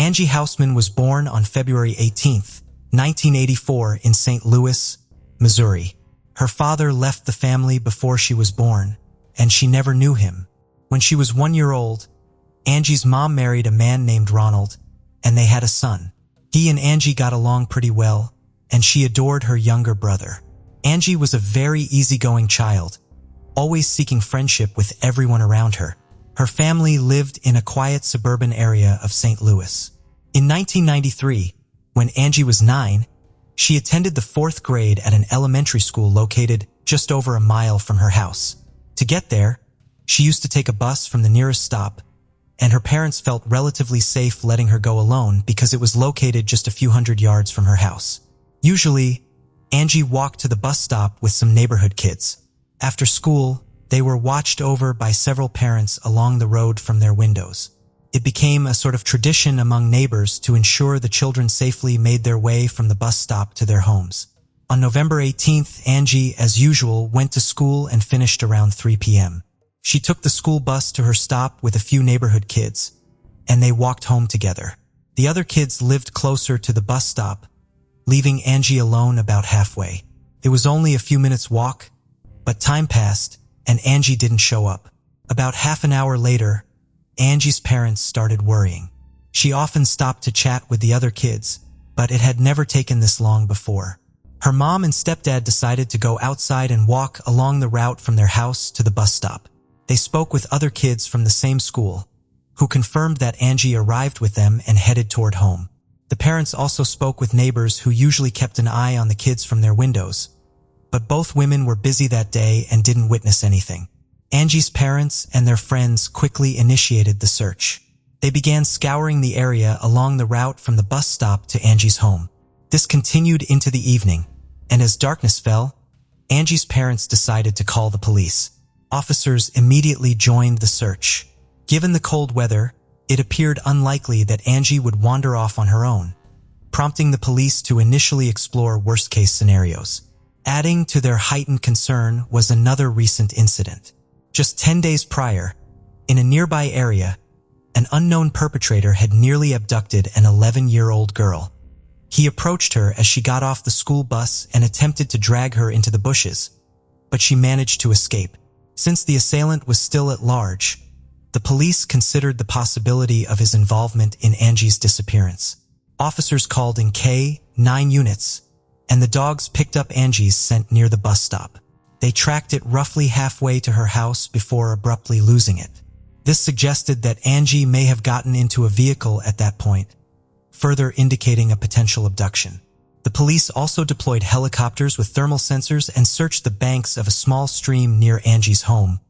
Angie Hausman was born on February 18, 1984 in St. Louis, Missouri. Her father left the family before she was born, and she never knew him. When she was 1 year old, Angie's mom married a man named Ronald, and they had a son. He and Angie got along pretty well, and she adored her younger brother. Angie was a very easygoing child, always seeking friendship with everyone around her. Her family lived in a quiet suburban area of St. Louis. In 1993, when Angie was 9, she attended the 4th grade at an elementary school located just over a mile from her house. To get there, she used to take a bus from the nearest stop, and her parents felt relatively safe letting her go alone because it was located just a few hundred yards from her house. Usually, Angie walked to the bus stop with some neighborhood kids. After school, they were watched over by several parents along the road from their windows. It became a sort of tradition among neighbors to ensure the children safely made their way from the bus stop to their homes. On November 18th, Angie, as usual, went to school and finished around 3 p.m. She took the school bus to her stop with a few neighborhood kids, and they walked home together. The other kids lived closer to the bus stop, leaving Angie alone about halfway. It was only a few minutes' walk, but time passed, and Angie didn't show up. About half an hour later, Angie's parents started worrying. She often stopped to chat with the other kids, but it had never taken this long before. Her mom and stepdad decided to go outside and walk along the route from their house to the bus stop. They spoke with other kids from the same school, who confirmed that Angie arrived with them and headed toward home. The parents also spoke with neighbors who usually kept an eye on the kids from their windows, but both women were busy that day and didn't witness anything. Angie's parents and their friends quickly initiated the search. They began scouring the area along the route from the bus stop to Angie's home. This continued into the evening, and as darkness fell, Angie's parents decided to call the police. Officers immediately joined the search. Given the cold weather, it appeared unlikely that Angie would wander off on her own, prompting the police to initially explore worst-case scenarios. Adding to their heightened concern was another recent incident. Just 10 days prior, in a nearby area, an unknown perpetrator had nearly abducted an 11-year-old girl. He approached her as she got off the school bus and attempted to drag her into the bushes, but she managed to escape. Since the assailant was still at large, the police considered the possibility of his involvement in Angie's disappearance. Officers called in K-9 units, and the dogs picked up Angie's scent near the bus stop. They tracked it roughly halfway to her house before abruptly losing it. This suggested that Angie may have gotten into a vehicle at that point, further indicating a potential abduction. The police also deployed helicopters with thermal sensors and searched the banks of a small stream near Angie's home,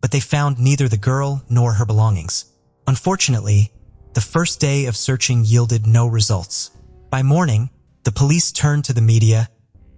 but they found neither the girl nor her belongings. Unfortunately, the first day of searching yielded no results. By morning, the police turned to the media,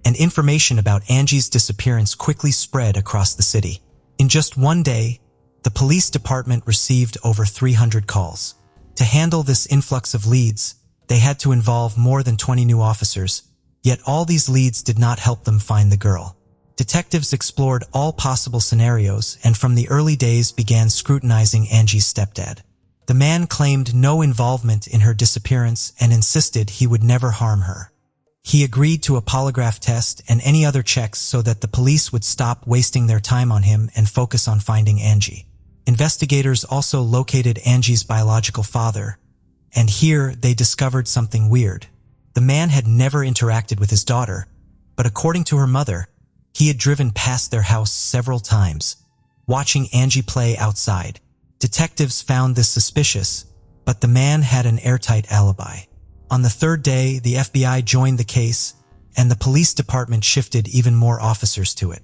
and information about Angie's disappearance quickly spread across the city. In just one day, the police department received over 300 calls. To handle this influx of leads, they had to involve more than 20 new officers, yet all these leads did not help them find the girl. Detectives explored all possible scenarios and from the early days began scrutinizing Angie's stepdad. The man claimed no involvement in her disappearance and insisted he would never harm her. He agreed to a polygraph test and any other checks so that the police would stop wasting their time on him and focus on finding Angie. Investigators also located Angie's biological father, and here they discovered something weird. The man had never interacted with his daughter, but according to her mother, he had driven past their house several times, watching Angie play outside. Detectives found this suspicious, but the man had an airtight alibi. On the third day, the FBI joined the case, and the police department shifted even more officers to it.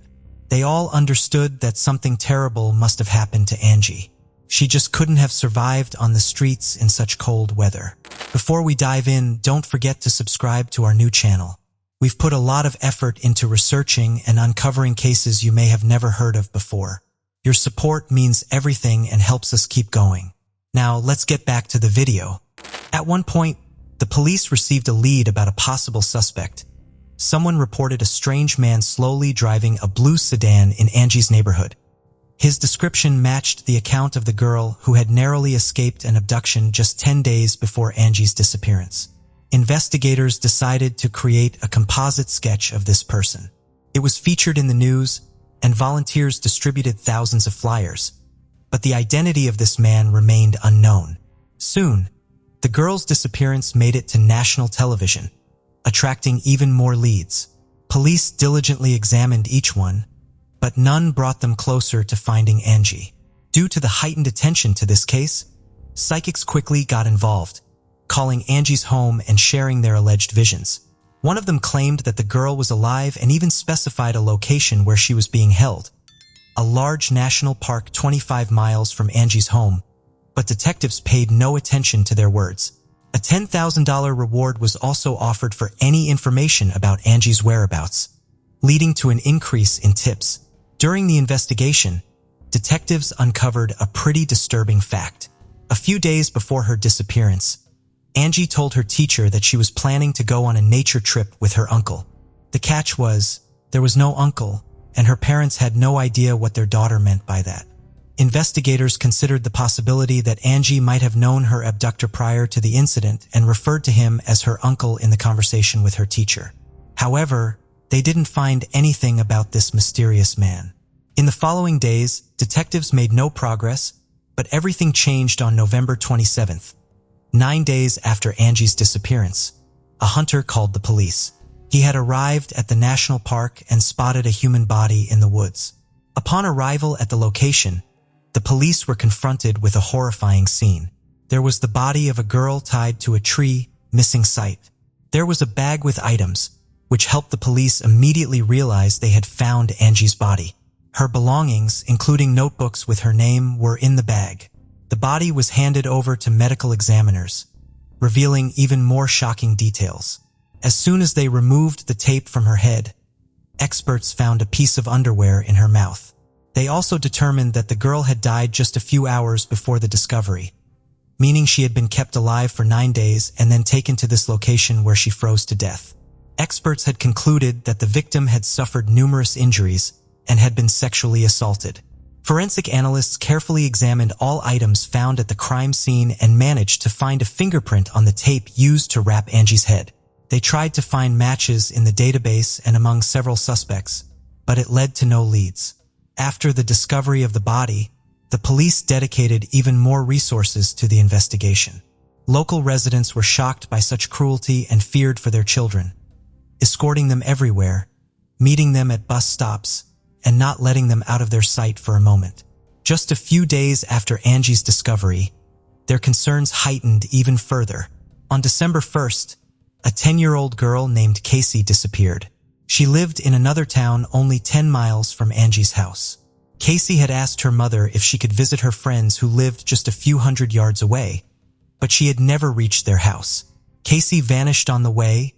They all understood that something terrible must have happened to Angie. She just couldn't have survived on the streets in such cold weather. Before we dive in, don't forget to subscribe to our new channel. We've put a lot of effort into researching and uncovering cases you may have never heard of before. Your support means everything and helps us keep going. Now, let's get back to the video. At one point, the police received a lead about a possible suspect. Someone reported a strange man slowly driving a blue sedan in Angie's neighborhood. His description matched the account of the girl who had narrowly escaped an abduction just 10 days before Angie's disappearance. Investigators decided to create a composite sketch of this person. It was featured in the news, and volunteers distributed thousands of flyers. But the identity of this man remained unknown. Soon, the girl's disappearance made it to national television, attracting even more leads. Police diligently examined each one, but none brought them closer to finding Angie. Due to the heightened attention to this case, psychics quickly got involved, calling Angie's home and sharing their alleged visions. One of them claimed that the girl was alive and even specified a location where she was being held, a large national park 25 miles from Angie's home, but detectives paid no attention to their words. A $10,000 reward was also offered for any information about Angie's whereabouts, leading to an increase in tips. During the investigation, detectives uncovered a pretty disturbing fact. A few days before her disappearance, Angie told her teacher that she was planning to go on a nature trip with her uncle. The catch was, there was no uncle, and her parents had no idea what their daughter meant by that. Investigators considered the possibility that Angie might have known her abductor prior to the incident and referred to him as her uncle in the conversation with her teacher. However, they didn't find anything about this mysterious man. In the following days, detectives made no progress, but everything changed on November 27th. 9 days after Angie's disappearance, a hunter called the police. He had arrived at the national park and spotted a human body in the woods. Upon arrival at the location, the police were confronted with a horrifying scene. There was the body of a girl tied to a tree, missing sight. There was a bag with items, which helped the police immediately realize they had found Angie's body. Her belongings, including notebooks with her name, were in the bag. The body was handed over to medical examiners, revealing even more shocking details. As soon as they removed the tape from her head, experts found a piece of underwear in her mouth. They also determined that the girl had died just a few hours before the discovery, meaning she had been kept alive for 9 days and then taken to this location where she froze to death. Experts had concluded that the victim had suffered numerous injuries and had been sexually assaulted. Forensic analysts carefully examined all items found at the crime scene and managed to find a fingerprint on the tape used to wrap Angie's head. They tried to find matches in the database and among several suspects, but it led to no leads. After the discovery of the body, the police dedicated even more resources to the investigation. Local residents were shocked by such cruelty and feared for their children, escorting them everywhere, meeting them at bus stops, and not letting them out of their sight for a moment. Just a few days after Angie's discovery, their concerns heightened even further. On December 1st, a 10-year-old girl named Cassie disappeared. She lived in another town only 10 miles from Angie's house. Cassie had asked her mother if she could visit her friends who lived just a few hundred yards away, but she had never reached their house. Cassie vanished on the way,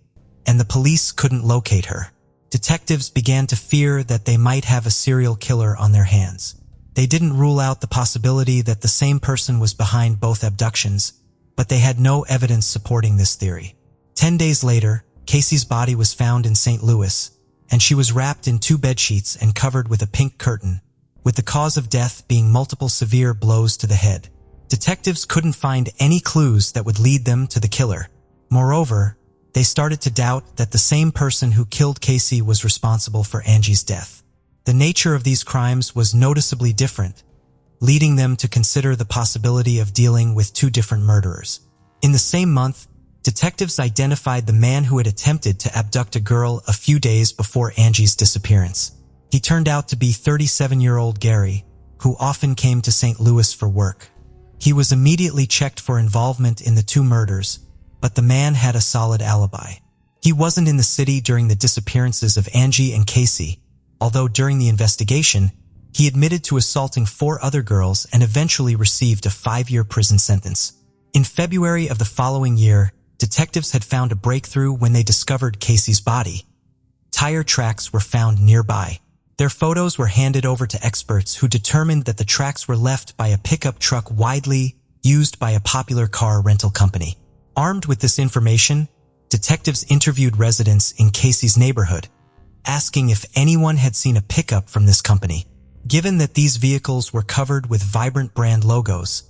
and the police couldn't locate her. Detectives began to fear that they might have a serial killer on their hands. They didn't rule out the possibility that the same person was behind both abductions, but they had no evidence supporting this theory. 10 days later, Cassie's body was found in St. Louis, and she was wrapped in 2 bedsheets and covered with a pink curtain, with the cause of death being multiple severe blows to the head. Detectives couldn't find any clues that would lead them to the killer. Moreover, they started to doubt that the same person who killed Cassie was responsible for Angie's death. The nature of these crimes was noticeably different, leading them to consider the possibility of dealing with 2 different murderers. In the same month, detectives identified the man who had attempted to abduct a girl a few days before Angie's disappearance. He turned out to be 37-year-old Gary, who often came to St. Louis for work. He was immediately checked for involvement in the 2 murders, but the man had a solid alibi. He wasn't in the city during the disappearances of Angie and Cassie, although during the investigation, he admitted to assaulting 4 other girls and eventually received a 5-year prison sentence. In February of the following year, detectives had found a breakthrough when they discovered Cassie's body. Tire tracks were found nearby. Their photos were handed over to experts who determined that the tracks were left by a pickup truck widely used by a popular car rental company. Armed with this information, detectives interviewed residents in Cassie's neighborhood, asking if anyone had seen a pickup from this company. Given that these vehicles were covered with vibrant brand logos,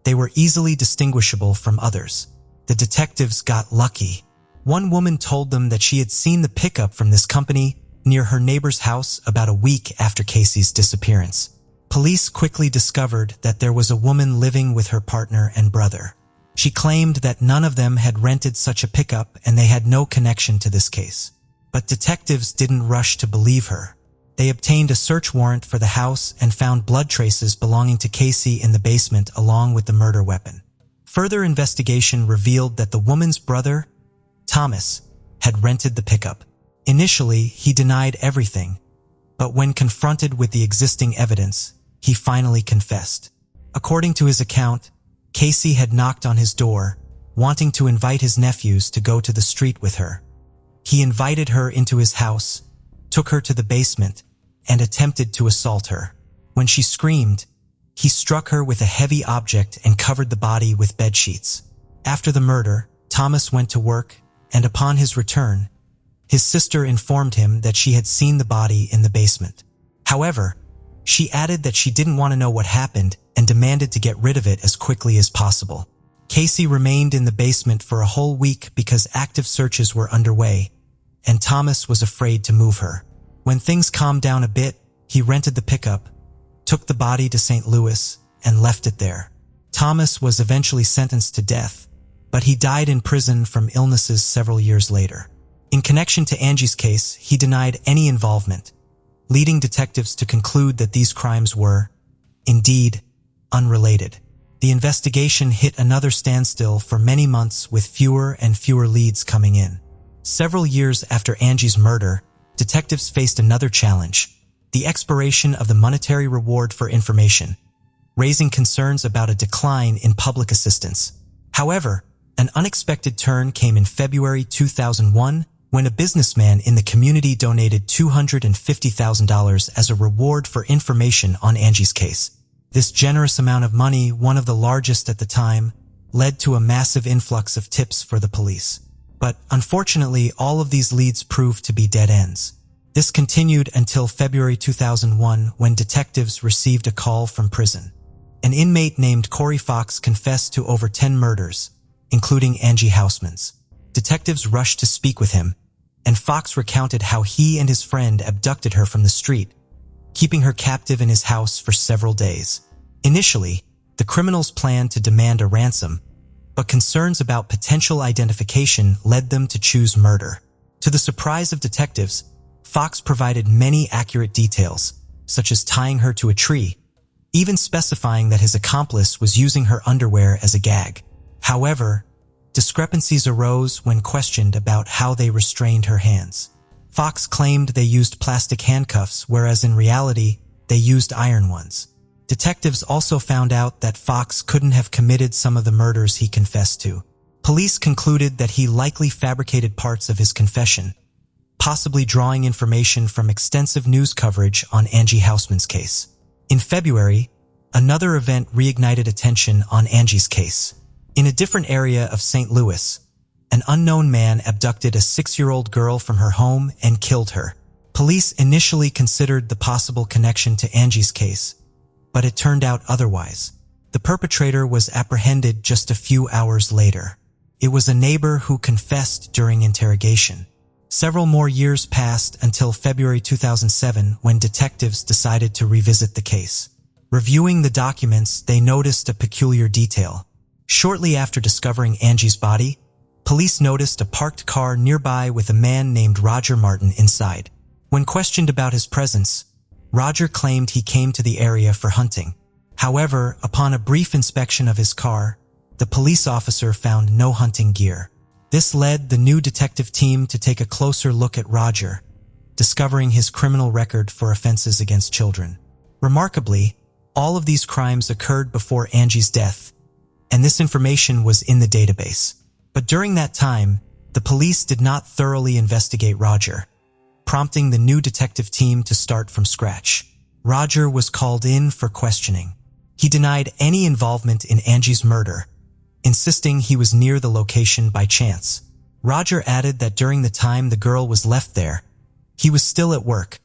they were easily distinguishable from others. The detectives got lucky. One woman told them that she had seen the pickup from this company near her neighbor's house about a week after Casey's disappearance. Police quickly discovered that there was a woman living with her partner and brother. She claimed that none of them had rented such a pickup and they had no connection to this case. But detectives didn't rush to believe her. They obtained a search warrant for the house and found blood traces belonging to Casey in the basement along with the murder weapon. Further investigation revealed that the woman's brother, Thomas, had rented the pickup. Initially, he denied everything, but when confronted with the existing evidence, he finally confessed. According to his account, Casey had knocked on his door, wanting to invite his nephews to go to the street with her. He invited her into his house, took her to the basement, and attempted to assault her. When she screamed, he struck her with a heavy object and covered the body with bedsheets. After the murder, Thomas went to work, and upon his return, his sister informed him that she had seen the body in the basement. However, she added that she didn't want to know what happened and demanded to get rid of it as quickly as possible. Casey remained in the basement for a whole week because active searches were underway, and Thomas was afraid to move her. When things calmed down a bit, he rented the pickup, took the body to St. Louis, and left it there. Thomas was eventually sentenced to death, but he died in prison from illnesses several years later. In connection to Angie's case, he denied any involvement, leading detectives to conclude that these crimes were, indeed, unrelated. The investigation hit another standstill for many months with fewer and fewer leads coming in. Several years after Angie's murder, detectives faced another challenge, the expiration of the monetary reward for information, raising concerns about a decline in public assistance. However, an unexpected turn came in February 2001 when a businessman in the community donated $250,000 as a reward for information on Angie's case. This generous amount of money, one of the largest at the time, led to a massive influx of tips for the police. But unfortunately, all of these leads proved to be dead ends. This continued until February 2001 when detectives received a call from prison. An inmate named Corey Fox confessed to over 10 murders, including Angie Houseman's. Detectives rushed to speak with him, and Fox recounted how he and his friend abducted her from the street, keeping her captive in his house for several days. Initially, the criminals planned to demand a ransom, but concerns about potential identification led them to choose murder. To the surprise of detectives, Fox provided many accurate details, such as tying her to a tree, even specifying that his accomplice was using her underwear as a gag. However, discrepancies arose when questioned about how they restrained her hands. Fox claimed they used plastic handcuffs, whereas in reality, they used iron ones. Detectives also found out that Fox couldn't have committed some of the murders he confessed to. Police concluded that he likely fabricated parts of his confession, possibly drawing information from extensive news coverage on Angie Houseman's case. In February, another event reignited attention on Angie's case. In a different area of St. Louis, an unknown man abducted a 6-year-old girl from her home and killed her. Police initially considered the possible connection to Angie's case, but it turned out otherwise. The perpetrator was apprehended just a few hours later. It was a neighbor who confessed during interrogation. Several more years passed until February 2007 when detectives decided to revisit the case. Reviewing the documents, they noticed a peculiar detail. Shortly after discovering Angie's body, police noticed a parked car nearby with a man named Roger Martin inside. When questioned about his presence, Roger claimed he came to the area for hunting. However, upon a brief inspection of his car, the police officer found no hunting gear. This led the new detective team to take a closer look at Roger, discovering his criminal record for offenses against children. Remarkably, all of these crimes occurred before Angie's death, and this information was in the database. But during that time, the police did not thoroughly investigate Roger, prompting the new detective team to start from scratch. Roger was called in for questioning. He denied any involvement in Angie's murder, insisting he was near the location by chance. Roger added that during the time the girl was left there, he was still at work,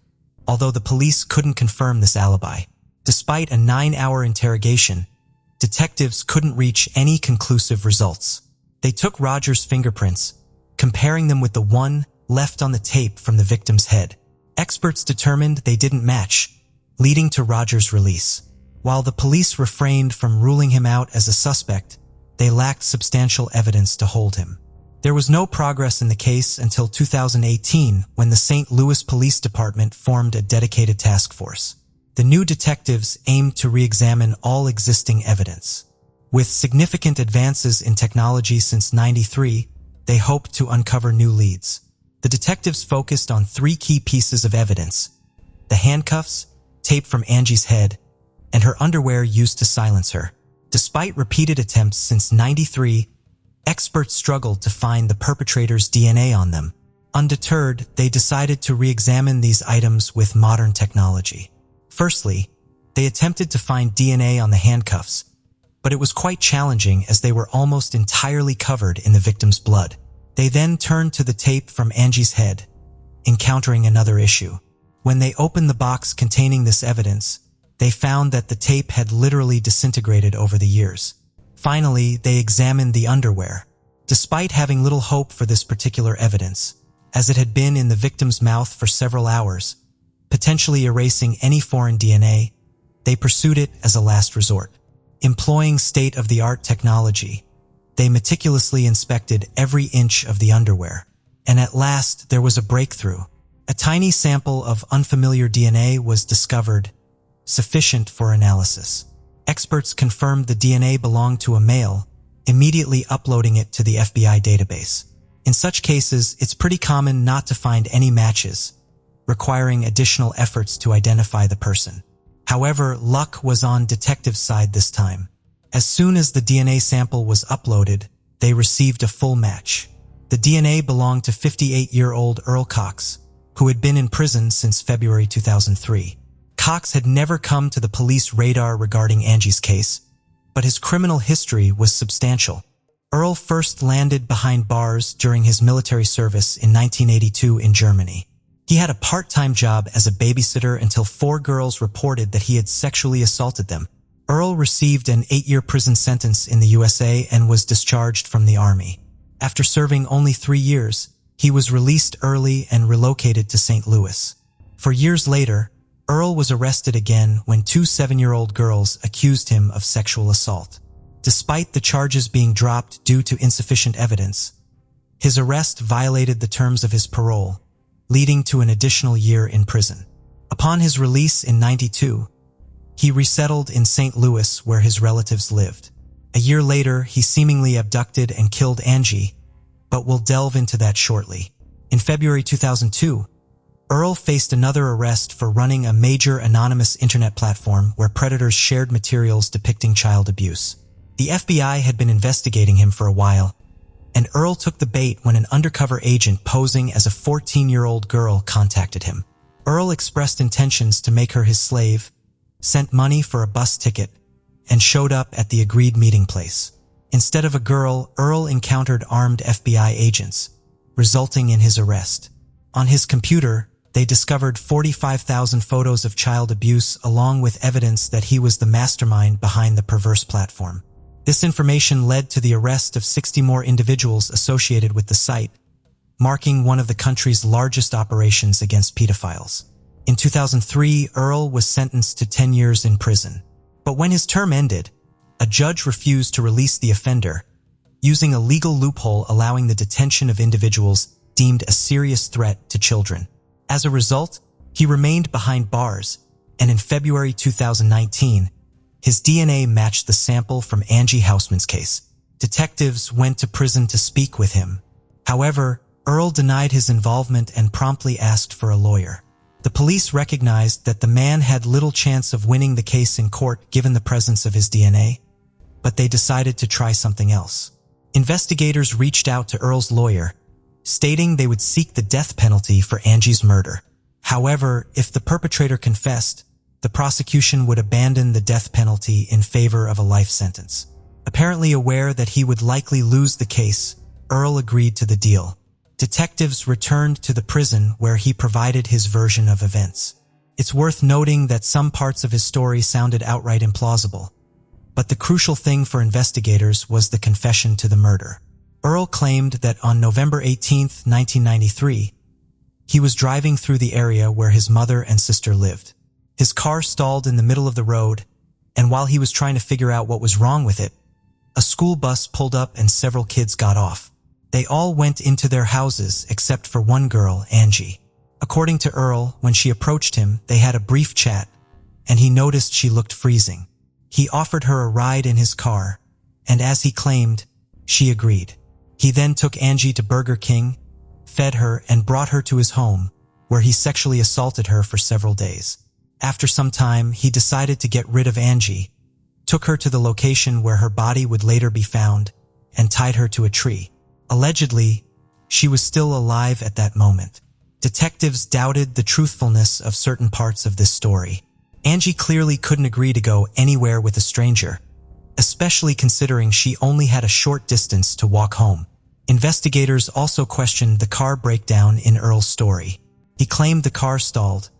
although the police couldn't confirm this alibi. Despite a 9-hour interrogation, detectives couldn't reach any conclusive results. They took Rogers' fingerprints, comparing them with the one left on the tape from the victim's head. Experts determined they didn't match, leading to Rogers' release. While the police refrained from ruling him out as a suspect, they lacked substantial evidence to hold him. There was no progress in the case until 2018, when the St. Louis Police Department formed a dedicated task force. The new detectives aimed to re-examine all existing evidence. With significant advances in technology since '93, they hoped to uncover new leads. The detectives focused on 3 key pieces of evidence: the handcuffs, tape from Angie's head, and her underwear used to silence her. Despite repeated attempts since '93, experts struggled to find the perpetrator's DNA on them. Undeterred, they decided to re-examine these items with modern technology. Firstly, they attempted to find DNA on the handcuffs, but it was quite challenging as they were almost entirely covered in the victim's blood. They then turned to the tape from Angie's head, encountering another issue. When they opened the box containing this evidence, they found that the tape had literally disintegrated over the years. Finally, they examined the underwear. Despite having little hope for this particular evidence, as it had been in the victim's mouth for several hours, potentially erasing any foreign DNA, they pursued it as a last resort. Employing state-of-the-art technology, they meticulously inspected every inch of the underwear. And at last, there was a breakthrough. A tiny sample of unfamiliar DNA was discovered, sufficient for analysis. Experts confirmed the DNA belonged to a male, immediately uploading it to the FBI database. In such cases, it's pretty common not to find any matches, requiring additional efforts to identify the person. However, luck was on detectives' side this time. As soon as the DNA sample was uploaded, they received a full match. The DNA belonged to 58-year-old Earl Cox, who had been in prison since February 2003. Cox had never come to the police radar regarding Angie's case, but his criminal history was substantial. Earl first landed behind bars during his military service in 1982 in Germany. He had a part-time job as a babysitter until 4 girls reported that he had sexually assaulted them. Earl received an 8-year prison sentence in the USA and was discharged from the Army. After serving only 3 years, he was released early and relocated to St. Louis. For years later, Earl was arrested again when 2 7-year-old girls accused him of sexual assault. Despite the charges being dropped due to insufficient evidence, his arrest violated the terms of his parole, leading to an additional year in prison. Upon his release in '92, he resettled in St. Louis where his relatives lived. A year later, he seemingly abducted and killed Angie, but we'll delve into that shortly. In February 2002, Earl faced another arrest for running a major anonymous internet platform where predators shared materials depicting child abuse. The FBI had been investigating him for a while, and Earl took the bait when an undercover agent posing as a 14-year-old girl contacted him. Earl expressed intentions to make her his slave, sent money for a bus ticket, and showed up at the agreed meeting place. Instead of a girl, Earl encountered armed FBI agents, resulting in his arrest. On his computer, they discovered 45,000 photos of child abuse along with evidence that he was the mastermind behind the perverse platform. This information led to the arrest of 60 more individuals associated with the site, marking one of the country's largest operations against pedophiles. In 2003, Earl was sentenced to 10 years in prison. But when his term ended, a judge refused to release the offender, using a legal loophole allowing the detention of individuals deemed a serious threat to children. As a result, he remained behind bars, and in February 2019, his DNA matched the sample from Angie Hausman's case. Detectives went to prison to speak with him. However, Earl denied his involvement and promptly asked for a lawyer. The police recognized that the man had little chance of winning the case in court given the presence of his DNA, but they decided to try something else. Investigators reached out to Earl's lawyer, stating they would seek the death penalty for Angie's murder. However, if the perpetrator confessed, the prosecution would abandon the death penalty in favor of a life sentence. Apparently aware that he would likely lose the case, Earl agreed to the deal. Detectives returned to the prison where he provided his version of events. It's worth noting that some parts of his story sounded outright implausible. But the crucial thing for investigators was the confession to the murder. Earl claimed that on November 18, 1993, he was driving through the area where his mother and sister lived. His car stalled in the middle of the road, and while he was trying to figure out what was wrong with it, a school bus pulled up and several kids got off. They all went into their houses except for one girl, Angie. According to Earl, when she approached him, they had a brief chat, and he noticed she looked freezing. He offered her a ride in his car, and as he claimed, she agreed. He then took Angie to Burger King, fed her, and brought her to his home, where he sexually assaulted her for several days. After some time, he decided to get rid of Angie, took her to the location where her body would later be found, and tied her to a tree. Allegedly, she was still alive at that moment. Detectives doubted the truthfulness of certain parts of this story. Angie clearly couldn't agree to go anywhere with a stranger, especially considering she only had a short distance to walk home. Investigators also questioned the car breakdown in Earl's story. He claimed the car stalled,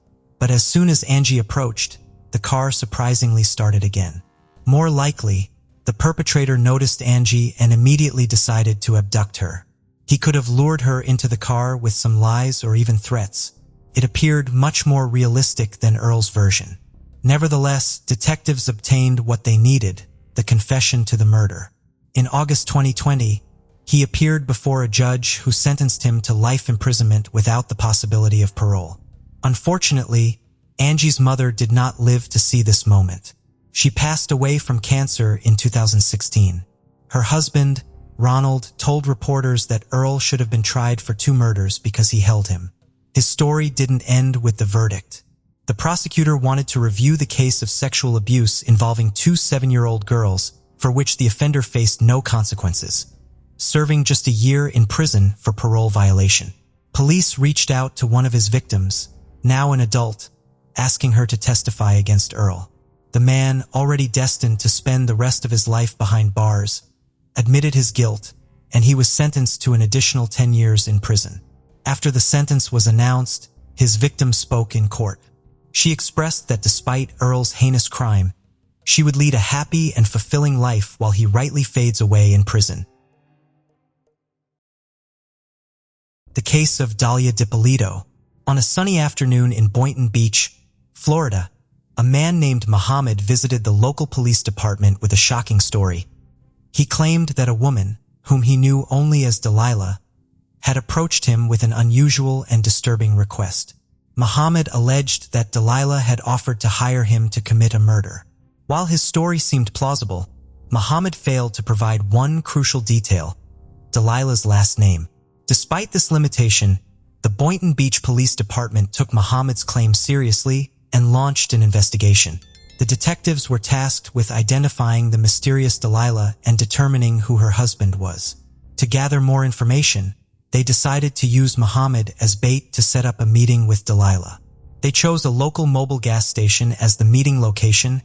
but as soon as Angie approached, the car surprisingly started again. More likely, the perpetrator noticed Angie and immediately decided to abduct her. He could have lured her into the car with some lies or even threats. It appeared much more realistic than Earl's version. Nevertheless, detectives obtained what they needed: the confession to the murder. In August 2020, he appeared before a judge who sentenced him to life imprisonment without the possibility of parole. Unfortunately, Angie's mother did not live to see this moment. She passed away from cancer in 2016. Her husband, Ronald, told reporters that Earl should have been tried for 2 murders because he held him. His story didn't end with the verdict. The prosecutor wanted to review the case of sexual abuse involving 2 7-year-old girls, for which the offender faced no consequences, serving just a year in prison for parole violation. Police reached out to one of his victims, now an adult, asking her to testify against Earl. The man, already destined to spend the rest of his life behind bars, admitted his guilt, and he was sentenced to an additional 10 years in prison. After the sentence was announced, his victim spoke in court. She expressed that despite Earl's heinous crime, she would lead a happy and fulfilling life while he rightly fades away in prison. The case of Dalia Dippolito. On a sunny afternoon in Boynton Beach, Florida, a man named Muhammad visited the local police department with a shocking story. He claimed that a woman, whom he knew only as Delilah, had approached him with an unusual and disturbing request. Muhammad alleged that Delilah had offered to hire him to commit a murder. While his story seemed plausible, Muhammad failed to provide one crucial detail: Delilah's last name. Despite this limitation, the Boynton Beach Police Department took Muhammad's claim seriously and launched an investigation. The detectives were tasked with identifying the mysterious Delilah and determining who her husband was. To gather more information, they decided to use Muhammad as bait to set up a meeting with Delilah. They chose a local mobile gas station as the meeting location,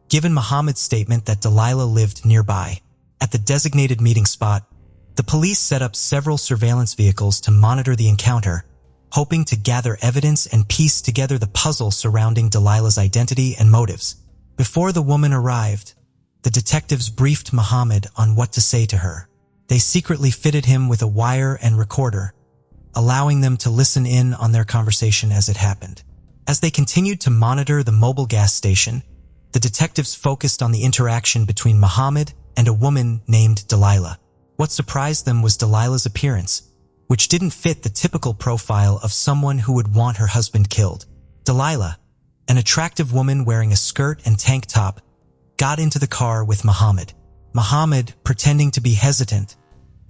given Muhammad's statement that Delilah lived nearby. At the designated meeting spot, the police set up several surveillance vehicles to monitor the encounter, hoping to gather evidence and piece together the puzzle surrounding Delilah's identity and motives. Before the woman arrived, the detectives briefed Muhammad on what to say to her. They secretly fitted him with a wire and recorder, allowing them to listen in on their conversation as it happened. As they continued to monitor the mobile gas station, the detectives focused on the interaction between Muhammad and a woman named Delilah. What surprised them was Delilah's appearance, which didn't fit the typical profile of someone who would want her husband killed. Delilah, an attractive woman wearing a skirt and tank top, got into the car with Muhammad. Muhammad, pretending to be hesitant,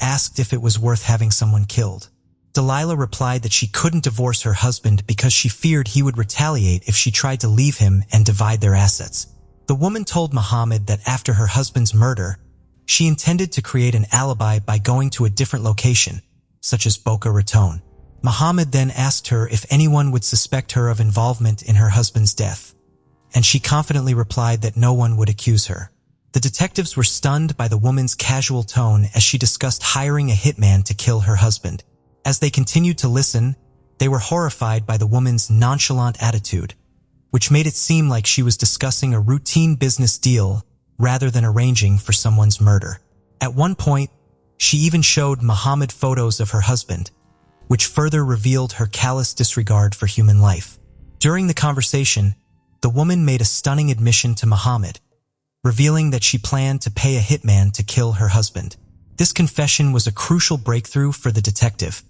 asked if it was worth having someone killed. Delilah replied that she couldn't divorce her husband because she feared he would retaliate if she tried to leave him and divide their assets. The woman told Muhammad that after her husband's murder, she intended to create an alibi by going to a different location, such as Boca Raton. Muhammad then asked her if anyone would suspect her of involvement in her husband's death, and she confidently replied that no one would accuse her. The detectives were stunned by the woman's casual tone as she discussed hiring a hitman to kill her husband. As they continued to listen, they were horrified by the woman's nonchalant attitude, which made it seem like she was discussing a routine business deal rather than arranging for someone's murder. At one point, she even showed Muhammad photos of her husband, which further revealed her callous disregard for human life. During the conversation, the woman made a stunning admission to Muhammad, revealing that she planned to pay a hitman to kill her husband. This confession was a crucial breakthrough for the detective,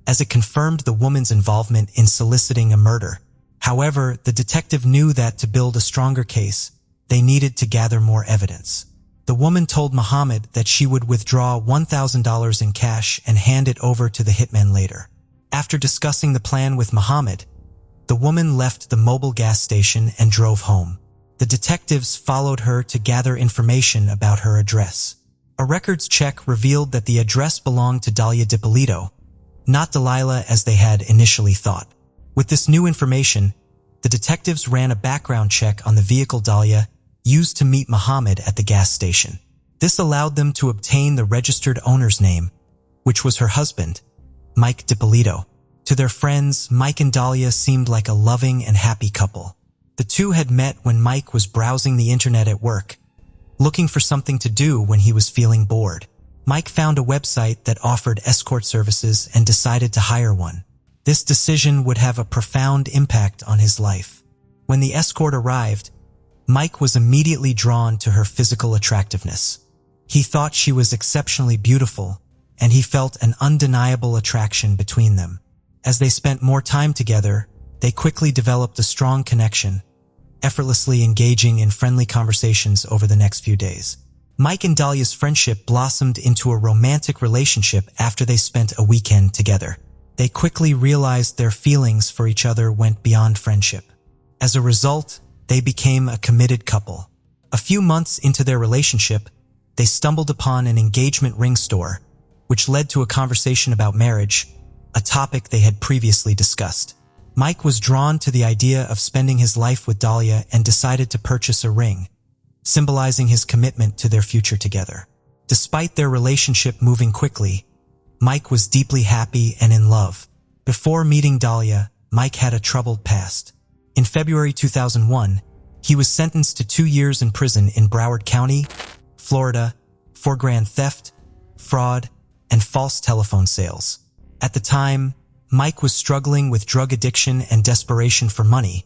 as it confirmed the woman's involvement in soliciting a murder. However, the detective knew that to build a stronger case, they needed to gather more evidence. The woman told Muhammad that she would withdraw $1,000 in cash and hand it over to the hitman later. After discussing the plan with Muhammad, the woman left the mobile gas station and drove home. The detectives followed her to gather information about her address. A records check revealed that the address belonged to Dalia Dippolito, not Delilah as they had initially thought. With this new information, the detectives ran a background check on the vehicle Dalia used to meet Muhammad at the gas station. This allowed them to obtain the registered owner's name, which was her husband, Mike Dippolito. To their friends, Mike and Dalia seemed like a loving and happy couple. The two had met when Mike was browsing the internet at work, looking for something to do when he was feeling bored. Mike found a website that offered escort services and decided to hire one. This decision would have a profound impact on his life. When the escort arrived, Mike was immediately drawn to her physical attractiveness. He thought she was exceptionally beautiful, and he felt an undeniable attraction between them. As they spent more time together, they quickly developed a strong connection, effortlessly engaging in friendly conversations over the next few days. Mike and Dalia's friendship blossomed into a romantic relationship after they spent a weekend together. They quickly realized their feelings for each other went beyond friendship. As a result, they became a committed couple. A few months into their relationship, they stumbled upon an engagement ring store, which led to a conversation about marriage, a topic they had previously discussed. Mike was drawn to the idea of spending his life with Dalia and decided to purchase a ring, symbolizing his commitment to their future together. Despite their relationship moving quickly, Mike was deeply happy and in love. Before meeting Dalia, Mike had a troubled past. In February 2001, he was sentenced to 2 years in prison in Broward County, Florida, for grand theft, fraud, and false telephone sales. At the time, Mike was struggling with drug addiction and desperation for money,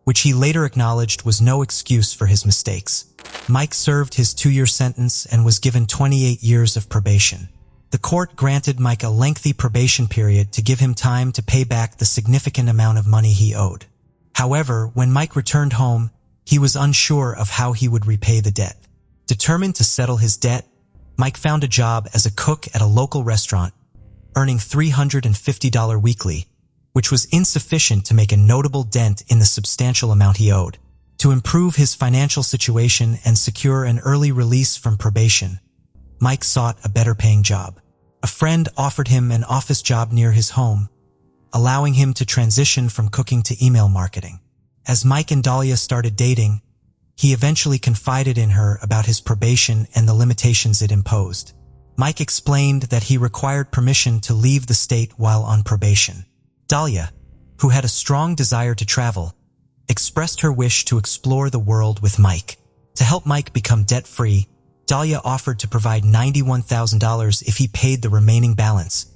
which he later acknowledged was no excuse for his mistakes. Mike served his 2-year sentence and was given 28 years of probation. The court granted Mike a lengthy probation period to give him time to pay back the significant amount of money he owed. However, when Mike returned home, he was unsure of how he would repay the debt. Determined to settle his debt, Mike found a job as a cook at a local restaurant, earning $350 weekly, which was insufficient to make a notable dent in the substantial amount he owed. To improve his financial situation and secure an early release from probation, Mike sought a better-paying job. A friend offered him an office job near his home, allowing him to transition from cooking to email marketing. As Mike and Dalia started dating, he eventually confided in her about his probation and the limitations it imposed. Mike explained that he required permission to leave the state while on probation. Dalia, who had a strong desire to travel, expressed her wish to explore the world with Mike. To help Mike become debt-free, Dalia offered to provide $91,000 if he paid the remaining balance,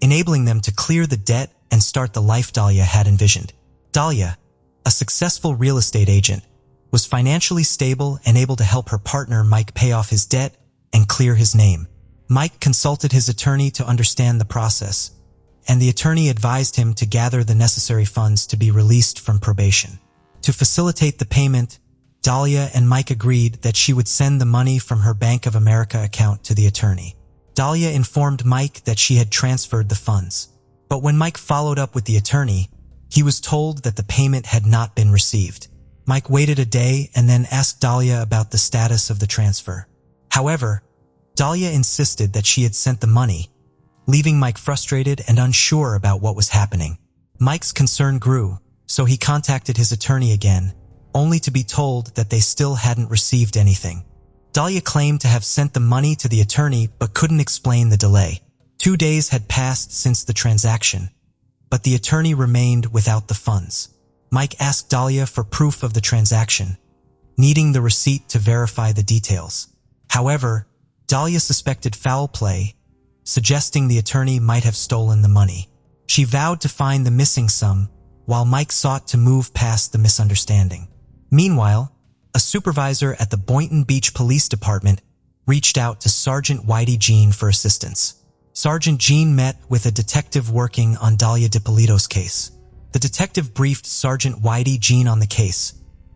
enabling them to clear the debt and start the life Dalia had envisioned. Dalia, a successful real estate agent, was financially stable and able to help her partner Mike pay off his debt and clear his name. Mike consulted his attorney to understand the process, and the attorney advised him to gather the necessary funds to be released from probation. To facilitate the payment, Dalia and Mike agreed that she would send the money from her Bank of America account to the attorney. Dalia informed Mike that she had transferred the funds. But when Mike followed up with the attorney, he was told that the payment had not been received. Mike waited a day and then asked Dalia about the status of the transfer. However, Dalia insisted that she had sent the money, leaving Mike frustrated and unsure about what was happening. Mike's concern grew, so he contacted his attorney again, only to be told that they still hadn't received anything. Dalia claimed to have sent the money to the attorney but couldn't explain the delay. 2 days had passed since the transaction, but the attorney remained without the funds. Mike asked Dalia for proof of the transaction, needing the receipt to verify the details. However, Dalia suspected foul play, suggesting the attorney might have stolen the money. She vowed to find the missing sum, while Mike sought to move past the misunderstanding. Meanwhile, a supervisor at the Boynton Beach Police Department reached out to Sergeant Whitey Jean for assistance. Sergeant Jean met with a detective working on Dalia Dippolito's case. The detective briefed Sergeant Whitey Jean on the case,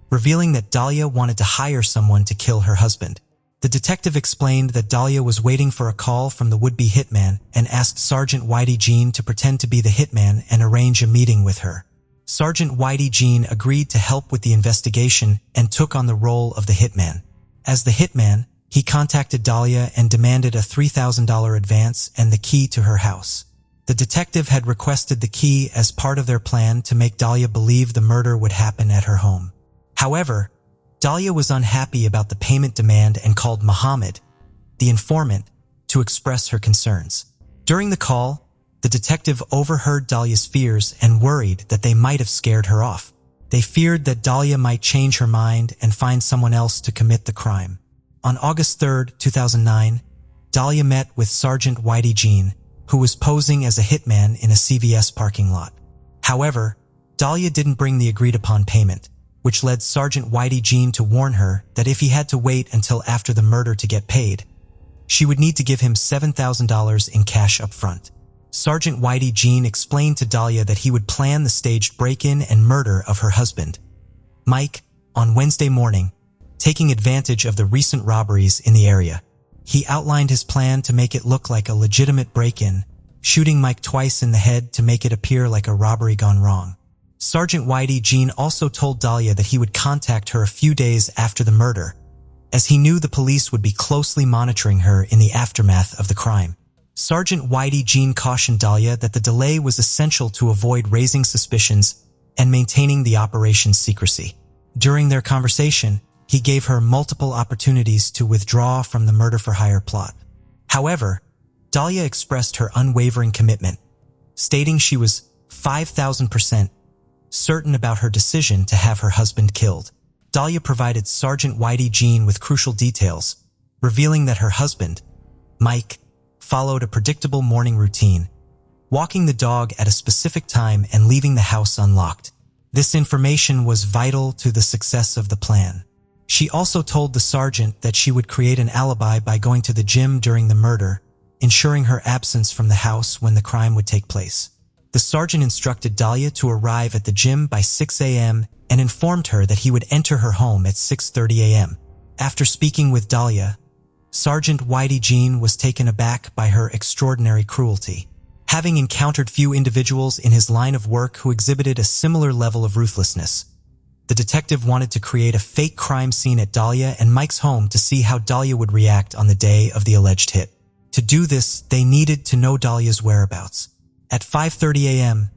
revealing that Dalia wanted to hire someone to kill her husband. The detective explained that Dalia was waiting for a call from the would-be hitman and asked Sergeant Whitey Jean to pretend to be the hitman and arrange a meeting with her. Sergeant Whitey Jean agreed to help with the investigation and took on the role of the hitman. As the hitman, he contacted Dalia and demanded a $3,000 advance and the key to her house. The detective had requested the key as part of their plan to make Dalia believe the murder would happen at her home. However, Dalia was unhappy about the payment demand and called Muhammad, the informant, to express her concerns. During the call, the detective overheard Dalia's fears and worried that they might have scared her off. They feared that Dalia might change her mind and find someone else to commit the crime. On August 3, 2009, Dalia met with Sergeant Whitey Jean, who was posing as a hitman in a CVS parking lot. However, Dalia didn't bring the agreed-upon payment, which led Sergeant Whitey Jean to warn her that if he had to wait until after the murder to get paid, she would need to give him $7,000 in cash up front. Sergeant Whitey Jean explained to Dalia that he would plan the staged break-in and murder of her husband, Mike, on Wednesday morning, taking advantage of the recent robberies in the area. He outlined his plan to make it look like a legitimate break-in, shooting Mike twice in the head to make it appear like a robbery gone wrong. Sergeant Whitey Jean also told Dalia that he would contact her a few days after the murder, as he knew the police would be closely monitoring her in the aftermath of the crime. Sergeant Whitey Jean cautioned Dalia that the delay was essential to avoid raising suspicions and maintaining the operation's secrecy. During their conversation, he gave her multiple opportunities to withdraw from the murder-for-hire plot. However, Dalia expressed her unwavering commitment, stating she was 5,000% certain about her decision to have her husband killed. Dalia provided Sergeant Whitey Jean with crucial details, revealing that her husband, Mike, followed a predictable morning routine, walking the dog at a specific time and leaving the house unlocked. This information was vital to the success of the plan. She also told the sergeant that she would create an alibi by going to the gym during the murder, ensuring her absence from the house when the crime would take place. The sergeant instructed Dalia to arrive at the gym by 6 a.m. and informed her that he would enter her home at 6:30 a.m. After speaking with Dalia, Sergeant Whitey Jean was taken aback by her extraordinary cruelty. Having encountered few individuals in his line of work who exhibited a similar level of ruthlessness, the detective wanted to create a fake crime scene at Dalia and Mike's home to see how Dalia would react on the day of the alleged hit. To do this, they needed to know Dalia's whereabouts. At 5:30 a.m.,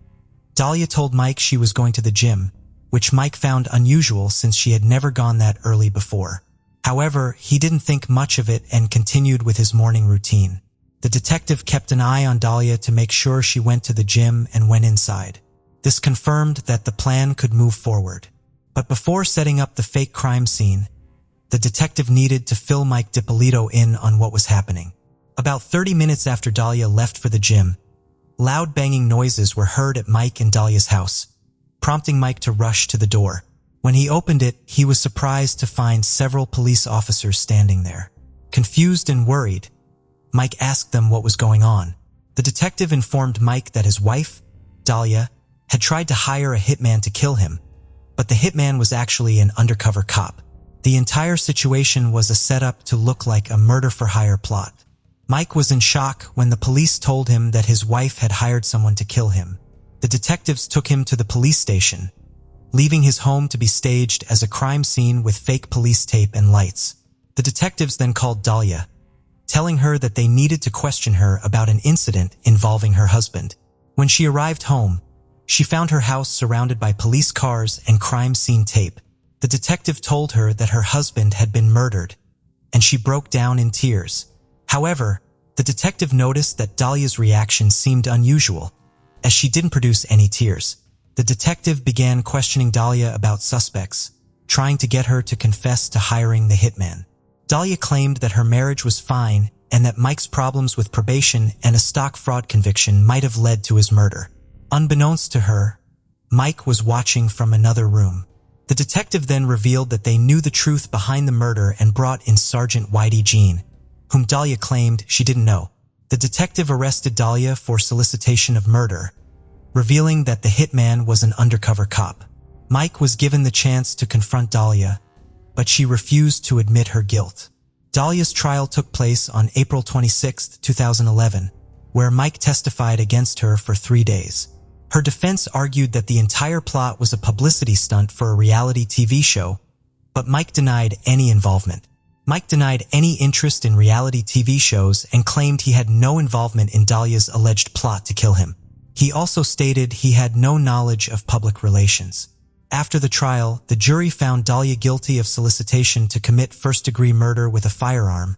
Dalia told Mike she was going to the gym, which Mike found unusual since she had never gone that early before. However, he didn't think much of it and continued with his morning routine. The detective kept an eye on Dalia to make sure she went to the gym and went inside. This confirmed that the plan could move forward. But before setting up the fake crime scene, the detective needed to fill Mike Dippolito in on what was happening. About 30 minutes after Dalia left for the gym, loud banging noises were heard at Mike and Dalia's house, prompting Mike to rush to the door. When he opened it, he was surprised to find several police officers standing there. Confused and worried, Mike asked them what was going on. The detective informed Mike that his wife, Dalia, had tried to hire a hitman to kill him, but the hitman was actually an undercover cop. The entire situation was a setup to look like a murder-for-hire plot. Mike was in shock when the police told him that his wife had hired someone to kill him. The detectives took him to the police station, leaving his home to be staged as a crime scene with fake police tape and lights. The detectives then called Dalia, telling her that they needed to question her about an incident involving her husband. When she arrived home, she found her house surrounded by police cars and crime scene tape. The detective told her that her husband had been murdered, and she broke down in tears. However, the detective noticed that Dalia's reaction seemed unusual, as she didn't produce any tears. The detective began questioning Dalia about suspects, trying to get her to confess to hiring the hitman. Dalia claimed that her marriage was fine and that Mike's problems with probation and a stock fraud conviction might have led to his murder. Unbeknownst to her, Mike was watching from another room. The detective then revealed that they knew the truth behind the murder and brought in Sergeant Whitey Jean, whom Dalia claimed she didn't know. The detective arrested Dalia for solicitation of murder, revealing that the hitman was an undercover cop. Mike was given the chance to confront Dalia, but she refused to admit her guilt. Dalia's trial took place on April 26, 2011, where Mike testified against her for 3 days. Her defense argued that the entire plot was a publicity stunt for a reality TV show, but Mike denied any involvement. Mike denied any interest in reality TV shows and claimed he had no involvement in Dalia's alleged plot to kill him. He also stated he had no knowledge of public relations. After the trial, the jury found Dalia guilty of solicitation to commit first-degree murder with a firearm,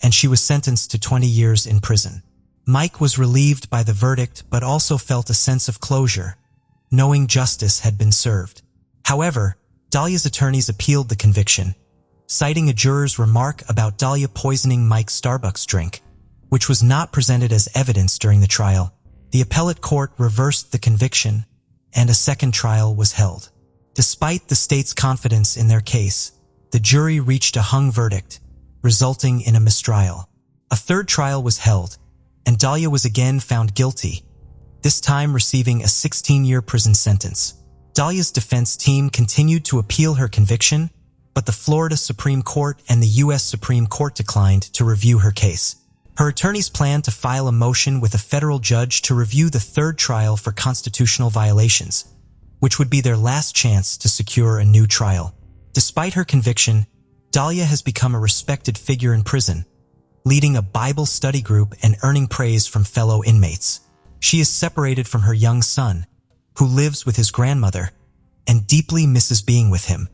and she was sentenced to 20 years in prison. Mike was relieved by the verdict but also felt a sense of closure, knowing justice had been served. However, Dalia's attorneys appealed the conviction, citing a juror's remark about Dalia poisoning Mike's Starbucks drink, which was not presented as evidence during the trial. The appellate court reversed the conviction, and a second trial was held. Despite the state's confidence in their case, the jury reached a hung verdict, resulting in a mistrial. A third trial was held, and Dalia was again found guilty, this time receiving a 16-year prison sentence. Dalia's defense team continued to appeal her conviction, but the Florida Supreme Court and the U.S. Supreme Court declined to review her case. Her attorneys planned to file a motion with a federal judge to review the third trial for constitutional violations, which would be their last chance to secure a new trial. Despite her conviction, Dalia has become a respected figure in prison, leading a Bible study group and earning praise from fellow inmates. She is separated from her young son, who lives with his grandmother, and deeply misses being with him.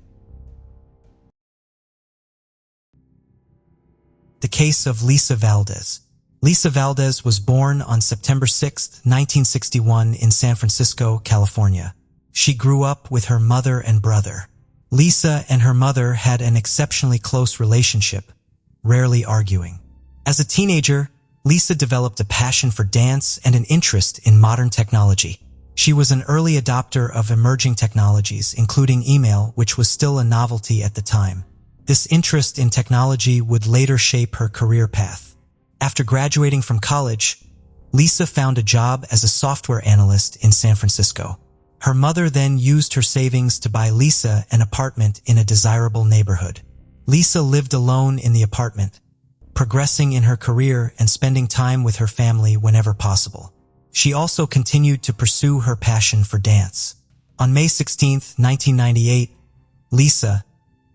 The case of Lisa Valdez. Lisa Valdez was born on September 6, 1961 in San Francisco, California. She grew up with her mother and brother. Lisa and her mother had an exceptionally close relationship, rarely arguing. As a teenager, Lisa developed a passion for dance and an interest in modern technology. She was an early adopter of emerging technologies, including email, which was still a novelty at the time. This interest in technology would later shape her career path. After graduating from college, Lisa found a job as a software analyst in San Francisco. Her mother then used her savings to buy Lisa an apartment in a desirable neighborhood. Lisa lived alone in the apartment, progressing in her career and spending time with her family whenever possible. She also continued to pursue her passion for dance. On May 16, 1998, Lisa,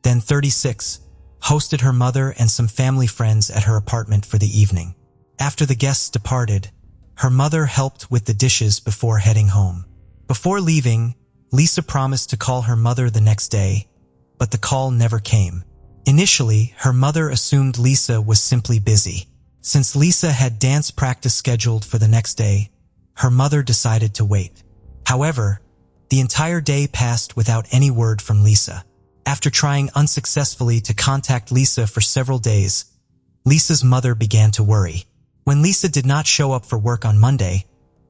then 36, hosted her mother and some family friends at her apartment for the evening. After the guests departed, her mother helped with the dishes before heading home. Before leaving, Lisa promised to call her mother the next day, but the call never came. Initially, her mother assumed Lisa was simply busy. Since Lisa had dance practice scheduled for the next day, her mother decided to wait. However, the entire day passed without any word from Lisa. After trying unsuccessfully to contact Lisa for several days, Lisa's mother began to worry. When Lisa did not show up for work on Monday,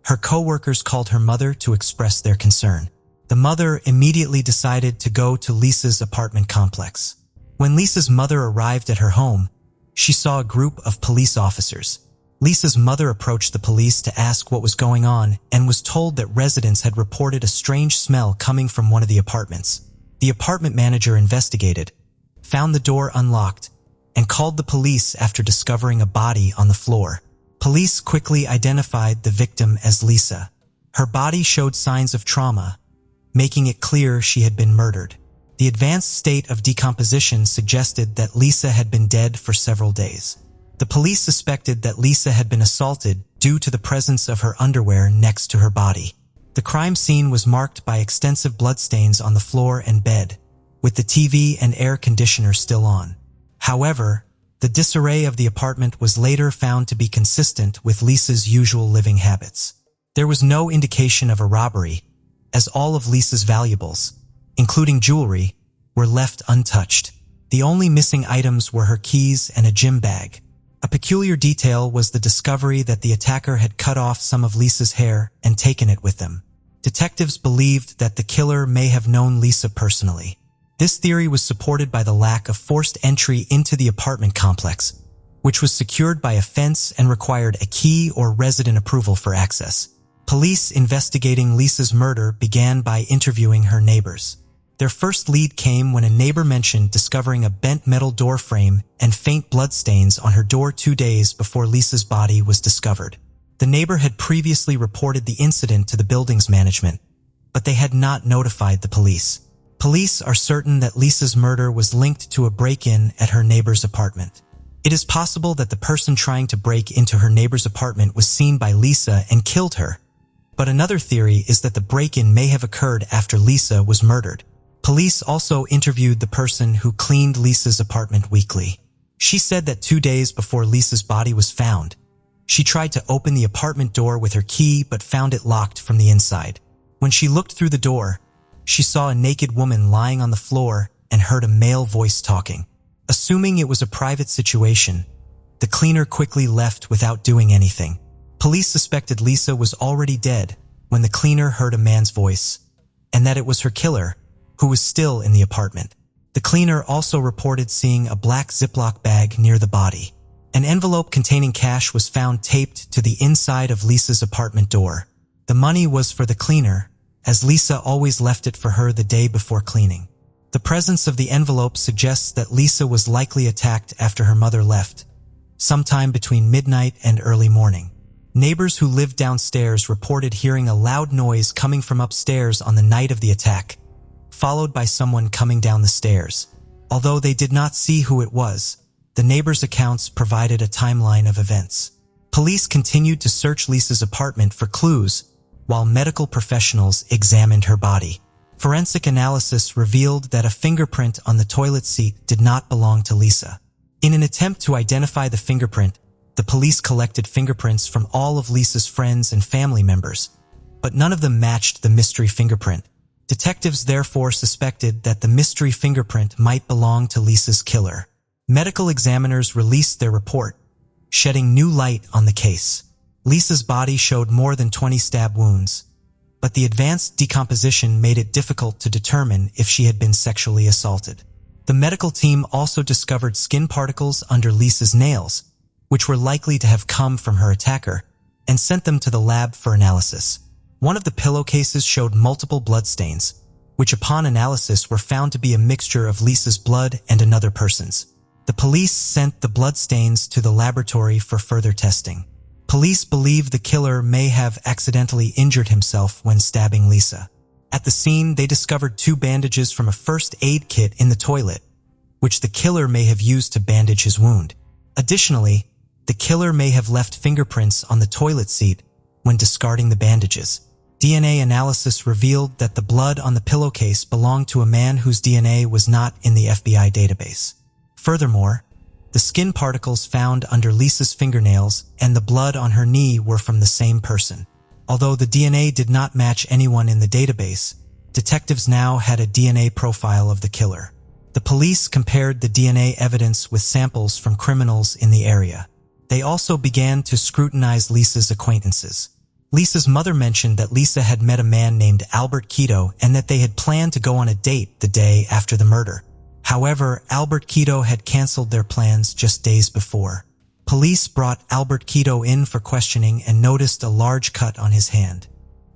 her co-workers called her mother to express their concern. The mother immediately decided to go to Lisa's apartment complex. When Lisa's mother arrived at her home, she saw a group of police officers. Lisa's mother approached the police to ask what was going on and was told that residents had reported a strange smell coming from one of the apartments. The apartment manager investigated, found the door unlocked, and called the police after discovering a body on the floor. Police quickly identified the victim as Lisa. Her body showed signs of trauma, making it clear she had been murdered. The advanced state of decomposition suggested that Lisa had been dead for several days. The police suspected that Lisa had been assaulted due to the presence of her underwear next to her body. The crime scene was marked by extensive bloodstains on the floor and bed, with the TV and air conditioner still on. However, the disarray of the apartment was later found to be consistent with Lisa's usual living habits. There was no indication of a robbery, as all of Lisa's valuables, including jewelry, were left untouched. The only missing items were her keys and a gym bag. A peculiar detail was the discovery that the attacker had cut off some of Lisa's hair and taken it with them. Detectives believed that the killer may have known Lisa personally. This theory was supported by the lack of forced entry into the apartment complex, which was secured by a fence and required a key or resident approval for access. Police investigating Lisa's murder began by interviewing her neighbors. Their first lead came when a neighbor mentioned discovering a bent metal door frame and faint bloodstains on her door 2 days before Lisa's body was discovered. The neighbor had previously reported the incident to the building's management, but they had not notified the police. Police are certain that Lisa's murder was linked to a break-in at her neighbor's apartment. It is possible that the person trying to break into her neighbor's apartment was seen by Lisa and killed her. But another theory is that the break-in may have occurred after Lisa was murdered. Police also interviewed the person who cleaned Lisa's apartment weekly. She said that 2 days before Lisa's body was found, she tried to open the apartment door with her key but found it locked from the inside. When she looked through the door, she saw a naked woman lying on the floor and heard a male voice talking. Assuming it was a private situation, the cleaner quickly left without doing anything. Police suspected Lisa was already dead when the cleaner heard a man's voice, and that it was her killer, who was still in the apartment. The cleaner also reported seeing a black Ziploc bag near the body. An envelope containing cash was found taped to the inside of Lisa's apartment door. The money was for the cleaner, as Lisa always left it for her the day before cleaning. The presence of the envelope suggests that Lisa was likely attacked after her mother left, sometime between midnight and early morning. Neighbors who lived downstairs reported hearing a loud noise coming from upstairs on the night of the attack, followed by someone coming down the stairs. Although they did not see who it was, the neighbors' accounts provided a timeline of events. Police continued to search Lisa's apartment for clues, while medical professionals examined her body. Forensic analysis revealed that a fingerprint on the toilet seat did not belong to Lisa. In an attempt to identify the fingerprint, the police collected fingerprints from all of Lisa's friends and family members, but none of them matched the mystery fingerprint. Detectives therefore suspected that the mystery fingerprint might belong to Lisa's killer. Medical examiners released their report, shedding new light on the case. Lisa's body showed more than 20 stab wounds, but the advanced decomposition made it difficult to determine if she had been sexually assaulted. The medical team also discovered skin particles under Lisa's nails, which were likely to have come from her attacker, and sent them to the lab for analysis. One of the pillowcases showed multiple bloodstains, which upon analysis were found to be a mixture of Lisa's blood and another person's. The police sent the bloodstains to the laboratory for further testing. Police believe the killer may have accidentally injured himself when stabbing Lisa. At the scene, they discovered 2 bandages from a first aid kit in the toilet, which the killer may have used to bandage his wound. Additionally, the killer may have left fingerprints on the toilet seat when discarding the bandages. DNA analysis revealed that the blood on the pillowcase belonged to a man whose DNA was not in the FBI database. Furthermore, the skin particles found under Lisa's fingernails and the blood on her knee were from the same person. Although the DNA did not match anyone in the database, detectives now had a DNA profile of the killer. The police compared the DNA evidence with samples from criminals in the area. They also began to scrutinize Lisa's acquaintances. Lisa's mother mentioned that Lisa had met a man named Albert Quito and that they had planned to go on a date the day after the murder. However, Albert Quito had canceled their plans just days before. Police brought Albert Quito in for questioning and noticed a large cut on his hand.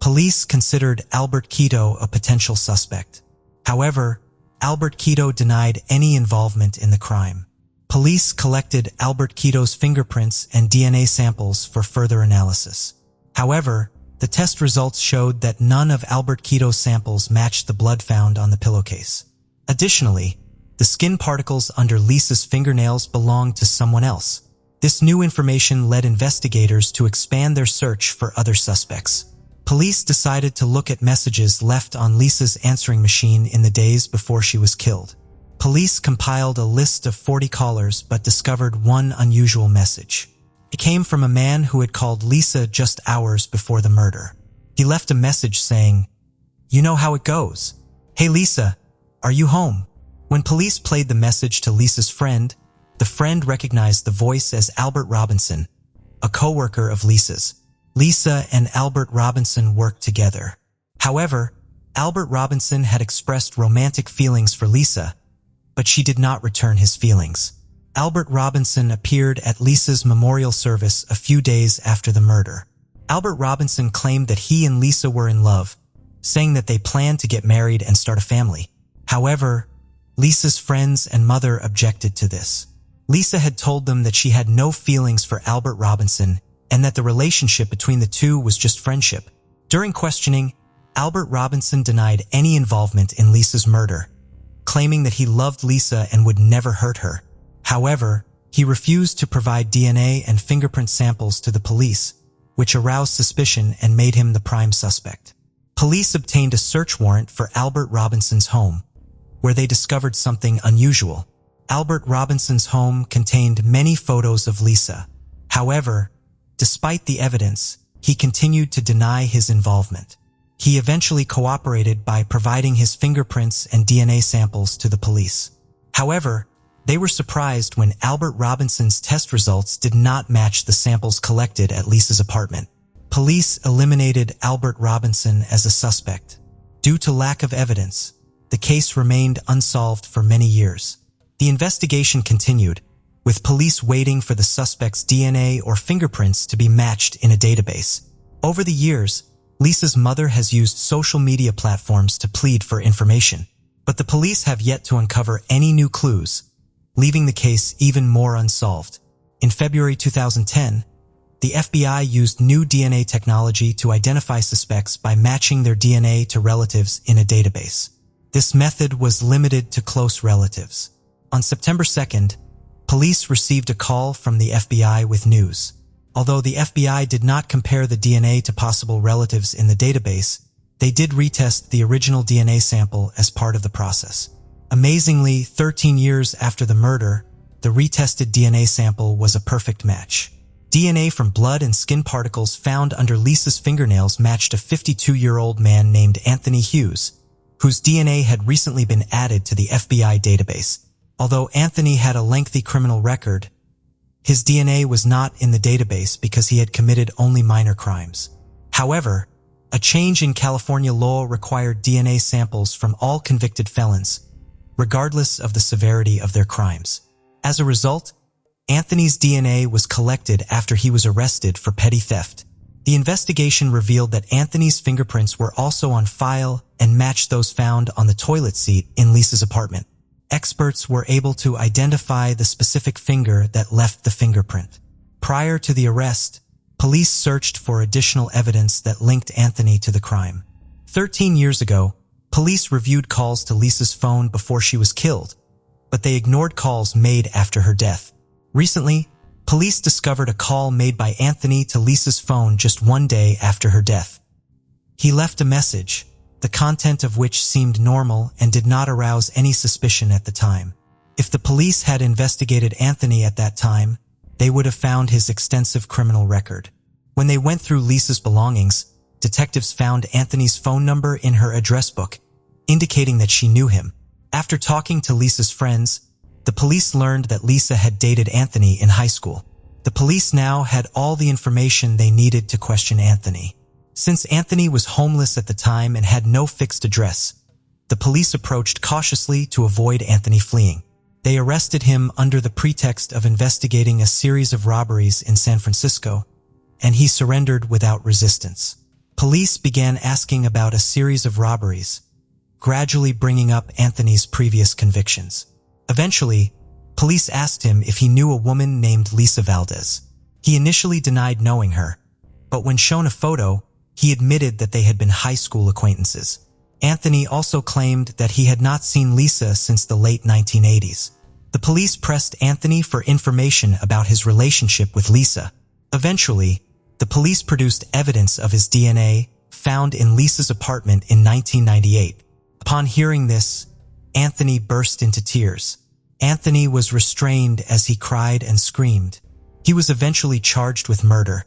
Police considered Albert Quito a potential suspect. However, Albert Quito denied any involvement in the crime. Police collected Albert Quito's fingerprints and DNA samples for further analysis. However, the test results showed that none of Albert Quito's samples matched the blood found on the pillowcase. Additionally, the skin particles under Lisa's fingernails belonged to someone else. This new information led investigators to expand their search for other suspects. Police decided to look at messages left on Lisa's answering machine in the days before she was killed. Police compiled a list of 40 callers but discovered one unusual message. It came from a man who had called Lisa just hours before the murder. He left a message saying, You know how it goes. Hey Lisa, are you home? When police played the message to Lisa's friend, the friend recognized the voice as Albert Robinson, a co-worker of Lisa's. Lisa and Albert Robinson worked together. However, Albert Robinson had expressed romantic feelings for Lisa, but she did not return his feelings. Albert Robinson appeared at Lisa's memorial service a few days after the murder. Albert Robinson claimed that he and Lisa were in love, saying that they planned to get married and start a family. However, Lisa's friends and mother objected to this. Lisa had told them that she had no feelings for Albert Robinson and that the relationship between the two was just friendship. During questioning, Albert Robinson denied any involvement in Lisa's murder, claiming that he loved Lisa and would never hurt her. However, he refused to provide DNA and fingerprint samples to the police, which aroused suspicion and made him the prime suspect. Police obtained a search warrant for Albert Robinson's home, where they discovered something unusual. Albert Robinson's home contained many photos of Lisa. However, despite the evidence, he continued to deny his involvement. He eventually cooperated by providing his fingerprints and DNA samples to the police. However, they were surprised when Albert Robinson's test results did not match the samples collected at Lisa's apartment. Police eliminated Albert Robinson as a suspect. Due to lack of evidence, the case remained unsolved for many years. The investigation continued, with police waiting for the suspect's DNA or fingerprints to be matched in a database. Over the years, Lisa's mother has used social media platforms to plead for information, but the police have yet to uncover any new clues, leaving the case even more unsolved. In February 2010, the FBI used new DNA technology to identify suspects by matching their DNA to relatives in a database. This method was limited to close relatives. On September 2nd, police received a call from the FBI with news. Although the FBI did not compare the DNA to possible relatives in the database, they did retest the original DNA sample as part of the process. Amazingly, 13 years after the murder, the retested DNA sample was a perfect match. DNA from blood and skin particles found under Lisa's fingernails matched a 52-year-old man named Anthony Hughes, whose DNA had recently been added to the FBI database. Although Anthony had a lengthy criminal record, his DNA was not in the database because he had committed only minor crimes. However, a change in California law required DNA samples from all convicted felons, regardless of the severity of their crimes. As a result, Anthony's DNA was collected after he was arrested for petty theft. The investigation revealed that Anthony's fingerprints were also on file and matched those found on the toilet seat in Lisa's apartment. Experts were able to identify the specific finger that left the fingerprint. Prior to the arrest, police searched for additional evidence that linked Anthony to the crime. 13 years ago, police reviewed calls to Lisa's phone before she was killed, but they ignored calls made after her death. Recently, police discovered a call made by Anthony to Lisa's phone just one day after her death. He left a message, the content of which seemed normal and did not arouse any suspicion at the time. If the police had investigated Anthony at that time, they would have found his extensive criminal record. When they went through Lisa's belongings, detectives found Anthony's phone number in her address book, indicating that she knew him. After talking to Lisa's friends, the police learned that Lisa had dated Anthony in high school. The police now had all the information they needed to question Anthony. Since Anthony was homeless at the time and had no fixed address, the police approached cautiously to avoid Anthony fleeing. They arrested him under the pretext of investigating a series of robberies in San Francisco, and he surrendered without resistance. Police began asking about a series of robberies, gradually bringing up Anthony's previous convictions. Eventually, police asked him if he knew a woman named Lisa Valdez. He initially denied knowing her, but when shown a photo, he admitted that they had been high school acquaintances. Anthony also claimed that he had not seen Lisa since the late 1980s. The police pressed Anthony for information about his relationship with Lisa. Eventually, the police produced evidence of his DNA found in Lisa's apartment in 1998. Upon hearing this, Anthony burst into tears. Anthony was restrained as he cried and screamed. He was eventually charged with murder,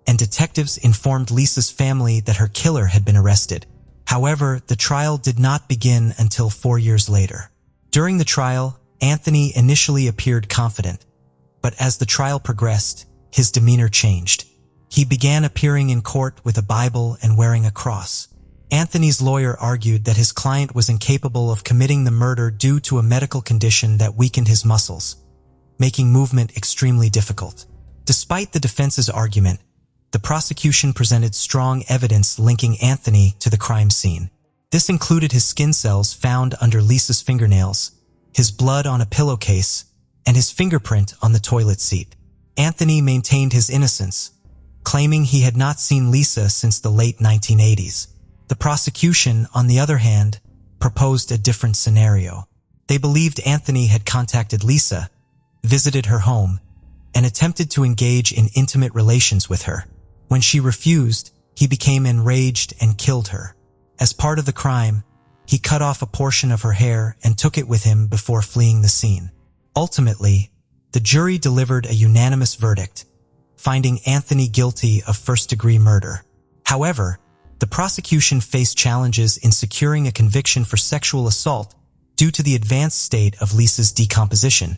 and detectives informed Lisa's family that her killer had been arrested. However, the trial did not begin until 4 years later. During the trial, Anthony initially appeared confident, but as the trial progressed, his demeanor changed. He began appearing in court with a Bible and wearing a cross. Anthony's lawyer argued that his client was incapable of committing the murder due to a medical condition that weakened his muscles, making movement extremely difficult. Despite the defense's argument, the prosecution presented strong evidence linking Anthony to the crime scene. This included his skin cells found under Lisa's fingernails, his blood on a pillowcase, and his fingerprint on the toilet seat. Anthony maintained his innocence, claiming he had not seen Lisa since the late 1980s. The prosecution, on the other hand, proposed a different scenario. They believed Anthony had contacted Lisa, visited her home, and attempted to engage in intimate relations with her. When she refused, he became enraged and killed her. As part of the crime, he cut off a portion of her hair and took it with him before fleeing the scene. Ultimately, the jury delivered a unanimous verdict, finding Anthony guilty of first-degree murder. However, the prosecution faced challenges in securing a conviction for sexual assault due to the advanced state of Lisa's decomposition,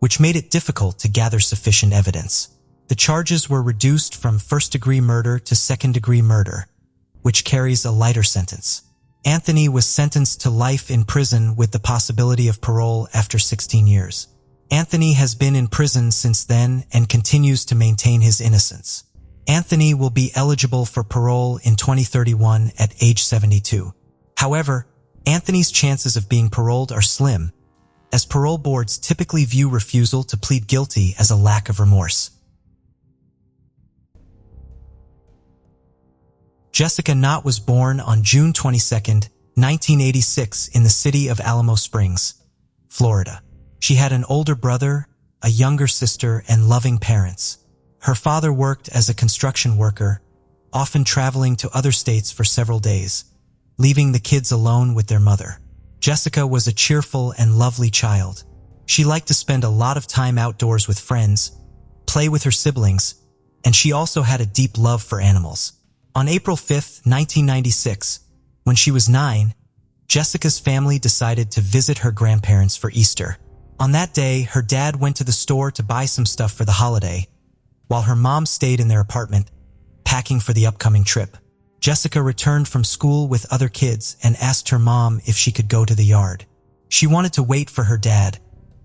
which made it difficult to gather sufficient evidence. The charges were reduced from first-degree murder to second-degree murder, which carries a lighter sentence. Anthony was sentenced to life in prison with the possibility of parole after 16 years. Anthony has been in prison since then and continues to maintain his innocence. Anthony will be eligible for parole in 2031 at age 72. However, Anthony's chances of being paroled are slim, as parole boards typically view refusal to plead guilty as a lack of remorse. Jessica Knott was born on June 22, 1986 in the city of Alamo Springs, Florida. She had an older brother, a younger sister, and loving parents. Her father worked as a construction worker, often traveling to other states for several days, leaving the kids alone with their mother. Jessica was a cheerful and lovely child. She liked to spend a lot of time outdoors with friends, play with her siblings, and she also had a deep love for animals. On April 5, 1996, when she was 9, Jessica's family decided to visit her grandparents for Easter. On that day, her dad went to the store to buy some stuff for the holiday, while her mom stayed in their apartment, packing for the upcoming trip. Jessica returned from school with other kids and asked her mom if she could go to the yard. She wanted to wait for her dad,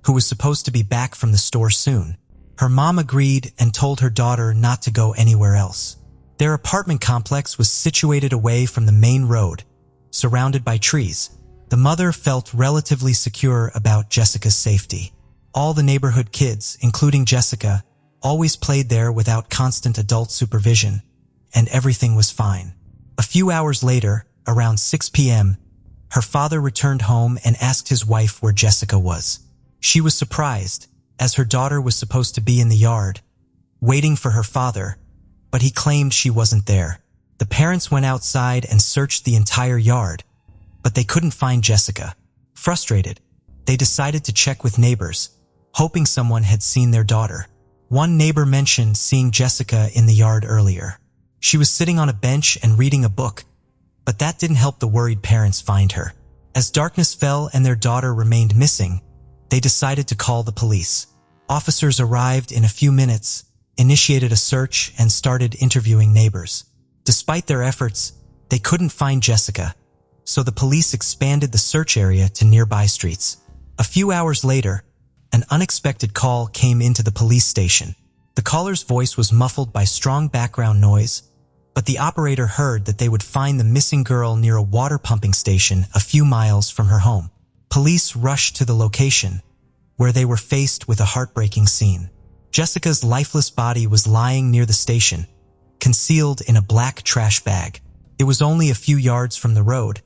who was supposed to be back from the store soon. Her mom agreed and told her daughter not to go anywhere else. Their apartment complex was situated away from the main road, surrounded by trees. The mother felt relatively secure about Jessica's safety. All the neighborhood kids, including Jessica, always played there without constant adult supervision, and everything was fine. A few hours later, around 6 p.m., her father returned home and asked his wife where Jessica was. She was surprised, as her daughter was supposed to be in the yard, waiting for her father, but he claimed she wasn't there. The parents went outside and searched the entire yard, but they couldn't find Jessica. Frustrated, they decided to check with neighbors, hoping someone had seen their daughter. One neighbor mentioned seeing Jessica in the yard earlier. She was sitting on a bench and reading a book, but that didn't help the worried parents find her. As darkness fell and their daughter remained missing, they decided to call the police. Officers arrived in a few minutes, initiated a search, and started interviewing neighbors. Despite their efforts, they couldn't find Jessica, so the police expanded the search area to nearby streets. A few hours later, an unexpected call came into the police station. The caller's voice was muffled by strong background noise, but the operator heard that they would find the missing girl near a water pumping station a few miles from her home. Police rushed to the location, where they were faced with a heartbreaking scene. Jessica's lifeless body was lying near the station, concealed in a black trash bag. It was only a few yards from the road,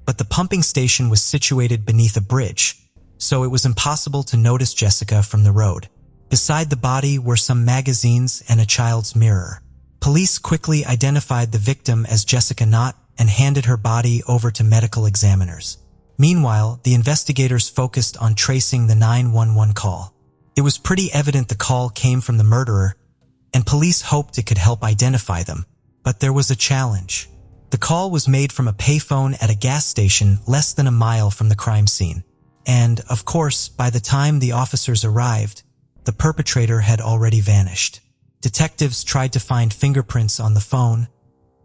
but the pumping station was situated beneath a bridge, so it was impossible to notice Jessica from the road. Beside the body were some magazines and a child's mirror. Police quickly identified the victim as Jessica Knott and handed her body over to medical examiners. Meanwhile, the investigators focused on tracing the 911 call. It was pretty evident the call came from the murderer, and police hoped it could help identify them. But there was a challenge. The call was made from a payphone at a gas station less than a mile from the crime scene. And, of course, by the time the officers arrived, the perpetrator had already vanished. Detectives tried to find fingerprints on the phone,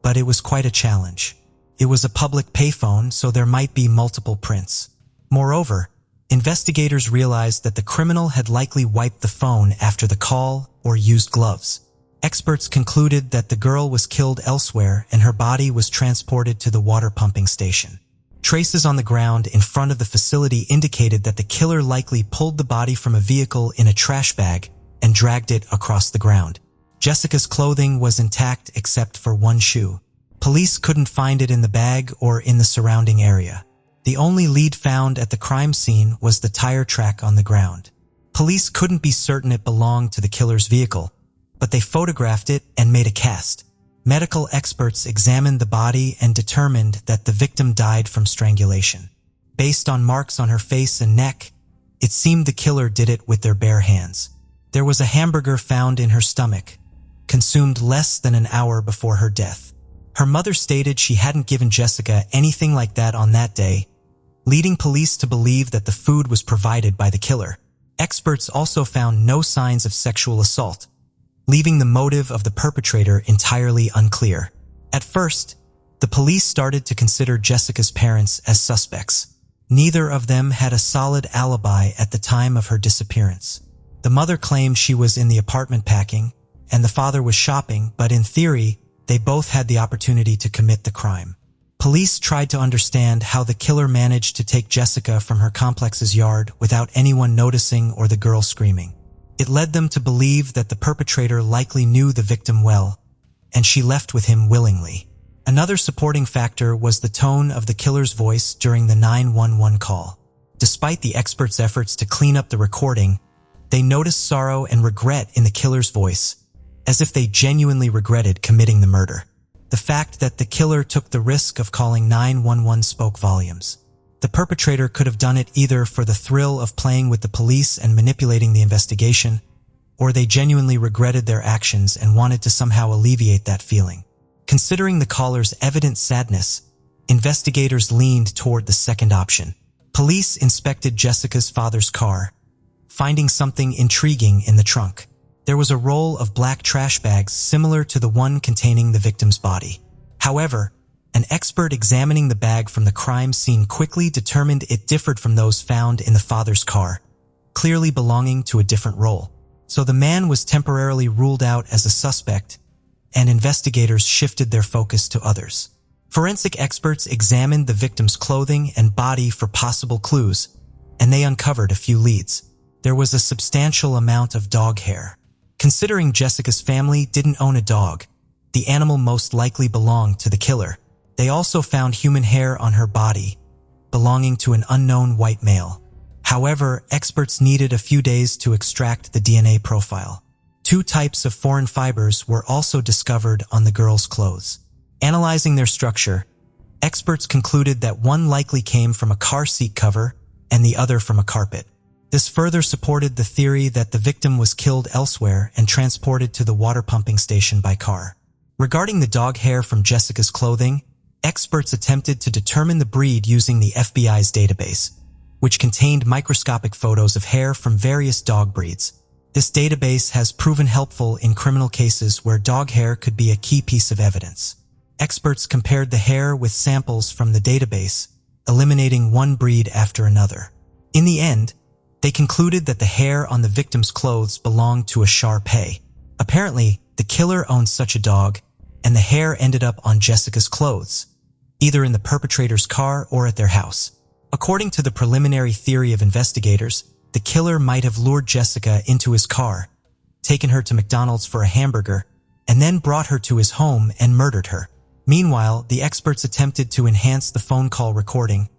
but it was quite a challenge. It was a public payphone, so there might be multiple prints. Moreover, investigators realized that the criminal had likely wiped the phone after the call or used gloves. Experts concluded that the girl was killed elsewhere and her body was transported to the water pumping station. Traces on the ground in front of the facility indicated that the killer likely pulled the body from a vehicle in a trash bag and dragged it across the ground. Jessica's clothing was intact except for one shoe. Police couldn't find it in the bag or in the surrounding area. The only lead found at the crime scene was the tire track on the ground. Police couldn't be certain it belonged to the killer's vehicle, but they photographed it and made a cast. Medical experts examined the body and determined that the victim died from strangulation. Based on marks on her face and neck, it seemed the killer did it with their bare hands. There was a hamburger found in her stomach, consumed less than an hour before her death. Her mother stated she hadn't given Jessica anything like that on that day, leading police to believe that the food was provided by the killer. Experts also found no signs of sexual assault, leaving the motive of the perpetrator entirely unclear. At first, the police started to consider Jessica's parents as suspects. Neither of them had a solid alibi at the time of her disappearance. The mother claimed she was in the apartment packing, and the father was shopping, but in theory, they both had the opportunity to commit the crime. Police tried to understand how the killer managed to take Jessica from her complex's yard without anyone noticing or the girl screaming. It led them to believe that the perpetrator likely knew the victim well, and she left with him willingly. Another supporting factor was the tone of the killer's voice during the 911 call. Despite the experts' efforts to clean up the recording, they noticed sorrow and regret in the killer's voice, as if they genuinely regretted committing the murder. The fact that the killer took the risk of calling 911 spoke volumes. The perpetrator could have done it either for the thrill of playing with the police and manipulating the investigation, or they genuinely regretted their actions and wanted to somehow alleviate that feeling. Considering the caller's evident sadness, investigators leaned toward the second option. Police inspected Jessica's father's car, finding something intriguing in the trunk. There was a roll of black trash bags similar to the one containing the victim's body. However, an expert examining the bag from the crime scene quickly determined it differed from those found in the father's car, clearly belonging to a different roll. So the man was temporarily ruled out as a suspect, and investigators shifted their focus to others. Forensic experts examined the victim's clothing and body for possible clues, and they uncovered a few leads. There was a substantial amount of dog hair. Considering Jessica's family didn't own a dog, the animal most likely belonged to the killer. They also found human hair on her body, belonging to an unknown white male. However, experts needed a few days to extract the DNA profile. 2 types of foreign fibers were also discovered on the girl's clothes. Analyzing their structure, experts concluded that one likely came from a car seat cover and the other from a carpet. This further supported the theory that the victim was killed elsewhere and transported to the water pumping station by car. Regarding the dog hair from Jessica's clothing, experts attempted to determine the breed using the FBI's database, which contained microscopic photos of hair from various dog breeds. This database has proven helpful in criminal cases where dog hair could be a key piece of evidence. Experts compared the hair with samples from the database, eliminating one breed after another. In the end, they concluded that the hair on the victim's clothes belonged to a Shar-Pei. Apparently, the killer owned such a dog, and the hair ended up on Jessica's clothes, either in the perpetrator's car or at their house. According to the preliminary theory of investigators, the killer might have lured Jessica into his car, taken her to McDonald's for a hamburger, and then brought her to his home and murdered her. Meanwhile, the experts attempted to enhance the phone call recording,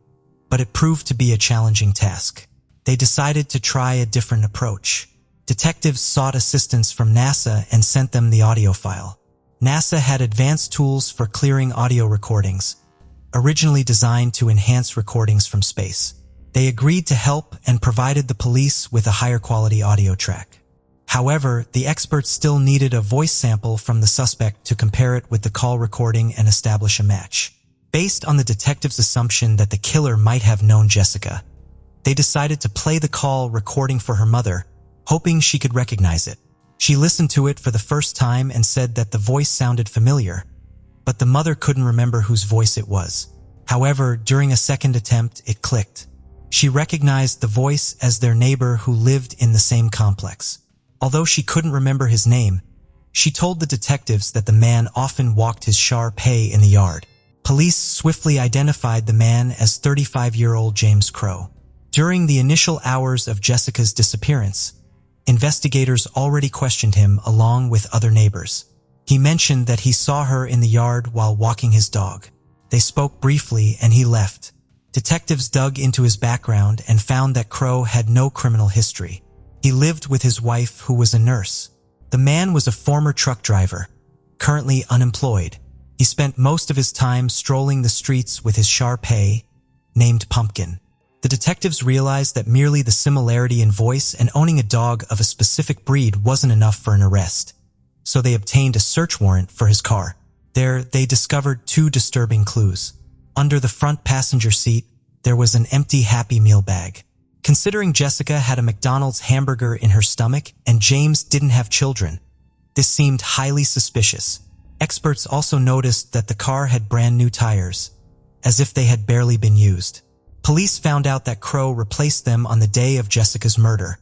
but it proved to be a challenging task. They decided to try a different approach. Detectives sought assistance from NASA and sent them the audio file. NASA had advanced tools for clearing audio recordings, originally designed to enhance recordings from space. They agreed to help and provided the police with a higher quality audio track. However, the experts still needed a voice sample from the suspect to compare it with the call recording and establish a match. Based on the detective's assumption that the killer might have known Jessica, they decided to play the call recording for her mother, hoping she could recognize it. She listened to it for the first time and said that the voice sounded familiar, but the mother couldn't remember whose voice it was. However, during a second attempt, it clicked. She recognized the voice as their neighbor who lived in the same complex. Although she couldn't remember his name, she told the detectives that the man often walked his Shar Pei in the yard. Police swiftly identified the man as 35-year-old James Crow. During the initial hours of Jessica's disappearance, investigators already questioned him along with other neighbors. He mentioned that he saw her in the yard while walking his dog. They spoke briefly and he left. Detectives dug into his background and found that Crow had no criminal history. He lived with his wife, who was a nurse. The man was a former truck driver, currently unemployed. He spent most of his time strolling the streets with his Shar Pei, named Pumpkin. The detectives realized that merely the similarity in voice and owning a dog of a specific breed wasn't enough for an arrest, so they obtained a search warrant for his car. There, they discovered two disturbing clues. Under the front passenger seat, there was an empty Happy Meal bag. Considering Jessica had a McDonald's hamburger in her stomach and James didn't have children, this seemed highly suspicious. Experts also noticed that the car had brand new tires, as if they had barely been used. Police found out that Crow replaced them on the day of Jessica's murder,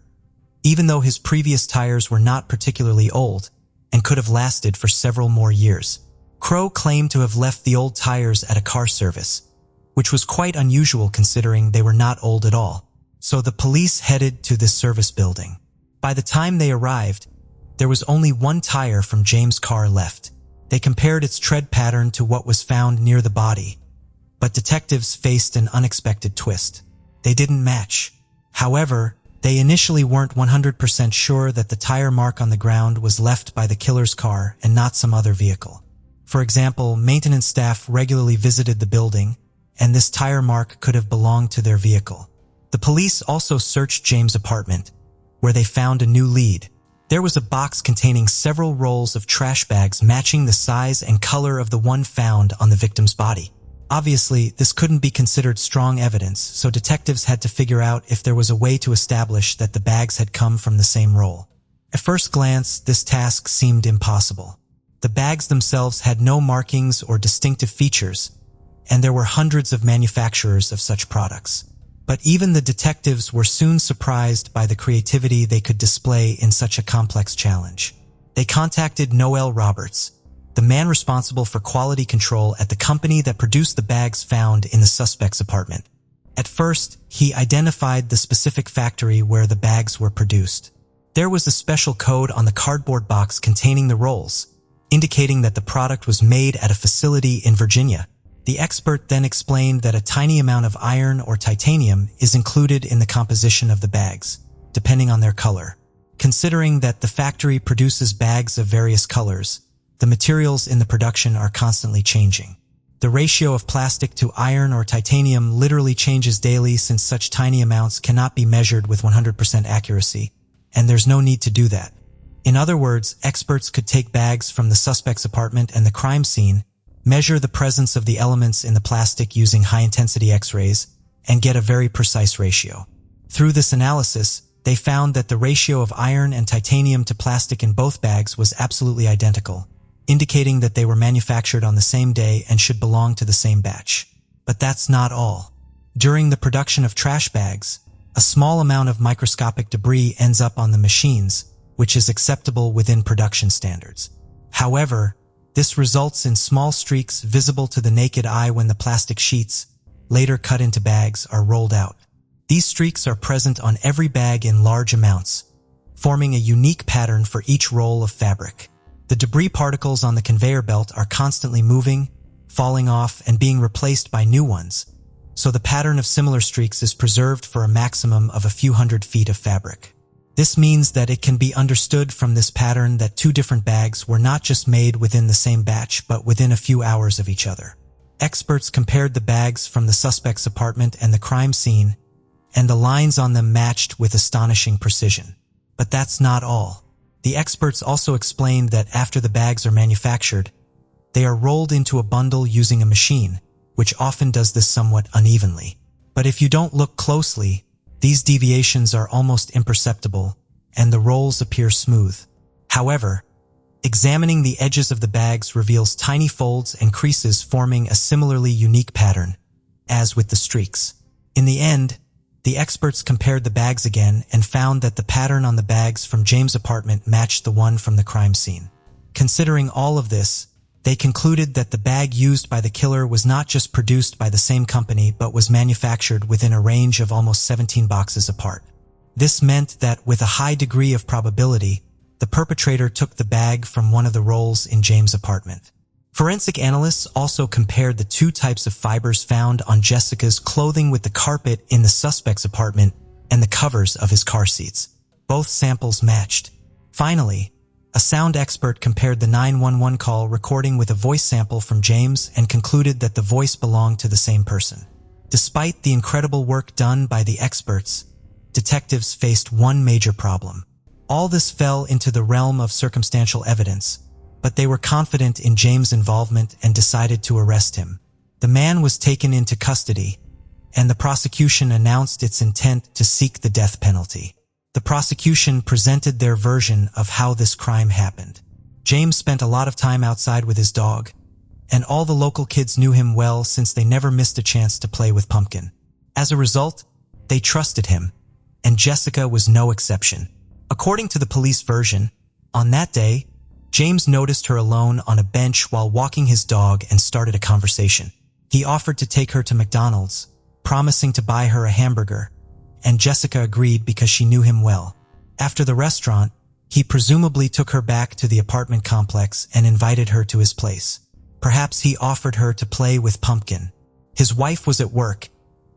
even though his previous tires were not particularly old and could have lasted for several more years. Crow claimed to have left the old tires at a car service, which was quite unusual considering they were not old at all. So the police headed to this service building. By the time they arrived, there was only one tire from James' car left. They compared its tread pattern to what was found near the body, but detectives faced an unexpected twist. They didn't match. However, they initially weren't 100% sure that the tire mark on the ground was left by the killer's car and not some other vehicle. For example, maintenance staff regularly visited the building, and this tire mark could have belonged to their vehicle. The police also searched James' apartment, where they found a new lead. There was a box containing several rolls of trash bags matching the size and color of the one found on the victim's body. Obviously, this couldn't be considered strong evidence, so detectives had to figure out if there was a way to establish that the bags had come from the same roll. At first glance, this task seemed impossible. The bags themselves had no markings or distinctive features, and there were hundreds of manufacturers of such products. But even the detectives were soon surprised by the creativity they could display in such a complex challenge. They contacted Noel Roberts, the man responsible for quality control at the company that produced the bags found in the suspect's apartment. At first, he identified the specific factory where the bags were produced. There was a special code on the cardboard box containing the rolls, indicating that the product was made at a facility in Virginia. The expert then explained that a tiny amount of iron or titanium is included in the composition of the bags, depending on their color. Considering that the factory produces bags of various colors, the materials in the production are constantly changing. The ratio of plastic to iron or titanium literally changes daily since such tiny amounts cannot be measured with 100% accuracy, and there's no need to do that. In other words, experts could take bags from the suspect's apartment and the crime scene, measure the presence of the elements in the plastic using high-intensity X-rays, and get a very precise ratio. Through this analysis, they found that the ratio of iron and titanium to plastic in both bags was absolutely identical, indicating that they were manufactured on the same day and should belong to the same batch. But that's not all. During the production of trash bags, a small amount of microscopic debris ends up on the machines, which is acceptable within production standards. However, this results in small streaks visible to the naked eye when the plastic sheets, later cut into bags, are rolled out. These streaks are present on every bag in large amounts, forming a unique pattern for each roll of fabric. The debris particles on the conveyor belt are constantly moving, falling off, and being replaced by new ones, so the pattern of similar streaks is preserved for a maximum of a few hundred feet of fabric. This means that it can be understood from this pattern that two different bags were not just made within the same batch but within a few hours of each other. Experts compared the bags from the suspect's apartment and the crime scene, and the lines on them matched with astonishing precision. But that's not all. The experts also explained that after the bags are manufactured, they are rolled into a bundle using a machine, which often does this somewhat unevenly. But if you don't look closely, these deviations are almost imperceptible, and the rolls appear smooth. However, examining the edges of the bags reveals tiny folds and creases forming a similarly unique pattern, as with the streaks. In the end, the experts compared the bags again and found that the pattern on the bags from James' apartment matched the one from the crime scene. Considering all of this, they concluded that the bag used by the killer was not just produced by the same company but was manufactured within a range of almost 17 boxes apart. This meant that with a high degree of probability, the perpetrator took the bag from one of the rolls in James' apartment. Forensic analysts also compared the two types of fibers found on Jessica's clothing with the carpet in the suspect's apartment and the covers of his car seats. Both samples matched. Finally, a sound expert compared the 911 call recording with a voice sample from James and concluded that the voice belonged to the same person. Despite the incredible work done by the experts, detectives faced one major problem. All this fell into the realm of circumstantial evidence, but they were confident in James' involvement and decided to arrest him. The man was taken into custody, and the prosecution announced its intent to seek the death penalty. The prosecution presented their version of how this crime happened. James spent a lot of time outside with his dog, and all the local kids knew him well since they never missed a chance to play with Pumpkin. As a result, they trusted him, and Jessica was no exception. According to the police version, on that day, James noticed her alone on a bench while walking his dog and started a conversation. He offered to take her to McDonald's, promising to buy her a hamburger, and Jessica agreed because she knew him well. After the restaurant, he presumably took her back to the apartment complex and invited her to his place. Perhaps he offered her to play with Pumpkin. His wife was at work,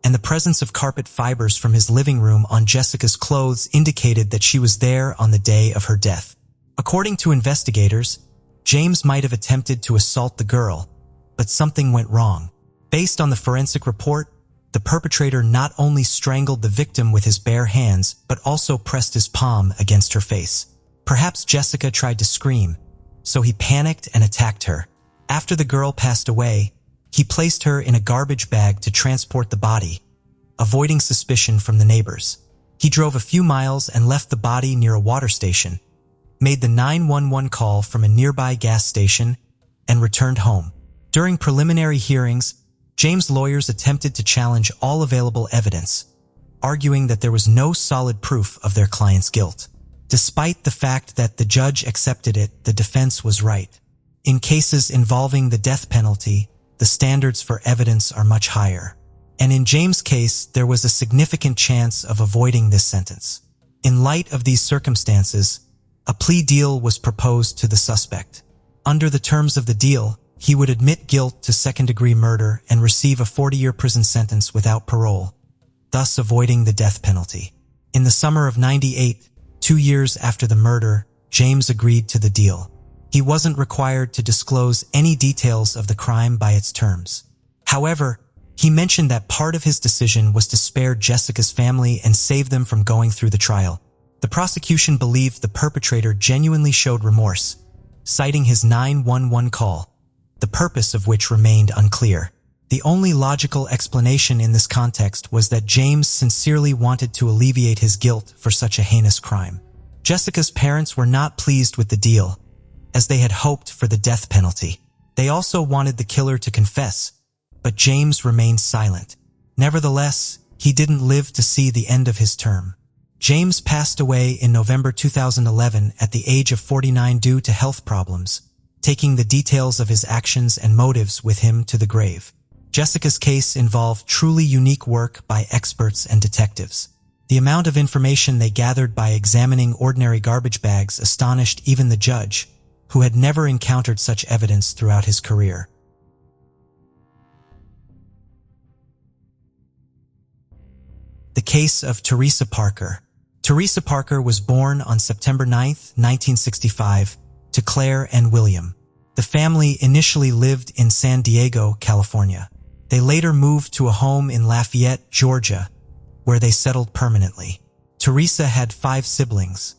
and the presence of carpet fibers from his living room on Jessica's clothes indicated that she was there on the day of her death. According to investigators, James might have attempted to assault the girl, but something went wrong. Based on the forensic report, the perpetrator not only strangled the victim with his bare hands, but also pressed his palm against her face. Perhaps Jessica tried to scream, so he panicked and attacked her. After the girl passed away, he placed her in a garbage bag to transport the body, avoiding suspicion from the neighbors. He drove a few miles and left the body near a water station, made the 911 call from a nearby gas station, and returned home. During preliminary hearings, James' lawyers attempted to challenge all available evidence, arguing that there was no solid proof of their client's guilt. Despite the fact that the judge accepted it, the defense was right. In cases involving the death penalty, the standards for evidence are much higher. And in James' case, there was a significant chance of avoiding this sentence. In light of these circumstances, a plea deal was proposed to the suspect. Under the terms of the deal, he would admit guilt to second-degree murder and receive a 40-year prison sentence without parole, thus avoiding the death penalty. In the summer of '98, 2 years after the murder, James agreed to the deal. He wasn't required to disclose any details of the crime by its terms. However, he mentioned that part of his decision was to spare Jessica's family and save them from going through the trial. The prosecution believed the perpetrator genuinely showed remorse, citing his 911 call, the purpose of which remained unclear. The only logical explanation in this context was that James sincerely wanted to alleviate his guilt for such a heinous crime. Jessica's parents were not pleased with the deal, as they had hoped for the death penalty. They also wanted the killer to confess, but James remained silent. Nevertheless, he didn't live to see the end of his term. James passed away in November 2011 at the age of 49 due to health problems, taking the details of his actions and motives with him to the grave. Jessica's case involved truly unique work by experts and detectives. The amount of information they gathered by examining ordinary garbage bags astonished even the judge, who had never encountered such evidence throughout his career. The case of Teresa Parker. Teresa Parker was born on September 9, 1965, to Claire and William. The family initially lived in San Diego, California. They later moved to a home in Lafayette, Georgia, where they settled permanently. Teresa had 5 siblings,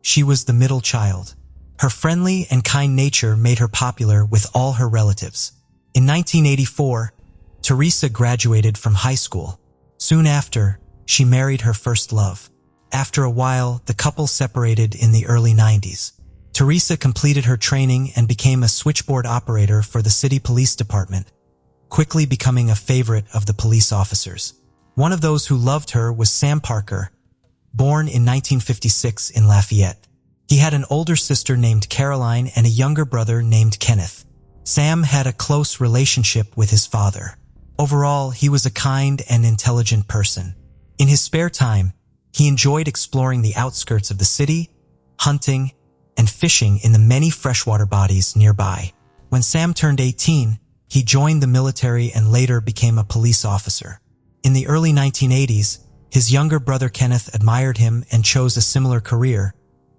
She was the middle child. Her friendly and kind nature made her popular with all her relatives. In 1984, Teresa graduated from high school. Soon after, she married her first love. After a while, the couple separated in the early 90s. Teresa completed her training and became a switchboard operator for the city police department, quickly becoming a favorite of the police officers. One of those who loved her was Sam Parker, born in 1956 in Lafayette. He had an older sister named Caroline and a younger brother named Kenneth. Sam had a close relationship with his father. Overall, he was a kind and intelligent person. In his spare time, he enjoyed exploring the outskirts of the city, hunting, and fishing in the many freshwater bodies nearby. When Sam turned 18, he joined the military and later became a police officer. In the early 1980s, his younger brother Kenneth admired him and chose a similar career,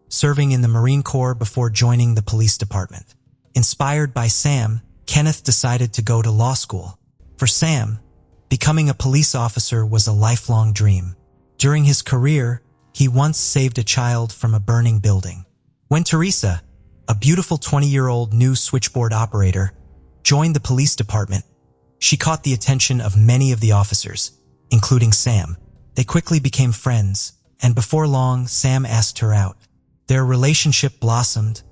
serving in the Marine Corps before joining the police department. Inspired by Sam, Kenneth decided to go to law school. For Sam, becoming a police officer was a lifelong dream. During his career, he once saved a child from a burning building. When Teresa, a beautiful 20-year-old new switchboard operator, joined the police department, she caught the attention of many of the officers, including Sam. They quickly became friends, and before long, Sam asked her out. Their relationship blossomed,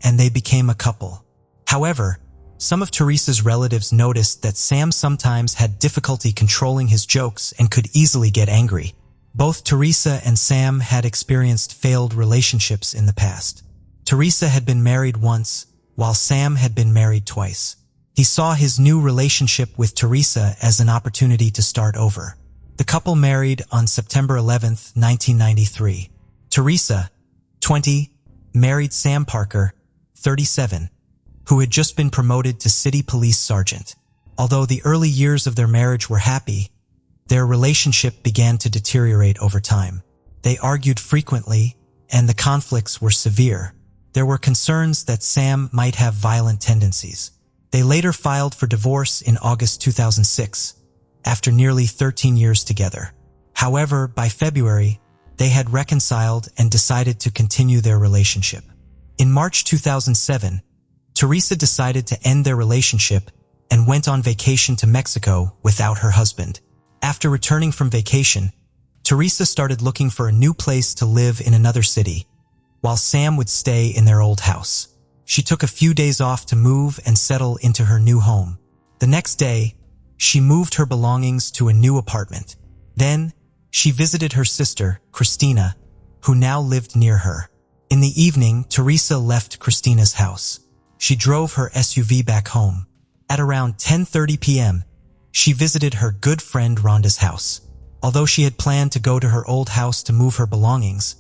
and they became a couple. However, some of Teresa's relatives noticed that Sam sometimes had difficulty controlling his jokes and could easily get angry. Both Teresa and Sam had experienced failed relationships in the past. Teresa had been married once, while Sam had been married twice. He saw his new relationship with Teresa as an opportunity to start over. The couple married on September 11, 1993. Teresa, 20, married Sam Parker, 37, who had just been promoted to city police sergeant. Although the early years of their marriage were happy, their relationship began to deteriorate over time. They argued frequently, and the conflicts were severe. There were concerns that Sam might have violent tendencies. They later filed for divorce in August 2006, after nearly 13 years together. However, by February, they had reconciled and decided to continue their relationship. In March 2007, Teresa decided to end their relationship and went on vacation to Mexico without her husband. After returning from vacation, Teresa started looking for a new place to live in another city, while Sam would stay in their old house. She took a few days off to move and settle into her new home. The next day, she moved her belongings to a new apartment. Then, she visited her sister, Christina, who now lived near her. In the evening, Teresa left Christina's house. She drove her SUV back home. At around 10:30 p.m., she visited her good friend Rhonda's house. Although she had planned to go to her old house to move her belongings,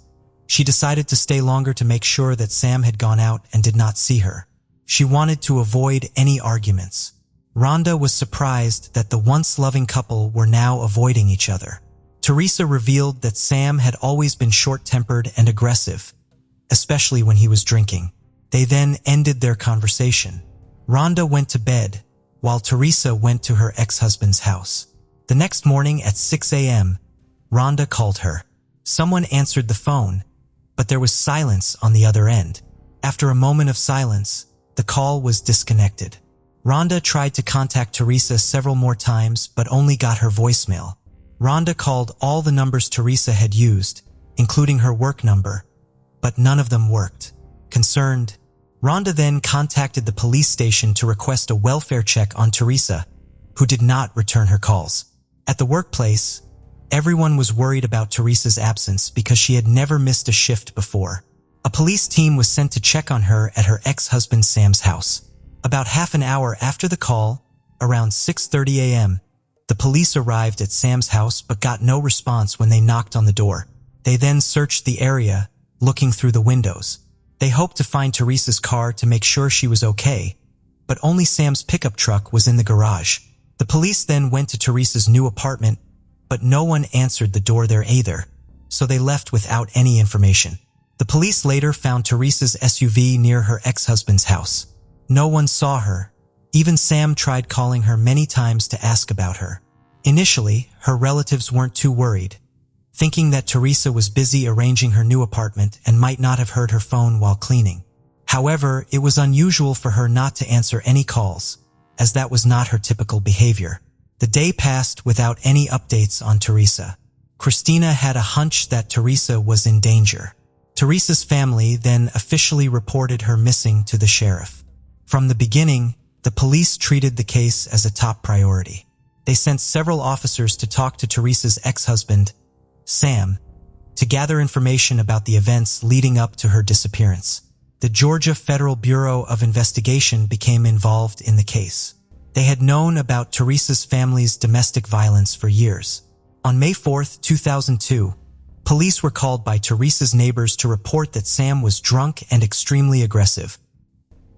she decided to stay longer to make sure that Sam had gone out and did not see her. She wanted to avoid any arguments. Rhonda was surprised that the once loving couple were now avoiding each other. Teresa revealed that Sam had always been short-tempered and aggressive, especially when he was drinking. They then ended their conversation. Rhonda went to bed, while Teresa went to her ex-husband's house. The next morning at 6 a.m., Rhonda called her. Someone answered the phone, but there was silence on the other end. After a moment of silence, the call was disconnected. Rhonda tried to contact Teresa several more times but only got her voicemail. Rhonda called all the numbers Teresa had used, including her work number, but none of them worked. Concerned, Rhonda then contacted the police station to request a welfare check on Teresa, who did not return her calls. At the workplace, everyone was worried about Teresa's absence because she had never missed a shift before. A police team was sent to check on her at her ex-husband Sam's house. About half an hour after the call, around 6:30 a.m., the police arrived at Sam's house but got no response when they knocked on the door. They then searched the area, looking through the windows. They hoped to find Teresa's car to make sure she was okay, but only Sam's pickup truck was in the garage. The police then went to Teresa's new apartment, but no one answered the door there either, so they left without any information. The police later found Teresa's SUV near her ex-husband's house. No one saw her. Even Sam tried calling her many times to ask about her. Initially, her relatives weren't too worried. thinking that Teresa was busy arranging her new apartment and might not have heard her phone while cleaning. However, it was unusual for her not to answer any calls, as that was not her typical behavior. The day passed without any updates on Teresa. Christina had a hunch that Teresa was in danger. Teresa's family then officially reported her missing to the sheriff. From the beginning, the police treated the case as a top priority. They sent several officers to talk to Teresa's ex-husband, Sam, to gather information about the events leading up to her disappearance. The Georgia Federal Bureau of Investigation became involved in the case. They had known about Teresa's family's domestic violence for years. On May 4, 2002, police were called by Teresa's neighbors to report that Sam was drunk and extremely aggressive.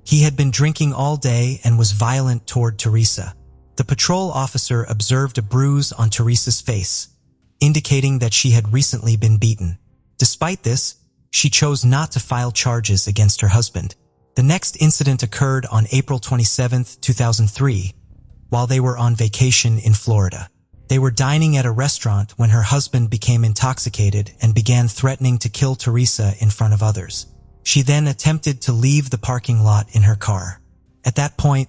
He had been drinking all day and was violent toward Teresa. The patrol officer observed a bruise on Teresa's face, indicating that she had recently been beaten. Despite this, she chose not to file charges against her husband. The next incident occurred on April 27, 2003, while they were on vacation in Florida. They were dining at a restaurant when her husband became intoxicated and began threatening to kill Teresa in front of others. She then attempted to leave the parking lot in her car. At that point,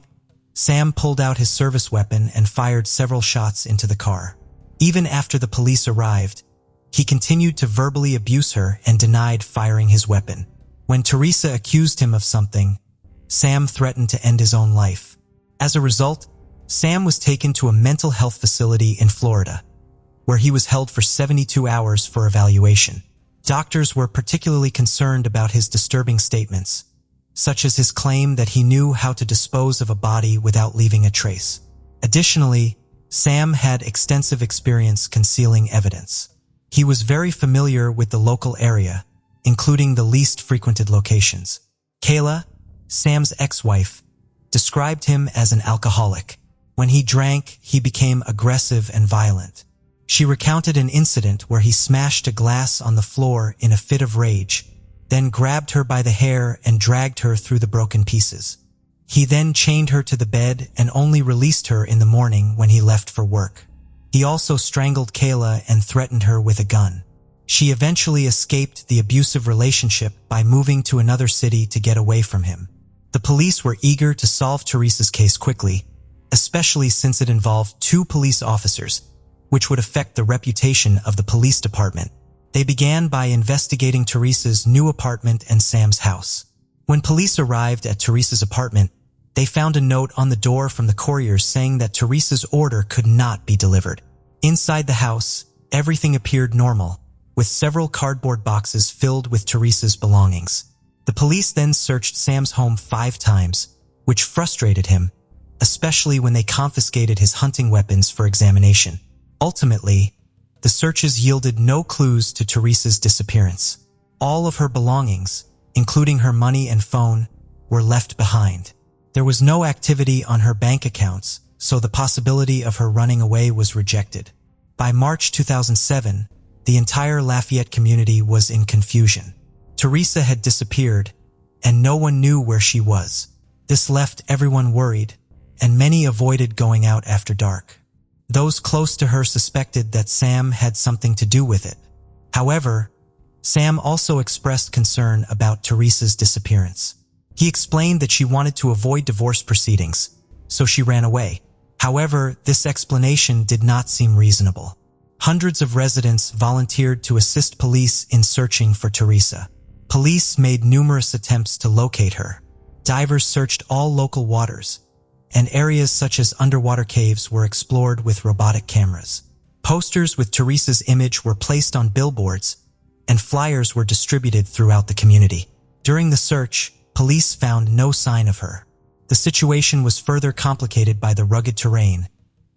Sam pulled out his service weapon and fired several shots into the car. Even after the police arrived, he continued to verbally abuse her and denied firing his weapon. When Teresa accused him of something, Sam threatened to end his own life. As a result, Sam was taken to a mental health facility in Florida, where he was held for 72 hours for evaluation. Doctors were particularly concerned about his disturbing statements, such as his claim that he knew how to dispose of a body without leaving a trace. Additionally, Sam had extensive experience concealing evidence. He was very familiar with the local area, including the least frequented locations. Kayla, Sam's ex-wife, described him as an alcoholic. When he drank, he became aggressive and violent. She recounted an incident where he smashed a glass on the floor in a fit of rage, then grabbed her by the hair and dragged her through the broken pieces. He then chained her to the bed and only released her in the morning when he left for work. He also strangled Kayla and threatened her with a gun. She eventually escaped the abusive relationship by moving to another city to get away from him. The police were eager to solve Teresa's case quickly, especially since it involved 2 police officers, which would affect the reputation of the police department. They began by investigating Teresa's new apartment and Sam's house. When police arrived at Teresa's apartment, they found a note on the door from the courier saying that Teresa's order could not be delivered. Inside the house, everything appeared normal, with several cardboard boxes filled with Teresa's belongings. The police then searched Sam's home 5 times, which frustrated him, especially when they confiscated his hunting weapons for examination. Ultimately, the searches yielded no clues to Teresa's disappearance. All of her belongings, including her money and phone, were left behind. There was no activity on her bank accounts, so the possibility of her running away was rejected. By March 2007, the entire Lafayette community was in confusion. Teresa had disappeared, and no one knew where she was. This left everyone worried, and many avoided going out after dark. Those close to her suspected that Sam had something to do with it. However, Sam also expressed concern about Teresa's disappearance. He explained that she wanted to avoid divorce proceedings, so she ran away. However, this explanation did not seem reasonable. Hundreds of residents volunteered to assist police in searching for Teresa. Police made numerous attempts to locate her. Divers searched all local waters, and areas such as underwater caves were explored with robotic cameras. Posters with Teresa's image were placed on billboards, and flyers were distributed throughout the community. During the search, police found no sign of her. The situation was further complicated by the rugged terrain,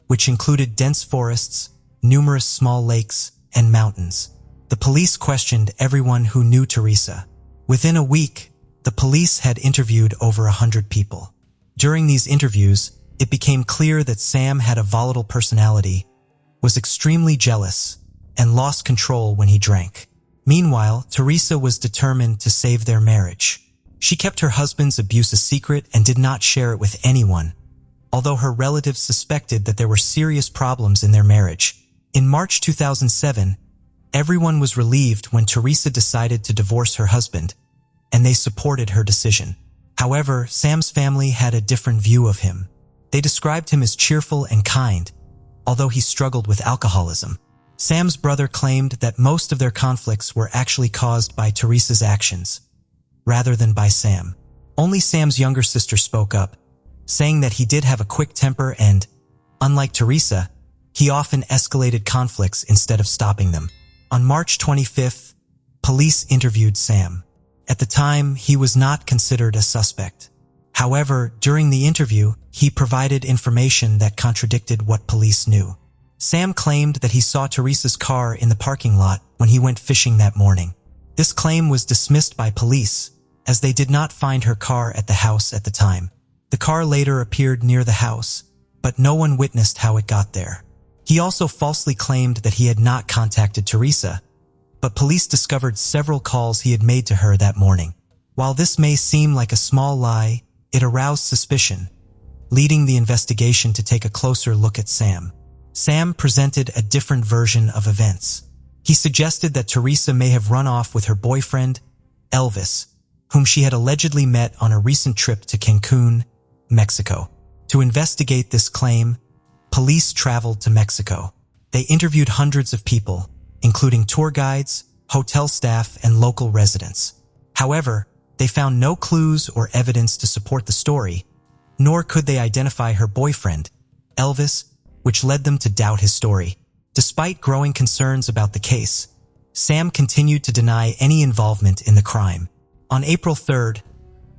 which included dense forests, numerous small lakes, and mountains. The police questioned everyone who knew Teresa. Within a week, the police had interviewed over 100 people. During these interviews, it became clear that Sam had a volatile personality, was extremely jealous, and lost control when he drank. Meanwhile, Teresa was determined to save their marriage. She kept her husband's abuse a secret and did not share it with anyone, although her relatives suspected that there were serious problems in their marriage. In March 2007, Everyone was relieved when Teresa decided to divorce her husband, and they supported her decision. However, Sam's family had a different view of him. They described him as cheerful and kind, although he struggled with alcoholism. Sam's brother claimed that most of their conflicts were actually caused by Teresa's actions, rather than by Sam. Only Sam's younger sister spoke up, saying that he did have a quick temper and, unlike Teresa, he often escalated conflicts instead of stopping them. On March 25th, police interviewed Sam. At the time, he was not considered a suspect. However, during the interview, he provided information that contradicted what police knew. Sam claimed that he saw Teresa's car in the parking lot when he went fishing that morning. This claim was dismissed by police, as they did not find her car at the house at the time. The car later appeared near the house, but no one witnessed how it got there. He also falsely claimed that he had not contacted Teresa, but police discovered several calls he had made to her that morning. While this may seem like a small lie, it aroused suspicion, leading the investigation to take a closer look at Sam. Sam presented a different version of events. He suggested that Teresa may have run off with her boyfriend, Elvis, whom she had allegedly met on a recent trip to Cancun, Mexico. To investigate this claim, police traveled to Mexico. They interviewed hundreds of people, including tour guides, hotel staff, and local residents. However, they found no clues or evidence to support the story, nor could they identify her boyfriend, Elvis, which led them to doubt his story. Despite growing concerns about the case, Sam continued to deny any involvement in the crime. On April 3rd,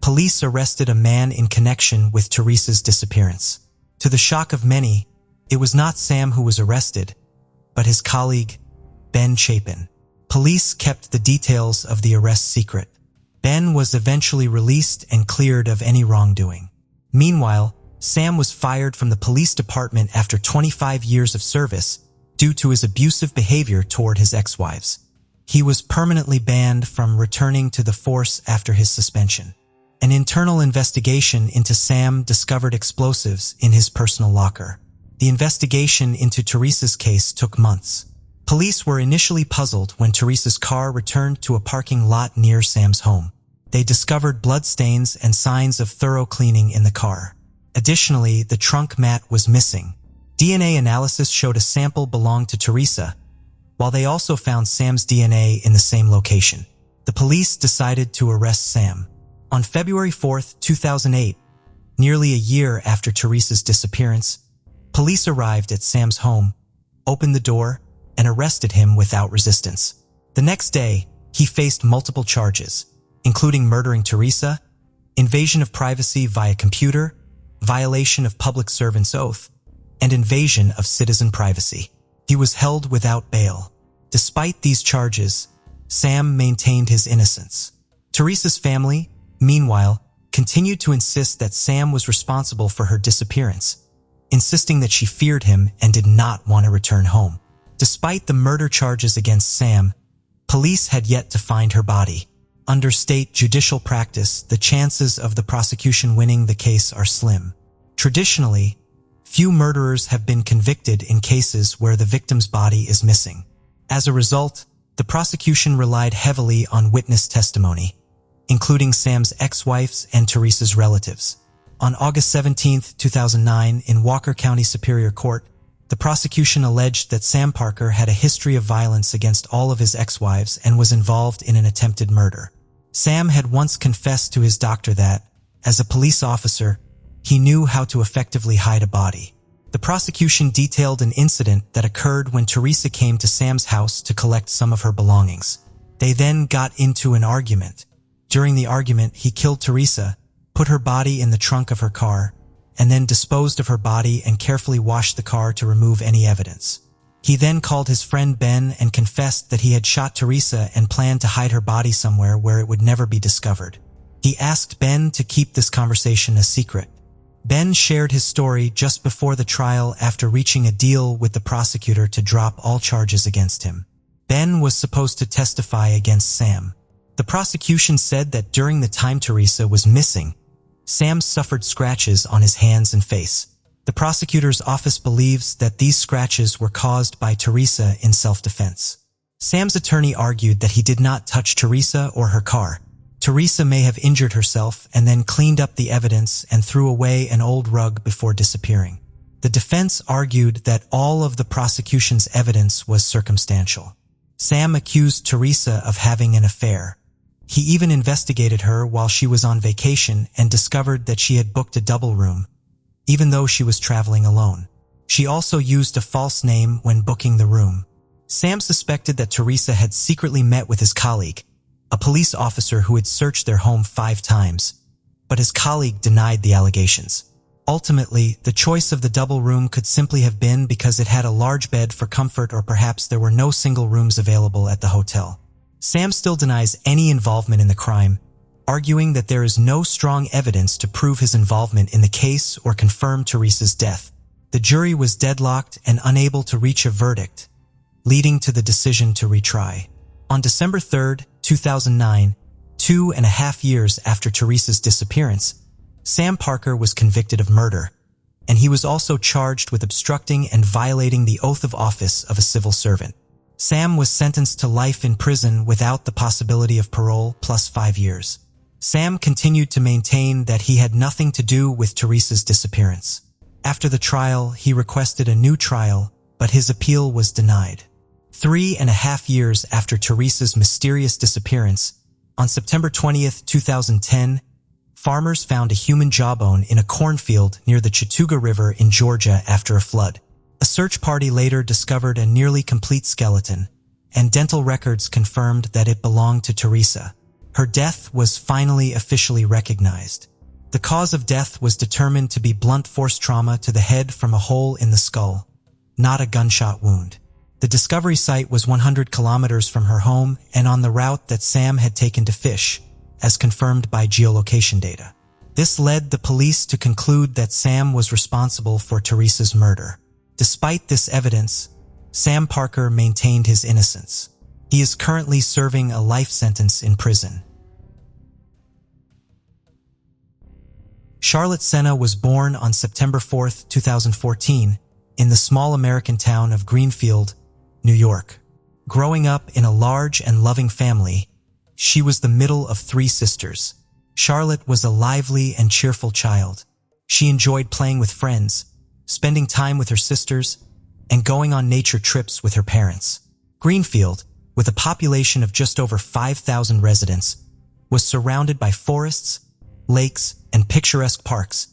police arrested a man in connection with Teresa's disappearance. To the shock of many, it was not Sam who was arrested, but his colleague, Ben Chapin. Police kept the details of the arrest secret. Ben was eventually released and cleared of any wrongdoing. Meanwhile, Sam was fired from the police department after 25 years of service due to his abusive behavior toward his ex-wives. He was permanently banned from returning to the force after his suspension. An internal investigation into Sam discovered explosives in his personal locker. The investigation into Teresa's case took months. Police were initially puzzled when Teresa's car returned to a parking lot near Sam's home. They discovered bloodstains and signs of thorough cleaning in the car. Additionally, the trunk mat was missing. DNA analysis showed a sample belonged to Teresa, while they also found Sam's DNA in the same location. The police decided to arrest Sam. On February 4, 2008, nearly a year after Teresa's disappearance, police arrived at Sam's home, opened the door, and arrested him without resistance. The next day, he faced multiple charges, including murdering Teresa, invasion of privacy via computer, violation of public servant's oath, and invasion of citizen privacy. He was held without bail. Despite these charges, Sam maintained his innocence. Teresa's family, meanwhile, continued to insist that Sam was responsible for her disappearance, insisting that she feared him and did not want to return home. Despite the murder charges against Sam, police had yet to find her body. Under state judicial practice, the chances of the prosecution winning the case are slim. Traditionally, few murderers have been convicted in cases where the victim's body is missing. As a result, the prosecution relied heavily on witness testimony, including Sam's ex-wives and Teresa's relatives. On August 17, 2009, in Walker County Superior Court, the prosecution alleged that Sam Parker had a history of violence against all of his ex-wives and was involved in an attempted murder. Sam had once confessed to his doctor that, as a police officer, he knew how to effectively hide a body. The prosecution detailed an incident that occurred when Teresa came to Sam's house to collect some of her belongings. They then got into an argument. During the argument, he killed Teresa, put her body in the trunk of her car, and then disposed of her body and carefully washed the car to remove any evidence. He then called his friend Ben and confessed that he had shot Teresa and planned to hide her body somewhere where it would never be discovered. He asked Ben to keep this conversation a secret. Ben shared his story just before the trial after reaching a deal with the prosecutor to drop all charges against him. Ben was supposed to testify against Sam. The prosecution said that during the time Teresa was missing, Sam suffered scratches on his hands and face. The prosecutor's office believes that these scratches were caused by Teresa in self-defense. Sam's attorney argued that he did not touch Teresa or her car. Teresa may have injured herself and then cleaned up the evidence and threw away an old rug before disappearing. The defense argued that all of the prosecution's evidence was circumstantial. Sam accused Teresa of having an affair. He even investigated her while she was on vacation and discovered that she had booked a double room, even though she was traveling alone. She also used a false name when booking the room. Sam suspected that Teresa had secretly met with his colleague, a police officer who had searched their home 5 times, but his colleague denied the allegations. Ultimately, the choice of the double room could simply have been because it had a large bed for comfort, or perhaps there were no single rooms available at the hotel. Sam still denies any involvement in the crime, arguing that there is no strong evidence to prove his involvement in the case or confirm Teresa's death. The jury was deadlocked and unable to reach a verdict, leading to the decision to retry. On December 3, 2009, 2.5 years after Teresa's disappearance, Sam Parker was convicted of murder, and he was also charged with obstructing and violating the oath of office of a civil servant. Sam was sentenced to life in prison without the possibility of parole plus 5 years. Sam continued to maintain that he had nothing to do with Teresa's disappearance. After the trial, he requested a new trial, but his appeal was denied. 3.5 years after Teresa's mysterious disappearance, on September 20, 2010, farmers found a human jawbone in a cornfield near the Chattooga River in Georgia after a flood. A search party later discovered a nearly complete skeleton, and dental records confirmed that it belonged to Teresa. Her death was finally officially recognized. The cause of death was determined to be blunt force trauma to the head from a hole in the skull, not a gunshot wound. The discovery site was 100 kilometers from her home and on the route that Sam had taken to fish, as confirmed by geolocation data. This led the police to conclude that Sam was responsible for Teresa's murder. Despite this evidence, Sam Parker maintained his innocence. He is currently serving a life sentence in prison. Charlotte Sena was born on September 4, 2014, in the small American town of Greenfield, New York. Growing up in a large and loving family, she was the middle of 3 sisters. Charlotte was a lively and cheerful child. She enjoyed playing with friends, spending time with her sisters, and going on nature trips with her parents. Greenfield, with a population of just over 5,000 residents, was surrounded by forests, lakes, and picturesque parks,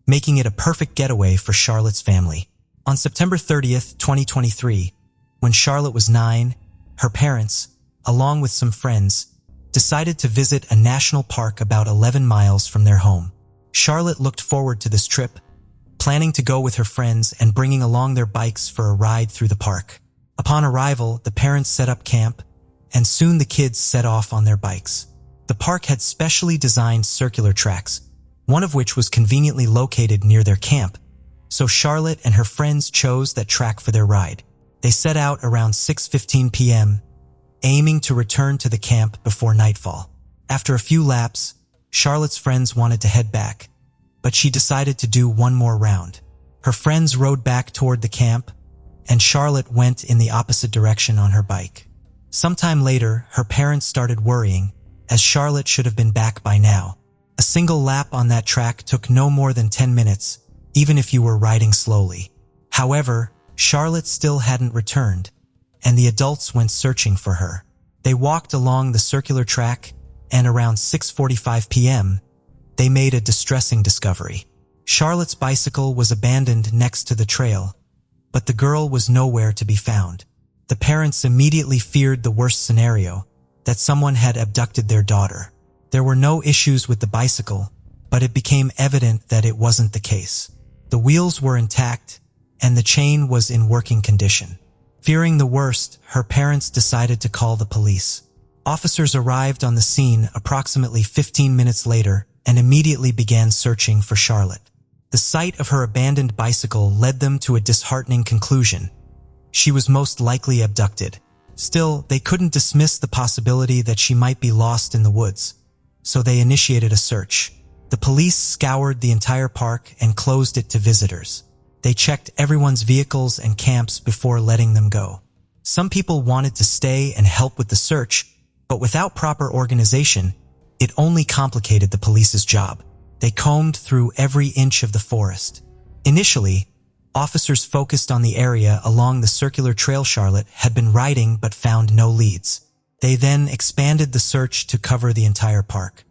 making it a perfect getaway for Charlotte's family. On September 30, 2023, when Charlotte was 9, her parents, along with some friends, decided to visit a national park about 11 miles from their home. Charlotte looked forward to this trip, planning to go with her friends and bringing along their bikes for a ride through the park. Upon arrival, the parents set up camp, and soon the kids set off on their bikes. The park had specially designed circular tracks, one of which was conveniently located near their camp, so Charlotte and her friends chose that track for their ride. They set out around 6:15 p.m., aiming to return to the camp before nightfall. After a few laps, Charlotte's friends wanted to head back, but she decided to do one more round. Her friends rode back toward the camp, and Charlotte went in the opposite direction on her bike. Sometime later, her parents started worrying, as Charlotte should have been back by now. A single lap on that track took no more than 10 minutes, even if you were riding slowly. However, Charlotte still hadn't returned, and the adults went searching for her. They walked along the circular track, and around 6:45 p.m., they made a distressing discovery. Charlotte's bicycle was abandoned next to the trail, but the girl was nowhere to be found. The parents immediately feared the worst scenario, that someone had abducted their daughter. There were no issues with the bicycle, but it became evident that it wasn't the case. The wheels were intact, and the chain was in working condition. Fearing the worst, her parents decided to call the police. Officers arrived on the scene approximately 15 minutes later and immediately began searching for Charlotte. The sight of her abandoned bicycle led them to a disheartening conclusion. She was most likely abducted. Still, they couldn't dismiss the possibility that she might be lost in the woods, so they initiated a search. The police scoured the entire park and closed it to visitors. They checked everyone's vehicles and camps before letting them go. Some people wanted to stay and help with the search, but without proper organization, it only complicated the police's job. They combed through every inch of the forest. Initially, officers focused on the area along the circular trail Charlotte had been riding but found no leads. They then expanded the search to cover the entire park.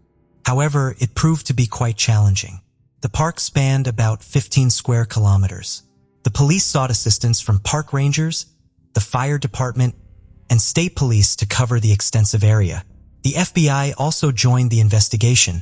However, it proved to be quite challenging. The park spanned about 15 square kilometers. The police sought assistance from park rangers, the fire department, and state police to cover the extensive area. The FBI also joined the investigation,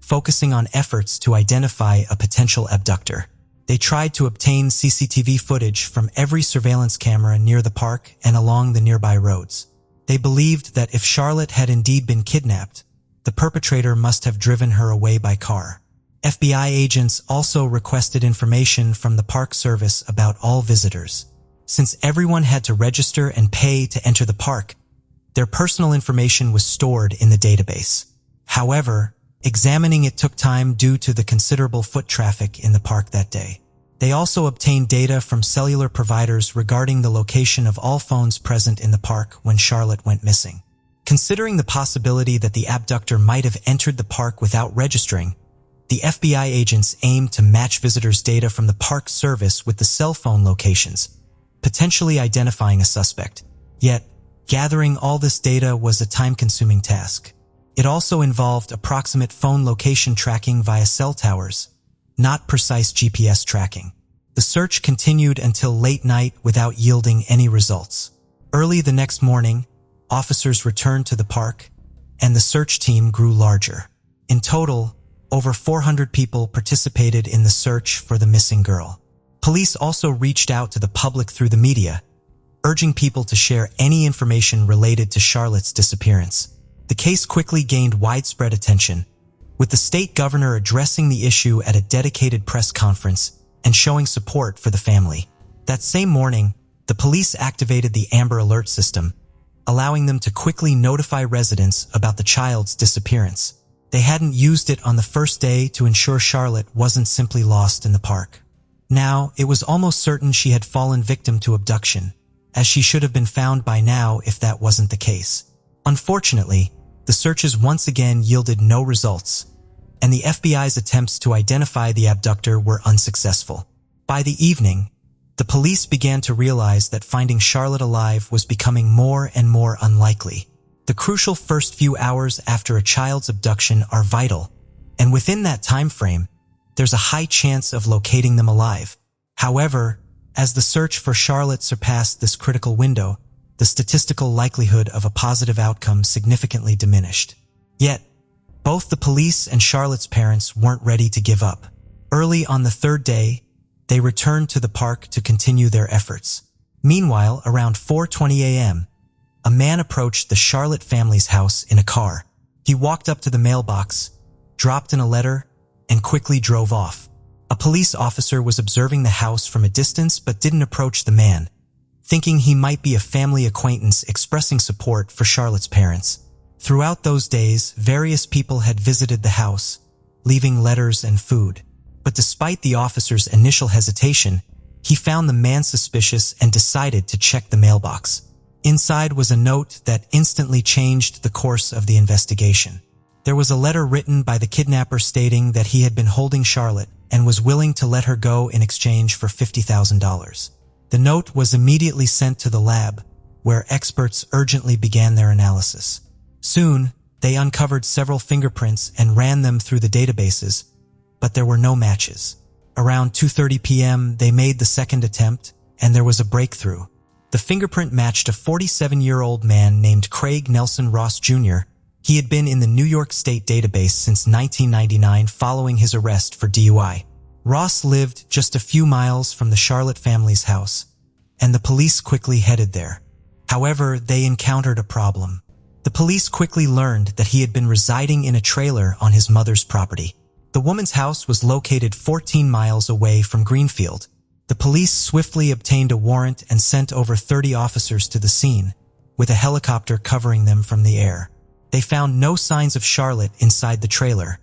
focusing on efforts to identify a potential abductor. They tried to obtain CCTV footage from every surveillance camera near the park and along the nearby roads. They believed that if Charlotte had indeed been kidnapped, the perpetrator must have driven her away by car. FBI agents also requested information from the Park Service about all visitors. Since everyone had to register and pay to enter the park, their personal information was stored in the database. However, examining it took time due to the considerable foot traffic in the park that day. They also obtained data from cellular providers regarding the location of all phones present in the park when Charlotte went missing. Considering the possibility that the abductor might have entered the park without registering, the FBI agents aimed to match visitors' data from the Park Service with the cell phone locations, potentially identifying a suspect. Yet, gathering all this data was a time-consuming task. It also involved approximate phone location tracking via cell towers, not precise GPS tracking. The search continued until late night without yielding any results. Early the next morning, officers returned to the park, and the search team grew larger. In total, over 400 people participated in the search for the missing girl. Police also reached out to the public through the media, urging people to share any information related to Charlotte's disappearance. The case quickly gained widespread attention, with the state governor addressing the issue at a dedicated press conference and showing support for the family. That same morning, the police activated the Amber Alert system, allowing them to quickly notify residents about the child's disappearance. They hadn't used it on the first day to ensure Charlotte wasn't simply lost in the park. Now, it was almost certain she had fallen victim to abduction, as she should have been found by now if that wasn't the case. Unfortunately, the searches once again yielded no results, and the FBI's attempts to identify the abductor were unsuccessful. By the evening, the police began to realize that finding Charlotte alive was becoming more and more unlikely. The crucial first few hours after a child's abduction are vital, and within that time frame, there's a high chance of locating them alive. However, as the search for Charlotte surpassed this critical window, the statistical likelihood of a positive outcome significantly diminished. Yet, both the police and Charlotte's parents weren't ready to give up. Early on the third day, they returned to the park to continue their efforts. Meanwhile, around 4:20 a.m., a man approached the Charlotte family's house in a car. He walked up to the mailbox, dropped in a letter, and quickly drove off. A police officer was observing the house from a distance but didn't approach the man, thinking he might be a family acquaintance expressing support for Charlotte's parents. Throughout those days, various people had visited the house, leaving letters and food. But despite the officer's initial hesitation, he found the man suspicious and decided to check the mailbox. Inside was a note that instantly changed the course of the investigation. There was a letter written by the kidnapper stating that he had been holding Charlotte and was willing to let her go in exchange for $50,000. The note was immediately sent to the lab, where experts urgently began their analysis. Soon, they uncovered several fingerprints and ran them through the databases, but there were no matches. Around 2:30 p.m., they made the second attempt, and there was a breakthrough. The fingerprint matched a 47-year-old man named Craig Nelson Ross Jr. He had been in the New York State database since 1999 following his arrest for DUI. Ross lived just a few miles from the Charlotte family's house, and the police quickly headed there. However, they encountered a problem. The police quickly learned that he had been residing in a trailer on his mother's property. The woman's house was located 14 miles away from Greenfield. The police swiftly obtained a warrant and sent over 30 officers to the scene, with a helicopter covering them from the air. They found no signs of Charlotte inside the trailer,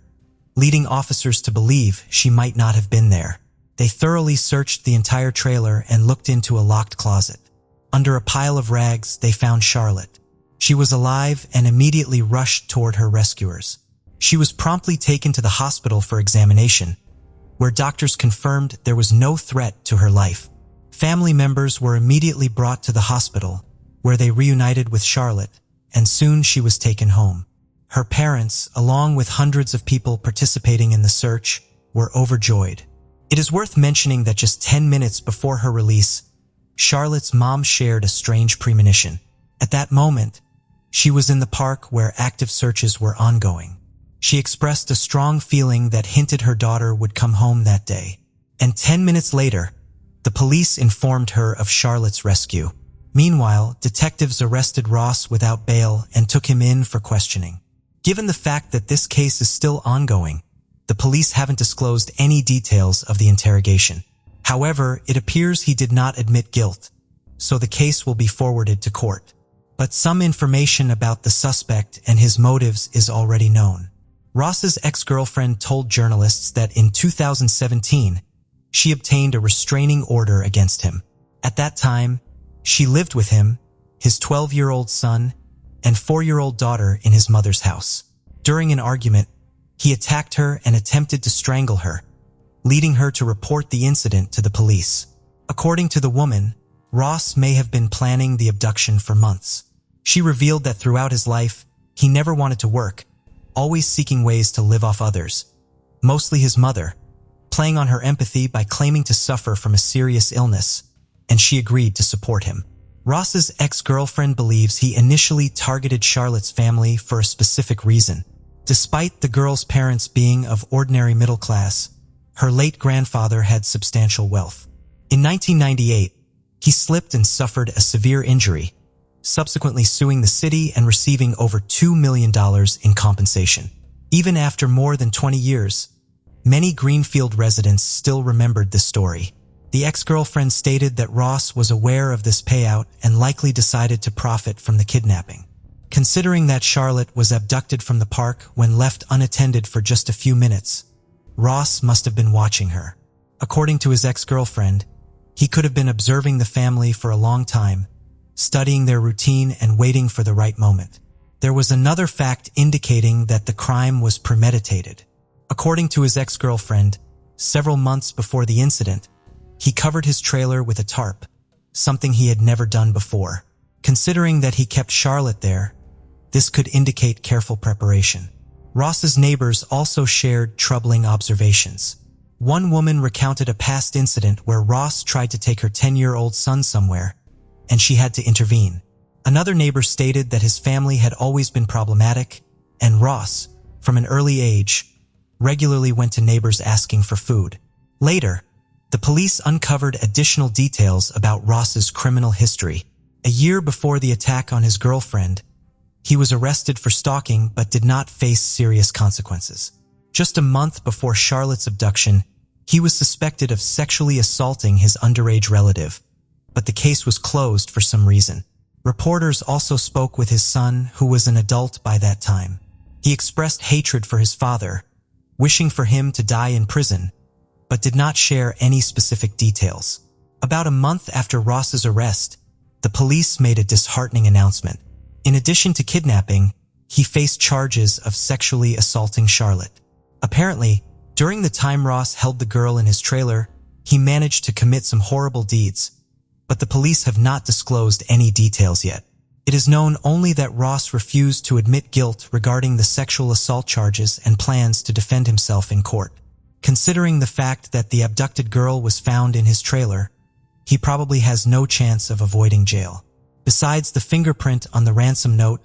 leading officers to believe she might not have been there. They thoroughly searched the entire trailer and looked into a locked closet. Under a pile of rags, they found Charlotte. She was alive and immediately rushed toward her rescuers. She was promptly taken to the hospital for examination, where doctors confirmed there was no threat to her life. Family members were immediately brought to the hospital, where they reunited with Charlotte, and soon she was taken home. Her parents, along with hundreds of people participating in the search, were overjoyed. It is worth mentioning that just 10 minutes before her release, Charlotte's mom shared a strange premonition. At that moment, she was in the park where active searches were ongoing. She expressed a strong feeling that hinted her daughter would come home that day. And 10 minutes later, the police informed her of Charlotte's rescue. Meanwhile, detectives arrested Ross without bail and took him in for questioning. Given the fact that this case is still ongoing, the police haven't disclosed any details of the interrogation. However, it appears he did not admit guilt, so the case will be forwarded to court. But some information about the suspect and his motives is already known. Ross's ex-girlfriend told journalists that in 2017, she obtained a restraining order against him. At that time, she lived with him, his 12-year-old son, and 4-year-old daughter in his mother's house. During an argument, he attacked her and attempted to strangle her, leading her to report the incident to the police. According to the woman, Ross may have been planning the abduction for months. She revealed that throughout his life, he never wanted to work, always seeking ways to live off others, mostly his mother, playing on her empathy by claiming to suffer from a serious illness, and she agreed to support him. Ross's ex-girlfriend believes he initially targeted Charlotte's family for a specific reason. Despite the girl's parents being of ordinary middle class, her late grandfather had substantial wealth. In 1998, he slipped and suffered a severe injury, subsequently suing the city and receiving over $2 million in compensation. Even after more than 20 years, many Greenfield residents still remembered this story. The ex-girlfriend stated that Ross was aware of this payout and likely decided to profit from the kidnapping. Considering that Charlotte was abducted from the park when left unattended for just a few minutes, Ross must have been watching her. According to his ex-girlfriend, he could have been observing the family for a long time, studying their routine and waiting for the right moment. There was another fact indicating that the crime was premeditated. According to his ex-girlfriend, several months before the incident, he covered his trailer with a tarp, something he had never done before. Considering that he kept Charlotte there, this could indicate careful preparation. Ross's neighbors also shared troubling observations. One woman recounted a past incident where Ross tried to take her 10-year-old son somewhere, and she had to intervene. Another neighbor stated that his family had always been problematic, and Ross, from an early age, regularly went to neighbors asking for food. Later, the police uncovered additional details about Ross's criminal history. A year before the attack on his girlfriend, he was arrested for stalking but did not face serious consequences. Just a month before Charlotte's abduction, he was suspected of sexually assaulting his underage relative, but the case was closed for some reason. Reporters also spoke with his son, who was an adult by that time. He expressed hatred for his father, wishing for him to die in prison, but did not share any specific details. About a month after Ross's arrest, the police made a disheartening announcement. In addition to kidnapping, he faced charges of sexually assaulting Charlotte. Apparently, during the time Ross held the girl in his trailer, he managed to commit some horrible deeds, but the police have not disclosed any details yet. It is known only that Ross refused to admit guilt regarding the sexual assault charges and plans to defend himself in court. Considering the fact that the abducted girl was found in his trailer, he probably has no chance of avoiding jail. Besides the fingerprint on the ransom note,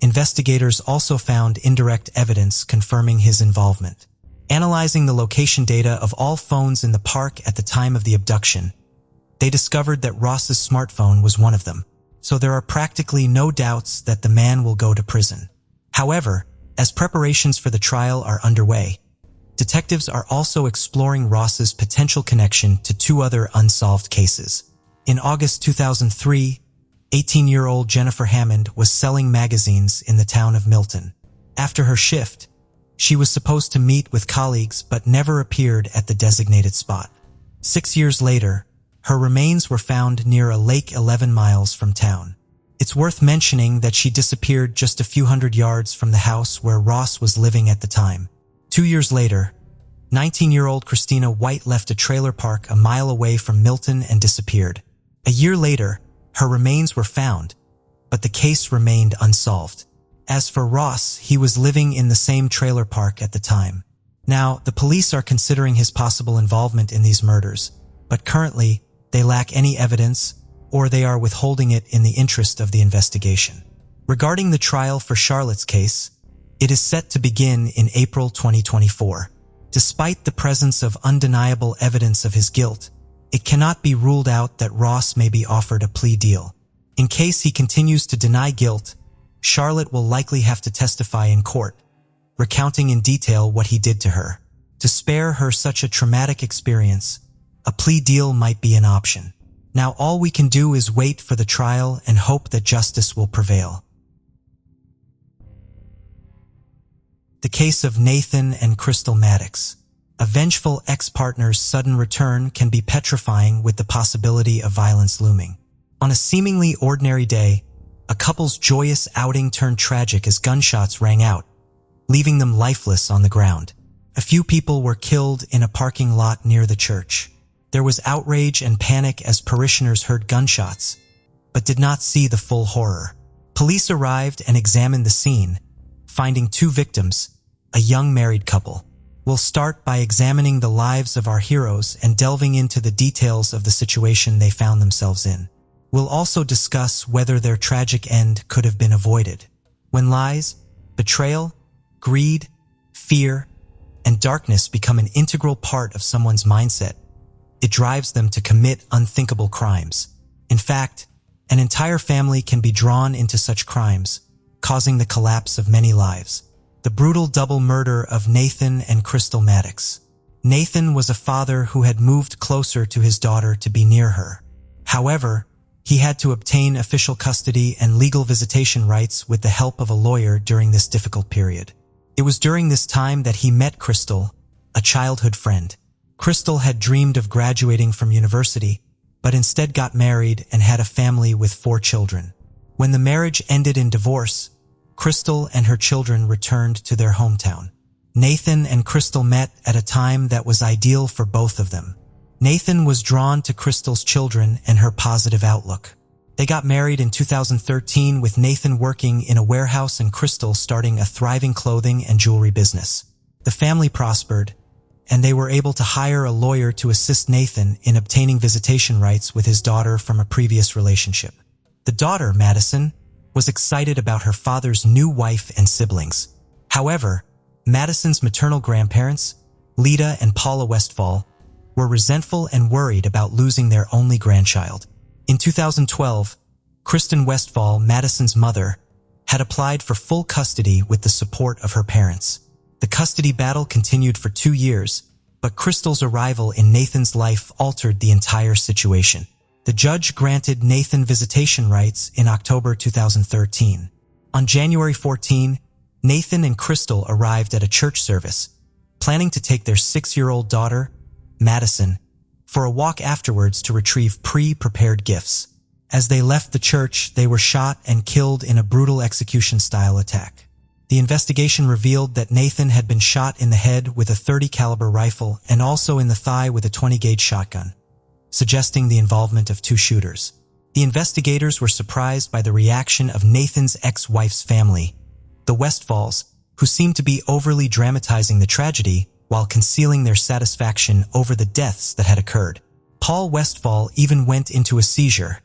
investigators also found indirect evidence confirming his involvement. Analyzing the location data of all phones in the park at the time of the abduction, they discovered that Ross's smartphone was one of them, so there are practically no doubts that the man will go to prison. However, as preparations for the trial are underway, detectives are also exploring Ross's potential connection to two other unsolved cases. In August 2003, 18-year-old Jennifer Hammond was selling magazines in the town of Milton. After her shift, she was supposed to meet with colleagues but never appeared at the designated spot. 6 years later, Her remains were found near a lake 11 miles from town. It's worth mentioning that she disappeared just a few hundred yards from the house where Ross was living at the time. 2 years later, 19-year-old Christina White left a trailer park a mile away from Milton and disappeared. A year later, her remains were found, but the case remained unsolved. As for Ross, he was living in the same trailer park at the time. Now, the police are considering his possible involvement in these murders, but currently, they lack any evidence, or they are withholding it in the interest of the investigation. Regarding the trial for Charlotte's case, it is set to begin in April 2024. Despite the presence of undeniable evidence of his guilt, it cannot be ruled out that Ross may be offered a plea deal. In case he continues to deny guilt, Charlotte will likely have to testify in court, recounting in detail what he did to her. To spare her such a traumatic experience, a plea deal might be an option. Now all we can do is wait for the trial and hope that justice will prevail. The case of Nathan and Crystal Maddox. A vengeful ex-partner's sudden return can be petrifying, with the possibility of violence looming. On a seemingly ordinary day, a couple's joyous outing turned tragic as gunshots rang out, leaving them lifeless on the ground. A few people were killed in a parking lot near the church. There was outrage and panic as parishioners heard gunshots, but did not see the full horror. Police arrived and examined the scene, finding 2 victims, a young married couple. We'll start by examining the lives of our heroes and delving into the details of the situation they found themselves in. We'll also discuss whether their tragic end could have been avoided. When lies, betrayal, greed, fear, and darkness become an integral part of someone's mindset, it drives them to commit unthinkable crimes. In fact, an entire family can be drawn into such crimes, causing the collapse of many lives. The brutal double murder of Nathan and Crystal Maddox. Nathan was a father who had moved closer to his daughter to be near her. However, he had to obtain official custody and legal visitation rights with the help of a lawyer during this difficult period. It was during this time that he met Crystal, a childhood friend. Crystal had dreamed of graduating from university, but instead got married and had a family with 4 children. When the marriage ended in divorce, Crystal and her children returned to their hometown. Nathan and Crystal met at a time that was ideal for both of them. Nathan was drawn to Crystal's children and her positive outlook. They got married in 2013, with Nathan working in a warehouse and Crystal starting a thriving clothing and jewelry business. The family prospered, and they were able to hire a lawyer to assist Nathan in obtaining visitation rights with his daughter from a previous relationship. The daughter, Madison, was excited about her father's new wife and siblings. However, Madison's maternal grandparents, Lita and Paula Westfall, were resentful and worried about losing their only grandchild. In 2012, Kristen Westfall, Madison's mother, had applied for full custody with the support of her parents. The custody battle continued for 2 years, but Crystal's arrival in Nathan's life altered the entire situation. The judge granted Nathan visitation rights in October 2013. On January 14, Nathan and Crystal arrived at a church service, planning to take their 6-year-old daughter, Madison, for a walk afterwards to retrieve pre-prepared gifts. As they left the church, they were shot and killed in a brutal execution-style attack. The investigation revealed that Nathan had been shot in the head with a .30 caliber rifle and also in the thigh with a 20-gauge shotgun, suggesting the involvement of 2 shooters. The investigators were surprised by the reaction of Nathan's ex-wife's family, the Westfalls, who seemed to be overly dramatizing the tragedy while concealing their satisfaction over the deaths that had occurred. Paul Westfall even went into a seizure,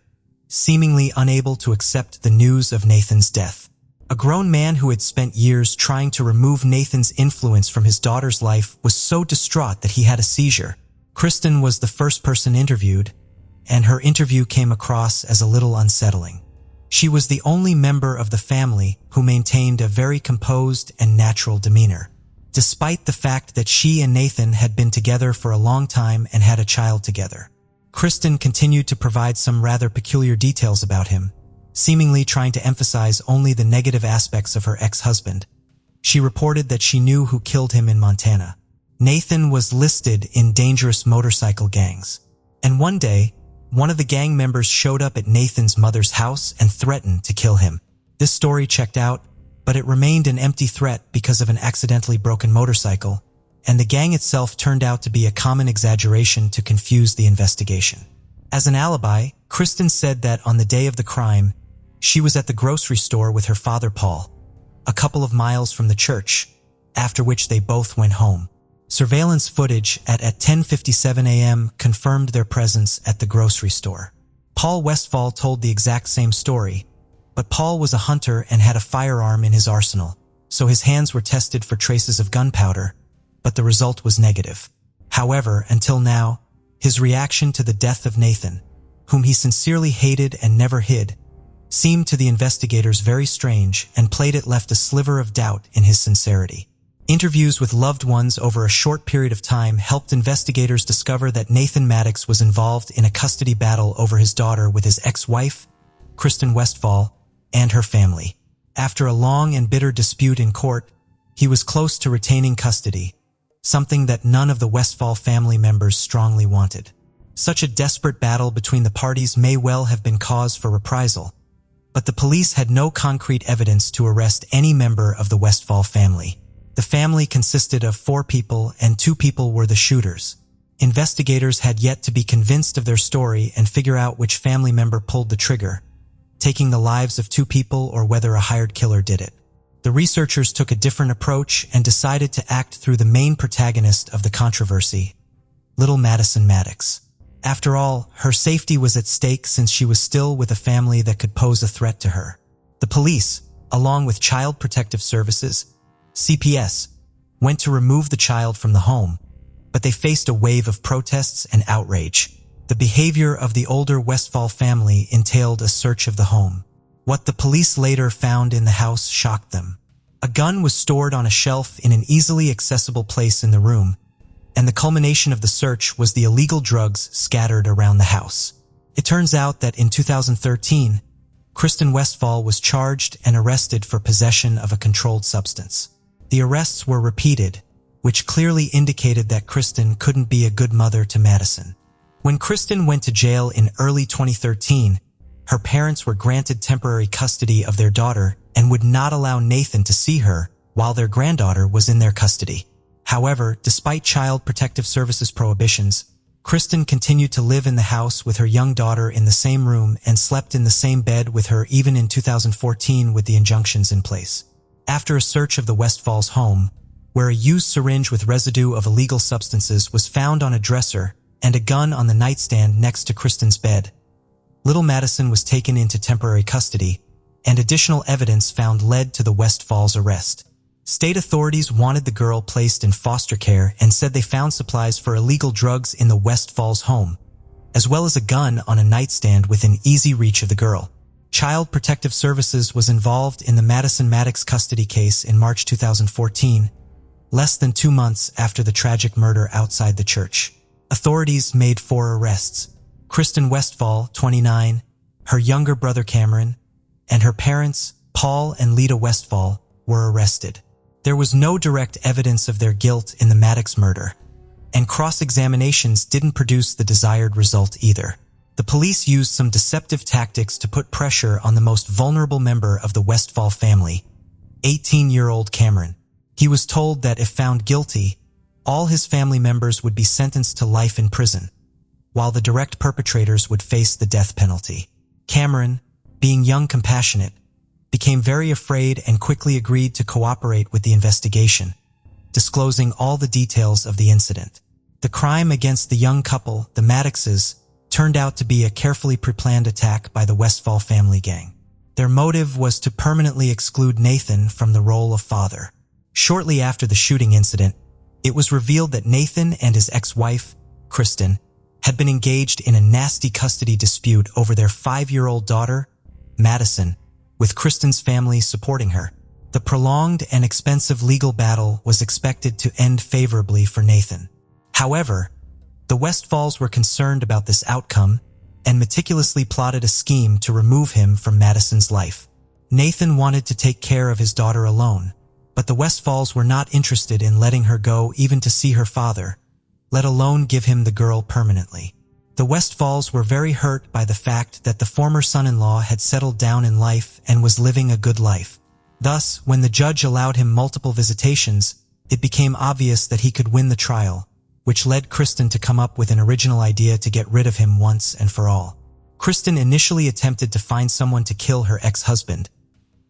seemingly unable to accept the news of Nathan's death. A grown man who had spent years trying to remove Nathan's influence from his daughter's life was so distraught that he had a seizure. Kristen was the first person interviewed, and her interview came across as a little unsettling. She was the only member of the family who maintained a very composed and natural demeanor, despite the fact that she and Nathan had been together for a long time and had a child together. Kristen continued to provide some rather peculiar details about him, seemingly trying to emphasize only the negative aspects of her ex-husband. She reported that she knew who killed him in Montana. Nathan was listed in dangerous motorcycle gangs, and one day, One of the gang members showed up at Nathan's mother's house and threatened to kill him. This story checked out, but it remained an empty threat because of an accidentally broken motorcycle, and the gang itself turned out to be a common exaggeration to confuse the investigation. As an alibi, Kristen said that on the day of the crime, she was at the grocery store with her father Paul, a couple of miles from the church, after which they both went home. Surveillance footage at 10:57 a.m. confirmed their presence at the grocery store. Paul Westfall told the exact same story, but Paul was a hunter and had a firearm in his arsenal, so his hands were tested for traces of gunpowder, but the result was negative. However, until now, his reaction to the death of Nathan, whom he sincerely hated and never hid, seemed to the investigators very strange, and played it left a sliver of doubt in his sincerity. Interviews with loved ones over a short period of time helped investigators discover that Nathan Maddox was involved in a custody battle over his daughter with his ex-wife, Kristen Westfall, and her family. After a long and bitter dispute in court, he was close to retaining custody, something that none of the Westfall family members strongly wanted. Such a desperate battle between the parties may well have been cause for reprisal, but the police had no concrete evidence to arrest any member of the Westfall family. The family consisted of 4 people, and 2 people were the shooters. Investigators had yet to be convinced of their story and figure out which family member pulled the trigger, taking the lives of 2 people or whether a hired killer did it. The researchers took a different approach and decided to act through the main protagonist of the controversy, little Madison Maddox. After all, her safety was at stake since she was still with a family that could pose a threat to her. The police, along with Child Protective Services, CPS, went to remove the child from the home, but they faced a wave of protests and outrage. The behavior of the older Westfall family entailed a search of the home. What the police later found in the house shocked them. A gun was stored on a shelf in an easily accessible place in the room, and the culmination of the search was the illegal drugs scattered around the house. It turns out that in 2013, Kristen Westfall was charged and arrested for possession of a controlled substance. The arrests were repeated, which clearly indicated that Kristen couldn't be a good mother to Madison. When Kristen went to jail in early 2013, her parents were granted temporary custody of their daughter and would not allow Nathan to see her while their granddaughter was in their custody. However, despite Child Protective Services prohibitions, Kristen continued to live in the house with her young daughter in the same room and slept in the same bed with her even in 2014 with the injunctions in place. After a search of the Westfalls' home, where a used syringe with residue of illegal substances was found on a dresser and a gun on the nightstand next to Kristen's bed, little Madison was taken into temporary custody, and additional evidence found led to the Westfalls' arrest. State authorities wanted the girl placed in foster care and said they found supplies for illegal drugs in the Westfalls' home, as well as a gun on a nightstand within easy reach of the girl. Child Protective Services was involved in the Madison Maddox custody case in March 2014, less than 2 months after the tragic murder outside the church. Authorities made 4 arrests. Kristen Westfall, 29, her younger brother Cameron, and her parents, Paul and Lita Westfall, were arrested. There was no direct evidence of their guilt in the Maddox murder, and cross-examinations didn't produce the desired result either. The police used some deceptive tactics to put pressure on the most vulnerable member of the Westfall family, 18-year-old Cameron. He was told that if found guilty, all his family members would be sentenced to life in prison, while the direct perpetrators would face the death penalty. Cameron, being young compassionate, became very afraid and quickly agreed to cooperate with the investigation, disclosing all the details of the incident. The crime against the young couple, the Maddoxes, turned out to be a carefully pre-planned attack by the Westfall family gang. Their motive was to permanently exclude Nathan from the role of father. Shortly after the shooting incident, it was revealed that Nathan and his ex-wife, Kristen, had been engaged in a nasty custody dispute over their 5-year-old daughter, Madison, with Kristen's family supporting her. The prolonged and expensive legal battle was expected to end favorably for Nathan. However, the Westfalls were concerned about this outcome and meticulously plotted a scheme to remove him from Madison's life. Nathan wanted to take care of his daughter alone, but the Westfalls were not interested in letting her go even to see her father, let alone give him the girl permanently. The Westfalls were very hurt by the fact that the former son-in-law had settled down in life and was living a good life. Thus, when the judge allowed him multiple visitations, it became obvious that he could win the trial, which led Kristen to come up with an original idea to get rid of him once and for all. Kristen initially attempted to find someone to kill her ex-husband,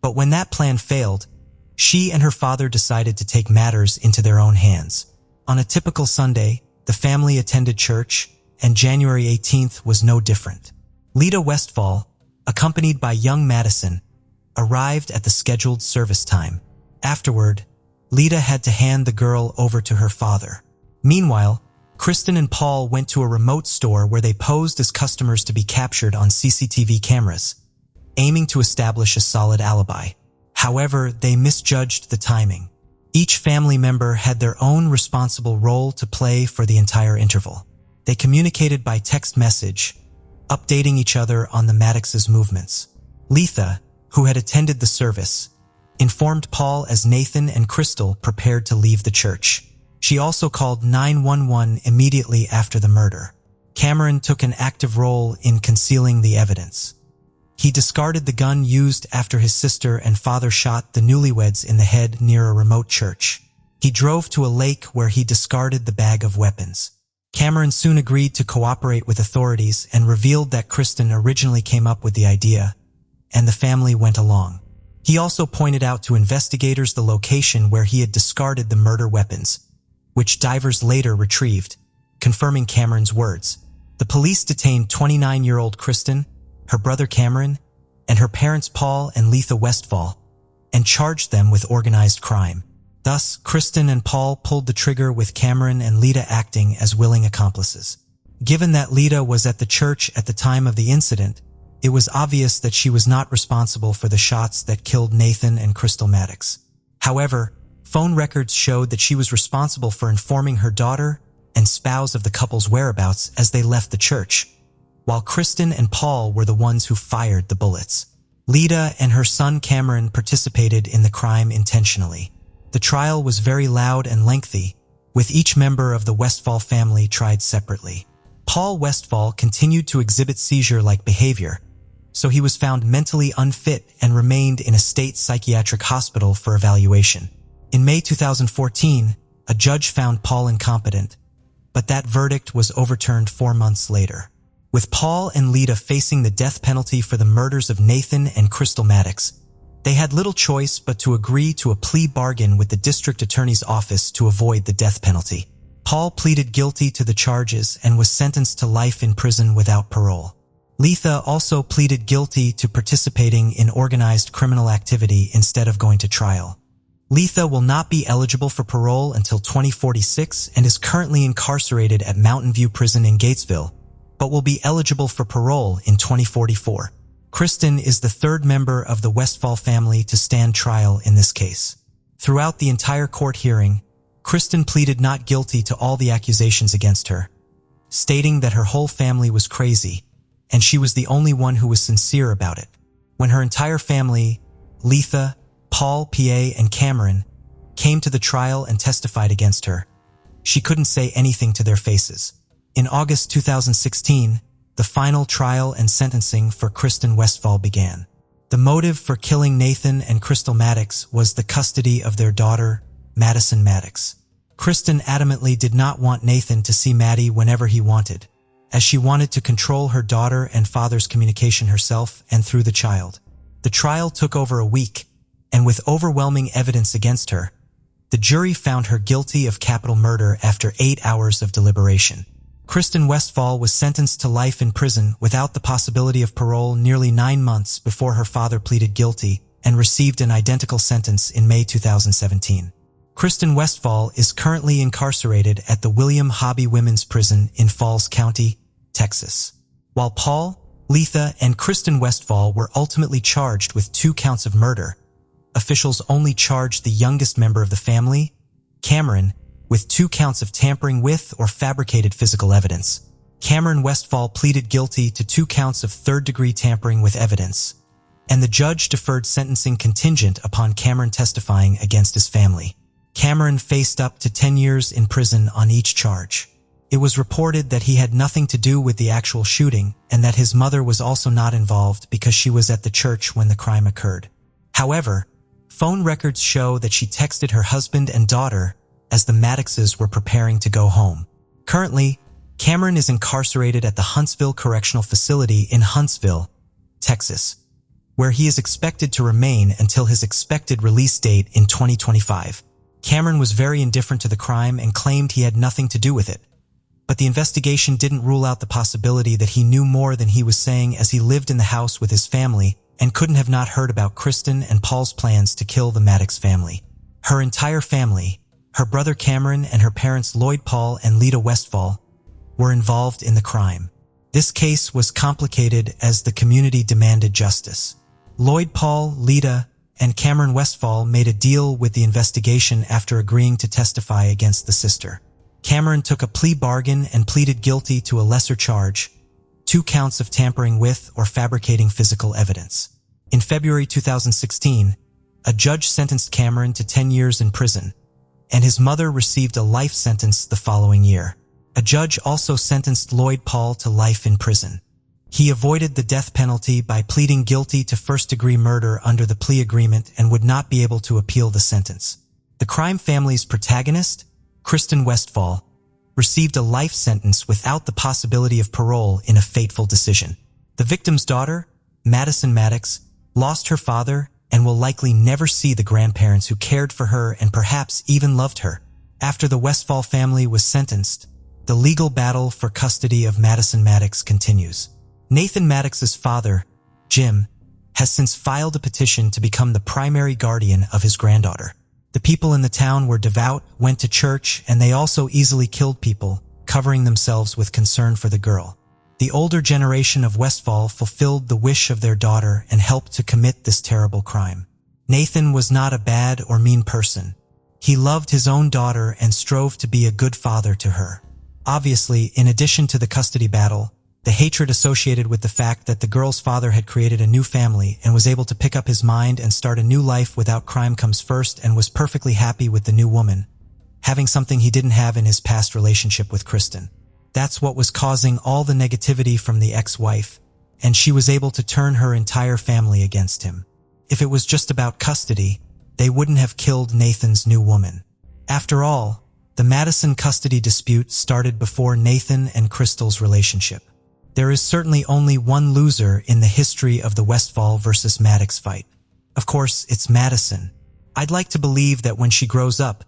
but when that plan failed, she and her father decided to take matters into their own hands. On a typical Sunday, the family attended church, and January 18th was no different. Lita Westfall, accompanied by young Madison, arrived at the scheduled service time. Afterward, Lita had to hand the girl over to her father. Meanwhile, Kristen and Paul went to a remote store where they posed as customers to be captured on CCTV cameras, aiming to establish a solid alibi. However, they misjudged the timing. Each family member had their own responsible role to play for the entire interval. They communicated by text message, updating each other on the Maddox's movements. Letha, who had attended the service, informed Paul as Nathan and Crystal prepared to leave the church. She also called 911 immediately after the murder. Cameron took an active role in concealing the evidence. He discarded the gun used after his sister and father shot the newlyweds in the head near a remote church. He drove to a lake where he discarded the bag of weapons. Cameron soon agreed to cooperate with authorities and revealed that Kristen originally came up with the idea, and the family went along. He also pointed out to investigators the location where he had discarded the murder weapons, which divers later retrieved, confirming Cameron's words. The police detained 29-year-old Kristen, her brother Cameron, and her parents Paul and Letha Westfall, and charged them with organized crime. Thus, Kristen and Paul pulled the trigger with Cameron and Lita acting as willing accomplices. Given that Lita was at the church at the time of the incident, it was obvious that she was not responsible for the shots that killed Nathan and Crystal Maddox. However, phone records showed that she was responsible for informing her daughter and spouse of the couple's whereabouts as they left the church, while Kristen and Paul were the ones who fired the bullets. Lita and her son Cameron participated in the crime intentionally. The trial was very loud and lengthy, with each member of the Westfall family tried separately. Paul Westfall continued to exhibit seizure-like behavior, so he was found mentally unfit and remained in a state psychiatric hospital for evaluation. In May 2014, a judge found Paul incompetent, but that verdict was overturned 4 months later. With Paul and Lita facing the death penalty for the murders of Nathan and Crystal Maddox, they had little choice but to agree to a plea bargain with the district attorney's office to avoid the death penalty. Paul pleaded guilty to the charges and was sentenced to life in prison without parole. Letha also pleaded guilty to participating in organized criminal activity instead of going to trial. Letha will not be eligible for parole until 2046 and is currently incarcerated at Mountain View Prison in Gatesville, but will be eligible for parole in 2044. Kristen is the third member of the Westfall family to stand trial in this case. Throughout the entire court hearing, Kristen pleaded not guilty to all the accusations against her, stating that her whole family was crazy, and she was the only one who was sincere about it. When her entire family, Letha, Paul, PA, and Cameron, came to the trial and testified against her, she couldn't say anything to their faces. In August 2016, the final trial and sentencing for Kristen Westfall began. The motive for killing Nathan and Crystal Maddox was the custody of their daughter, Madison Maddox. Kristen adamantly did not want Nathan to see Maddie whenever he wanted, as she wanted to control her daughter and father's communication herself and through the child. The trial took over a week, and with overwhelming evidence against her, the jury found her guilty of capital murder after 8 hours of deliberation. Kristen Westfall was sentenced to life in prison without the possibility of parole nearly 9 months before her father pleaded guilty and received an identical sentence in May 2017. Kristen Westfall is currently incarcerated at the William Hobby Women's Prison in Falls County, Texas. While Paul, Letha, and Kristen Westfall were ultimately charged with 2 counts of murder, officials only charged the youngest member of the family, Cameron, with 2 counts of tampering with or fabricated physical evidence. Cameron Westfall pleaded guilty to 2 counts of third-degree tampering with evidence, and the judge deferred sentencing contingent upon Cameron testifying against his family. Cameron faced up to 10 years in prison on each charge. It was reported that he had nothing to do with the actual shooting and that his mother was also not involved because she was at the church when the crime occurred. However, phone records show that she texted her husband and daughter as the Maddoxes were preparing to go home. Currently, Cameron is incarcerated at the Huntsville Correctional Facility in Huntsville, Texas, where he is expected to remain until his expected release date in 2025. Cameron was very indifferent to the crime and claimed he had nothing to do with it. But the investigation didn't rule out the possibility that he knew more than he was saying, as he lived in the house with his family and couldn't have not heard about Kristen and Paul's plans to kill the Maddox family. Her entire family, her brother Cameron and her parents Lloyd Paul and Lita Westfall, were involved in the crime. This case was complicated as the community demanded justice. Lloyd Paul, Lita, and Cameron Westfall made a deal with the investigation after agreeing to testify against the sister. Cameron took a plea bargain and pleaded guilty to a lesser charge, 2 counts of tampering with or fabricating physical evidence. In February 2016, a judge sentenced Cameron to 10 years in prison, and his mother received a life sentence the following year. A judge also sentenced Lloyd Paul to life in prison. He avoided the death penalty by pleading guilty to first-degree murder under the plea agreement and would not be able to appeal the sentence. The crime family's protagonist, Kristen Westfall, received a life sentence without the possibility of parole in a fateful decision. The victim's daughter, Madison Maddox, lost her father and will likely never see the grandparents who cared for her and perhaps even loved her. After the Westfall family was sentenced, the legal battle for custody of Madison Maddox continues. Nathan Maddox's father, Jim, has since filed a petition to become the primary guardian of his granddaughter. The people in the town were devout, went to church, and they also easily killed people, covering themselves with concern for the girl. The older generation of Westfall fulfilled the wish of their daughter and helped to commit this terrible crime. Nathan was not a bad or mean person. He loved his own daughter and strove to be a good father to her. Obviously, in addition to the custody battle, the hatred associated with the fact that the girl's father had created a new family and was able to pick up his mind and start a new life without crime comes first, and was perfectly happy with the new woman, having something he didn't have in his past relationship with Kristen. That's what was causing all the negativity from the ex-wife, and she was able to turn her entire family against him. If it was just about custody, they wouldn't have killed Nathan's new woman. After all, the Madison custody dispute started before Nathan and Crystal's relationship. There is certainly only one loser in the history of the Westfall versus Maddox fight. Of course, it's Madison. I'd like to believe that when she grows up,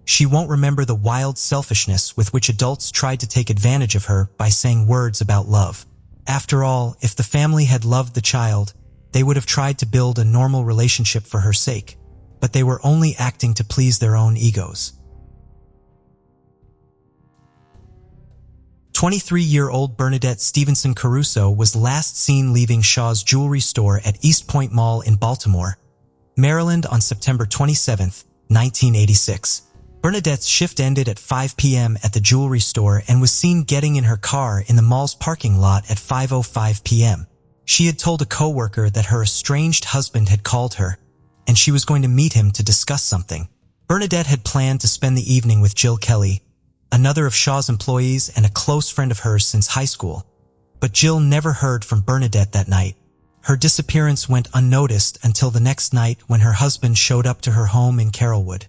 she won't remember the wild selfishness with which adults tried to take advantage of her by saying words about love. After all, if the family had loved the child, they would have tried to build a normal relationship for her sake, but they were only acting to please their own egos. 23-year-old Bernadette Stevenson Caruso was last seen leaving Shaw's jewelry store at East Point Mall in Baltimore, Maryland on September 27, 1986. Bernadette's shift ended at 5 p.m. at the jewelry store and was seen getting in her car in the mall's parking lot at 5:05 p.m. She had told a coworker that her estranged husband had called her, and she was going to meet him to discuss something. Bernadette had planned to spend the evening with Jill Kelly, another of Shaw's employees and a close friend of hers since high school, but Jill never heard from Bernadette that night. Her disappearance went unnoticed until the next night when her husband showed up to her home in Carrollwood,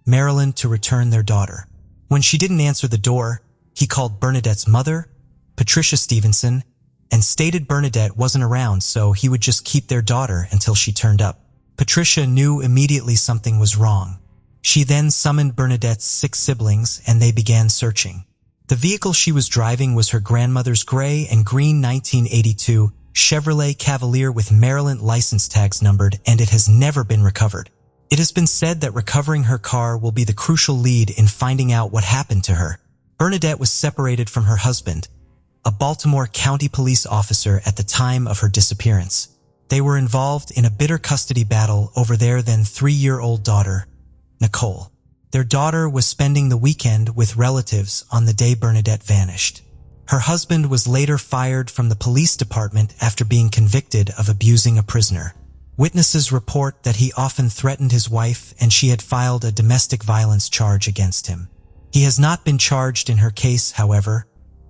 Maryland, to return their daughter. When she didn't answer the door, he called Bernadette's mother, Patricia Stevenson, and stated Bernadette wasn't around, so he would just keep their daughter until she turned up. Patricia knew immediately something was wrong. She then summoned Bernadette's 6 siblings and they began searching. The vehicle she was driving was her grandmother's gray and green 1982 Chevrolet Cavalier with Maryland license tags numbered, and it has never been recovered. It has been said that recovering her car will be the crucial lead in finding out what happened to her. Bernadette was separated from her husband, a Baltimore County police officer at the time of her disappearance. They were involved in a bitter custody battle over their then 3-year-old daughter, Nicole. Their daughter was spending the weekend with relatives on the day Bernadette vanished. Her husband was later fired from the police department after being convicted of abusing a prisoner. Witnesses report that he often threatened his wife and she had filed a domestic violence charge against him. He has not been charged in her case, however,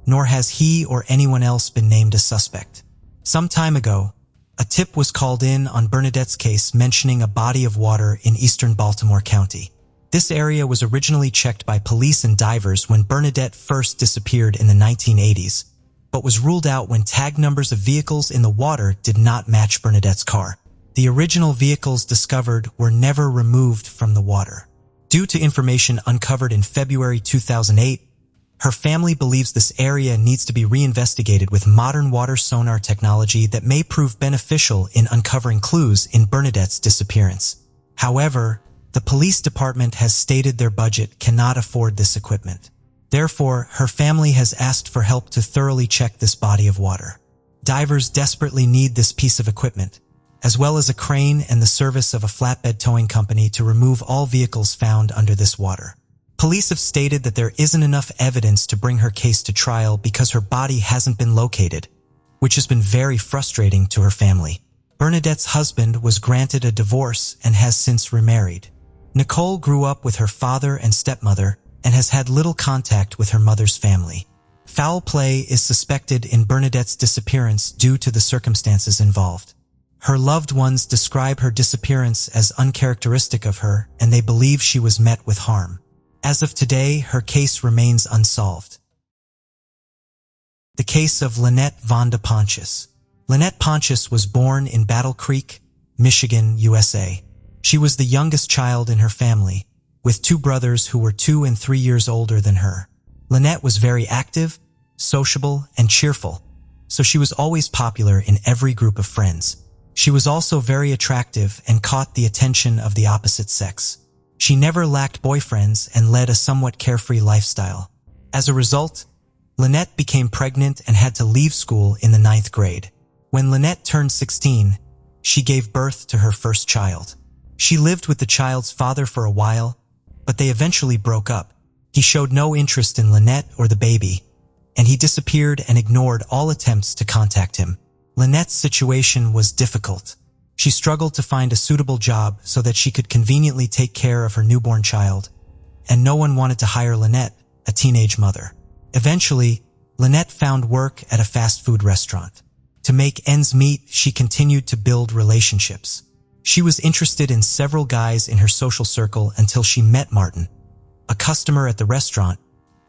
nor has he or anyone else been named a suspect. Some time ago, a tip was called in on Bernadette's case mentioning a body of water in eastern Baltimore County. This area was originally checked by police and divers when Bernadette first disappeared in the 1980s, but was ruled out when tag numbers of vehicles in the water did not match Bernadette's car. The original vehicles discovered were never removed from the water. Due to information uncovered in February 2008, her family believes this area needs to be reinvestigated with modern water sonar technology that may prove beneficial in uncovering clues in Bernadette's disappearance. However, the police department has stated their budget cannot afford this equipment. Therefore, her family has asked for help to thoroughly check this body of water. Divers desperately need this piece of equipment, as well as a crane and the service of a flatbed towing company to remove all vehicles found under this water. Police have stated that there isn't enough evidence to bring her case to trial because her body hasn't been located, which has been very frustrating to her family. Bernadette's husband was granted a divorce and has since remarried. Nicole grew up with her father and stepmother and has had little contact with her mother's family. Foul play is suspected in Bernadette's disappearance due to the circumstances involved. Her loved ones describe her disappearance as uncharacteristic of her, and they believe she was met with harm. As of today, her case remains unsolved. The case of Lynette Vonda Pontius. Lynette Pontius was born in Battle Creek, Michigan, USA. She was the youngest child in her family, with two brothers who were 2 and 3 years older than her. Lynette was very active, sociable, and cheerful, so she was always popular in every group of friends. She was also very attractive and caught the attention of the opposite sex. She never lacked boyfriends and led a somewhat carefree lifestyle. As a result, Lynette became pregnant and had to leave school in the 9th grade. When Lynette turned 16, she gave birth to her first child. She lived with the child's father for a while, but they eventually broke up. He showed no interest in Lynette or the baby, and he disappeared and ignored all attempts to contact him. Lynette's situation was difficult. She struggled to find a suitable job so that she could conveniently take care of her newborn child, and no one wanted to hire Lynette, a teenage mother. Eventually, Lynette found work at a fast food restaurant. To make ends meet, she continued to build relationships. She was interested in several guys in her social circle until she met Martin, a customer at the restaurant,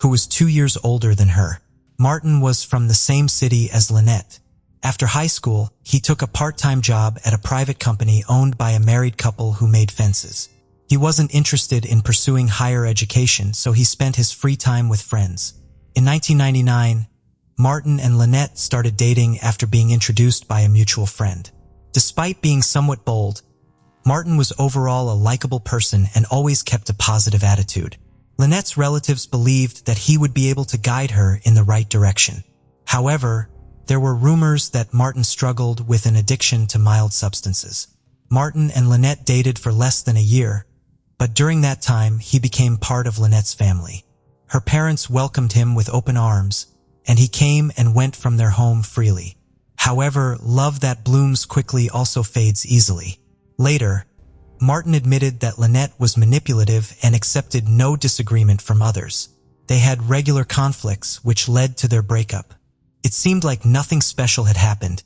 who was 2 years older than her. Martin was from the same city as Lynette. After high school, he took a part-time job at a private company owned by a married couple who made fences. He wasn't interested in pursuing higher education, so he spent his free time with friends. In 1999, Martin and Lynette started dating after being introduced by a mutual friend. Despite being somewhat bold, Martin was overall a likable person and always kept a positive attitude. Lynette's relatives believed that he would be able to guide her in the right direction. However, there were rumors that Martin struggled with an addiction to mild substances. Martin and Lynette dated for less than a year, but during that time he became part of Lynette's family. Her parents welcomed him with open arms, and he came and went from their home freely. However, love that blooms quickly also fades easily. Later, Martin admitted that Lynette was manipulative and accepted no disagreement from others. They had regular conflicts, which led to their breakup. It seemed like nothing special had happened,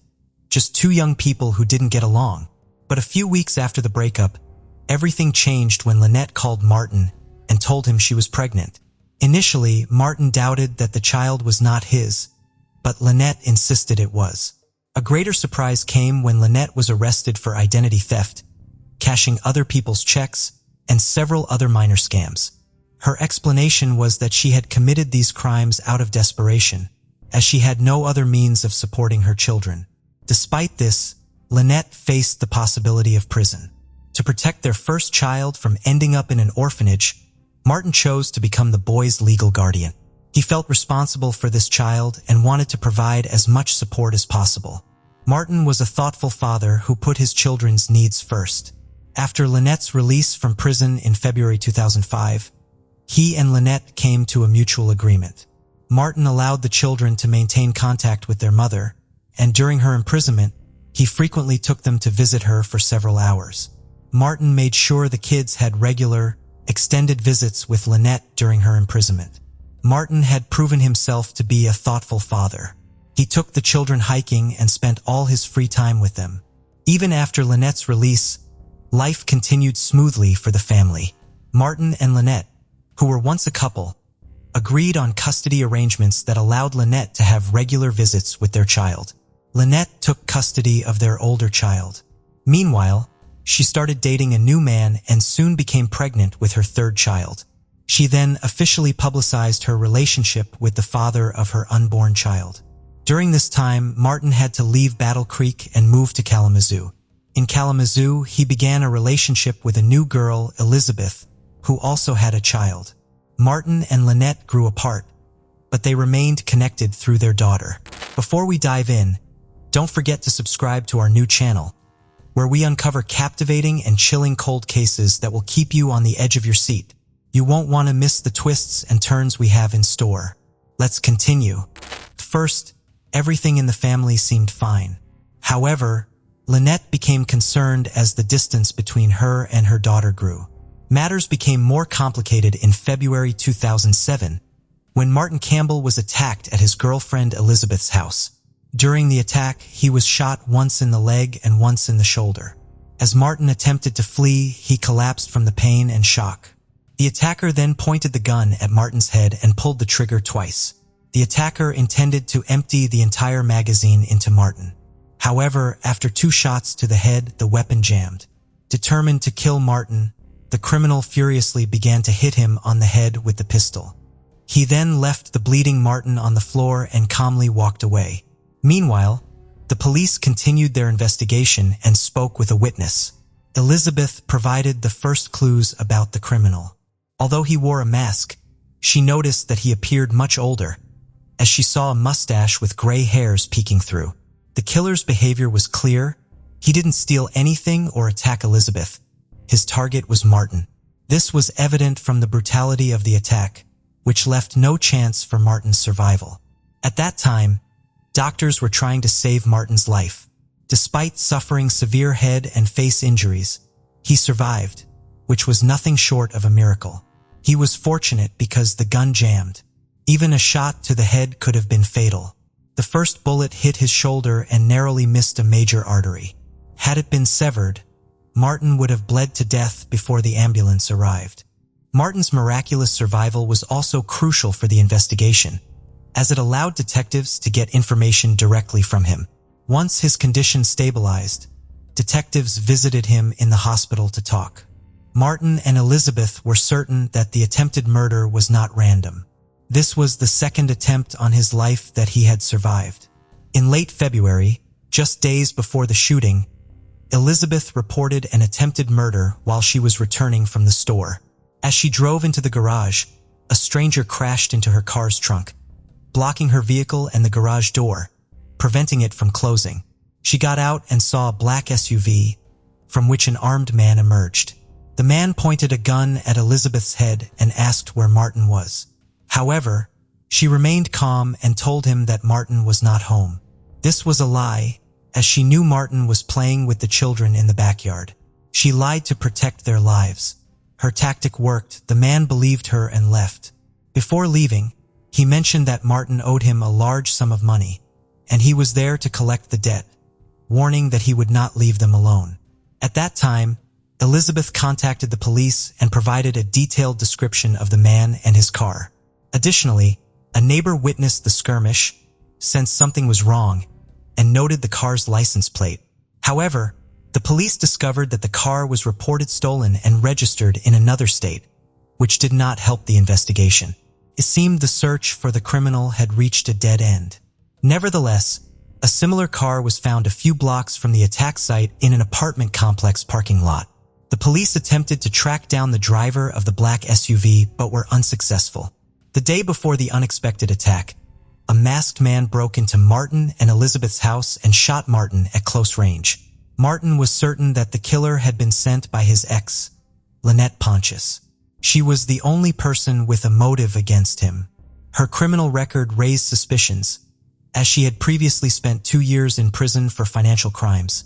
just two young people who didn't get along. But a few weeks after the breakup, everything changed when Lynette called Martin and told him she was pregnant. Initially, Martin doubted that the child was not his, but Lynette insisted it was. A greater surprise came when Lynette was arrested for identity theft, cashing other people's checks, and several other minor scams. Her explanation was that she had committed these crimes out of desperation, as she had no other means of supporting her children. Despite this, Lynette faced the possibility of prison. To protect their first child from ending up in an orphanage, Martin chose to become the boy's legal guardian. He felt responsible for this child and wanted to provide as much support as possible. Martin was a thoughtful father who put his children's needs first. After Lynette's release from prison in February 2005, he and Lynette came to a mutual agreement. Martin allowed the children to maintain contact with their mother, and during her imprisonment, he frequently took them to visit her for several hours. Martin made sure the kids had regular, extended visits with Lynette during her imprisonment. Martin had proven himself to be a thoughtful father. He took the children hiking and spent all his free time with them. Even after Lynette's release, life continued smoothly for the family. Martin and Lynette, who were once a couple, agreed on custody arrangements that allowed Lynette to have regular visits with their child. Lynette took custody of their older child. Meanwhile, she started dating a new man and soon became pregnant with her third child. She then officially publicized her relationship with the father of her unborn child. During this time, Martin had to leave Battle Creek and move to Kalamazoo. In Kalamazoo, he began a relationship with a new girl, Elizabeth, who also had a child. Martin and Lynette grew apart, but they remained connected through their daughter. Before we dive in, don't forget to subscribe to our new channel, where we uncover captivating and chilling cold cases that will keep you on the edge of your seat. You won't want to miss the twists and turns we have in store. Let's continue. First, everything in the family seemed fine. However, Lynette became concerned as the distance between her and her daughter grew. Matters became more complicated in February 2007, when Martin Campbell was attacked at his girlfriend Elizabeth's house. During the attack, he was shot once in the leg and once in the shoulder. As Martin attempted to flee, he collapsed from the pain and shock. The attacker then pointed the gun at Martin's head and pulled the trigger twice. The attacker intended to empty the entire magazine into Martin. However, after 2 shots to the head, the weapon jammed. Determined to kill Martin, the criminal furiously began to hit him on the head with the pistol. He then left the bleeding Martin on the floor and calmly walked away. Meanwhile, the police continued their investigation and spoke with a witness. Elizabeth provided the first clues about the criminal. Although he wore a mask, she noticed that he appeared much older, as she saw a mustache with gray hairs peeking through. The killer's behavior was clear. He didn't steal anything or attack Elizabeth. His target was Martin. This was evident from the brutality of the attack, which left no chance for Martin's survival. At that time, doctors were trying to save Martin's life. Despite suffering severe head and face injuries, he survived, which was nothing short of a miracle. He was fortunate because the gun jammed. Even a shot to the head could have been fatal. The first bullet hit his shoulder and narrowly missed a major artery. Had it been severed, Martin would have bled to death before the ambulance arrived. Martin's miraculous survival was also crucial for the investigation, as it allowed detectives to get information directly from him. Once his condition stabilized, detectives visited him in the hospital to talk. Martin and Elizabeth were certain that the attempted murder was not random. This was the second attempt on his life that he had survived. In late February, just days before the shooting, Elizabeth reported an attempted murder while she was returning from the store. As she drove into the garage, a stranger crashed into her car's trunk, blocking her vehicle and the garage door, preventing it from closing. She got out and saw a black SUV, from which an armed man emerged. The man pointed a gun at Elizabeth's head and asked where Martin was. However, she remained calm and told him that Martin was not home. This was a lie, as she knew Martin was playing with the children in the backyard. She lied to protect their lives. Her tactic worked. The man believed her and left. Before leaving, he mentioned that Martin owed him a large sum of money, and he was there to collect the debt, warning that he would not leave them alone. At that time, Elizabeth contacted the police and provided a detailed description of the man and his car. Additionally, a neighbor witnessed the skirmish, sensed something was wrong, and noted the car's license plate. However, the police discovered that the car was reported stolen and registered in another state, which did not help the investigation. It seemed the search for the criminal had reached a dead end. Nevertheless, a similar car was found a few blocks from the attack site in an apartment complex parking lot. The police attempted to track down the driver of the black SUV but were unsuccessful. The day before the unexpected attack, a masked man broke into Martin and Elizabeth's house and shot Martin at close range. Martin was certain that the killer had been sent by his ex, Lynette Ponas. She was the only person with a motive against him. Her criminal record raised suspicions, as she had previously spent 2 years in prison for financial crimes,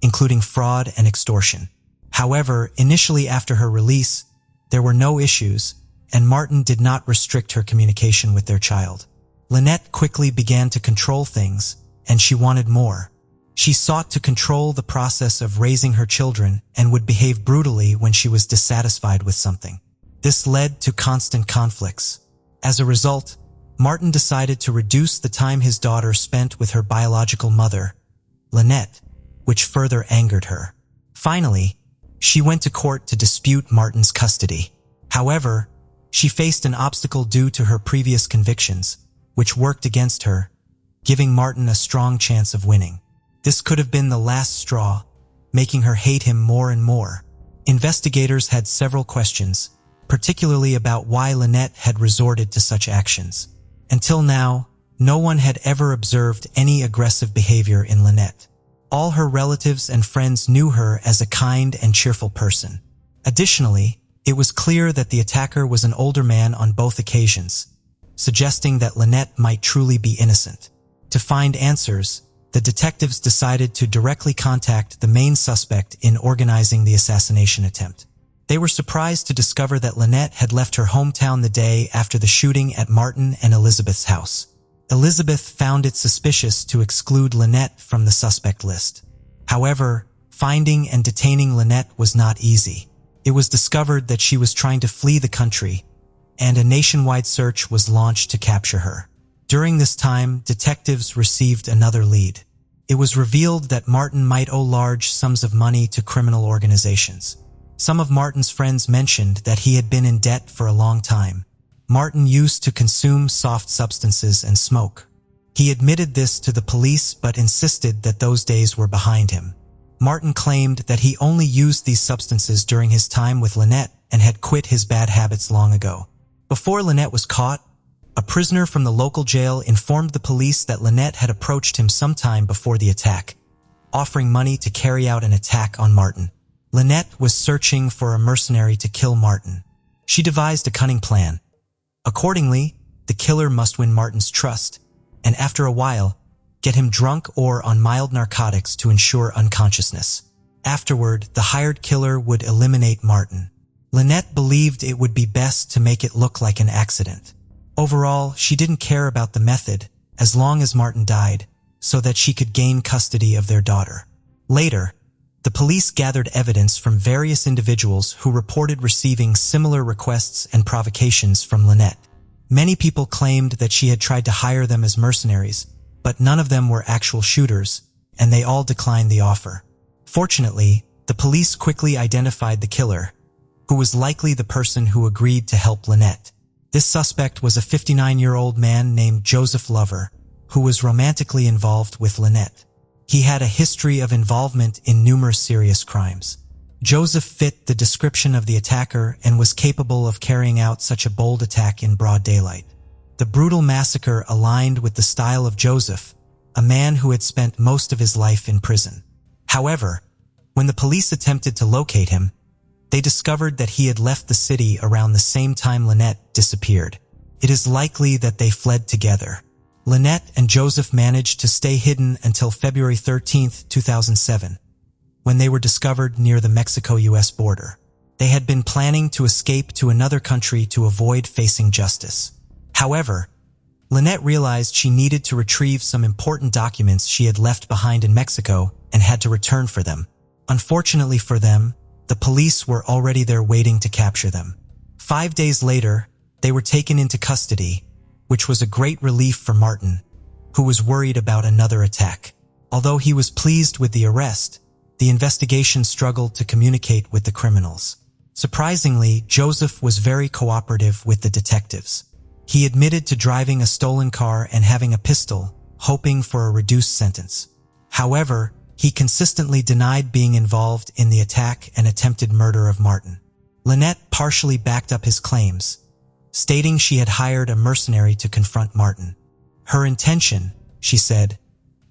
including fraud and extortion. However, initially after her release, There were no issues, and Martin did not restrict her communication with their child. Lynette quickly began to control things, and she wanted more. She sought to control the process of raising her children and would behave brutally when she was dissatisfied with something. This led to constant conflicts. As a result, Martin decided to reduce the time his daughter spent with her biological mother, Lynette, which further angered her. Finally, she went to court to dispute Martin's custody. However, she faced an obstacle due to her previous convictions, which worked against her, giving Martin a strong chance of winning. This could have been the last straw, making her hate him more and more. Investigators had several questions, particularly about why Lynette had resorted to such actions. Until now, no one had ever observed any aggressive behavior in Lynette. All her relatives and friends knew her as a kind and cheerful person. Additionally, it was clear that the attacker was an older man on both occasions, suggesting that Lynette might truly be innocent. To find answers, the detectives decided to directly contact the main suspect in organizing the assassination attempt. They were surprised to discover that Lynette had left her hometown the day after the shooting at Martin and Elizabeth's house. Elizabeth found it suspicious to exclude Lynette from the suspect list. However, finding and detaining Lynette was not easy. It was discovered that she was trying to flee the country, and a nationwide search was launched to capture her. During this time, detectives received another lead. It was revealed that Martin might owe large sums of money to criminal organizations. Some of Martin's friends mentioned that he had been in debt for a long time. Martin used to consume soft substances and smoke. He admitted this to the police but insisted that those days were behind him. Martin claimed that he only used these substances during his time with Lynette and had quit his bad habits long ago. Before Lynette was caught, a prisoner from the local jail informed the police that Lynette had approached him sometime before the attack, offering money to carry out an attack on Martin. Lynette was searching for a mercenary to kill Martin. She devised a cunning plan. Accordingly, the killer must win Martin's trust, and after a while, get him drunk or on mild narcotics to ensure unconsciousness. Afterward, the hired killer would eliminate Martin. Lynette believed it would be best to make it look like an accident. Overall, she didn't care about the method, as long as Martin died, so that she could gain custody of their daughter. Later, the police gathered evidence from various individuals who reported receiving similar requests and provocations from Lynette. Many people claimed that she had tried to hire them as mercenaries, but none of them were actual shooters, and they all declined the offer. Fortunately, the police quickly identified the killer, who was likely the person who agreed to help Lynette. This suspect was a 59-year-old man named Joseph Lover, who was romantically involved with Lynette. He had a history of involvement in numerous serious crimes. Joseph fit the description of the attacker and was capable of carrying out such a bold attack in broad daylight. The brutal massacre aligned with the style of Joseph, a man who had spent most of his life in prison. However, when the police attempted to locate him, they discovered that he had left the city around the same time Lynette disappeared. It is likely that they fled together. Lynette and Joseph managed to stay hidden until February 13, 2007, when they were discovered near the Mexico-US border. They had been planning to escape to another country to avoid facing justice. However, Lynette realized she needed to retrieve some important documents she had left behind in Mexico and had to return for them. Unfortunately for them, the police were already there waiting to capture them. 5 days later, they were taken into custody, which was a great relief for Martin, who was worried about another attack. Although he was pleased with the arrest, the investigation struggled to communicate with the criminals. Surprisingly, Joseph was very cooperative with the detectives. He admitted to driving a stolen car and having a pistol, hoping for a reduced sentence. However, he consistently denied being involved in the attack and attempted murder of Martin. Lynette partially backed up his claims, stating she had hired a mercenary to confront Martin. Her intention, she said,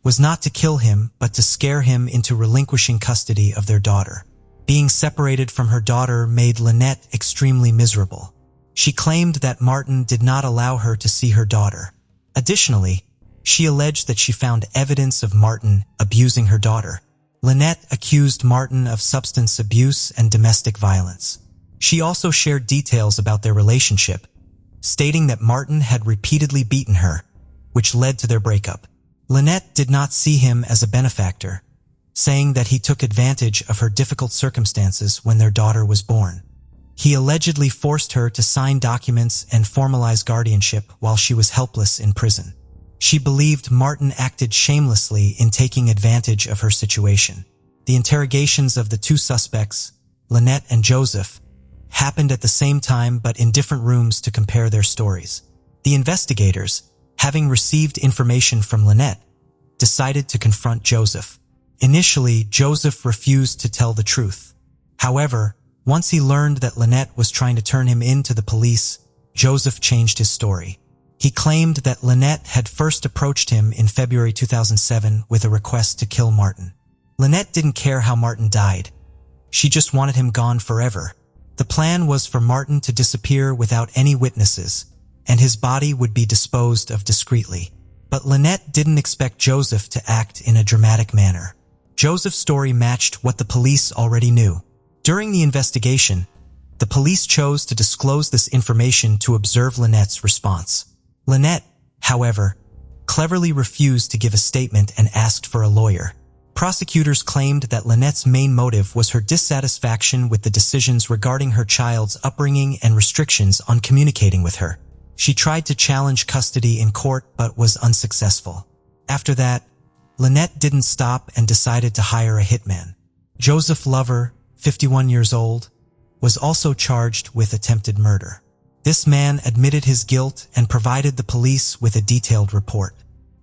was not to kill him but to scare him into relinquishing custody of their daughter. Being separated from her daughter made Lynette extremely miserable. She claimed that Martin did not allow her to see her daughter. Additionally, she alleged that she found evidence of Martin abusing her daughter. Lynette accused Martin of substance abuse and domestic violence. She also shared details about their relationship, stating that Martin had repeatedly beaten her, which led to their breakup. Lynette did not see him as a benefactor, saying that he took advantage of her difficult circumstances when their daughter was born. He allegedly forced her to sign documents and formalize guardianship while she was helpless in prison. She believed Martin acted shamelessly in taking advantage of her situation. The interrogations of the two suspects, Lynette and Joseph, happened at the same time but in different rooms to compare their stories. The investigators, having received information from Lynette, decided to confront Joseph. Initially, Joseph refused to tell the truth. However, once he learned that Lynette was trying to turn him in to the police, Joseph changed his story. He claimed that Lynette had first approached him in February 2007 with a request to kill Martin. Lynette didn't care how Martin died. She just wanted him gone forever. The plan was for Martin to disappear without any witnesses, and his body would be disposed of discreetly. But Lynette didn't expect Joseph to act in a dramatic manner. Joseph's story matched what the police already knew. During the investigation, the police chose to disclose this information to observe Lynette's response. Lynette, however, cleverly refused to give a statement and asked for a lawyer. Prosecutors claimed that Lynette's main motive was her dissatisfaction with the decisions regarding her child's upbringing and restrictions on communicating with her. She tried to challenge custody in court but was unsuccessful. After that, Lynette didn't stop and decided to hire a hitman. Joseph Lover, 51 years old, was also charged with attempted murder. This man admitted his guilt and provided the police with a detailed report.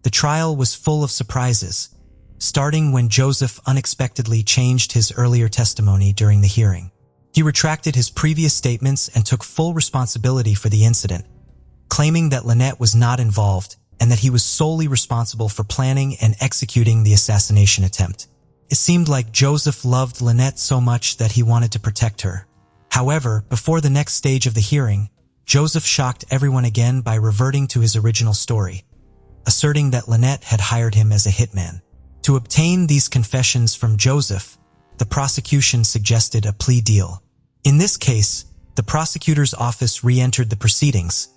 The trial was full of surprises, starting when Joseph unexpectedly changed his earlier testimony during the hearing. He retracted his previous statements and took full responsibility for the incident, claiming that Lynette was not involved and that he was solely responsible for planning and executing the assassination attempt. It seemed like Joseph loved Lynette so much that he wanted to protect her. However, before the next stage of the hearing, Joseph shocked everyone again by reverting to his original story, asserting that Lynette had hired him as a hitman. To obtain these confessions from Joseph, the prosecution suggested a plea deal. In this case, the prosecutor's office re-entered the proceedings,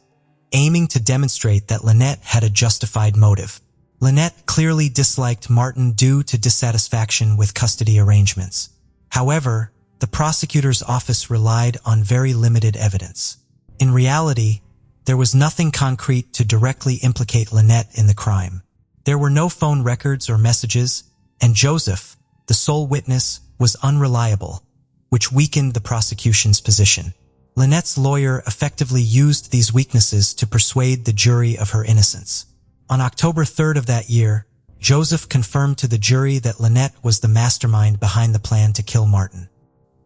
aiming to demonstrate that Lynette had a justified motive. Lynette clearly disliked Martin due to dissatisfaction with custody arrangements. However, the prosecutor's office relied on very limited evidence. In reality, there was nothing concrete to directly implicate Lynette in the crime. There were no phone records or messages, and Joseph, the sole witness, was unreliable, which weakened the prosecution's position. Lynette's lawyer effectively used these weaknesses to persuade the jury of her innocence. On October 3rd of that year, Joseph confirmed to the jury that Lynette was the mastermind behind the plan to kill Martin.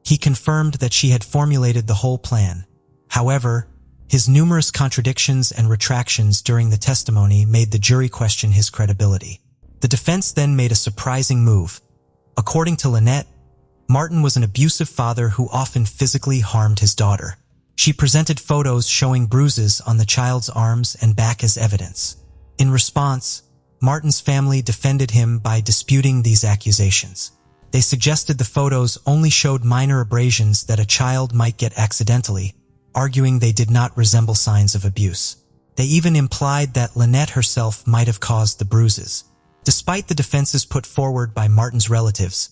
He confirmed that she had formulated the whole plan. However, his numerous contradictions and retractions during the testimony made the jury question his credibility. The defense then made a surprising move. According to Lynette, Martin was an abusive father who often physically harmed his daughter. She presented photos showing bruises on the child's arms and back as evidence. In response, Martin's family defended him by disputing these accusations. They suggested the photos only showed minor abrasions that a child might get accidentally, arguing they did not resemble signs of abuse. They even implied that Lynette herself might have caused the bruises. Despite the defenses put forward by Martin's relatives,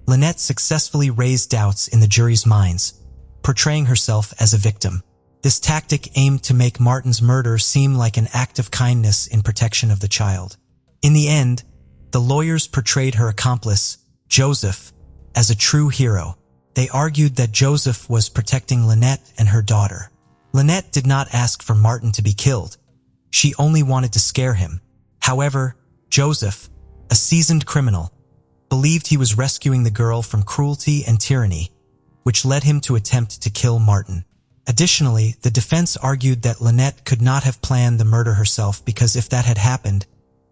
Lynette successfully raised doubts in the jury's minds, portraying herself as a victim. This tactic aimed to make Martin's murder seem like an act of kindness in protection of the child. In the end, the lawyers portrayed her accomplice, Joseph, as a true hero. They argued that Joseph was protecting Lynette and her daughter. Lynette did not ask for Martin to be killed. She only wanted to scare him. However, Joseph, a seasoned criminal, believed he was rescuing the girl from cruelty and tyranny, which led him to attempt to kill Martin. Additionally, the defense argued that Lynette could not have planned the murder herself because if that had happened,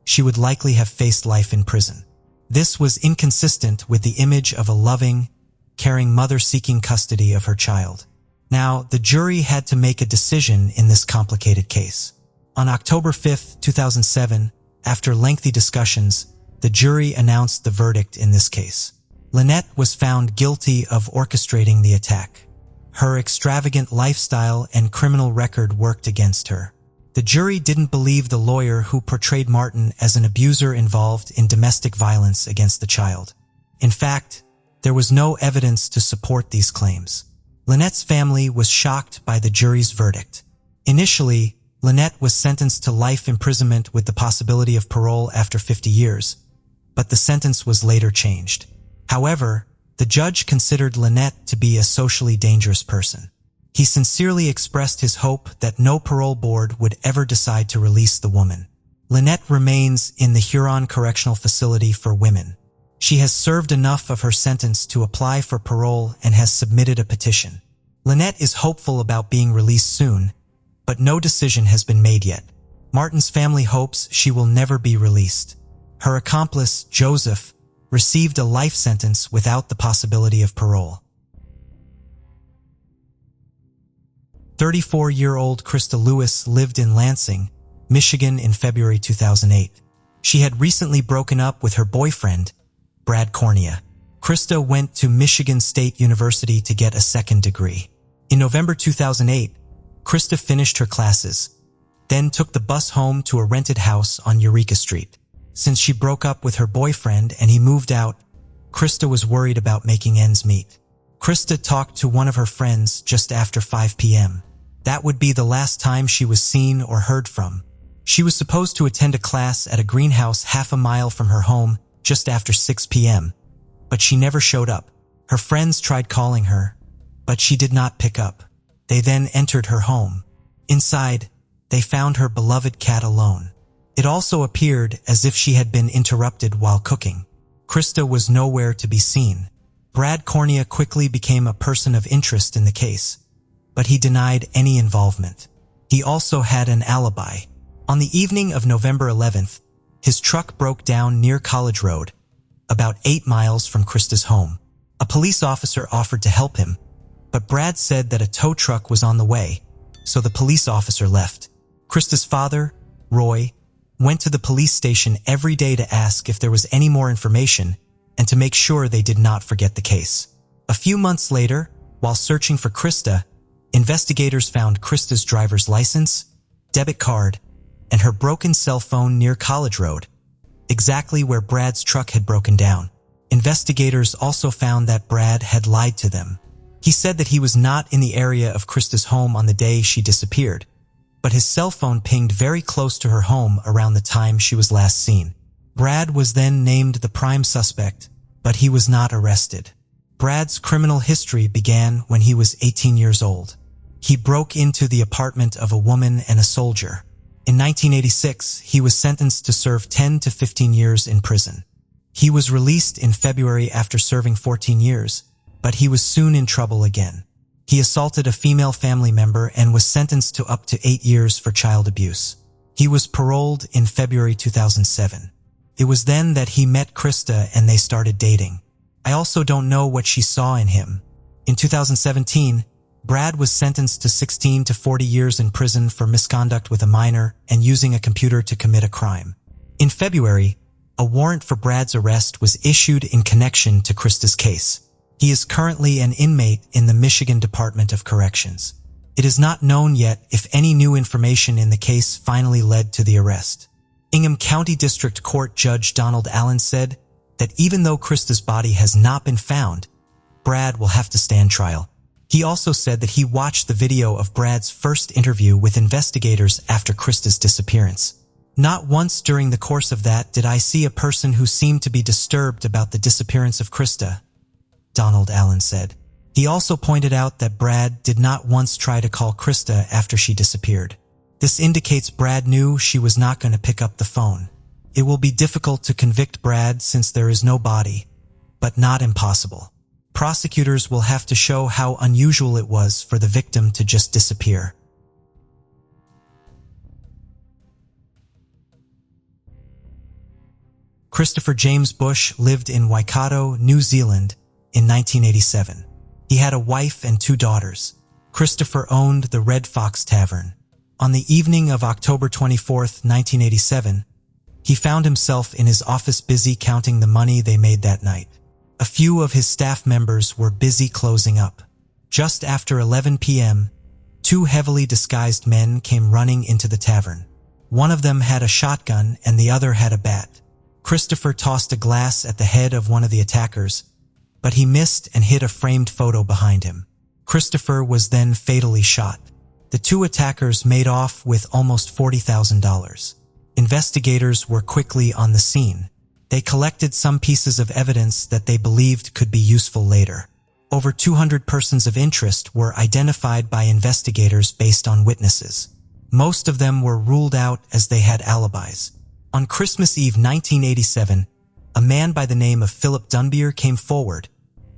she would likely have faced life in prison. This was inconsistent with the image of a loving, caring mother seeking custody of her child. Now, the jury had to make a decision in this complicated case. On October 5, 2007, after lengthy discussions, the jury announced the verdict in this case. Lynette was found guilty of orchestrating the attack. Her extravagant lifestyle and criminal record worked against her. The jury didn't believe the lawyer who portrayed Martin as an abuser involved in domestic violence against the child. In fact, there was no evidence to support these claims. Lynette's family was shocked by the jury's verdict. Initially, Lynette was sentenced to life imprisonment with the possibility of parole after 50 years, but the sentence was later changed. However, the judge considered Lynette to be a socially dangerous person. He sincerely expressed his hope that no parole board would ever decide to release the woman. Lynette remains in the Huron Correctional Facility for women. She has served enough of her sentence to apply for parole and has submitted a petition. Lynette is hopeful about being released soon, but no decision has been made yet. Martin's family hopes she will never be released. Her accomplice, Joseph, received a life sentence without the possibility of parole. 34-year-old Krista Lewis lived in Lansing, Michigan in February 2008. She had recently broken up with her boyfriend, Brad Cornea. Krista went to Michigan State University to get a second degree. In November 2008, Krista finished her classes, then took the bus home to a rented house on Eureka Street. Since she broke up with her boyfriend and he moved out, Krista was worried about making ends meet. Krista talked to one of her friends just after 5 p.m. That would be the last time she was seen or heard from. She was supposed to attend a class at a greenhouse half a mile from her home just after 6 p.m., but she never showed up. Her friends tried calling her, but she did not pick up. They then entered her home. Inside, they found her beloved cat alone. It also appeared as if she had been interrupted while cooking. Krista was nowhere to be seen. Brad Cornea quickly became a person of interest in the case, but he denied any involvement. He also had an alibi. On the evening of November 11th, his truck broke down near College Road, about 8 miles from Krista's home. A police officer offered to help him, but Brad said that a tow truck was on the way, so the police officer left. Krista's father, Roy, went to the police station every day to ask if there was any more information and to make sure they did not forget the case. A few months later, while searching for Krista, investigators found Krista's driver's license, debit card, and her broken cell phone near College Road, exactly where Brad's truck had broken down. Investigators also found that Brad had lied to them. He said that he was not in the area of Krista's home on the day she disappeared, but his cell phone pinged very close to her home around the time she was last seen. Brad was then named the prime suspect, but he was not arrested. Brad's criminal history began when he was 18 years old. He broke into the apartment of a woman and a soldier. In 1986, he was sentenced to serve 10 to 15 years in prison. He was released in February after serving 14 years, but he was soon in trouble again. He assaulted a female family member and was sentenced to up to 8 years for child abuse. He was paroled in February 2007. It was then that he met Krista and they started dating. I also don't know what she saw in him. In 2017, Brad was sentenced to 16 to 40 years in prison for misconduct with a minor and using a computer to commit a crime. In February, a warrant for Brad's arrest was issued in connection to Krista's case. He is currently an inmate in the Michigan Department of Corrections. It is not known yet if any new information in the case finally led to the arrest. Ingham County District Court Judge Donald Allen said that even though Krista's body has not been found, Brad will have to stand trial. He also said that he watched the video of Brad's first interview with investigators after Krista's disappearance. Not once during the course of that did I see a person who seemed to be disturbed about the disappearance of Krista, Donald Allen said. He also pointed out that Brad did not once try to call Krista after she disappeared. This indicates Brad knew she was not going to pick up the phone. It will be difficult to convict Brad since there is no body, but not impossible. Prosecutors will have to show how unusual it was for the victim to just disappear. Christopher James Bush lived in Waikato, New Zealand, in 1987. He had a wife and 2 daughters. Christopher owned the Red Fox Tavern. On the evening of October 24, 1987, he found himself in his office busy counting the money they made that night. A few of his staff members were busy closing up. Just after 11 p.m., two heavily disguised men came running into the tavern. One of them had a shotgun and the other had a bat. Christopher tossed a glass at the head of one of the attackers, but he missed and hit a framed photo behind him. Christopher was then fatally shot. The two attackers made off with almost $40,000. Investigators were quickly on the scene. They collected some pieces of evidence that they believed could be useful later. Over 200 persons of interest were identified by investigators based on witnesses. Most of them were ruled out as they had alibis. On Christmas Eve 1987, a man by the name of Philip Dunbier came forward,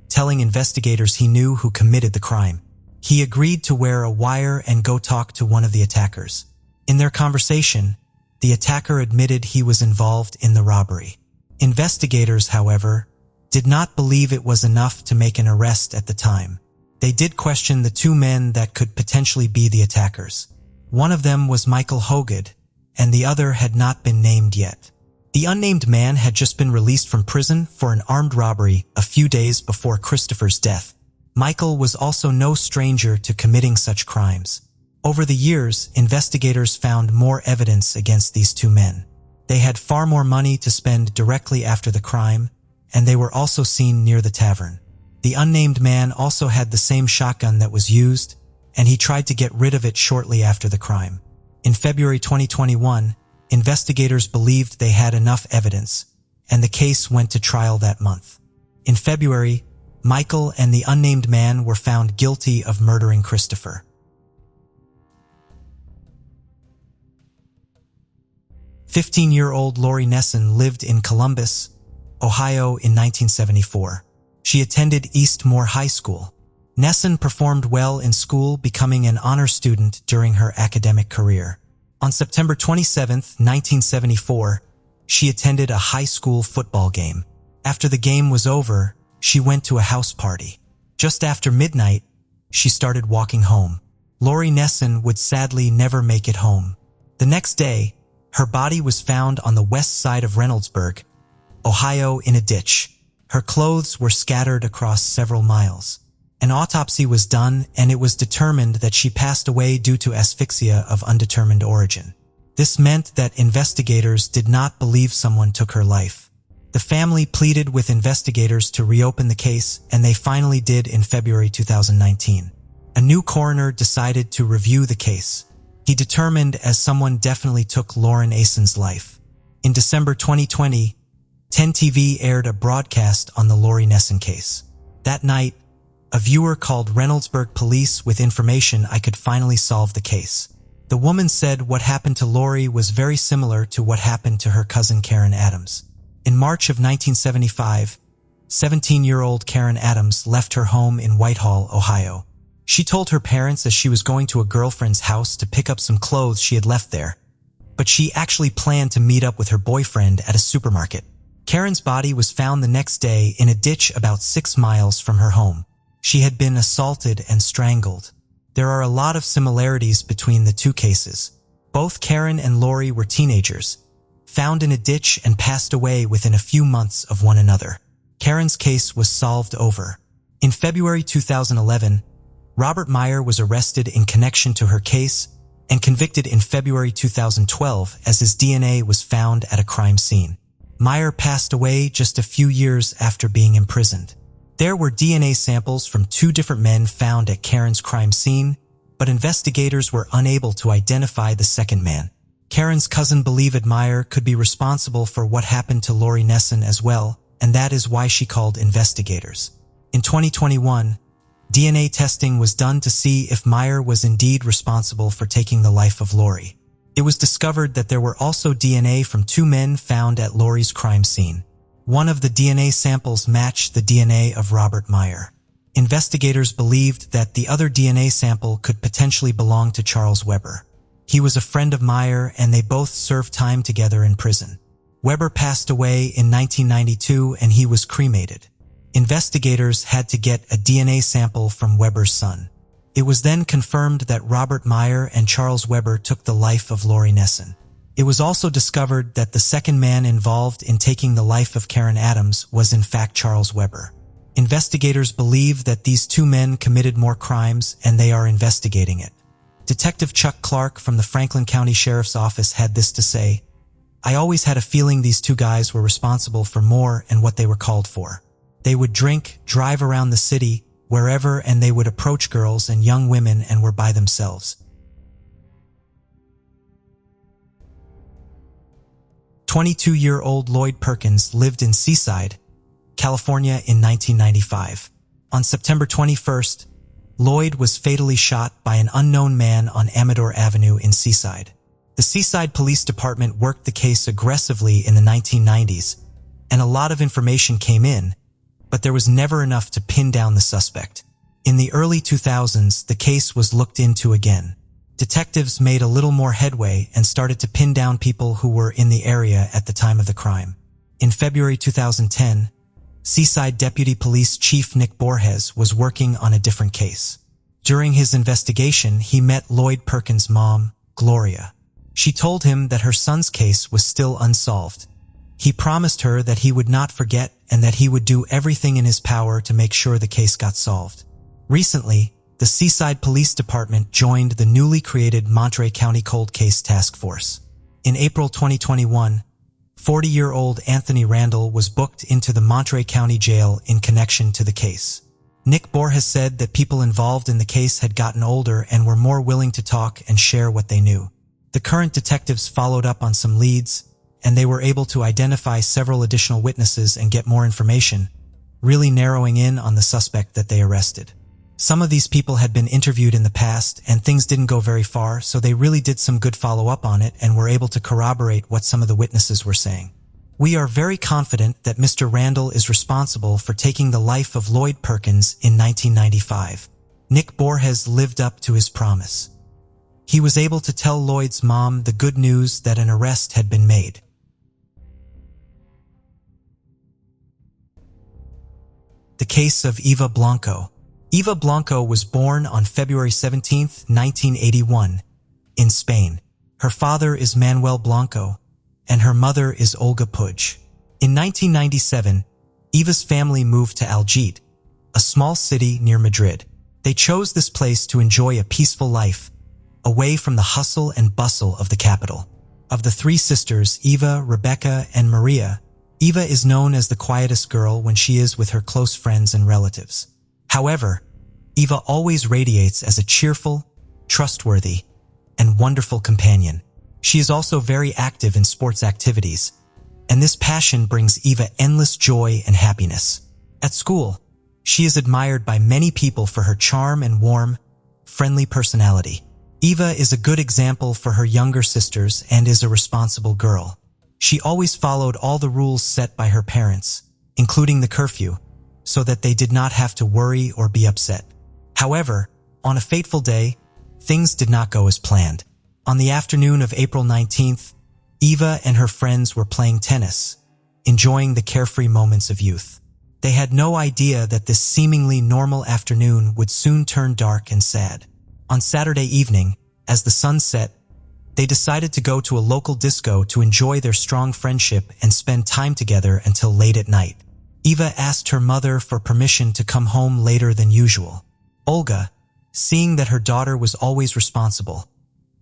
telling investigators he knew who committed the crime. He agreed to wear a wire and go talk to one of the attackers. In their conversation, the attacker admitted he was involved in the robbery. Investigators, however, did not believe it was enough to make an arrest at the time. They did question the two men that could potentially be the attackers. One of them was Michael Hogod, and the other had not been named yet. The unnamed man had just been released from prison for an armed robbery a few days before Christopher's death. Michael was also no stranger to committing such crimes. Over the years, investigators found more evidence against these two men. They had far more money to spend directly after the crime, and they were also seen near the tavern. The unnamed man also had the same shotgun that was used, and he tried to get rid of it shortly after the crime. In February 2021, investigators believed they had enough evidence, and the case went to trial that month. In February, Michael and the unnamed man were found guilty of murdering Christopher. 15-year-old Lorie Nessen lived in Columbus, Ohio in 1974. She attended Eastmoor High School. Nessen performed well in school, becoming an honor student during her academic career. On September 27, 1974, she attended a high school football game. After the game was over, she went to a house party. Just after midnight, she started walking home. Lorie Nessen would sadly never make it home. The next day, her body was found on the west side of Reynoldsburg, Ohio, in a ditch. Her clothes were scattered across several miles. An autopsy was done, and it was determined that she passed away due to asphyxia of undetermined origin. This meant that investigators did not believe someone took her life. The family pleaded with investigators to reopen the case, and they finally did in February 2019. A new coroner decided to review the case. He determined as someone definitely took Lorie Nessen's life. In December 2020, 10 TV aired a broadcast on the Lorie Nessen case. That night, a viewer called Reynoldsburg police with information I could finally solve the case. The woman said what happened to Lorie was very similar to what happened to her cousin Karen Adams. In March of 1975, 17-year-old Karen Adams left her home in Whitehall, Ohio. She told her parents as she was going to a girlfriend's house to pick up some clothes she had left there, but she actually planned to meet up with her boyfriend at a supermarket. Karen's body was found the next day in a ditch about 6 miles from her home. She had been assaulted and strangled. There are a lot of similarities between the two cases. Both Karen and Lorie were teenagers, found in a ditch and passed away within a few months of one another. Karen's case was solved over. In February 2011, Robert Meyer was arrested in connection to her case and convicted in February 2012 as his DNA was found at a crime scene. Meyer passed away just a few years after being imprisoned. There were DNA samples from 2 different men found at Karen's crime scene, but investigators were unable to identify the second man. Karen's cousin believed Meyer could be responsible for what happened to Lorie Nessen as well, and that is why she called investigators. In 2021, DNA testing was done to see if Meyer was indeed responsible for taking the life of Lorie. It was discovered that there were also DNA from 2 men found at Lorie's crime scene. One of the DNA samples matched the DNA of Robert Meyer. Investigators believed that the other DNA sample could potentially belong to Charles Weber. He was a friend of Meyer, and they both served time together in prison. Weber passed away in 1992 and he was cremated. Investigators had to get a DNA sample from Weber's son. It was then confirmed that Robert Meyer and Charles Weber took the life of Lorie Nessen. It was also discovered that the second man involved in taking the life of Karen Adams was in fact Charles Weber. Investigators believe that these two men committed more crimes and they are investigating it. Detective Chuck Clark from the Franklin County Sheriff's Office had this to say, "I always had a feeling these two guys were responsible for more and what they were called for. They would drink, drive around the city, wherever, and they would approach girls and young women and were by themselves." 22-year-old Lloyd Perkins lived in Seaside, California in 1995. On September 21st, Lloyd was fatally shot by an unknown man on Amador Avenue in Seaside. The Seaside Police Department worked the case aggressively in the 1990s, and a lot of information came in, but there was never enough to pin down the suspect. In the early 2000s, the case was looked into again. Detectives made a little more headway and started to pin down people who were in the area at the time of the crime. In February 2010, Seaside Deputy Police Chief Nick Borges was working on a different case. During his investigation, he met Lloyd Perkins' mom, Gloria. She told him that her son's case was still unsolved. He promised her that he would not forget and that he would do everything in his power to make sure the case got solved. Recently, the Seaside Police Department joined the newly created Monterey County Cold Case Task Force. In April 2021, 40-year-old Anthony Randall was booked into the Monterey County Jail in connection to the case. Nick Borges said that people involved in the case had gotten older and were more willing to talk and share what they knew. The current detectives followed up on some leads, and they were able to identify several additional witnesses and get more information, really narrowing in on the suspect that they arrested. Some of these people had been interviewed in the past and things didn't go very far, so they really did some good follow-up on it and were able to corroborate what some of the witnesses were saying. We are very confident that Mr. Randall is responsible for taking the life of Lloyd Perkins in 1995. Nick Borges lived up to his promise. He was able to tell Lloyd's mom the good news that an arrest had been made. The case of Eva Blanco. Eva Blanco was born on February 17, 1981, in Spain. Her father is Manuel Blanco, and her mother is Olga Puig. In 1997, Eva's family moved to Algete, a small city near Madrid. They chose this place to enjoy a peaceful life, away from the hustle and bustle of the capital. Of the three sisters, Eva, Rebecca, and Maria, Eva is known as the quietest girl when she is with her close friends and relatives. However, Eva always radiates as a cheerful, trustworthy, and wonderful companion. She is also very active in sports activities, and this passion brings Eva endless joy and happiness. At school, she is admired by many people for her charm and warm, friendly personality. Eva is a good example for her younger sisters and is a responsible girl. She always followed all the rules set by her parents, including the curfew, so that they did not have to worry or be upset. However, on a fateful day, things did not go as planned. On the afternoon of April 19th, Eva and her friends were playing tennis, enjoying the carefree moments of youth. They had no idea that this seemingly normal afternoon would soon turn dark and sad. On Saturday evening, as the sun set, they decided to go to a local disco to enjoy their strong friendship and spend time together until late at night. Eva asked her mother for permission to come home later than usual. Olga, seeing that her daughter was always responsible,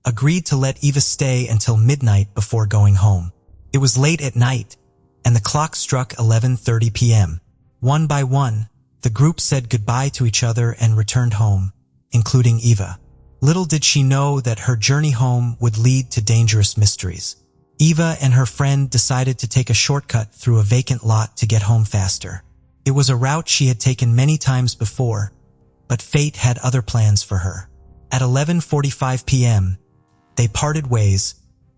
agreed to let Eva stay until midnight before going home. It was late at night, and the clock struck 11:30 p.m. One by one, the group said goodbye to each other and returned home, including Eva. Little did she know that her journey home would lead to dangerous mysteries. Eva and her friend decided to take a shortcut through a vacant lot to get home faster. It was a route she had taken many times before, but fate had other plans for her. At 11:45 p.m., they parted ways,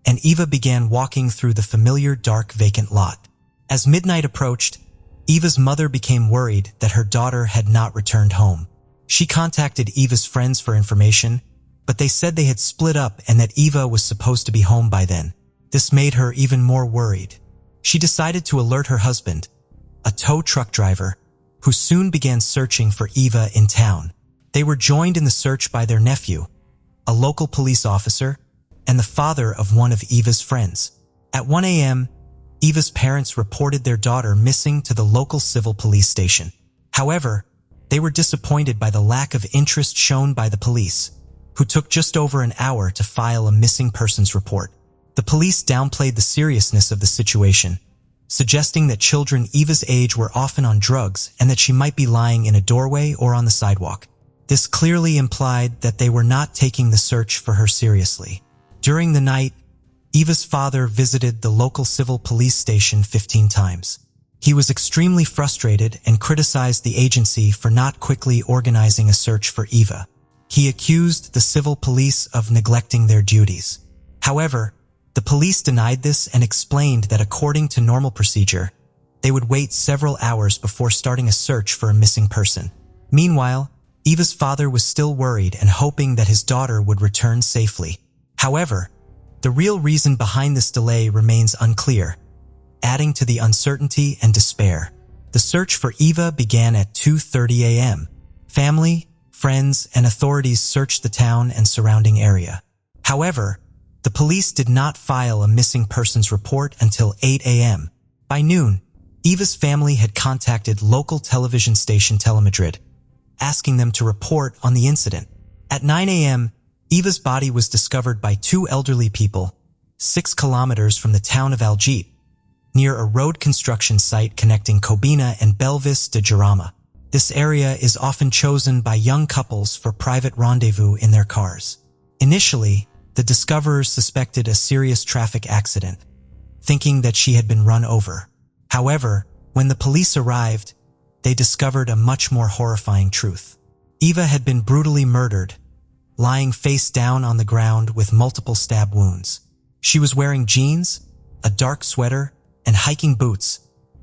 and Eva began walking through the familiar dark vacant lot. As midnight approached, Eva's mother became worried that her daughter had not returned home. She contacted Eva's friends for information, but they said they had split up and that Eva was supposed to be home by then. This made her even more worried. She decided to alert her husband, a tow truck driver, who soon began searching for Eva in town. They were joined in the search by their nephew, a local police officer, and the father of one of Eva's friends. At 1 a.m., Eva's parents reported their daughter missing to the local civil police station. However, they were disappointed by the lack of interest shown by the police, who took just over an hour to file a missing persons report. The police downplayed the seriousness of the situation, suggesting that children Eva's age were often on drugs and that she might be lying in a doorway or on the sidewalk. This clearly implied that they were not taking the search for her seriously. During the night, Eva's father visited the local civil police station 15 times. He was extremely frustrated and criticized the agency for not quickly organizing a search for Eva. He accused the civil police of neglecting their duties. However, the police denied this and explained that according to normal procedure, they would wait several hours before starting a search for a missing person. Meanwhile, Eva's father was still worried and hoping that his daughter would return safely. However, the real reason behind this delay remains unclear, adding to the uncertainty and despair. The search for Eva began at 2:30 a.m. Family, friends, and authorities searched the town and surrounding area. However, the police did not file a missing persons report until 8 a.m. By noon, Eva's family had contacted local television station Telemadrid, asking them to report on the incident. At 9 a.m., Eva's body was discovered by two elderly people, 6 kilometers from the town of Algete, near a road construction site connecting Cobina and Belvis de Jarama. This area is often chosen by young couples for private rendezvous in their cars. Initially, the discoverers suspected a serious traffic accident, thinking that she had been run over. However, when the police arrived, they discovered a much more horrifying truth. Eva had been brutally murdered, lying face down on the ground with multiple stab wounds. She was wearing jeans, a dark sweater, and hiking boots,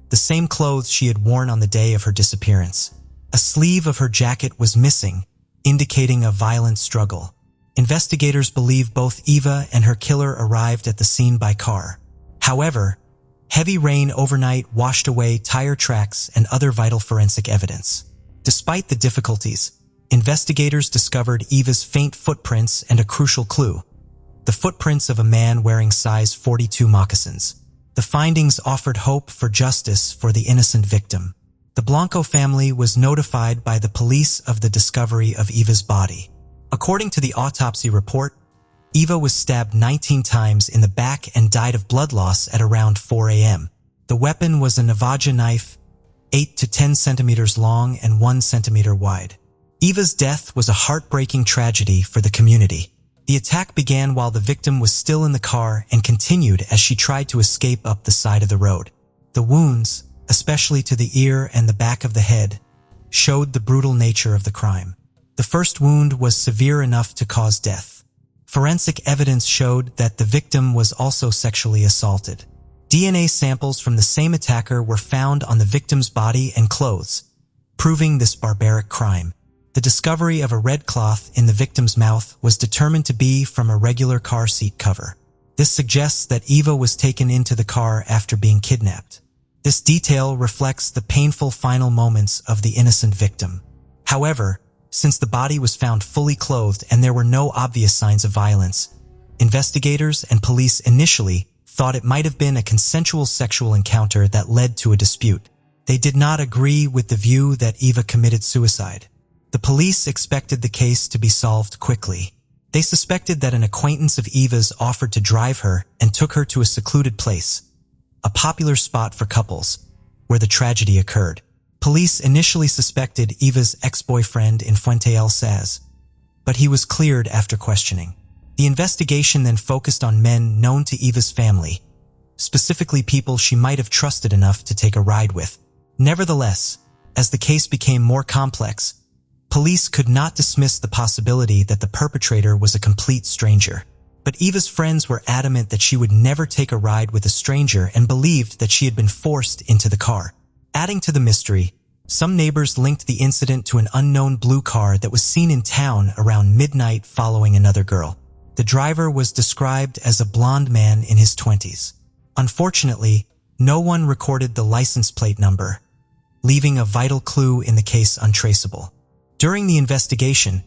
the same clothes she had worn on the day of her disappearance. A sleeve of her jacket was missing, indicating a violent struggle. Investigators believe both Eva and her killer arrived at the scene by car. However, heavy rain overnight washed away tire tracks and other vital forensic evidence. Despite the difficulties, investigators discovered Eva's faint footprints and a crucial clue: the footprints of a man wearing size 42 moccasins. The findings offered hope for justice for the innocent victim. The Blanco family was notified by the police of the discovery of Eva's body. According to the autopsy report, Eva was stabbed 19 times in the back and died of blood loss at around 4 a.m. The weapon was a Navaja knife, 8 to 10 centimeters long and 1 centimeter wide. Eva's death was a heartbreaking tragedy for the community. The attack began while the victim was still in the car and continued as she tried to escape up the side of the road. The wounds, especially to the ear and the back of the head, showed the brutal nature of the crime. The first wound was severe enough to cause death. Forensic evidence showed that the victim was also sexually assaulted. DNA samples from the same attacker were found on the victim's body and clothes, proving this barbaric crime. The discovery of a red cloth in the victim's mouth was determined to be from a regular car seat cover. This suggests that Eva was taken into the car after being kidnapped. This detail reflects the painful final moments of the innocent victim. However, since the body was found fully clothed and there were no obvious signs of violence, investigators and police initially thought it might have been a consensual sexual encounter that led to a dispute. They did not agree with the view that Eva committed suicide. The police expected the case to be solved quickly. They suspected that an acquaintance of Eva's offered to drive her and took her to a secluded place, a popular spot for couples, where the tragedy occurred. Police initially suspected Eva's ex-boyfriend in Fuente El Saz, but he was cleared after questioning. The investigation then focused on men known to Eva's family, specifically people she might have trusted enough to take a ride with. Nevertheless, as the case became more complex, police could not dismiss the possibility that the perpetrator was a complete stranger. But Eva's friends were adamant that she would never take a ride with a stranger and believed that she had been forced into the car. Adding to the mystery, some neighbors linked the incident to an unknown blue car that was seen in town around midnight following another girl. The driver was described as a blonde man in his 20s. Unfortunately, no one recorded the license plate number, leaving a vital clue in the case untraceable. During the investigation,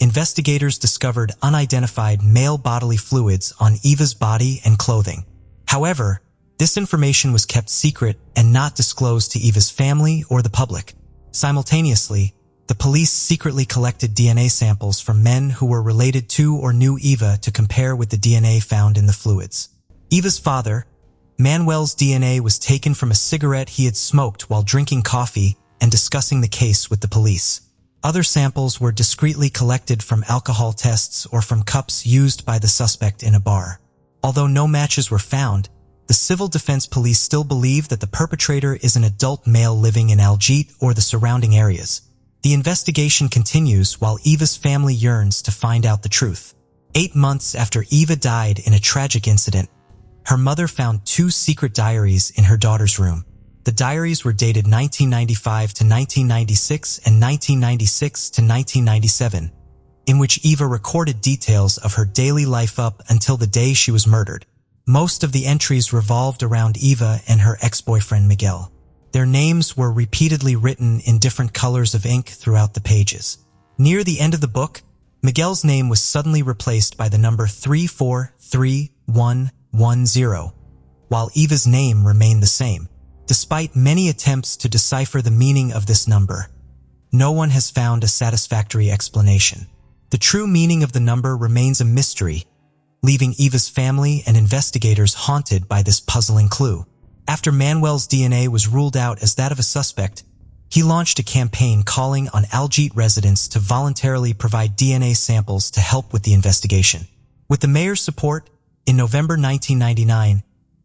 investigators discovered unidentified male bodily fluids on Eva's body and clothing. However, this information was kept secret and not disclosed to Eva's family or the public. Simultaneously, the police secretly collected DNA samples from men who were related to or knew Eva to compare with the DNA found in the fluids. Eva's father, Manuel's DNA, was taken from a cigarette he had smoked while drinking coffee and discussing the case with the police. Other samples were discreetly collected from alcohol tests or from cups used by the suspect in a bar. Although no matches were found, the civil defense police still believe that the perpetrator is an adult male living in Algiers or the surrounding areas. The investigation continues while Eva's family yearns to find out the truth. 8 months after Eva died in a tragic incident, her mother found 2 secret diaries in her daughter's room. The diaries were dated 1995 to 1996 and 1996 to 1997, in which Eva recorded details of her daily life up until the day she was murdered. Most of the entries revolved around Eva and her ex-boyfriend Miguel. Their names were repeatedly written in different colors of ink throughout the pages. Near the end of the book, Miguel's name was suddenly replaced by the number 343110, while Eva's name remained the same. Despite many attempts to decipher the meaning of this number, no one has found a satisfactory explanation. The true meaning of the number remains a mystery, leaving Eva's family and investigators haunted by this puzzling clue. After Manuel's DNA was ruled out as that of a suspect, he launched a campaign calling on Algiers residents to voluntarily provide DNA samples to help with the investigation. With the mayor's support, in November 1999,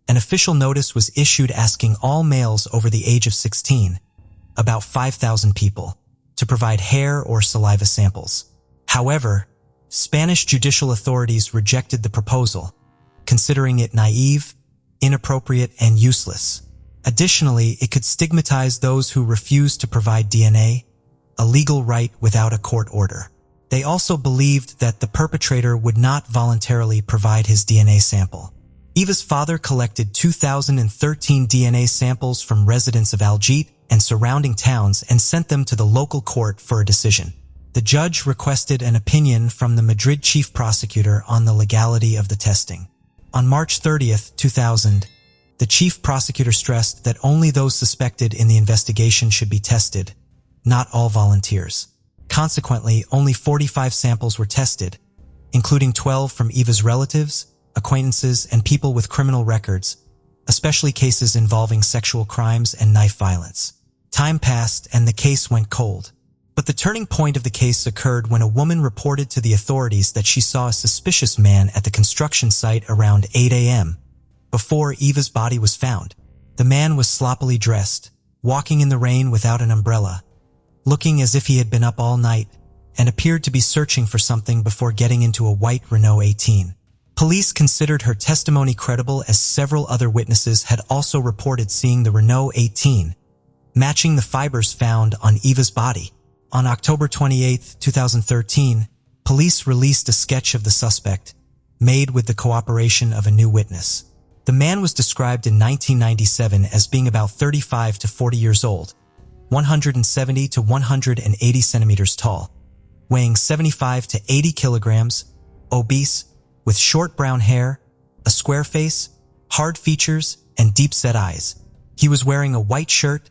an official notice was issued asking all males over the age of 16, about 5,000 people, to provide hair or saliva samples. However, Spanish judicial authorities rejected the proposal, considering it naive, inappropriate, and useless. Additionally, it could stigmatize those who refused to provide DNA, a legal right without a court order. They also believed that the perpetrator would not voluntarily provide his DNA sample. Eva's father collected 2013 DNA samples from residents of Algiers and surrounding towns and sent them to the local court for a decision. The judge requested an opinion from the Madrid chief prosecutor on the legality of the testing. On March 30, 2000, the chief prosecutor stressed that only those suspected in the investigation should be tested, not all volunteers. Consequently, only 45 samples were tested, including 12 from Eva's relatives, acquaintances, and people with criminal records, especially cases involving sexual crimes and knife violence. Time passed and the case went cold. But the turning point of the case occurred when a woman reported to the authorities that she saw a suspicious man at the construction site around 8 a.m. before Eva's body was found. The man was sloppily dressed, walking in the rain without an umbrella, looking as if he had been up all night, and appeared to be searching for something before getting into a white Renault 18. Police considered her testimony credible as several other witnesses had also reported seeing the Renault 18, matching the fibers found on Eva's body. On October 28, 2013, police released a sketch of the suspect, made with the cooperation of a new witness. The man was described in 1997 as being about 35 to 40 years old, 170 to 180 centimeters tall, weighing 75 to 80 kilograms, obese, with short brown hair, a square face, hard features, and deep-set eyes. He was wearing a white shirt,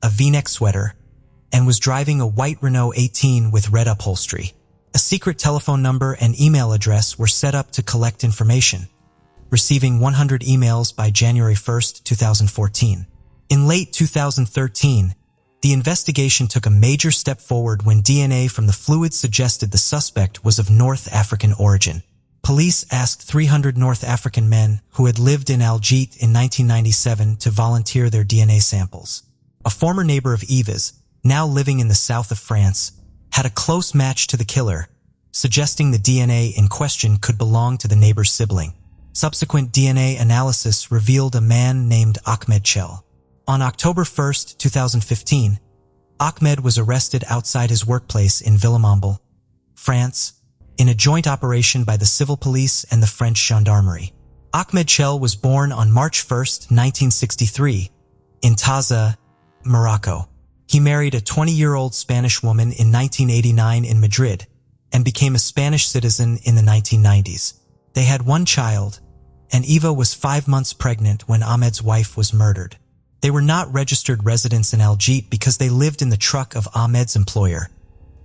a V-neck sweater, and was driving a white Renault 18 with red upholstery. A secret telephone number and email address were set up to collect information, receiving 100 emails by January 1, 2014. In late 2013, the investigation took a major step forward when DNA from the fluid suggested the suspect was of North African origin. Police asked 300 North African men who had lived in Algiers in 1997 to volunteer their DNA samples. A former neighbor of Eva's, now living in the south of France, had a close match to the killer, suggesting the DNA in question could belong to the neighbor's sibling. Subsequent DNA analysis revealed a man named Ahmed Chell. On October 1, 2015, Ahmed was arrested outside his workplace in Villemomble, France, in a joint operation by the civil police and the French gendarmerie. Ahmed Chell was born on March 1, 1963, in Taza, Morocco. He married a 20-year-old Spanish woman in 1989 in Madrid and became a Spanish citizen in the 1990s. They had one child, and Eva was 5 months pregnant when Ahmed's wife was murdered. They were not registered residents in Aljit because they lived in the truck of Ahmed's employer,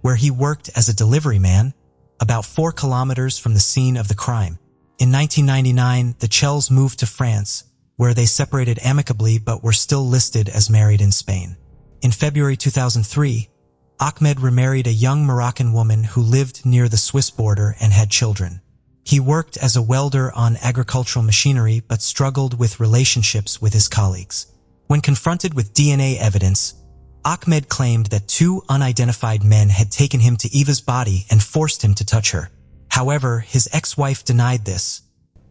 where he worked as a delivery man, about 4 kilometers from the scene of the crime. In 1999, the Chells moved to France, where they separated amicably but were still listed as married in Spain. In February 2003, Ahmed remarried a young Moroccan woman who lived near the Swiss border and had children. He worked as a welder on agricultural machinery but struggled with relationships with his colleagues. When confronted with DNA evidence, Ahmed claimed that 2 unidentified men had taken him to Eva's body and forced him to touch her. However, his ex-wife denied this,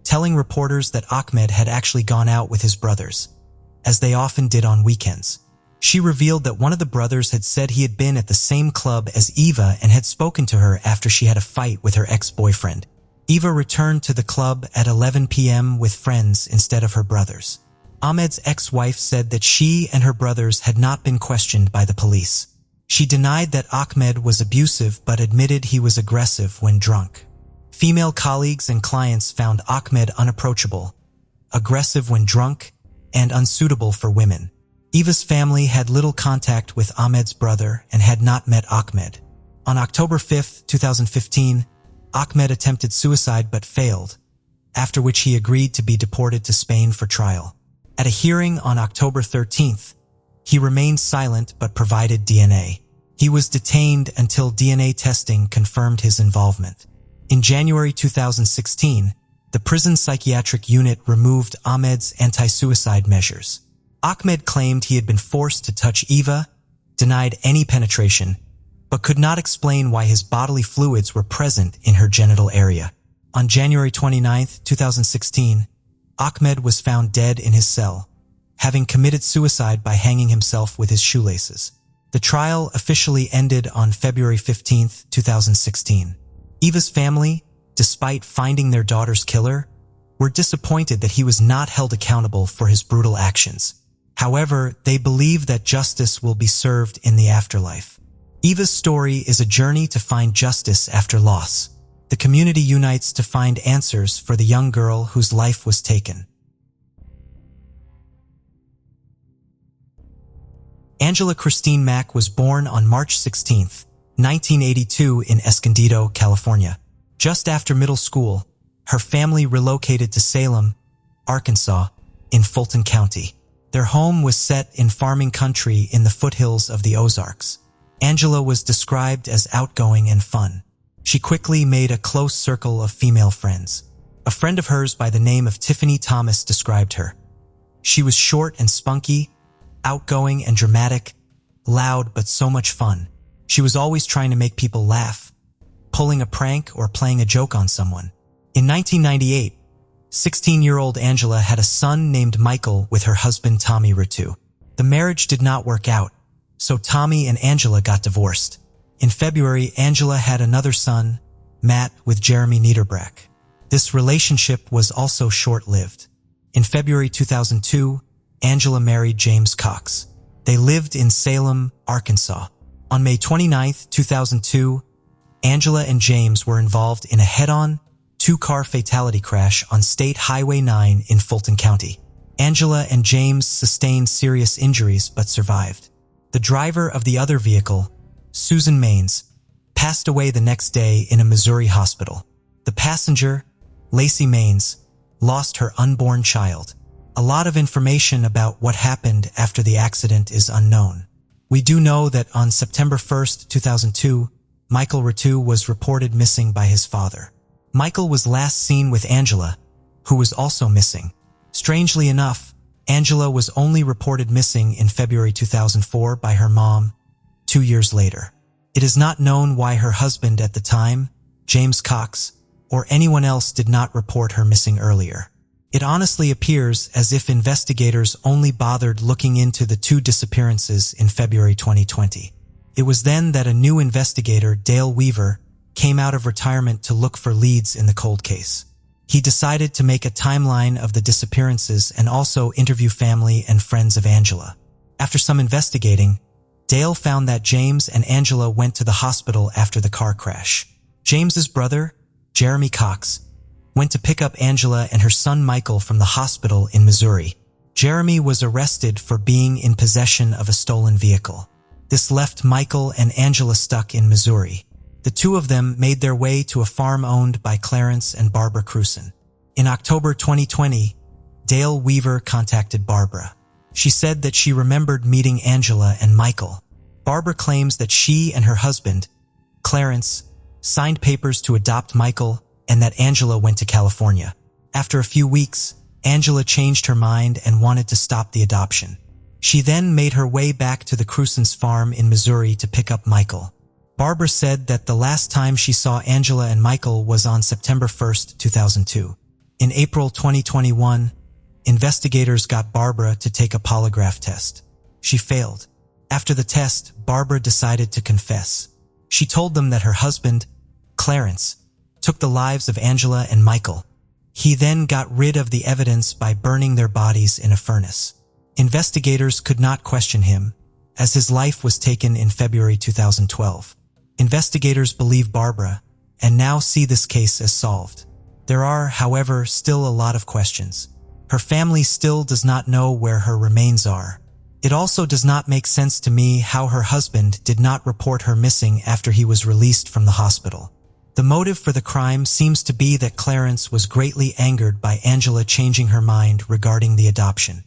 telling reporters that Ahmed had actually gone out with his brothers, as they often did on weekends. She revealed that one of the brothers had said he had been at the same club as Eva and had spoken to her after she had a fight with her ex-boyfriend. Eva returned to the club at 11 p.m. with friends instead of her brothers. Ahmed's ex-wife said that she and her brothers had not been questioned by the police. She denied that Ahmed was abusive but admitted he was aggressive when drunk. Female colleagues and clients found Ahmed unapproachable, aggressive when drunk, and unsuitable for women. Eva's family had little contact with Ahmed's brother and had not met Ahmed. On October 5, 2015, Ahmed attempted suicide but failed, after which he agreed to be deported to Spain for trial. At a hearing on October 13th, he remained silent but provided DNA. He was detained until DNA testing confirmed his involvement. In January 2016, the prison psychiatric unit removed Ahmed's anti-suicide measures. Ahmed claimed he had been forced to touch Eva, denied any penetration, but could not explain why his bodily fluids were present in her genital area. On January 29, 2016, Ahmed was found dead in his cell, having committed suicide by hanging himself with his shoelaces. The trial officially ended on February 15, 2016. Eva's family, despite finding their daughter's killer, were disappointed that he was not held accountable for his brutal actions. However, they believe that justice will be served in the afterlife. Eva's story is a journey to find justice after loss. The community unites to find answers for the young girl whose life was taken. Angela Christine Mack was born on March 16, 1982 in Escondido, California. Just after middle school, her family relocated to Salem, Arkansas, in Fulton County. Their home was set in farming country in the foothills of the Ozarks. Angela was described as outgoing and fun. She quickly made a close circle of female friends. A friend of hers by the name of Tiffany Thomas described her. She was short and spunky, outgoing and dramatic, loud but so much fun. She was always trying to make people laugh, pulling a prank or playing a joke on someone. In 1998, 16-year-old Angela had a son named Michael with her husband Tommy Ritu. The marriage did not work out, so Tommy and Angela got divorced. In February, Angela had another son, Matt, with Jeremy Niederbrack. This relationship was also short-lived. In February 2002, Angela married James Cox. They lived in Salem, Arkansas. On May 29, 2002, Angela and James were involved in a head-on, 2-car fatality crash on State Highway 9 in Fulton County. Angela and James sustained serious injuries but survived. The driver of the other vehicle, Susan Maines, passed away the next day in a Missouri hospital. The passenger, Lacey Maines, lost her unborn child. A lot of information about what happened after the accident is unknown. We do know that on September 1, 2002, Michael Ritu was reported missing by his father. Michael was last seen with Angela, who was also missing. Strangely enough, Angela was only reported missing in February 2004 by her mom, 2 years later. It is not known why her husband at the time, James Cox, or anyone else did not report her missing earlier. It honestly appears as if investigators only bothered looking into the 2 disappearances in February 2020. It was then that a new investigator, Dale Weaver, came out of retirement to look for leads in the cold case. He decided to make a timeline of the disappearances and also interview family and friends of Angela. After some investigating, Dale found that James and Angela went to the hospital after the car crash. James's brother, Jeremy Cox, went to pick up Angela and her son Michael from the hospital in Missouri. Jeremy was arrested for being in possession of a stolen vehicle. This left Michael and Angela stuck in Missouri. The two of them made their way to a farm owned by Clarence and Barbara Cruson. In October 2020, Dale Weaver contacted Barbara. She said that she remembered meeting Angela and Michael. Barbara claims that she and her husband, Clarence, signed papers to adopt Michael and that Angela went to California. After a few weeks, Angela changed her mind and wanted to stop the adoption. She then made her way back to the Cruson's farm in Missouri to pick up Michael. Barbara said that the last time she saw Angela and Michael was on September 1, 2002. In April 2021, investigators got Barbara to take a polygraph test. She failed. After the test, Barbara decided to confess. She told them that her husband, Clarence, took the lives of Angela and Michael. He then got rid of the evidence by burning their bodies in a furnace. Investigators could not question him, as his life was taken in February 2012. Investigators believe Barbara, and now see this case as solved. There are, however, still a lot of questions. Her family still does not know where her remains are. It also does not make sense to me how her husband did not report her missing after he was released from the hospital. The motive for the crime seems to be that Clarence was greatly angered by Angela changing her mind regarding the adoption.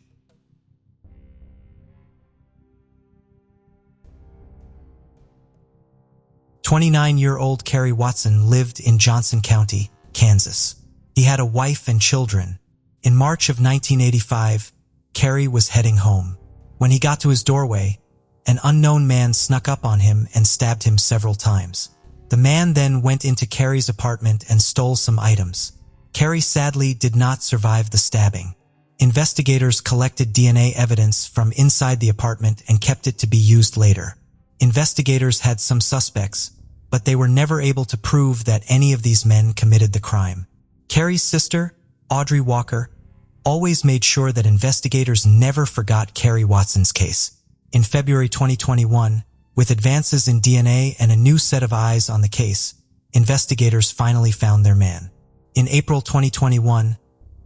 29-year-old Carrie Watson lived in Johnson County, Kansas. He had a wife and children. In March of 1985, Carrie was heading home. When he got to his doorway, an unknown man snuck up on him and stabbed him several times. The man then went into Carrie's apartment and stole some items. Carrie sadly did not survive the stabbing. Investigators collected DNA evidence from inside the apartment and kept it to be used later. Investigators had some suspects, but they were never able to prove that any of these men committed the crime. Carrie's sister, Audrey Walker, always made sure that investigators never forgot Carrie Watson's case. In February 2021, with advances in DNA and a new set of eyes on the case, investigators finally found their man. In April 2021,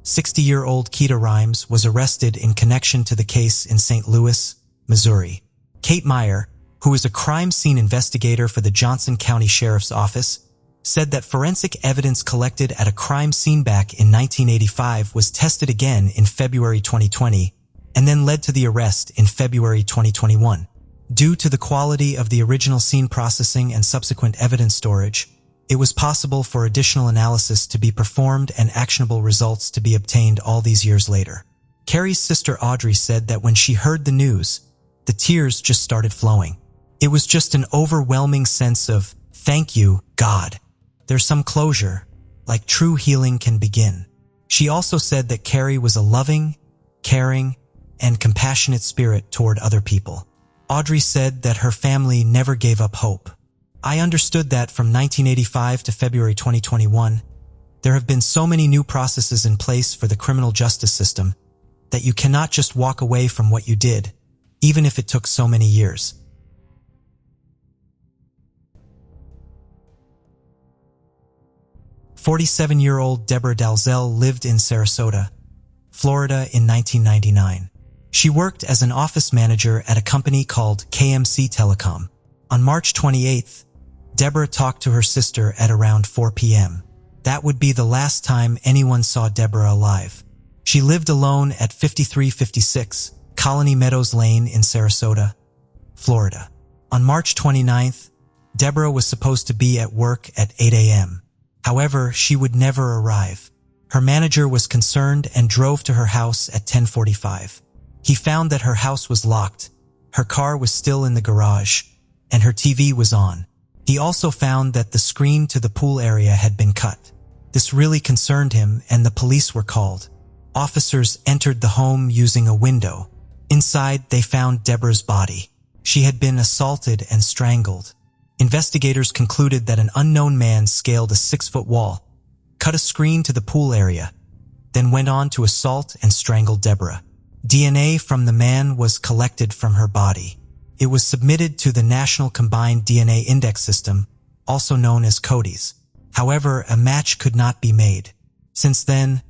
60-year-old Keita Rimes was arrested in connection to the case in St. Louis, Missouri. Kate Meyer, who is a crime scene investigator for the Johnson County Sheriff's Office, said that forensic evidence collected at a crime scene back in 1985 was tested again in February 2020 and then led to the arrest in February 2021. Due to the quality of the original scene processing and subsequent evidence storage, it was possible for additional analysis to be performed and actionable results to be obtained all these years later. Carrie's sister Audrey said that when she heard the news, the tears just started flowing. It was just an overwhelming sense of, "Thank you, God. There's some closure, like true healing can begin." She also said that Carrie was a loving, caring, and compassionate spirit toward other people. Audrey said that her family never gave up hope. "I understood that from 1985 to February 2021, there have been so many new processes in place for the criminal justice system that you cannot just walk away from what you did, even if it took so many years." 47-year-old Deborah Delile lived in Sarasota, Florida in 1999. She worked as an office manager at a company called KMC Telecom. On March 28th, Deborah talked to her sister at around 4 p.m. That would be the last time anyone saw Deborah alive. She lived alone at 5356 Colony Meadows Lane in Sarasota, Florida. On March 29th, Deborah was supposed to be at work at 8 a.m. However, she would never arrive. Her manager was concerned and drove to her house at 10:45. He found that her house was locked, her car was still in the garage, and her TV was on. He also found that the screen to the pool area had been cut. This really concerned him, and the police were called. Officers entered the home using a window. Inside, they found Deborah's body. She had been assaulted and strangled. Investigators concluded that an unknown man scaled a 6-foot wall, cut a screen to the pool area, then went on to assault and strangle Deborah. DNA from the man was collected from her body. It was submitted to the National Combined DNA Index System, also known as CODIS. However, a match could not be made. Since then,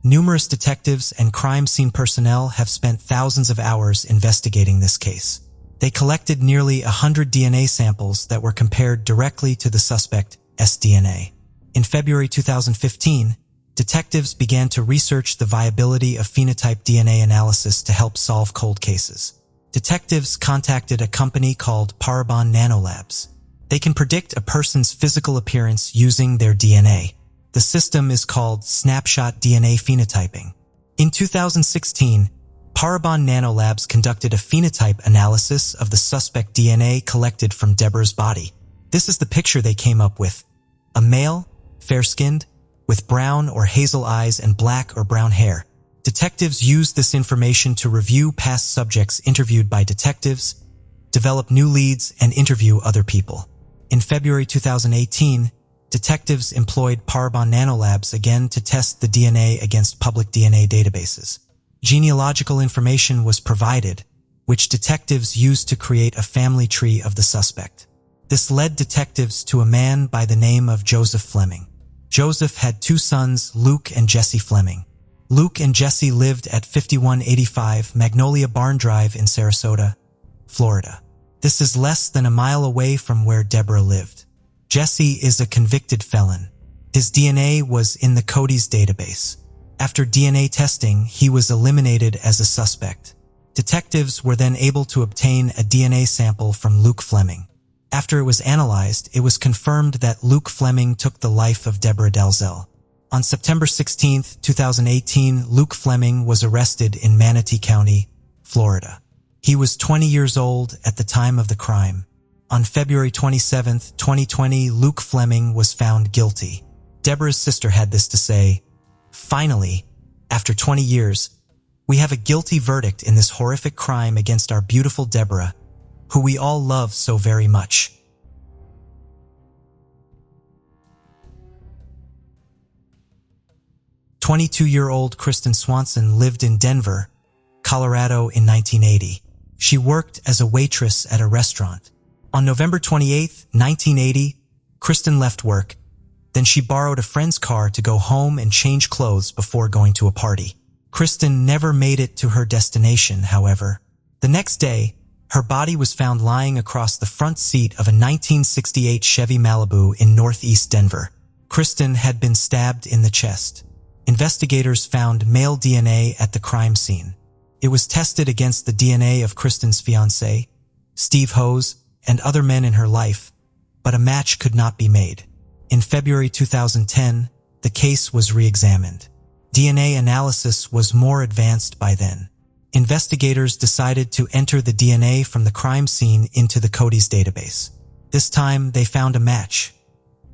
Numerous detectives and crime scene personnel have spent thousands of hours investigating this case. They collected nearly 100 DNA samples that were compared directly to the suspect's DNA. In February 2015, detectives began to research the viability of phenotype DNA analysis to help solve cold cases. Detectives contacted a company called Parabon Nanolabs. They can predict a person's physical appearance using their DNA. The system is called snapshot DNA phenotyping. In 2016, Parabon Nanolabs conducted a phenotype analysis of the suspect DNA collected from Deborah's body. This is the picture they came up with. A male, fair-skinned, with brown or hazel eyes and black or brown hair. Detectives used this information to review past subjects interviewed by detectives, develop new leads, and interview other people. In February 2018, detectives employed Parabon Nanolabs again to test the DNA against public DNA databases. Genealogical information was provided, which detectives used to create a family tree of the suspect. This led detectives to a man by the name of Joseph Fleming. Joseph had two sons, Luke and Jesse Fleming. Luke and Jesse lived at 5185 Magnolia Barn Drive in Sarasota, Florida. This is less than a mile away from where Deborah lived. Jesse is a convicted felon. His DNA was in the Cody's database. After DNA testing, he was eliminated as a suspect. Detectives were then able to obtain a DNA sample from Luke Fleming. After it was analyzed, it was confirmed that Luke Fleming took the life of Deborah Delile. On September 16, 2018, Luke Fleming was arrested in Manatee County, Florida. He was 20 years old at the time of the crime. On February 27, 2020, Luke Fleming was found guilty. Deborah's sister had this to say, "Finally, after 20 years, we have a guilty verdict in this horrific crime against our beautiful Deborah, who we all love so very much." "22-year-old Kristen Swanson lived in Denver, Colorado in 1980. She worked as a waitress at a restaurant. On November 28, 1980, Kristen left work. Then she borrowed a friend's car to go home and change clothes before going to a party. Kristen never made it to her destination, however. The next day, her body was found lying across the front seat of a 1968 Chevy Malibu in northeast Denver. Kristen had been stabbed in the chest. Investigators found male DNA at the crime scene. It was tested against the DNA of Kristen's fiancé, Steve Hose, and other men in her life, but a match could not be made. In February 2010, the case was re-examined. DNA analysis was more advanced by then. Investigators decided to enter the DNA from the crime scene into the Cody's database. This time, they found a match.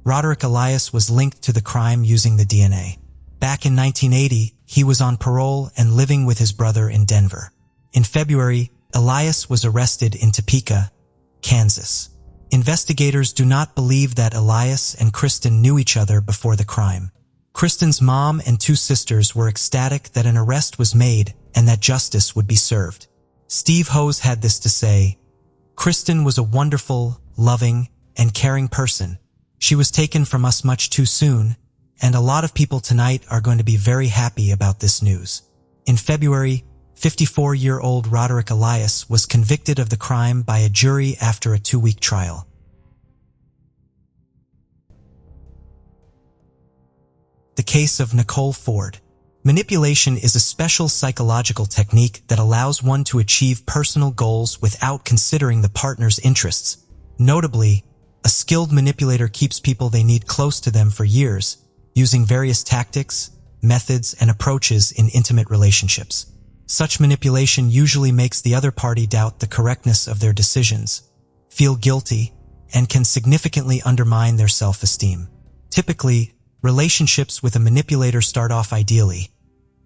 Roderick Elias was linked to the crime using the DNA. Back in 1980, he was on parole and living with his brother in Denver. In February, Elias was arrested in Topeka, Kansas. Investigators do not believe that Elias and Kristen knew each other before the crime. Kristen's mom and two sisters were ecstatic that an arrest was made and that justice would be served. Steve Hose had this to say, "Kristen was a wonderful, loving, and caring person. She was taken from us much too soon, and a lot of people tonight are going to be very happy about this news." In February, 54-year-old Roderick Elias was convicted of the crime by a jury after a 2-week trial. The case of Nicole Ford. Manipulation is a special psychological technique that allows one to achieve personal goals without considering the partner's interests. Notably, a skilled manipulator keeps people they need close to them for years, using various tactics, methods, and approaches in intimate relationships. Such manipulation usually makes the other party doubt the correctness of their decisions, feel guilty, and can significantly undermine their self-esteem. Typically, relationships with a manipulator start off ideally,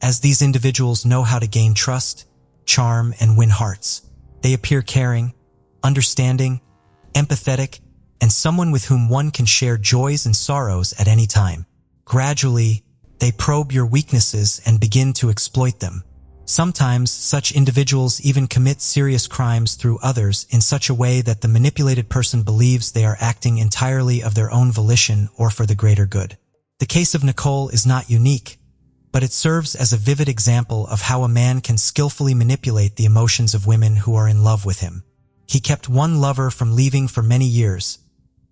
as these individuals know how to gain trust, charm, and win hearts. They appear caring, understanding, empathetic, and someone with whom one can share joys and sorrows at any time. Gradually, they probe your weaknesses and begin to exploit them. Sometimes, such individuals even commit serious crimes through others in such a way that the manipulated person believes they are acting entirely of their own volition or for the greater good. The case of Nicole is not unique. but it serves as a vivid example of how a man can skillfully manipulate the emotions of women who are in love with him. He kept one lover from leaving for many years,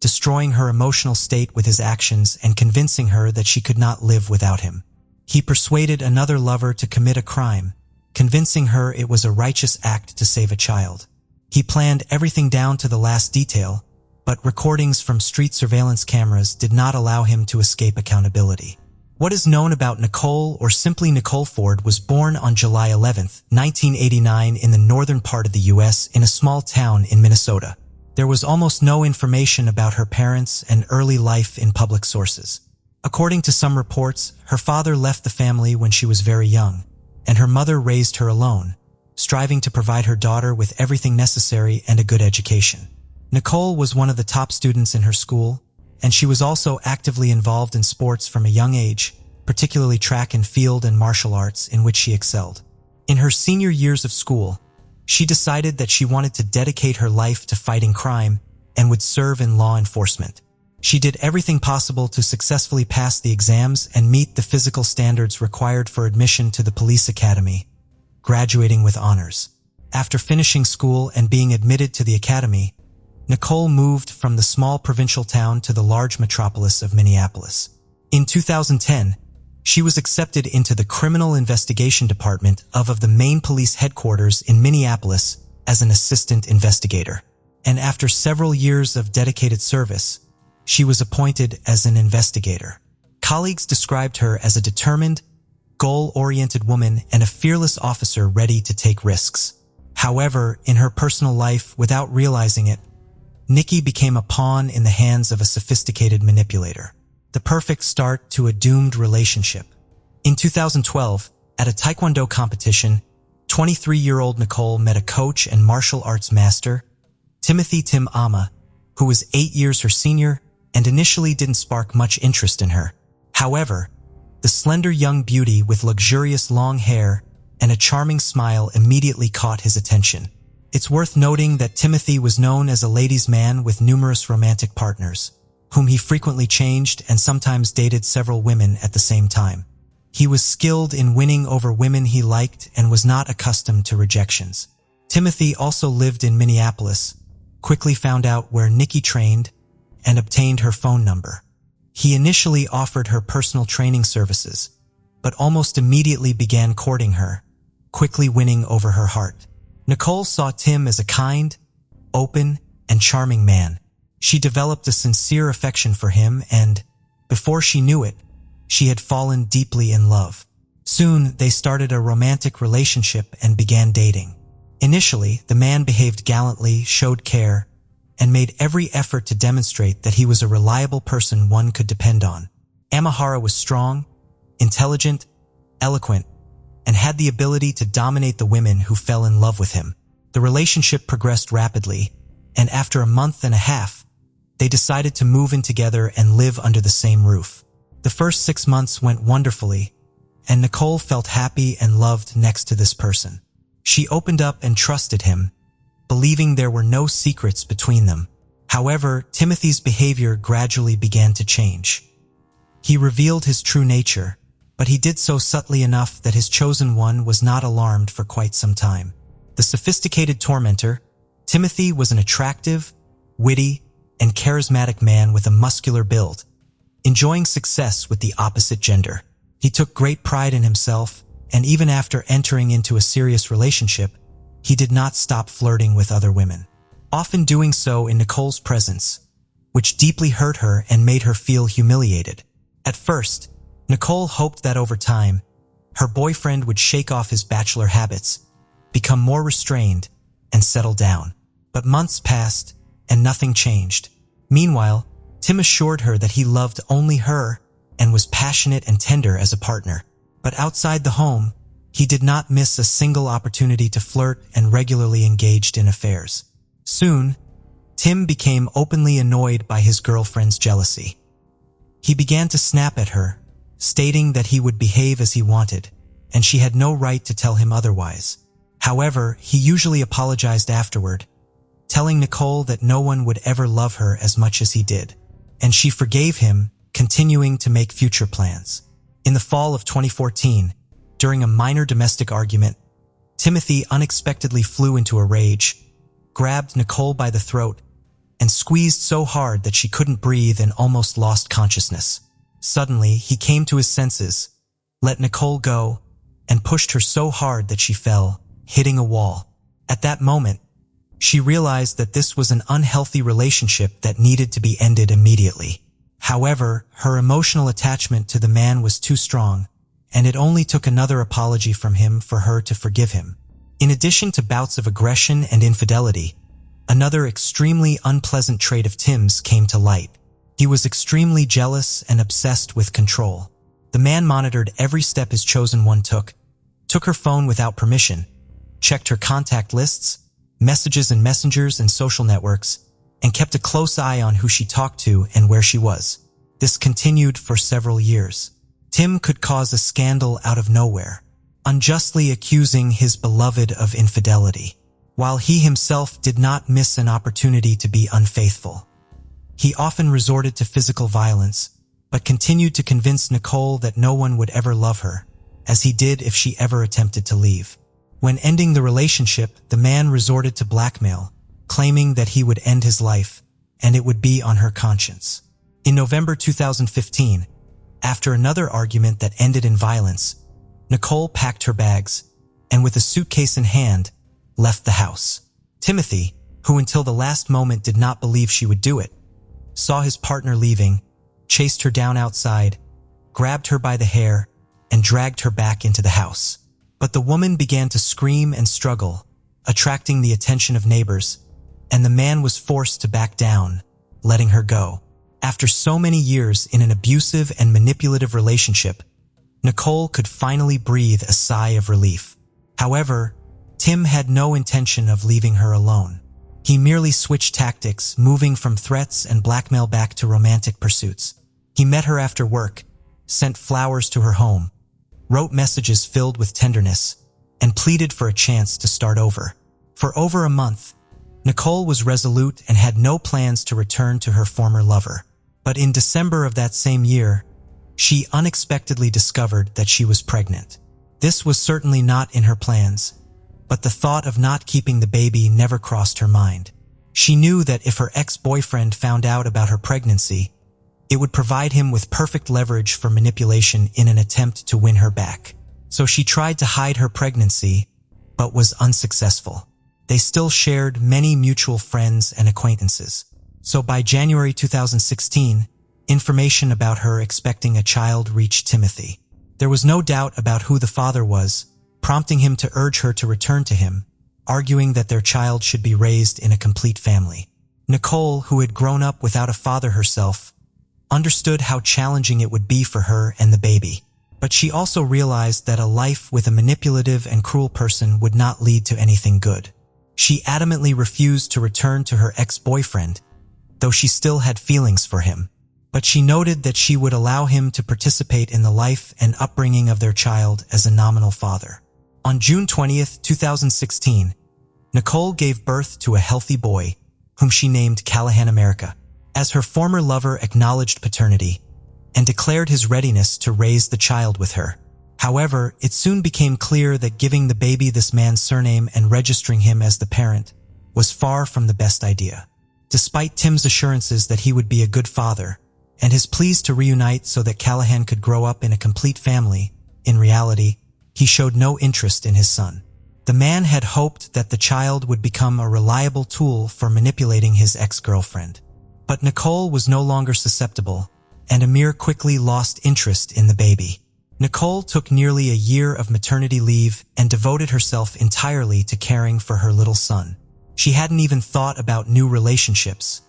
destroying her emotional state with his actions and convincing her that she could not live without him. He persuaded another lover to commit a crime, convincing her it was a righteous act to save a child. He planned everything down to the last detail, but recordings from street surveillance cameras did not allow him to escape accountability. What is known about Nicole, or simply Nicole Ford, was born on July 11, 1989 in the northern part of the U.S. in a small town in Minnesota. There was almost no information about her parents and early life in public sources. According to some reports, her father left the family when she was very young, and her mother raised her alone, striving to provide her daughter with everything necessary and a good education. Nicole was one of the top students in her school, and she was also actively involved in sports from a young age, particularly track and field and martial arts, in which she excelled. In her senior years of school, she decided that she wanted to dedicate her life to fighting crime and would serve in law enforcement. She did everything possible to successfully pass the exams and meet the physical standards required for admission to the police academy, graduating with honors. After finishing school and being admitted to the academy, Nicole moved from the small provincial town to the large metropolis of Minneapolis. In 2010, she was accepted into the Criminal Investigation Department of the main police headquarters in Minneapolis as an assistant investigator. And after several years of dedicated service, she was appointed as an investigator. Colleagues described her as a determined, goal-oriented woman and a fearless officer ready to take risks. However, in her personal life, without realizing it, Nikki became a pawn in the hands of a sophisticated manipulator. The perfect start to a doomed relationship. In 2012, at a Taekwondo competition, 23-year-old Nicole met a coach and martial arts master, Timothy Tim Ama, who was 8 years her senior and initially didn't spark much interest in her. However, the slender young beauty with luxurious long hair and a charming smile immediately caught his attention. It's worth noting that Timothy was known as a ladies' man with numerous romantic partners, whom he frequently changed and sometimes dated several women at the same time. He was skilled in winning over women he liked and was not accustomed to rejections. Timothy also lived in Minneapolis, quickly found out where Nikki trained, and obtained her phone number. He initially offered her personal training services, but almost immediately began courting her, quickly winning over her heart. Nicole saw Tim as a kind, open, and charming man. She developed a sincere affection for him and, before she knew it, she had fallen deeply in love. Soon, they started a romantic relationship and began dating. Initially, the man behaved gallantly, showed care, and made every effort to demonstrate that he was a reliable person one could depend on. Amahara was strong, intelligent, eloquent, and had the ability to dominate the women who fell in love with him. The relationship progressed rapidly, and after a month and a half, they decided to move in together and live under the same roof. The first 6 months went wonderfully, and Nicole felt happy and loved next to this person. She opened up and trusted him, believing there were no secrets between them. However, Timothy's behavior gradually began to change. He revealed his true nature, but he did so subtly enough that his chosen one was not alarmed for quite some time. The sophisticated tormentor, Timothy was an attractive, witty, and charismatic man with a muscular build, enjoying success with the opposite gender. He took great pride in himself, and even after entering into a serious relationship, he did not stop flirting with other women, often doing so in Nicole's presence, which deeply hurt her and made her feel humiliated. At first, Nicole hoped that over time, her boyfriend would shake off his bachelor habits, become more restrained, and settle down. But months passed, and nothing changed. Meanwhile, Tim assured her that he loved only her and was passionate and tender as a partner. But outside the home, he did not miss a single opportunity to flirt and regularly engaged in affairs. Soon, Tim became openly annoyed by his girlfriend's jealousy. He began to snap at her, stating that he would behave as he wanted, and she had no right to tell him otherwise. However, he usually apologized afterward, telling Nicole that no one would ever love her as much as he did, and she forgave him, continuing to make future plans. In the fall of 2014, during a minor domestic argument, Timothy unexpectedly flew into a rage, grabbed Nicole by the throat, and squeezed so hard that she couldn't breathe and almost lost consciousness. Suddenly, he came to his senses, let Nicole go, and pushed her so hard that she fell, hitting a wall. At that moment, she realized that this was an unhealthy relationship that needed to be ended immediately. However, her emotional attachment to the man was too strong, and it only took another apology from him for her to forgive him. In addition to bouts of aggression and infidelity, another extremely unpleasant trait of Tim's came to light. He was extremely jealous and obsessed with control. The man monitored every step his chosen one took her phone without permission, checked her contact lists, messages in messengers and social networks, and kept a close eye on who she talked to and where she was. This continued for several years. Tim could cause a scandal out of nowhere, unjustly accusing his beloved of infidelity, while he himself did not miss an opportunity to be unfaithful. He often resorted to physical violence, but continued to convince Nicole that no one would ever love her, as he did if she ever attempted to leave. When ending the relationship, the man resorted to blackmail, claiming that he would end his life, and it would be on her conscience. In November 2015, after another argument that ended in violence, Nicole packed her bags, and with a suitcase in hand, left the house. Timothy, who until the last moment did not believe she would do it, saw his partner leaving, chased her down outside, grabbed her by the hair, and dragged her back into the house. But the woman began to scream and struggle, attracting the attention of neighbors, and the man was forced to back down, letting her go. After so many years in an abusive and manipulative relationship, Nicole could finally breathe a sigh of relief. However, Tim had no intention of leaving her alone. He merely switched tactics, moving from threats and blackmail back to romantic pursuits. He met her after work, sent flowers to her home, wrote messages filled with tenderness, and pleaded for a chance to start over. For over a month, Nicole was resolute and had no plans to return to her former lover. But in December of that same year, she unexpectedly discovered that she was pregnant. This was certainly not in her plans, but the thought of not keeping the baby never crossed her mind. She knew that if her ex-boyfriend found out about her pregnancy, it would provide him with perfect leverage for manipulation in an attempt to win her back. So she tried to hide her pregnancy, but was unsuccessful. They still shared many mutual friends and acquaintances. So by January 2016, information about her expecting a child reached Timothy. There was no doubt about who the father was, prompting him to urge her to return to him, arguing that their child should be raised in a complete family. Nicole, who had grown up without a father herself, understood how challenging it would be for her and the baby. But she also realized that a life with a manipulative and cruel person would not lead to anything good. She adamantly refused to return to her ex-boyfriend, though she still had feelings for him. But she noted that she would allow him to participate in the life and upbringing of their child as a nominal father. On June 20th, 2016, Nicole gave birth to a healthy boy, whom she named Callahan America, as her former lover acknowledged paternity and declared his readiness to raise the child with her. However, it soon became clear that giving the baby this man's surname and registering him as the parent was far from the best idea. Despite Tim's assurances that he would be a good father, and his pleas to reunite so that Callahan could grow up in a complete family, in reality, he showed no interest in his son. The man had hoped that the child would become a reliable tool for manipulating his ex-girlfriend. But Nicole was no longer susceptible, and Amir quickly lost interest in the baby. Nicole took nearly a year of maternity leave and devoted herself entirely to caring for her little son. She hadn't even thought about new relationships,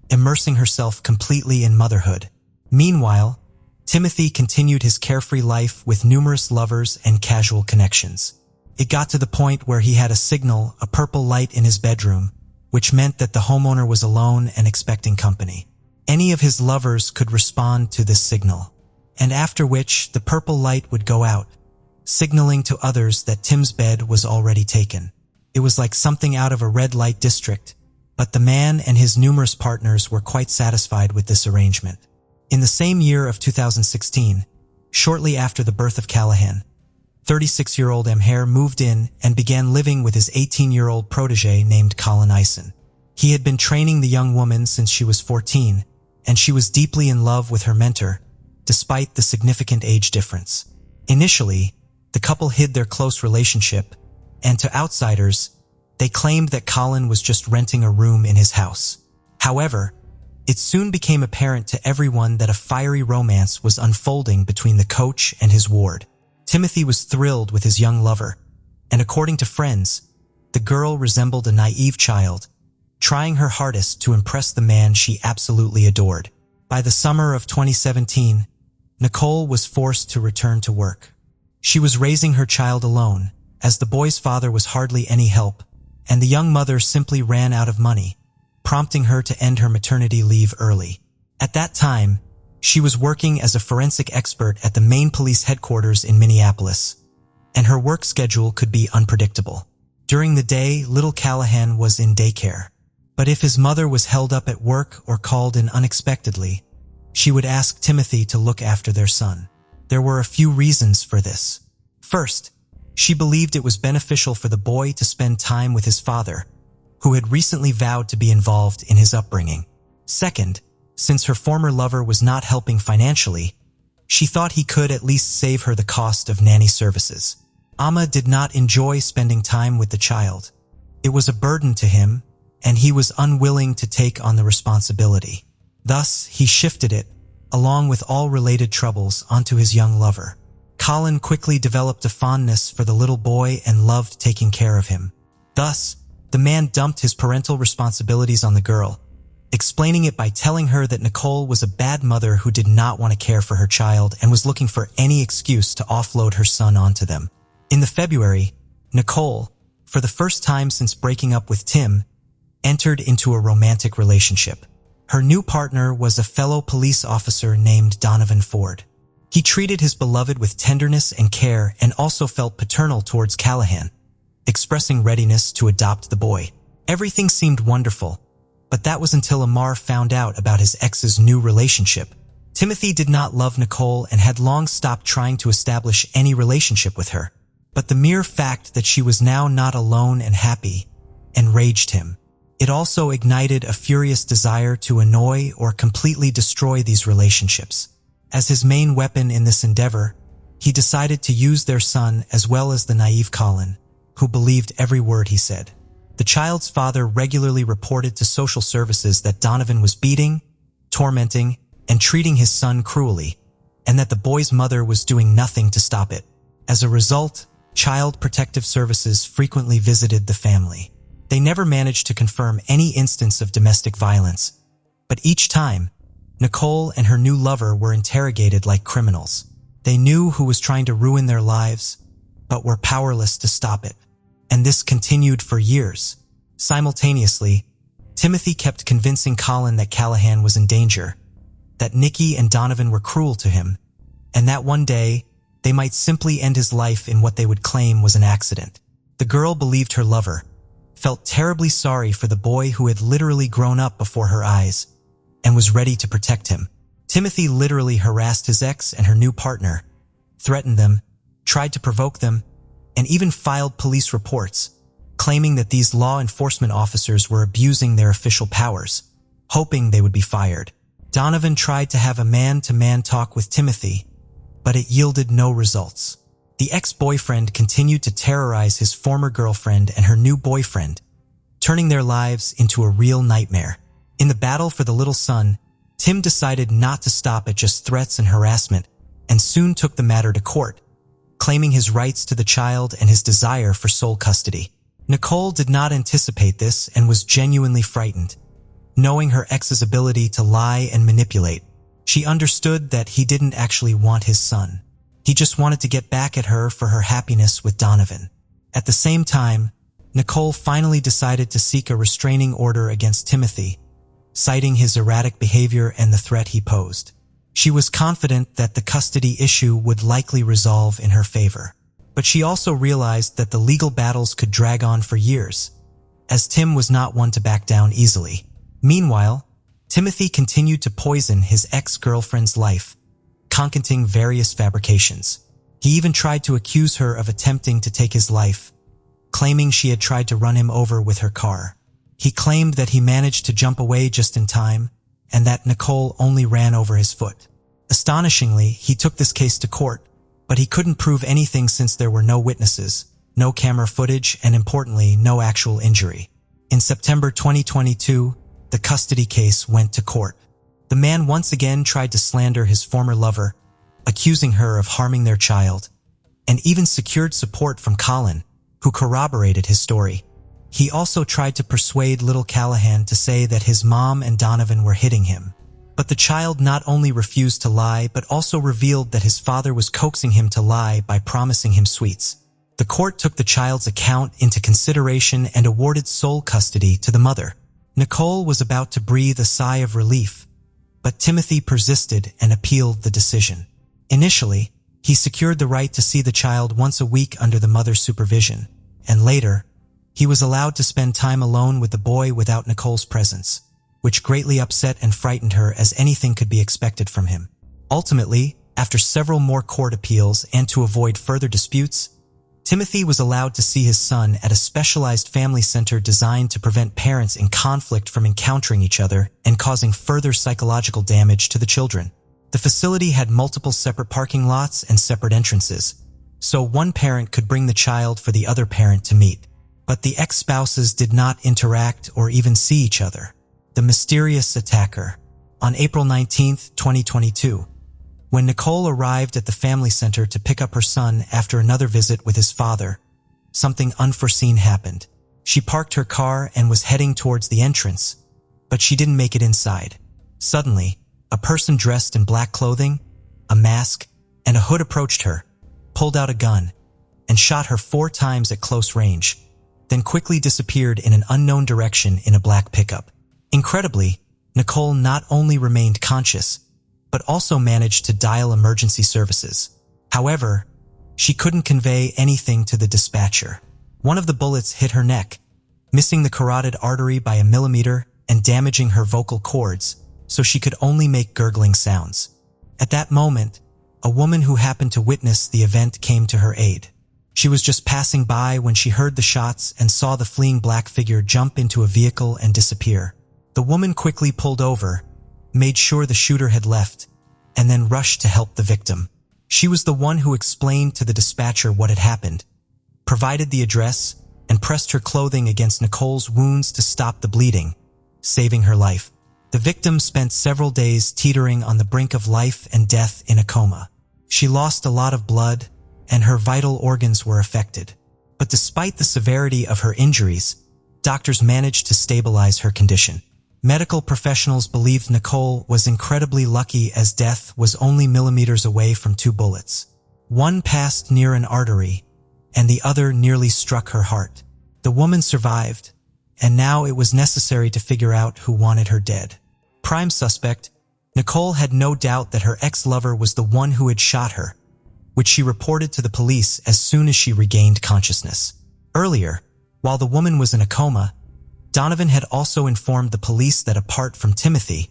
immersing herself completely in motherhood. Meanwhile, Timothy continued his carefree life with numerous lovers and casual connections. It got to the point where he had a signal, a purple light in his bedroom, which meant that the homeowner was alone and expecting company. Any of his lovers could respond to this signal, and after which the purple light would go out, signaling to others that Tim's bed was already taken. It was like something out of a red light district, but the man and his numerous partners were quite satisfied with this arrangement. In the same year of 2016, Shortly after the birth of Callahan, 36-year-old Amher moved in and began living with his 18-year-old protege named Colin Ison. He had been training the young woman since she was 14, and she was deeply in love with her mentor, despite the significant age difference. Initially, the couple hid their close relationship, and to outsiders, they claimed that Colin was just renting a room in his house. However, it soon became apparent to everyone that a fiery romance was unfolding between the coach and his ward. Timothy was thrilled with his young lover, and according to friends, the girl resembled a naive child, trying her hardest to impress the man she absolutely adored. By the summer of 2017, Nicole was forced to return to work. She was raising her child alone, as the boy's father was hardly any help, and the young mother simply ran out of money, prompting her to end her maternity leave early. At that time, she was working as a forensic expert at the main police headquarters in Minneapolis, and her work schedule could be unpredictable. During the day, little Callahan was in daycare, but if his mother was held up at work or called in unexpectedly, she would ask Timothy to look after their son. There were a few reasons for this. First, she believed it was beneficial for the boy to spend time with his father, who had recently vowed to be involved in his upbringing. Second, since her former lover was not helping financially, she thought he could at least save her the cost of nanny services. Amma did not enjoy spending time with the child. It was a burden to him, and he was unwilling to take on the responsibility. Thus, he shifted it, along with all related troubles, onto his young lover. Colin quickly developed a fondness for the little boy and loved taking care of him. Thus, the man dumped his parental responsibilities on the girl, explaining it by telling her that Nicole was a bad mother who did not want to care for her child and was looking for any excuse to offload her son onto them. In the February, Nicole, for the first time since breaking up with Tim, entered into a romantic relationship. Her new partner was a fellow police officer named Donovan Ford. He treated his beloved with tenderness and care and also felt paternal towards Callahan, expressing readiness to adopt the boy. Everything seemed wonderful, but that was until Amar found out about his ex's new relationship. Timothy did not love Nicole and had long stopped trying to establish any relationship with her. But the mere fact that she was now not alone and happy enraged him. It also ignited a furious desire to annoy or completely destroy these relationships. As his main weapon in this endeavor, he decided to use their son as well as the naive Colin, who believed every word he said. The child's father regularly reported to social services that Donovan was beating, tormenting, and treating his son cruelly, and that the boy's mother was doing nothing to stop it. As a result, Child Protective Services frequently visited the family. They never managed to confirm any instance of domestic violence, but each time, Nicole and her new lover were interrogated like criminals. They knew who was trying to ruin their lives, but were powerless to stop it. And this continued for years. Simultaneously, Timothy kept convincing Colin that Callahan was in danger, that Nikki and Donovan were cruel to him, and that one day, they might simply end his life in what they would claim was an accident. The girl believed her lover, felt terribly sorry for the boy who had literally grown up before her eyes, and was ready to protect him. Timothy literally harassed his ex and her new partner, threatened them, tried to provoke them, and even filed police reports, claiming that these law enforcement officers were abusing their official powers, hoping they would be fired. Donovan tried to have a man-to-man talk with Timothy, but it yielded no results. The ex-boyfriend continued to terrorize his former girlfriend and her new boyfriend, turning their lives into a real nightmare. In the battle for the little son, Tim decided not to stop at just threats and harassment, and soon took the matter to court, claiming his rights to the child and his desire for sole custody. Nicole did not anticipate this and was genuinely frightened, knowing her ex's ability to lie and manipulate. She understood that he didn't actually want his son. He just wanted to get back at her for her happiness with Donovan. At the same time, Nicole finally decided to seek a restraining order against Timothy, citing his erratic behavior and the threat he posed. She was confident that the custody issue would likely resolve in her favor. But she also realized that the legal battles could drag on for years, as Tim was not one to back down easily. Meanwhile, Timothy continued to poison his ex-girlfriend's life, concocting various fabrications. He even tried to accuse her of attempting to take his life, claiming she had tried to run him over with her car. He claimed that he managed to jump away just in time and that Nicole only ran over his foot. Astonishingly, he took this case to court, but he couldn't prove anything since there were no witnesses, no camera footage, and importantly, no actual injury. In September 2022, the custody case went to court. The man once again tried to slander his former lover, accusing her of harming their child, and even secured support from Colin, who corroborated his story. He also tried to persuade little Callahan to say that his mom and Donovan were hitting him. But the child not only refused to lie, but also revealed that his father was coaxing him to lie by promising him sweets. The court took the child's account into consideration and awarded sole custody to the mother. Nicole was about to breathe a sigh of relief, but Timothy persisted and appealed the decision. Initially, he secured the right to see the child once a week under the mother's supervision, and later, he was allowed to spend time alone with the boy without Nicole's presence, which greatly upset and frightened her, as anything could be expected from him. Ultimately, after several more court appeals and to avoid further disputes, Timothy was allowed to see his son at a specialized family center designed to prevent parents in conflict from encountering each other and causing further psychological damage to the children. The facility had multiple separate parking lots and separate entrances, so one parent could bring the child for the other parent to meet. But the ex-spouses did not interact or even see each other. The mysterious attacker. On April 19, 2022, when Nicole arrived at the family center to pick up her son after another visit with his father, something unforeseen happened. She parked her car and was heading towards the entrance, but she didn't make it inside. Suddenly, a person dressed in black clothing, a mask, and a hood approached her, pulled out a gun, and shot her 4 times at close range, then quickly disappeared in an unknown direction in a black pickup. Incredibly, Nicole not only remained conscious, but also managed to dial emergency services. However, she couldn't convey anything to the dispatcher. One of the bullets hit her neck, missing the carotid artery by a millimeter and damaging her vocal cords, so she could only make gurgling sounds. At that moment, a woman who happened to witness the event came to her aid. She was just passing by when she heard the shots and saw the fleeing black figure jump into a vehicle and disappear. The woman quickly pulled over, made sure the shooter had left, and then rushed to help the victim. She was the one who explained to the dispatcher what had happened, provided the address, and pressed her clothing against Nicole's wounds to stop the bleeding, saving her life. The victim spent several days teetering on the brink of life and death in a coma. She lost a lot of blood, and her vital organs were affected. But despite the severity of her injuries, doctors managed to stabilize her condition. Medical professionals believed Nicole was incredibly lucky, as death was only millimeters away from 2 bullets. One passed near an artery, and the other nearly struck her heart. The woman survived, and now it was necessary to figure out who wanted her dead. Prime suspect, Nicole had no doubt that her ex-lover was the one who had shot her, which she reported to the police as soon as she regained consciousness. Earlier, while the woman was in a coma, Donovan had also informed the police that apart from Timothy,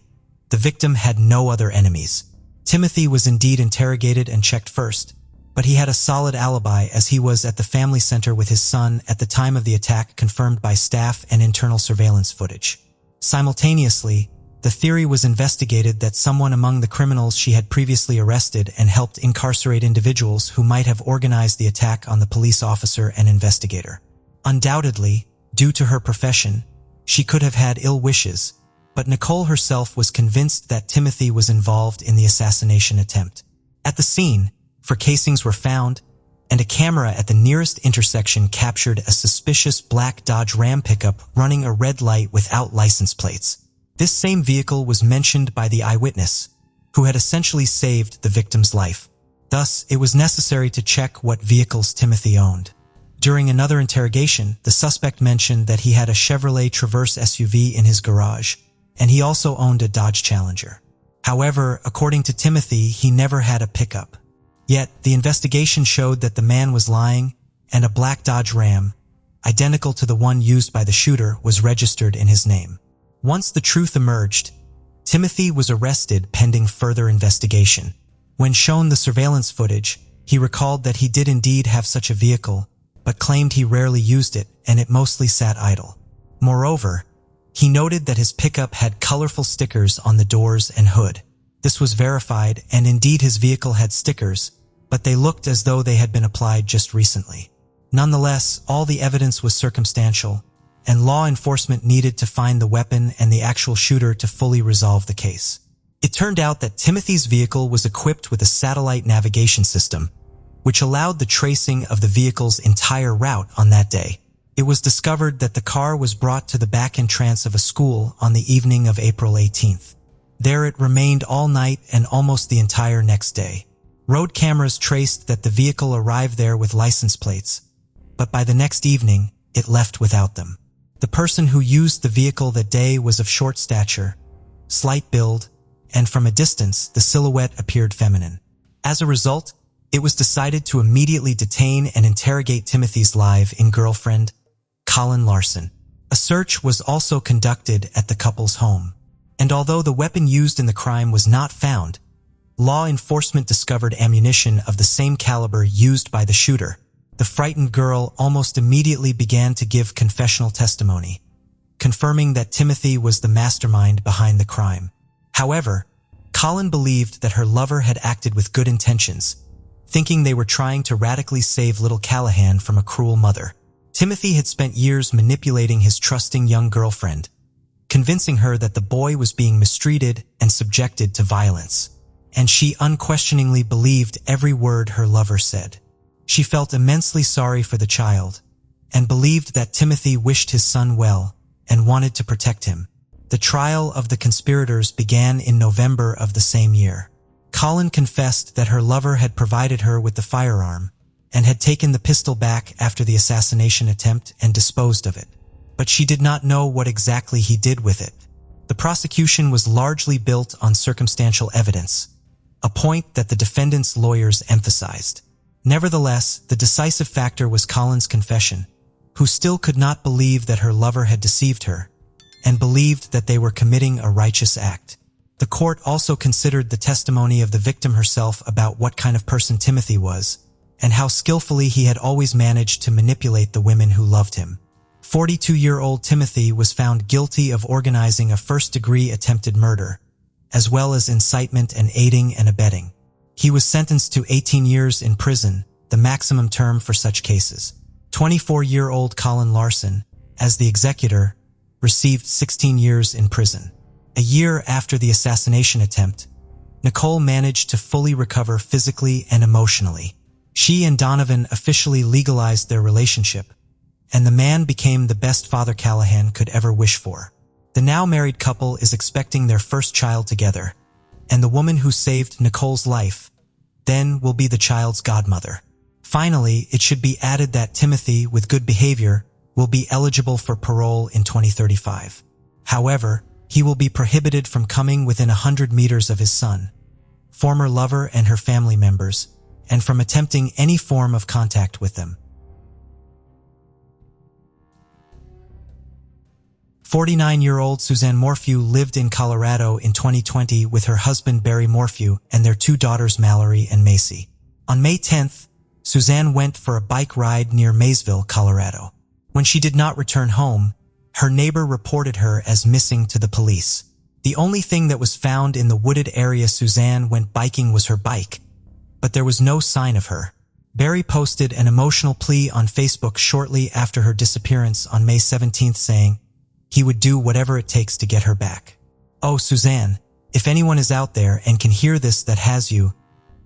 the victim had no other enemies. Timothy was indeed interrogated and checked first, but he had a solid alibi, as he was at the family center with his son at the time of the attack, confirmed by staff and internal surveillance footage. Simultaneously, the theory was investigated that someone among the criminals she had previously arrested and helped incarcerate individuals who might have organized the attack on the police officer and investigator. Undoubtedly, due to her profession, she could have had ill wishes, but Nicole herself was convinced that Timothy was involved in the assassination attempt. At the scene, 4 casings were found, and a camera at the nearest intersection captured a suspicious black Dodge Ram pickup running a red light without license plates. This same vehicle was mentioned by the eyewitness, who had essentially saved the victim's life. Thus, it was necessary to check what vehicles Timothy owned. During another interrogation, the suspect mentioned that he had a Chevrolet Traverse SUV in his garage, and he also owned a Dodge Challenger. However, according to Timothy, he never had a pickup. Yet, the investigation showed that the man was lying, and a black Dodge Ram, identical to the one used by the shooter, was registered in his name. Once the truth emerged, Timothy was arrested pending further investigation. When shown the surveillance footage, he recalled that he did indeed have such a vehicle, but claimed he rarely used it and it mostly sat idle. Moreover, he noted that his pickup had colorful stickers on the doors and hood. This was verified, and indeed his vehicle had stickers, but they looked as though they had been applied just recently. Nonetheless, all the evidence was circumstantial, and law enforcement needed to find the weapon and the actual shooter to fully resolve the case. It turned out that Timothy's vehicle was equipped with a satellite navigation system, which allowed the tracing of the vehicle's entire route on that day. It was discovered that the car was brought to the back entrance of a school on the evening of April 18th. There it remained all night and almost the entire next day. Road cameras traced that the vehicle arrived there with license plates, but by the next evening, it left without them. The person who used the vehicle that day was of short stature, slight build, and from a distance, the silhouette appeared feminine. As a result, it was decided to immediately detain and interrogate Timothy's live-in girlfriend, Colin Larson. A search was also conducted at the couple's home. And although the weapon used in the crime was not found, law enforcement discovered ammunition of the same caliber used by the shooter. The frightened girl almost immediately began to give confessional testimony, confirming that Timothy was the mastermind behind the crime. However, Colin believed that her lover had acted with good intentions, thinking they were trying to radically save little Callahan from a cruel mother. Timothy had spent years manipulating his trusting young girlfriend, convincing her that the boy was being mistreated and subjected to violence, and she unquestioningly believed every word her lover said. She felt immensely sorry for the child, and believed that Timothy wished his son well and wanted to protect him. The trial of the conspirators began in November of the same year. Colin confessed that her lover had provided her with the firearm and had taken the pistol back after the assassination attempt and disposed of it. But she did not know what exactly he did with it. The prosecution was largely built on circumstantial evidence, a point that the defendant's lawyers emphasized. Nevertheless, the decisive factor was Colin's confession, who still could not believe that her lover had deceived her, and believed that they were committing a righteous act. The court also considered the testimony of the victim herself about what kind of person Timothy was, and how skillfully he had always managed to manipulate the women who loved him. 42-year-old Timothy was found guilty of organizing a first-degree attempted murder, as well as incitement and aiding and abetting. He was sentenced to 18 years in prison, the maximum term for such cases. 24-year-old Colin Larson, as the executor, received 16 years in prison. A year after the assassination attempt, Nicole managed to fully recover physically and emotionally. She and Donovan officially legalized their relationship, and the man became the best father Callahan could ever wish for. The now married couple is expecting their first child together, and the woman who saved Nicole's life then will be the child's godmother. Finally, it should be added that Timothy, with good behavior, will be eligible for parole in 2035. However, he will be prohibited from coming within 100 meters of his son, former lover and her family members, and from attempting any form of contact with them. 49-year-old Suzanne Morphew lived in Colorado in 2020 with her husband Barry Morphew and their two daughters Mallory and Macy. On May 10th, Suzanne went for a bike ride near Maysville, Colorado. When she did not return home, her neighbor reported her as missing to the police. The only thing that was found in the wooded area Suzanne went biking was her bike, but there was no sign of her. Barry posted an emotional plea on Facebook shortly after her disappearance on May 17th saying he would do whatever it takes to get her back. Oh, Suzanne, if anyone is out there and can hear this that has you,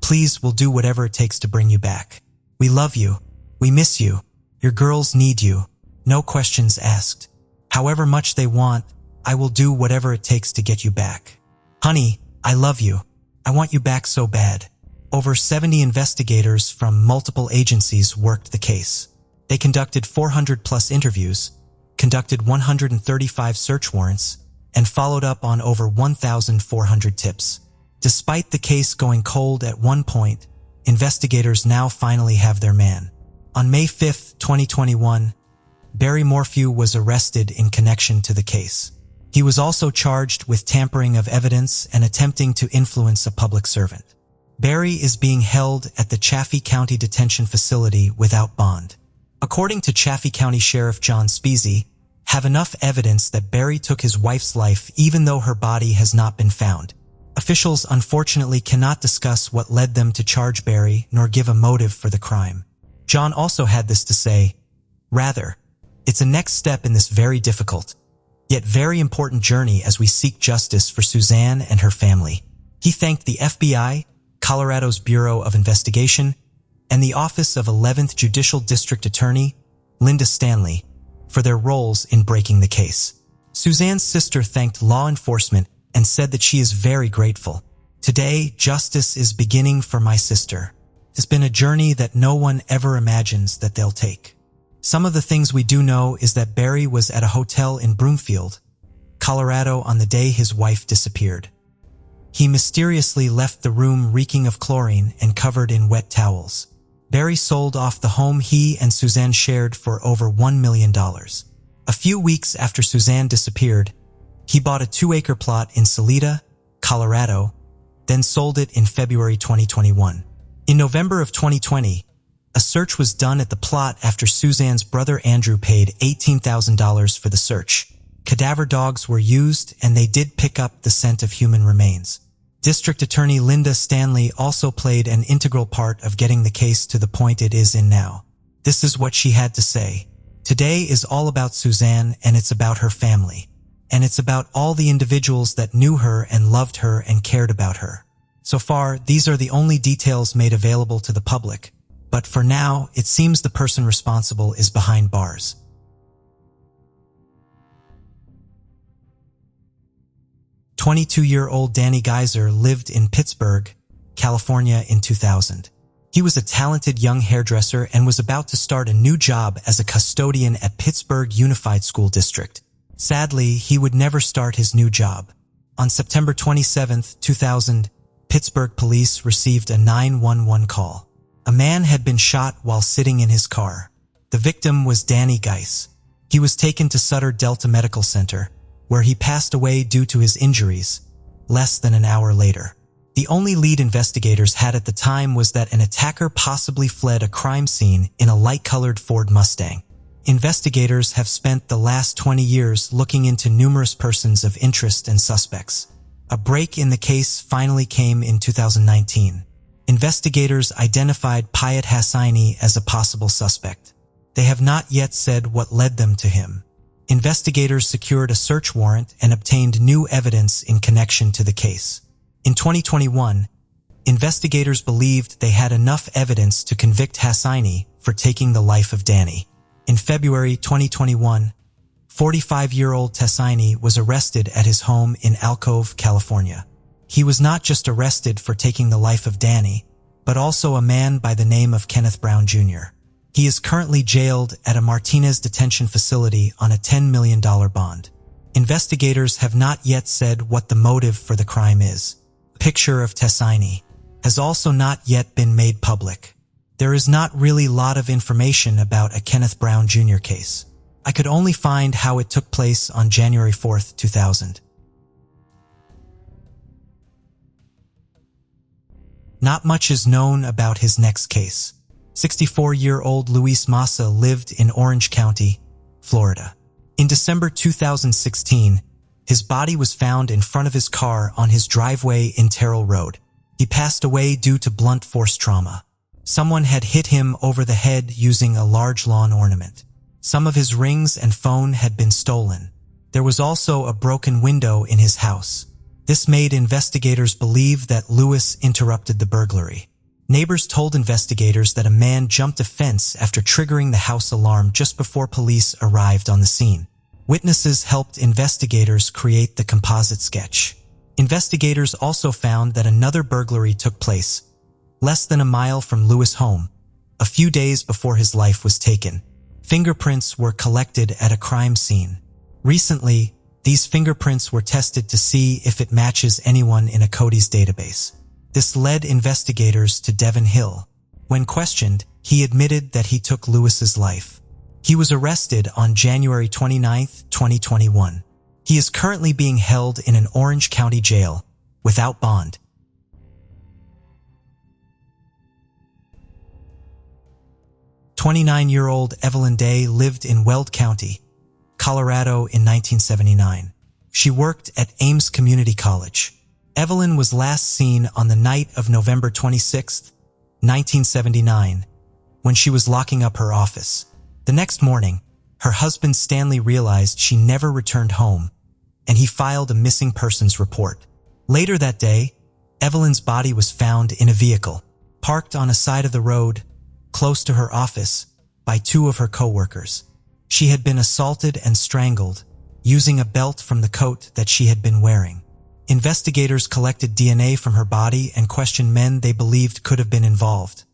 please we'll do whatever it takes to bring you back. We love you. We miss you. Your girls need you. No questions asked. However much they want, I will do whatever it takes to get you back. Honey, I love you. I want you back so bad. Over 70 investigators from multiple agencies worked the case. They conducted 400+ interviews, conducted 135 search warrants, and followed up on over 1,400 tips. Despite the case going cold at one point, investigators now finally have their man. On May 5, 2021, Barry Morphew was arrested in connection to the case. He was also charged with tampering of evidence and attempting to influence a public servant. Barry is being held at the Chaffee County Detention Facility without bond. According to Chaffee County Sheriff John Speasy, have enough evidence that Barry took his wife's life even though her body has not been found. Officials unfortunately cannot discuss what led them to charge Barry nor give a motive for the crime. John also had this to say, "Rather, it's a next step in this very difficult, yet very important journey as we seek justice for Suzanne and her family." He thanked the FBI, Colorado's Bureau of Investigation, and the Office of 11th Judicial District Attorney, Linda Stanley, for their roles in breaking the case. Suzanne's sister thanked law enforcement and said that she is very grateful. "Today, justice is beginning for my sister. It's been a journey that no one ever imagines that they'll take." Some of the things we do know is that Barry was at a hotel in Broomfield, Colorado on the day his wife disappeared. He mysteriously left the room reeking of chlorine and covered in wet towels. Barry sold off the home he and Suzanne shared for over $1 million. A few weeks after Suzanne disappeared, he bought a 2-acre plot in Salida, Colorado, then sold it in February 2021. In November of 2020, a search was done at the plot after Suzanne's brother Andrew paid $18,000 for the search. Cadaver dogs were used and they did pick up the scent of human remains. District Attorney Linda Stanley also played an integral part of getting the case to the point it is in now. This is what she had to say. "Today is all about Suzanne and it's about her family. And it's about all the individuals that knew her and loved her and cared about her. So far, these are the only details made available to the public. But for now, it seems the person responsible is behind bars." 22-year-old Danny Geyser lived in Pittsburgh, California in 2000. He was a talented young hairdresser and was about to start a new job as a custodian at Pittsburgh Unified School District. Sadly, he would never start his new job. On September 27, 2000, Pittsburgh police received a 911 call. A man had been shot while sitting in his car. The victim was Danny Geyser. He was taken to Sutter Delta Medical Center, where he passed away due to his injuries, less than an hour later. The only lead investigators had at the time was that an attacker possibly fled a crime scene in a light-colored Ford Mustang. Investigators have spent the last 20 years looking into numerous persons of interest and suspects. A break in the case finally came in 2019. Investigators identified Piat Hassaini as a possible suspect. They have not yet said what led them to him. Investigators secured a search warrant and obtained new evidence in connection to the case. In 2021, investigators believed they had enough evidence to convict Hassaini for taking the life of Danny. In February 2021, 45-year-old Hassaini was arrested at his home in Alcove, California. He was not just arrested for taking the life of Danny, but also a man by the name of Kenneth Brown Jr. He is currently jailed at a Martinez detention facility on a $10 million bond. Investigators have not yet said what the motive for the crime is. A picture of Hassaini has also not yet been made public. There is not really a lot of information about a Kenneth Brown Jr. case. I could only find how it took place on January 4, 2000. Not much is known about his next case. 64-year-old Luis Massa lived in Orange County, Florida. In December 2016, his body was found in front of his car on his driveway in Terrell Road. He passed away due to blunt force trauma. Someone had hit him over the head using a large lawn ornament. Some of his rings and phone had been stolen. There was also a broken window in his house. This made investigators believe that Lewis interrupted the burglary. Neighbors told investigators that a man jumped a fence after triggering the house alarm just before police arrived on the scene. Witnesses helped investigators create the composite sketch. Investigators also found that another burglary took place, less than a mile from Lewis' home, a few days before his life was taken. Fingerprints were collected at a crime scene. Recently, these fingerprints were tested to see if it matches anyone in a Cody's database. This led investigators to Devin Hill. When questioned, he admitted that he took Lewis's life. He was arrested on January 29, 2021. He is currently being held in an Orange County jail without bond. 29-year-old Evelyn Day lived in Weld County, Colorado in 1979. She worked at Ames Community College. Evelyn was last seen on the night of November 26, 1979, when she was locking up her office. The next morning, her husband Stanley realized she never returned home, and he filed a missing persons report. Later that day, Evelyn's body was found in a vehicle, parked on a side of the road, close to her office, by two of her co-workers. She had been assaulted and strangled, using a belt from the coat that she had been wearing. Investigators collected DNA from her body and questioned men they believed could have been involved,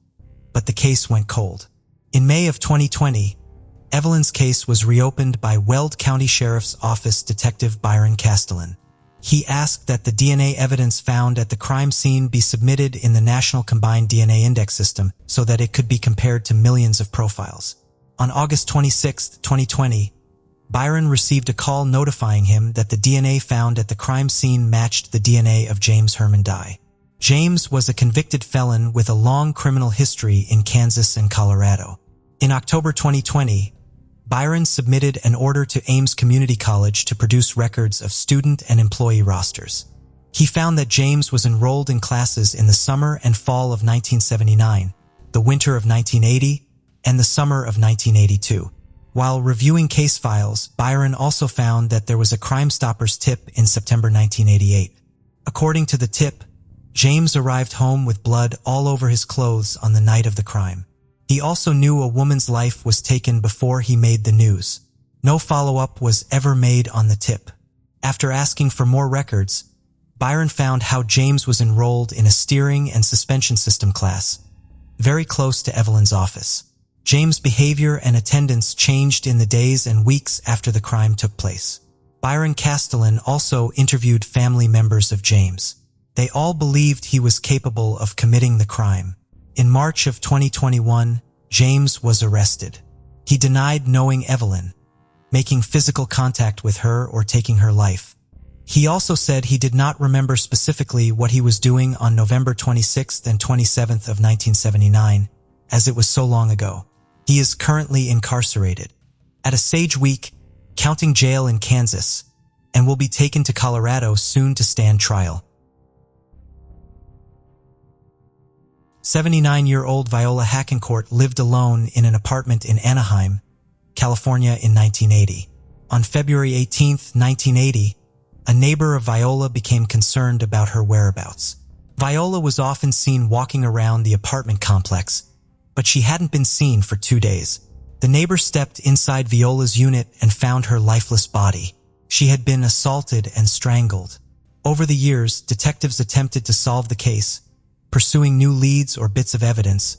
but the case went cold. In May of 2020, Evelyn's case was reopened by Weld County Sheriff's Office Detective Byron Castellan. He asked that the DNA evidence found at the crime scene be submitted in the National Combined DNA Index System so that it could be compared to millions of profiles. On August 26, 2020, Byron received a call notifying him that the DNA found at the crime scene matched the DNA of James Herman Dye. James was a convicted felon with a long criminal history in Kansas and Colorado. In October 2020, Byron submitted an order to Ames Community College to produce records of student and employee rosters. He found that James was enrolled in classes in the summer and fall of 1979, the winter of 1980, and the summer of 1982. While reviewing case files, Byron also found that there was a Crime Stoppers tip in September 1988. According to the tip, James arrived home with blood all over his clothes on the night of the crime. He also knew a woman's life was taken before he made the news. No follow-up was ever made on the tip. After asking for more records, Byron found how James was enrolled in a steering and suspension system class, very close to Evelyn's office. James' behavior and attendance changed in the days and weeks after the crime took place. Byron Castellan also interviewed family members of James. They all believed he was capable of committing the crime. In March of 2021, James was arrested. He denied knowing Evelyn, making physical contact with her or taking her life. He also said he did not remember specifically what he was doing on November 26th and 27th of 1979, as it was so long ago. He is currently incarcerated at a Sage Week County Jail in Kansas and will be taken to Colorado soon to stand trial. 79-year-old Viola Hacken Court lived alone in an apartment in Anaheim, California in 1980. On February 18, 1980, a neighbor of Viola became concerned about her whereabouts. Viola was often seen walking around the apartment complex, but she hadn't been seen for 2 days. The neighbor stepped inside Viola's unit and found her lifeless body. She had been assaulted and strangled. Over the years, detectives attempted to solve the case, pursuing new leads or bits of evidence,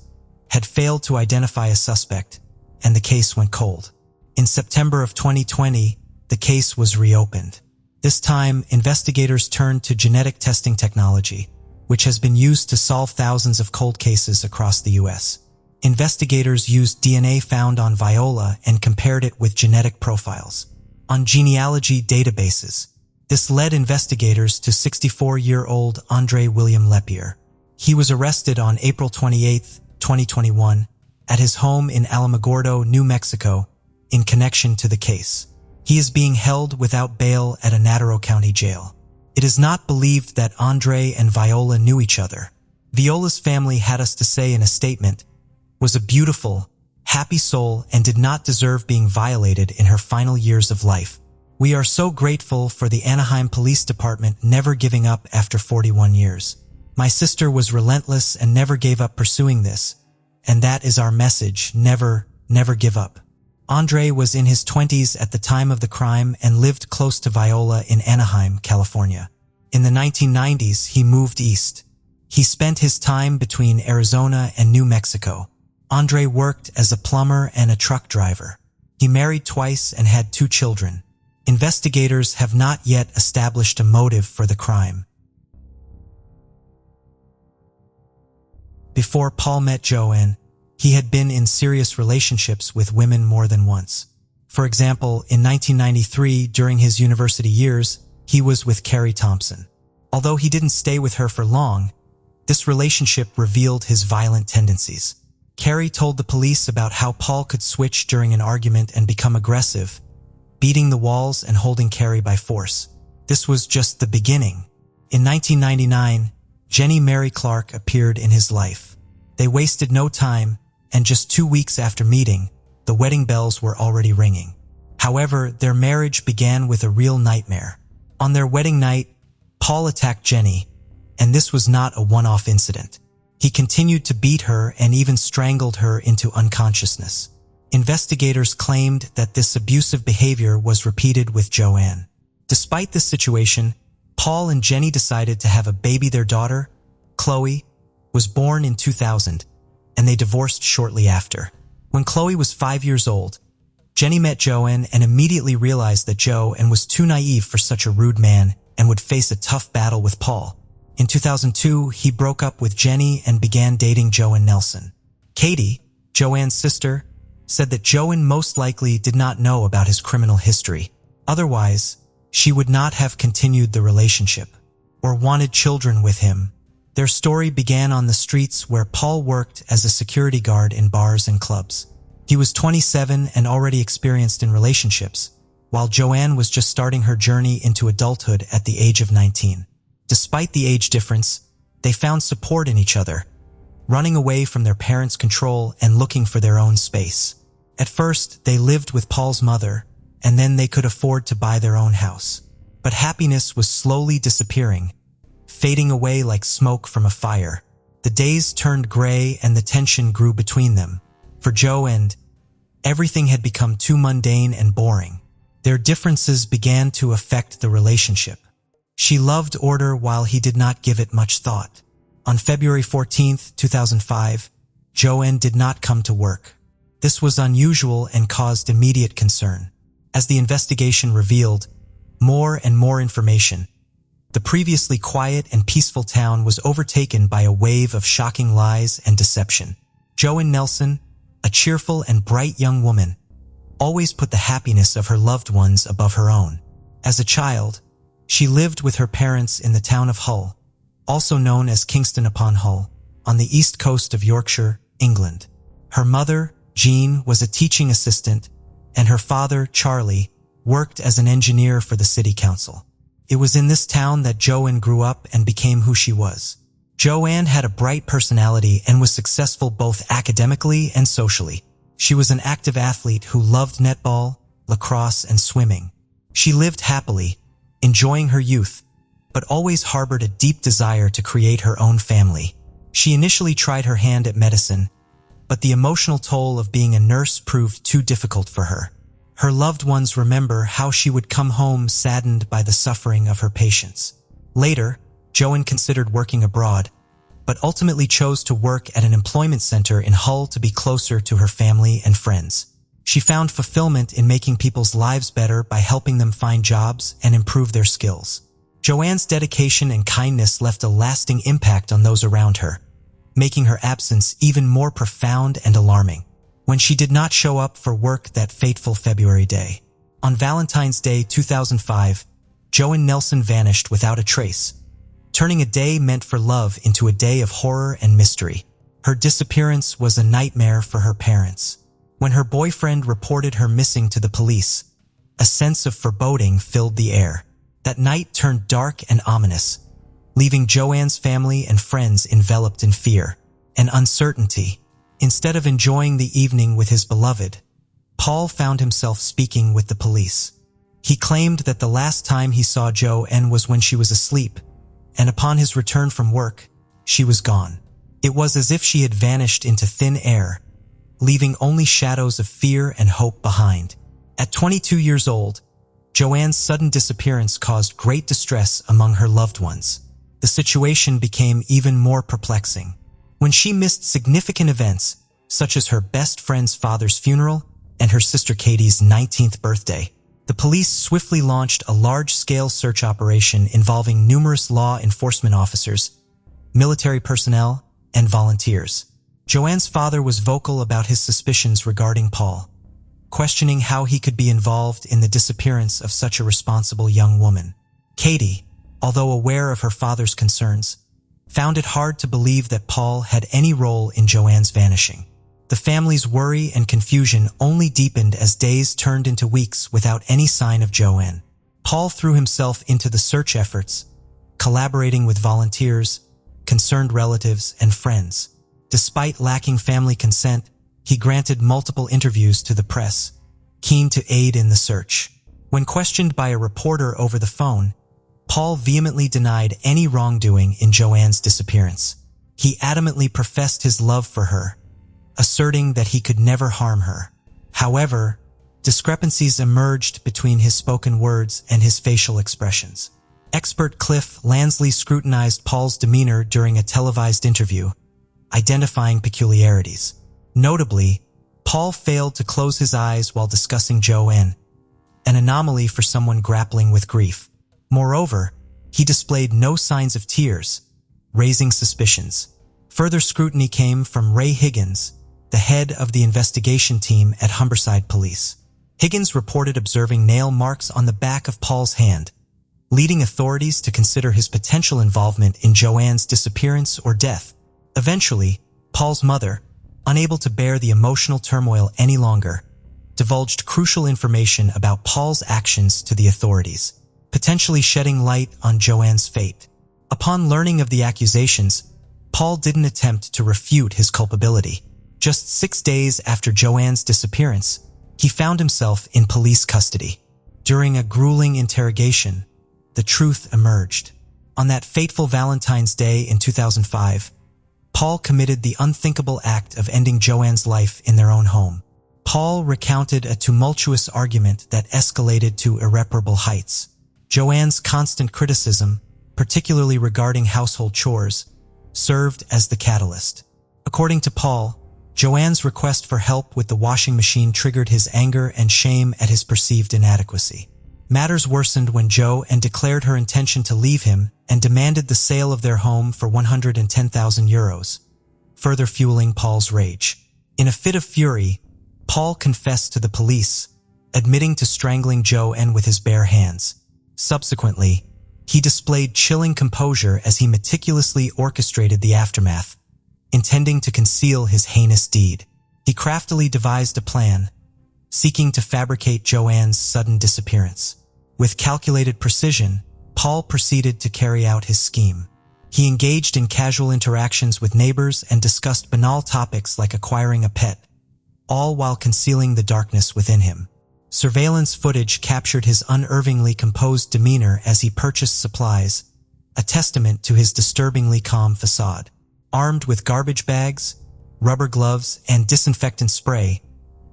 had failed to identify a suspect, and the case went cold. In September of 2020, the case was reopened. This time, investigators turned to genetic testing technology, which has been used to solve thousands of cold cases across the U.S. Investigators used DNA found on Viola and compared it with genetic profiles on genealogy databases. This led investigators to 64-year-old Andre William Lepier. He was arrested on April 28, 2021, at his home in Alamogordo, New Mexico, in connection to the case. He is being held without bail at a Nataro County jail. It is not believed that Andre and Viola knew each other. Viola's family had us to say in a statement, was a beautiful, happy soul and did not deserve being violated in her final years of life. We are so grateful for the Anaheim Police Department never giving up after 41 years. My sister was relentless and never gave up pursuing this, and that is our message, never, never give up. Andre was in his 20s at the time of the crime and lived close to Viola in Anaheim, California. In the 1990s, he moved east. He spent his time between Arizona and New Mexico. Andre worked as a plumber and a truck driver. He married twice and had 2 children. Investigators have not yet established a motive for the crime. Before Paul met Joanne, he had been in serious relationships with women more than once. For example, in 1993, during his university years, he was with Carrie Thompson. Although he didn't stay with her for long, this relationship revealed his violent tendencies. Carrie told the police about how Paul could switch during an argument and become aggressive, beating the walls and holding Carrie by force. This was just the beginning. In 1999, Jenny Mary Clark appeared in his life. They wasted no time, and just 2 weeks after meeting, the wedding bells were already ringing. However, their marriage began with a real nightmare. On their wedding night, Paul attacked Jenny, and this was not a one-off incident. He continued to beat her and even strangled her into unconsciousness. Investigators claimed that this abusive behavior was repeated with Joanne. Despite this situation, Paul and Jenny decided to have a baby. Their daughter, Chloe, was born in 2000, and they divorced shortly after. When Chloe was 5 years old, Jenny met Joanne and immediately realized that Joanne was too naive for such a rude man and would face a tough battle with Paul. In 2002, he broke up with Jenny and began dating Joanne Nelson. Katie, Joanne's sister, said that Joanne most likely did not know about his criminal history. Otherwise, she would not have continued the relationship or wanted children with him. Their story began on the streets where Paul worked as a security guard in bars and clubs. He was 27 and already experienced in relationships, while Joanne was just starting her journey into adulthood at the age of 19. Despite the age difference, they found support in each other, running away from their parents' control and looking for their own space. At first, they lived with Paul's mother, and then they could afford to buy their own house. But happiness was slowly disappearing, fading away like smoke from a fire. The days turned gray and the tension grew between them. For Joanne, everything had become too mundane and boring. Their differences began to affect the relationship. She loved order while he did not give it much thought. On February 14, 2005, Joanne did not come to work. This was unusual and caused immediate concern. As the investigation revealed more and more information, the previously quiet and peaceful town was overtaken by a wave of shocking lies and deception. Joanne Nelson, a cheerful and bright young woman, always put the happiness of her loved ones above her own. As a child, she lived with her parents in the town of Hull, also known as Kingston upon Hull, on the east coast of Yorkshire, England. Her mother, Jean, was a teaching assistant, and her father, Charlie, worked as an engineer for the city council. It was in this town that Joanne grew up and became who she was. Joanne had a bright personality and was successful both academically and socially. She was an active athlete who loved netball, lacrosse, and swimming. She lived happily, enjoying her youth, but always harbored a deep desire to create her own family. She initially tried her hand at medicine, but the emotional toll of being a nurse proved too difficult for her. Her loved ones remember how she would come home saddened by the suffering of her patients. Later, Joanne considered working abroad, but ultimately chose to work at an employment center in Hull to be closer to her family and friends. She found fulfillment in making people's lives better by helping them find jobs and improve their skills. Joanne's dedication and kindness left a lasting impact on those around her, making her absence even more profound and alarming. When she did not show up for work that fateful February day. On Valentine's Day 2005, Joanne Nelson vanished without a trace, turning a day meant for love into a day of horror and mystery. Her disappearance was a nightmare for her parents. When her boyfriend reported her missing to the police, a sense of foreboding filled the air. That night turned dark and ominous, leaving Joanne's family and friends enveloped in fear and uncertainty. Instead of enjoying the evening with his beloved, Paul found himself speaking with the police. He claimed that the last time he saw Joanne was when she was asleep, and upon his return from work, she was gone. It was as if she had vanished into thin air, leaving only shadows of fear and hope behind. At 22 years old, Joanne's sudden disappearance caused great distress among her loved ones. The situation became even more perplexing. When she missed significant events, such as her best friend's father's funeral and her sister Katie's 19th birthday, the police swiftly launched a large-scale search operation involving numerous law enforcement officers, military personnel, and volunteers. Joanne's father was vocal about his suspicions regarding Paul, questioning how he could be involved in the disappearance of such a responsible young woman. Katie, although aware of her father's concerns, found it hard to believe that Paul had any role in Joanne's vanishing. The family's worry and confusion only deepened as days turned into weeks without any sign of Joanne. Paul threw himself into the search efforts, collaborating with volunteers, concerned relatives, and friends. Despite lacking family consent, he granted multiple interviews to the press, keen to aid in the search. When questioned by a reporter over the phone, Paul vehemently denied any wrongdoing in Joanne's disappearance. He adamantly professed his love for her, asserting that he could never harm her. However, discrepancies emerged between his spoken words and his facial expressions. Expert Cliff Lansley scrutinized Paul's demeanor during a televised interview, identifying peculiarities. Notably, Paul failed to close his eyes while discussing Joanne, an anomaly for someone grappling with grief. Moreover, he displayed no signs of tears, raising suspicions. Further scrutiny came from Ray Higgins, the head of the investigation team at Humberside Police. Higgins reported observing nail marks on the back of Paul's hand, leading authorities to consider his potential involvement in Joanne's disappearance or death. Eventually, Paul's mother, unable to bear the emotional turmoil any longer, divulged crucial information about Paul's actions to the authorities, potentially shedding light on Joanne's fate. Upon learning of the accusations, Paul didn't attempt to refute his culpability. Just 6 days after Joanne's disappearance, he found himself in police custody. During a grueling interrogation, the truth emerged. On that fateful Valentine's Day in 2005, Paul committed the unthinkable act of ending Joanne's life in their own home. Paul recounted a tumultuous argument that escalated to irreparable heights. Joanne's constant criticism, particularly regarding household chores, served as the catalyst. According to Paul, Joanne's request for help with the washing machine triggered his anger and shame at his perceived inadequacy. Matters worsened when Joanne declared her intention to leave him and demanded the sale of their home for €110,000, further fueling Paul's rage. In a fit of fury, Paul confessed to the police, admitting to strangling Joanne with his bare hands. Subsequently, he displayed chilling composure as he meticulously orchestrated the aftermath, intending to conceal his heinous deed. He craftily devised a plan, seeking to fabricate Joanne's sudden disappearance. With calculated precision, Paul proceeded to carry out his scheme. He engaged in casual interactions with neighbors and discussed banal topics like acquiring a pet, all while concealing the darkness within him. Surveillance footage captured his unervingly composed demeanor as he purchased supplies, a testament to his disturbingly calm facade. Armed with garbage bags, rubber gloves, and disinfectant spray,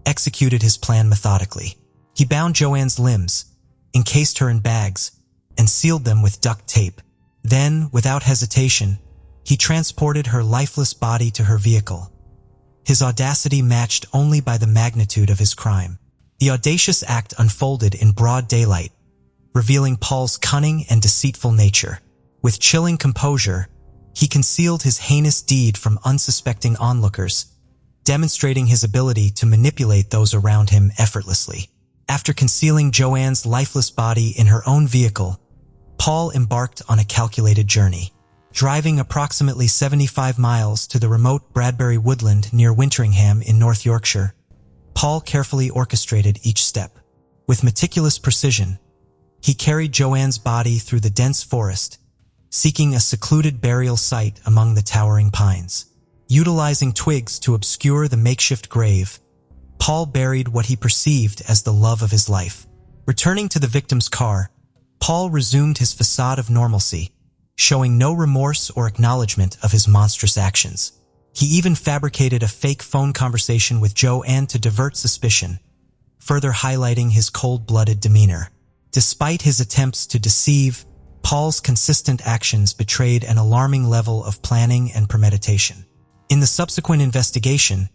executed his plan methodically. He bound Joanne's limbs, encased her in bags, and sealed them with duct tape. Then, without hesitation, he transported her lifeless body to her vehicle, his audacity matched only by the magnitude of his crime. The audacious act unfolded in broad daylight, revealing Paul's cunning and deceitful nature. With chilling composure, he concealed his heinous deed from unsuspecting onlookers, demonstrating his ability to manipulate those around him effortlessly. After concealing Joanne's lifeless body in her own vehicle, Paul embarked on a calculated journey. Driving approximately 75 miles to the remote Bradbury woodland near Winteringham in North Yorkshire, Paul carefully orchestrated each step. With meticulous precision, he carried Joanne's body through the dense forest, seeking a secluded burial site among the towering pines. Utilizing twigs to obscure the makeshift grave, Paul buried what he perceived as the love of his life. Returning to the victim's car, Paul resumed his facade of normalcy, showing no remorse or acknowledgement of his monstrous actions. He even fabricated a fake phone conversation with Joanne to divert suspicion, further highlighting his cold-blooded demeanor. Despite his attempts to deceive, Paul's consistent actions betrayed an alarming level of planning and premeditation. In the subsequent investigation,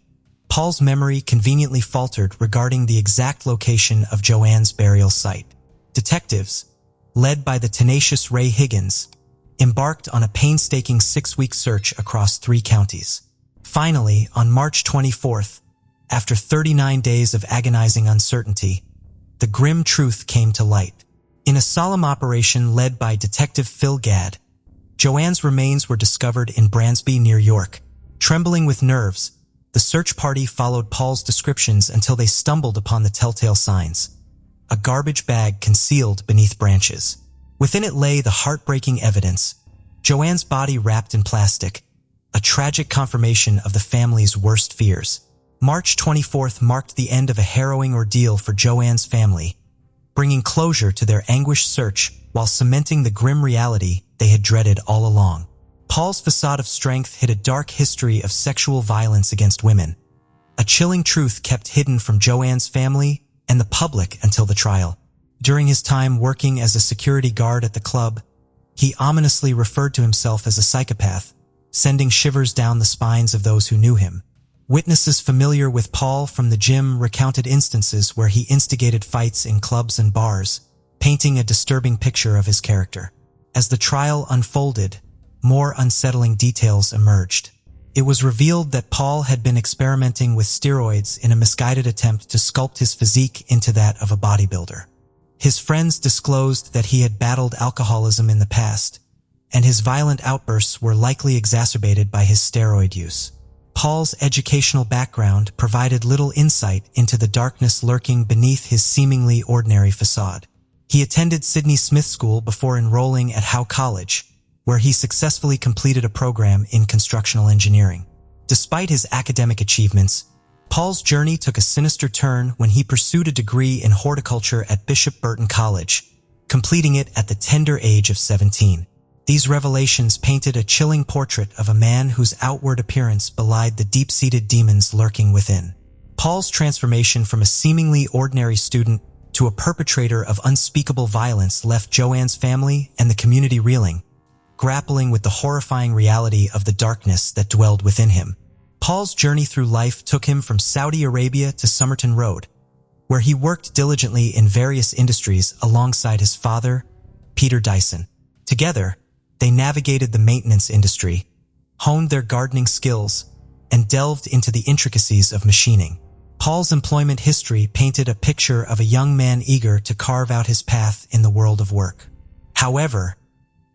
Paul's memory conveniently faltered regarding the exact location of Joanne's burial site. Detectives, led by the tenacious Ray Higgins, embarked on a painstaking 6-week search across 3 counties. Finally, on March 24th, after 39 days of agonizing uncertainty, the grim truth came to light. In a solemn operation led by Detective Phil Gadd, Joanne's remains were discovered in Bransby, near York. Trembling with nerves, The search party followed Paul's descriptions until they stumbled upon the telltale signs: a garbage bag concealed beneath branches. Within it lay the heartbreaking evidence: Joanne's body wrapped in plastic, a tragic confirmation of the family's worst fears. March 24th marked the end of a harrowing ordeal for Joanne's family, bringing closure to their anguished search while cementing the grim reality they had dreaded all along. Paul's facade of strength hid a dark history of sexual violence against women, a chilling truth kept hidden from Joanne's family and the public until the trial. During his time working as a security guard at the club, he ominously referred to himself as a psychopath, sending shivers down the spines of those who knew him. Witnesses familiar with Paul from the gym recounted instances where he instigated fights in clubs and bars, painting a disturbing picture of his character. As the trial unfolded, more unsettling details emerged. It was revealed that Paul had been experimenting with steroids in a misguided attempt to sculpt his physique into that of a bodybuilder. His friends disclosed that he had battled alcoholism in the past, and his violent outbursts were likely exacerbated by his steroid use. Paul's educational background provided little insight into the darkness lurking beneath his seemingly ordinary facade. He attended Sydney Smith School before enrolling at Howe College, where he successfully completed a program in constructional engineering. Despite his academic achievements, Paul's journey took a sinister turn when he pursued a degree in horticulture at Bishop Burton College, completing it at the tender age of 17. These revelations painted a chilling portrait of a man whose outward appearance belied the deep-seated demons lurking within. Paul's transformation from a seemingly ordinary student to a perpetrator of unspeakable violence left Joanne's family and the community reeling, grappling with the horrifying reality of the darkness that dwelled within him. Paul's journey through life took him from Saudi Arabia to Somerton Road, where he worked diligently in various industries alongside his father, Peter Dyson. Together, they navigated the maintenance industry, honed their gardening skills, and delved into the intricacies of machining. Paul's employment history painted a picture of a young man eager to carve out his path in the world of work. However,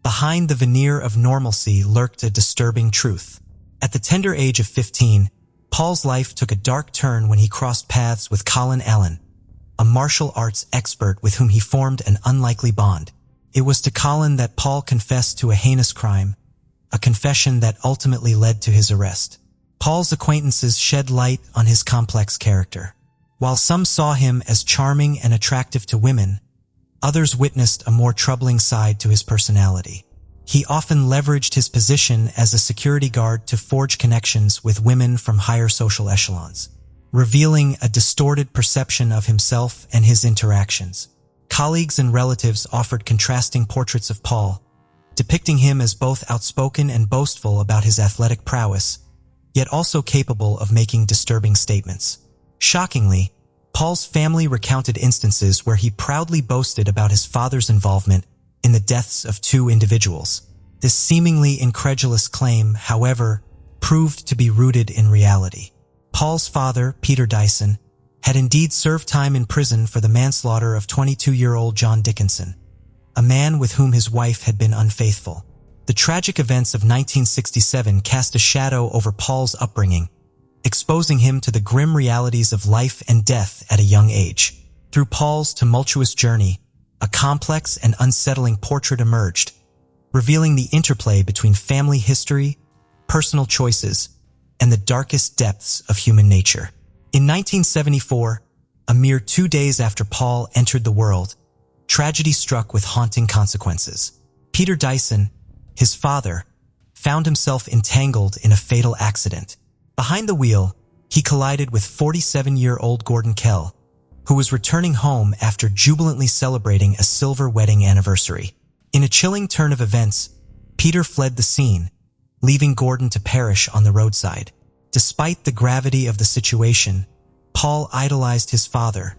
behind the veneer of normalcy lurked a disturbing truth. At the tender age of 15, Paul's life took a dark turn when he crossed paths with Colin Allen, a martial arts expert with whom he formed an unlikely bond. It was to Colin that Paul confessed to a heinous crime, a confession that ultimately led to his arrest. Paul's acquaintances shed light on his complex character. While some saw him as charming and attractive to women, others witnessed a more troubling side to his personality. He often leveraged his position as a security guard to forge connections with women from higher social echelons, revealing a distorted perception of himself and his interactions. Colleagues and relatives offered contrasting portraits of Paul, depicting him as both outspoken and boastful about his athletic prowess, yet also capable of making disturbing statements. Shockingly, Paul's family recounted instances where he proudly boasted about his father's involvement in the deaths of 2 individuals. This seemingly incredulous claim, however, proved to be rooted in reality. Paul's father, Peter Dyson, had indeed served time in prison for the manslaughter of 22-year-old John Dickinson, a man with whom his wife had been unfaithful. The tragic events of 1967 cast a shadow over Paul's upbringing, exposing him to the grim realities of life and death at a young age. Through Paul's tumultuous journey, a complex and unsettling portrait emerged, revealing the interplay between family history, personal choices, and the darkest depths of human nature. In 1974, a mere 2 days after Paul entered the world, tragedy struck with haunting consequences. Peter Dyson, his father, found himself entangled in a fatal accident. Behind the wheel, he collided with 47-year-old Gordon Kell, who was returning home after jubilantly celebrating a silver wedding anniversary. In a chilling turn of events, Peter fled the scene, leaving Gordon to perish on the roadside. Despite the gravity of the situation, Paul idolized his father,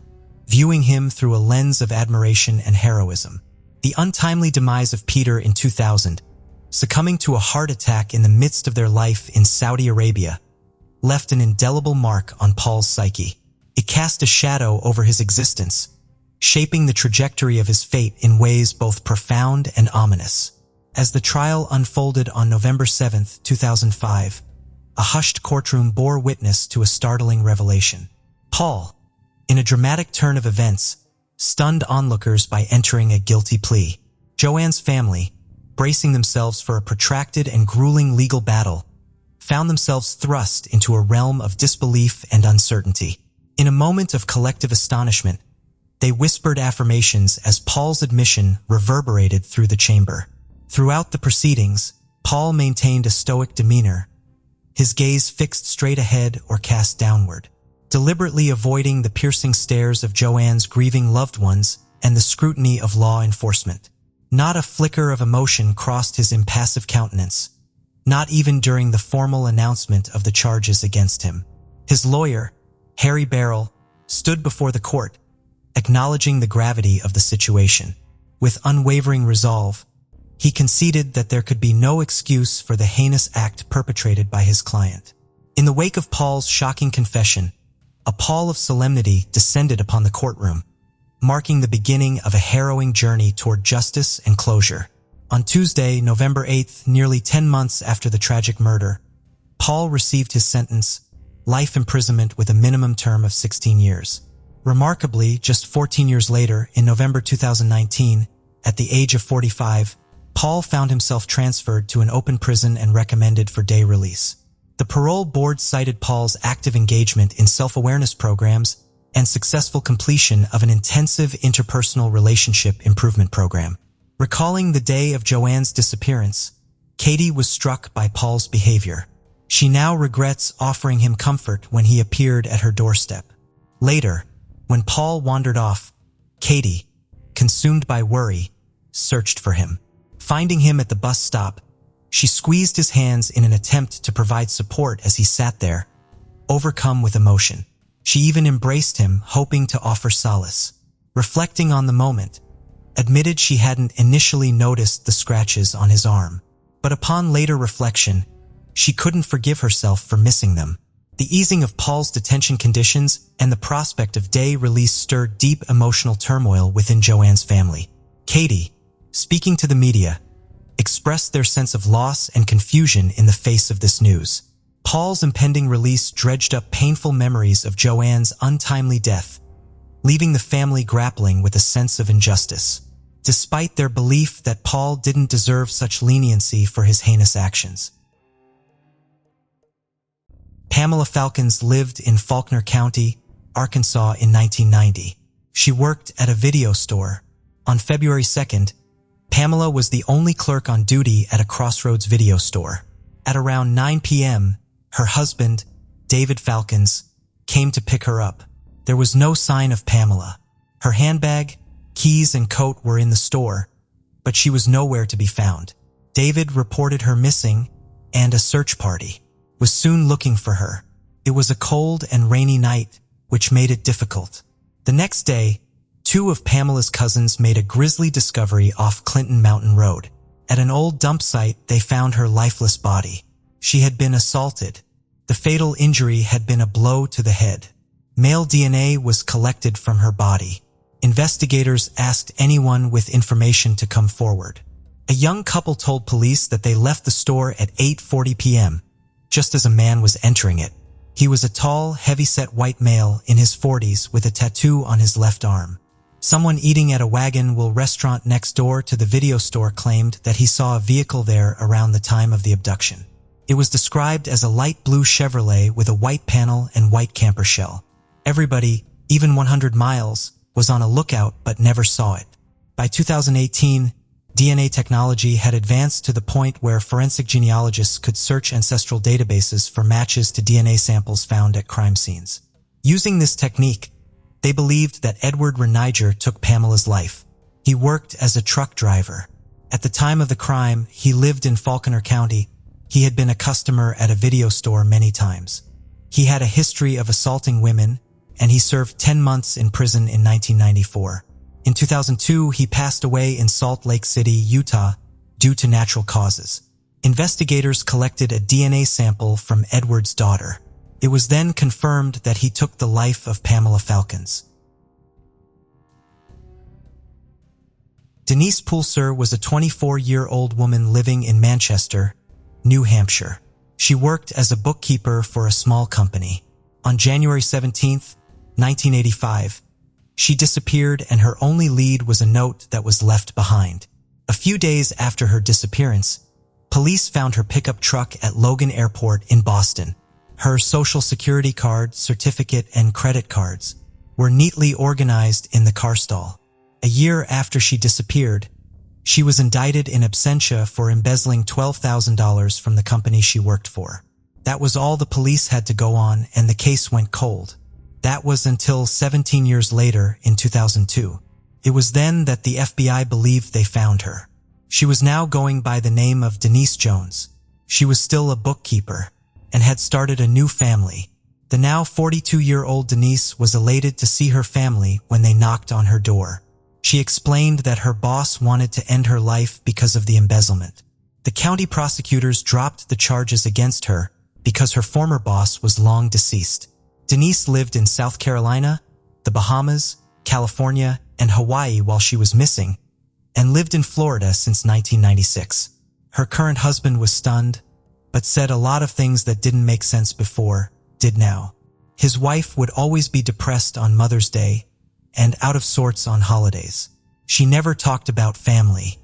viewing him through a lens of admiration and heroism. The untimely demise of Peter in 2000, succumbing to a heart attack in the midst of their life in Saudi Arabia, left an indelible mark on Paul's psyche. It cast a shadow over his existence, shaping the trajectory of his fate in ways both profound and ominous. As the trial unfolded on November 7, 2005, a hushed courtroom bore witness to a startling revelation. Paul, in a dramatic turn of events, stunned onlookers by entering a guilty plea. Joanne's family, bracing themselves for a protracted and grueling legal battle, found themselves thrust into a realm of disbelief and uncertainty. In a moment of collective astonishment, they whispered affirmations as Paul's admission reverberated through the chamber. Throughout the proceedings, Paul maintained a stoic demeanor, his gaze fixed straight ahead or cast downward, deliberately avoiding the piercing stares of Joanne's grieving loved ones and the scrutiny of law enforcement. Not a flicker of emotion crossed his impassive countenance, not even during the formal announcement of the charges against him. His lawyer, Harry Barrell, stood before the court, acknowledging the gravity of the situation. With unwavering resolve, he conceded that there could be no excuse for the heinous act perpetrated by his client. In the wake of Paul's shocking confession, a pall of solemnity descended upon the courtroom, marking the beginning of a harrowing journey toward justice and closure. On Tuesday, November 8th, nearly 10 months after the tragic murder, Paul received his sentence, life imprisonment with a minimum term of 16 years. Remarkably, just 14 years later, in November 2019, at the age of 45, Paul found himself transferred to an open prison and recommended for day release. The parole board cited Paul's active engagement in self-awareness programs and successful completion of an intensive interpersonal relationship improvement program. Recalling the day of Joanne's disappearance, Katie was struck by Paul's behavior. She now regrets offering him comfort when he appeared at her doorstep. Later, when Paul wandered off, Katie, consumed by worry, searched for him. Finding him at the bus stop, she squeezed his hands in an attempt to provide support as he sat there, overcome with emotion. She even embraced him, hoping to offer solace. Reflecting on the moment, admitted she hadn't initially noticed the scratches on his arm. But upon later reflection, she couldn't forgive herself for missing them. The easing of Paul's detention conditions and the prospect of day release stirred deep emotional turmoil within Joanne's family. Katie, speaking to the media, expressed their sense of loss and confusion in the face of this news. Paul's impending release dredged up painful memories of Joanne's untimely death, leaving the family grappling with a sense of injustice. Despite their belief that Paul didn't deserve such leniency for his heinous actions. Pamela Falcons lived in Faulkner County, Arkansas in 1990. She worked at a video store. On February 2nd, Pamela was the only clerk on duty at a Crossroads video store. At around 9 p.m., her husband, David Falcons, came to pick her up. There was no sign of Pamela. Her handbag, keys, and coat were in the store, but she was nowhere to be found. David reported her missing, and a search party was soon looking for her. It was a cold and rainy night, which made it difficult. The next day, two of Pamela's cousins made a grisly discovery off Clinton Mountain Road. At an old dump site, they found her lifeless body. She had been assaulted. The fatal injury had been a blow to the head. Male DNA was collected from her body. Investigators asked anyone with information to come forward. A young couple told police that they left the store at 8:40 p.m., just as a man was entering it. He was a tall, heavy-set white male in his 40s with a tattoo on his left arm. Someone eating at a Wagon Wheel restaurant next door to the video store claimed that he saw a vehicle there around the time of the abduction. It was described as a light blue Chevrolet with a white panel and white camper shell. Everybody, even 100 miles, was on a lookout but never saw it. By 2018, DNA technology had advanced to the point where forensic genealogists could search ancestral databases for matches to DNA samples found at crime scenes. Using this technique, they believed that Edward Reniger took Pamela's life. He worked as a truck driver. At the time of the crime, he lived in Faulkner County. He had been a customer at a video store many times. He had a history of assaulting women, and he served 10 months in prison in 1994. In 2002, he passed away in Salt Lake City, Utah, due to natural causes. Investigators collected a DNA sample from Edward's daughter. It was then confirmed that he took the life of Pamela Falcons. Denise Pulser was a 24-year-old woman living in Manchester, New Hampshire. She worked as a bookkeeper for a small company. On January 17, 1985, she disappeared, and her only lead was a note that was left behind. A few days after her disappearance, police found her pickup truck at Logan Airport in Boston. Her social security card, certificate, and credit cards were neatly organized in the car stall. A year after she disappeared, she was indicted in absentia for embezzling $12,000 from the company she worked for. That was all the police had to go on, and the case went cold. That was until 17 years later, in 2002. It was then that the FBI believed they found her. She was now going by the name of Denise Jones. She was still a bookkeeper and had started a new family. The now 42-year-old Denise was elated to see her family when they knocked on her door. She explained that her boss wanted to end her life because of the embezzlement. The county prosecutors dropped the charges against her because her former boss was long deceased. Denise lived in South Carolina, the Bahamas, California, and Hawaii while she was missing, and lived in Florida since 1996. Her current husband was stunned, but said a lot of things that didn't make sense before, did now. His wife would always be depressed on Mother's Day and out of sorts on holidays. She never talked about family.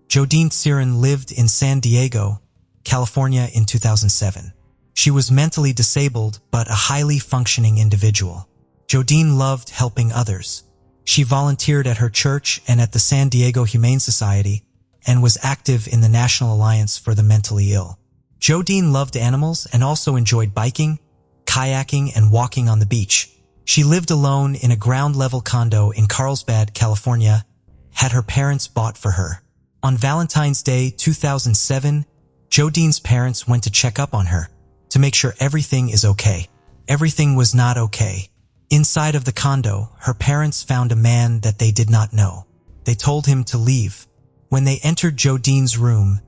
Jodine Sirin lived in San Diego, California in 2007. She was mentally disabled but a highly functioning individual. Jodine loved helping others. She volunteered at her church and at the San Diego Humane Society and was active in the National Alliance for the Mentally Ill. Jodine loved animals and also enjoyed biking, kayaking, and walking on the beach. She lived alone in a ground-level condo in Carlsbad, California, had her parents bought for her. On Valentine's Day 2007, Jodine's parents went to check up on her to make sure everything is okay. Everything was not okay. Inside of the condo, her parents found a man that they did not know. They told him to leave. When they entered Jodine's room,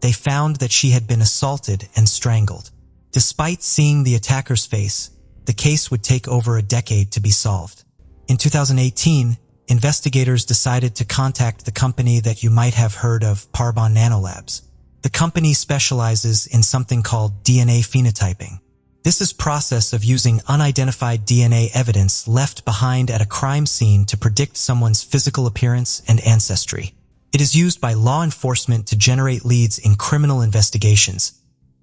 they found that she had been assaulted and strangled. Despite seeing the attacker's face, the case would take over a decade to be solved. In 2018, investigators decided to contact the company that you might have heard of, Parabon Nanolabs. The company specializes in something called DNA phenotyping. This is a process of using unidentified DNA evidence left behind at a crime scene to predict someone's physical appearance and ancestry. It is used by law enforcement to generate leads in criminal investigations,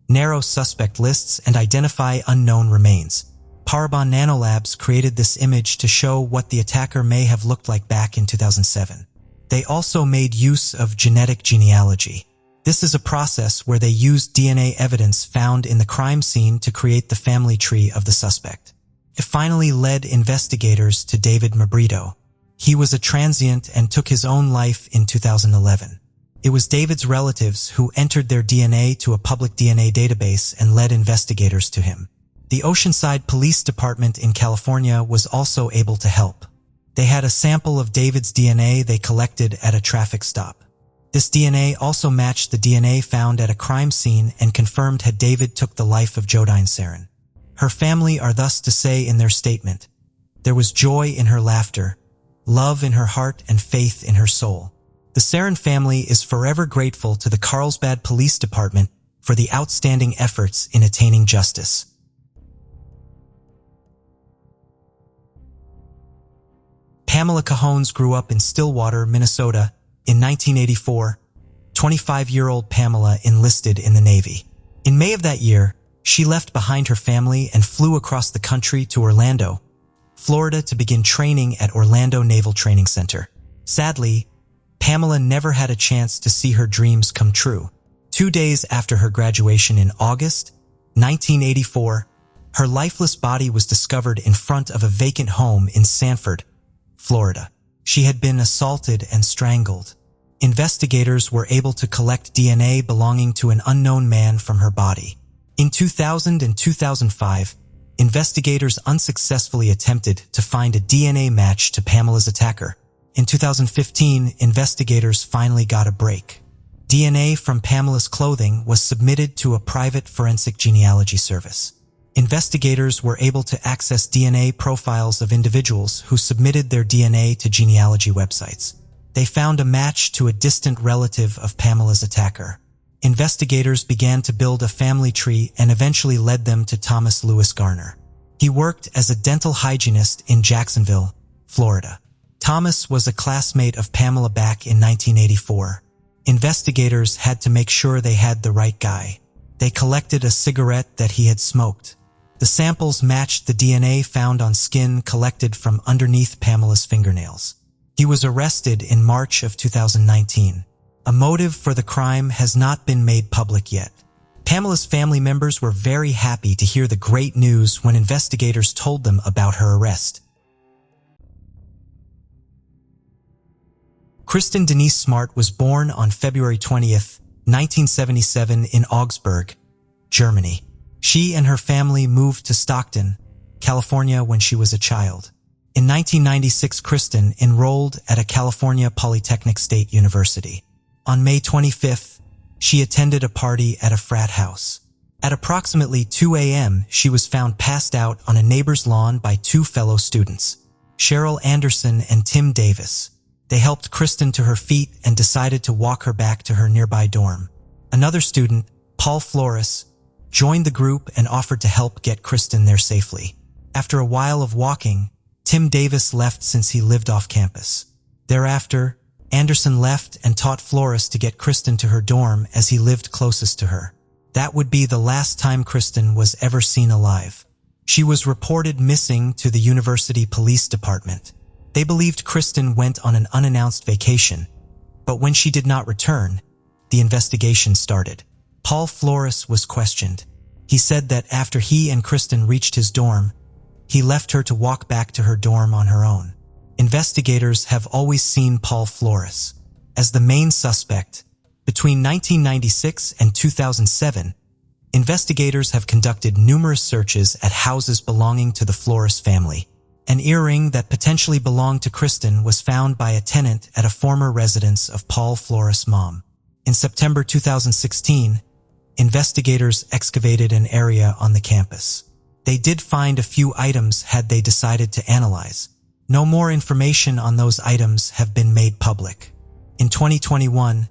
narrow suspect lists, and identify unknown remains. Parabon Nanolabs created this image to show what the attacker may have looked like back in 2007. They also made use of genetic genealogy. This is a process where they use DNA evidence found in the crime scene to create the family tree of the suspect. It finally led investigators to David Mabrito. He was a transient and took his own life in 2011. It was David's relatives who entered their DNA to a public DNA database and led investigators to him. The Oceanside Police Department in California was also able to help. They had a sample of David's DNA they collected at a traffic stop. This DNA also matched the DNA found at a crime scene and confirmed had David took the life of Jodine Sirin. Her family are thus to say in their statement, "There was joy in her laughter, love in her heart, and faith in her soul." The Sirin family is forever grateful to the Carlsbad Police Department for the outstanding efforts in attaining justice. Pamela Coahones grew up in Stillwater, Minnesota. In 1984, 25-year-old Pamela enlisted in the Navy. In May of that year, she left behind her family and flew across the country to Orlando, Florida to begin training at Orlando Naval Training Center. Sadly, Pamela never had a chance to see her dreams come true. 2 days after her graduation in August 1984, her lifeless body was discovered in front of a vacant home in Sanford, Florida. She had been assaulted and strangled. Investigators were able to collect DNA belonging to an unknown man from her body. In 2000 and 2005, investigators unsuccessfully attempted to find a DNA match to Pamela's attacker. In 2015, investigators finally got a break. DNA from Pamela's clothing was submitted to a private forensic genealogy service. Investigators were able to access DNA profiles of individuals who submitted their DNA to genealogy websites. They found a match to a distant relative of Pamela's attacker. Investigators began to build a family tree and eventually led them to Thomas Lewis Garner. He worked as a dental hygienist in Jacksonville, Florida. Thomas was a classmate of Pamela back in 1984. Investigators had to make sure they had the right guy. They collected a cigarette that he had smoked. The samples matched the DNA found on skin collected from underneath Pamela's fingernails. He was arrested in March of 2019. A motive for the crime has not been made public yet. Pamela's family members were very happy to hear the great news when investigators told them about her arrest. Kristen Denise Smart was born on February 20th, 1977 in Augsburg, Germany. She and her family moved to Stockton, California when she was a child. In 1996, Kristen enrolled at a California Polytechnic State University. On May 25th, she attended a party at a frat house. At approximately 2 a.m., she was found passed out on a neighbor's lawn by two fellow students, Cheryl Anderson and Tim Davis. They helped Kristen to her feet and decided to walk her back to her nearby dorm. Another student, Paul Flores, joined the group and offered to help get Kristen there safely. After a while of walking, Tim Davis left since he lived off campus. Thereafter, Anderson left and taught Flores to get Kristen to her dorm as he lived closest to her. That would be the last time Kristen was ever seen alive. She was reported missing to the university police department. They believed Kristen went on an unannounced vacation, but when she did not return, the investigation started. Paul Flores was questioned. He said that after he and Kristen reached his dorm, he left her to walk back to her dorm on her own. Investigators have always seen Paul Flores as the main suspect. Between 1996 and 2007, investigators have conducted numerous searches at houses belonging to the Flores family. An earring that potentially belonged to Kristen was found by a tenant at a former residence of Paul Flores' mom. In September 2016, investigators excavated an area on the campus. They did find a few items had they decided to analyze. No more information on those items have been made public. In 2021,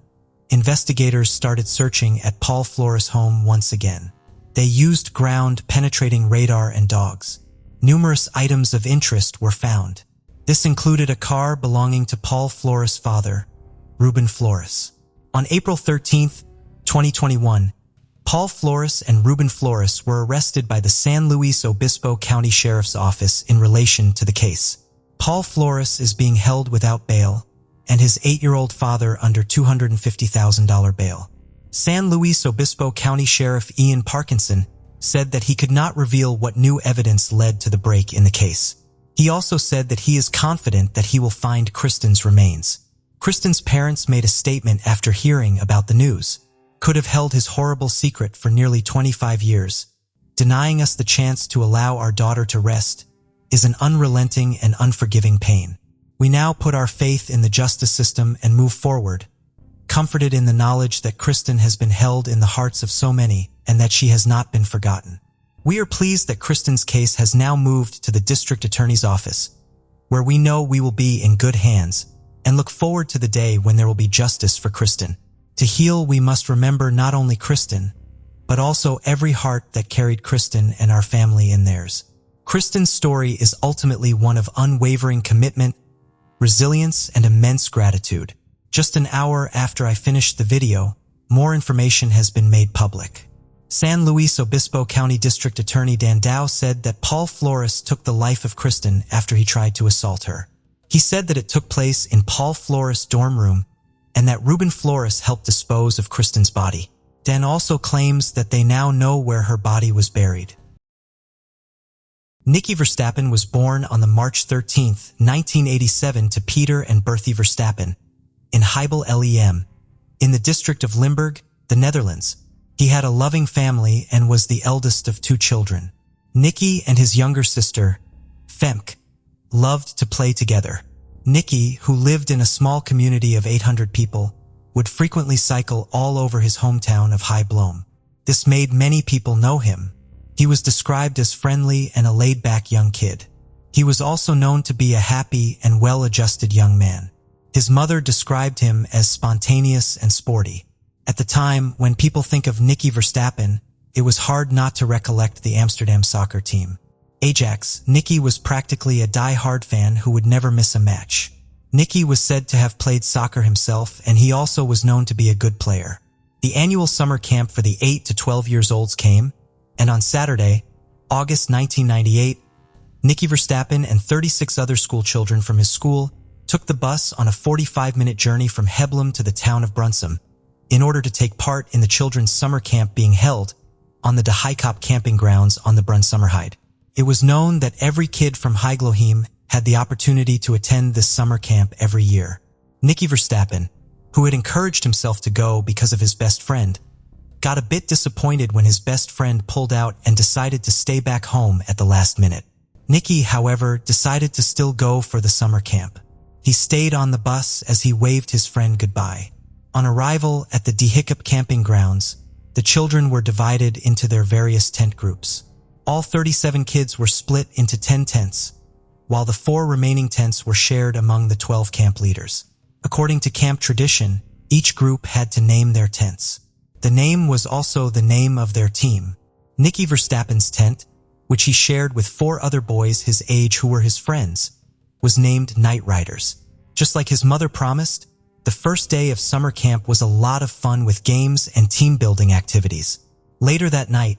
investigators started searching at Paul Flores' home once again. They used ground-penetrating radar and dogs. Numerous items of interest were found. This included a car belonging to Paul Flores' father, Ruben Flores. On April 13, 2021, Paul Flores and Ruben Flores were arrested by the San Luis Obispo County Sheriff's Office in relation to the case. Paul Flores is being held without bail, and his 8-year-old father under $250,000 bail. San Luis Obispo County Sheriff Ian Parkinson said that he could not reveal what new evidence led to the break in the case. He also said that he is confident that he will find Kristen's remains. Kristen's parents made a statement after hearing about the news. Could have held his horrible secret for nearly 25 years. Denying us the chance to allow our daughter to rest is an unrelenting and unforgiving pain. We now put our faith in the justice system and move forward, comforted in the knowledge that Kristen has been held in the hearts of so many and that she has not been forgotten. We are pleased that Kristen's case has now moved to the District Attorney's Office, where we know we will be in good hands, and look forward to the day when there will be justice for Kristen. To heal, we must remember not only Kristen, but also every heart that carried Kristen and our family in theirs. Kristen's story is ultimately one of unwavering commitment, resilience, and immense gratitude. Just an hour after I finished the video, more information has been made public. San Luis Obispo County District Attorney Dan Dow said that Paul Flores took the life of Kristen after he tried to assault her. He said that it took place in Paul Flores' dorm room and that Ruben Flores helped dispose of Kristen's body. Dan also claims that they now know where her body was buried. Nikki Versstappen was born on the March 13, 1987 to Peter and Bertie Verstappen in Heibel Lem, in the district of Limburg, the Netherlands. He had a loving family and was the eldest of 2 children. Nikki and his younger sister, Femke, loved to play together. Nikki, who lived in a small community of 800 people, would frequently cycle all over his hometown of Heibloem. This made many people know him. He was described as friendly and a laid-back young kid. He was also known to be a happy and well-adjusted young man. His mother described him as spontaneous and sporty. At the time, when people think of Nikki Versstappen, it was hard not to recollect the Amsterdam soccer team. Ajax, Nikki was practically a die-hard fan who would never miss a match. Nikki was said to have played soccer himself, and he also was known to be a good player. The annual summer camp for the 8 to 12 years olds came, and on Saturday, August 1998, Nikki Versstappen and 36 other school children from his school took the bus on a 45-minute journey from Heblum to the town of Brunsum in order to take part in the children's summer camp being held on the De Heikop camping grounds on the Brunsummerheide. It was known that every kid from Heiglohim had the opportunity to attend this summer camp every year. Nikki Versstappen, who had encouraged himself to go because of his best friend, got a bit disappointed when his best friend pulled out and decided to stay back home at the last minute. Nikki, however, decided to still go for the summer camp. He stayed on the bus as he waved his friend goodbye. On arrival at the De Heikop camping grounds, the children were divided into their various tent groups. All 37 kids were split into 10 tents, while the 4 remaining tents were shared among the 12 camp leaders. According to camp tradition, each group had to name their tents. The name was also the name of their team. Nikki Verstappen's tent, which he shared with 4 other boys his age who were his friends, was named Night Riders. Just like his mother promised, the first day of summer camp was a lot of fun with games and team-building activities. Later that night,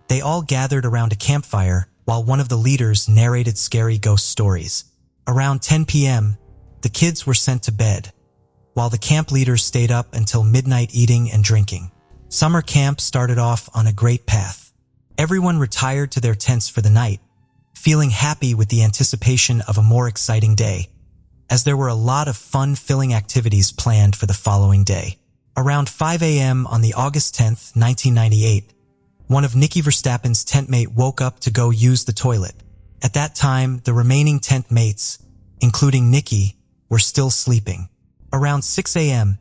they all gathered around a campfire while one of the leaders narrated scary ghost stories. Around 10 p.m., the kids were sent to bed, while the camp leaders stayed up until midnight eating and drinking. Summer camp started off on a great path. Everyone retired to their tents for the night, feeling happy with the anticipation of a more exciting day, as there were a lot of fun-filling activities planned for the following day. Around 5 a.m. on the August 10th, 1998, one of Nikki Verstappen's tent mate woke up to go use the toilet. At that time, the remaining tent mates, including Nikki, were still sleeping. Around 6 a.m.,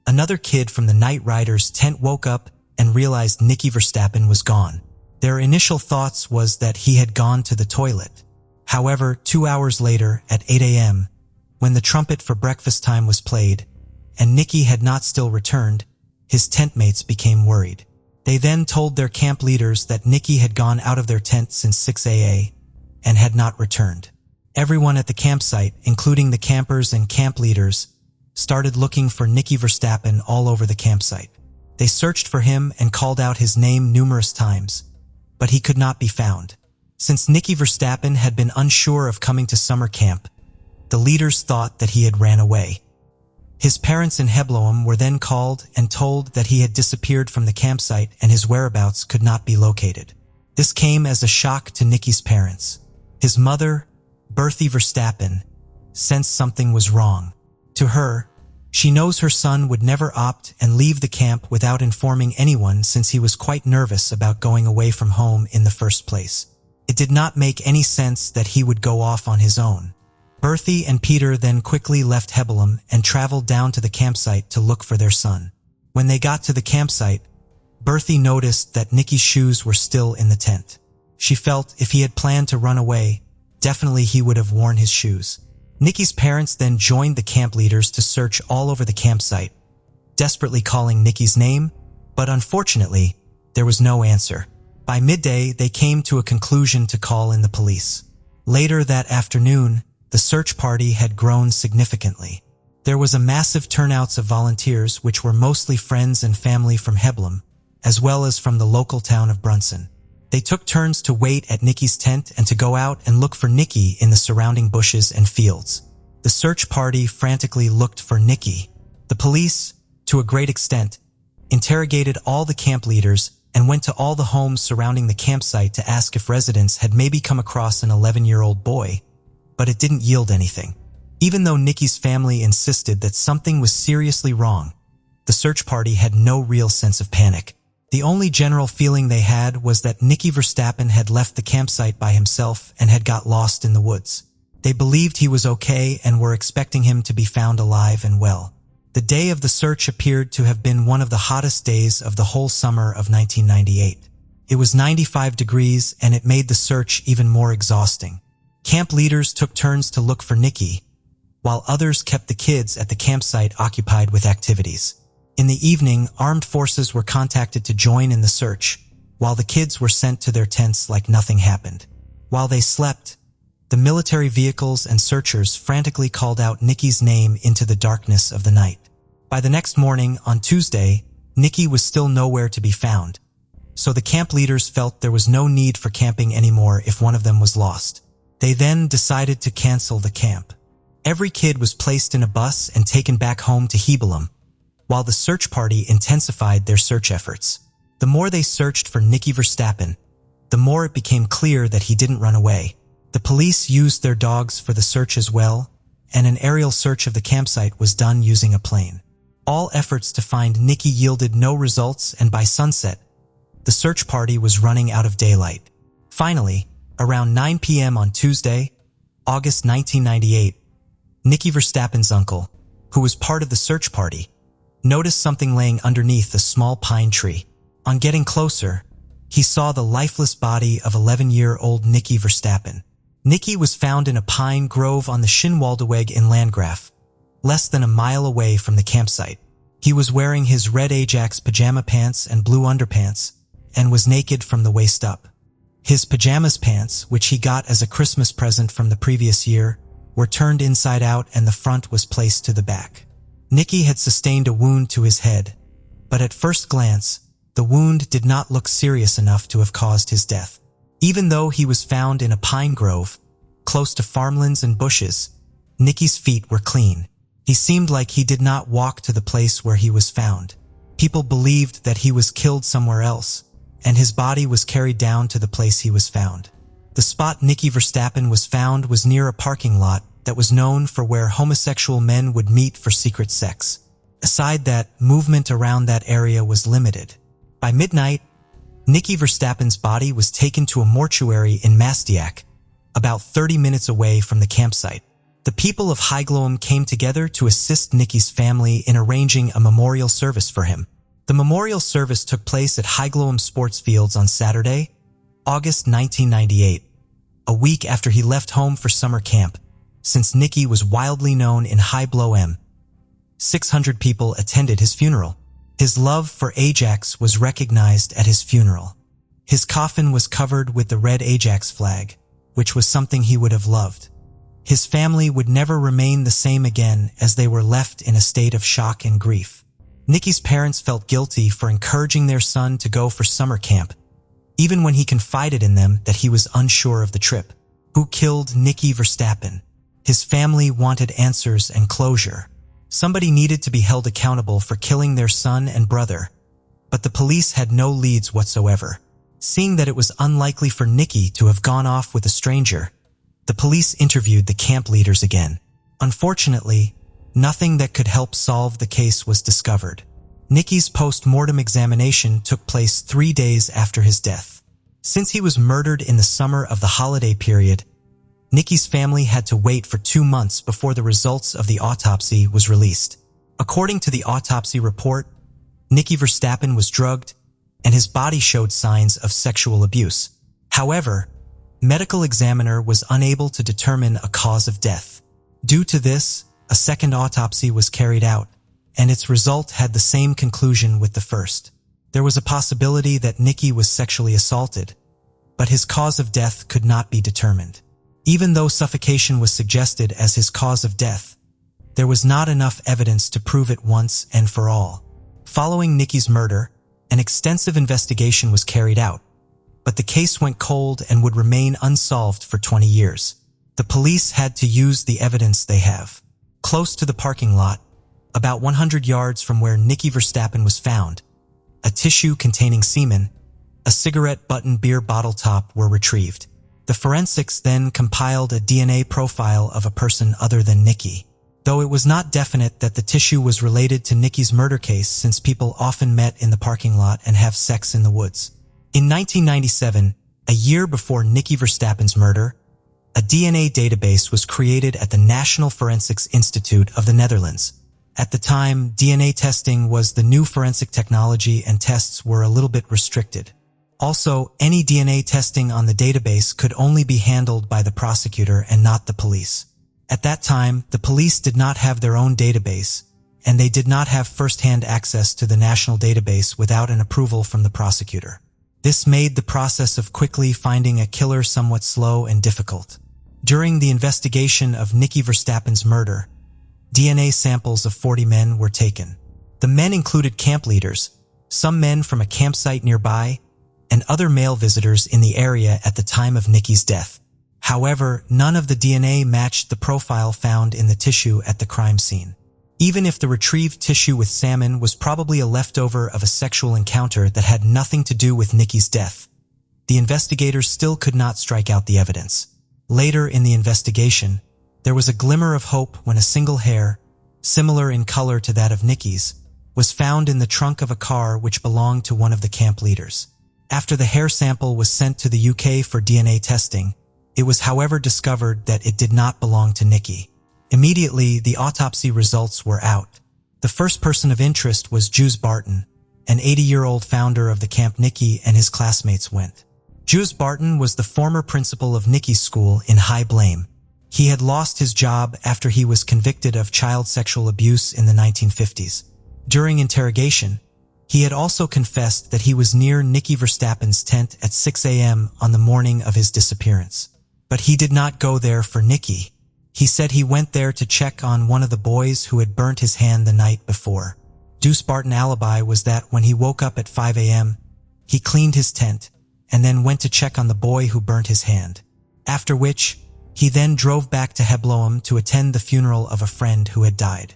another kid from the Night Riders tent woke up and realized Nikki Verstappen was gone. Their initial thoughts was that he had gone to the toilet. However, 2 hours later, at 8 a.m., when the trumpet for breakfast time was played, and Nikki had not still returned, his tent mates became worried. They then told their camp leaders that Nikki had gone out of their tent since 6 a.m. and had not returned. Everyone at the campsite, including the campers and camp leaders, started looking for Nikki Verstappen all over the campsite. They searched for him and called out his name numerous times, but he could not be found. Since Nikki Verstappen had been unsure of coming to summer camp, the leaders thought that he had ran away. His parents in Hebloem were then called and told that he had disappeared from the campsite and his whereabouts could not be located. This came as a shock to Nikki's parents. His mother, Bertie Verstappen, sensed something was wrong. To her, she knows her son would never opt and leave the camp without informing anyone since he was quite nervous about going away from home in the first place. It did not make any sense that he would go off on his own. Bertie and Peter then quickly left Hebelum and traveled down to the campsite to look for their son. When they got to the campsite, Bertie noticed that Nikki's shoes were still in the tent. She felt if he had planned to run away, definitely he would have worn his shoes. Nikki's parents then joined the camp leaders to search all over the campsite, desperately calling Nikki's name, but unfortunately, there was no answer. By midday, they came to a conclusion to call in the police. Later that afternoon, the search party had grown significantly. There was a massive turnout of volunteers, which were mostly friends and family from Hebelum, as well as from the local town of Brunson. They took turns to wait at Nikki's tent and to go out and look for Nikki in the surrounding bushes and fields. The search party frantically looked for Nikki. The police, to a great extent, interrogated all the camp leaders and went to all the homes surrounding the campsite to ask if residents had maybe come across an 11-year-old boy, but it didn't yield anything. Even though Nikki's family insisted that something was seriously wrong, the search party had no real sense of panic. The only general feeling they had was that Nikki Verstappen had left the campsite by himself and had got lost in the woods. They believed he was okay and were expecting him to be found alive and well. The day of the search appeared to have been one of the hottest days of the whole summer of 1998. It was 95 degrees and it made the search even more exhausting. Camp leaders took turns to look for Nikki, while others kept the kids at the campsite occupied with activities. In the evening, armed forces were contacted to join in the search, while the kids were sent to their tents like nothing happened. While they slept, the military vehicles and searchers frantically called out Nikki's name into the darkness of the night. By the next morning, on Tuesday, Nikki was still nowhere to be found, so the camp leaders felt there was no need for camping anymore if one of them was lost. They then decided to cancel the camp. Every kid was placed in a bus and taken back home to Hebelum, while the search party intensified their search efforts. The more they searched for Nikki Versstappen, the more it became clear that he didn't run away. The police used their dogs for the search as well, and an aerial search of the campsite was done using a plane. All efforts to find Nikki yielded no results, and by sunset, the search party was running out of daylight. Finally, around 9 p.m. on Tuesday, August 1998, Nikki Verstappen's uncle, who was part of the search party, noticed something laying underneath a small pine tree. On getting closer, he saw the lifeless body of 11-year-old Nikki Versstappen. Nikki was found in a pine grove on the Schinwaldeweg in Landgraf, less than a mile away from the campsite. He was wearing his red Ajax pajama pants and blue underpants, and was naked from the waist up. His pajamas pants, which he got as a Christmas present from the previous year, were turned inside out and the front was placed to the back. Nikki had sustained a wound to his head, but at first glance, the wound did not look serious enough to have caused his death. Even though he was found in a pine grove, close to farmlands and bushes, Nikki's feet were clean. He seemed like he did not walk to the place where he was found. People believed that he was killed somewhere else, and his body was carried down to the place he was found. The spot Nikki Versstappen was found was near a parking lot that was known for where homosexual men would meet for secret sex. Aside that, movement around that area was limited. By midnight, Nikki Verstappen's body was taken to a mortuary in Mastiac, about 30 minutes away from the campsite. The people of Heigloum came together to assist Nikki's family in arranging a memorial service for him. The memorial service took place at Heigloum Sports Fields on Saturday, August 1998, a week after he left home for summer camp, since Nikki was wildly known in Heibloem. 600 people attended his funeral. His love for Ajax was recognized at his funeral. His coffin was covered with the red Ajax flag, which was something he would have loved. His family would never remain the same again, as they were left in a state of shock and grief. Nikki's parents felt guilty for encouraging their son to go for summer camp, even when he confided in them that he was unsure of the trip. Who killed Nikki Versstappen? His family wanted answers and closure. Somebody needed to be held accountable for killing their son and brother, but the police had no leads whatsoever. Seeing that it was unlikely for Nikki to have gone off with a stranger, the police interviewed the camp leaders again. Unfortunately, nothing that could help solve the case was discovered. Nikki's post-mortem examination took place 3 days after his death. Since he was murdered in the summer of the holiday period, Nikki's family had to wait for 2 months before the results of the autopsy was released. According to the autopsy report, Nikki Versstappen was drugged, and his body showed signs of sexual abuse. However, medical examiner was unable to determine a cause of death. Due to this, a second autopsy was carried out, and its result had the same conclusion with the first. There was a possibility that Nikki was sexually assaulted, but his cause of death could not be determined. Even though suffocation was suggested as his cause of death, there was not enough evidence to prove it once and for all. Following Nikki's murder, an extensive investigation was carried out, but the case went cold and would remain unsolved for 20 years. The police had to use the evidence they have. Close to the parking lot, about 100 yards from where Nikki Versstappen was found, a tissue containing semen, a cigarette butt and beer bottle top were retrieved. The forensics then compiled a DNA profile of a person other than Nikki, though it was not definite that the tissue was related to Nikki's murder case, since people often met in the parking lot and have sex in the woods. In 1997, a year before Nikki Verstappen's murder, a DNA database was created at the National Forensics Institute of the Netherlands. At the time, DNA testing was the new forensic technology and tests were a little bit restricted. Also, any DNA testing on the database could only be handled by the prosecutor and not the police. At that time, the police did not have their own database, and they did not have first-hand access to the national database without an approval from the prosecutor. This made the process of quickly finding a killer somewhat slow and difficult. During the investigation of Nikki Verstappen's murder, DNA samples of 40 men were taken. The men included camp leaders, some men from a campsite nearby, and other male visitors in the area at the time of Nikki's death. However, none of the DNA matched the profile found in the tissue at the crime scene. Even if the retrieved tissue with salmon was probably a leftover of a sexual encounter that had nothing to do with Nikki's death, the investigators still could not strike out the evidence. Later in the investigation, there was a glimmer of hope when a single hair, similar in color to that of Nikki's, was found in the trunk of a car which belonged to one of the camp leaders. After the hair sample was sent to the UK for DNA testing, it was however discovered that it did not belong to Nikki. Immediately, the autopsy results were out. The first person of interest was Jules Barton, an 80-year-old founder of the camp Nikki and his classmates went. Jules Barton was the former principal of Nikki's school in High Blame. He had lost his job after he was convicted of child sexual abuse in the 1950s. During interrogation, he had also confessed that he was near Nikki Verstappen's tent at 6 a.m. on the morning of his disappearance. But he did not go there for Nikki. He said he went there to check on one of the boys who had burnt his hand the night before. Jules Barton's alibi was that when he woke up at 5 a.m., he cleaned his tent and then went to check on the boy who burnt his hand. After which, he then drove back to Hebloem to attend the funeral of a friend who had died.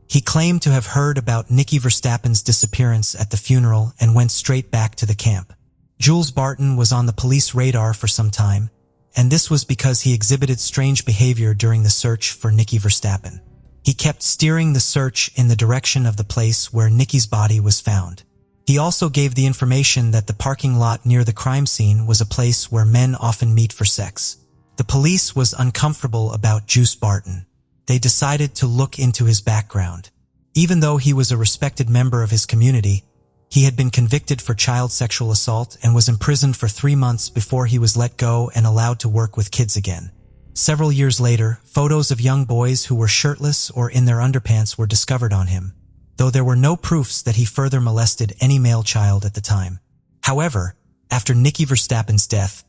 He claimed to have heard about Nikki Verstappen's disappearance at the funeral and went straight back to the camp. Jules Barton was on the police radar for some time, and this was because he exhibited strange behavior during the search for Nikki Verstappen. He kept steering the search in the direction of the place where Nikki's body was found. He also gave the information that the parking lot near the crime scene was a place where men often meet for sex. The police was uncomfortable about Jules Barton. They decided to look into his background. Even though he was a respected member of his community, he had been convicted for child sexual assault and was imprisoned for 3 months before he was let go and allowed to work with kids again. Several years later, photos of young boys who were shirtless or in their underpants were discovered on him, though there were no proofs that he further molested any male child at the time. However, after Nikki Verstappen's death,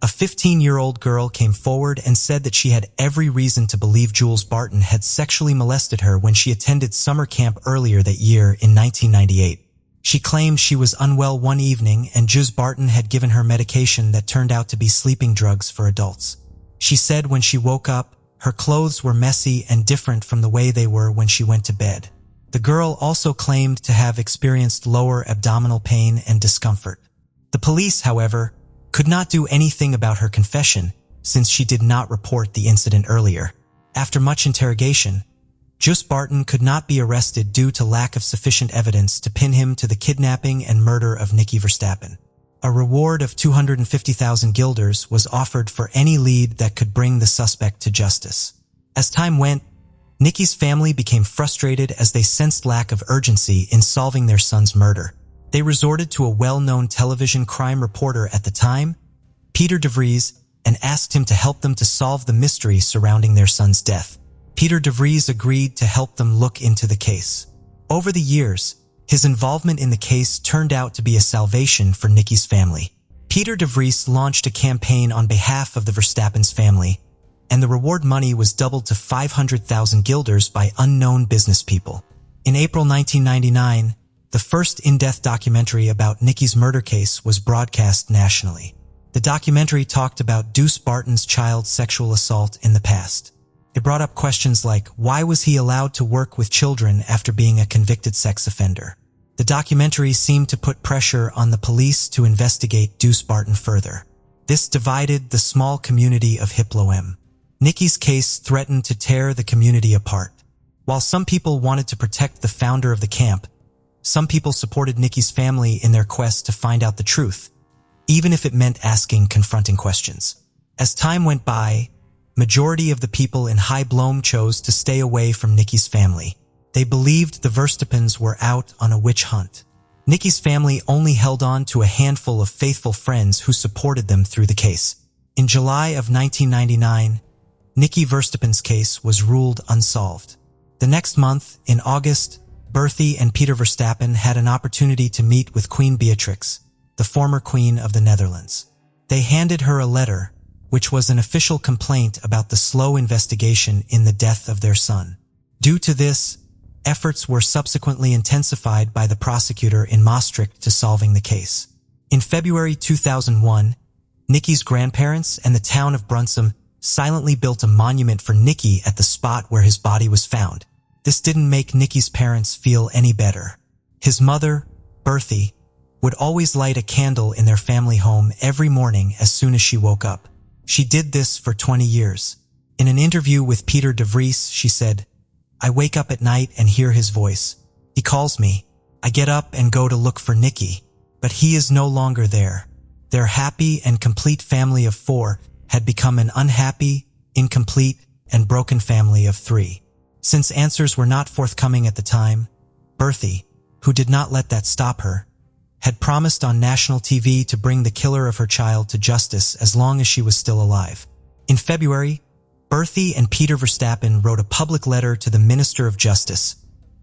a 15-year-old girl came forward and said that she had every reason to believe Jules Barton had sexually molested her when she attended summer camp earlier that year in 1998. She claimed she was unwell one evening and Jules Barton had given her medication that turned out to be sleeping drugs for adults. She said when she woke up, her clothes were messy and different from the way they were when she went to bed. The girl also claimed to have experienced lower abdominal pain and discomfort. The police, however, could not do anything about her confession since she did not report the incident earlier. After much interrogation, Jules Barton could not be arrested due to lack of sufficient evidence to pin him to the kidnapping and murder of Nikki Verstappen. A reward of 250,000 guilders was offered for any lead that could bring the suspect to justice. As time went, Nikki's family became frustrated as they sensed lack of urgency in solving their son's murder. They resorted to a well-known television crime reporter at the time, Peter DeVries, and asked him to help them to solve the mystery surrounding their son's death. Peter DeVries agreed to help them look into the case. Over the years, his involvement in the case turned out to be a salvation for Nikki's family. Peter DeVries launched a campaign on behalf of the Verstappen's family, and the reward money was doubled to 500,000 guilders by unknown business people. In April 1999, the first in-depth documentary about Nikki's murder case was broadcast nationally. The documentary talked about Jules Barton's child sexual assault in the past. It brought up questions like, why was he allowed to work with children after being a convicted sex offender? The documentary seemed to put pressure on the police to investigate Jules Barton further. This divided the small community of Hebloem. Nikki's case threatened to tear the community apart. While some people wanted to protect the founder of the camp, some people supported Nikki's family in their quest to find out the truth, even if it meant asking confronting questions. As time went by, majority of the people in High Blome chose to stay away from Nikki's family. They believed the Verstappens were out on a witch hunt. Nikki's family only held on to a handful of faithful friends who supported them through the case. In July of 1999, Nikki Verstappen's case was ruled unsolved. The next month, in August, Bertie and Peter Verstappen had an opportunity to meet with Queen Beatrix, the former Queen of the Netherlands. They handed her a letter, which was an official complaint about the slow investigation in the death of their son. Due to this, efforts were subsequently intensified by the prosecutor in Maastricht to solving the case. In February 2001, Nikki's grandparents and the town of Brunsum silently built a monument for Nikki at the spot where his body was found. This didn't make Nikki's parents feel any better. His mother, Bertie, would always light a candle in their family home every morning as soon as she woke up. She did this for 20 years. In an interview with Peter de Vries, she said, "I wake up at night and hear his voice. He calls me. I get up and go to look for Nikki, but he is no longer there." Their happy and complete family of 4 had become an unhappy, incomplete, and broken family of 3. Since answers were not forthcoming at the time, Bertie, who did not let that stop her, had promised on national TV to bring the killer of her child to justice as long as she was still alive. In February, Bertie and Peter Verstappen wrote a public letter to the Minister of Justice,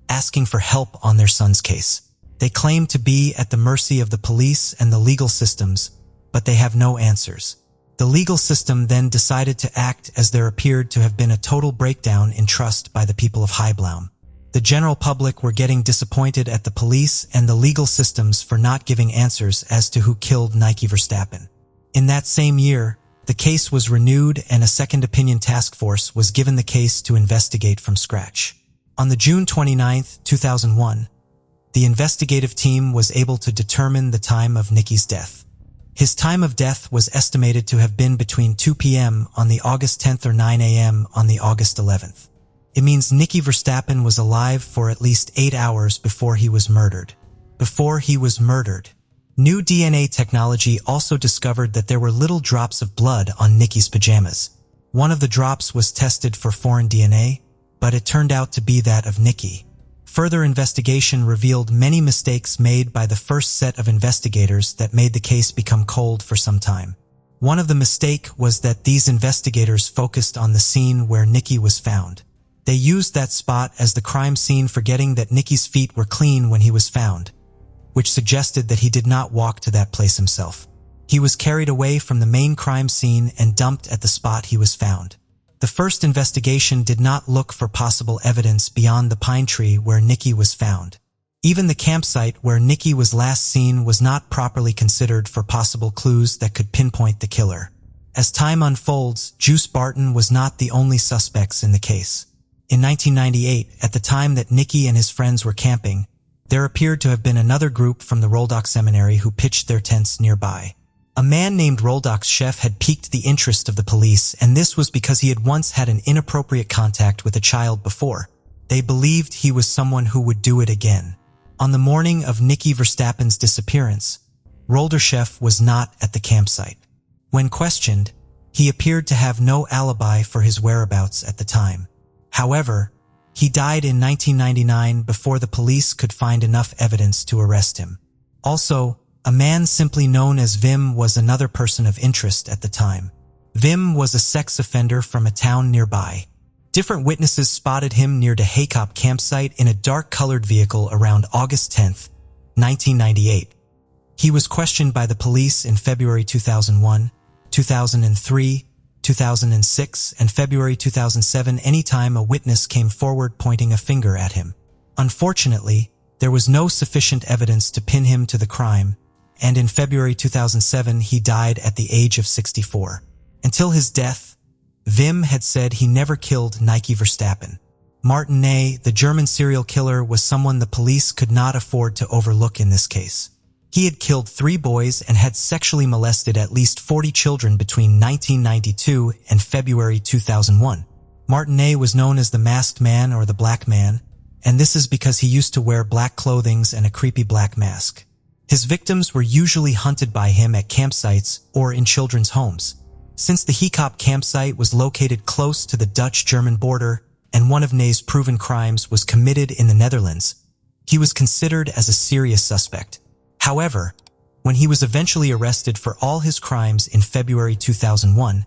asking for help on their son's case. They claimed to be at the mercy of the police and the legal systems, but they have no answers. The legal system then decided to act as there appeared to have been a total breakdown in trust by the people of Heibloem. The general public were getting disappointed at the police and the legal systems for not giving answers as to who killed Nikki Versstappen. In that same year, the case was renewed and a second opinion task force was given the case to investigate from scratch. On the June 29, 2001, the investigative team was able to determine the time of Nikki's death. His time of death was estimated to have been between 2 p.m. on the August 10th or 9 a.m. on the August 11th. It means Nikki Versstappen was alive for at least 8 hours before he was murdered. New DNA technology also discovered that there were little drops of blood on Nikki's pajamas. One of the drops was tested for foreign DNA, but it turned out to be that of Nikki. Further investigation revealed many mistakes made by the first set of investigators that made the case become cold for some time. One of the mistakes was that these investigators focused on the scene where Nikki was found. They used that spot as the crime scene, forgetting that Nikki's feet were clean when he was found, which suggested that he did not walk to that place himself. He was carried away from the main crime scene and dumped at the spot he was found. The first investigation did not look for possible evidence beyond the pine tree where Nikki was found. Even the campsite where Nikki was last seen was not properly considered for possible clues that could pinpoint the killer. As time unfolds, Juice Barton was not the only suspects in the case. In 1998, at the time that Nikki and his friends were camping, there appeared to have been another group from the Roldock Seminary who pitched their tents nearby. A man named Roldock's chef had piqued the interest of the police, and this was because he had once had an inappropriate contact with a child before. They believed he was someone who would do it again. On the morning of Nikki Verstappen's disappearance, Rolder Chef was not at the campsite. When questioned, he appeared to have no alibi for his whereabouts at the time. However, he died in 1999 before the police could find enough evidence to arrest him. Also, a man simply known as Vim was another person of interest at the time. Vim was a sex offender from a town nearby. Different witnesses spotted him near the Haycop campsite in a dark-colored vehicle around August 10, 1998. He was questioned by the police in February 2001, 2003, 2006, and February 2007 anytime a witness came forward pointing a finger at him. Unfortunately, there was no sufficient evidence to pin him to the crime, and in February 2007 he died at the age of 64. Until his death, Vim had said he never killed Nikki Versstappen. Martin Ney, the German serial killer, was someone the police could not afford to overlook in this case. He had killed 3 boys and had sexually molested at least 40 children between 1992 and February 2001. Martin Ney was known as the Masked Man or the Black Man, and this is because he used to wear black clothing and a creepy black mask. His victims were usually hunted by him at campsites or in children's homes. Since the Haycop campsite was located close to the Dutch-German border and one of Ney's proven crimes was committed in the Netherlands, he was considered as a serious suspect. However, when he was eventually arrested for all his crimes in February 2001,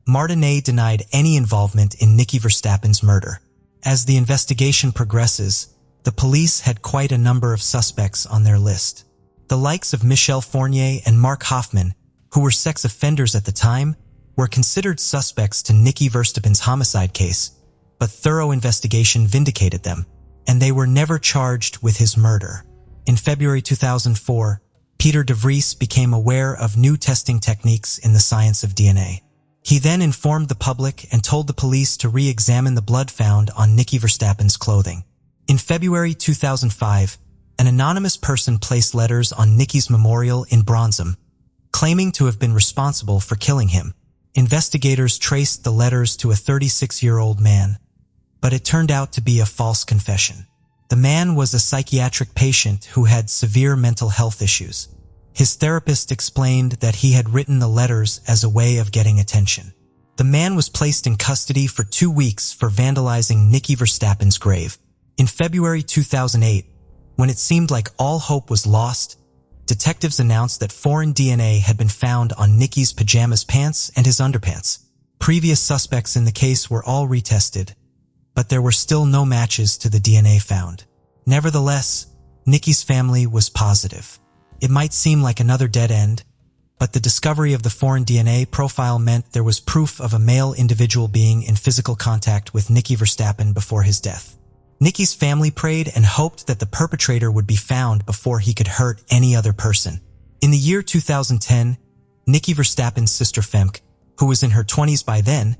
Martinet denied any involvement in Nikki Verstappen's murder. As the investigation progresses, the police had quite a number of suspects on their list. The likes of Michelle Fournier and Mark Hoffman, who were sex offenders at the time, were considered suspects to Nikki Verstappen's homicide case, but thorough investigation vindicated them, and they were never charged with his murder. In February 2004, Peter DeVries became aware of new testing techniques in the science of DNA. He then informed the public and told the police to re-examine the blood found on Nikki Verstappen's clothing. In February 2005, an anonymous person placed letters on Nikki's memorial in Bronzum, claiming to have been responsible for killing him. Investigators traced the letters to a 36-year-old man, but it turned out to be a false confession. The man was a psychiatric patient who had severe mental health issues. His therapist explained that he had written the letters as a way of getting attention. The man was placed in custody for 2 weeks for vandalizing Nikki Verstappen's grave. In February 2008, when it seemed like all hope was lost, detectives announced that foreign DNA had been found on Nikki's pajamas pants and his underpants. Previous suspects in the case were all retested, but there were still no matches to the DNA found. Nevertheless, Nikki's family was positive. It might seem like another dead end, but the discovery of the foreign DNA profile meant there was proof of a male individual being in physical contact with Nikki Verstappen before his death. Nikki's family prayed and hoped that the perpetrator would be found before he could hurt any other person. In the year 2010, Nikki Verstappen's sister Femke, who was in her 20s by then,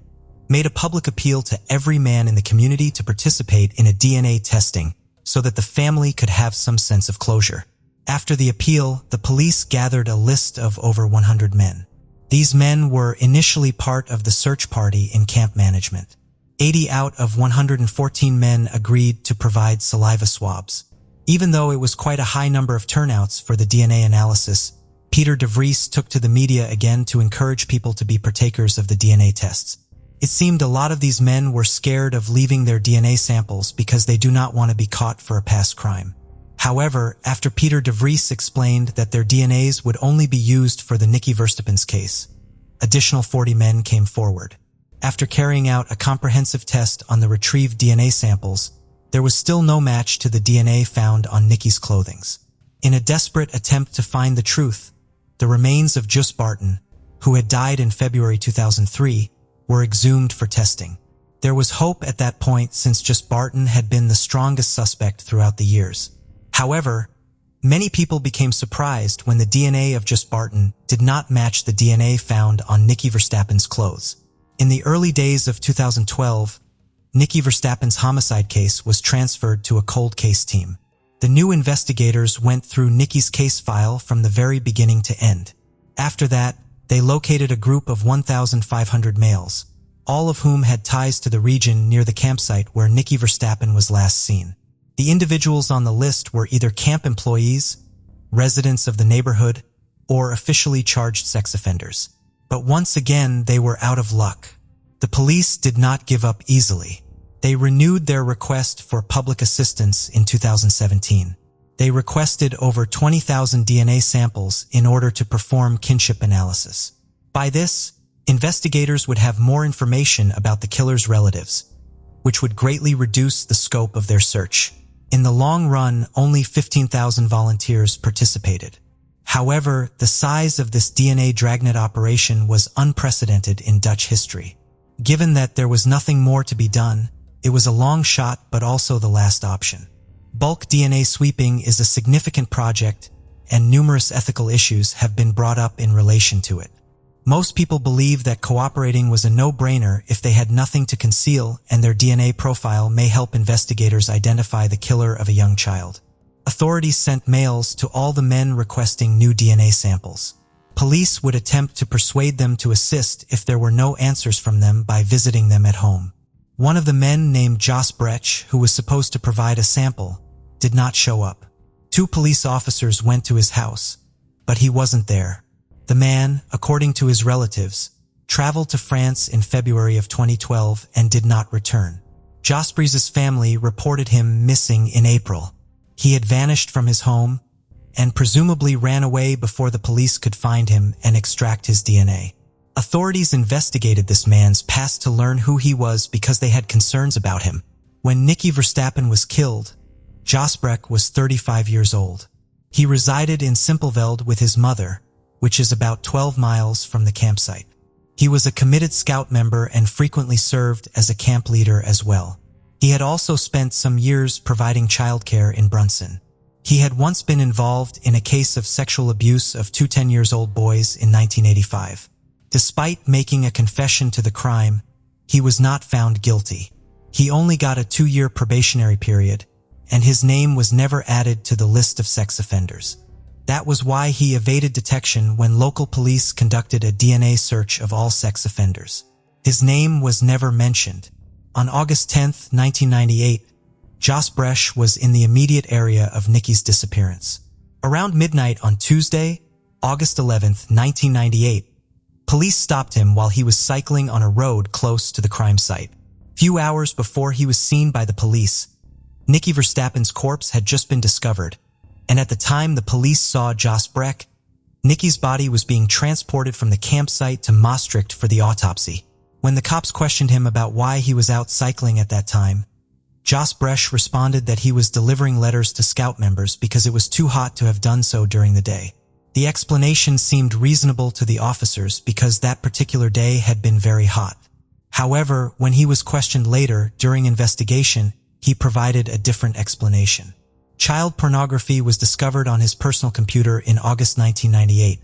made a public appeal to every man in the community to participate in a DNA testing so that the family could have some sense of closure. After the appeal, the police gathered a list of over 100 men. These men were initially part of the search party in camp management. 80 out of 114 men agreed to provide saliva swabs. Even though it was quite a high number of turnouts for the DNA analysis, Peter DeVries took to the media again to encourage people to be partakers of the DNA tests. It seemed a lot of these men were scared of leaving their DNA samples because they do not want to be caught for a past crime. However, after Peter DeVries explained that their DNAs would only be used for the Nikki Verstappen's case, additional 40 men came forward. After carrying out a comprehensive test on the retrieved DNA samples, there was still no match to the DNA found on Nikki's clothing. In a desperate attempt to find the truth, the remains of Just Barton, who had died in February 2003, were exhumed for testing. There was hope at that point since Just Barton had been the strongest suspect throughout the years. However, many people became surprised when the DNA of Just Barton did not match the DNA found on Nikki Verstappen's clothes. In the early days of 2012, Nikki Verstappen's homicide case was transferred to a cold case team. The new investigators went through Nikki's case file from the very beginning to end. After that, they located a group of 1,500 males, all of whom had ties to the region near the campsite where Nikki Verstappen was last seen. The individuals on the list were either camp employees, residents of the neighborhood, or officially charged sex offenders. But once again, they were out of luck. The police did not give up easily. They renewed their request for public assistance in 2017. They requested over 20,000 DNA samples in order to perform kinship analysis. By this, investigators would have more information about the killer's relatives, which would greatly reduce the scope of their search. In the long run, only 15,000 volunteers participated. However, the size of this DNA dragnet operation was unprecedented in Dutch history. Given that there was nothing more to be done, it was a long shot but also the last option. Bulk DNA sweeping is a significant project, and numerous ethical issues have been brought up in relation to it. Most people believe that cooperating was a no-brainer if they had nothing to conceal, and their DNA profile may help investigators identify the killer of a young child. Authorities sent mails to all the men requesting new DNA samples. Police would attempt to persuade them to assist if there were no answers from them by visiting them at home. One of the men named Jos Brecht, who was supposed to provide a sample, did not show up. 2 police officers went to his house, but he wasn't there. The man, according to his relatives, traveled to France in February of 2012 and did not return. Josbrecht's family reported him missing in April. He had vanished from his home and presumably ran away before the police could find him and extract his DNA. Authorities investigated this man's past to learn who he was because they had concerns about him. When Nikki Versstappen was killed, Jos Breck was 35 years old. He resided in Simpelveld with his mother, which is about 12 miles from the campsite. He was a committed scout member and frequently served as a camp leader as well. He had also spent some years providing childcare in Brunson. He had once been involved in a case of sexual abuse of two 10-year-old boys in 1985. Despite making a confession to the crime, he was not found guilty. He only got a 2-year probationary period, and his name was never added to the list of sex offenders. That was why he evaded detection when local police conducted a DNA search of all sex offenders. His name was never mentioned. On August 10, 1998, Jos Breck was in the immediate area of Nikki's disappearance. Around midnight on Tuesday, August 11, 1998, police stopped him while he was cycling on a road close to the crime site. Few hours before he was seen by the police, Nikki Verstappen's corpse had just been discovered, and at the time the police saw Jos Breck, Nikki's body was being transported from the campsite to Maastricht for the autopsy. When the cops questioned him about why he was out cycling at that time, Jos Breck responded that he was delivering letters to scout members because it was too hot to have done so during the day. The explanation seemed reasonable to the officers because that particular day had been very hot. However, when he was questioned later during investigation, he provided a different explanation. Child pornography was discovered on his personal computer in August 1998,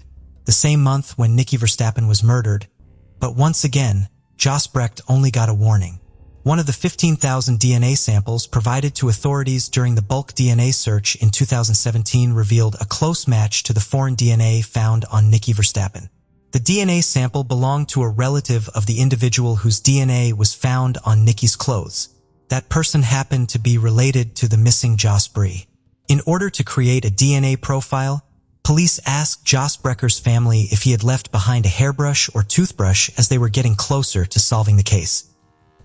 the same month when Nikki Verstappen was murdered, but once again, Jos Breck only got a warning. One of the 15,000 DNA samples provided to authorities during the bulk DNA search in 2017 revealed a close match to the foreign DNA found on Nikki Verstappen. The DNA sample belonged to a relative of the individual whose DNA was found on Nikki's clothes. That person happened to be related to the missing Jos Breck. In order to create a DNA profile, police asked Jos Brecker's family if he had left behind a hairbrush or toothbrush as they were getting closer to solving the case.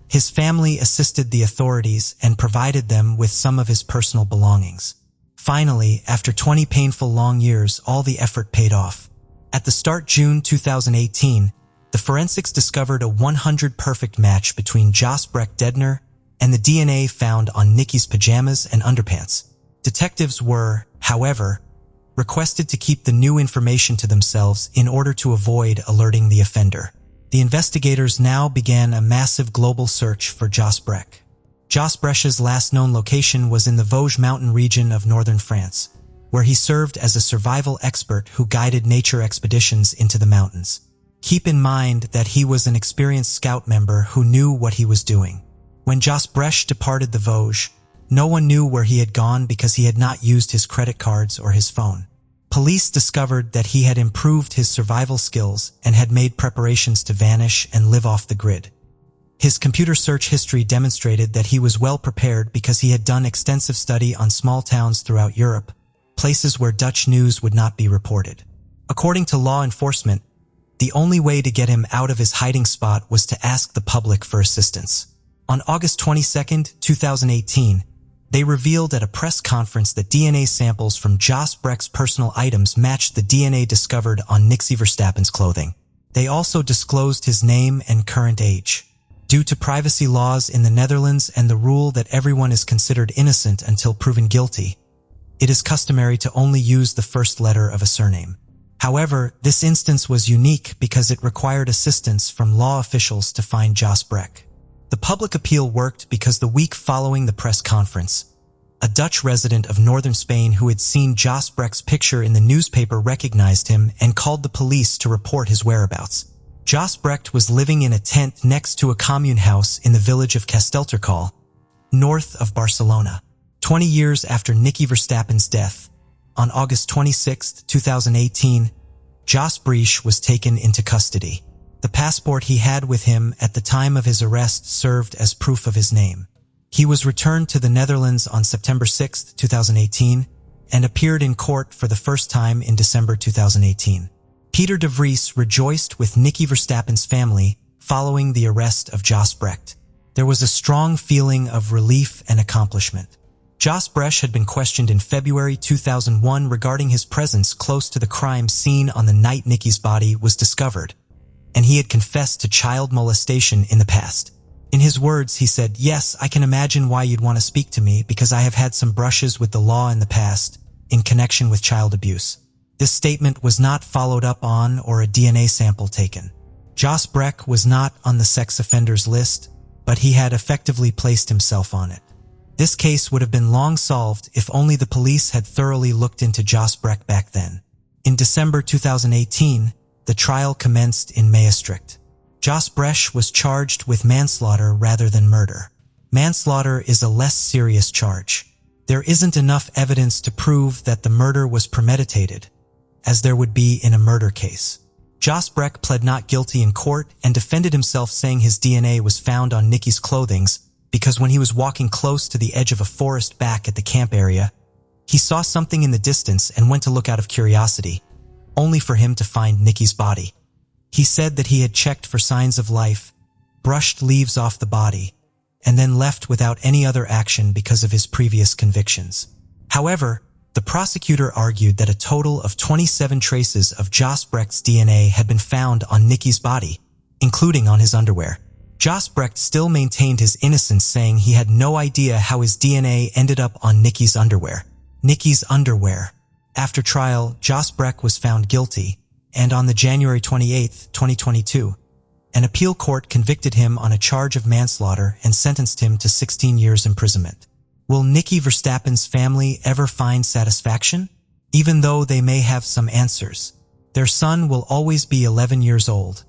His family assisted the authorities and provided them with some of his personal belongings. Finally, after 20 painful long years, all the effort paid off. At the start June 2018, the forensics discovered a 100 perfect match between Jos Breck Dedner and the DNA found on Nikki's pajamas and underpants. Detectives were, however, requested to keep the new information to themselves in order to avoid alerting the offender. The investigators now began a massive global search for Jos Breck. Jos Breck's last known location was in the Vosges mountain region of northern France, where he served as a survival expert who guided nature expeditions into the mountains. Keep in mind that he was an experienced scout member who knew what he was doing. When Jos Breck departed the Vosges, no one knew where he had gone because he had not used his credit cards or his phone. Police discovered that he had improved his survival skills and had made preparations to vanish and live off the grid. His computer search history demonstrated that he was well prepared because he had done extensive study on small towns throughout Europe, places where Dutch news would not be reported. According to law enforcement, the only way to get him out of his hiding spot was to ask the public for assistance. On August 22, 2018, they revealed at a press conference that DNA samples from Jos Breck's personal items matched the DNA discovered on Nikki Verstappen's clothing. They also disclosed his name and current age. Due to privacy laws in the Netherlands and the rule that everyone is considered innocent until proven guilty, it is customary to only use the first letter of a surname. However, this instance was unique because it required assistance from law officials to find Jos Breck. The public appeal worked because the week following the press conference, a Dutch resident of northern Spain who had seen Jos Breck's picture in the newspaper recognized him and called the police to report his whereabouts. Jos Breck was living in a tent next to a commune house in the village of Casteltercal, north of Barcelona. 20 years after Nikki Verstappen's death, on August 26, 2018, Jos Breck was taken into custody. The passport he had with him at the time of his arrest served as proof of his name. He was returned to the Netherlands on September 6, 2018, and appeared in court for the first time in December 2018. Peter de Vries rejoiced with Nikki Verstappen's family following the arrest of Jos Breck. There was a strong feeling of relief and accomplishment. Jos Breck had been questioned in February 2001 regarding his presence close to the crime scene on the night Nikki's body was discovered, and he had confessed to child molestation in the past. In his words, he said, "Yes, I can imagine why you'd want to speak to me because I have had some brushes with the law in the past in connection with child abuse." This statement was not followed up on or a DNA sample taken. Jos Breck was not on the sex offenders list, but he had effectively placed himself on it. This case would have been long solved if only the police had thoroughly looked into Jos Breck back then. In December 2018, the trial commenced in Maastricht. Jos Breck was charged with manslaughter rather than murder. Manslaughter is a less serious charge. There isn't enough evidence to prove that the murder was premeditated, as there would be in a murder case. Jos Breck pled not guilty in court and defended himself, saying his DNA was found on Nikki's clothing because when he was walking close to the edge of a forest back at the camp area, he saw something in the distance and went to look out of curiosity, only for him to find Nikki's body. He said that he had checked for signs of life, brushed leaves off the body, and then left without any other action because of his previous convictions. However, the prosecutor argued that a total of 27 traces of Jos Breck's DNA had been found on Nikki's body, including on his underwear. Jos Breck still maintained his innocence, saying he had no idea how his DNA ended up on Nikki's underwear. Nikki's underwear. After trial, Jos Breck was found guilty, and on the January 28, 2022, an appeal court convicted him on a charge of manslaughter and sentenced him to 16 years imprisonment. Will Nikki Verstappen's family ever find satisfaction? Even though they may have some answers, their son will always be 11 years old,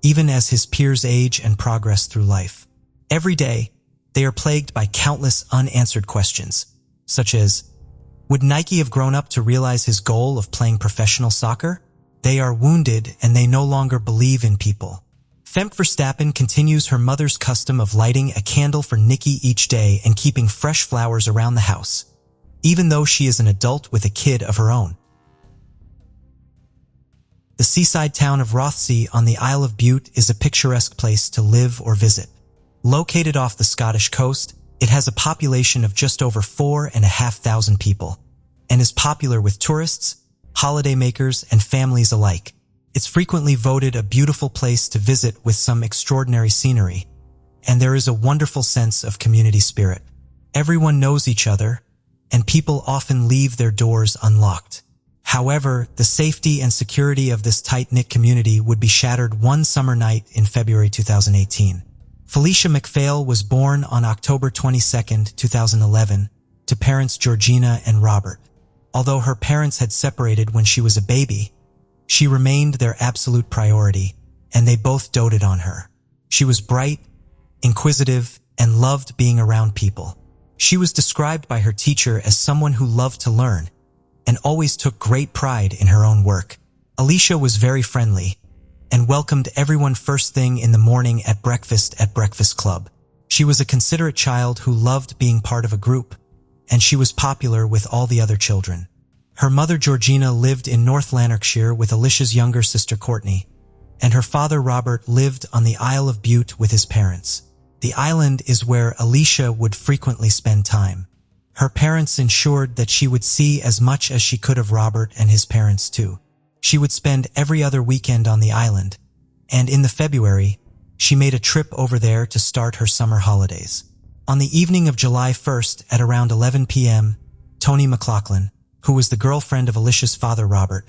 even as his peers age and progress through life. Every day, they are plagued by countless unanswered questions, such as, would Nike have grown up to realize his goal of playing professional soccer? They are wounded and they no longer believe in people. Femke Verstappen continues her mother's custom of lighting a candle for Nikki each day and keeping fresh flowers around the house, even though she is an adult with a kid of her own. The seaside town of Rothesay on the Isle of Bute is a picturesque place to live or visit. Located off the Scottish coast, it has a population of just over 4,500 people, and is popular with tourists, holidaymakers, and families alike. It's frequently voted a beautiful place to visit with some extraordinary scenery, and there is a wonderful sense of community spirit. Everyone knows each other, and people often leave their doors unlocked. However, the safety and security of this tight-knit community would be shattered one summer night in February 2018. Alicia McFale was born on October 22, 2011, to parents Georgina and Robert. Although her parents had separated when she was a baby, she remained their absolute priority, and they both doted on her. She was bright, inquisitive, and loved being around people. She was described by her teacher as someone who loved to learn and always took great pride in her own work. Alicia was very friendly and welcomed everyone first thing in the morning at Breakfast Club. She was a considerate child who loved being part of a group, and she was popular with all the other children. Her mother Georgina lived in North Lanarkshire with Alicia's younger sister Courtney, and her father Robert lived on the Isle of Bute with his parents. The island is where Alicia would frequently spend time. Her parents ensured that she would see as much as she could of Robert and his parents too. She would spend every other weekend on the island, and in the February, she made a trip over there to start her summer holidays. On the evening of July 1st at around 11 p.m., Toni McLaughlin, who was the girlfriend of Alicia's father Robert,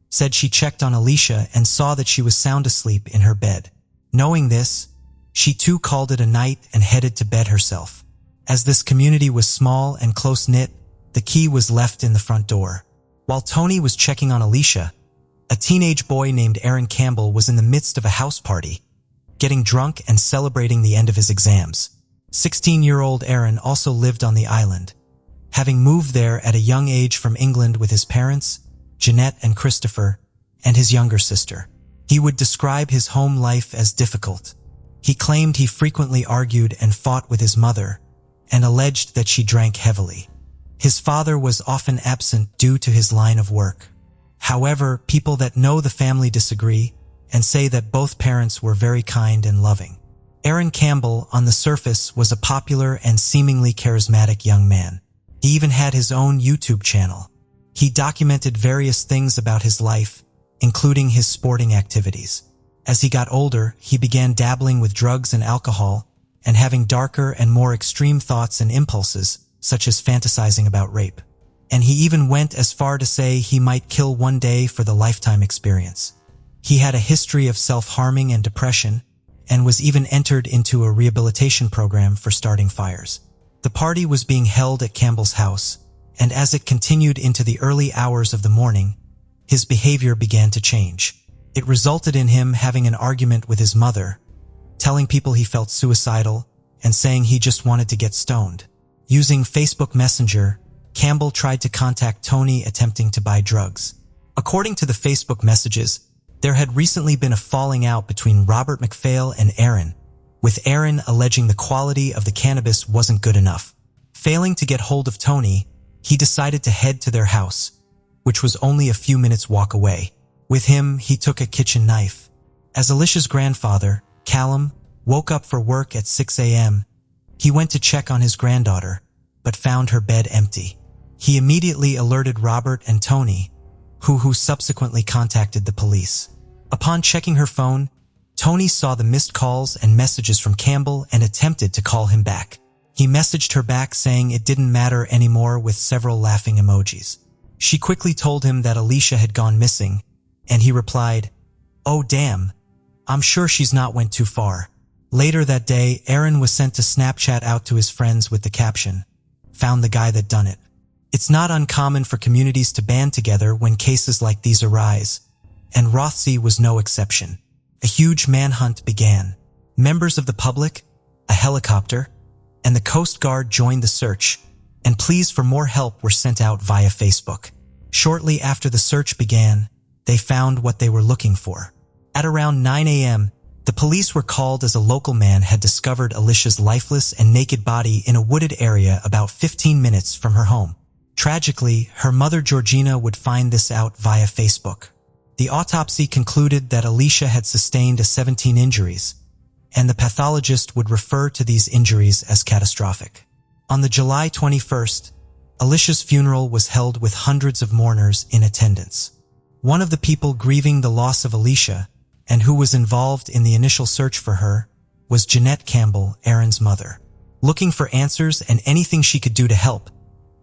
said she checked on Alicia and saw that she was sound asleep in her bed. Knowing this, she too called it a night and headed to bed herself. As this community was small and close-knit, the key was left in the front door. While Toni was checking on Alicia, a teenage boy named Aaron Campbell was in the midst of a house party, getting drunk and celebrating the end of his exams. 16-year-old Aaron also lived on the island, having moved there at a young age from England with his parents, Jeanette and Christopher, and his younger sister. He would describe his home life as difficult. He claimed he frequently argued and fought with his mother, and alleged that she drank heavily. His father was often absent due to his line of work. However, people that know the family disagree and say that both parents were very kind and loving. Aaron Campbell, on the surface, was a popular and seemingly charismatic young man. He even had his own YouTube channel. He documented various things about his life, including his sporting activities. As he got older, he began dabbling with drugs and alcohol and having darker and more extreme thoughts and impulses, such as fantasizing about rape. And he even went as far to say he might kill one day for the lifetime experience. He had a history of self-harming and depression, and was even entered into a rehabilitation program for starting fires. The party was being held at Campbell's house, and as it continued into the early hours of the morning, his behavior began to change. It resulted in him having an argument with his mother, telling people he felt suicidal, and saying he just wanted to get stoned. Using Facebook Messenger, Campbell tried to contact Tony attempting to buy drugs. According to the Facebook messages, there had recently been a falling out between Robert McPhail and Aaron, with Aaron alleging the quality of the cannabis wasn't good enough. Failing to get hold of Tony, he decided to head to their house, which was only a few minutes' walk away. With him, he took a kitchen knife. As Alicia's grandfather, Callum, woke up for work at 6 a.m., he went to check on his granddaughter, but found her bed empty. He immediately alerted Robert and Tony, who subsequently contacted the police. Upon checking her phone, Tony saw the missed calls and messages from Campbell and attempted to call him back. He messaged her back saying it didn't matter anymore with several laughing emojis. She quickly told him that Alicia had gone missing, and he replied, "Oh damn, I'm sure she's not went too far." Later that day, Aaron was sent to Snapchat out to his friends with the caption, "Found the guy that done it." It's not uncommon for communities to band together when cases like these arise, and Rothsay was no exception. A huge manhunt began. Members of the public, a helicopter, and the Coast Guard joined the search, and pleas for more help were sent out via Facebook. Shortly after the search began, they found what they were looking for. At around 9 a.m., the police were called as a local man had discovered Alicia's lifeless and naked body in a wooded area about 15 minutes from her home. Tragically, her mother Georgina would find this out via Facebook. The autopsy concluded that Alicia had sustained 17 injuries, and the pathologist would refer to these injuries as catastrophic. On the July 21st, Alicia's funeral was held with hundreds of mourners in attendance. One of the people grieving the loss of Alicia, and who was involved in the initial search for her, was Jeanette Campbell, Aaron's mother. Looking for answers and anything she could do to help,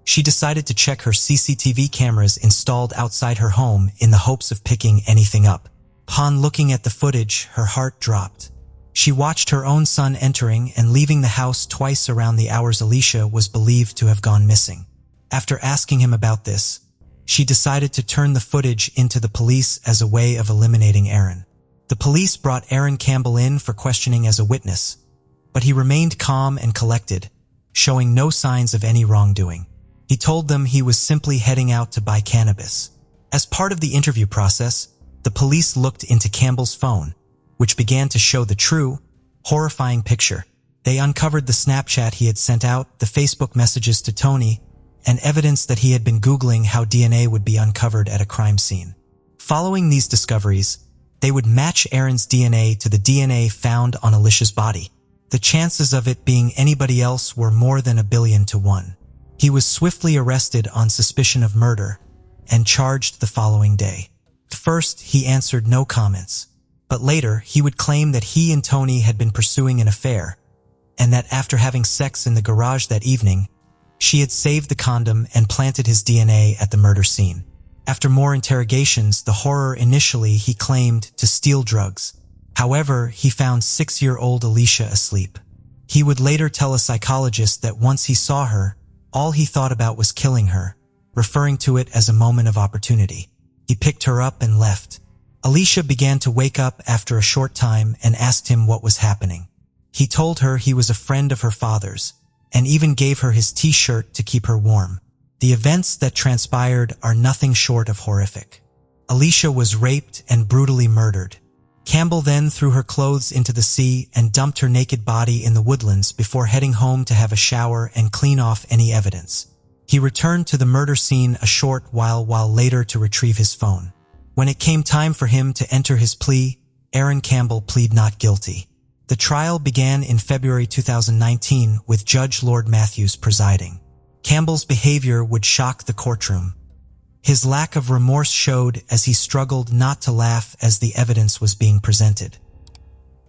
she decided to check her CCTV cameras installed outside her home in the hopes of picking anything up. Upon looking at the footage, her heart dropped. She watched her own son entering and leaving the house twice around the hours Alicia was believed to have gone missing. After asking him about this, she decided to turn the footage into the police as a way of eliminating Aaron. The police brought Aaron Campbell in for questioning as a witness, but he remained calm and collected, showing no signs of any wrongdoing. He told them he was simply heading out to buy cannabis. As part of the interview process, the police looked into Campbell's phone, which began to show the true, horrifying picture. They uncovered the Snapchat he had sent out, the Facebook messages to Tony, and evidence that he had been Googling how DNA would be uncovered at a crime scene. Following these discoveries, they would match Aaron's DNA to the DNA found on Alicia's body. The chances of it being anybody else were more than 1,000,000,000 to 1. He was swiftly arrested on suspicion of murder and charged the following day. First, he answered no comments, but later he would claim that he and Tony had been pursuing an affair, and that after having sex in the garage that evening, she had saved the condom and planted his DNA at the murder scene. After more interrogations, the horror initially he claimed to steal drugs. However, he found 6-year-old Alicia asleep. He would later tell a psychologist that once he saw her, all he thought about was killing her, referring to it as a moment of opportunity. He picked her up and left. Alicia began to wake up after a short time and asked him what was happening. He told her he was a friend of her father's, and even gave her his t-shirt to keep her warm. The events that transpired are nothing short of horrific. Alicia was raped and brutally murdered. Campbell then threw her clothes into the sea and dumped her naked body in the woodlands before heading home to have a shower and clean off any evidence. He returned to the murder scene a short while later to retrieve his phone. When it came time for him to enter his plea, Aaron Campbell pleaded not guilty. The trial began in February 2019 with Judge Lord Matthews presiding. Campbell's behavior would shock the courtroom. His lack of remorse showed as he struggled not to laugh as the evidence was being presented.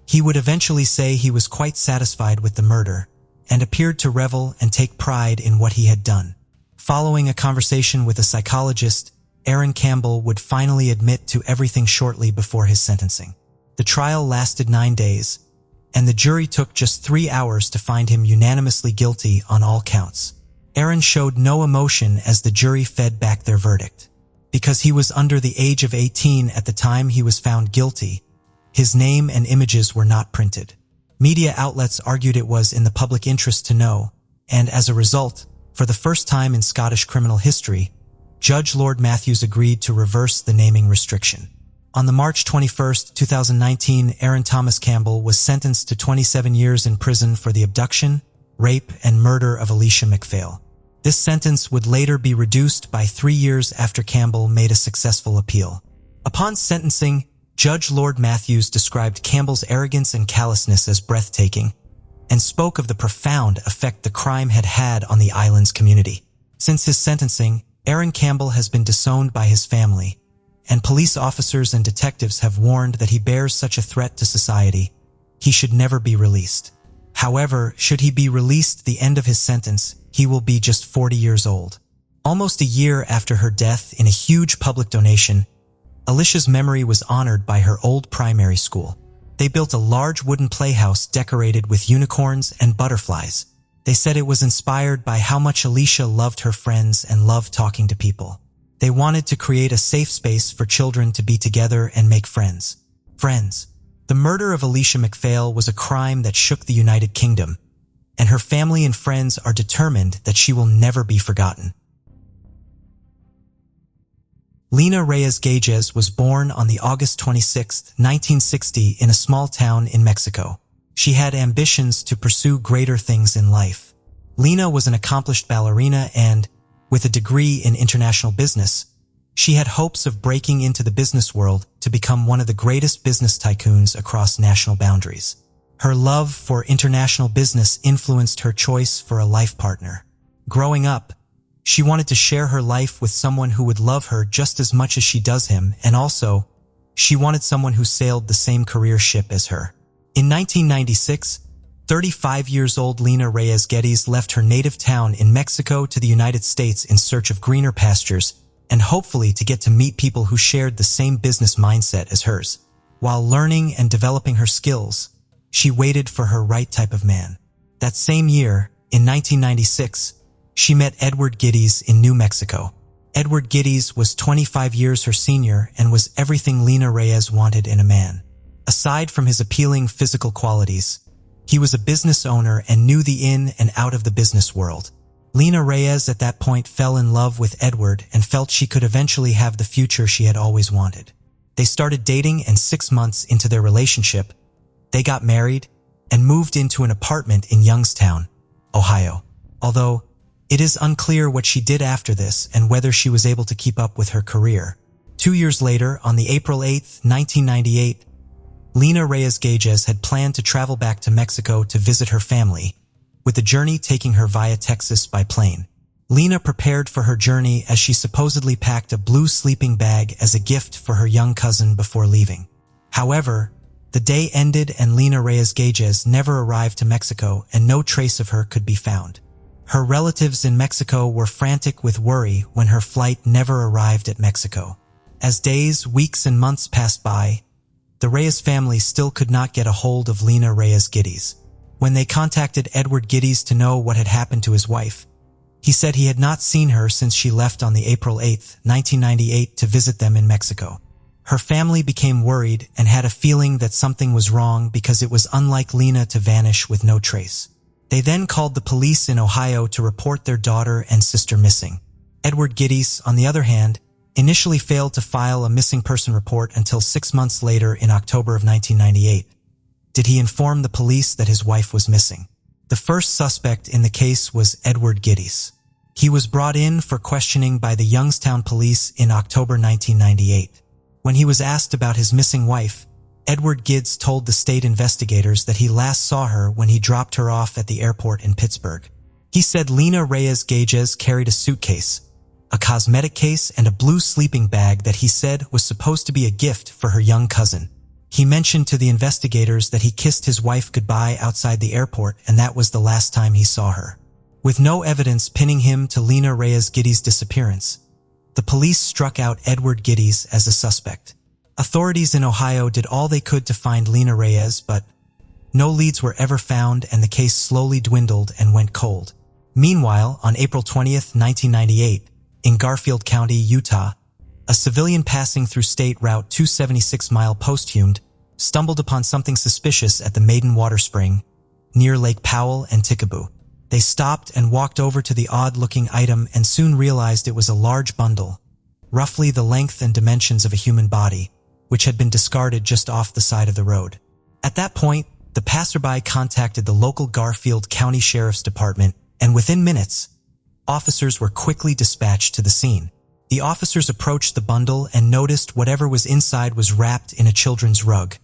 He would eventually say he was quite satisfied with the murder and appeared to revel and take pride in what he had done. Following a conversation with a psychologist, Aaron Campbell would finally admit to everything shortly before his sentencing. The trial lasted 9 days, and the jury took just 3 hours to find him unanimously guilty on all counts. Aaron showed no emotion as the jury fed back their verdict. Because he was under the age of 18 at the time he was found guilty, his name and images were not printed. Media outlets argued it was in the public interest to know, and as a result, for the first time in Scottish criminal history, Judge Lord Matthews agreed to reverse the naming restriction. On the March 21, 2019, Aaron Thomas Campbell was sentenced to 27 years in prison for the abduction, rape, and murder of Alicia McFale. This sentence would later be reduced by 3 years after Campbell made a successful appeal. Upon sentencing, Judge Lord Matthews described Campbell's arrogance and callousness as breathtaking, and spoke of the profound effect the crime had had on the island's community. Since his sentencing, Aaron Campbell has been disowned by his family, and police officers and detectives have warned that he bears such a threat to society. He should never be released. However, should he be released at the end of his sentence, he will be just 40 years old. Almost a year after her death, in a huge public donation, Alicia's memory was honored by her old primary school. They built a large wooden playhouse decorated with unicorns and butterflies. They said it was inspired by how much Alicia loved her friends and loved talking to people. They wanted to create a safe space for children to be together and make friends. The murder of Alicia McFale was a crime that shook the United Kingdom, and her family and friends are determined that she will never be forgotten. Lena Reyes Gettys was born on the August 26, 1960 in a small town in Mexico. She had ambitions to pursue greater things in life. Lena was an accomplished ballerina and, with a degree in international business, she had hopes of breaking into the business world to become one of the greatest business tycoons across national boundaries. Her love for international business influenced her choice for a life partner. Growing up, she wanted to share her life with someone who would love her just as much as she does him, and also, she wanted someone who sailed the same career ship as her. In 1996, 35 years old Lena Reyes Gettys left her native town in Mexico to the United States in search of greener pastures and hopefully to get to meet people who shared the same business mindset as hers. While learning and developing her skills, she waited for her right type of man. That same year, in 1996, she met Edward Gettys in New Mexico. Edward Gettys was 25 years her senior and was everything Lena Reyes wanted in a man. Aside from his appealing physical qualities, he was a business owner and knew the in and out of the business world. Lena Reyes at that point fell in love with Edward and felt she could eventually have the future she had always wanted. They started dating, and 6 months into their relationship, they got married and moved into an apartment in Youngstown, Ohio. Although, it is unclear what she did after this and whether she was able to keep up with her career. 2 years later, on the April 8, 1998, Lena Reyes Gettys had planned to travel back to Mexico to visit her family, with the journey taking her via Texas by plane. Lena prepared for her journey as she supposedly packed a blue sleeping bag as a gift for her young cousin before leaving. However, the day ended and Lena Reyes Gettys never arrived to Mexico, and no trace of her could be found. Her relatives in Mexico were frantic with worry when her flight never arrived at Mexico. As days, weeks, and months passed by, the Reyes family still could not get a hold of Lena Reyes Gettys. When they contacted Edward Gettys to know what had happened to his wife, he said he had not seen her since she left on the April 8, 1998 to visit them in Mexico. Her family became worried and had a feeling that something was wrong because it was unlike Lena to vanish with no trace. They then called the police in Ohio to report their daughter and sister missing. Edward Gettys, on the other hand, initially failed to file a missing person report until 6 months later in October of 1998. Did he inform the police that his wife was missing? The first suspect in the case was Edward Gettys. He was brought in for questioning by the Youngstown police in October 1998. When he was asked about his missing wife, Edward Gettys told the state investigators that he last saw her when he dropped her off at the airport in Pittsburgh. He said Lena Reyes Gettys carried a suitcase, a cosmetic case, and a blue sleeping bag that he said was supposed to be a gift for her young cousin. He mentioned to the investigators that he kissed his wife goodbye outside the airport, and that was the last time he saw her. With no evidence pinning him to Lena Reyes Gettys' disappearance, the police struck out Edward Gettys as a suspect. Authorities in Ohio did all they could to find Lena Reyes, but no leads were ever found, and the case slowly dwindled and went cold. Meanwhile, on April 20th, 1998, in Garfield County, Utah, a civilian passing through State Route 276-mile Posthumed stumbled upon something suspicious at the Maiden Water Spring, near Lake Powell and Tickaboo. They stopped and walked over to the odd-looking item and soon realized it was a large bundle, roughly the length and dimensions of a human body, which had been discarded just off the side of the road. At that point, the passerby contacted the local Garfield County Sheriff's Department, and within minutes, officers were quickly dispatched to the scene. The officers approached the bundle and noticed whatever was inside was wrapped in a children's rug,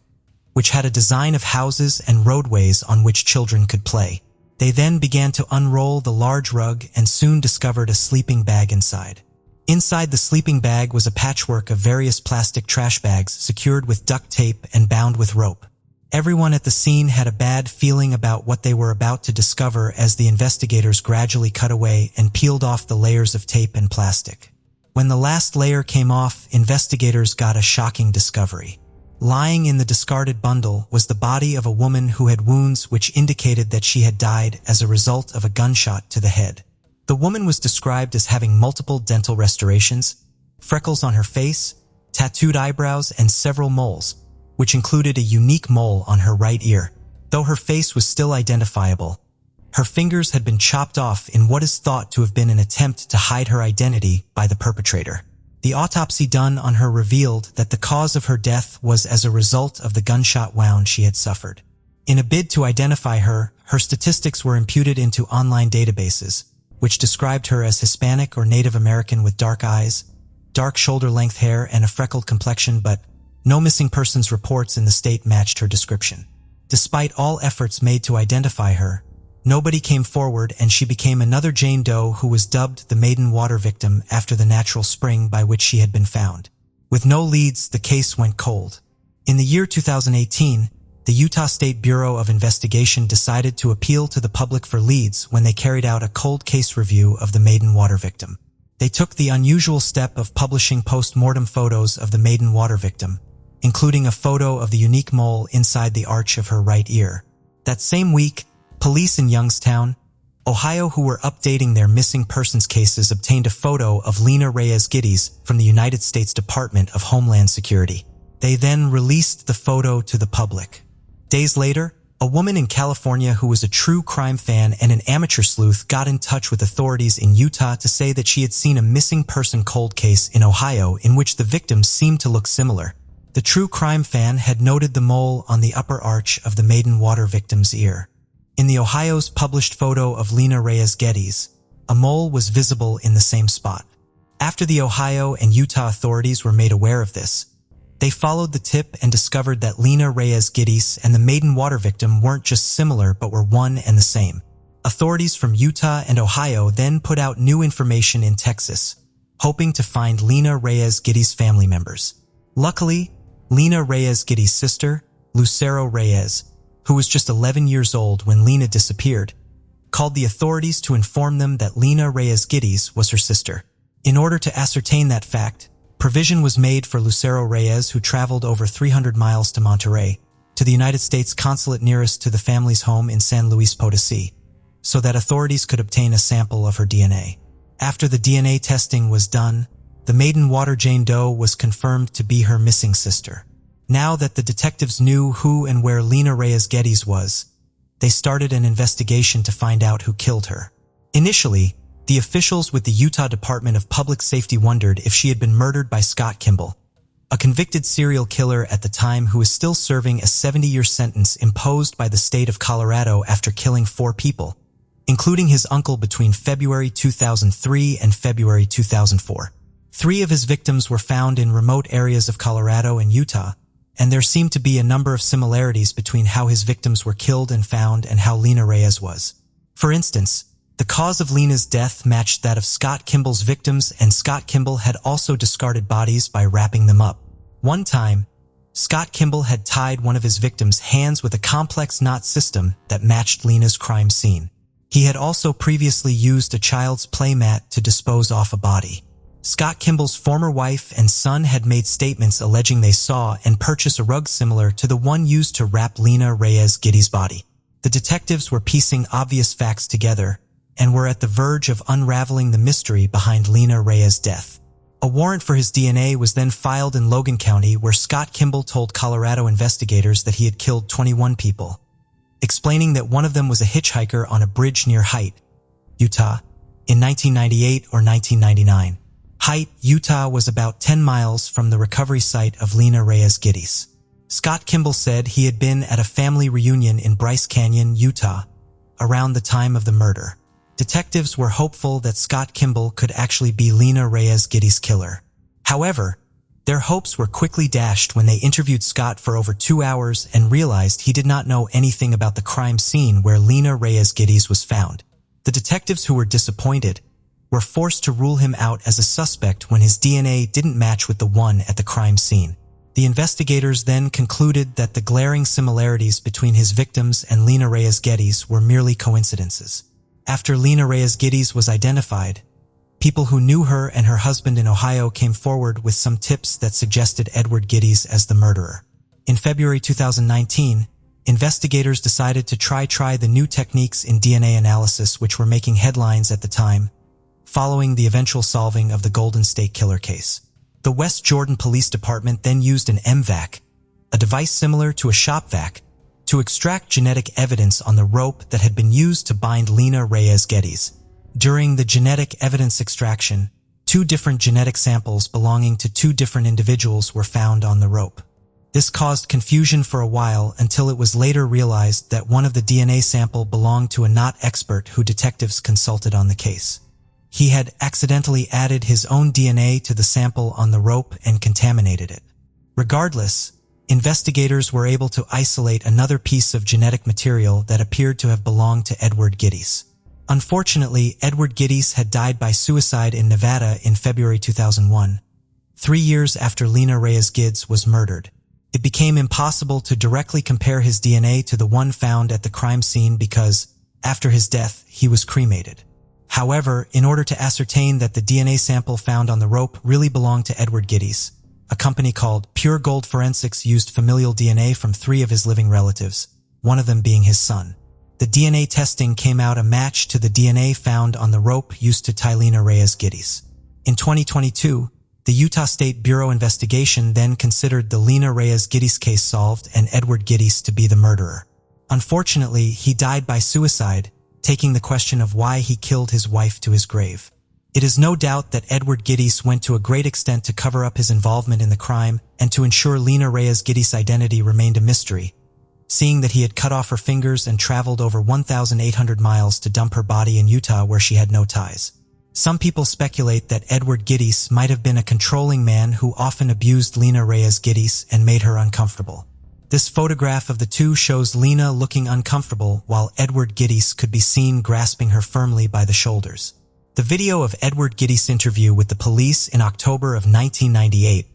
which had a design of houses and roadways on which children could play. They then began to unroll the large rug and soon discovered a sleeping bag inside. Inside the sleeping bag was a patchwork of various plastic trash bags secured with duct tape and bound with rope. Everyone at the scene had a bad feeling about what they were about to discover as the investigators gradually cut away and peeled off the layers of tape and plastic. When the last layer came off, investigators got a shocking discovery. Lying in the discarded bundle was the body of a woman who had wounds which indicated that she had died as a result of a gunshot to the head. The woman was described as having multiple dental restorations, freckles on her face, tattooed eyebrows, and several moles, which included a unique mole on her right ear. Though her face was still identifiable, her fingers had been chopped off in what is thought to have been an attempt to hide her identity by the perpetrator. The autopsy done on her revealed that the cause of her death was as a result of the gunshot wound she had suffered. In a bid to identify her, her statistics were imputed into online databases, which described her as Hispanic or Native American with dark eyes, dark shoulder-length hair, and a freckled complexion, but no missing persons reports in the state matched her description. Despite all efforts made to identify her, nobody came forward, and she became another Jane Doe who was dubbed the Maiden Water Victim after the natural spring by which she had been found. With no leads, the case went cold. In the year 2018, the Utah State Bureau of Investigation decided to appeal to the public for leads when they carried out a cold case review of the Maiden Water Victim. They took the unusual step of publishing post-mortem photos of the Maiden Water Victim, including a photo of the unique mole inside the arch of her right ear. That same week, police in Youngstown, Ohio, who were updating their missing persons cases, obtained a photo of Lena Reyes Gettys from the United States Department of Homeland Security. They then released the photo to the public. Days later, a woman in California who was a true crime fan and an amateur sleuth got in touch with authorities in Utah to say that she had seen a missing person cold case in Ohio in which the victims seemed to look similar. The true crime fan had noted the mole on the upper arch of the Maiden Water Victim's ear. In the Ohio's published photo of Lena Reyes Gettys, a mole was visible in the same spot. After the Ohio and Utah authorities were made aware of this, they followed the tip and discovered that Lena Reyes Gettys and the Maiden Water Victim weren't just similar but were one and the same. Authorities from Utah and Ohio then put out new information in Texas, hoping to find Lena Reyes Gettys' family members. Luckily, Lena Reyes Gettys' sister, Lucero Reyes, who was just 11 years old when Lena disappeared, called the authorities to inform them that Lena Reyes Gettys was her sister. In order to ascertain that fact, provision was made for Lucero Reyes, who traveled over 300 miles to Monterrey, to the United States consulate nearest to the family's home in San Luis Potosí, so that authorities could obtain a sample of her DNA. After the DNA testing was done, the Maiden Water Jane Doe was confirmed to be her missing sister. Now that the detectives knew who and where Lena Reyes Gettys was, they started an investigation to find out who killed her. Initially, the officials with the Utah Department of Public Safety wondered if she had been murdered by Scott Kimball, a convicted serial killer at the time who is still serving a 70-year sentence imposed by the state of Colorado after killing 4 people, including his uncle between February 2003 and February 2004. 3 of his victims were found in remote areas of Colorado and Utah, and there seemed to be a number of similarities between how his victims were killed and found and how Lena Reyes was. For instance, The cause of Lena's death matched that of Scott Kimball's victims, and Scott Kimball had also discarded bodies by wrapping them up. One time, Scott Kimball had tied one of his victims' hands with a complex knot system that matched Lena's crime scene. He had also previously used a child's play mat to dispose off a body. Scott Kimball's former wife and son had made statements alleging they saw and purchased a rug similar to the one used to wrap Lena Reyes Gettys' body. The detectives were piecing obvious facts together and were at the verge of unraveling the mystery behind Lena Reyes' death. A warrant for his DNA was then filed in Logan County, where Scott Kimball told Colorado investigators that he had killed 21 people, explaining that one of them was a hitchhiker on a bridge near Haight, Utah, in 1998 or 1999. Haight, Utah was about 10 miles from the recovery site of Lena Reyes Gettys. Scott Kimball said he had been at a family reunion in Bryce Canyon, Utah, around the time of the murder. Detectives were hopeful that Scott Kimball could actually be Lena Reyes Gettys' killer. However, their hopes were quickly dashed when they interviewed Scott for over 2 hours and realized he did not know anything about the crime scene where Lena Reyes Gettys was found. The detectives, who were disappointed, were forced to rule him out as a suspect when his DNA didn't match with the one at the crime scene. The investigators then concluded that the glaring similarities between his victims and Lena Reyes Gettys were merely coincidences. After Lena Reyes Gettys was identified, people who knew her and her husband in Ohio came forward with some tips that suggested Edward Gettys as the murderer. In February 2019, investigators decided to try the new techniques in DNA analysis which were making headlines at the time, following the eventual solving of the Golden State Killer case. The West Jordan Police Department then used an MVAC, a device similar to a shop vac, to extract genetic evidence on the rope that had been used to bind Lena Reyes Gettys. During the genetic evidence extraction, 2 different genetic samples belonging to 2 different individuals were found on the rope. This caused confusion for a while until it was later realized that one of the DNA sample belonged to a not expert who detectives consulted on the case. He had accidentally added his own DNA to the sample on the rope and contaminated it. Regardless, investigators were able to isolate another piece of genetic material that appeared to have belonged to Edward Gettys. Unfortunately, Edward Gettys had died by suicide in Nevada in February 2001, 3 years after Lena Reyes Gettys was murdered. It became impossible to directly compare his DNA to the one found at the crime scene because, after his death, he was cremated. However, in order to ascertain that the DNA sample found on the rope really belonged to Edward Gettys, a company called Pure Gold Forensics used familial DNA from 3 of his living relatives, one of them being his son. The DNA testing came out a match to the DNA found on the rope used to tie Lena Reyes Gettys. In 2022, the Utah State Bureau investigation then considered the Lena Reyes Gettys case solved and Edward Gettys to be the murderer. Unfortunately, he died by suicide, taking the question of why he killed his wife to his grave. It is no doubt that Edward Gettys went to a great extent to cover up his involvement in the crime and to ensure Lena Reyes Gettys' identity remained a mystery, seeing that he had cut off her fingers and traveled over 1,800 miles to dump her body in Utah where she had no ties. Some people speculate that Edward Gettys might have been a controlling man who often abused Lena Reyes Gettys and made her uncomfortable. This photograph of the two shows Lena looking uncomfortable while Edward Gettys could be seen grasping her firmly by the shoulders. The video of Edward Gettys' interview with the police in October of 1998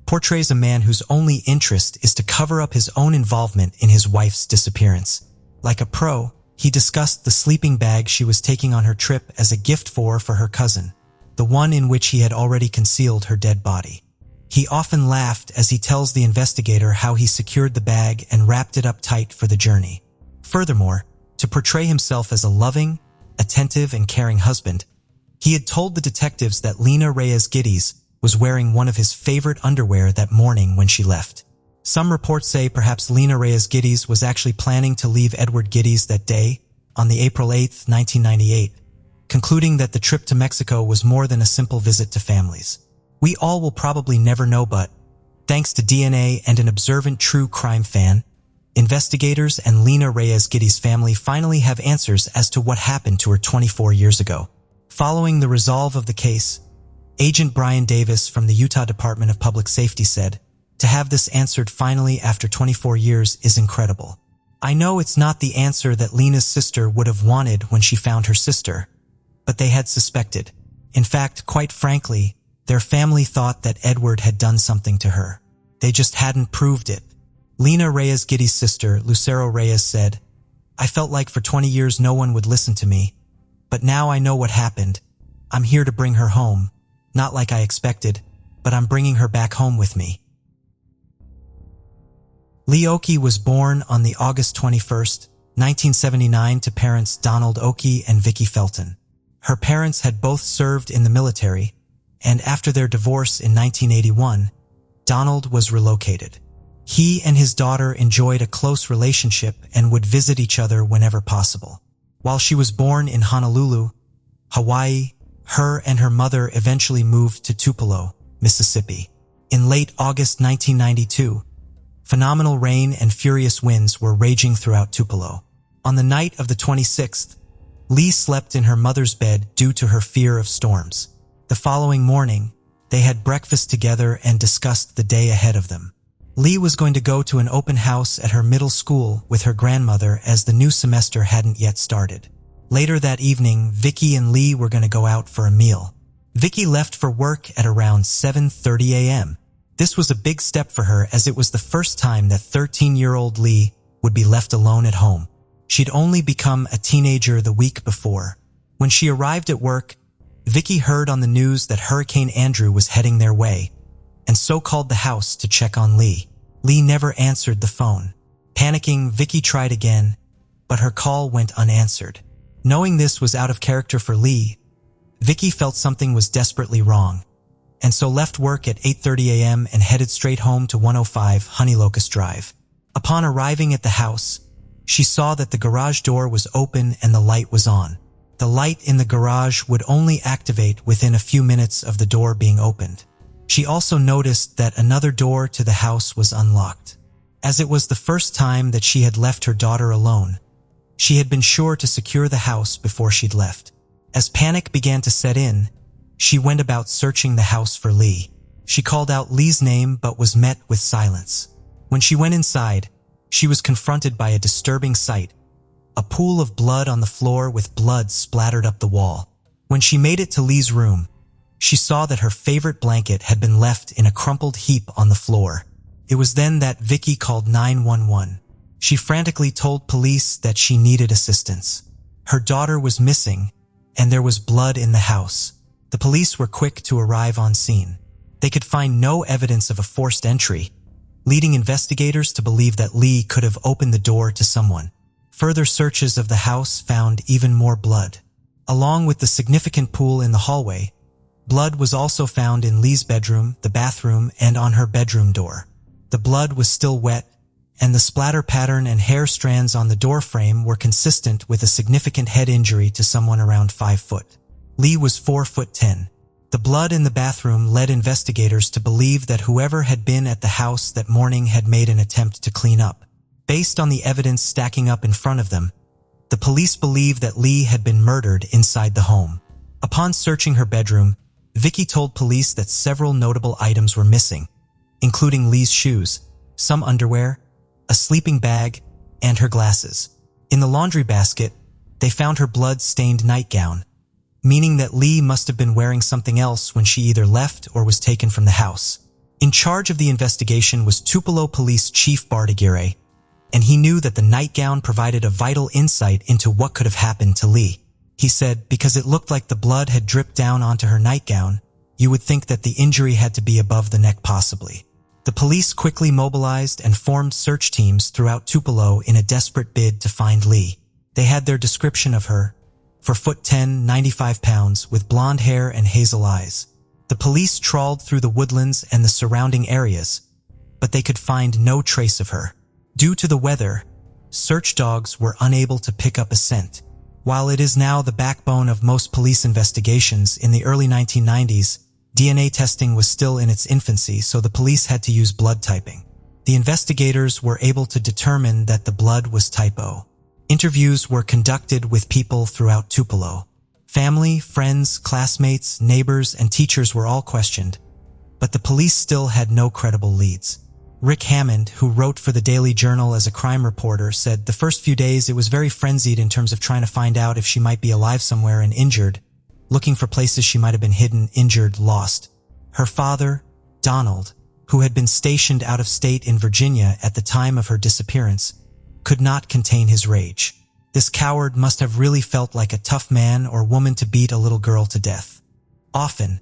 portrays a man whose only interest is to cover up his own involvement in his wife's disappearance. Like a pro, he discussed the sleeping bag she was taking on her trip as a gift for her cousin, the one in which he had already concealed her dead body. He often laughed as he tells the investigator how he secured the bag and wrapped it up tight for the journey. Furthermore, to portray himself as a loving, attentive, and caring husband, he had told the detectives that Lena Reyes Gettys was wearing one of his favorite underwear that morning when she left. Some reports say perhaps Lena Reyes Gettys was actually planning to leave Edward Gettys that day, on the April 8, 1998, concluding that the trip to Mexico was more than a simple visit to families. We all will probably never know, but, thanks to DNA and an observant true crime fan, investigators and Lena Reyes Gettys' family finally have answers as to what happened to her 24 years ago. Following the resolve of the case, Agent Brian Davis from the Utah Department of Public Safety said, "To have this answered finally after 24 years is incredible. I know it's not the answer that Lena's sister would have wanted when she found her sister, but they had suspected. In fact, quite frankly, their family thought that Edward had done something to her. They just hadn't proved it. Lena Reyes Gettys' sister, Lucero Reyes, said, "I felt like for 20 years no one would listen to me, but now I know what happened. I'm here to bring her home. Not like I expected, but I'm bringing her back home with me." Lee Oki was born on the August 21st, 1979 to parents Donald Oki and Vicki Felton. Her parents had both served in the military, and after their divorce in 1981, Donald was relocated. He and his daughter enjoyed a close relationship and would visit each other whenever possible. While she was born in Honolulu, Hawaii, her and her mother eventually moved to Tupelo, Mississippi. In late August 1992, phenomenal rain and furious winds were raging throughout Tupelo. On the night of the 26th, Lee slept in her mother's bed due to her fear of storms. The following morning, they had breakfast together and discussed the day ahead of them. Lee was going to go to an open house at her middle school with her grandmother as the new semester hadn't yet started. Later that evening, Vicki and Lee were going to go out for a meal. Vicki left for work at around 7:30 a.m. This was a big step for her as it was the first time that 13-year-old Lee would be left alone at home. She'd only become a teenager the week before. When she arrived at work, Vicki heard on the news that Hurricane Andrew was heading their way, and so called the house to check on Lee. Lee never answered the phone. Panicking, Vicki tried again, but her call went unanswered. Knowing this was out of character for Lee, Vicki felt something was desperately wrong, and so left work at 8:30 a.m. and headed straight home to 105 Honey Locust Drive. Upon arriving at the house, she saw that the garage door was open and the light was on. The light in the garage would only activate within a few minutes of the door being opened. She also noticed that another door to the house was unlocked. As it was the first time that she had left her daughter alone, she had been sure to secure the house before she'd left. As panic began to set in, she went about searching the house for Lee. She called out Lee's name but was met with silence. When she went inside, she was confronted by a disturbing sight, a pool of blood on the floor with blood splattered up the wall. When she made it to Lee's room, she saw that her favorite blanket had been left in a crumpled heap on the floor. It was then that Vicki called 911. She frantically told police that she needed assistance. Her daughter was missing, and there was blood in the house. The police were quick to arrive on scene. They could find no evidence of a forced entry, leading investigators to believe that Lee could have opened the door to someone. Further searches of the house found even more blood. Along with the significant pool in the hallway, blood was also found in Lee's bedroom, the bathroom, and on her bedroom door. The blood was still wet, and the splatter pattern and hair strands on the door frame were consistent with a significant head injury to someone around 5 foot. Lee was 4'10". The blood in the bathroom led investigators to believe that whoever had been at the house that morning had made an attempt to clean up. Based on the evidence stacking up in front of them, the police believed that Lee had been murdered inside the home. Upon searching her bedroom, Vicki told police that several notable items were missing, including Lee's shoes, some underwear, a sleeping bag, and her glasses. In the laundry basket, they found her blood-stained nightgown, meaning that Lee must have been wearing something else when she either left or was taken from the house. In charge of the investigation was Tupelo Police Chief Bardaguerre, and he knew that the nightgown provided a vital insight into what could have happened to Lee. He said, because it looked like the blood had dripped down onto her nightgown, you would think that the injury had to be above the neck possibly. The police quickly mobilized and formed search teams throughout Tupelo in a desperate bid to find Lee. They had their description of her: 4'10", 95 pounds, with blonde hair and hazel eyes. The police trawled through the woodlands and the surrounding areas, but they could find no trace of her. Due to the weather, search dogs were unable to pick up a scent. While it is now the backbone of most police investigations, in the early 1990s, DNA testing was still in its infancy, so the police had to use blood typing. The investigators were able to determine that the blood was type O. Interviews were conducted with people throughout Tupelo. Family, friends, classmates, neighbors, and teachers were all questioned, but the police still had no credible leads. Rick Hammond, who wrote for the Daily Journal as a crime reporter, said the first few days it was very frenzied in terms of trying to find out if she might be alive somewhere and injured, looking for places she might have been hidden, injured, lost. Her father, Donald, who had been stationed out of state in Virginia at the time of her disappearance, could not contain his rage. This coward must have really felt like a tough man or woman to beat a little girl to death. Often,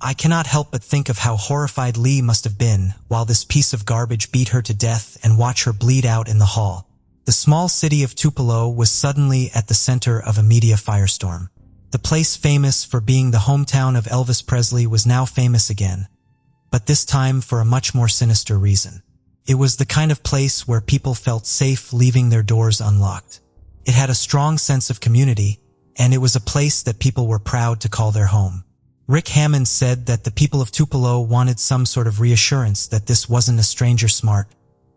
I cannot help but think of how horrified Lee must have been while this piece of garbage beat her to death and watch her bleed out in the hall. The small city of Tupelo was suddenly at the center of a media firestorm. The place famous for being the hometown of Elvis Presley was now famous again, but this time for a much more sinister reason. It was the kind of place where people felt safe leaving their doors unlocked. It had a strong sense of community, and it was a place that people were proud to call their home. Rick Hammond said that the people of Tupelo wanted some sort of reassurance that this wasn't a stranger smart,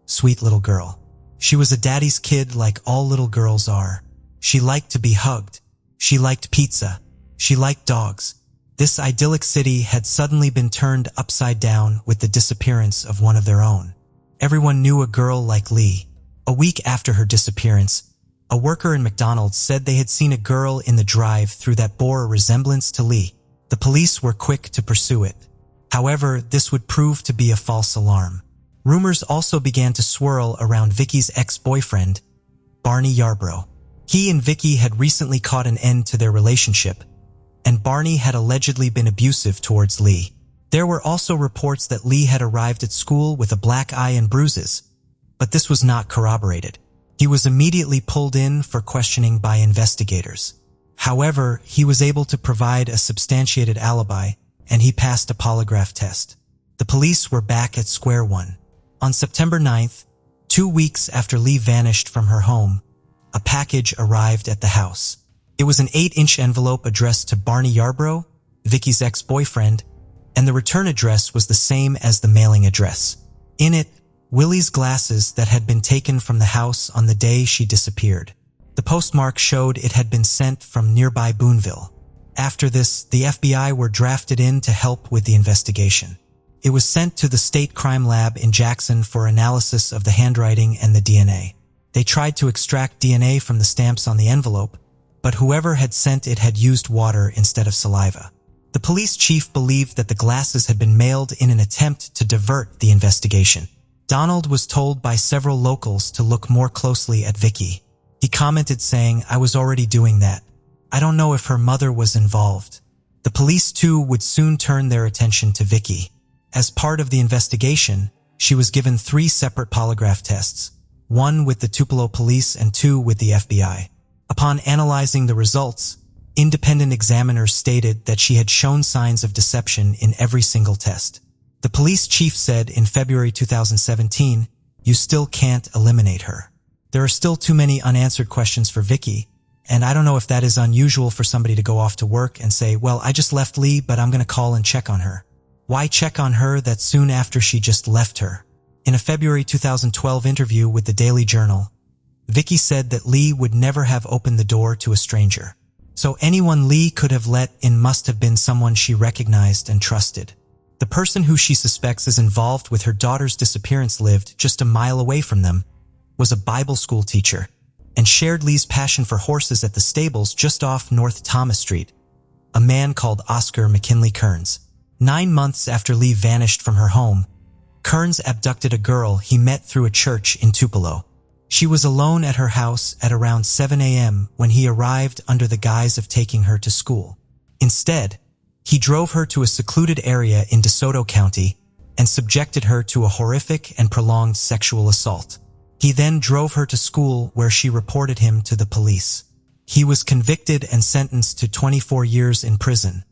sweet little girl. She was a daddy's kid like all little girls are. She liked to be hugged. She liked pizza. She liked dogs. This idyllic city had suddenly been turned upside down with the disappearance of one of their own. Everyone knew a girl like Lee. A week after her disappearance, a worker in McDonald's said they had seen a girl in the drive-thru that bore a resemblance to Lee. The police were quick to pursue it. However, this would prove to be a false alarm. Rumors also began to swirl around Vicky's ex-boyfriend, Barney Yarbrough. He and Vicky had recently caught an end to their relationship, and Barney had allegedly been abusive towards Lee. There were also reports that Lee had arrived at school with a black eye and bruises, but this was not corroborated. He was immediately pulled in for questioning by investigators. However, he was able to provide a substantiated alibi, and he passed a polygraph test. The police were back at square one. On September 9th, 2 weeks after Lee vanished from her home, a package arrived at the house. It was an 8-inch envelope addressed to Barney Yarbrough, Vicky's ex-boyfriend, and the return address was the same as the mailing address. In it, Willie's glasses that had been taken from the house on the day she disappeared. The postmark showed it had been sent from nearby Boonville. After this, the FBI were drafted in to help with the investigation. It was sent to the state crime lab in Jackson for analysis of the handwriting and the DNA. They tried to extract DNA from the stamps on the envelope, but whoever had sent it had used water instead of saliva. The police chief believed that the glasses had been mailed in an attempt to divert the investigation. Donald was told by several locals to look more closely at Vicky. He commented saying, "I was already doing that. I don't know if her mother was involved." The police too would soon turn their attention to Vicky. As part of the investigation, she was given 3 separate polygraph tests, 1 with the Tupelo police and 2 with the FBI. Upon analyzing the results, independent examiners stated that she had shown signs of deception in every single test. The police chief said in February 2017, "You still can't eliminate her. There are still too many unanswered questions for Vicky, and I don't know if that is unusual for somebody to go off to work and say, well, I just left Lee, but I'm going to call and check on her. Why check on her that soon after she just left her?" In a February 2012 interview with the Daily Journal, Vicky said that Lee would never have opened the door to a stranger. So anyone Lee could have let in must have been someone she recognized and trusted. The person who she suspects is involved with her daughter's disappearance lived just a mile away from them, was a Bible school teacher, and shared Lee's passion for horses at the stables just off North Thomas Street, a man called Oscar McKinley Kearns. 9 months after Lee vanished from her home, Kearns abducted a girl he met through a church in Tupelo. She was alone at her house at around 7 a.m. when he arrived under the guise of taking her to school. Instead, he drove her to a secluded area in DeSoto County and subjected her to a horrific and prolonged sexual assault. He then drove her to school where she reported him to the police. He was convicted and sentenced to 24 years in prison,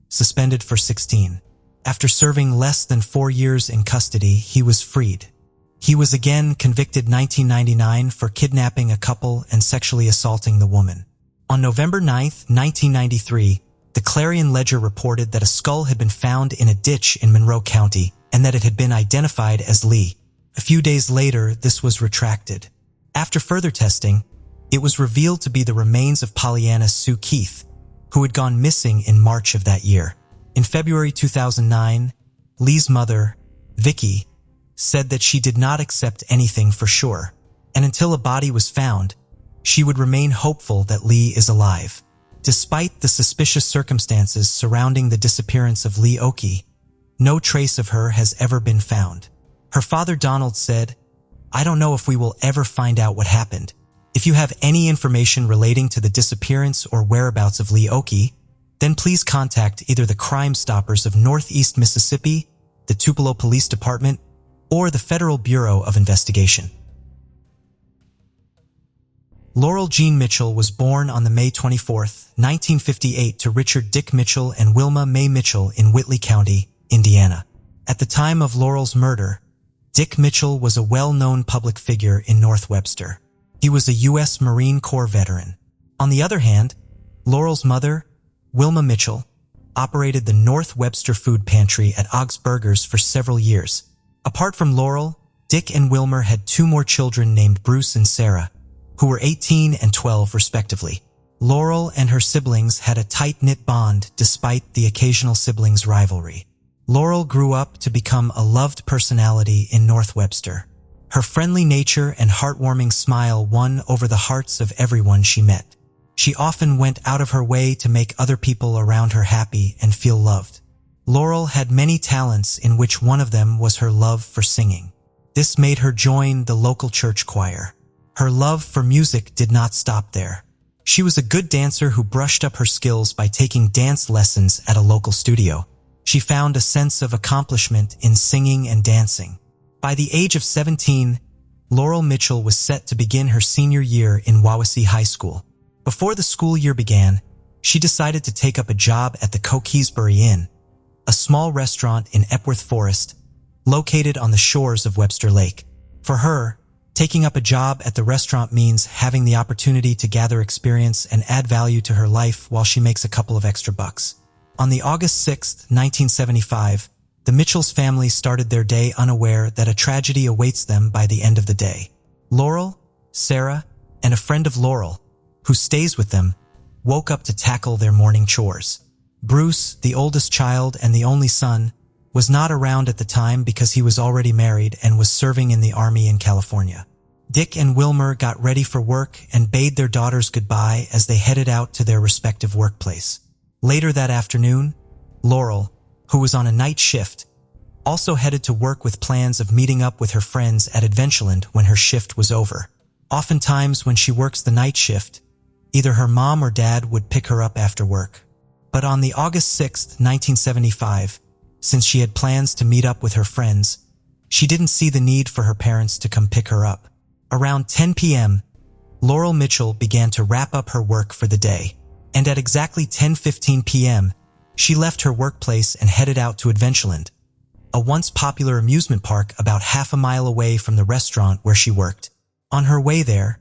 suspended for 16. After serving less than 4 years in custody, he was freed. He was again convicted 1999 for kidnapping a couple and sexually assaulting the woman. On November 9, 1993, the Clarion Ledger reported that a skull had been found in a ditch in Monroe County and that it had been identified as Lee. A few days later, this was retracted. After further testing, it was revealed to be the remains of Pollyanna Sue Keith, who had gone missing in March of that year. In February 2009, Lee's mother, Vicky, said that she did not accept anything for sure, and until a body was found, she would remain hopeful that Lee is alive. Despite the suspicious circumstances surrounding the disappearance of Lee Oki, no trace of her has ever been found. Her father Donald said, "I don't know if we will ever find out what happened. If you have any information relating to the disappearance or whereabouts of Lee Oki, then please contact either the Crime Stoppers of Northeast Mississippi, the Tupelo Police Department, or the Federal Bureau of Investigation." Laurel Jean Mitchell was born on May 24, 1958 to Richard Dick Mitchell and Wilma Mae Mitchell in Whitley County, Indiana. At the time of Laurel's murder, Dick Mitchell was a well-known public figure in North Webster. He was a U.S. Marine Corps veteran. On the other hand, Laurel's mother, Wilma Mitchell, operated the North Webster Food Pantry at Augsburgers for several years. Apart from Laurel, Dick and Wilmer had two more children named Bruce and Sarah, who were 18 and 12 respectively. Laurel and her siblings had a tight-knit bond despite the occasional siblings' rivalry. Laurel grew up to become a loved personality in North Webster. Her friendly nature and heartwarming smile won over the hearts of everyone she met. She often went out of her way to make other people around her happy and feel loved. Laurel had many talents, in which one of them was her love for singing. This made her join the local church choir. Her love for music did not stop there. She was a good dancer who brushed up her skills by taking dance lessons at a local studio. She found a sense of accomplishment in singing and dancing. By the age of 17, Laurel Mitchell was set to begin her senior year in Wawasee High School. Before the school year began, she decided to take up a job at the Cokeysbury Inn, a small restaurant in Epworth Forest, located on the shores of Webster Lake. For her, taking up a job at the restaurant means having the opportunity to gather experience and add value to her life while she makes a couple of extra bucks. On the August 6, 1975, the Mitchells family started their day unaware that a tragedy awaits them by the end of the day. Laurel, Sarah, and a friend of Laurel, who stays with them, woke up to tackle their morning chores. Bruce, the oldest child and the only son, was not around at the time because he was already married and was serving in the Army in California. Dick and Wilmer got ready for work and bade their daughters goodbye as they headed out to their respective workplace. Later that afternoon, Laurel, who was on a night shift, also headed to work with plans of meeting up with her friends at Adventureland when her shift was over. Oftentimes when she works the night shift, either her mom or dad would pick her up after work. But on the August 6, 1975, since she had plans to meet up with her friends, she didn't see the need for her parents to come pick her up. Around 10 p.m., Laurel Mitchell began to wrap up her work for the day, and at exactly 10:15 p.m., she left her workplace and headed out to Adventureland, a once popular amusement park about half a mile away from the restaurant where she worked. On her way there,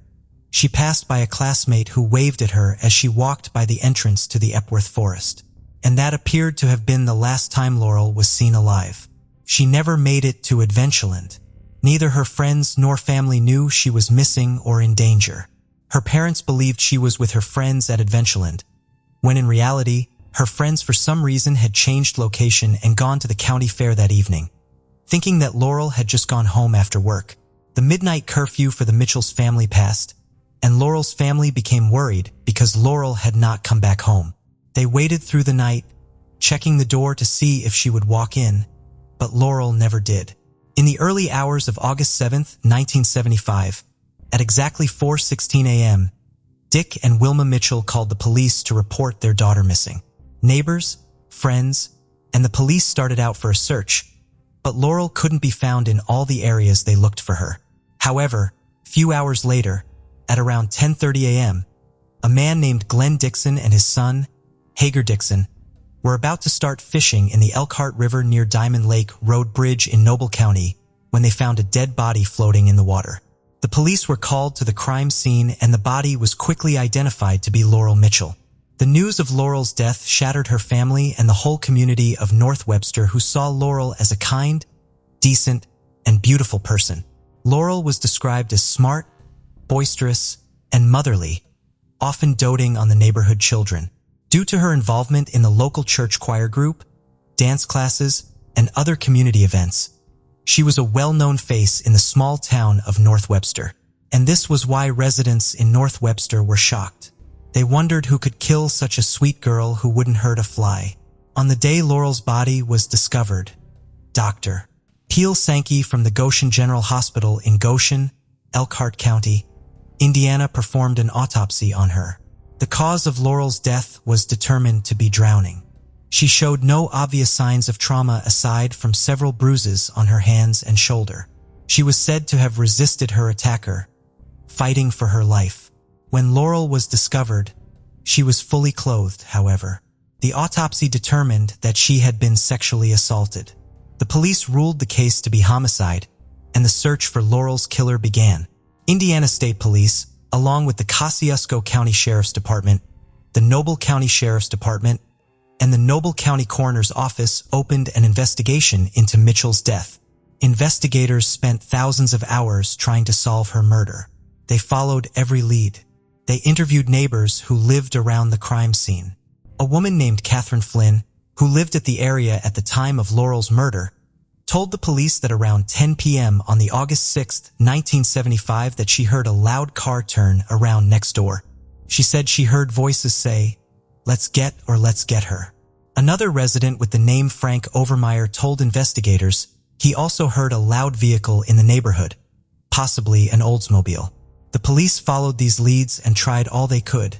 she passed by a classmate who waved at her as she walked by the entrance to the Epworth Forest, and that appeared to have been the last time Laurel was seen alive. She never made it to Adventureland. Neither her friends nor family knew she was missing or in danger. Her parents believed she was with her friends at Adventureland, when in reality, her friends for some reason had changed location and gone to the county fair that evening. Thinking that Laurel had just gone home after work, the midnight curfew for the Mitchells family passed, and Laurel's family became worried because Laurel had not come back home. They waited through the night, checking the door to see if she would walk in, but Laurel never did. In the early hours of August 7, 1975, at exactly 4:16 a.m., Dick and Wilma Mitchell called the police to report their daughter missing. Neighbors, friends, and the police started out for a search, but Laurel couldn't be found in all the areas they looked for her. However, few hours later, at around 10:30 a.m., a man named Glenn Dixon and his son, Hager Dixon, were about to start fishing in the Elkhart River near Diamond Lake Road Bridge in Noble County when they found a dead body floating in the water. The police were called to the crime scene and the body was quickly identified to be Laurel Mitchell. The news of Laurel's death shattered her family and the whole community of North Webster, who saw Laurel as a kind, decent, and beautiful person. Laurel was described as smart, boisterous, and motherly, often doting on the neighborhood children. Due to her involvement in the local church choir group, dance classes, and other community events, She was a well-known face in the small town of North Webster. And this was why residents in North Webster were shocked. They wondered who could kill such a sweet girl who wouldn't hurt a fly. On the day Laurel's body was discovered, Dr. Peel Sankey from the Goshen General Hospital in Goshen, Elkhart County, Indiana performed an autopsy on her. The cause of Laurel's death was determined to be drowning. She showed no obvious signs of trauma aside from several bruises on her hands and shoulder. She was said to have resisted her attacker, fighting for her life. When Laurel was discovered, she was fully clothed, however. The autopsy determined that she had been sexually assaulted. The police ruled the case to be homicide, and the search for Laurel's killer began. Indiana State Police, along with the Kosciuszko County Sheriff's Department, the Noble County Sheriff's Department, and the Noble County Coroner's Office opened an investigation into Mitchell's death. Investigators spent thousands of hours trying to solve her murder. They followed every lead. They interviewed neighbors who lived around the crime scene. A woman named Catherine Flynn, who lived at the area at the time of Laurel's murder, told the police that around 10 p.m. on the August 6, 1975, that she heard a loud car turn around next door. She said she heard voices say, "Let's get her." Another resident with the name Frank Overmeyer told investigators he also heard a loud vehicle in the neighborhood, possibly an Oldsmobile. The police followed these leads and tried all they could,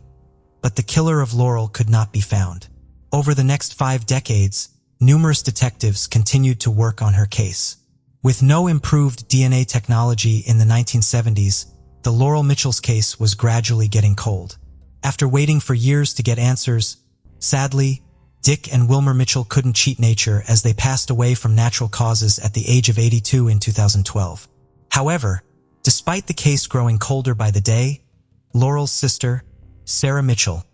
but the killer of Laurel could not be found. Over the next 5 decades, numerous detectives continued to work on her case. With no improved DNA technology in the 1970s, the Laurel Mitchell's case was gradually getting cold. After waiting for years to get answers, sadly, Dick and Wilmer Mitchell couldn't cheat nature as they passed away from natural causes at the age of 82 in 2012. However, despite the case growing colder by the day, Laurel's sister, Sarah Mitchell,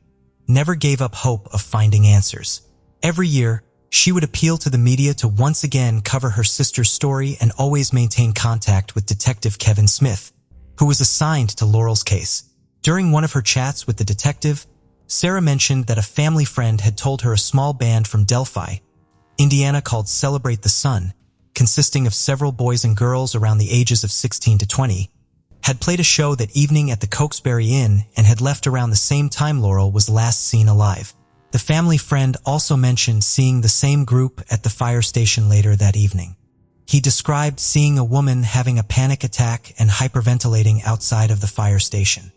never gave up hope of finding answers. Every year, she would appeal to the media to once again cover her sister's story and always maintain contact with Detective Kevin Smith, who was assigned to Laurel's case. During one of her chats with the detective, Sarah mentioned that a family friend had told her a small band from Delphi, Indiana called Celebrate the Sun, consisting of several boys and girls around the ages of 16 to 20, had played a show that evening at the Cokesbury Inn and had left around the same time Laurel was last seen alive. The family friend also mentioned seeing the same group at the fire station later that evening. He described seeing a woman having a panic attack and hyperventilating outside of the fire station.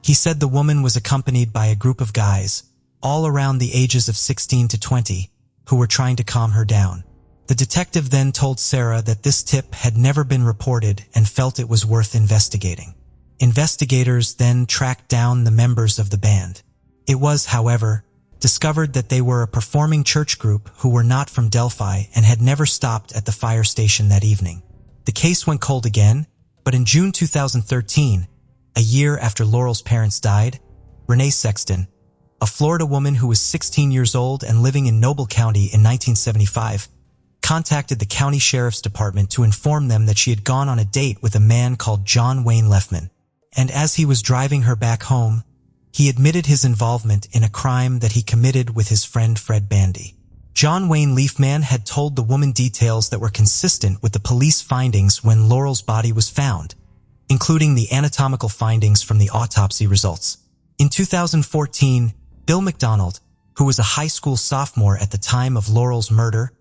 He said the woman was accompanied by a group of guys, all around the ages of 16 to 20, who were trying to calm her down. The detective then told Sarah that this tip had never been reported and felt it was worth investigating. Investigators then tracked down the members of the band. It was, however, discovered that they were a performing church group who were not from Delphi and had never stopped at the fire station that evening. The case went cold again, but in June 2013, a year after Laurel's parents died, Renee Sexton, a Florida woman who was 16 years old and living in Noble County in 1975, contacted the county sheriff's department to inform them that she had gone on a date with a man called John Wayne Lefman, and as he was driving her back home, he admitted his involvement in a crime that he committed with his friend Fred Bandy. John Wayne Leafman had told the woman details that were consistent with the police findings when Laurel's body was found, including the anatomical findings from the autopsy results. In 2014, Bill McDonald, who was a high school sophomore at the time of Laurel's murder,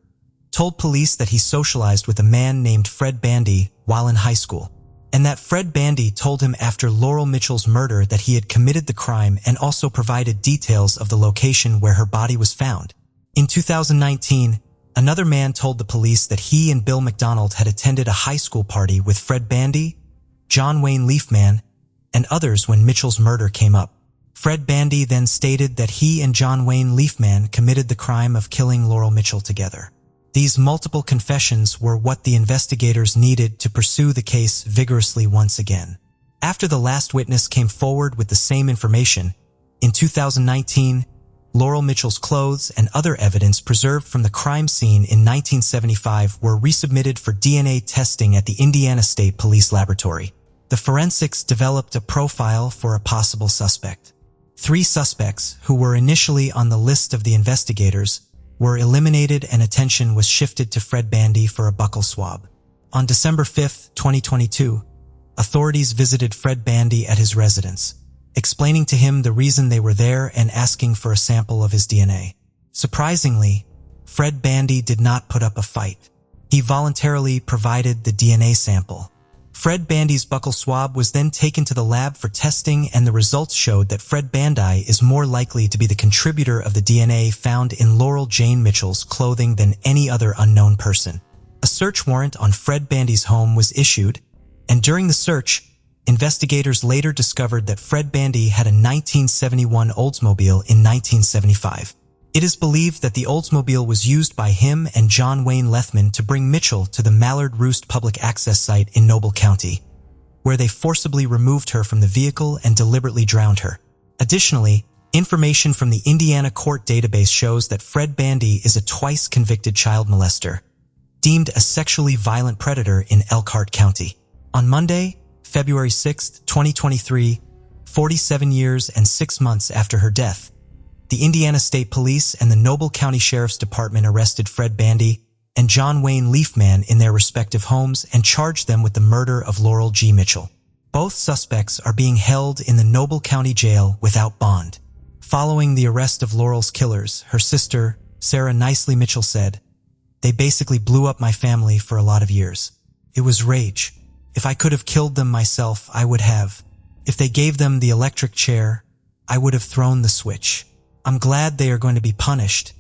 told police that he socialized with a man named Fred Bandy while in high school, and that Fred Bandy told him after Laurel Mitchell's murder that he had committed the crime and also provided details of the location where her body was found. In 2019, another man told the police that he and Bill McDonald had attended a high school party with Fred Bandy, John Wayne Leafman, and others when Mitchell's murder came up. Fred Bandy then stated that he and John Wayne Leafman committed the crime of killing Laurel Mitchell together. These multiple confessions were what the investigators needed to pursue the case vigorously once again. After the last witness came forward with the same information, in 2019, Laurel Mitchell's clothes and other evidence preserved from the crime scene in 1975 were resubmitted for DNA testing at the Indiana State Police Laboratory. The forensics developed a profile for a possible suspect. 3 suspects, who were initially on the list of the investigators, were eliminated and attention was shifted to Fred Bandy for a buccal swab. On December 5, 2022, authorities visited Fred Bandy at his residence, explaining to him the reason they were there and asking for a sample of his DNA. Surprisingly, Fred Bandy did not put up a fight. He voluntarily provided the DNA sample. Fred Bandy's buccal swab was then taken to the lab for testing, and the results showed that Fred Bandy is more likely to be the contributor of the DNA found in Laurel Jane Mitchell's clothing than any other unknown person. A search warrant on Fred Bandy's home was issued, and during the search, investigators later discovered that Fred Bandy had a 1971 Oldsmobile in 1975. It is believed that the Oldsmobile was used by him and John Wayne Lethman to bring Mitchell to the Mallard Roost public access site in Noble County, where they forcibly removed her from the vehicle and deliberately drowned her. Additionally, information from the Indiana court database shows that Fred Bandy is a twice-convicted child molester, deemed a sexually violent predator in Elkhart County. On Monday, February 6, 2023, 47 years and 6 months after her death, the Indiana State Police and the Noble County Sheriff's Department arrested Fred Bandy and John Wayne Leafman in their respective homes and charged them with the murder of Laurel G. Mitchell. Both suspects are being held in the Noble County Jail without bond. Following the arrest of Laurel's killers, her sister, Sarah Nicely Mitchell, said, "They basically blew up my family for a lot of years. It was rage. If I could have killed them myself, I would have. If they gave them the electric chair, I would have thrown the switch. I'm glad they are going to be punished,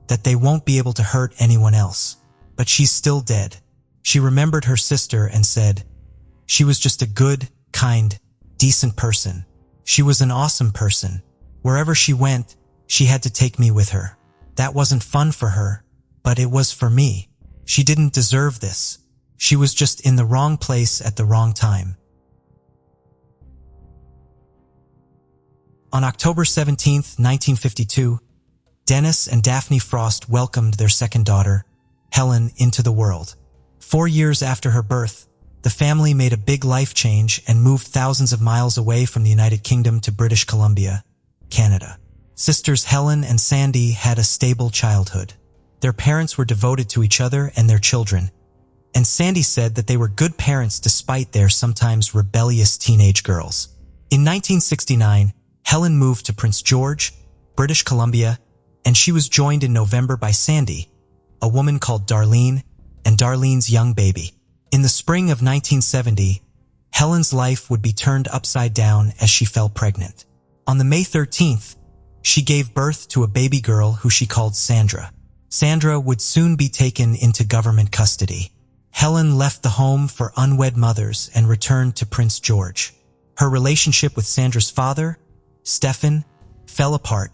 that they won't be able to hurt anyone else. But she's still dead." She remembered her sister and said, "She was just a good, kind, decent person. She was an awesome person. Wherever she went, she had to take me with her. That wasn't fun for her, but it was for me. She didn't deserve this. She was just in the wrong place at the wrong time." On October 17, 1952, Dennis and Daphne Frost welcomed their second daughter, Helen, into the world. 4 years after her birth, the family made a big life change and moved thousands of miles away from the United Kingdom to British Columbia, Canada. Sisters Helen and Sandy had a stable childhood. Their parents were devoted to each other and their children, and Sandy said that they were good parents despite their sometimes rebellious teenage girls. In 1969, Helen moved to Prince George, British Columbia, and she was joined in November by Sandy, a woman called Darlene, and Darlene's young baby. In the spring of 1970, Helen's life would be turned upside down as she fell pregnant. On the May 13th, she gave birth to a baby girl who she called Sandra. Sandra would soon be taken into government custody. Helen left the home for unwed mothers and returned to Prince George. Her relationship with Sandra's father, Stefan, fell apart,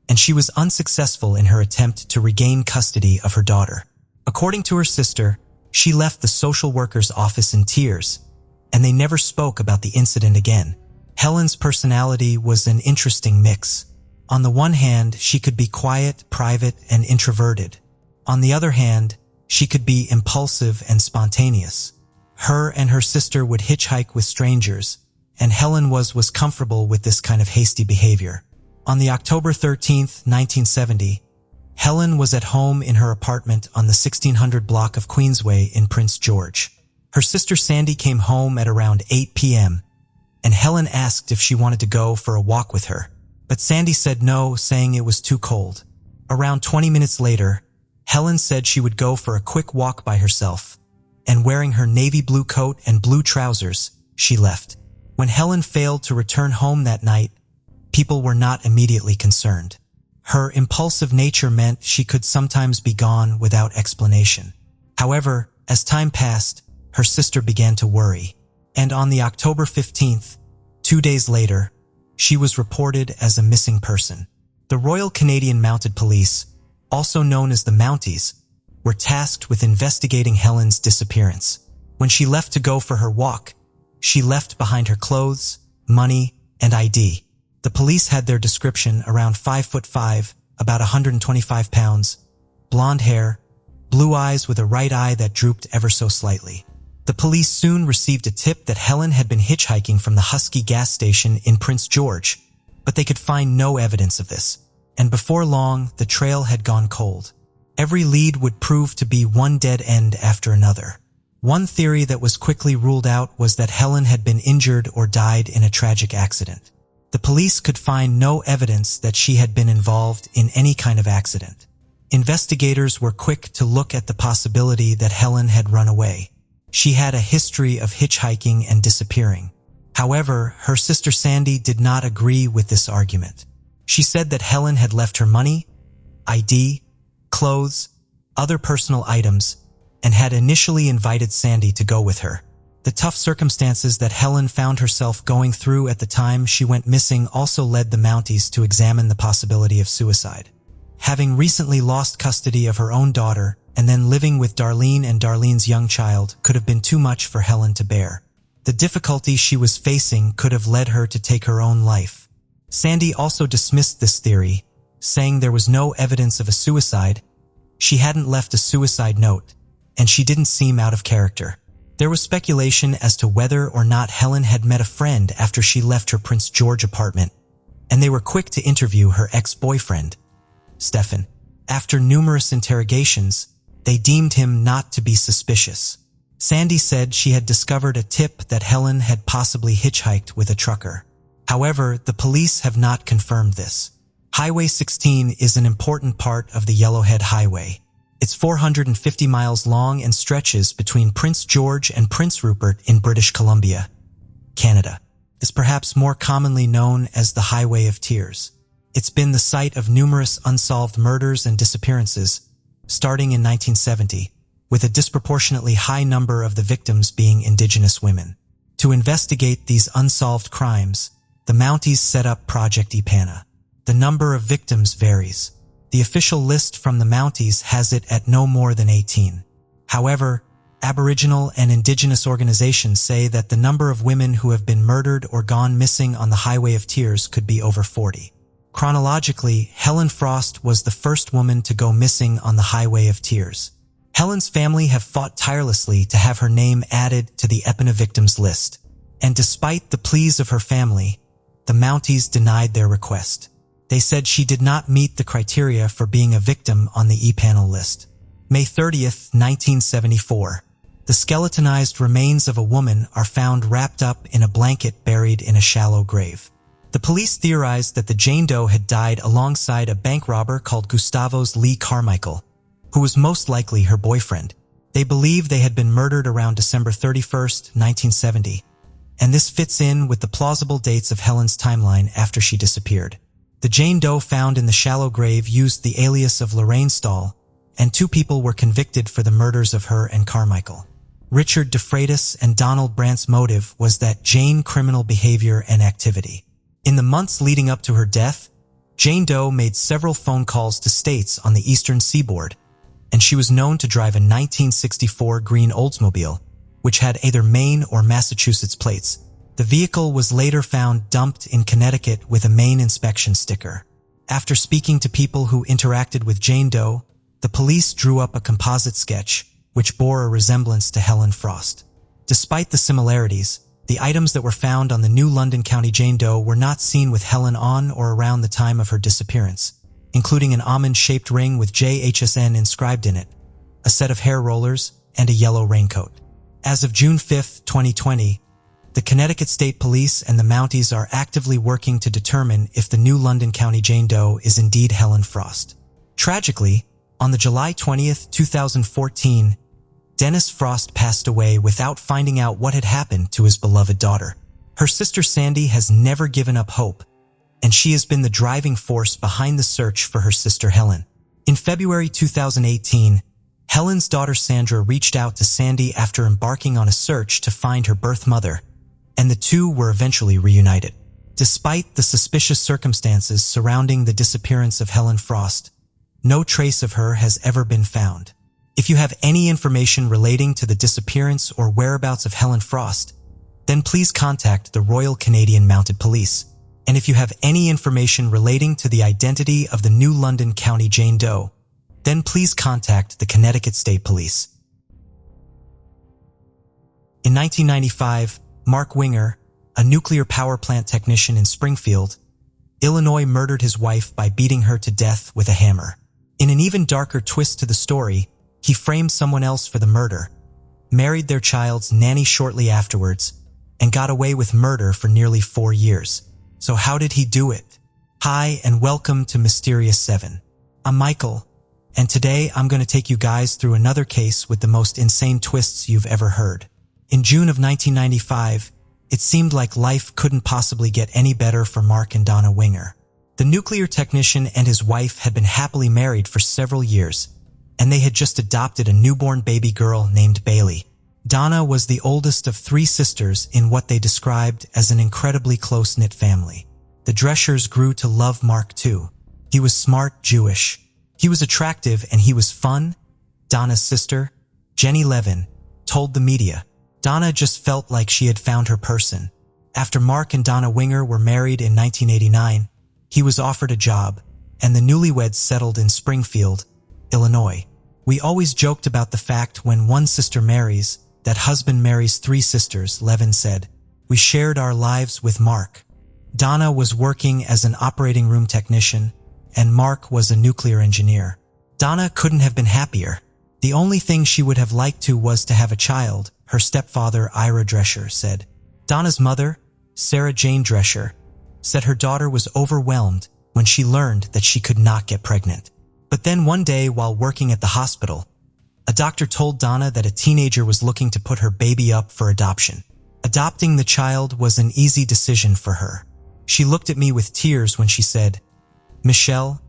and she was unsuccessful in her attempt to regain custody of her daughter. According to her sister, she left the social worker's office in tears, and they never spoke about the incident again. Helen's personality was an interesting mix. On the one hand, she could be quiet, private, and introverted. On the other hand, she could be impulsive and spontaneous. Her and her sister would hitchhike with strangers, and Helen was comfortable with this kind of hasty behavior. On the October 13th, 1970, Helen was at home in her apartment on the 1600 block of Queensway in Prince George. Her sister Sandy came home at around 8 p.m., and Helen asked if she wanted to go for a walk with her. But Sandy said no, saying it was too cold. Around 20 minutes later, Helen said she would go for a quick walk by herself, and wearing her navy blue coat and blue trousers, she left. When Helen failed to return home that night, people were not immediately concerned. Her impulsive nature meant she could sometimes be gone without explanation. However, as time passed, her sister began to worry, and on the October 15th, 2 days later, she was reported as a missing person. The Royal Canadian Mounted Police, also known as the Mounties, were tasked with investigating Helen's disappearance. When she left to go for her walk, she left behind her clothes, money, and ID. The police had their description: around 5'5", about 125 pounds, blonde hair, blue eyes with a right eye that drooped ever so slightly. The police soon received a tip that Helen had been hitchhiking from the Husky gas station in Prince George, but they could find no evidence of this. And before long, the trail had gone cold. Every lead would prove to be one dead end after another. One theory that was quickly ruled out was that Helen had been injured or died in a tragic accident. The police could find no evidence that she had been involved in any kind of accident. Investigators were quick to look at the possibility that Helen had run away. She had a history of hitchhiking and disappearing. However, her sister Sandy did not agree with this argument. She said that Helen had left her money, ID, clothes, other personal items, and had initially invited Sandy to go with her. The tough circumstances that Helen found herself going through at the time she went missing also led the Mounties to examine the possibility of suicide. Having recently lost custody of her own daughter and then living with Darlene and Darlene's young child could have been too much for Helen to bear. The difficulty she was facing could have led her to take her own life. Sandy also dismissed this theory, saying there was no evidence of a suicide, she hadn't left a suicide note, and she didn't seem out of character. There was speculation as to whether or not Helen had met a friend after she left her Prince George apartment, and they were quick to interview her ex-boyfriend, Stefan. After numerous interrogations, they deemed him not to be suspicious. Sandy said she had discovered a tip that Helen had possibly hitchhiked with a trucker. However, the police have not confirmed this. Highway 16 is an important part of the Yellowhead Highway. It's 450 miles long and stretches between Prince George and Prince Rupert in British Columbia, Canada. It's perhaps more commonly known as the Highway of Tears. It's been the site of numerous unsolved murders and disappearances, starting in 1970, with a disproportionately high number of the victims being Indigenous women. To investigate these unsolved crimes, the Mounties set up Project Ipana. The number of victims varies. The official list from the Mounties has it at no more than 18. However, Aboriginal and Indigenous organizations say that the number of women who have been murdered or gone missing on the Highway of Tears could be over 40. Chronologically, Helen Frost was the first woman to go missing on the Highway of Tears. Helen's family have fought tirelessly to have her name added to the Ipana victims list, and despite the pleas of her family, the Mounties denied their request. They said she did not meet the criteria for being a victim on the Ipana list. May 30th, 1974. The skeletonized remains of a woman are found wrapped up in a blanket buried in a shallow grave. The police theorized that the Jane Doe had died alongside a bank robber called Gustavos Lee Carmichael, who was most likely her boyfriend. They believe they had been murdered around December 31st, 1970, and this fits in with the plausible dates of Helen's timeline after she disappeared. The Jane Doe found in the shallow grave used the alias of Lorraine Stahl, and 2 people were convicted for the murders of her and Carmichael. Richard DeFreitas and Donald Brandt's motive was that Jane criminal behavior and activity. In the months leading up to her death, Jane Doe made several phone calls to states on the eastern seaboard, and she was known to drive a 1964 green Oldsmobile, which had either Maine or Massachusetts plates. The vehicle was later found dumped in Connecticut with a Maine inspection sticker. After speaking to people who interacted with Jane Doe, the police drew up a composite sketch, which bore a resemblance to Helen Frost. Despite the similarities, the items that were found on the New London County Jane Doe were not seen with Helen on or around the time of her disappearance, including an almond-shaped ring with JHSN inscribed in it, a set of hair rollers, and a yellow raincoat. As of June 5, 2020, the Connecticut State Police and the Mounties are actively working to determine if the New London County Jane Doe is indeed Helen Frost. Tragically, on the July 20, 2014, Dennis Frost passed away without finding out what had happened to his beloved daughter. Her sister Sandy has never given up hope, and she has been the driving force behind the search for her sister Helen. In February 2018, Helen's daughter Sandra reached out to Sandy after embarking on a search to find her birth mother, and the two were eventually reunited. Despite the suspicious circumstances surrounding the disappearance of Helen Frost, no trace of her has ever been found. If you have any information relating to the disappearance or whereabouts of Helen Frost, then please contact the Royal Canadian Mounted Police. And if you have any information relating to the identity of the New London County Jane Doe, then please contact the Connecticut State Police. In 1995, Mark Winger, a nuclear power plant technician in Springfield, Illinois, murdered his wife by beating her to death with a hammer. In an even darker twist to the story, he framed someone else for the murder, married their child's nanny shortly afterwards, and got away with murder for nearly 4 years. So how did he do it? Hi, and welcome to Mysterious 7. I'm Michael, and today I'm going to take you guys through another case with the most insane twists you've ever heard. In June of 1995, it seemed like life couldn't possibly get any better for Mark and Donna Winger. The nuclear technician and his wife had been happily married for several years, and they had just adopted a newborn baby girl named Bailey. Donna was the oldest of 3 sisters in what they described as an incredibly close-knit family. The Dreschers grew to love Mark too. He was smart, Jewish. He was attractive, and he was fun. Donna's sister, Jenny Levin, told the media, Donna just felt like she had found her person. After Mark and Donna Winger were married in 1989, he was offered a job, and the newlyweds settled in Springfield, Illinois. We always joked about the fact when one sister marries, that husband marries 3 sisters, Levin said. We shared our lives with Mark. Donna was working as an operating room technician, and Mark was a nuclear engineer. Donna couldn't have been happier. The only thing she would have liked to was to have a child, her stepfather Ira Drescher said. Donna's mother, Sarah Jane Drescher, said her daughter was overwhelmed when she learned that she could not get pregnant. But then one day while working at the hospital, a doctor told Donna that a teenager was looking to put her baby up for adoption. Adopting the child was an easy decision for her. She looked at me with tears when she said, Michelle,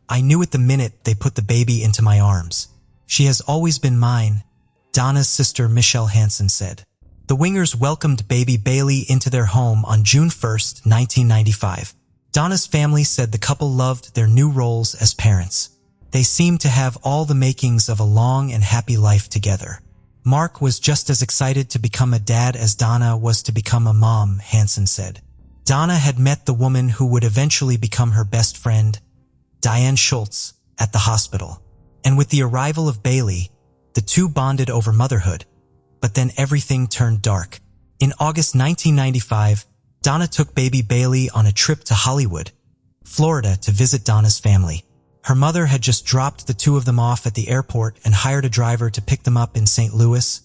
I knew it the minute they put the baby into my arms. She has always been mine, Donna's sister Michelle Hansen said. The Wingers welcomed baby Bailey into their home on June 1, 1995. Donna's family said the couple loved their new roles as parents. They seemed to have all the makings of a long and happy life together. Mark was just as excited to become a dad as Donna was to become a mom, Hansen said. Donna had met the woman who would eventually become her best friend, Diane Schultz, at the hospital. And with the arrival of Bailey, the two bonded over motherhood. But then everything turned dark. In August 1995, Donna took baby Bailey on a trip to Hollywood, Florida, to visit Donna's family. Her mother had just dropped the 2 of them off at the airport and hired a driver to pick them up in St. Louis,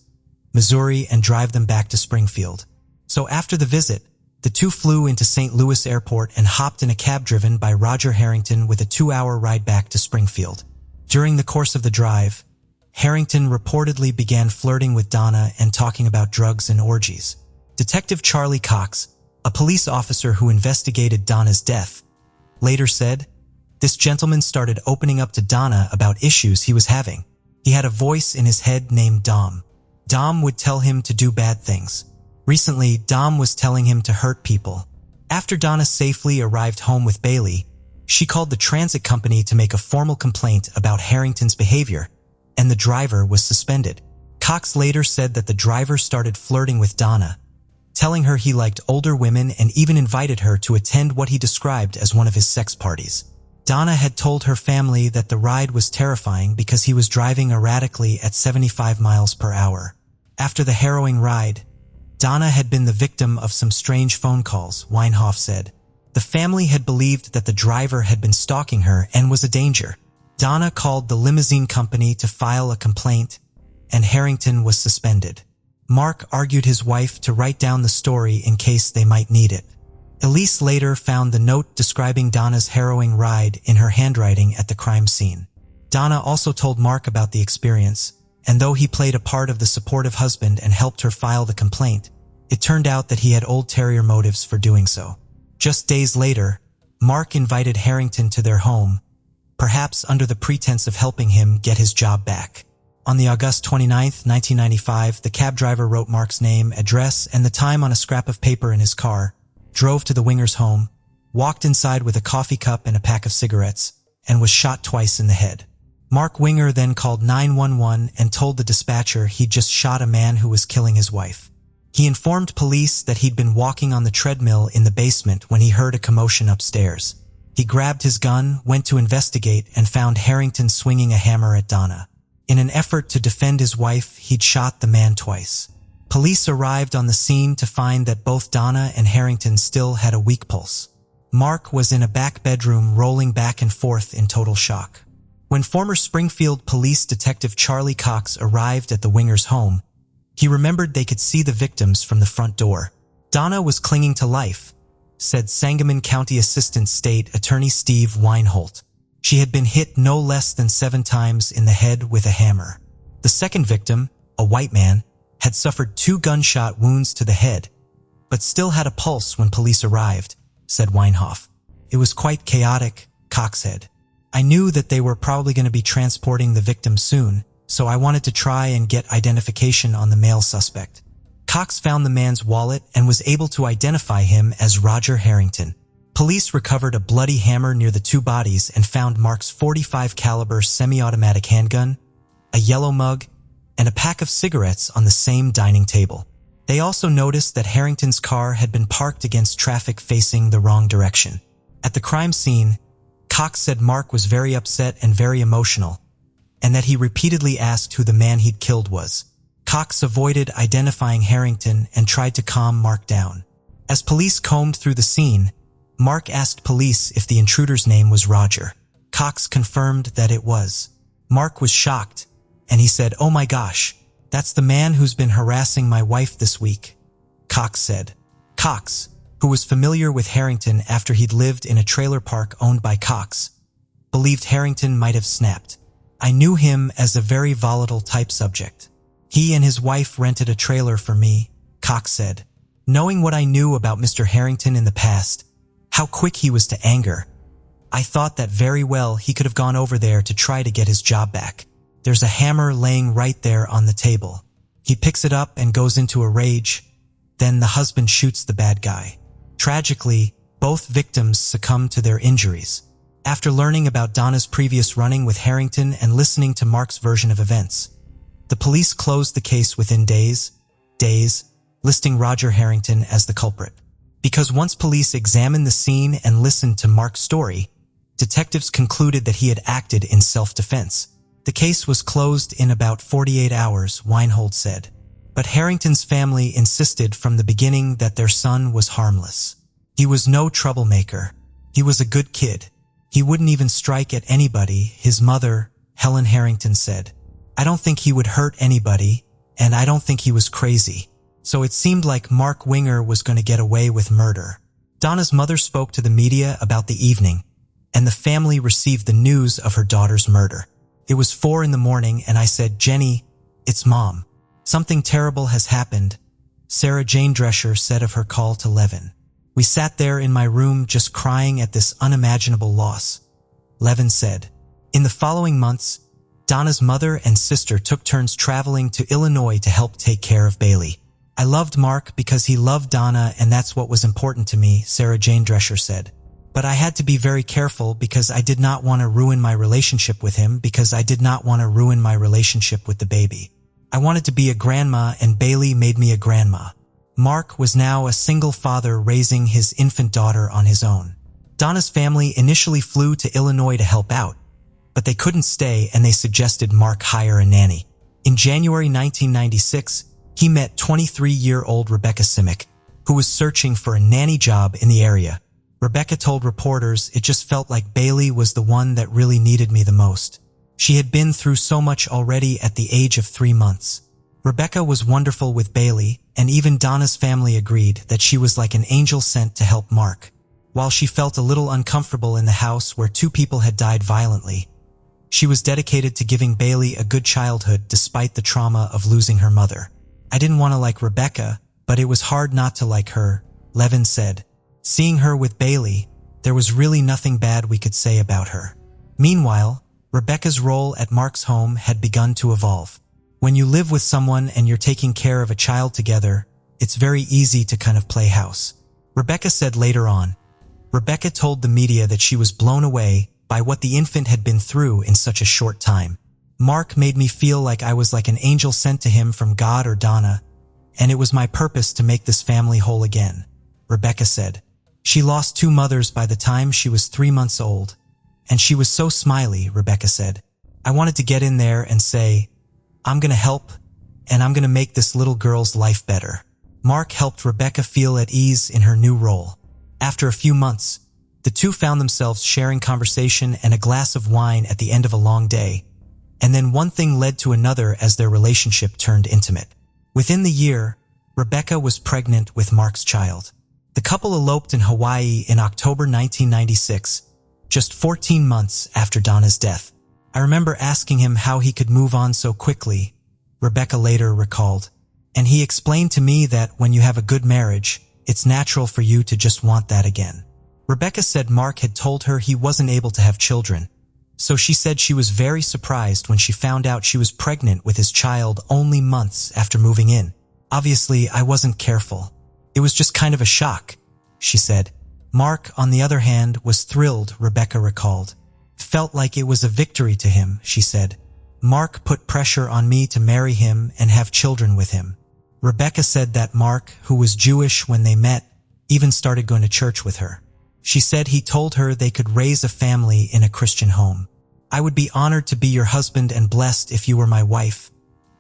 Missouri, and drive them back to Springfield. So after the visit, the 2 flew into St. Louis Airport and hopped in a cab driven by Roger Harrington with a 2-hour ride back to Springfield. During the course of the drive, Harrington reportedly began flirting with Donna and talking about drugs and orgies. Detective Charlie Cox, a police officer who investigated Donna's death, later said, this gentleman started opening up to Donna about issues he was having. He had a voice in his head named Dom. Dom would tell him to do bad things. Recently, Dom was telling him to hurt people. After Donna safely arrived home with Bailey, she called the transit company to make a formal complaint about Harrington's behavior, and the driver was suspended. Cox later said that the driver started flirting with Donna, telling her he liked older women and even invited her to attend what he described as one of his sex parties. Donna had told her family that the ride was terrifying because he was driving erratically at 75 miles per hour. After the harrowing ride, Donna had been the victim of some strange phone calls, Weinhoff said. The family had believed that the driver had been stalking her and was a danger. Donna called the limousine company to file a complaint, and Harrington was suspended. Mark argued his wife to write down the story in case they might need it. Elise later found the note describing Donna's harrowing ride in her handwriting at the crime scene. Donna also told Mark about the experience, and though he played a part of the supportive husband and helped her file the complaint, it turned out that he had ulterior motives for doing so. Just days later, Mark invited Harrington to their home, perhaps under the pretense of helping him get his job back. On the August 29, 1995, the cab driver wrote Mark's name, address, and the time on a scrap of paper in his car, drove to the Wingers' home, walked inside with a coffee cup and a pack of cigarettes, and was shot twice in the head. Mark Winger then called 911 and told the dispatcher he'd just shot a man who was killing his wife. He informed police that he'd been walking on the treadmill in the basement when he heard a commotion upstairs. He grabbed his gun, went to investigate, and found Harrington swinging a hammer at Donna. In an effort to defend his wife, he'd shot the man twice. Police arrived on the scene to find that both Donna and Harrington still had a weak pulse. Mark was in a back bedroom rolling back and forth in total shock. When former Springfield Police Detective Charlie Cox arrived at the Wingers' home, He remembered they could see the victims from the front door. Donna was clinging to life, said Sangamon County Assistant State Attorney Steve Weinholt. She had been hit no less than 7 times in the head with a hammer. The second victim, a white man, had suffered 2 gunshot wounds to the head, but still had a pulse when police arrived, said Weinhoff. It was quite chaotic, Cox said. I knew that they were probably going to be transporting the victim soon, so I wanted to try and get identification on the male suspect. Cox found the man's wallet and was able to identify him as Roger Harrington. Police recovered a bloody hammer near the 2 bodies and found Mark's .45 caliber semi-automatic handgun, a yellow mug, and a pack of cigarettes on the same dining table. They also noticed that Harrington's car had been parked against traffic facing the wrong direction. At the crime scene, Cox said Mark was very upset and very emotional, and that he repeatedly asked who the man he'd killed was. Cox avoided identifying Harrington and tried to calm Mark down. As police combed through the scene, Mark asked police if the intruder's name was Roger. Cox confirmed that it was. Mark was shocked, and he said, "Oh my gosh, that's the man who's been harassing my wife this week," Cox said. Cox, who was familiar with Harrington after he'd lived in a trailer park owned by Cox, believed Harrington might have snapped. "I knew him as a very volatile type subject. He and his wife rented a trailer for me," Cox said. "Knowing what I knew about Mr. Harrington in the past, how quick he was to anger, I thought that very well he could have gone over there to try to get his job back. There's a hammer laying right there on the table. He picks it up and goes into a rage. Then the husband shoots the bad guy." Tragically, both victims succumbed to their injuries. After learning about Donna's previous run-in with Harrington and listening to Mark's version of events, the police closed the case within days, listing Roger Harrington as the culprit. Because once police examined the scene and listened to Mark's story, detectives concluded that he had acted in self-defense. The case was closed in about 48 hours, Weinhold said. But Harrington's family insisted from the beginning that their son was harmless. He was no troublemaker. He was a good kid. He wouldn't even strike at anybody, his mother, Helen Harrington, said. "I don't think he would hurt anybody, and I don't think he was crazy." So it seemed like Mark Winger was going to get away with murder. Donna's mother spoke to the media about the evening, and the family received the news of her daughter's murder. "It was 4 a.m, and I said, 'Jenny, it's Mom. Something terrible has happened,' Sarah Jane Drescher said of her call to Levin. "We sat there in my room just crying at this unimaginable loss," Levin said. In the following months, Donna's mother and sister took turns traveling to Illinois to help take care of Bailey. "I loved Mark because he loved Donna, and that's what was important to me," Sarah Jane Drescher said. "But I had to be very careful because I did not want to ruin my relationship with him because I did not want to ruin my relationship with the baby. I wanted to be a grandma, and Bailey made me a grandma." Mark was now a single father raising his infant daughter on his own. Donna's family initially flew to Illinois to help out, but they couldn't stay and they suggested Mark hire a nanny. In January 1996, he met 23-year-old Rebecca Simic, who was searching for a nanny job in the area. Rebecca told reporters, "It just felt like Bailey was the one that really needed me the most. She had been through so much already at the age of 3 months." Rebecca was wonderful with Bailey, and even Donna's family agreed that she was like an angel sent to help Mark. While she felt a little uncomfortable in the house where 2 people had died violently, she was dedicated to giving Bailey a good childhood despite the trauma of losing her mother. "I didn't want to like Rebecca, but it was hard not to like her," Levin said. "Seeing her with Bailey, there was really nothing bad we could say about her." Meanwhile, Rebecca's role at Mark's home had begun to evolve. When you live with someone and you're taking care of a child together, it's very easy to kind of play house. Rebecca said later on. Rebecca told the media that she was blown away by what the infant had been through in such a short time. "Mark made me feel like I was like an angel sent to him from God or Donna, and it was my purpose to make this family whole again," Rebecca said. She lost 2 mothers by the time she was 3 months old, and she was so smiley, Rebecca said. "I wanted to get in there and say, I'm going to help, and I'm going to make this little girl's life better." Mark helped Rebecca feel at ease in her new role. After a few months, the 2 found themselves sharing conversation and a glass of wine at the end of a long day, and then one thing led to another as their relationship turned intimate. Within the year, Rebecca was pregnant with Mark's child. The couple eloped in Hawaii in October 1996, just 14 months after Donna's death. I remember asking him how he could move on so quickly, Rebecca later recalled. And he explained to me that when you have a good marriage, it's natural for you to just want that again. Rebecca said Mark had told her he wasn't able to have children, so she said she was very surprised when she found out she was pregnant with his child only months after moving in. Obviously, I wasn't careful. It was just kind of a shock, she said. Mark, on the other hand, was thrilled, Rebecca recalled. Felt like it was a victory to him, she said. Mark put pressure on me to marry him and have children with him. Rebecca said that Mark, who was Jewish when they met, even started going to church with her. She said he told her they could raise a family in a Christian home. I would be honored to be your husband and blessed if you were my wife,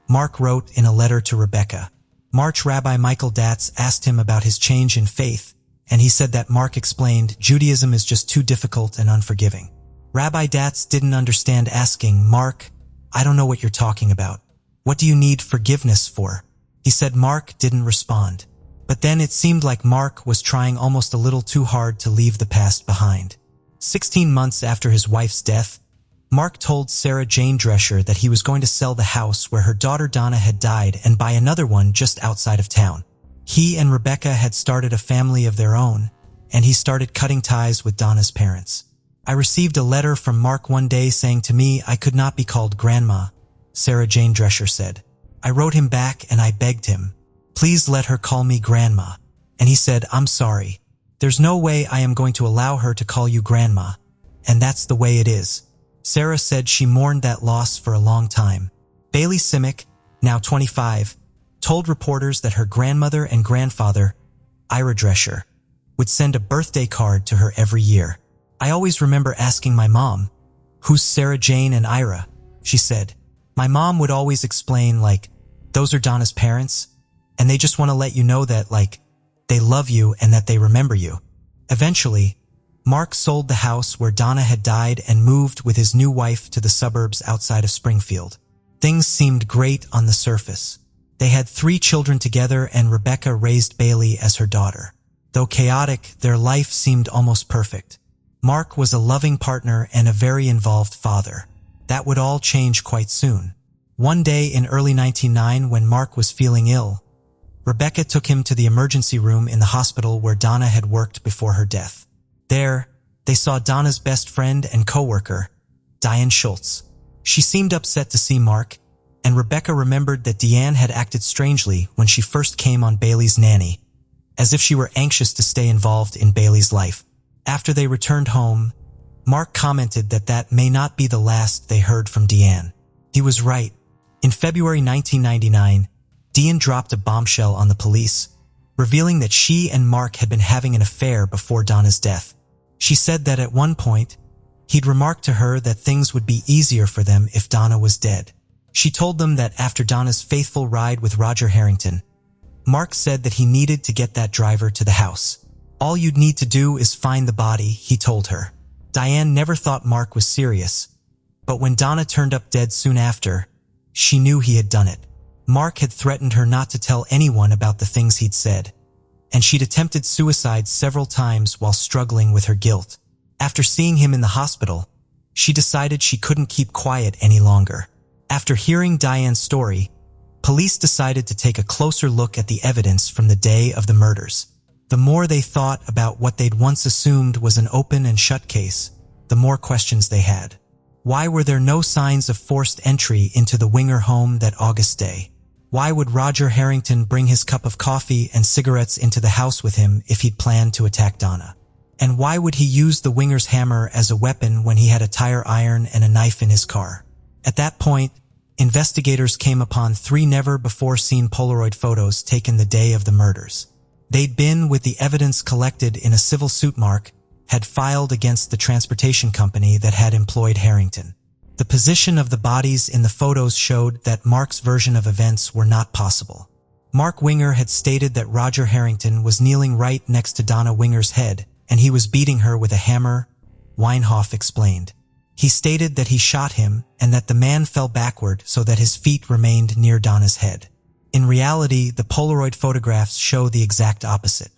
Mark wrote in a letter to Rebecca. March Rabbi Michael Datz asked him about his change in faith, and he said that Mark explained Judaism is just too difficult and unforgiving. Rabbi Datz didn't understand, asking, Mark, I don't know what you're talking about. What do you need forgiveness for? He said Mark didn't respond. But then it seemed like Mark was trying almost a little too hard to leave the past behind. 16 months after his wife's death, Mark told Sarah Jane Drescher that he was going to sell the house where her daughter Donna had died and buy another one just outside of town. He and Rebecca had started a family of their own, and he started cutting ties with Donna's parents. I received a letter from Mark one day saying to me I could not be called Grandma, Sarah Jane Drescher said. I wrote him back and I begged him, please let her call me Grandma. And he said, I'm sorry. There's no way I am going to allow her to call you Grandma. And that's the way it is. Sarah said she mourned that loss for a long time. Bailey Simic, now 25, told reporters that her grandmother and grandfather, Ira Drescher, would send a birthday card to her every year. I always remember asking my mom, who's Sarah Jane and Ira? She said. My mom would always explain, those are Donna's parents, and they just want to let you know that, they love you and that they remember you. Eventually, Mark sold the house where Donna had died and moved with his new wife to the suburbs outside of Springfield. Things seemed great on the surface. They had 3 children together and Rebecca raised Bailey as her daughter. Though chaotic, their life seemed almost perfect. Mark was a loving partner and a very involved father. That would all change quite soon. One day in early 1999, when Mark was feeling ill, Rebecca took him to the emergency room in the hospital where Donna had worked before her death. There, they saw Donna's best friend and co-worker, Diane Schultz. She seemed upset to see Mark, and Rebecca remembered that Diane had acted strangely when she first came on Bailey's nanny, as if she were anxious to stay involved in Bailey's life. After they returned home, Mark commented that that may not be the last they heard from Diane. He was right. In February 1999, Diane dropped a bombshell on the police, revealing that she and Mark had been having an affair before Donna's death. She said that at one point, he'd remarked to her that things would be easier for them if Donna was dead. She told them that after Donna's faithful ride with Roger Harrington, Mark said that he needed to get that driver to the house. All you'd need to do is find the body, he told her. Diane never thought Mark was serious, but when Donna turned up dead soon after, she knew he had done it. Mark had threatened her not to tell anyone about the things he'd said, and she'd attempted suicide several times while struggling with her guilt. After seeing him in the hospital, she decided she couldn't keep quiet any longer. After hearing Diane's story, police decided to take a closer look at the evidence from the day of the murders. The more they thought about what they'd once assumed was an open and shut case, the more questions they had. Why were there no signs of forced entry into the Winger home that August day? Why would Roger Harrington bring his cup of coffee and cigarettes into the house with him if he'd planned to attack Donna? And why would he use the Winger's hammer as a weapon when he had a tire iron and a knife in his car? At that point, investigators came upon 3 never-before-seen Polaroid photos taken the day of the murders. They'd been, with the evidence collected in a civil suit, Mark had filed against the transportation company that had employed Harrington. The position of the bodies in the photos showed that Mark's version of events were not possible. Mark Winger had stated that Roger Harrington was kneeling right next to Donna Winger's head, and he was beating her with a hammer, Weinhoff explained. He stated that he shot him and that the man fell backward so that his feet remained near Donna's head. In reality, the Polaroid photographs show the exact opposite.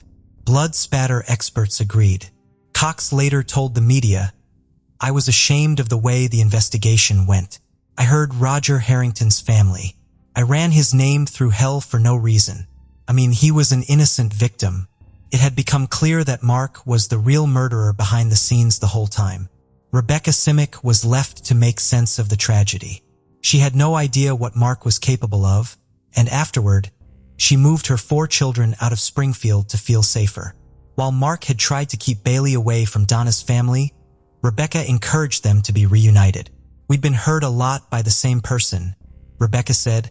Blood spatter experts agreed. Cox later told the media, "I was ashamed of the way the investigation went. I heard Roger Harrington's family. I ran his name through hell for no reason. I mean, he was an innocent victim. It had become clear that Mark was the real murderer behind the scenes the whole time." Rebecca Simic was left to make sense of the tragedy. She had no idea what Mark was capable of, and afterward, she moved her 4 children out of Springfield to feel safer. While Mark had tried to keep Bailey away from Donna's family, Rebecca encouraged them to be reunited. "We'd been hurt a lot by the same person," Rebecca said,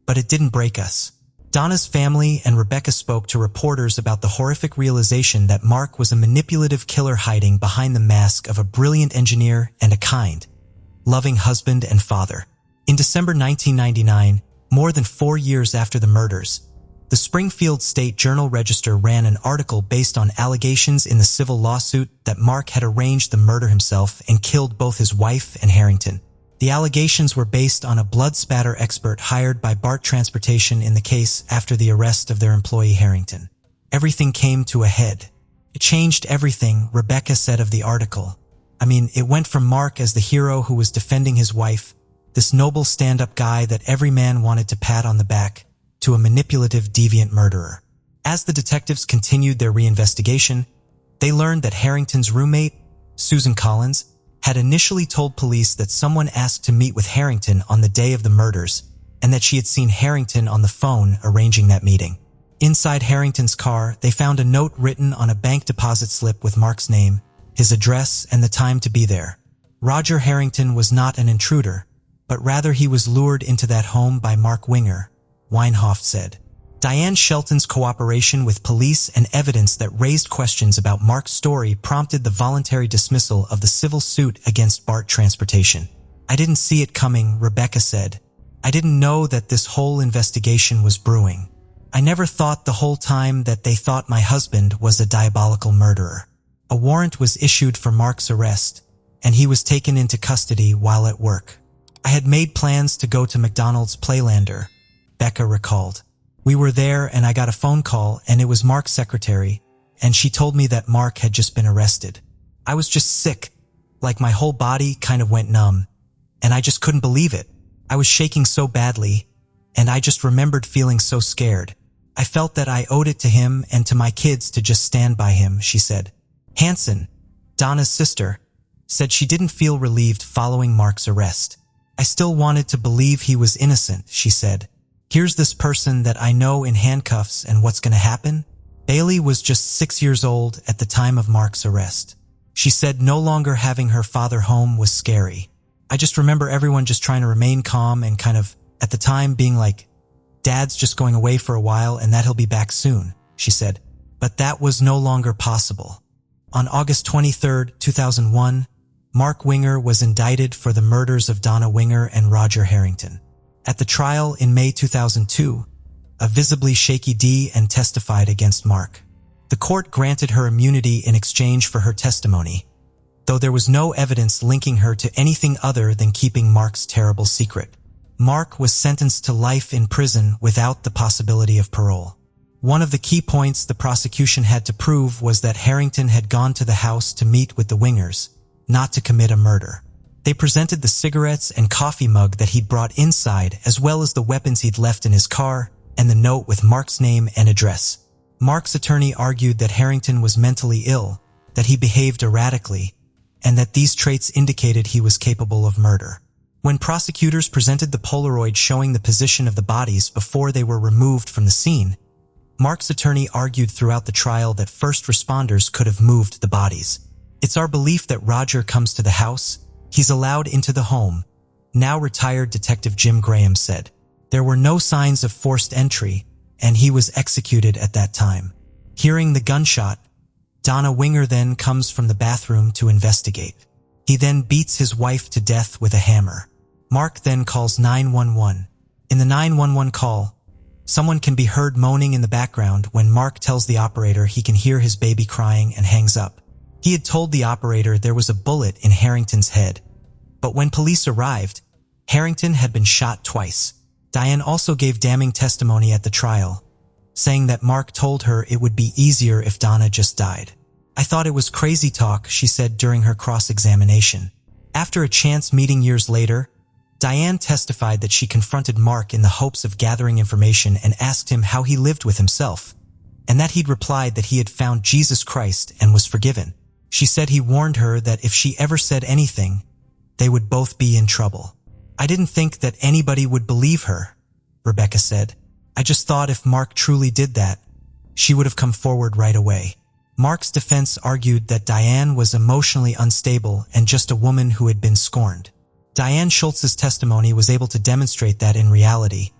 "but it didn't break us." Donna's family and Rebecca spoke to reporters about the horrific realization that Mark was a manipulative killer hiding behind the mask of a brilliant engineer and a kind, loving husband and father. In December 1999, more than 4 years after the murders, the Springfield State Journal-Register ran an article based on allegations in the civil lawsuit that Mark had arranged the murder himself and killed both his wife and Harrington. The allegations were based on a blood spatter expert hired by BART Transportation in the case after the arrest of their employee Harrington. Everything came to a head. "It changed everything," Rebecca said of the article. "I mean, it went from Mark as the hero who was defending his wife, this noble stand-up guy that every man wanted to pat on the back, to a manipulative, deviant murderer." As the detectives continued their reinvestigation, they learned that Harrington's roommate, Susan Collins, had initially told police that someone asked to meet with Harrington on the day of the murders, and that she had seen Harrington on the phone arranging that meeting. Inside Harrington's car, they found a note written on a bank deposit slip with Mark's name, his address, and the time to be there. Roger Harrington was not an intruder, but rather he was lured into that home by Mark Winger, Weinhoff said. Diane Shelton's cooperation with police and evidence that raised questions about Mark's story prompted the voluntary dismissal of the civil suit against BART Transportation. "I didn't see it coming," Rebecca said. "I didn't know that this whole investigation was brewing. I never thought the whole time that they thought my husband was a diabolical murderer." A warrant was issued for Mark's arrest, and he was taken into custody while at work. "I had made plans to go to McDonald's Playlander," Becca recalled. "We were there and I got a phone call and it was Mark's secretary, and she told me that Mark had just been arrested. I was just sick, like my whole body kind of went numb, and I just couldn't believe it. I was shaking so badly, and I just remembered feeling so scared. I felt that I owed it to him and to my kids to just stand by him," she said. Hanson, Donna's sister, said she didn't feel relieved following Mark's arrest. "I still wanted to believe he was innocent," she said. "Here's this person that I know in handcuffs, and what's going to happen?" Bailey was just 6 years old at the time of Mark's arrest. She said no longer having her father home was scary. "I just remember everyone just trying to remain calm and kind of, at the time, being like, Dad's just going away for a while and that he'll be back soon," she said. But that was no longer possible. On August 23, 2001, Mark Winger was indicted for the murders of Donna Winger and Roger Harrington. At the trial in May 2002, a visibly shaky Dee testified against Mark. The court granted her immunity in exchange for her testimony, though there was no evidence linking her to anything other than keeping Mark's terrible secret. Mark was sentenced to life in prison without the possibility of parole. One of the key points the prosecution had to prove was that Harrington had gone to the house to meet with the Wingers, not to commit a murder. They presented the cigarettes and coffee mug that he'd brought inside, as well as the weapons he'd left in his car, and the note with Mark's name and address. Mark's attorney argued that Harrington was mentally ill, that he behaved erratically, and that these traits indicated he was capable of murder. When prosecutors presented the Polaroid showing the position of the bodies before they were removed from the scene, Mark's attorney argued throughout the trial that first responders could have moved the bodies. "It's our belief that Roger comes to the house. He's allowed into the home," now retired Detective Jim Graham said. "There were no signs of forced entry, and he was executed at that time." Hearing the gunshot, Donna Winger then comes from the bathroom to investigate. He then beats his wife to death with a hammer. Mark then calls 911. In the 911 call, someone can be heard moaning in the background when Mark tells the operator he can hear his baby crying and hangs up. He had told the operator there was a bullet in Harrington's head, but when police arrived, Harrington had been shot twice. Diane also gave damning testimony at the trial, saying that Mark told her it would be easier if Donna just died. "I thought it was crazy talk," she said during her cross-examination. After a chance meeting years later, Diane testified that she confronted Mark in the hopes of gathering information and asked him how he lived with himself, and that he'd replied that he had found Jesus Christ and was forgiven. She said he warned her that if she ever said anything, they would both be in trouble. "I didn't think that anybody would believe her," Rebecca said. "I just thought if Mark truly did that, she would have come forward right away." Mark's defense argued that Diane was emotionally unstable and just a woman who had been scorned. Diane Schultz's testimony was able to demonstrate that in reality,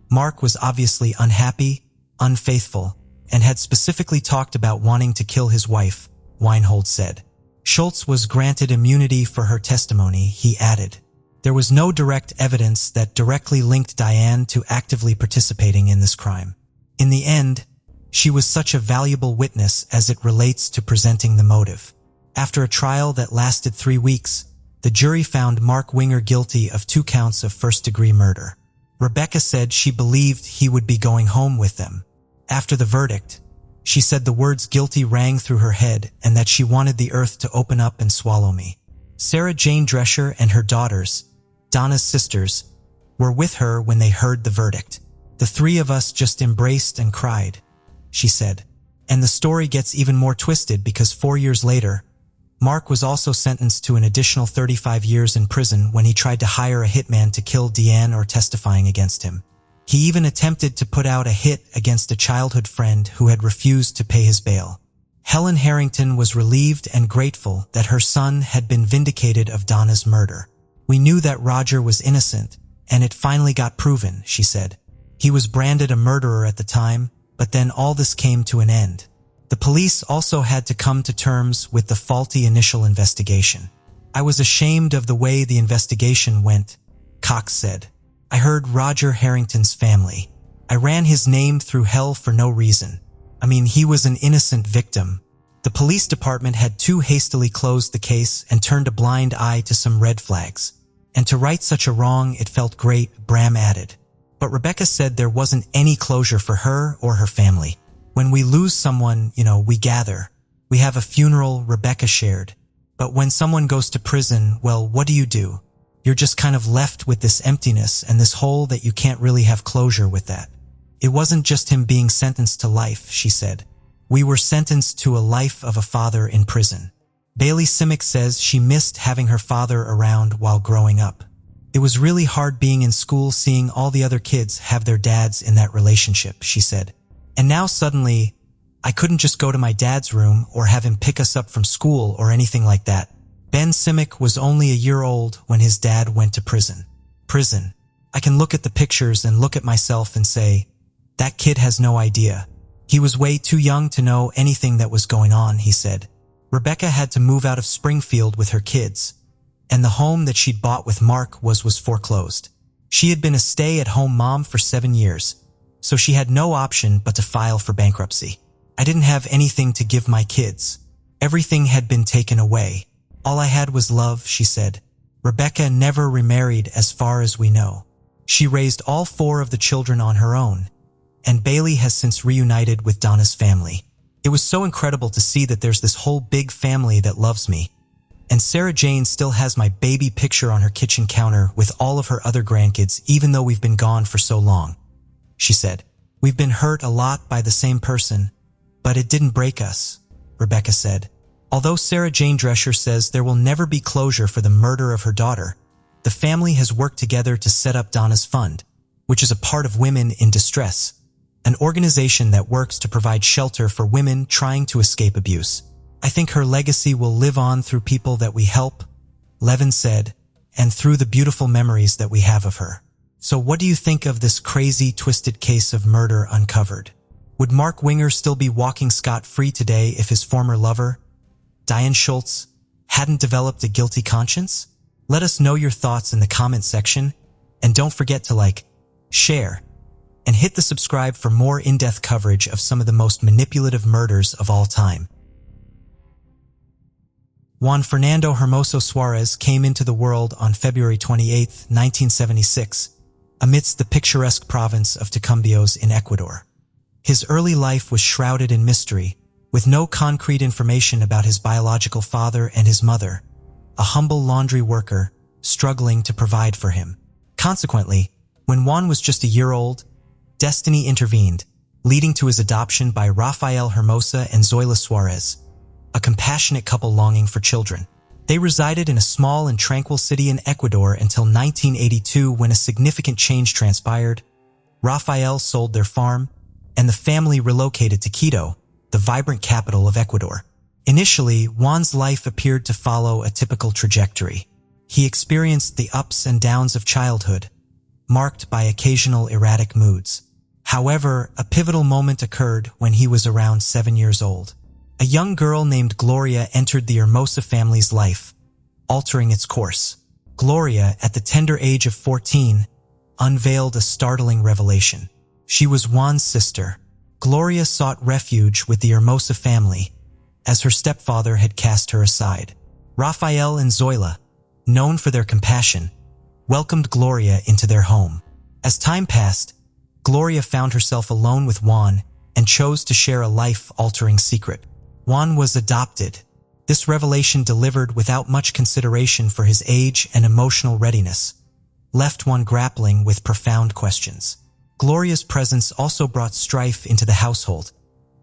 Mark was obviously unhappy, unfaithful, and had specifically talked about wanting to kill his wife, Weinhold said. Schultz was granted immunity for her testimony, he added. There was no direct evidence that directly linked Diane to actively participating in this crime. In the end, she was such a valuable witness as it relates to presenting the motive. After a trial that lasted 3 weeks, the jury found Mark Winger guilty of 2 counts of first-degree murder. Rebecca said she believed he would be going home with them. After the verdict, she said the words guilty rang through her head and that she wanted the earth to open up and swallow me. Sarah Jane Drescher and her daughters, Donna's sisters, were with her when they heard the verdict. "The 3 of us just embraced and cried," she said. And the story gets even more twisted because 4 years later, Mark was also sentenced to an additional 35 years in prison when he tried to hire a hitman to kill Deanne or testifying against him. He even attempted to put out a hit against a childhood friend who had refused to pay his bail. Helen Harrington was relieved and grateful that her son had been vindicated of Donna's murder. "We knew that Roger was innocent, and it finally got proven," she said. "He was branded a murderer at the time, but then all this came to an end." The police also had to come to terms with the faulty initial investigation. "I was ashamed of the way the investigation went," Cox said. "I heard Roger Harrington's family. I ran his name through hell for no reason. I mean, he was an innocent victim." The police department had too hastily closed the case and turned a blind eye to some red flags. "And to right such a wrong, it felt great," Bram added. But Rebecca said there wasn't any closure for her or her family. "When we lose someone, we gather. We have a funeral," Rebecca shared. "But when someone goes to prison, well, what do? You're just kind of left with this emptiness and this hole that you can't really have closure with that." "It wasn't just him being sentenced to life," she said. "We were sentenced to a life of a father in prison." Bailey Simic says she missed having her father around while growing up. "It was really hard being in school seeing all the other kids have their dads in that relationship," she said. "And now suddenly, I couldn't just go to my dad's room or have him pick us up from school or anything like that." Ben Simic was only a year old when his dad went to prison. "Prison. I can look at the pictures and look at myself and say, that kid has no idea. He was way too young to know anything that was going on," he said. Rebecca had to move out of Springfield with her kids, and the home that she'd bought with Mark was foreclosed. She had been a stay-at-home mom for 7 years, so she had no option but to file for bankruptcy. "I didn't have anything to give my kids. Everything had been taken away. All I had was love," she said. Rebecca never remarried as far as we know. She raised all 4 of the children on her own, and Bailey has since reunited with Donna's family. "It was so incredible to see that there's this whole big family that loves me. And Sarah Jane still has my baby picture on her kitchen counter with all of her other grandkids even though we've been gone for so long," she said. "We've been hurt a lot by the same person, but it didn't break us," Rebecca said. Although Sarah Jane Drescher says there will never be closure for the murder of her daughter, the family has worked together to set up Donna's Fund, which is a part of Women in Distress, an organization that works to provide shelter for women trying to escape abuse. "I think her legacy will live on through people that we help," Levin said, "and through the beautiful memories that we have of her." So what do you think of this crazy, twisted case of murder uncovered? Would Mark Winger still be walking scot-free today if his former lover, Diane Schultz, hadn't developed a guilty conscience? Let us know your thoughts in the comment section, and don't forget to like, share, and hit the subscribe for more in-depth coverage of some of the most manipulative murders of all time. Juan Fernando Hermoso Suarez came into the world on February 28, 1976, amidst the picturesque province of Tucumbios in Ecuador. His early life was shrouded in mystery, with no concrete information about his biological father and his mother, a humble laundry worker struggling to provide for him. Consequently, when Juan was just a year old, destiny intervened, leading to his adoption by Rafael Hermosa and Zoila Suarez, a compassionate couple longing for children. They resided in a small and tranquil city in Ecuador until 1982, when a significant change transpired. Rafael sold their farm, and the family relocated to Quito, the vibrant capital of Ecuador. Initially, Juan's life appeared to follow a typical trajectory. He experienced the ups and downs of childhood, marked by occasional erratic moods. However, a pivotal moment occurred when he was around 7 years old. A young girl named Gloria entered the Hermosa family's life, altering its course. Gloria, at the tender age of 14, unveiled a startling revelation. She was Juan's sister. Gloria sought refuge with the Hermosa family, as her stepfather had cast her aside. Rafael and Zoila, known for their compassion, welcomed Gloria into their home. As time passed, Gloria found herself alone with Juan and chose to share a life-altering secret. Juan was adopted. This revelation, delivered without much consideration for his age and emotional readiness, left Juan grappling with profound questions. Gloria's presence also brought strife into the household,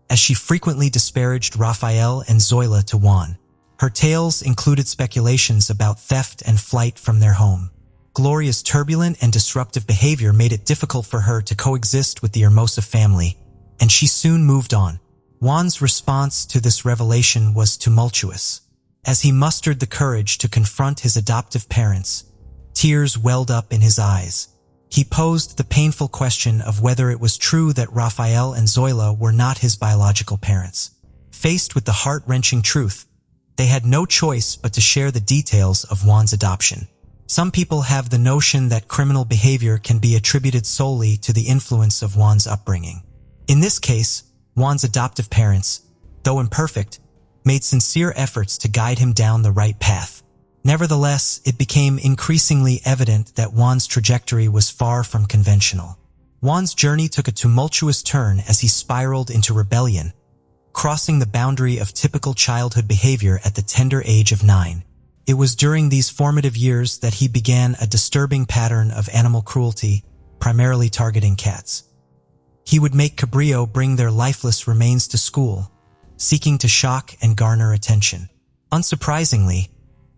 as she frequently disparaged Rafael and Zoila to Juan. Her tales included speculations about theft and flight from their home. Gloria's turbulent and disruptive behavior made it difficult for her to coexist with the Hermosa family, and she soon moved on. Juan's response to this revelation was tumultuous. As he mustered the courage to confront his adoptive parents, tears welled up in his eyes. He posed the painful question of whether it was true that Rafael and Zoila were not his biological parents. Faced with the heart-wrenching truth, they had no choice but to share the details of Juan's adoption. Some people have the notion that criminal behavior can be attributed solely to the influence of Juan's upbringing. In this case, Juan's adoptive parents, though imperfect, made sincere efforts to guide him down the right path. Nevertheless, it became increasingly evident that Juan's trajectory was far from conventional. Juan's journey took a tumultuous turn as he spiraled into rebellion, crossing the boundary of typical childhood behavior at the tender age of 9. It was during these formative years that he began a disturbing pattern of animal cruelty, primarily targeting cats. He would make Cabrillo bring their lifeless remains to school, seeking to shock and garner attention. Unsurprisingly,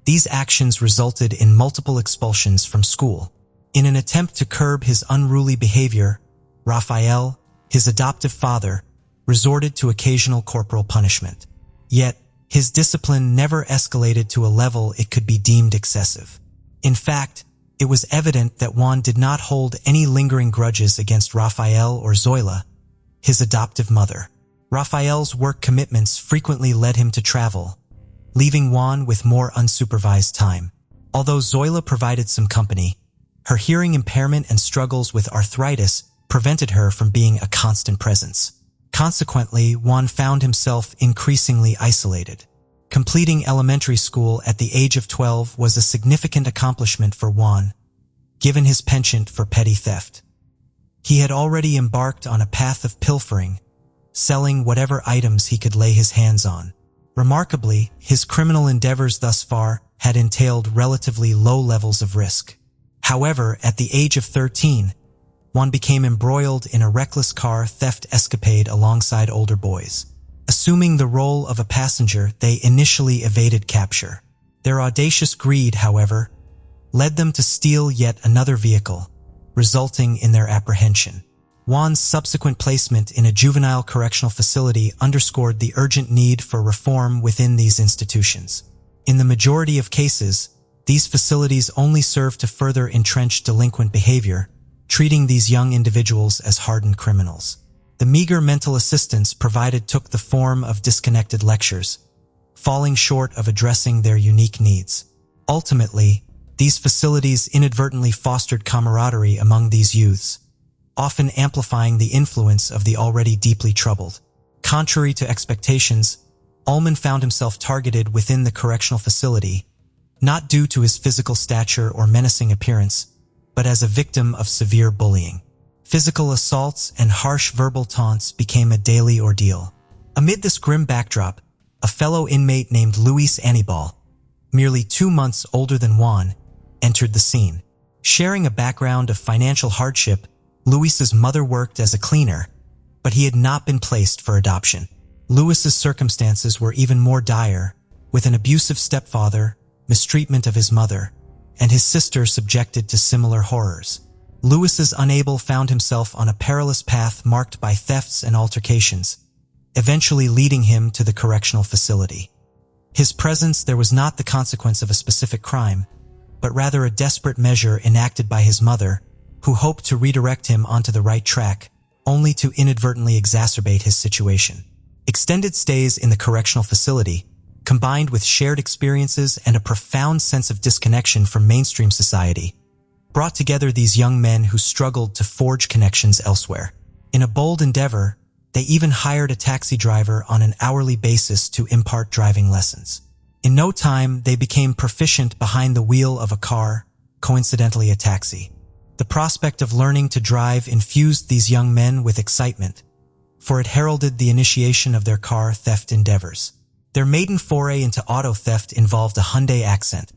these actions resulted in multiple expulsions from school. In an attempt to curb his unruly behavior, Rafael, his adoptive father, resorted to occasional corporal punishment. Yet, his discipline never escalated to a level it could be deemed excessive. In fact, it was evident that Juan did not hold any lingering grudges against Rafael or Zoila, his adoptive mother. Rafael's work commitments frequently led him to travel, leaving Juan with more unsupervised time. Although Zoila provided some company, her hearing impairment and struggles with arthritis prevented her from being a constant presence. Consequently, Juan found himself increasingly isolated. Completing elementary school at the age of 12 was a significant accomplishment for Juan, given his penchant for petty theft. He had already embarked on a path of pilfering, selling whatever items he could lay his hands on. Remarkably, his criminal endeavors thus far had entailed relatively low levels of risk. However, at the age of 13, Juan became embroiled in a reckless car theft escapade alongside older boys. Assuming the role of a passenger, they initially evaded capture. Their audacious greed, however, led them to steal yet another vehicle, resulting in their apprehension. Juan's subsequent placement in a juvenile correctional facility underscored the urgent need for reform within these institutions. In the majority of cases, these facilities only serve to further entrench delinquent behavior, treating these young individuals as hardened criminals. The meager mental assistance provided took the form of disconnected lectures, falling short of addressing their unique needs. Ultimately, these facilities inadvertently fostered camaraderie among these youths, often amplifying the influence of the already deeply troubled. Contrary to expectations, Ullman found himself targeted within the correctional facility, not due to his physical stature or menacing appearance, but as a victim of severe bullying. Physical assaults and harsh verbal taunts became a daily ordeal. Amid this grim backdrop, a fellow inmate named Luis Anibal, merely 2 months older than Juan, entered the scene. Sharing a background of financial hardship, Luis's mother worked as a cleaner, but he had not been placed for adoption. Luis's circumstances were even more dire, with an abusive stepfather, mistreatment of his mother, and his sister subjected to similar horrors. Luis's unable found himself on a perilous path marked by thefts and altercations, eventually leading him to the correctional facility. His presence there was not the consequence of a specific crime, but rather a desperate measure enacted by his mother, who hoped to redirect him onto the right track, only to inadvertently exacerbate his situation. Extended stays in the correctional facility, combined with shared experiences and a profound sense of disconnection from mainstream society, brought together these young men who struggled to forge connections elsewhere. In a bold endeavor, they even hired a taxi driver on an hourly basis to impart driving lessons. In no time, they became proficient behind the wheel of a car, coincidentally a taxi. The prospect of learning to drive infused these young men with excitement, for it heralded the initiation of their car theft endeavors. Their maiden foray into auto theft involved a Hyundai Accent,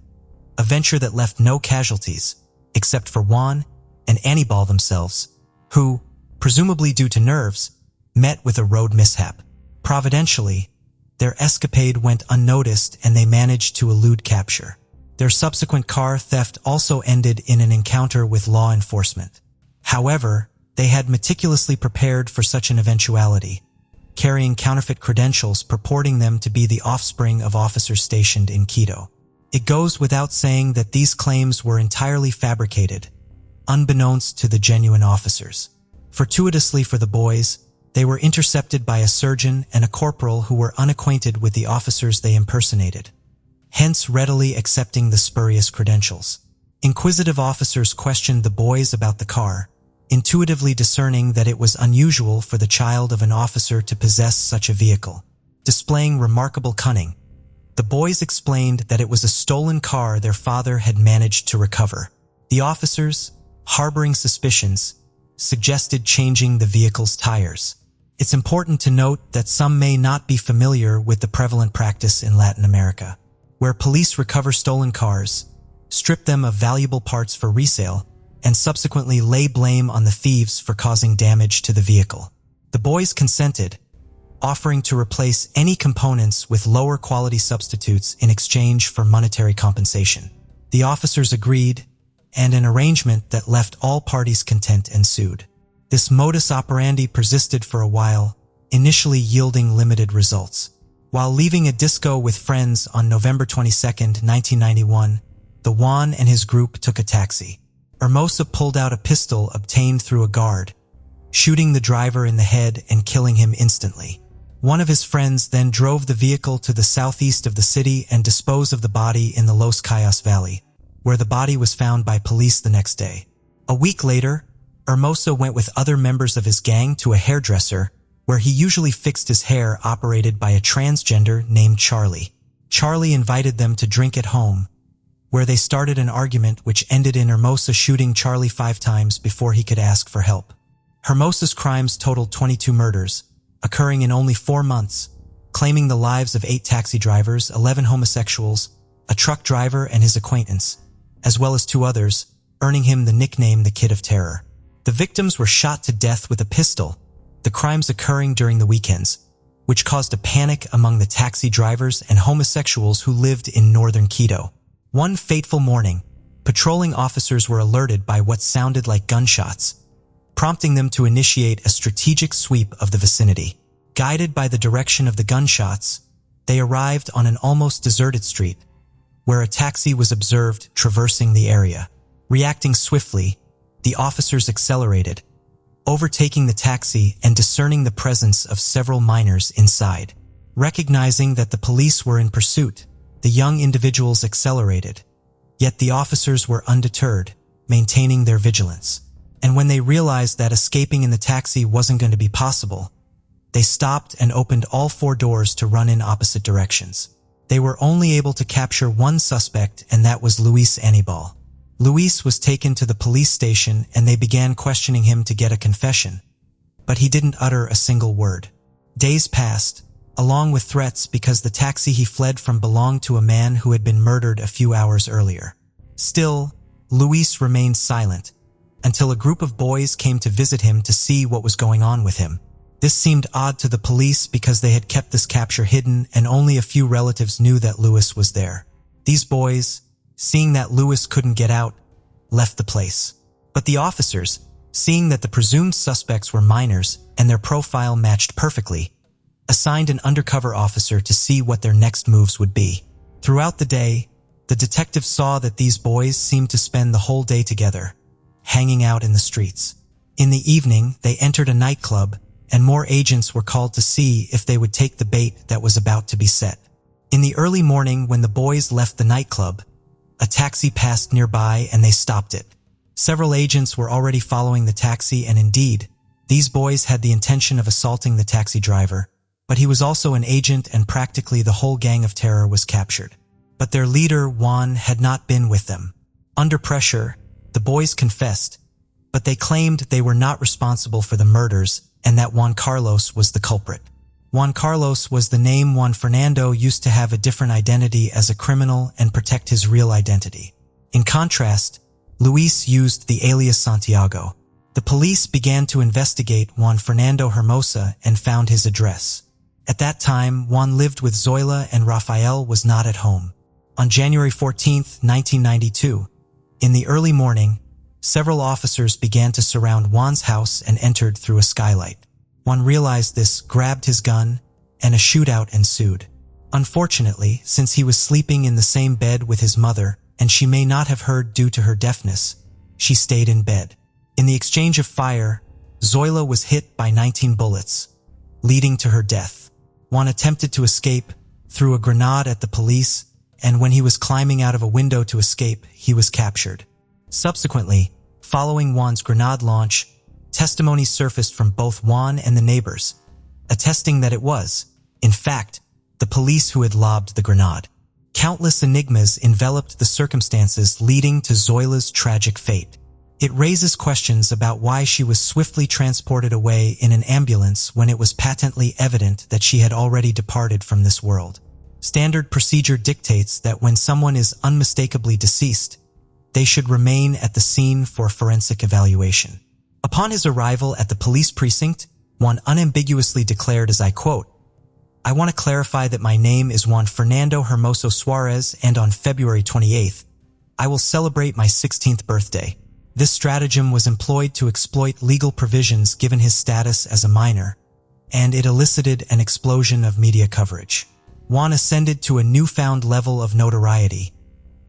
a venture that left no casualties, except for Juan and Anibal themselves, who, presumably due to nerves, met with a road mishap. Providentially, their escapade went unnoticed and they managed to elude capture. Their subsequent car theft also ended in an encounter with law enforcement. However, they had meticulously prepared for such an eventuality, carrying counterfeit credentials purporting them to be the offspring of officers stationed in Quito. It goes without saying that these claims were entirely fabricated, unbeknownst to the genuine officers. Fortuitously for the boys, they were intercepted by a surgeon and a corporal who were unacquainted with the officers they impersonated, hence readily accepting the spurious credentials. Inquisitive officers questioned the boys about the car, intuitively discerning that it was unusual for the child of an officer to possess such a vehicle. Displaying remarkable cunning, the boys explained that it was a stolen car their father had managed to recover. The officers, harboring suspicions, suggested changing the vehicle's tires. It's important to note that some may not be familiar with the prevalent practice in Latin America, where police recover stolen cars, strip them of valuable parts for resale, and subsequently lay blame on the thieves for causing damage to the vehicle. The boys consented, offering to replace any components with lower quality substitutes in exchange for monetary compensation. The officers agreed, and an arrangement that left all parties content ensued. This modus operandi persisted for a while, initially yielding limited results. While leaving a disco with friends on November 22, 1991, the Juan and his group took a taxi. Hermosa pulled out a pistol obtained through a guard, shooting the driver in the head and killing him instantly. One of his friends then drove the vehicle to the southeast of the city and disposed of the body in the Los Cayos Valley, where the body was found by police the next day. A week later, Hermosa went with other members of his gang to a hairdresser, where he usually fixed his hair, operated by a transgender named Charlie. Charlie invited them to drink at home, where they started an argument which ended in Hermosa shooting Charlie 5 times before he could ask for help. Hermosa's crimes totaled 22 murders, occurring in only 4 months, claiming the lives of 8 taxi drivers, 11 homosexuals, a truck driver and his acquaintance, as well as 2 others, earning him the nickname the Kid of Terror. The victims were shot to death with a pistol, the crimes occurring during the weekends, which caused a panic among the taxi drivers and homosexuals who lived in northern Quito. One fateful morning, patrolling officers were alerted by what sounded like gunshots, prompting them to initiate a strategic sweep of the vicinity. Guided by the direction of the gunshots, they arrived on an almost deserted street, where a taxi was observed traversing the area. Reacting swiftly, the officers accelerated, overtaking the taxi and discerning the presence of several minors inside. Recognizing that the police were in pursuit, the young individuals accelerated, yet the officers were undeterred, maintaining their vigilance. And when they realized that escaping in the taxi wasn't going to be possible, they stopped and opened all 4 doors to run in opposite directions. They were only able to capture one suspect, and that was Luis Anibal. Luis was taken to the police station and they began questioning him to get a confession, but he didn't utter a single word. Days passed, along with threats because the taxi he fled from belonged to a man who had been murdered a few hours earlier. Still, Luis remained silent, until a group of boys came to visit him to see what was going on with him. This seemed odd to the police because they had kept this capture hidden and only a few relatives knew that Luis was there. These boys, seeing that Luis couldn't get out, left the place. But the officers, seeing that the presumed suspects were minors and their profile matched perfectly, assigned an undercover officer to see what their next moves would be. Throughout the day, the detectives saw that these boys seemed to spend the whole day together, hanging out in the streets. In the evening, they entered a nightclub, and more agents were called to see if they would take the bait that was about to be set. In the early morning, when the boys left the nightclub, a taxi passed nearby and they stopped it. Several agents were already following the taxi, and indeed, these boys had the intention of assaulting the taxi driver, but he was also an agent and practically the whole gang of terror was captured. But their leader, Juan, had not been with them. Under pressure, the boys confessed, but they claimed they were not responsible for the murders and that Juan Carlos was the culprit. Juan Carlos was the name Juan Fernando used to have a different identity as a criminal and protect his real identity. In contrast, Luis used the alias Santiago. The police began to investigate Juan Fernando Hermosa and found his address. At that time, Juan lived with Zoila and Rafael was not at home. On January 14, 1992, in the early morning, several officers began to surround Juan's house and entered through a skylight. Juan realized this, grabbed his gun, and a shootout ensued. Unfortunately, since he was sleeping in the same bed with his mother, and she may not have heard due to her deafness, she stayed in bed. In the exchange of fire, Zoila was hit by 19 bullets, leading to her death. Juan attempted to escape, threw a grenade at the police, and when he was climbing out of a window to escape, he was captured. Subsequently, following Juan's grenade launch, testimony surfaced from both Juan and the neighbors, attesting that it was, in fact, the police who had lobbed the grenade. Countless enigmas enveloped the circumstances leading to Zoila's tragic fate. It raises questions about why she was swiftly transported away in an ambulance when it was patently evident that she had already departed from this world. Standard procedure dictates that when someone is unmistakably deceased, they should remain at the scene for forensic evaluation. Upon his arrival at the police precinct, Juan unambiguously declared, as I quote, "I want to clarify that my name is Juan Fernando Hermoso Suarez, and on February 28th, I will celebrate my 16th birthday." This stratagem was employed to exploit legal provisions given his status as a minor, and it elicited an explosion of media coverage. Juan ascended to a newfound level of notoriety,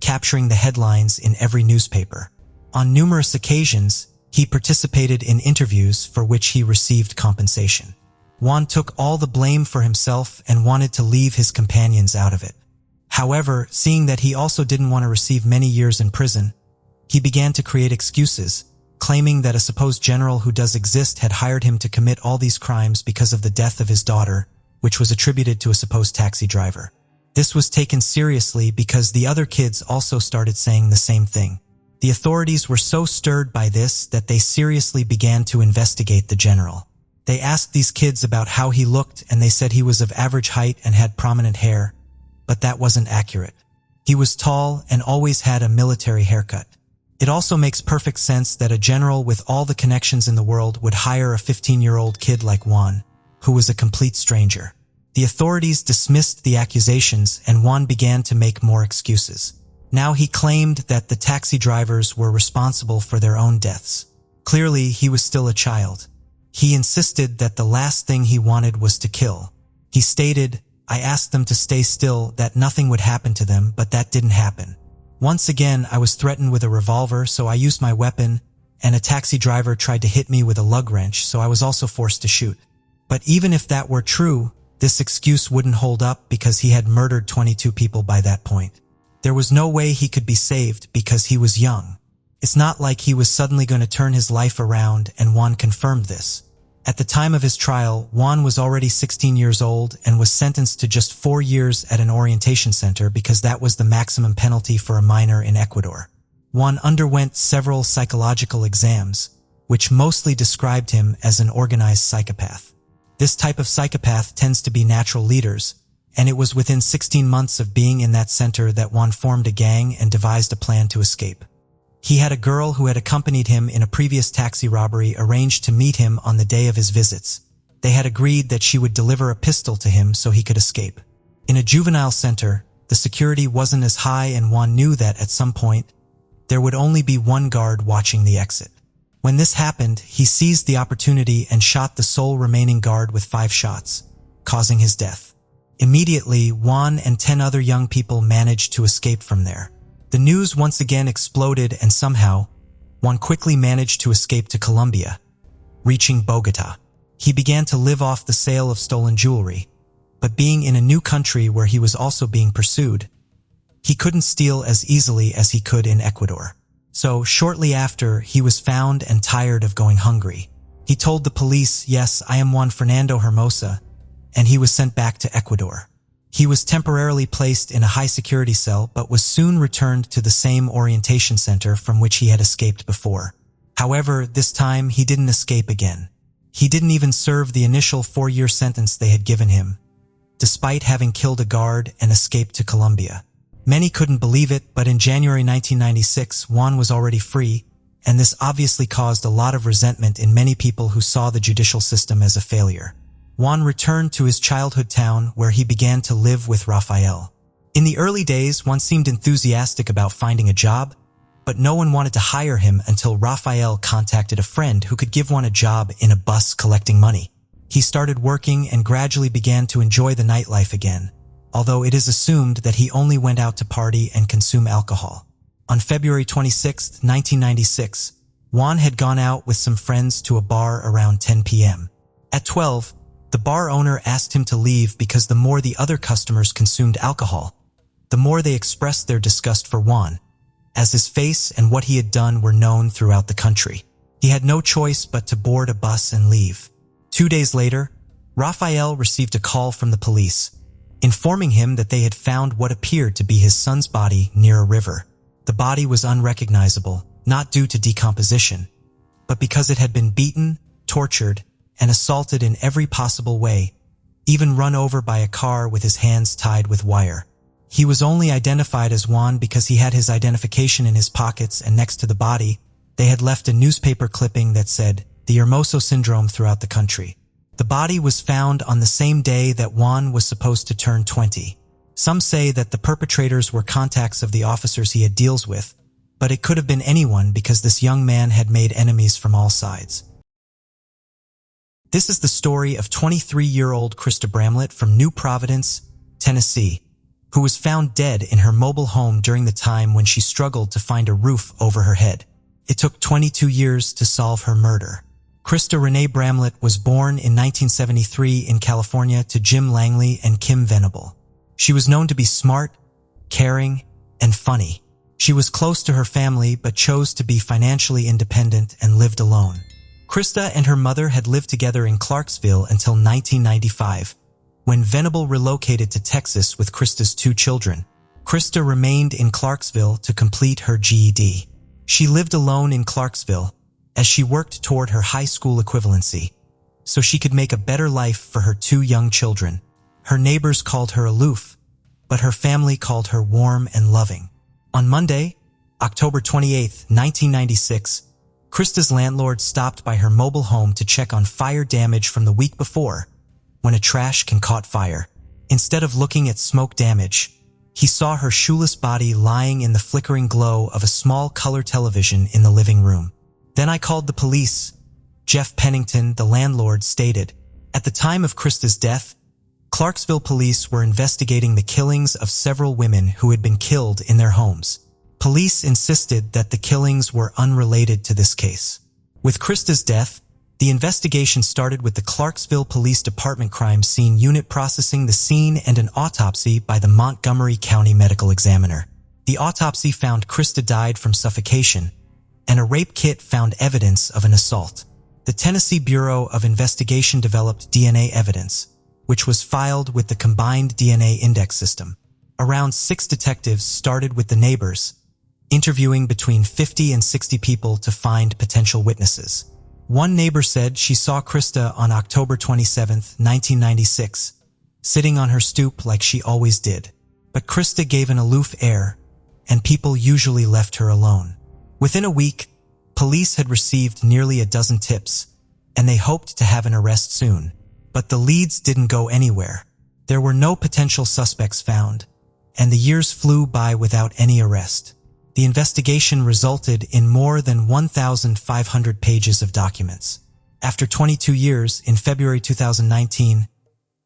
capturing the headlines in every newspaper. On numerous occasions, he participated in interviews for which he received compensation. Juan took all the blame for himself and wanted to leave his companions out of it. However, seeing that he also didn't want to receive many years in prison, he began to create excuses, claiming that a supposed general who does exist had hired him to commit all these crimes because of the death of his daughter, which was attributed to a supposed taxi driver. This was taken seriously because the other kids also started saying the same thing. The authorities were so stirred by this that they seriously began to investigate the general. They asked these kids about how he looked and they said he was of average height and had prominent hair, but that wasn't accurate. He was tall and always had a military haircut. It also makes perfect sense that a general with all the connections in the world would hire a 15-year-old kid like Juan, who was a complete stranger. The authorities dismissed the accusations and Juan began to make more excuses. Now he claimed that the taxi drivers were responsible for their own deaths. Clearly, he was still a child. He insisted that the last thing he wanted was to kill. He stated, "I asked them to stay still, that nothing would happen to them, but that didn't happen. Once again, I was threatened with a revolver, so I used my weapon, and a taxi driver tried to hit me with a lug wrench, so I was also forced to shoot." But even if that were true, this excuse wouldn't hold up because he had murdered 22 people by that point. There was no way he could be saved because he was young. It's not like he was suddenly going to turn his life around, and Juan confirmed this. At the time of his trial, Juan was already 16 years old and was sentenced to just 4 years at an orientation center because that was the maximum penalty for a minor in Ecuador. Juan underwent several psychological exams, which mostly described him as an organized psychopath. This type of psychopath tends to be natural leaders, and it was within 16 months of being in that center that Juan formed a gang and devised a plan to escape. He had a girl who had accompanied him in a previous taxi robbery arranged to meet him on the day of his visits. They had agreed that she would deliver a pistol to him so he could escape. In a juvenile center, the security wasn't as high, and Juan knew that at some point, there would only be one guard watching the exit. When this happened, he seized the opportunity and shot the sole remaining guard with 5 shots, causing his death. Immediately, Juan and 10 other young people managed to escape from there. The news once again exploded, and somehow, Juan quickly managed to escape to Colombia, reaching Bogota. He began to live off the sale of stolen jewelry, but being in a new country where he was also being pursued, he couldn't steal as easily as he could in Ecuador. So, shortly after, he was found and tired of going hungry. He told the police, "Yes, I am Juan Fernando Hermosa," and he was sent back to Ecuador. He was temporarily placed in a high-security cell, but was soon returned to the same orientation center from which he had escaped before. However, this time he didn't escape again. He didn't even serve the initial 4-year sentence they had given him, despite having killed a guard and escaped to Colombia. Many couldn't believe it, but in January 1996, Juan was already free, and this obviously caused a lot of resentment in many people who saw the judicial system as a failure. Juan returned to his childhood town where he began to live with Rafael. In the early days, Juan seemed enthusiastic about finding a job, but no one wanted to hire him until Rafael contacted a friend who could give Juan a job in a bus collecting money. He started working and gradually began to enjoy the nightlife again, although it is assumed that he only went out to party and consume alcohol. On February 26, 1996, Juan had gone out with some friends to a bar around 10 p.m. At 12, the bar owner asked him to leave because the more the other customers consumed alcohol, the more they expressed their disgust for Juan, as his face and what he had done were known throughout the country. He had no choice but to board a bus and leave. 2 days later, Rafael received a call from the police, informing him that they had found what appeared to be his son's body near a river. The body was unrecognizable, not due to decomposition, but because it had been beaten, tortured, and assaulted in every possible way, even run over by a car with his hands tied with wire. He was only identified as Juan because he had his identification in his pockets, and next to the body, they had left a newspaper clipping that said, "The Hermoso Syndrome throughout the country." The body was found on the same day that Juan was supposed to turn 20. Some say that the perpetrators were contacts of the officers he had deals with, but it could have been anyone because this young man had made enemies from all sides. This is the story of 23-year-old Krista Bramlett from New Providence, Tennessee, who was found dead in her mobile home during the time when she struggled to find a roof over her head. It took 22 years to solve her murder. Krista Renee Bramlett was born in 1973 in California to Jim Langley and Kim Venable. She was known to be smart, caring, and funny. She was close to her family but chose to be financially independent and lived alone. Krista and her mother had lived together in Clarksville until 1995, when Venable relocated to Texas with Krista's 2 children. Krista remained in Clarksville to complete her GED. She lived alone in Clarksville as she worked toward her high school equivalency, so she could make a better life for her 2 young children. Her neighbors called her aloof, but her family called her warm and loving. On Monday, October 28, 1996, Krista's landlord stopped by her mobile home to check on fire damage from the week before, when a trash can caught fire. Instead of looking at smoke damage, he saw her shoeless body lying in the flickering glow of a small color television in the living room. "Then I called the police," Jeff Pennington, the landlord, stated. At the time of Krista's death, Clarksville police were investigating the killings of several women who had been killed in their homes. Police insisted that the killings were unrelated to this case. With Krista's death, the investigation started with the Clarksville Police Department Crime Scene Unit processing the scene and an autopsy by the Montgomery County Medical Examiner. The autopsy found Krista died from suffocation, and a rape kit found evidence of an assault. The Tennessee Bureau of Investigation developed DNA evidence, which was filed with the Combined DNA Index System. Around 6 detectives started with the neighbors, interviewing between 50 and 60 people to find potential witnesses. One neighbor said she saw Krista on October 27, 1996, sitting on her stoop like she always did. But Krista gave an aloof air, and people usually left her alone. Within a week, police had received nearly a dozen tips, and they hoped to have an arrest soon. But the leads didn't go anywhere. There were no potential suspects found, and the years flew by without any arrest. The investigation resulted in more than 1,500 pages of documents. After 22 years, in February 2019,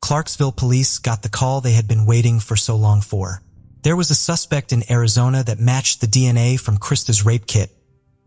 Clarksville police got the call they had been waiting for so long for. There was a suspect in Arizona that matched the DNA from Krista's rape kit,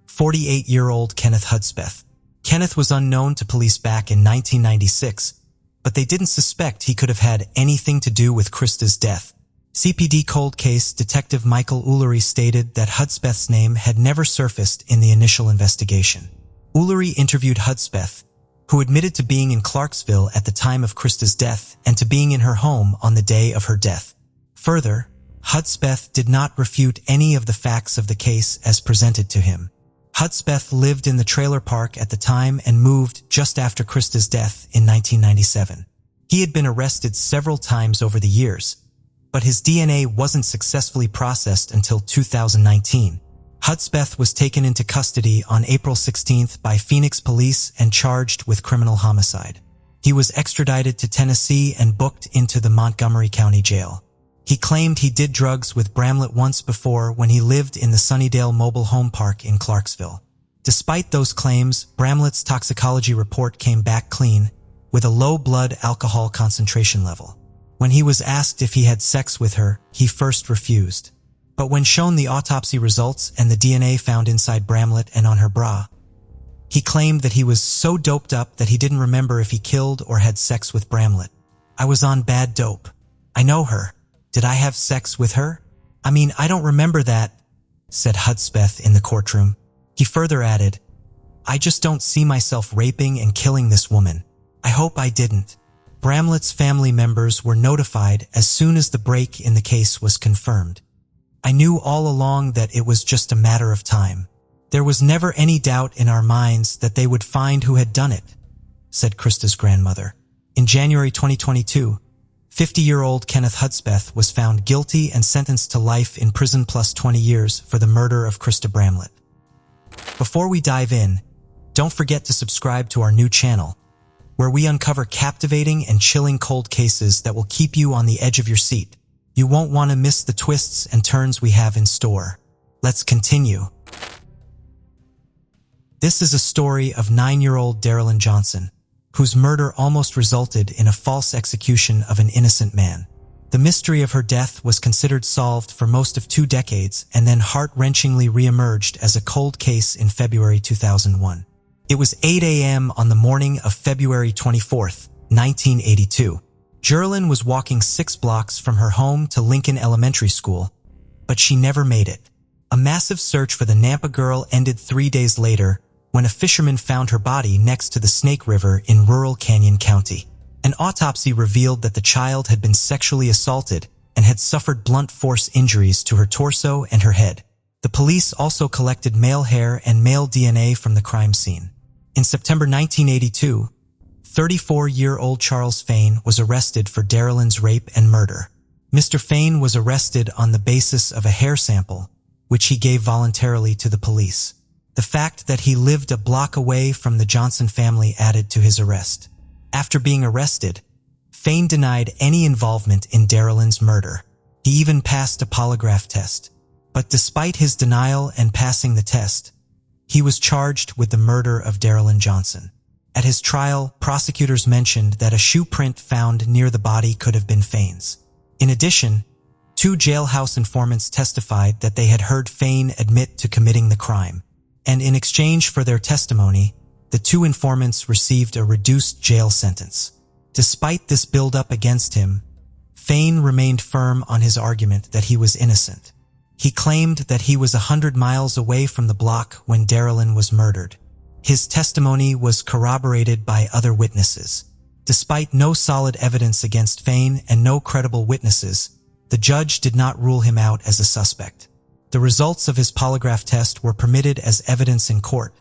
48-year-old Kenneth Hudspeth. Kenneth was unknown to police back in 1996, but they didn't suspect he could have had anything to do with Krista's death. CPD cold case detective Michael Ullery stated that Hudspeth's name had never surfaced in the initial investigation. Ullery interviewed Hudspeth, who admitted to being in Clarksville at the time of Krista's death and to being in her home on the day of her death. Further, Hudspeth did not refute any of the facts of the case as presented to him. Hudspeth lived in the trailer park at the time and moved just after Krista's death in 1997. He had been arrested several times over the years, but his DNA wasn't successfully processed until 2019. Hudspeth was taken into custody on April 16th by Phoenix police and charged with criminal homicide. He was extradited to Tennessee and booked into the Montgomery County Jail. He claimed he did drugs with Bramlett once before when he lived in the Sunnydale Mobile Home Park in Clarksville. Despite those claims, Bramlett's toxicology report came back clean, with a low blood alcohol concentration level. When he was asked if he had sex with her, he first refused. But when shown the autopsy results and the DNA found inside Bramlett and on her bra, he claimed that he was so doped up that he didn't remember if he killed or had sex with Bramlett. "I was on bad dope. I know her. Did I have sex with her? I mean, I don't remember that," said Hudspeth in the courtroom. He further added, "I just don't see myself raping and killing this woman. I hope I didn't." Bramlett's family members were notified as soon as the break in the case was confirmed. "I knew all along that it was just a matter of time. There was never any doubt in our minds that they would find who had done it," said Krista's grandmother. In January 2022, 50-year-old Kenneth Hudspeth was found guilty and sentenced to life in prison plus 20 years for the murder of Krista Bramlett. Before we dive in, don't forget to subscribe to our new channel, where we uncover captivating and chilling cold cases that will keep you on the edge of your seat. You won't want to miss the twists and turns we have in store. Let's continue. This is a story of 9-year-old Darilyn Johnson, whose murder almost resulted in a false execution of an innocent man. The mystery of her death was considered solved for most of 2 decades and then heart-wrenchingly re-emerged as a cold case in February 2001. It was 8 a.m. on the morning of February 24, 1982. Darilyn was walking 6 blocks from her home to Lincoln Elementary School, but she never made it. A massive search for the Nampa girl ended 3 days later when a fisherman found her body next to the Snake River in rural Canyon County. An autopsy revealed that the child had been sexually assaulted and had suffered blunt force injuries to her torso and her head. The police also collected male hair and male DNA from the crime scene. In September 1982, 34-year-old Charles Fain was arrested for Darilyn's rape and murder. Mr. Fain was arrested on the basis of a hair sample, which he gave voluntarily to the police. The fact that he lived a block away from the Johnson family added to his arrest. After being arrested, Fain denied any involvement in Darilyn's murder. He even passed a polygraph test. But despite his denial and passing the test, he was charged with the murder of Darilyn Johnson. At his trial, prosecutors mentioned that a shoe print found near the body could have been Fain's. In addition, 2 jailhouse informants testified that they had heard Fain admit to committing the crime, and in exchange for their testimony, the 2 informants received a reduced jail sentence. Despite this build-up against him, Fain remained firm on his argument that he was innocent. He claimed that he was 100 miles away from the block when Darilyn was murdered. His testimony was corroborated by other witnesses. Despite no solid evidence against Fain and no credible witnesses, the judge did not rule him out as a suspect. The results of his polygraph test were permitted as evidence in court,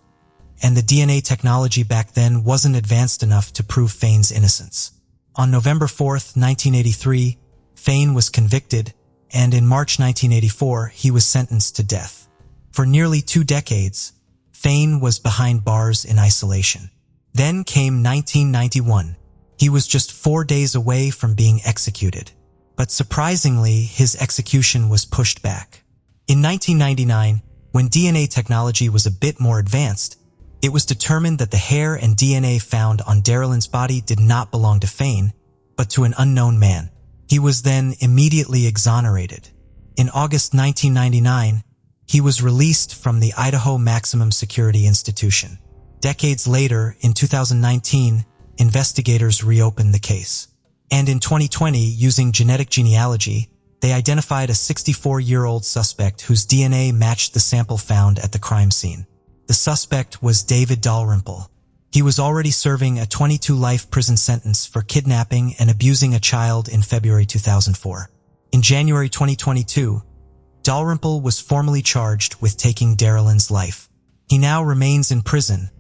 and the DNA technology back then wasn't advanced enough to prove Fain's innocence. On November 4, 1983, Fain was convicted, and in March 1984, he was sentenced to death. For nearly 2 decades, Fain was behind bars in isolation. Then came 1991. He was just 4 days away from being executed. But surprisingly, his execution was pushed back. In 1999, when DNA technology was a bit more advanced, it was determined that the hair and DNA found on Darylyn's body did not belong to Fain, but to an unknown man. He was then immediately exonerated. In August 1999, he was released from the Idaho Maximum Security Institution. Decades later, in 2019, investigators reopened the case. And in 2020, using genetic genealogy, they identified a 64-year-old suspect whose DNA matched the sample found at the crime scene. The suspect was David Dalrymple. He was already serving a 22-life prison sentence for kidnapping and abusing a child in February 2004. In January 2022, Dalrymple was formally charged with taking Darylyn's life. He now remains in prison,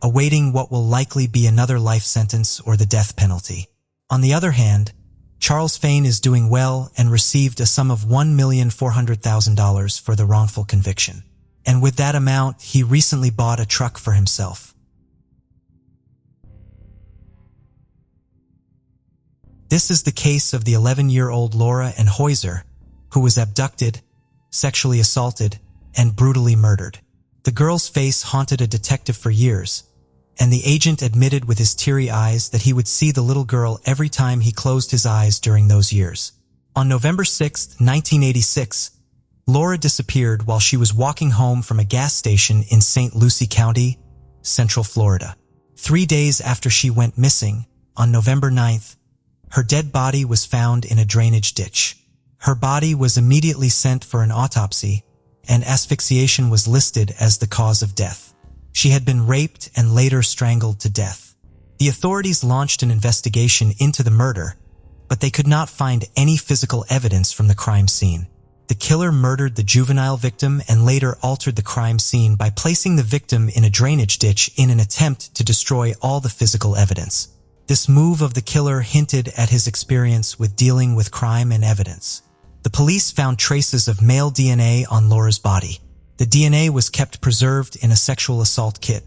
awaiting what will likely be another life sentence or the death penalty. On the other hand, Charles Fain is doing well and received a sum of $1,400,000 for the wrongful conviction. And with that amount, he recently bought a truck for himself. This is the case of the 11-year-old Laura Ann Heuser, who was abducted, sexually assaulted, and brutally murdered. The girl's face haunted a detective for years, and the agent admitted with his teary eyes that he would see the little girl every time he closed his eyes during those years. On November 6, 1986, Laura disappeared while she was walking home from a gas station in St. Lucie County, Central Florida. 3 days after she went missing, on November 9th, her dead body was found in a drainage ditch. Her body was immediately sent for an autopsy, and asphyxiation was listed as the cause of death. She had been raped and later strangled to death. The authorities launched an investigation into the murder, but they could not find any physical evidence from the crime scene. The killer murdered the juvenile victim and later altered the crime scene by placing the victim in a drainage ditch in an attempt to destroy all the physical evidence. This move of the killer hinted at his experience with dealing with crime and evidence. The police found traces of male DNA on Laura's body. The DNA was kept preserved in a sexual assault kit,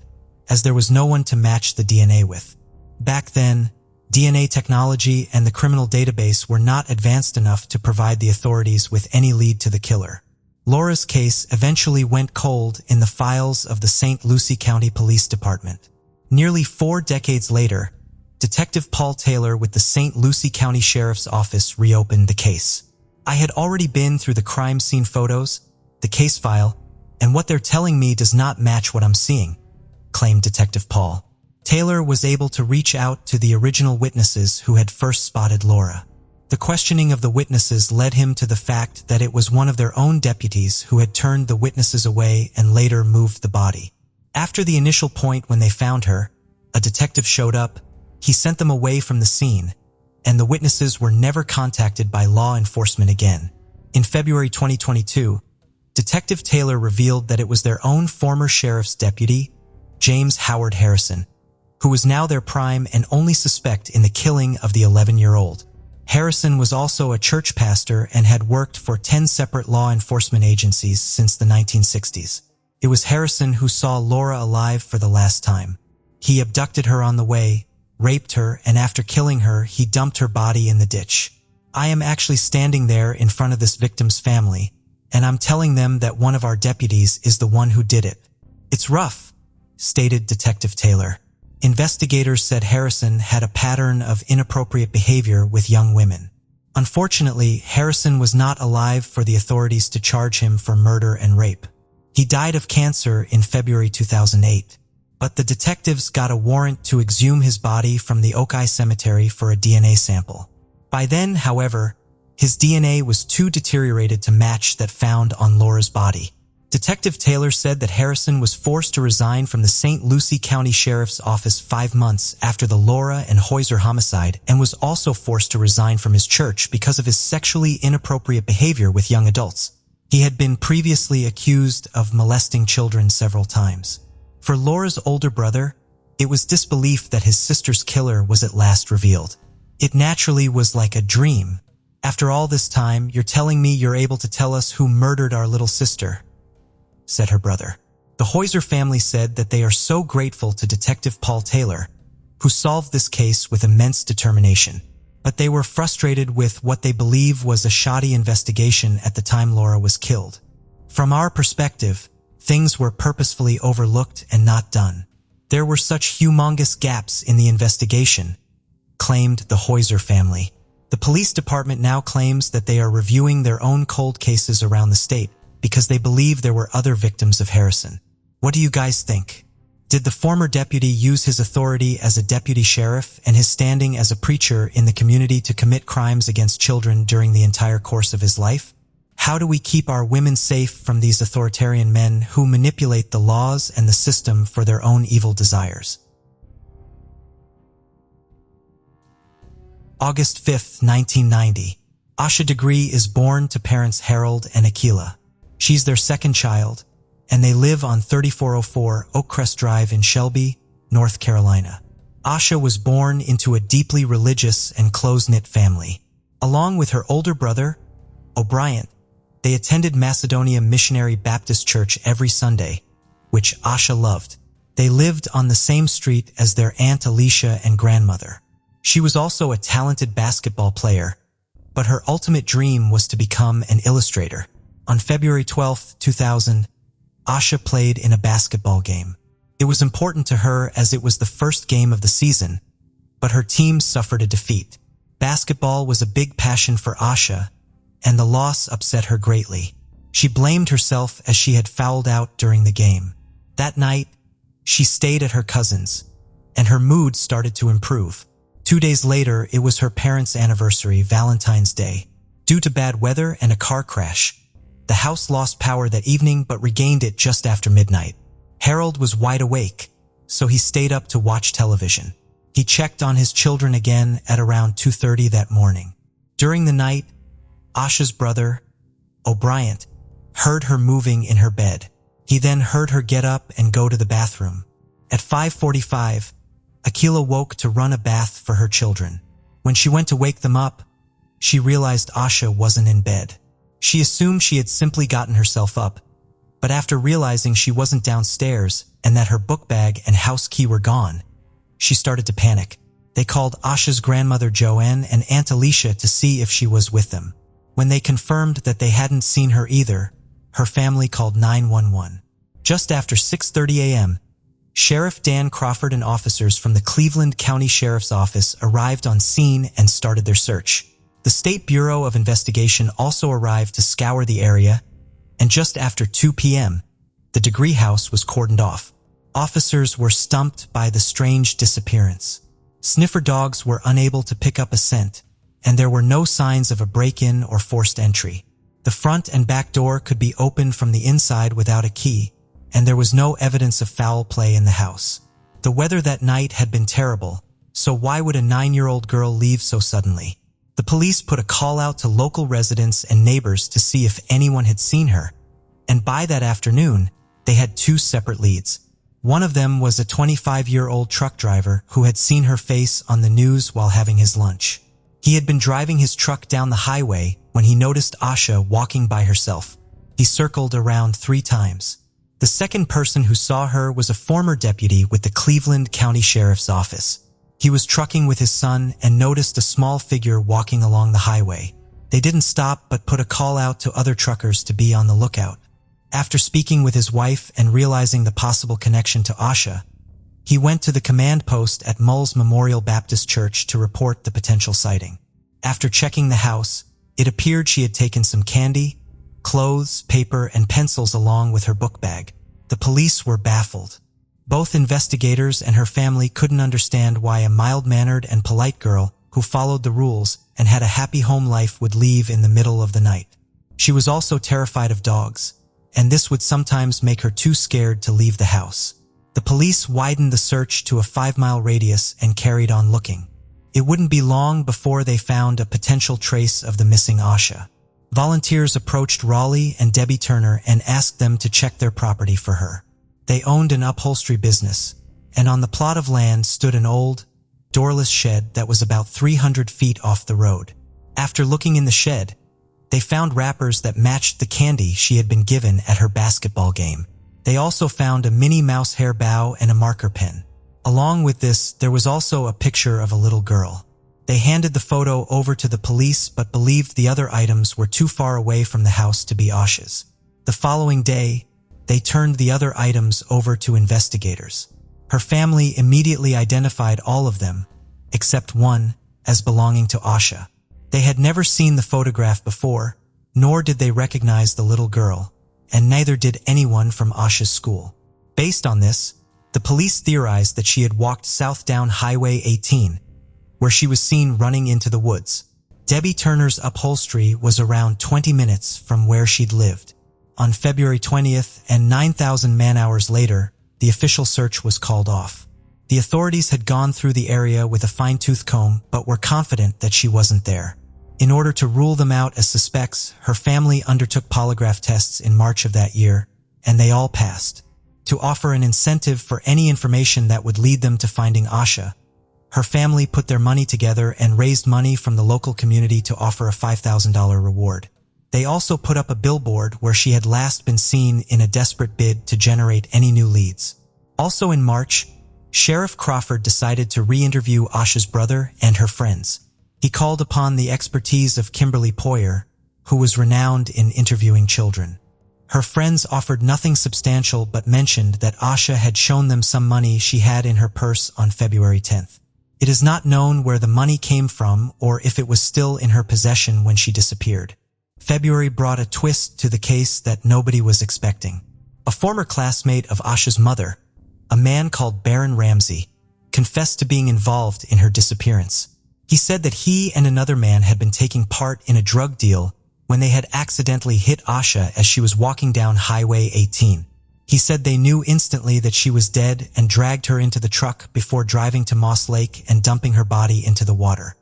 as there was no one to match the DNA with. Back then, DNA technology and the criminal database were not advanced enough to provide the authorities with any lead to the killer. Laura's case eventually went cold in the files of the St. Lucie County Police Department. Nearly 4 decades later, Detective Paul Taylor with the St. Lucie County Sheriff's Office reopened the case. I had already been through the crime scene photos, the case file, and what they're telling me does not match what I'm seeing, claimed Detective Paul. Taylor was able to reach out to the original witnesses who had first spotted Laura. The questioning of the witnesses led him to the fact that it was one of their own deputies who had turned the witnesses away and later moved the body. After the initial point when they found her, a detective showed up. He sent them away from the scene, and the witnesses were never contacted by law enforcement again. In February 2022, Detective Taylor revealed that it was their own former sheriff's deputy, James Howard Harrison, who was now their prime and only suspect in the killing of the 11-year-old. Harrison was also a church pastor and had worked for 10 separate law enforcement agencies since the 1960s. It was Harrison who saw Laura alive for the last time. He abducted her on the way, raped her, and after killing her, he dumped her body in the ditch. I am actually standing there in front of this victim's family, and I'm telling them that one of our deputies is the one who did it. It's rough, stated Detective Taylor. Investigators said Harrison had a pattern of inappropriate behavior with young women. Unfortunately, Harrison was not alive for the authorities to charge him for murder and rape. He died of cancer in February 2008, but the detectives got a warrant to exhume his body from the Oakeye Cemetery for a DNA sample. By then, however, his DNA was too deteriorated to match that found on Laura's body. Detective Taylor said that Harrison was forced to resign from the St. Lucie County Sheriff's Office 5 months after the Laura Ann Heuser homicide and was also forced to resign from his church because of his sexually inappropriate behavior with young adults. He had been previously accused of molesting children several times. For Laura's older brother, it was disbelief that his sister's killer was at last revealed. It naturally was like a dream. "After all this time, you're telling me you're able to tell us who murdered our little sister," said her brother. The Hoyser family said that they are so grateful to Detective Paul Taylor, who solved this case with immense determination. But they were frustrated with what they believe was a shoddy investigation at the time Laura was killed. "From our perspective, things were purposefully overlooked and not done. There were such humongous gaps in the investigation," claimed the Hoyser family. The police department now claims that they are reviewing their own cold cases around the state because they believe there were other victims of Harrison. What do you guys think? Did the former deputy use his authority as a deputy sheriff and his standing as a preacher in the community to commit crimes against children during the entire course of his life? How do we keep our women safe from these authoritarian men who manipulate the laws and the system for their own evil desires? August 5th, 1990. Asha Degree is born to parents Harold and Akila. She's their second child, and they live on 3404 Oakcrest Drive in Shelby, North Carolina. Asha was born into a deeply religious and close-knit family. Along with her older brother, O'Brien, they attended Macedonia Missionary Baptist Church every Sunday, which Asha loved. They lived on the same street as their Aunt Alicia and grandmother. She was also a talented basketball player, but her ultimate dream was to become an illustrator. On February 12, 2000, Asha played in a basketball game. It was important to her as it was the first game of the season, but her team suffered a defeat. Basketball was a big passion for Asha, and the loss upset her greatly. She blamed herself as she had fouled out during the game. That night, she stayed at her cousin's, and her mood started to improve. 2 days later, it was her parents' anniversary, Valentine's Day. Due to bad weather and a car crash, the house lost power that evening but regained it just after midnight. Harold was wide awake, so he stayed up to watch television. He checked on his children again at around 2:30 that morning. During the night, Asha's brother, O'Brien, heard her moving in her bed. He then heard her get up and go to the bathroom. At 5:45, Akila woke to run a bath for her children. When she went to wake them up, she realized Asha wasn't in bed. She assumed she had simply gotten herself up, but after realizing she wasn't downstairs and that her book bag and house key were gone, she started to panic. They called Asha's grandmother Joanne and Aunt Alicia to see if she was with them. When they confirmed that they hadn't seen her either, her family called 911. Just after 6:30 a.m., Sheriff Dan Crawford and officers from the Cleveland County Sheriff's Office arrived on scene and started their search. The State Bureau of Investigation also arrived to scour the area, and just after 2 p.m., the Degree house was cordoned off. Officers were stumped by the strange disappearance. Sniffer dogs were unable to pick up a scent, and there were no signs of a break-in or forced entry. The front and back door could be opened from the inside without a key, and there was no evidence of foul play in the house. The weather that night had been terrible, so why would a 9-year-old girl leave so suddenly? The police put a call out to local residents and neighbors to see if anyone had seen her, and by that afternoon, they had 2 separate leads. One of them was a 25-year-old truck driver who had seen her face on the news while having his lunch. He had been driving his truck down the highway when he noticed Asha walking by herself. He circled around 3 times. The second person who saw her was a former deputy with the Cleveland County Sheriff's Office. He was trucking with his son and noticed a small figure walking along the highway. They didn't stop but put a call out to other truckers to be on the lookout. After speaking with his wife and realizing the possible connection to Asha, he went to the command post at Mulls Memorial Baptist Church to report the potential sighting. After checking the house, it appeared she had taken some candy, clothes, paper, and pencils along with her book bag. The police were baffled. Both investigators and her family couldn't understand why a mild-mannered and polite girl who followed the rules and had a happy home life would leave in the middle of the night. She was also terrified of dogs, and this would sometimes make her too scared to leave the house. The police widened the search to a 5-mile radius and carried on looking. It wouldn't be long before they found a potential trace of the missing Asha. Volunteers approached Raleigh and Debbie Turner and asked them to check their property for her. They owned an upholstery business, and on the plot of land stood an old, doorless shed that was about 300 feet off the road. After looking in the shed, they found wrappers that matched the candy she had been given at her basketball game. They also found a Minnie Mouse hair bow and a marker pen. Along with this, there was also a picture of a little girl. They handed the photo over to the police but believed the other items were too far away from the house to be Asha's. The following day, they turned the other items over to investigators. Her family immediately identified all of them, except one, as belonging to Asha. They had never seen the photograph before, nor did they recognize the little girl, and neither did anyone from Asha's school. Based on this, the police theorized that she had walked south down Highway 18, where she was seen running into the woods. Debbie Turner's upholstery was around 20 minutes from where she'd lived. On February 20th and 9,000 man-hours later, the official search was called off. The authorities had gone through the area with a fine-tooth comb but were confident that she wasn't there. In order to rule them out as suspects, her family undertook polygraph tests in March of that year, and they all passed. To offer an incentive for any information that would lead them to finding Asha, her family put their money together and raised money from the local community to offer a $5,000 reward. They also put up a billboard where she had last been seen in a desperate bid to generate any new leads. Also in March, Sheriff Crawford decided to re-interview Asha's brother and her friends. He called upon the expertise of Kimberly Poyer, who was renowned in interviewing children. Her friends offered nothing substantial but mentioned that Asha had shown them some money she had in her purse on February 10th. It is not known where the money came from or if it was still in her possession when she disappeared. February brought a twist to the case that nobody was expecting. A former classmate of Asha's mother, a man called Baron Ramsey, confessed to being involved in her disappearance. He said that he and another man had been taking part in a drug deal when they had accidentally hit Asha as she was walking down Highway 18. He said they knew instantly that she was dead and dragged her into the truck before driving to Moss Lake and dumping her body into the water.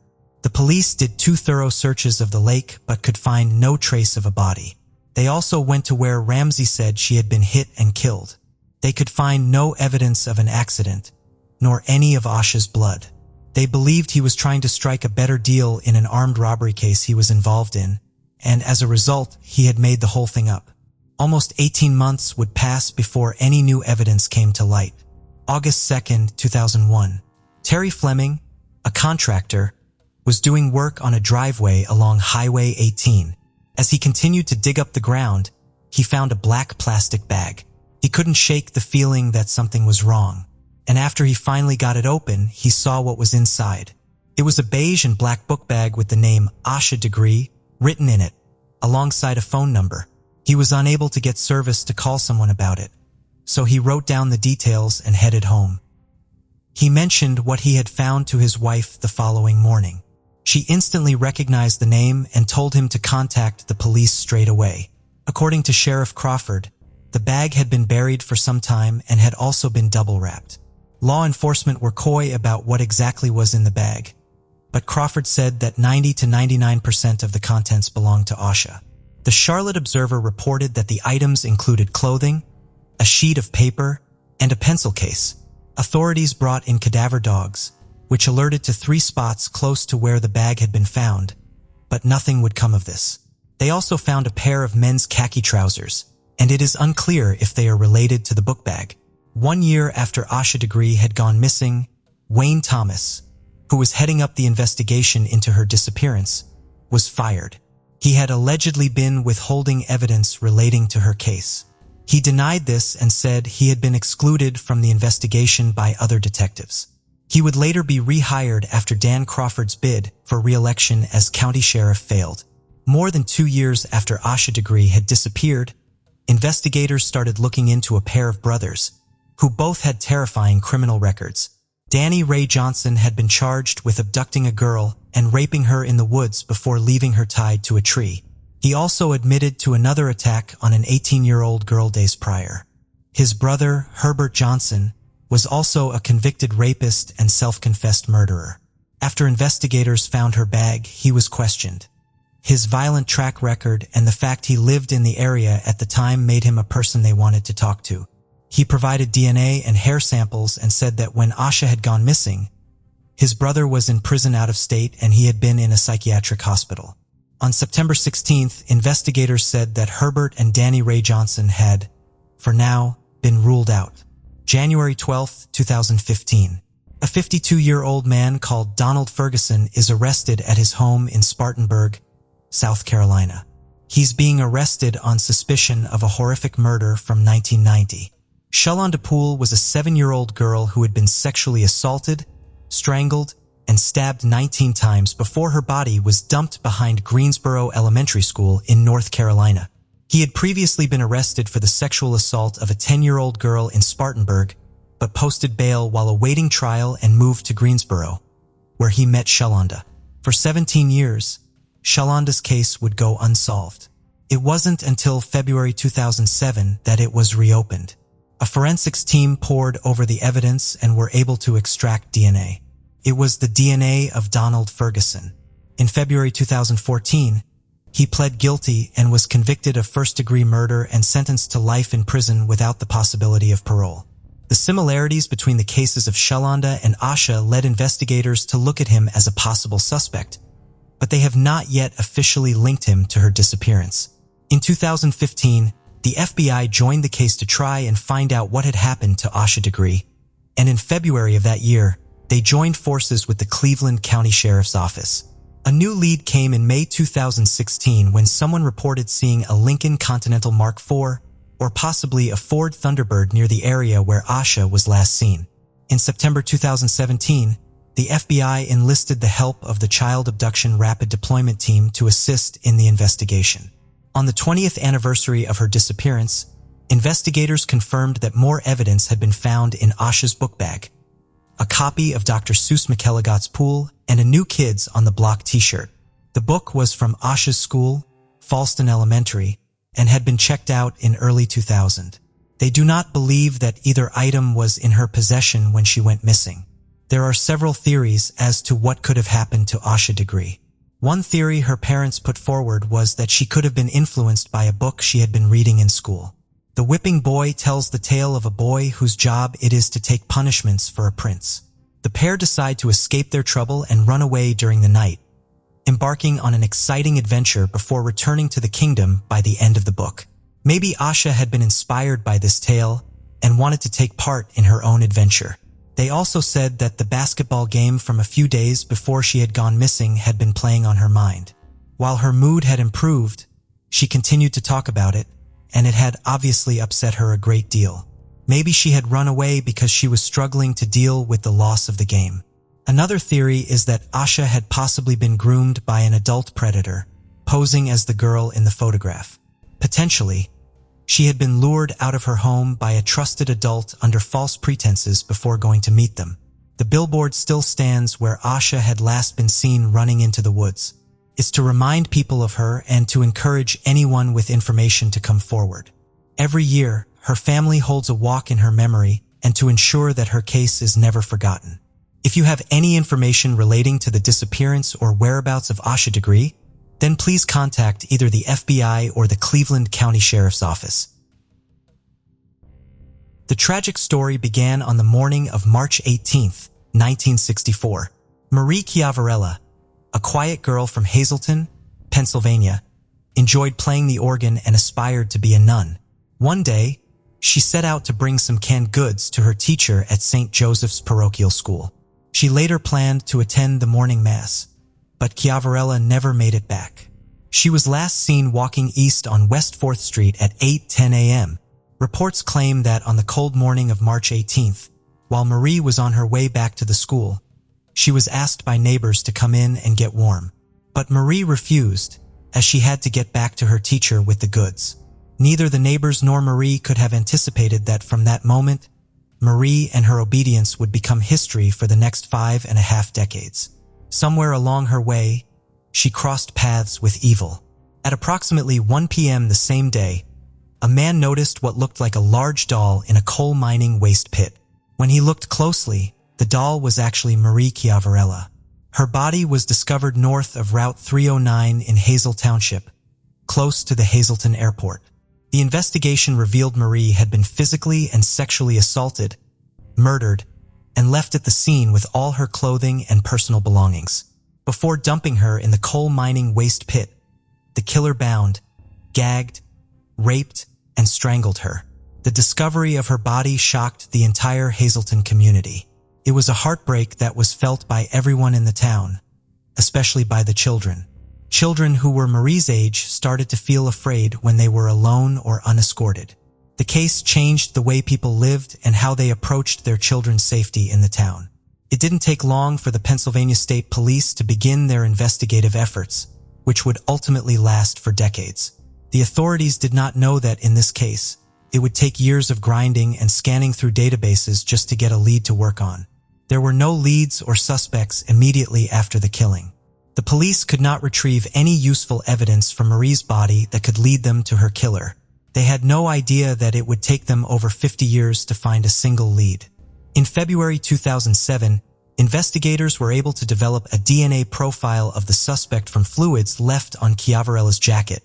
The police did 2 thorough searches of the lake but could find no trace of a body. They also went to where Ramsey said she had been hit and killed. They could find no evidence of an accident, nor any of Asha's blood. They believed he was trying to strike a better deal in an armed robbery case he was involved in, and as a result, he had made the whole thing up. Almost 18 months would pass before any new evidence came to light. August 2nd, 2001. Terry Fleming, a contractor, was doing work on a driveway along Highway 18. As he continued to dig up the ground, he found a black plastic bag. He couldn't shake the feeling that something was wrong, and after he finally got it open, he saw what was inside. It was a beige and black book bag with the name Asha Degree written in it, alongside a phone number. He was unable to get service to call someone about it, so he wrote down the details and headed home. He mentioned what he had found to his wife the following morning. She instantly recognized the name and told him to contact the police straight away. According to Sheriff Crawford, the bag had been buried for some time and had also been double-wrapped. Law enforcement were coy about what exactly was in the bag, but Crawford said that 90 to 99% of the contents belonged to Asha. The Charlotte Observer reported that the items included clothing, a sheet of paper, and a pencil case. Authorities brought in cadaver dogs, which alerted to 3 spots close to where the bag had been found, but nothing would come of this. They also found a pair of men's khaki trousers, and it is unclear if they are related to the book bag. 1 year after Asha Degree had gone missing, Wayne Thomas, who was heading up the investigation into her disappearance, was fired. He had allegedly been withholding evidence relating to her case. He denied this and said he had been excluded from the investigation by other detectives. He would later be rehired after Dan Crawford's bid for re-election as county sheriff failed. More than 2 years after Asha Degree had disappeared, investigators started looking into a pair of brothers, who both had terrifying criminal records. Danny Ray Johnson had been charged with abducting a girl and raping her in the woods before leaving her tied to a tree. He also admitted to another attack on an 18-year-old girl days prior. His brother, Herbert Johnson, was also a convicted rapist and self-confessed murderer. After investigators found her bag, he was questioned. His violent track record and the fact he lived in the area at the time made him a person they wanted to talk to. He provided DNA and hair samples and said that when Asha had gone missing, his brother was in prison out of state and he had been in a psychiatric hospital. On September 16th, investigators said that Herbert and Danny Ray Johnson had, for now, been ruled out. January 12, 2015. A 52-year-old man called Donald Ferguson is arrested at his home in Spartanburg, South Carolina. He's being arrested on suspicion of a horrific murder from 1990. Shalonda Poole was a 7-year-old girl who had been sexually assaulted, strangled, and stabbed 19 times before her body was dumped behind Greensboro Elementary School in North Carolina. He had previously been arrested for the sexual assault of a 10-year-old girl in Spartanburg, but posted bail while awaiting trial and moved to Greensboro, where he met Shalonda. For 17 years, Shalonda's case would go unsolved. It wasn't until February 2007 that it was reopened. A forensics team pored over the evidence and were able to extract DNA. It was the DNA of Donald Ferguson. In February 2014, he pled guilty and was convicted of first-degree murder and sentenced to life in prison without the possibility of parole. The similarities between the cases of Shalonda and Asha led investigators to look at him as a possible suspect, but they have not yet officially linked him to her disappearance. In 2015, the FBI joined the case to try and find out what had happened to Asha Degree, and in February of that year, they joined forces with the Cleveland County Sheriff's Office. A new lead came in May 2016 when someone reported seeing a Lincoln Continental Mark IV, or possibly a Ford Thunderbird near the area where Asha was last seen. In September 2017, the FBI enlisted the help of the Child Abduction Rapid Deployment Team to assist in the investigation. On the 20th anniversary of her disappearance, investigators confirmed that more evidence had been found in Asha's book bag, a copy of Dr. Seuss McElligot's Pool, and a New Kids on the Block t-shirt. The book was from Asha's school, Falston Elementary, and had been checked out in early 2000. They do not believe that either item was in her possession when she went missing. There are several theories as to what could have happened to Asha Degree. One theory her parents put forward was that she could have been influenced by a book she had been reading in school. The Whipping Boy tells the tale of a boy whose job it is to take punishments for a prince. The pair decide to escape their trouble and run away during the night, embarking on an exciting adventure before returning to the kingdom by the end of the book. Maybe Asha had been inspired by this tale and wanted to take part in her own adventure. They also said that the basketball game from a few days before she had gone missing had been playing on her mind. While her mood had improved, she continued to talk about it, and it had obviously upset her a great deal. Maybe she had run away because she was struggling to deal with the loss of the game. Another theory is that Asha had possibly been groomed by an adult predator, posing as the girl in the photograph. Potentially, she had been lured out of her home by a trusted adult under false pretenses before going to meet them. The billboard still stands where Asha had last been seen running into the woods. It's to remind people of her and to encourage anyone with information to come forward. Every year, her family holds a walk in her memory and to ensure that her case is never forgotten. If you have any information relating to the disappearance or whereabouts of Asha Degree, then please contact either the FBI or the Cleveland County Sheriff's Office. The tragic story began on the morning of March 18, 1964. Marie Chiavarella, a quiet girl from Hazleton, Pennsylvania, enjoyed playing the organ and aspired to be a nun. One day, she set out to bring some canned goods to her teacher at St. Joseph's Parochial School. She later planned to attend the morning mass, but Chiavarella never made it back. She was last seen walking east on West 4th Street at 8:10 a.m. Reports claim that on the cold morning of March 18th, while Marie was on her way back to the school, she was asked by neighbors to come in and get warm. But Marie refused, as she had to get back to her teacher with the goods. Neither the neighbors nor Marie could have anticipated that from that moment, Marie and her obedience would become history for the next 5.5 decades. Somewhere along her way, she crossed paths with evil. At approximately 1 p.m. the same day, a man noticed what looked like a large doll in a coal mining waste pit. When he looked closely, the doll was actually Marie Chiavarella. Her body was discovered north of Route 309 in Hazel Township, close to the Hazleton Airport. The investigation revealed Marie had been physically and sexually assaulted, murdered, and left at the scene with all her clothing and personal belongings. Before dumping her in the coal mining waste pit, the killer bound, gagged, raped, and strangled her. The discovery of her body shocked the entire Hazleton community. It was a heartbreak that was felt by everyone in the town, especially by the children. Children who were Marie's age started to feel afraid when they were alone or unescorted. The case changed the way people lived and how they approached their children's safety in the town. It didn't take long for the Pennsylvania State Police to begin their investigative efforts, which would ultimately last for decades. The authorities did not know that in this case, it would take years of grinding and scanning through databases just to get a lead to work on. There were no leads or suspects immediately after the killing. The police could not retrieve any useful evidence from Marie's body that could lead them to her killer. They had no idea that it would take them over 50 years to find a single lead. In February 2007, investigators were able to develop a DNA profile of the suspect from fluids left on Chiavarella's jacket.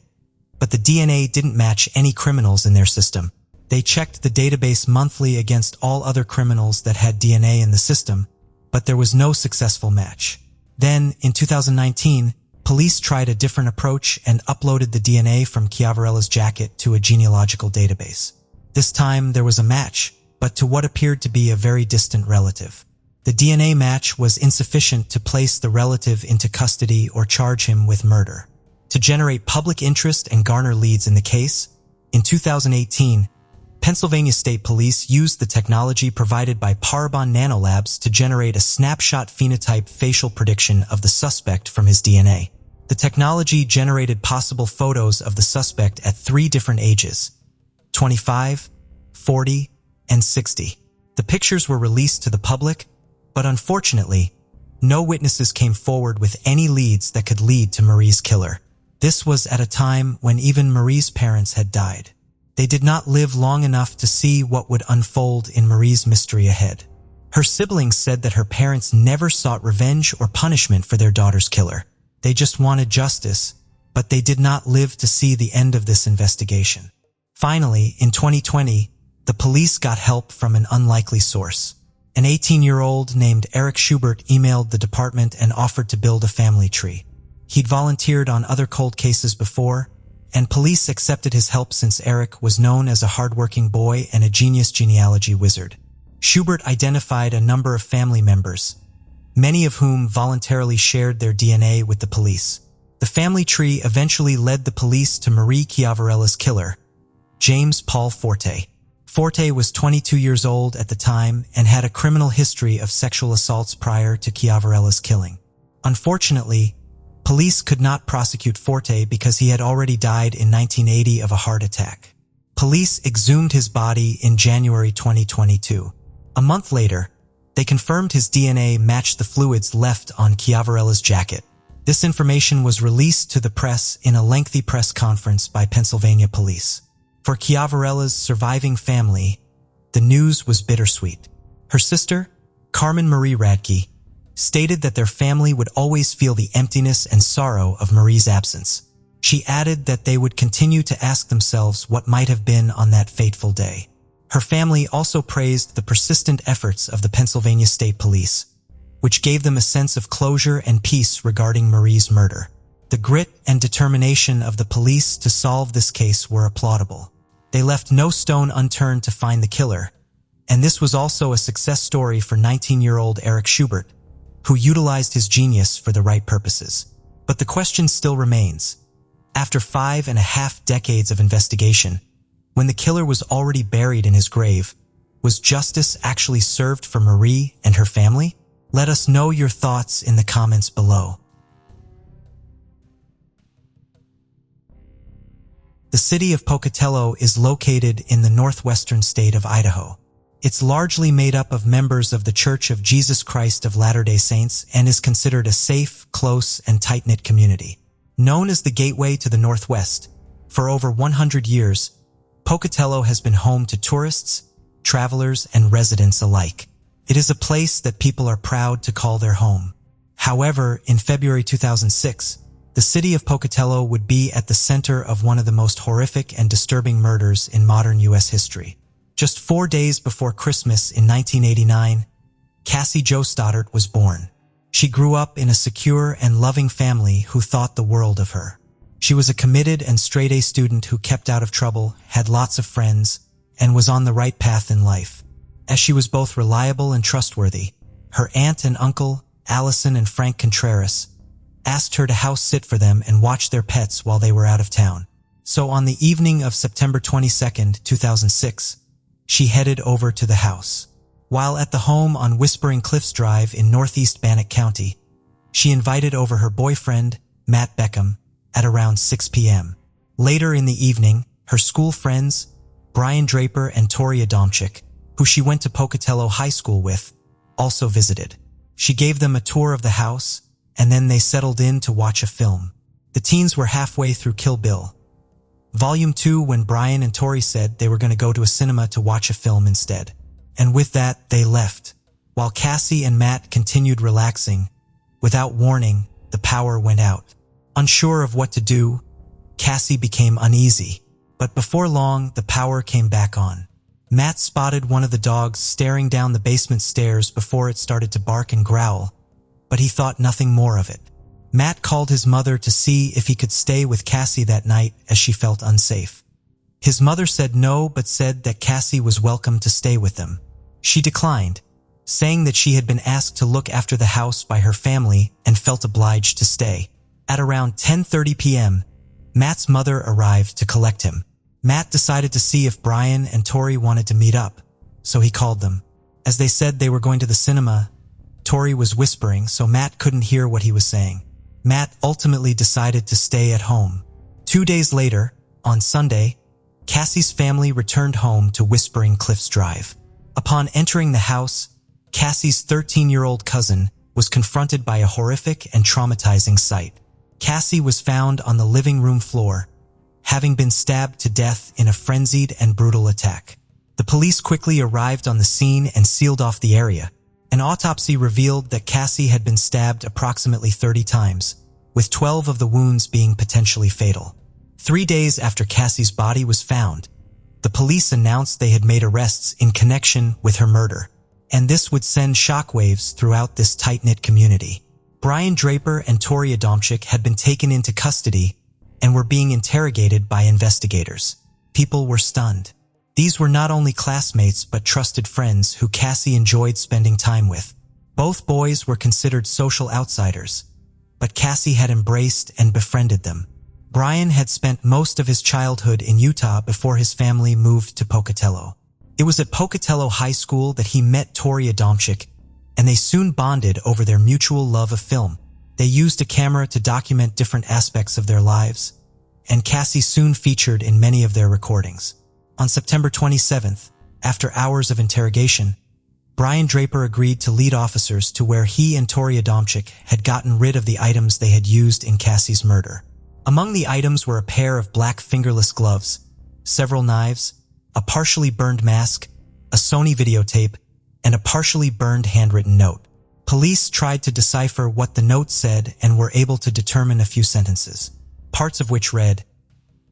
But the DNA didn't match any criminals in their system. They checked the database monthly against all other criminals that had DNA in the system, but there was no successful match. Then, in 2019, police tried a different approach and uploaded the DNA from Chiavarella's jacket to a genealogical database. This time, there was a match, but to what appeared to be a very distant relative. The DNA match was insufficient to place the relative into custody or charge him with murder. To generate public interest and garner leads in the case, in 2018, Pennsylvania State Police used the technology provided by Parabon Nanolabs to generate a snapshot phenotype facial prediction of the suspect from his DNA. The technology generated possible photos of the suspect at 3 different ages: 25, 40, and 60. The pictures were released to the public, but unfortunately, no witnesses came forward with any leads that could lead to Marie's killer. This was at a time when even Marie's parents had died. They did not live long enough to see what would unfold in Marie's mystery ahead. Her siblings said that her parents never sought revenge or punishment for their daughter's killer. They just wanted justice, but they did not live to see the end of this investigation. Finally, in 2020, the police got help from an unlikely source. An 18-year-old named Eric Schubert emailed the department and offered to build a family tree. He'd volunteered on other cold cases before, and police accepted his help since Eric was known as a hardworking boy and a genius genealogy wizard. Schubert identified a number of family members, many of whom voluntarily shared their DNA with the police. The family tree eventually led the police to Marie Chiavarella's killer, James Paul Forte. Forte was 22 years old at the time and had a criminal history of sexual assaults prior to Chiavarella's killing. Unfortunately, police could not prosecute Forte because he had already died in 1980 of a heart attack. Police exhumed his body in January 2022. A month later, they confirmed his DNA matched the fluids left on Chiavarella's jacket. This information was released to the press in a lengthy press conference by Pennsylvania police. For Chiavarella's surviving family, the news was bittersweet. Her sister, Carmen Marie Radke, stated that their family would always feel the emptiness and sorrow of Marie's absence. She added that they would continue to ask themselves what might have been on that fateful day. Her family also praised the persistent efforts of the Pennsylvania State Police, which gave them a sense of closure and peace regarding Marie's murder. The grit and determination of the police to solve this case were applaudable. They left no stone unturned to find the killer, and this was also a success story for 19-year-old Eric Schubert, who utilized his genius for the right purposes. But the question still remains. After 5.5 decades of investigation, when the killer was already buried in his grave, was justice actually served for Marie and her family? Let us know your thoughts in the comments below. The city of Pocatello is located in the northwestern state of Idaho. It's largely made up of members of the Church of Jesus Christ of Latter-day Saints and is considered a safe, close, and tight-knit community. Known as the Gateway to the Northwest, for over 100 years, Pocatello has been home to tourists, travelers, and residents alike. It is a place that people are proud to call their home. However, in February 2006, the city of Pocatello would be at the center of one of the most horrific and disturbing murders in modern U.S. history. Just 4 days before Christmas in 1989, Cassie Joe Stoddard was born. She grew up in a secure and loving family who thought the world of her. She was a committed and straight-A student who kept out of trouble, had lots of friends, and was on the right path in life. As she was both reliable and trustworthy, her aunt and uncle, Allison and Frank Contreras, asked her to house sit for them and watch their pets while they were out of town. So on the evening of September 22, 2006, she headed over to the house. While at the home on Whispering Cliffs Drive in northeast Bannock County, she invited over her boyfriend, Matt Beckham, at around 6 p.m. Later in the evening, her school friends, Brian Draper and Tori Adamczyk, who she went to Pocatello High School with, also visited. She gave them a tour of the house, and then they settled in to watch a film. The teens were halfway through Kill Bill Volume 2 when Brian and Tori said they were going to go to a cinema to watch a film instead. And with that, they left. While Cassie and Matt continued relaxing, without warning, the power went out. Unsure of what to do, Cassie became uneasy. But before long, the power came back on. Matt spotted one of the dogs staring down the basement stairs before it started to bark and growl, but he thought nothing more of it. Matt called his mother to see if he could stay with Cassie that night as she felt unsafe. His mother said no, but said that Cassie was welcome to stay with them. She declined, saying that she had been asked to look after the house by her family and felt obliged to stay. At around 10:30 p.m., Matt's mother arrived to collect him. Matt decided to see if Brian and Tori wanted to meet up, so he called them. As they said they were going to the cinema, Tori was whispering, so Matt couldn't hear what he was saying. Matt ultimately decided to stay at home. 2 days later, on Sunday, Cassie's family returned home to Whispering Cliffs Drive. Upon entering the house, Cassie's 13-year-old cousin was confronted by a horrific and traumatizing sight. Cassie was found on the living room floor, having been stabbed to death in a frenzied and brutal attack. The police quickly arrived on the scene and sealed off the area. An autopsy revealed that Cassie had been stabbed approximately 30 times, with 12 of the wounds being potentially fatal. 3 days after Cassie's body was found, the police announced they had made arrests in connection with her murder, and this would send shockwaves throughout this tight-knit community. Brian Draper and Tori Adamczyk had been taken into custody and were being interrogated by investigators. People were stunned. These were not only classmates but trusted friends who Cassie enjoyed spending time with. Both boys were considered social outsiders, but Cassie had embraced and befriended them. Brian had spent most of his childhood in Utah before his family moved to Pocatello. It was at Pocatello High School that he met Tori Adamczyk, and they soon bonded over their mutual love of film. They used a camera to document different aspects of their lives, and Cassie soon featured in many of their recordings. On September 27th, after hours of interrogation, Brian Draper agreed to lead officers to where he and Tori Adamczyk had gotten rid of the items they had used in Cassie's murder. Among the items were a pair of black fingerless gloves, several knives, a partially burned mask, a Sony videotape, and a partially burned handwritten note. Police tried to decipher what the note said and were able to determine a few sentences, parts of which read,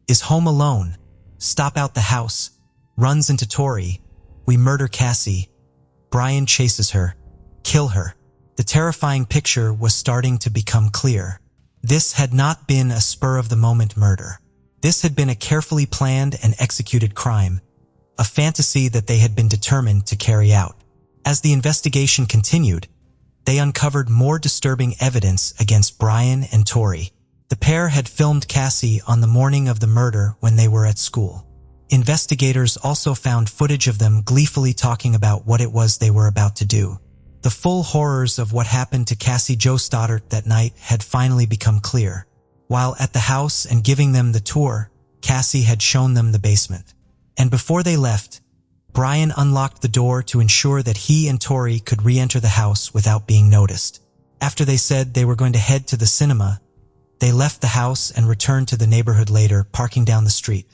"Is home alone, stop out the house, runs into Tori, we murder Cassie, Brian chases her, kill her." The terrifying picture was starting to become clear. This had not been a spur-of-the-moment murder. This had been a carefully planned and executed crime, a fantasy that they had been determined to carry out. As the investigation continued, they uncovered more disturbing evidence against Brian and Tori. The pair had filmed Cassie on the morning of the murder when they were at school. Investigators also found footage of them gleefully talking about what it was they were about to do. The full horrors of what happened to Cassie Joe Stoddard that night had finally become clear. While at the house and giving them the tour, Cassie had shown them the basement. And before they left, Brian unlocked the door to ensure that he and Tori could re-enter the house without being noticed. After they said they were going to head to the cinema, they left the house and returned to the neighborhood later, parking down the street.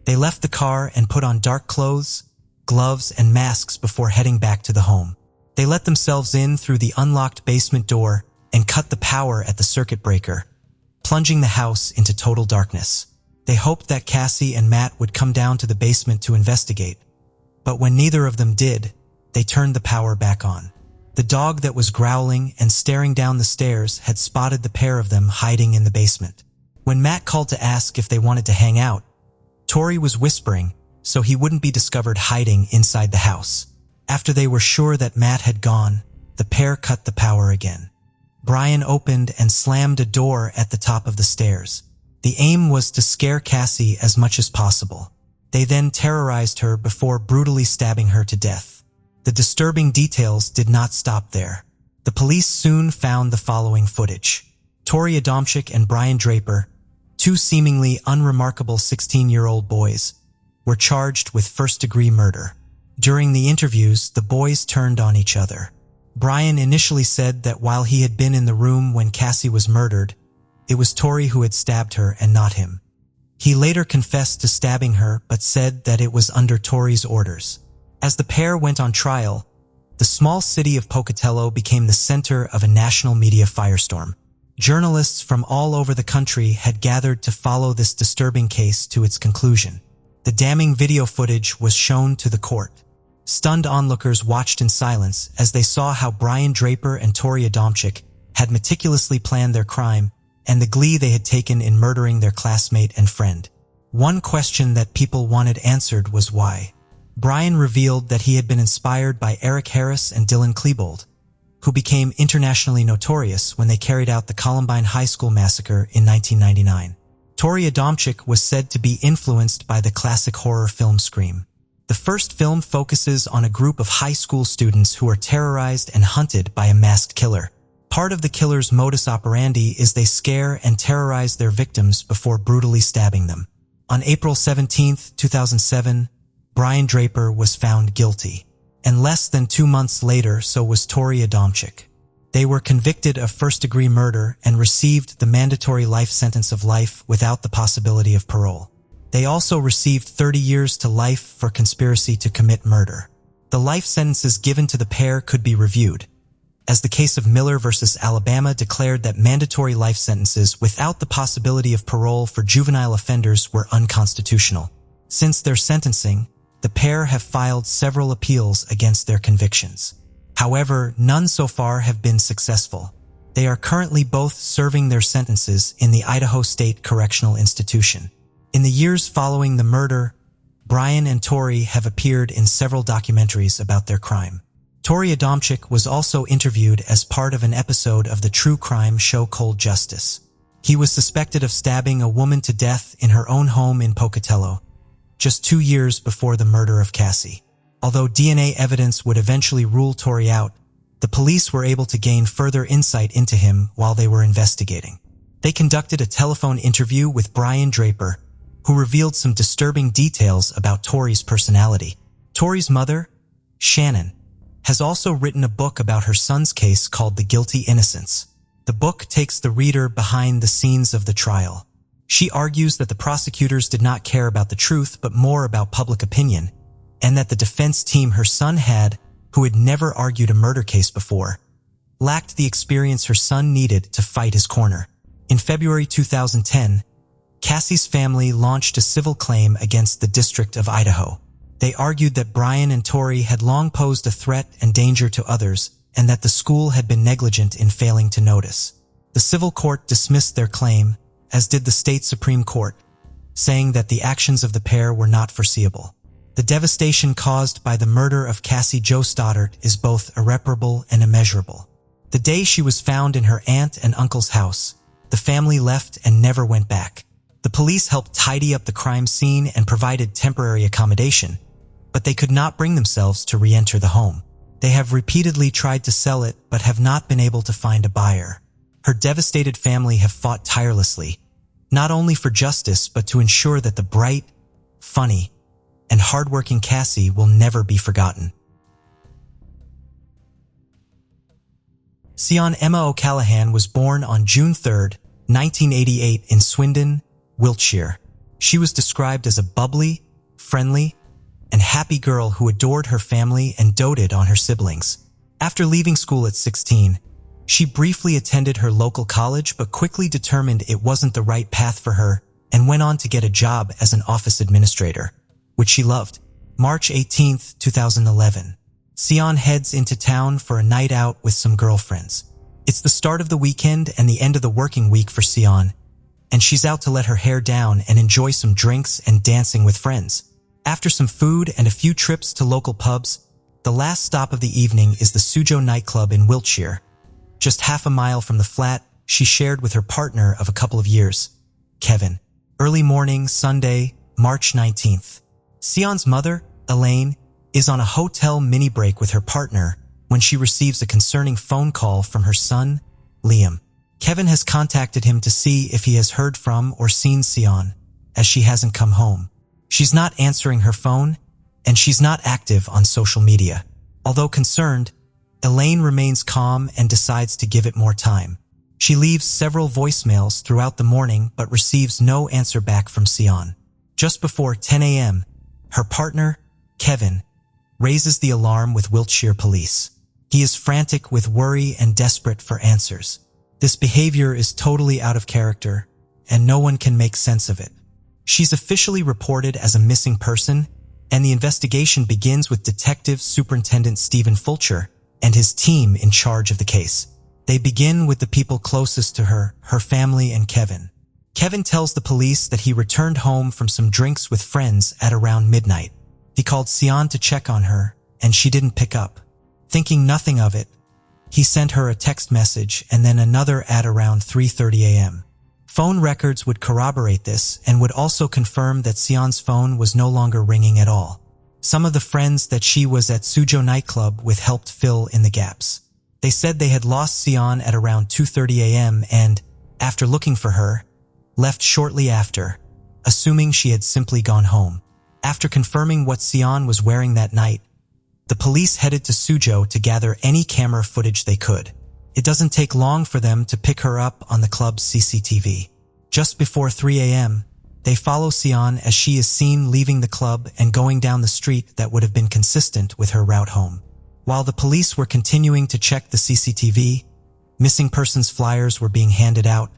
They left the car and put on dark clothes, gloves, and masks before heading back to the home. They let themselves in through the unlocked basement door and cut the power at the circuit breaker, plunging the house into total darkness. They hoped that Cassie and Matt would come down to the basement to investigate, but when neither of them did, they turned the power back on. The dog that was growling and staring down the stairs had spotted the pair of them hiding in the basement. When Matt called to ask if they wanted to hang out, Tori was whispering so he wouldn't be discovered hiding inside the house. After they were sure that Matt had gone, the pair cut the power again. Brian opened and slammed a door at the top of the stairs. The aim was to scare Cassie as much as possible. They then terrorized her before brutally stabbing her to death. The disturbing details did not stop there. The police soon found the following footage. Tori Adamczyk and Brian Draper, two seemingly unremarkable 16-year-old boys, were charged with first-degree murder. During the interviews, the boys turned on each other. Brian initially said that while he had been in the room when Cassie was murdered, it was Tori who had stabbed her and not him. He later confessed to stabbing her but said that it was under Tori's orders. As the pair went on trial, the small city of Pocatello became the center of a national media firestorm. Journalists from all over the country had gathered to follow this disturbing case to its conclusion. The damning video footage was shown to the court. Stunned onlookers watched in silence as they saw how Brian Draper and Tori Adamczyk had meticulously planned their crime and the glee they had taken in murdering their classmate and friend. One question that people wanted answered was why. Brian revealed that he had been inspired by Eric Harris and Dylan Klebold, who became internationally notorious when they carried out the Columbine High School massacre in 1999. Tori Adamczyk was said to be influenced by the classic horror film Scream. The first film focuses on a group of high school students who are terrorized and hunted by a masked killer. Part of the killer's modus operandi is they scare and terrorize their victims before brutally stabbing them. On April 17, 2007, Brian Draper was found guilty, and less than 2 months later, so was Tori Adamczyk. They were convicted of first-degree murder and received the mandatory life sentence of life without the possibility of parole. They also received 30 years to life for conspiracy to commit murder. The life sentences given to the pair could be reviewed, as the case of Miller versus Alabama declared that mandatory life sentences without the possibility of parole for juvenile offenders were unconstitutional. Since their sentencing, the pair have filed several appeals against their convictions. However, none so far have been successful. They are currently both serving their sentences in the Idaho State Correctional Institution. In the years following the murder, Brian and Tori have appeared in several documentaries about their crime. Tori Adamczyk was also interviewed as part of an episode of the true crime show Cold Justice. He was suspected of stabbing a woman to death in her own home in Pocatello, just 2 years before the murder of Cassie. Although DNA evidence would eventually rule Tori out, the police were able to gain further insight into him while they were investigating. They conducted a telephone interview with Brian Draper, who revealed some disturbing details about Tori's personality. Tori's mother, Shannon, has also written a book about her son's case called The Guilty Innocents. The book takes the reader behind the scenes of the trial. She argues that the prosecutors did not care about the truth but more about public opinion, and that the defense team her son had, who had never argued a murder case before, lacked the experience her son needed to fight his corner. In February 2010, Cassie's family launched a civil claim against the District of Idaho. They argued that Brian and Tori had long posed a threat and danger to others, and that the school had been negligent in failing to notice. The civil court dismissed their claim, as did the state Supreme Court, saying that the actions of the pair were not foreseeable. The devastation caused by the murder of Cassie Joe Stoddard is both irreparable and immeasurable. The day she was found in her aunt and uncle's house, the family left and never went back. The police helped tidy up the crime scene and provided temporary accommodation, but they could not bring themselves to re-enter the home. They have repeatedly tried to sell it but have not been able to find a buyer. Her devastated family have fought tirelessly, not only for justice but to ensure that the bright, funny, and hardworking Cassie will never be forgotten. Sion Emma O'Callaghan was born on June 3, 1988 in Swindon, Wiltshire. She was described as a bubbly, friendly, and happy girl who adored her family and doted on her siblings. After leaving school at 16, She briefly attended her local college but quickly determined it wasn't the right path for her and went on to get a job as an office administrator, which she loved. March 18, 2011. Sion heads into town for a night out with some girlfriends. It's the start of the weekend and the end of the working week for Sion, and she's out to let her hair down and enjoy some drinks and dancing with friends. After some food and a few trips to local pubs, the last stop of the evening is the Sujo nightclub in Wiltshire, just half a mile from the flat she shared with her partner of a couple of years, Kevin. Early morning, Sunday, March 19th. Sion's mother, Elaine, is on a hotel mini break with her partner when she receives a concerning phone call from her son, Liam. Kevin has contacted him to see if he has heard from or seen Sion, as she hasn't come home. She's not answering her phone, and she's not active on social media. Although concerned, Elaine remains calm and decides to give it more time. She leaves several voicemails throughout the morning but receives no answer back from Sion. Just before 10 a.m., her partner, Kevin, raises the alarm with Wiltshire police. He is frantic with worry and desperate for answers. This behavior is totally out of character, and no one can make sense of it. She's officially reported as a missing person, and the investigation begins with Detective Superintendent Stephen Fulcher and his team in charge of the case. They begin with the people closest to her, her family and Kevin. Kevin tells the police that he returned home from some drinks with friends at around midnight. He called Sion to check on her, and she didn't pick up. Thinking nothing of it, he sent her a text message and then another at around 3:30 a.m. Phone records would corroborate this and would also confirm that Sion's phone was no longer ringing at all. Some of the friends that she was at Sujo nightclub with helped fill in the gaps. They said they had lost Sion at around 2:30 a.m. and, after looking for her, left shortly after, assuming she had simply gone home. After confirming what Sion was wearing that night, the police headed to Sujo to gather any camera footage they could. It doesn't take long for them to pick her up on the club's CCTV. Just before 3 a.m., they follow Sion as she is seen leaving the club and going down the street that would have been consistent with her route home. While the police were continuing to check the CCTV, missing persons flyers were being handed out,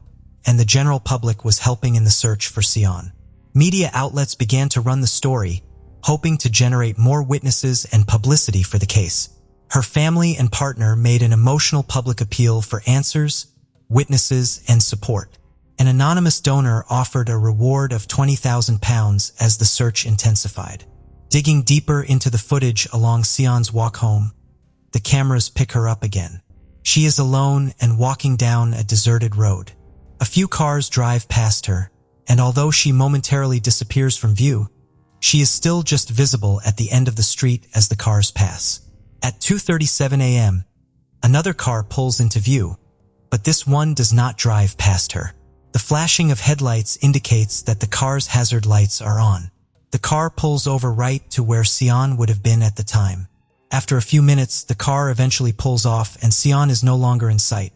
and the general public was helping in the search for Sion. Media outlets began to run the story, hoping to generate more witnesses and publicity for the case. Her family and partner made an emotional public appeal for answers, witnesses, and support. An anonymous donor offered a reward of £20,000 as the search intensified. Digging deeper into the footage along Sion's walk home, the cameras pick her up again. She is alone and walking down a deserted road. A few cars drive past her, and although she momentarily disappears from view, she is still just visible at the end of the street as the cars pass. At 2:37 a.m., another car pulls into view, but this one does not drive past her. The flashing of headlights indicates that the car's hazard lights are on. The car pulls over right to where Sion would have been at the time. After a few minutes, the car eventually pulls off and Sion is no longer in sight.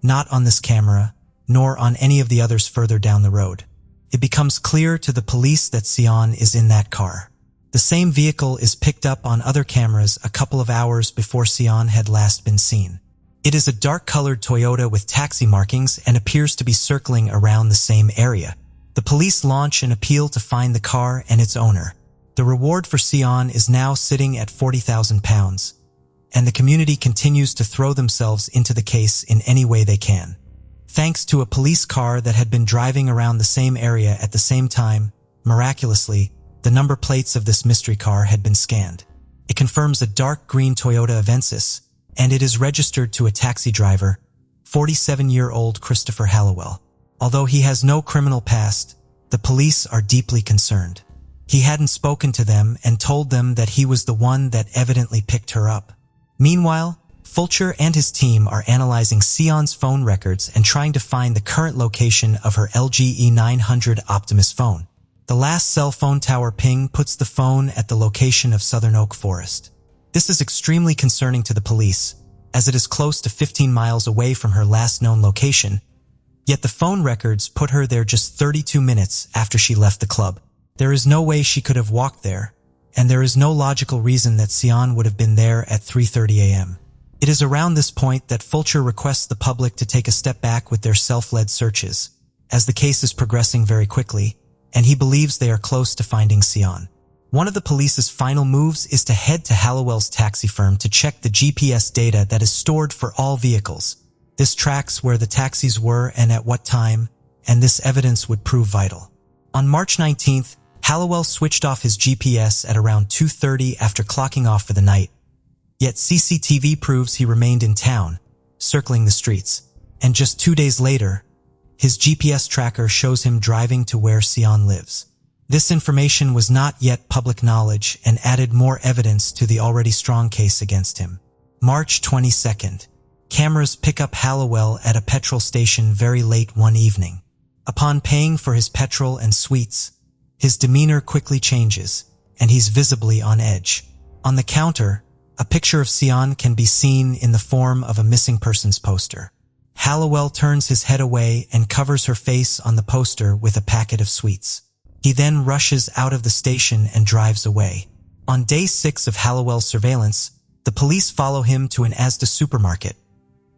Not on this camera, nor on any of the others further down the road. It becomes clear to the police that Sion is in that car. The same vehicle is picked up on other cameras a couple of hours before Sion had last been seen. It is a dark-colored Toyota with taxi markings and appears to be circling around the same area. The police launch an appeal to find the car and its owner. The reward for Sion is now sitting at £40,000, and the community continues to throw themselves into the case in any way they can. Thanks to a police car that had been driving around the same area at the same time, miraculously, the number plates of this mystery car had been scanned. It confirms a dark green Toyota Avensis, and it is registered to a taxi driver, 47-year-old Christopher Hallowell. Although he has no criminal past, the police are deeply concerned. He hadn't spoken to them and told them that he was the one that evidently picked her up. Meanwhile, Fulcher and his team are analyzing Sion's phone records and trying to find the current location of her LG E900 Optimus phone. The last cell phone tower ping puts the phone at the location of Southern Oak Forest. This is extremely concerning to the police, as it is close to 15 miles away from her last known location, yet the phone records put her there just 32 minutes after she left the club. There is no way she could have walked there, and there is no logical reason that Sion would have been there at 3:30 a.m. It is around this point that Fulcher requests the public to take a step back with their self-led searches, as the case is progressing very quickly, and he believes they are close to finding Sion. One of the police's final moves is to head to Hallowell's taxi firm to check the GPS data that is stored for all vehicles. This tracks where the taxis were and at what time, and this evidence would prove vital. On March 19th, Hallowell switched off his GPS at around 2:30 after clocking off for the night. Yet CCTV proves he remained in town, circling the streets. And just 2 days later, his GPS tracker shows him driving to where Sion lives. This information was not yet public knowledge and added more evidence to the already strong case against him. March 22nd. Cameras pick up Hallowell at a petrol station very late one evening. Upon paying for his petrol and sweets, his demeanor quickly changes, and he's visibly on edge. On the counter, a picture of Sion can be seen in the form of a missing persons poster. Hallowell turns his head away and covers her face on the poster with a packet of sweets. He then rushes out of the station and drives away. On day 6 of Hallowell's surveillance, the police follow him to an Asda supermarket,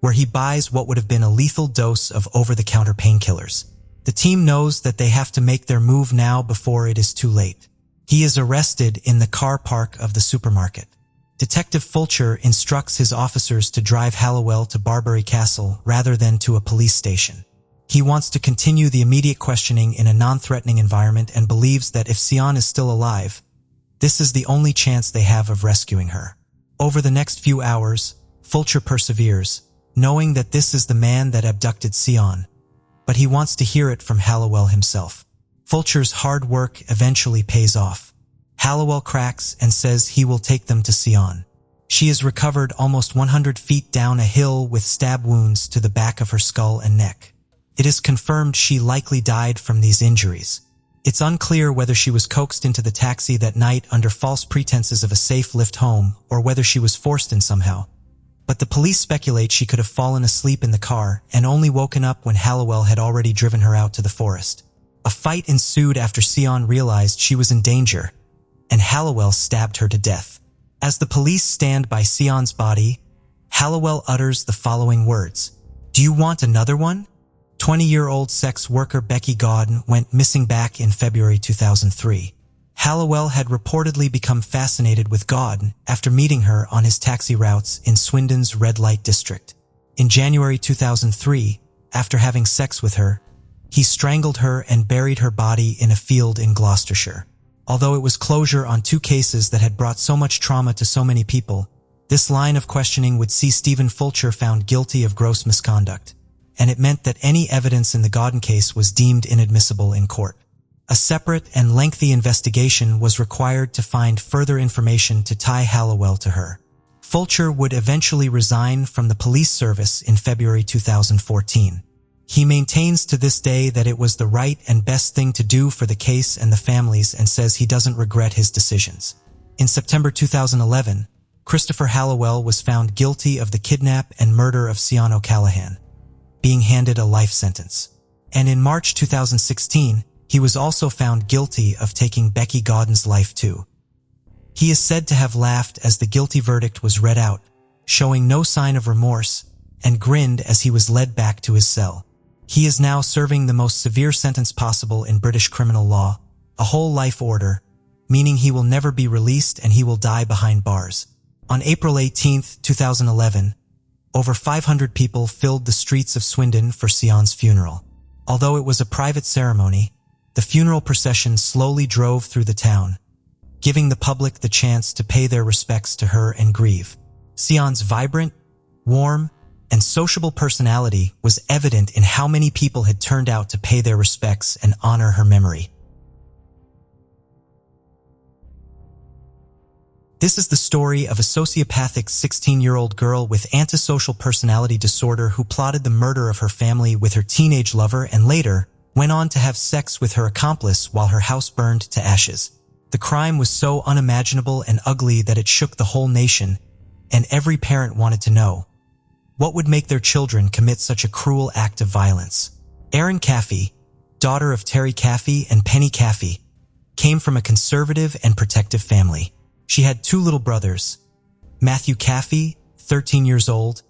where he buys what would have been a lethal dose of over-the-counter painkillers. The team knows that they have to make their move now before it is too late. He is arrested in the car park of the supermarket. Detective Fulcher instructs his officers to drive Hallowell to Barbary Castle rather than to a police station. He wants to continue the immediate questioning in a non-threatening environment and believes that if Sion is still alive, this is the only chance they have of rescuing her. Over the next few hours, Fulcher perseveres, knowing that this is the man that abducted Sion, but he wants to hear it from Hallowell himself. Fulcher's hard work eventually pays off. Hallowell cracks and says he will take them to Sion. She is recovered almost 100 feet down a hill with stab wounds to the back of her skull and neck. It is confirmed she likely died from these injuries. It's unclear whether she was coaxed into the taxi that night under false pretenses of a safe lift home or whether she was forced in somehow. But the police speculate she could have fallen asleep in the car and only woken up when Hallowell had already driven her out to the forest. A fight ensued after Sion realized she was in danger, and Hallowell stabbed her to death. As the police stand by Sion's body, Hallowell utters the following words: "Do you want another one?" 20-year-old sex worker Becky Godden went missing back in February 2003. Hallowell had reportedly become fascinated with Godden after meeting her on his taxi routes in Swindon's red light district. In January 2003, after having sex with her, he strangled her and buried her body in a field in Gloucestershire. Although it was closure on 2 cases that had brought so much trauma to so many people, this line of questioning would see Stephen Fulcher found guilty of gross misconduct, and it meant that any evidence in the Godden case was deemed inadmissible in court. A separate and lengthy investigation was required to find further information to tie Hallowell to her. Fulcher would eventually resign from the police service in February 2014. He maintains to this day that it was the right and best thing to do for the case and the families and says he doesn't regret his decisions. In September 2011, Christopher Hallowell was found guilty of the kidnap and murder of Sion O'Callaghan, being handed a life sentence. And in March 2016, he was also found guilty of taking Becky Godden's life too. He is said to have laughed as the guilty verdict was read out, showing no sign of remorse, and grinned as he was led back to his cell. He is now serving the most severe sentence possible in British criminal law, a whole life order, meaning he will never be released and he will die behind bars. On April 18, 2011, over 500 people filled the streets of Swindon for Sion's funeral. Although it was a private ceremony, the funeral procession slowly drove through the town, giving the public the chance to pay their respects to her and grieve. Sion's vibrant, warm, and sociable personality was evident in how many people had turned out to pay their respects and honor her memory. This is the story of a sociopathic 16-year-old girl with antisocial personality disorder who plotted the murder of her family with her teenage lover and later went on to have sex with her accomplice while her house burned to ashes. The crime was so unimaginable and ugly that it shook the whole nation, and every parent wanted to know, what would make their children commit such a cruel act of violence? Erin Caffey, daughter of Terry Caffey and Penny Caffey, came from a conservative and protective family. She had 2 little brothers, Matthew Caffey, 13 years old,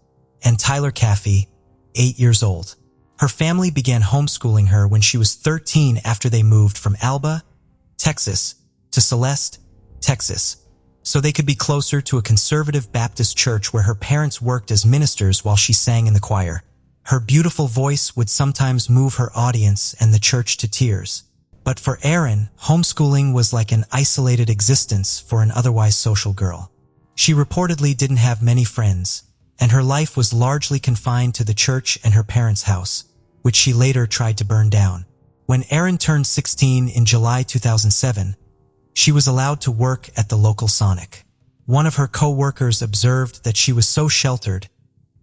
and Tyler Caffey, 8 years old. Her family began homeschooling her when she was 13 after they moved from Alba, Texas, to Celeste, Texas, so they could be closer to a conservative Baptist church where her parents worked as ministers while she sang in the choir. Her beautiful voice would sometimes move her audience and the church to tears. But for Erin, homeschooling was like an isolated existence for an otherwise social girl. She reportedly didn't have many friends, and her life was largely confined to the church and her parents' house, which she later tried to burn down. When Erin turned 16 in July 2007, she was allowed to work at the local Sonic. One of her co-workers observed that she was so sheltered,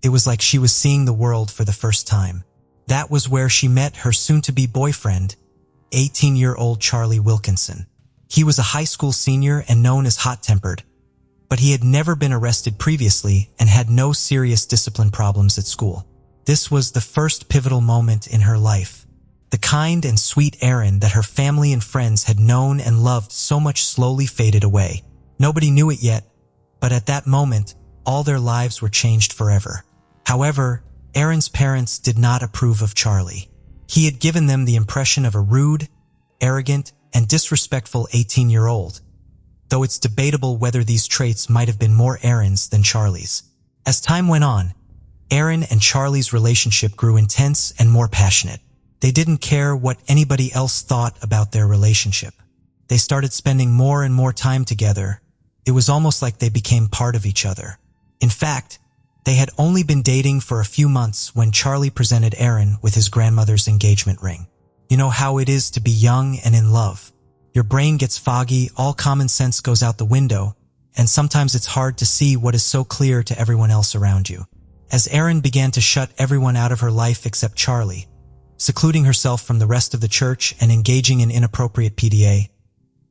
it was like she was seeing the world for the first time. That was where she met her soon-to-be boyfriend, 18-year-old Charlie Wilkinson. He was a high school senior and known as hot-tempered, but he had never been arrested previously and had no serious discipline problems at school. This was the first pivotal moment in her life. The kind and sweet Erin that her family and friends had known and loved so much slowly faded away. Nobody knew it yet, but at that moment, all their lives were changed forever. However, Erin's parents did not approve of Charlie. He had given them the impression of a rude, arrogant, and disrespectful 18-year-old, though it's debatable whether these traits might have been more Erin's than Charlie's. As time went on, Erin and Charlie's relationship grew intense and more passionate. They didn't care what anybody else thought about their relationship. They started spending more and more time together. It was almost like they became part of each other. In fact, they had only been dating for a few months when Charlie presented Erin with his grandmother's engagement ring. You know how it is to be young and in love. Your brain gets foggy, all common sense goes out the window, and sometimes it's hard to see what is so clear to everyone else around you. As Erin began to shut everyone out of her life except Charlie, secluding herself from the rest of the church and engaging in inappropriate PDA,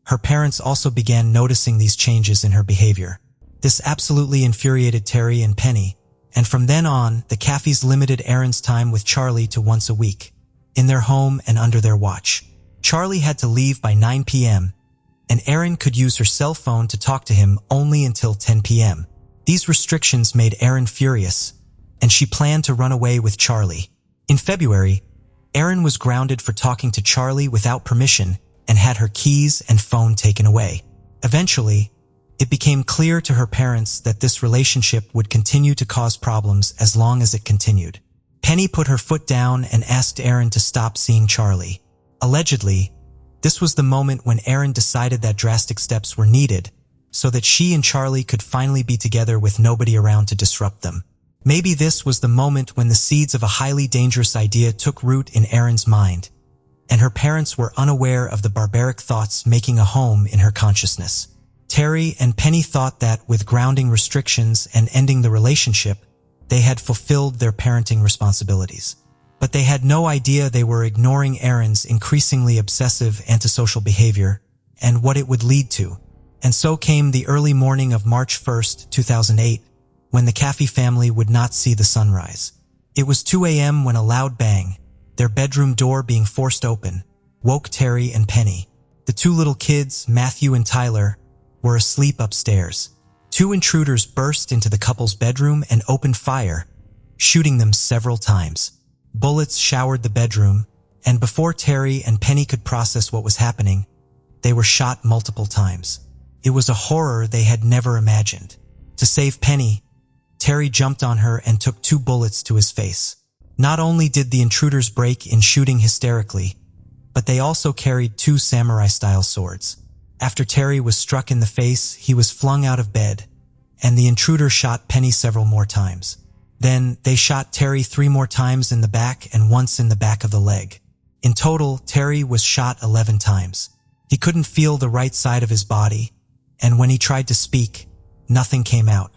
her parents also began noticing these changes in her behavior. This absolutely infuriated Terry and Penny, and from then on, the Caffeys limited Erin's time with Charlie to once a week, in their home and under their watch. Charlie had to leave by 9 p.m., and Erin could use her cell phone to talk to him only until 10 p.m. These restrictions made Erin furious, and she planned to run away with Charlie. In February, Erin was grounded for talking to Charlie without permission and had her keys and phone taken away. Eventually, it became clear to her parents that this relationship would continue to cause problems as long as it continued. Penny put her foot down and asked Erin to stop seeing Charlie. Allegedly, this was the moment when Erin decided that drastic steps were needed so that she and Charlie could finally be together with nobody around to disrupt them. Maybe this was the moment when the seeds of a highly dangerous idea took root in Erin's mind, and her parents were unaware of the barbaric thoughts making a home in her consciousness. Terry and Penny thought that with grounding restrictions and ending the relationship, they had fulfilled their parenting responsibilities. But they had no idea they were ignoring Erin's increasingly obsessive antisocial behavior and what it would lead to. And so came the early morning of March 1st, 2008, when the Caffey family would not see the sunrise. It was 2 a.m. when a loud bang, their bedroom door being forced open, woke Terry and Penny. The two little kids, Matthew and Tyler, were asleep upstairs. Two intruders burst into the couple's bedroom and opened fire, shooting them several times. Bullets showered the bedroom, and before Terry and Penny could process what was happening, they were shot multiple times. It was a horror they had never imagined. To save Penny, Terry jumped on her and took 2 bullets to his face. Not only did the intruders break in shooting hysterically, but they also carried 2 samurai-style swords. After Terry was struck in the face, he was flung out of bed, and the intruder shot Penny several more times. Then, they shot Terry 3 more times in the back and once in the back of the leg. In total, Terry was shot 11 times. He couldn't feel the right side of his body, and when he tried to speak, nothing came out.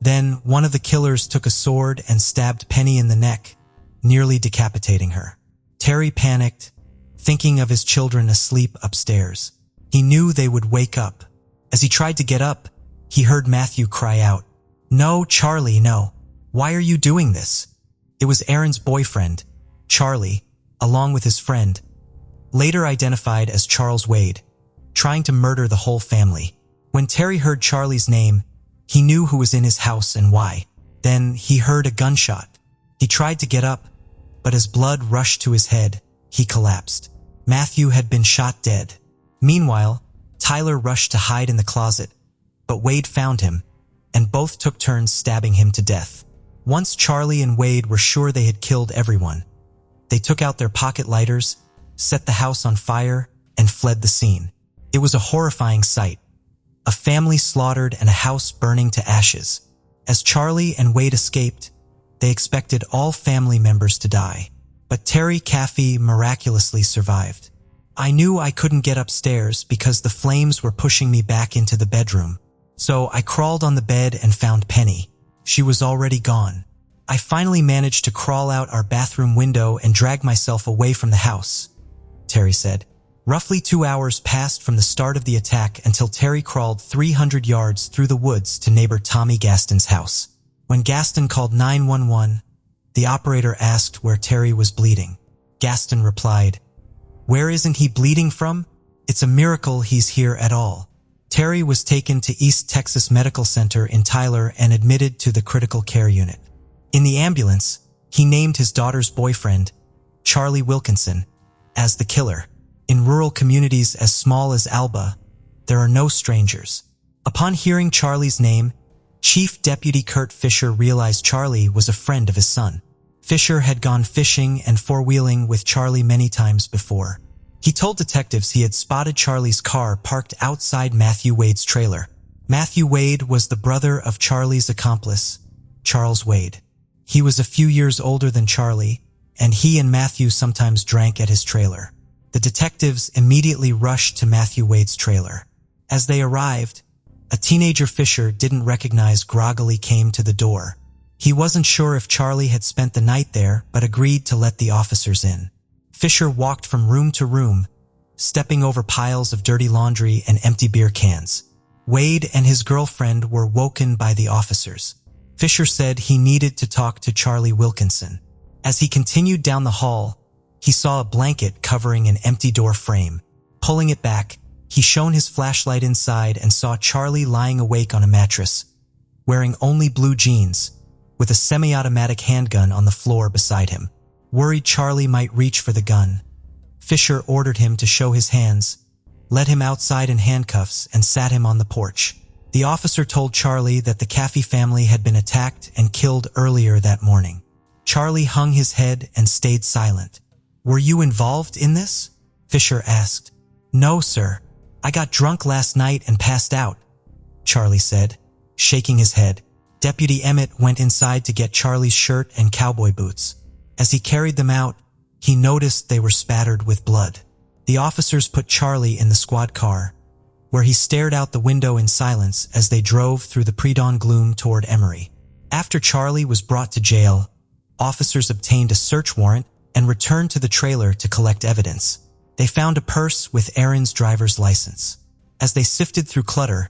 Then, one of the killers took a sword and stabbed Penny in the neck, nearly decapitating her. Terry panicked, thinking of his children asleep upstairs. He knew they would wake up. As he tried to get up, he heard Matthew cry out, "No, Charlie, no. Why are you doing this?" It was Erin's boyfriend, Charlie, along with his friend, later identified as Charles Wade, trying to murder the whole family. When Terry heard Charlie's name, he knew who was in his house and why. Then he heard a gunshot. He tried to get up, but as blood rushed to his head, he collapsed. Matthew had been shot dead. Meanwhile, Tyler rushed to hide in the closet, but Wade found him, and both took turns stabbing him to death. Once Charlie and Wade were sure they had killed everyone, they took out their pocket lighters, set the house on fire, and fled the scene. It was a horrifying sight. A family slaughtered and a house burning to ashes. As Charlie and Wade escaped, they expected all family members to die. But Terry Caffey miraculously survived. I knew I couldn't get upstairs because the flames were pushing me back into the bedroom. So I crawled on the bed and found Penny. She was already gone. I finally managed to crawl out our bathroom window and drag myself away from the house, Terry said. Roughly 2 hours passed from the start of the attack until Terry crawled 300 yards through the woods to neighbor Tommy Gaston's house. When Gaston called 911, the operator asked where Terry was bleeding. Gaston replied, "Where isn't he bleeding from? It's a miracle he's here at all." Terry was taken to East Texas Medical Center in Tyler and admitted to the critical care unit. In the ambulance, he named his daughter's boyfriend, Charlie Wilkinson, as the killer. In rural communities as small as Alba, there are no strangers. Upon hearing Charlie's name, Chief Deputy Kurt Fisher realized Charlie was a friend of his son. Fisher had gone fishing and four-wheeling with Charlie many times before. He told detectives he had spotted Charlie's car parked outside Matthew Wade's trailer. Matthew Wade was the brother of Charlie's accomplice, Charles Wade. He was a few years older than Charlie, and he and Matthew sometimes drank at his trailer. The detectives immediately rushed to Matthew Wade's trailer. As they arrived, a teenager Fisher didn't recognize groggily came to the door. He wasn't sure if Charlie had spent the night there, but agreed to let the officers in. Fisher walked from room to room, stepping over piles of dirty laundry and empty beer cans. Wade and his girlfriend were woken by the officers. Fisher said he needed to talk to Charlie Wilkinson. As he continued down the hall, he saw a blanket covering an empty door frame. Pulling it back, he shone his flashlight inside and saw Charlie lying awake on a mattress, wearing only blue jeans, with a semi-automatic handgun on the floor beside him. Worried Charlie might reach for the gun, Fisher ordered him to show his hands, led him outside in handcuffs, and sat him on the porch. The officer told Charlie that the Caffey family had been attacked and killed earlier that morning. Charlie hung his head and stayed silent. "Were you involved in this?" Fisher asked. "No, sir. I got drunk last night and passed out," Charlie said, shaking his head. Deputy Emmett went inside to get Charlie's shirt and cowboy boots. As he carried them out, he noticed they were spattered with blood. The officers put Charlie in the squad car, where he stared out the window in silence as they drove through the pre-dawn gloom toward Emory. After Charlie was brought to jail, officers obtained a search warrant and returned to the trailer to collect evidence. They found a purse with Aaron's driver's license. As they sifted through clutter,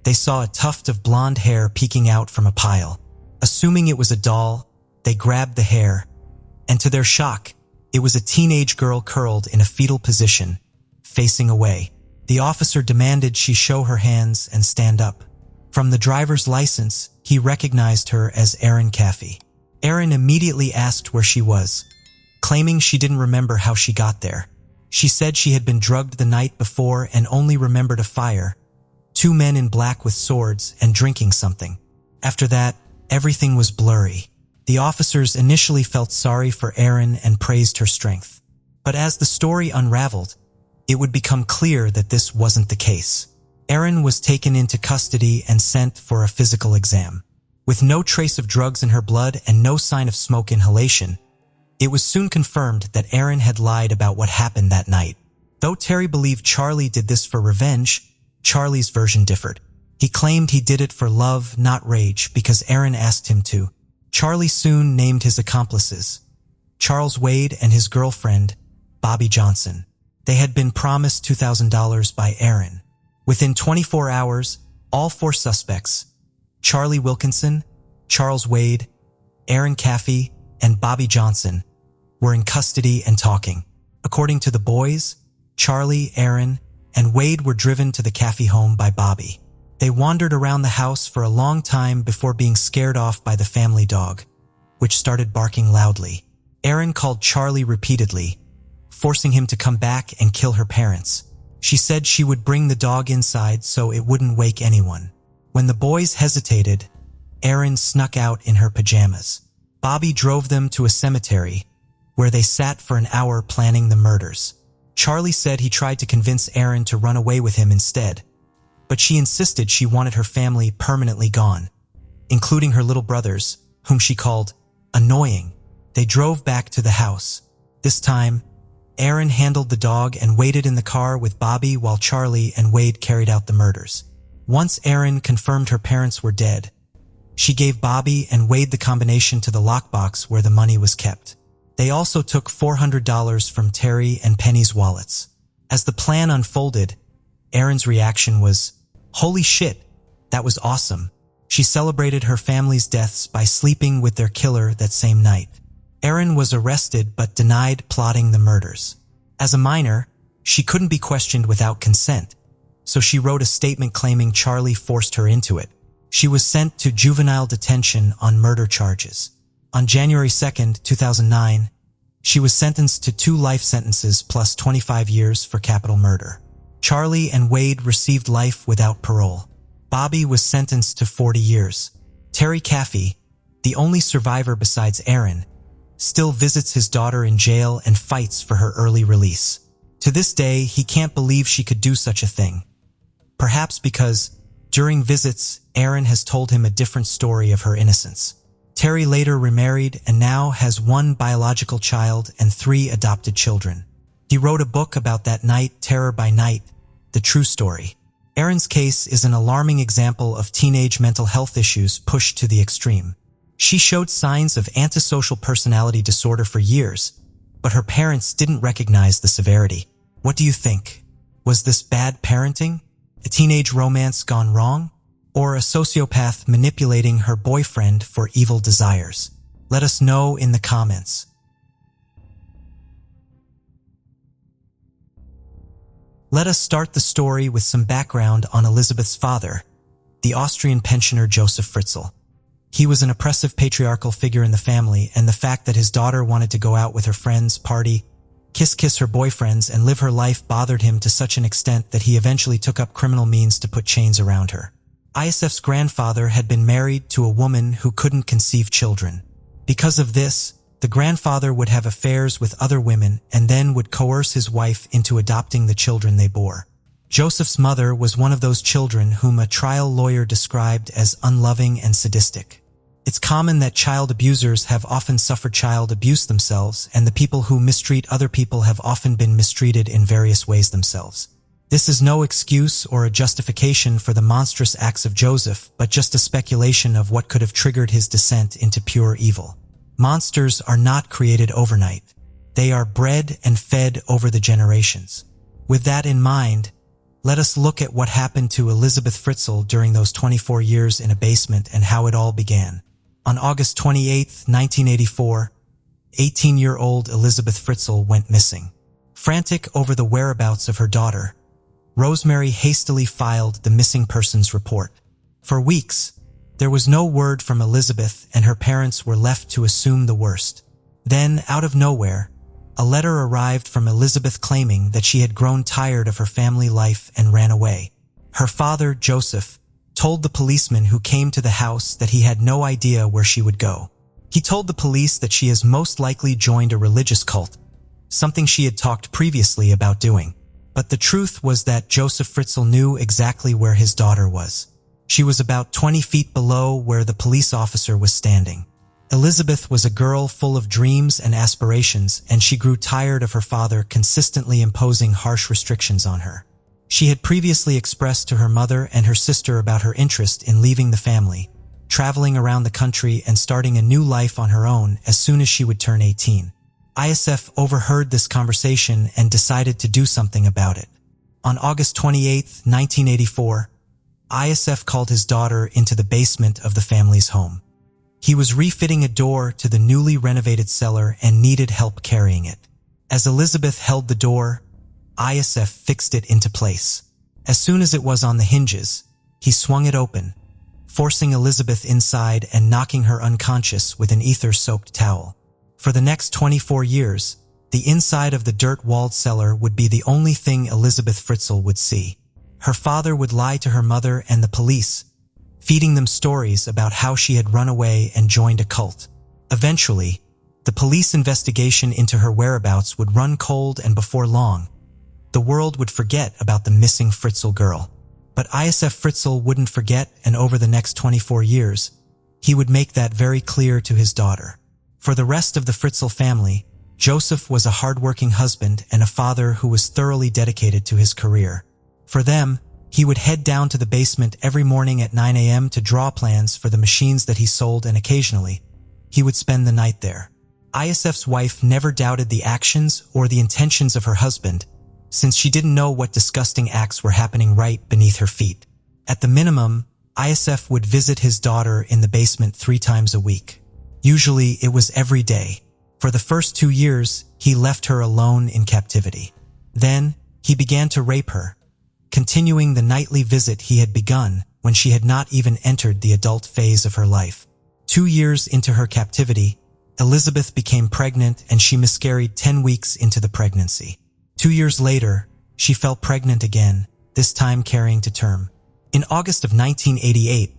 they saw a tuft of blonde hair peeking out from a pile. Assuming it was a doll, they grabbed the hair, and to their shock, it was a teenage girl curled in a fetal position, facing away. The officer demanded she show her hands and stand up. From the driver's license, he recognized her as Erin Caffey. Erin immediately asked where she was, claiming she didn't remember how she got there. She said she had been drugged the night before and only remembered a fire, 2 men in black with swords, and drinking something. After that, everything was blurry. The officers initially felt sorry for Erin and praised her strength. But as the story unraveled, it would become clear that this wasn't the case. Erin was taken into custody and sent for a physical exam. With no trace of drugs in her blood and no sign of smoke inhalation, it was soon confirmed that Erin had lied about what happened that night. Though Terry believed Charlie did this for revenge, Charlie's version differed. He claimed he did it for love, not rage, because Erin asked him to. Charlie soon named his accomplices, Charles Wade and his girlfriend, Bobby Johnson. They had been promised $2,000 by Erin. Within 24 hours, all 4 suspects, Charlie Wilkinson, Charles Wade, Erin Caffey, and Bobby Johnson, were in custody and talking. According to the boys, Charlie, Erin, and Wade were driven to the Caffey home by Bobby. They wandered around the house for a long time before being scared off by the family dog, which started barking loudly. Erin called Charlie repeatedly, forcing him to come back and kill her parents. She said she would bring the dog inside so it wouldn't wake anyone. When the boys hesitated, Erin snuck out in her pajamas. Bobby drove them to a cemetery, where they sat for an hour planning the murders. Charlie said he tried to convince Erin to run away with him instead, but she insisted she wanted her family permanently gone, including her little brothers, whom she called annoying. They drove back to the house. This time, Erin handled the dog and waited in the car with Bobby while Charlie and Wade carried out the murders. Once Erin confirmed her parents were dead, she gave Bobby and Wade the combination to the lockbox where the money was kept. They also took $400 from Terry and Penny's wallets. As the plan unfolded, Erin's reaction was, "Holy shit, that was awesome." She celebrated her family's deaths by sleeping with their killer that same night. Erin was arrested but denied plotting the murders. As a minor, she couldn't be questioned without consent, so she wrote a statement claiming Charlie forced her into it. She was sent to juvenile detention on murder charges. On January 2, 2009, she was sentenced to 2 life sentences plus 25 years for capital murder. Charlie and Wade received life without parole. Bobby was sentenced to 40 years. Terry Caffey, the only survivor besides Erin, still visits his daughter in jail and fights for her early release. To this day, he can't believe she could do such a thing. Perhaps because, during visits, Erin has told him a different story of her innocence. Terry later remarried and now has 1 biological child and 3 adopted children. He wrote a book about that night, Terror by Night, The True Story. Erin's case is an alarming example of teenage mental health issues pushed to the extreme. She showed signs of antisocial personality disorder for years, but her parents didn't recognize the severity. What do you think? Was this bad parenting? A teenage romance gone wrong? Or a sociopath manipulating her boyfriend for evil desires? Let us know in the comments. Let us start the story with some background on Elizabeth's father, the Austrian pensioner Joseph Fritzl. He was an oppressive patriarchal figure in the family, and the fact that his daughter wanted to go out with her friends, party, kiss her boyfriends, and live her life bothered him to such an extent that he eventually took up criminal means to put chains around her. ISF's grandfather had been married to a woman who couldn't conceive children. Because of this, the grandfather would have affairs with other women and then would coerce his wife into adopting the children they bore. Joseph's mother was one of those children whom a trial lawyer described as unloving and sadistic. It's common that child abusers have often suffered child abuse themselves, and the people who mistreat other people have often been mistreated in various ways themselves. This is no excuse or a justification for the monstrous acts of Joseph, but just a speculation of what could have triggered his descent into pure evil. Monsters are not created overnight. They are bred and fed over the generations. With that in mind, let us look at what happened to Elizabeth Fritzl during those 24 years in a basement and how it all began. On August 28, 1984, 18-year-old Elizabeth Fritzl went missing. Frantic over the whereabouts of her daughter, Rosemary hastily filed the missing persons report. For weeks, there was no word from Elizabeth, and her parents were left to assume the worst. Then, out of nowhere, a letter arrived from Elizabeth claiming that she had grown tired of her family life and ran away. Her father, Joseph, told the policeman who came to the house that he had no idea where she would go. He told the police that she has most likely joined a religious cult, something she had talked previously about doing. But the truth was that Joseph Fritzl knew exactly where his daughter was. She was about 20 feet below where the police officer was standing. Elizabeth was a girl full of dreams and aspirations, and she grew tired of her father consistently imposing harsh restrictions on her. She had previously expressed to her mother and her sister about her interest in leaving the family, traveling around the country and starting a new life on her own as soon as she would turn 18. ISF overheard this conversation and decided to do something about it. On August 28, 1984, ISF called his daughter into the basement of the family's home. He was refitting a door to the newly renovated cellar and needed help carrying it. As Elizabeth held the door, ISF fixed it into place. As soon as it was on the hinges, He swung it open, forcing Elizabeth inside and knocking her unconscious with an ether-soaked towel. For the next 24 years, the inside of the dirt-walled cellar would be the only thing Elizabeth Fritzl would see. Her father would lie to her mother and the police, feeding them stories about how she had run away and joined a cult. Eventually, the police investigation into her whereabouts would run cold, and before long, the world would forget about the missing Fritzl girl. But ISF Fritzl wouldn't forget, and over the next 24 years, he would make that very clear to his daughter. For the rest of the Fritzl family, Joseph was a hardworking husband and a father who was thoroughly dedicated to his career. For them, he would head down to the basement every morning at 9 a.m. to draw plans for the machines that he sold, and occasionally, he would spend the night there. ISF's wife never doubted the actions or the intentions of her husband, since she didn't know what disgusting acts were happening right beneath her feet. At the minimum, ISF would visit his daughter in the basement 3 times a week. Usually, it was every day. For the first 2 years, he left her alone in captivity. Then, he began to rape her, continuing the nightly visit he had begun when she had not even entered the adult phase of her life. 2 years into her captivity, Elizabeth became pregnant and she miscarried 10 weeks into the pregnancy. 2 years later, she fell pregnant again, this time carrying to term. In August of 1988,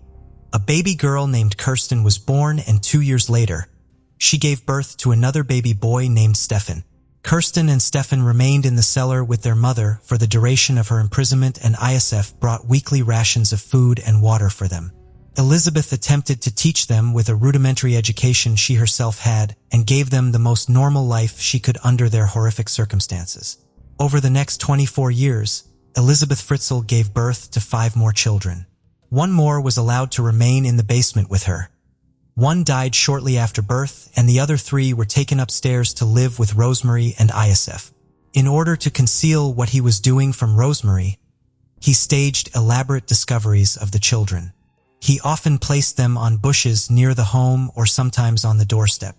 a baby girl named Kirsten was born, and 2 years later, she gave birth to another baby boy named Stefan. Kirsten and Stefan remained in the cellar with their mother for the duration of her imprisonment, and ISF brought weekly rations of food and water for them. Elizabeth attempted to teach them with a rudimentary education she herself had, and gave them the most normal life she could under their horrific circumstances. Over the next 24 years, Elizabeth Fritzl gave birth to 5 more children. 1 more was allowed to remain in the basement with her. 1 died shortly after birth, and the other 3 were taken upstairs to live with Rosemary and ISF. In order to conceal what he was doing from Rosemary, he staged elaborate discoveries of the children. He often placed them on bushes near the home or sometimes on the doorstep.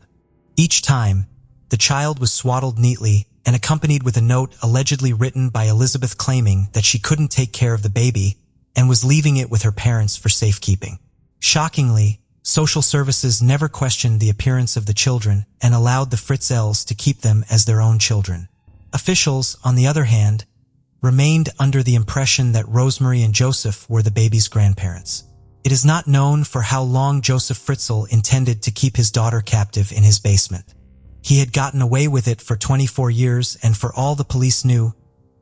Each time, the child was swaddled neatly and accompanied with a note allegedly written by Elizabeth claiming that she couldn't take care of the baby and was leaving it with her parents for safekeeping. Shockingly, social services never questioned the appearance of the children and allowed the Fritzls to keep them as their own children. Officials, on the other hand, remained under the impression that Rosemary and Joseph were the baby's grandparents. It is not known for how long Joseph Fritzl intended to keep his daughter captive in his basement. He had gotten away with it for 24 years, and for all the police knew,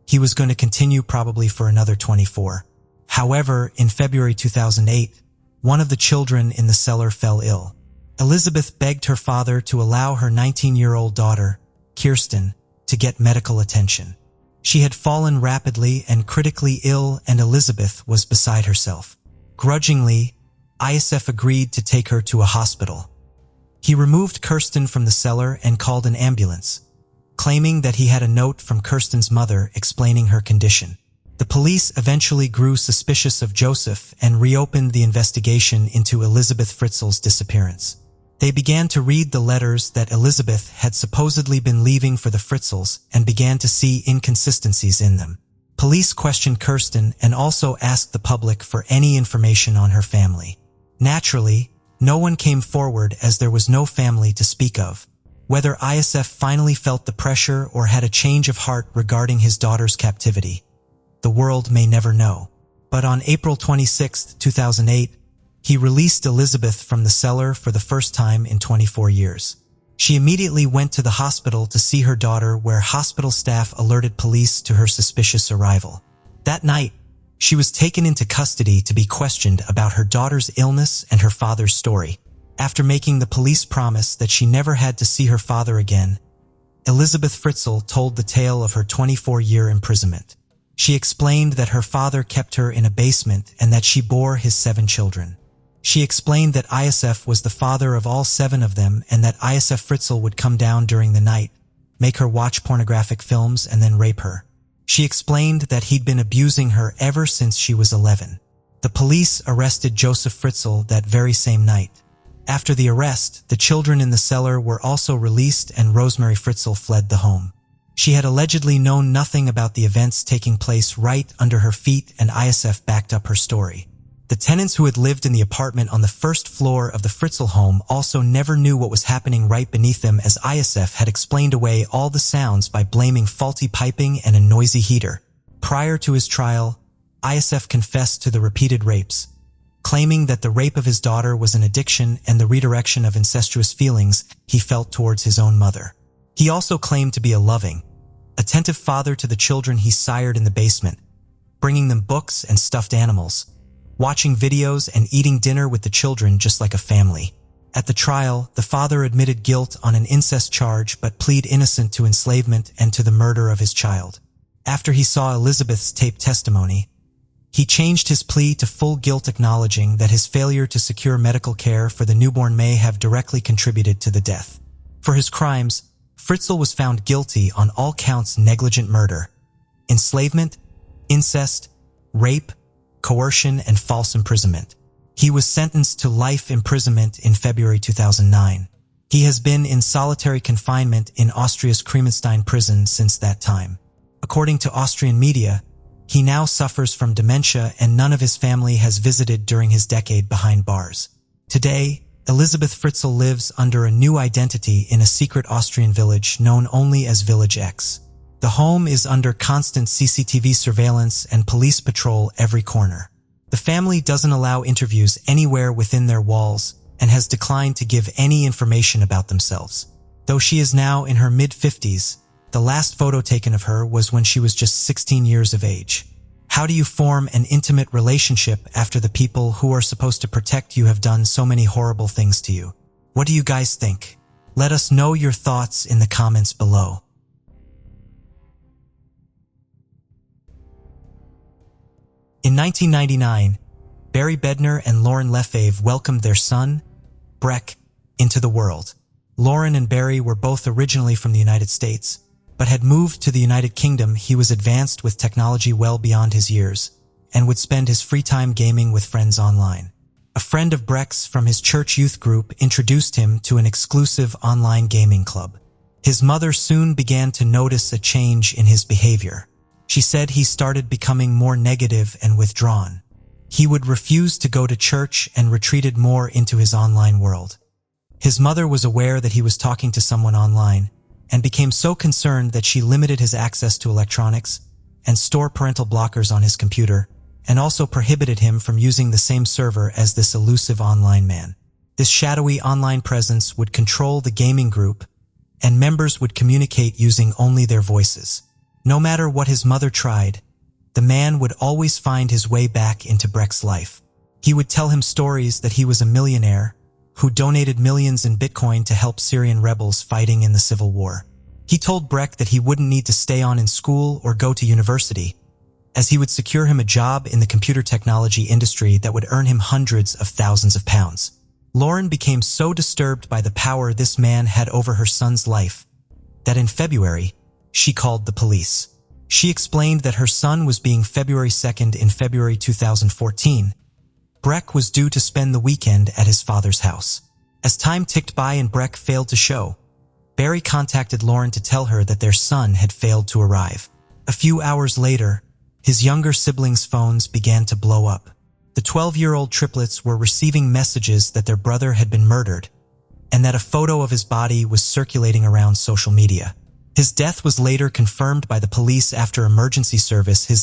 he was going to continue probably for another 24. However, in February 2008, one of the children in the cellar fell ill. Elizabeth begged her father to allow her 19-year-old daughter, Kirsten, to get medical attention. She had fallen rapidly and critically ill, and Elizabeth was beside herself. Grudgingly, ISF agreed to take her to a hospital. He removed Kirsten from the cellar and called an ambulance, claiming that he had a note from Kirsten's mother explaining her condition. The police eventually grew suspicious of Joseph and reopened the investigation into Elizabeth Fritzl's disappearance. They began to read the letters that Elizabeth had supposedly been leaving for the Fritzls and began to see inconsistencies in them. Police questioned Kirsten and also asked the public for any information on her family. Naturally, no one came forward as there was no family to speak of. Whether ISF finally felt the pressure or had a change of heart regarding his daughter's captivity, the world may never know. But on April 26, 2008, he released Elizabeth from the cellar for the first time in 24 years. She immediately went to the hospital to see her daughter, where hospital staff alerted police to her suspicious arrival. That night, she was taken into custody to be questioned about her daughter's illness and her father's story. After making the police promise that she never had to see her father again, Elizabeth Fritzl told the tale of her 24-year imprisonment. She explained that her father kept her in a basement and that she bore his 7 children. She explained that ISF was the father of all 7 of them, and that ISF Fritzl would come down during the night, make her watch pornographic films, and then rape her. She explained that he'd been abusing her ever since she was 11. The police arrested Joseph Fritzl that very same night. After the arrest, the children in the cellar were also released, and Rosemary Fritzl fled the home. She had allegedly known nothing about the events taking place right under her feet, and ISF backed up her story. The tenants who had lived in the apartment on the first floor of the Fritzl home also never knew what was happening right beneath them, as ISF had explained away all the sounds by blaming faulty piping and a noisy heater. Prior to his trial, ISF confessed to the repeated rapes, claiming that the rape of his daughter was an addiction and the redirection of incestuous feelings he felt towards his own mother. He also claimed to be a loving, attentive father to the children he sired in the basement, bringing them books and stuffed animals, watching videos and eating dinner with the children just like a family. At the trial, the father admitted guilt on an incest charge but pleaded innocent to enslavement and to the murder of his child. After he saw Elizabeth's taped testimony, he changed his plea to full guilt, acknowledging that his failure to secure medical care for the newborn may have directly contributed to the death. For his crimes, Fritzl was found guilty on all counts: negligent murder, enslavement, incest, rape, coercion, and false imprisonment. He was sentenced to life imprisonment in February 2009. He has been in solitary confinement in Austria's Kremenstein prison since that time. According to Austrian media, he now suffers from dementia and none of his family has visited during his decade behind bars. Today, Elizabeth Fritzl lives under a new identity in a secret Austrian village known only as Village X. The home is under constant CCTV surveillance and police patrol every corner. The family doesn't allow interviews anywhere within their walls and has declined to give any information about themselves. Though she is now in her mid-50s, the last photo taken of her was when she was just 16 years of age. How do you form an intimate relationship after the people who are supposed to protect you have done so many horrible things to you? What do you guys think? Let us know your thoughts in the comments below. In 1999, Barry Bednar and Lauren Lefebvre welcomed their son, Breck, into the world. Lauren and Barry were both originally from the United States, but had moved to the United Kingdom. He was advanced with technology well beyond his years, and would spend his free time gaming with friends online. A friend of Breck's from his church youth group introduced him to an exclusive online gaming club. His mother soon began to notice a change in his behavior. She said he started becoming more negative and withdrawn. He would refuse to go to church and retreated more into his online world. His mother was aware that he was talking to someone online and became so concerned that she limited his access to electronics and stored parental blockers on his computer, and also prohibited him from using the same server as this elusive online man. This shadowy online presence would control the gaming group, and members would communicate using only their voices. No matter what his mother tried, the man would always find his way back into Breck's life. He would tell him stories that he was a millionaire who donated millions in Bitcoin to help Syrian rebels fighting in the civil war. He told Breck that he wouldn't need to stay on in school or go to university, as he would secure him a job in the computer technology industry that would earn him hundreds of thousands of pounds. Lauren became so disturbed by the power this man had over her son's life that in February, she called the police. She explained that her son was being February 2nd in February 2014. Breck was due to spend the weekend at his father's house. As time ticked by and Breck failed to show, Barry contacted Lauren to tell her that their son had failed to arrive. A few hours later, his younger siblings' phones began to blow up. The 12-year-old triplets were receiving messages that their brother had been murdered and that a photo of his body was circulating around social media. His death was later confirmed by the police after emergency services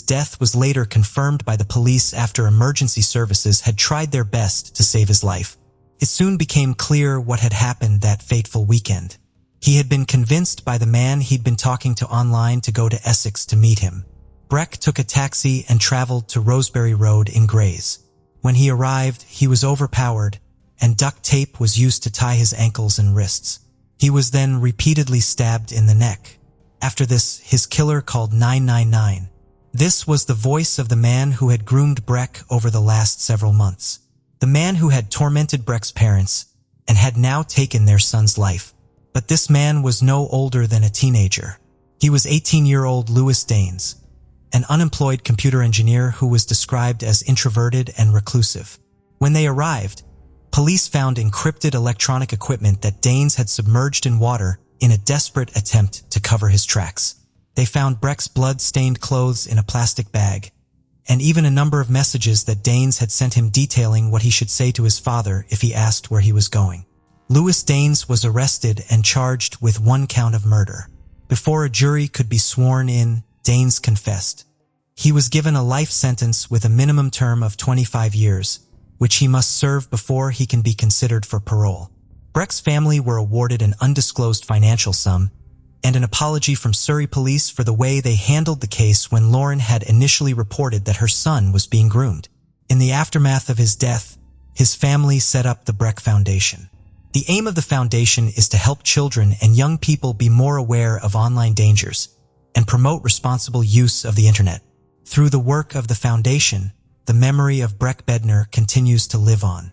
had tried their best to save his life. It soon became clear what had happened that fateful weekend. He had been convinced by the man he'd been talking to online to go to Essex to meet him. Breck took a taxi and traveled to Rosebery Road in Grays. When he arrived, he was overpowered, and duct tape was used to tie his ankles and wrists. He was then repeatedly stabbed in the neck. After this, his killer called 999. This was the voice of the man who had groomed Breck over the last several months. The man who had tormented Breck's parents and had now taken their son's life. But this man was no older than a teenager. He was 18-year-old Lewis Daines, an unemployed computer engineer who was described as introverted and reclusive. When they arrived, police found encrypted electronic equipment that Daines had submerged in water in a desperate attempt to cover his tracks. They found Breck's blood-stained clothes in a plastic bag and even a number of messages that Danes had sent him detailing what he should say to his father if he asked where he was going. Louis Danes was arrested and charged with 1 count of murder. Before a jury could be sworn in, Danes confessed. He was given a life sentence with a minimum term of 25 years, which he must serve before he can be considered for parole. Breck's family were awarded an undisclosed financial sum and an apology from Surrey police for the way they handled the case when Lauren had initially reported that her son was being groomed. In the aftermath of his death, his family set up the Breck Foundation. The aim of the foundation is to help children and young people be more aware of online dangers and promote responsible use of the internet. Through the work of the foundation, the memory of Breck Bednar continues to live on.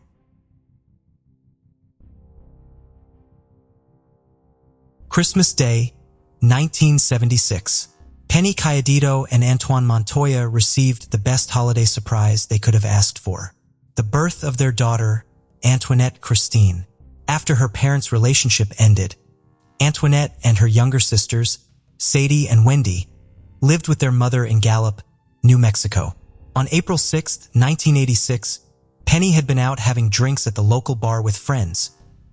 Christmas Day, 1976. Penny Cayedito and Antoine Montoya received the best holiday surprise they could have asked for: the birth of their daughter, Antoinette Christine. After her parents' relationship ended, Antoinette and her younger sisters, Sadie and Wendy, lived with their mother in Gallup, New Mexico. On April 6, 1986, Penny had been out having drinks at the local bar with friends.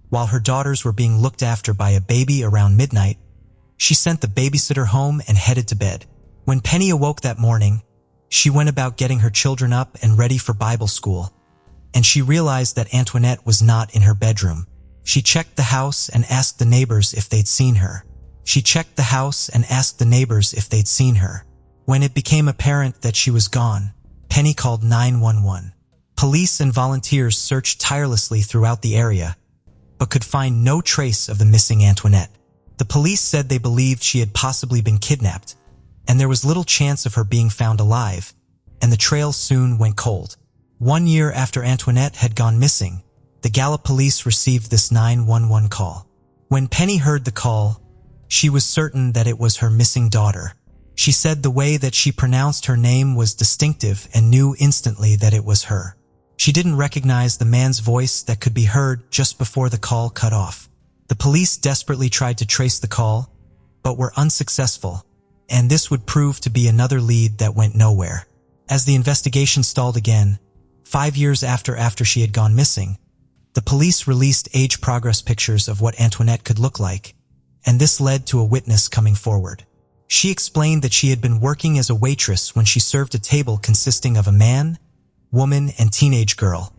While her daughters were being looked after by a baby around midnight, she sent the babysitter home and headed to bed. When Penny awoke that morning, she went about getting her children up and ready for Bible school, and she realized that Antoinette was not in her bedroom. She checked the house and asked the neighbors if they'd seen her. When it became apparent that she was gone, Penny called 911. Police and volunteers searched tirelessly throughout the area, but could find no trace of the missing Antoinette. The police said they believed she had possibly been kidnapped, and there was little chance of her being found alive, and the trail soon went cold. 1 year after Antoinette had gone missing, the Gallup police received this 911 call. When Penny heard the call, she was certain that it was her missing daughter. She said the way that she pronounced her name was distinctive and knew instantly that it was her. She didn't recognize the man's voice that could be heard just before the call cut off. The police desperately tried to trace the call, but were unsuccessful, and this would prove to be another lead that went nowhere. As the investigation stalled again, 5 years after she had gone missing, the police released age progress pictures of what Antoinette could look like, and this led to a witness coming forward. She explained that she had been working as a waitress when she served a table consisting of a man, woman, and teenage girl,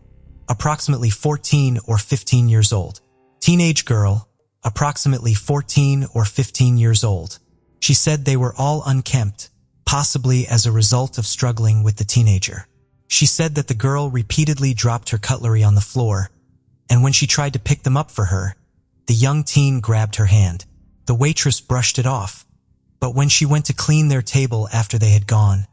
approximately 14 or 15 years old. Teenage girl, approximately 14 or 15 years old. She said they were all unkempt, possibly as a result of struggling with the teenager. She said that the girl repeatedly dropped her cutlery on the floor, and when she tried to pick them up for her, the young teen grabbed her hand. The waitress brushed it off, but when she went to clean their table after they had gone,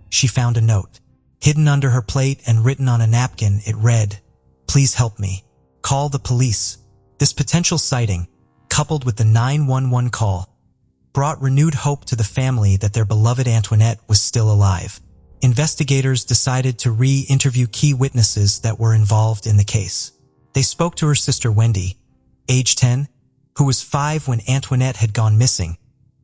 she found a note. Hidden under her plate and written on a napkin, it read, "Please help me. Call the police." This potential sighting, coupled with the 911 call, brought renewed hope to the family that their beloved Antoinette was still alive. Investigators decided to re-interview key witnesses that were involved in the case. They spoke to her sister Wendy, age 10, who was 5 when Antoinette had gone missing,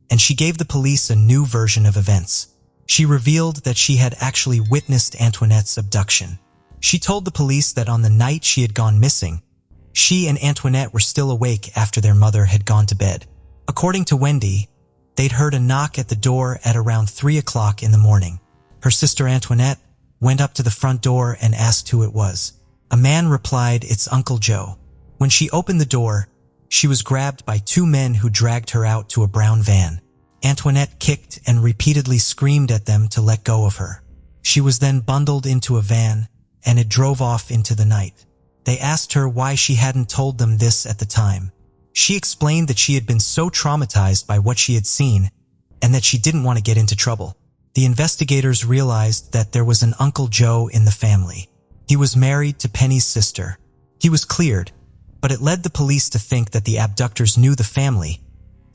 and she gave the police a new version of events. She revealed that she had actually witnessed Antoinette's abduction. She told the police that on the night she had gone missing, she and Antoinette were still awake after their mother had gone to bed. According to Wendy, they'd heard a knock at the door at around 3 o'clock in the morning. Her sister Antoinette went up to the front door and asked who it was. A man replied, "It's Uncle Joe." When she opened the door, she was grabbed by 2 men who dragged her out to a brown van. Antoinette kicked and repeatedly screamed at them to let go of her. She was then bundled into a van, and it drove off into the night. They asked her why she hadn't told them this at the time. She explained that she had been so traumatized by what she had seen and that she didn't want to get into trouble. The investigators realized that there was an Uncle Joe in the family. He was married to Penny's sister. He was cleared, but it led the police to think that the abductors knew the family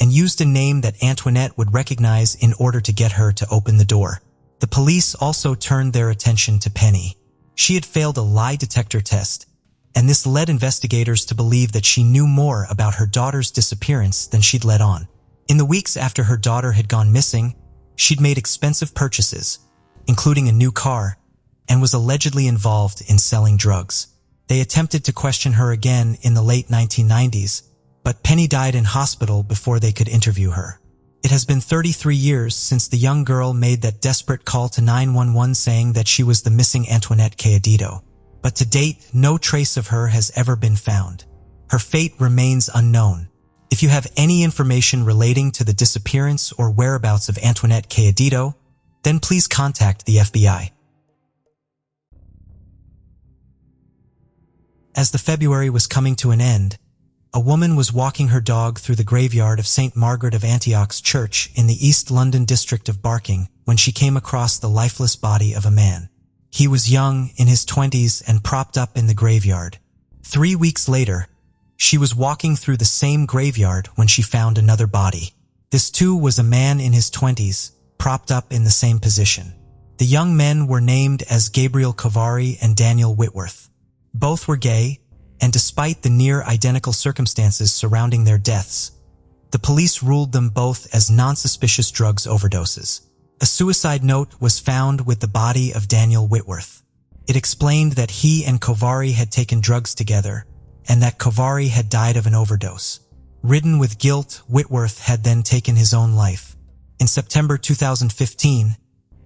and used a name that Antoinette would recognize in order to get her to open the door. The police also turned their attention to Penny. She had failed a lie detector test, and this led investigators to believe that she knew more about her daughter's disappearance than she'd let on. In the weeks after her daughter had gone missing, she'd made expensive purchases, including a new car, and was allegedly involved in selling drugs. They attempted to question her again in the late 1990s, but Penny died in hospital before they could interview her. It has been 33 years since the young girl made that desperate call to 911 saying that she was the missing Antoinette Caedito. But to date, no trace of her has ever been found. Her fate remains unknown. If you have any information relating to the disappearance or whereabouts of Antoinette Caedito, then please contact the FBI. As the February was coming to an end, a woman was walking her dog through the graveyard of St. Margaret of Antioch's Church in the East London district of Barking when she came across the lifeless body of a man. He was young, in his 20s, and propped up in the graveyard. 3 weeks later, she was walking through the same graveyard when she found another body. This too was a man in his 20s, propped up in the same position. The young men were named as Gabriel Kovari and Daniel Whitworth. Both were gay, and despite the near-identical circumstances surrounding their deaths, the police ruled them both as non-suspicious drugs overdoses. A suicide note was found with the body of Daniel Whitworth. It explained that he and Kovari had taken drugs together, and that Kovari had died of an overdose. Ridden with guilt, Whitworth had then taken his own life. In September 2015,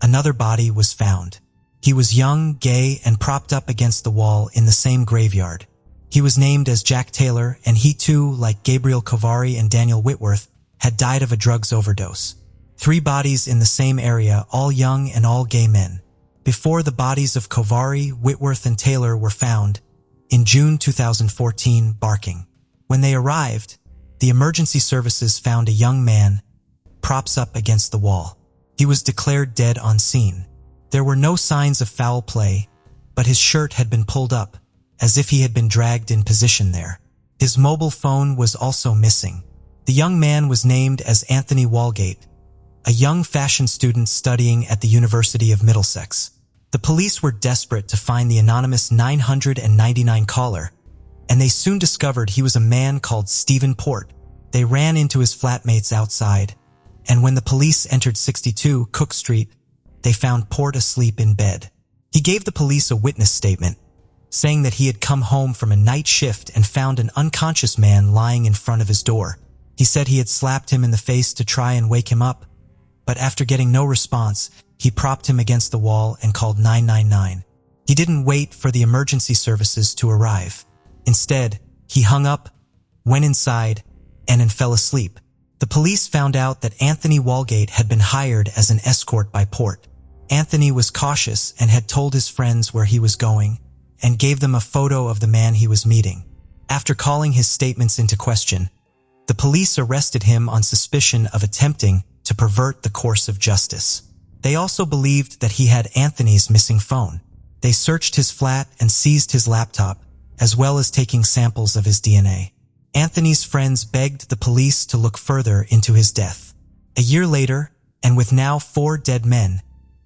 another body was found. He was young, gay, and propped up against the wall in the same graveyard. He was named as Jack Taylor, and he too, like Gabriel Kovari and Daniel Whitworth, had died of a drugs overdose. 3 bodies in the same area, all young and all gay men. Before the bodies of Kovari, Whitworth, and Taylor were found, in June 2014, Barking. When they arrived, the emergency services found a young man, props up against the wall. He was declared dead on scene. There were no signs of foul play, but his shirt had been pulled up, as if he had been dragged in position there. His mobile phone was also missing. The young man was named as Anthony Walgate, a young fashion student studying at the University of Middlesex. The police were desperate to find the anonymous 999 caller, and they soon discovered he was a man called Stephen Port. They ran into his flatmates outside, and when the police entered 62 Cook Street, they found Port asleep in bed. He gave the police a witness statement, saying that he had come home from a night shift and found an unconscious man lying in front of his door. He said he had slapped him in the face to try and wake him up, but after getting no response, he propped him against the wall and called 999. He didn't wait for the emergency services to arrive. Instead, he hung up, went inside, and then fell asleep. The police found out that Anthony Walgate had been hired as an escort by Port. Anthony was cautious and had told his friends where he was going, and gave them a photo of the man he was meeting. After calling his statements into question, the police arrested him on suspicion of attempting to pervert the course of justice. They also believed that he had Anthony's missing phone. They searched his flat and seized his laptop, as well as taking samples of his DNA. Anthony's friends begged the police to look further into his death. A year later, and with now 4 dead men,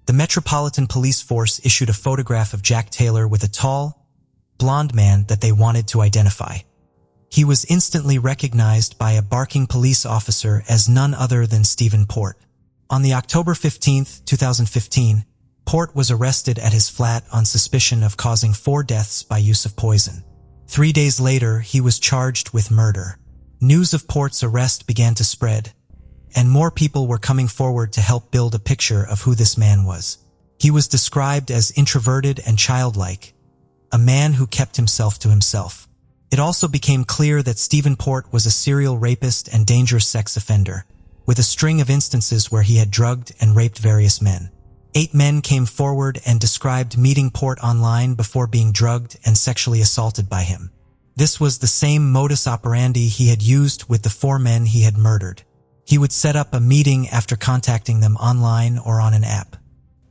the Metropolitan Police Force issued a photograph of Jack Taylor with a tall, blonde man that they wanted to identify. He was instantly recognized by a Barking police officer as none other than Stephen Port. On the October 15, 2015, Port was arrested at his flat on suspicion of causing 4 deaths by use of poison. 3 days later, he was charged with murder. News of Port's arrest began to spread, and more people were coming forward to help build a picture of who this man was. He was described as introverted and childlike, a man who kept himself to himself. It also became clear that Stephen Port was a serial rapist and dangerous sex offender, with a string of instances where he had drugged and raped various men. 8 men came forward and described meeting Port online before being drugged and sexually assaulted by him. This was the same modus operandi he had used with the 4 men he had murdered. He would set up a meeting after contacting them online or on an app.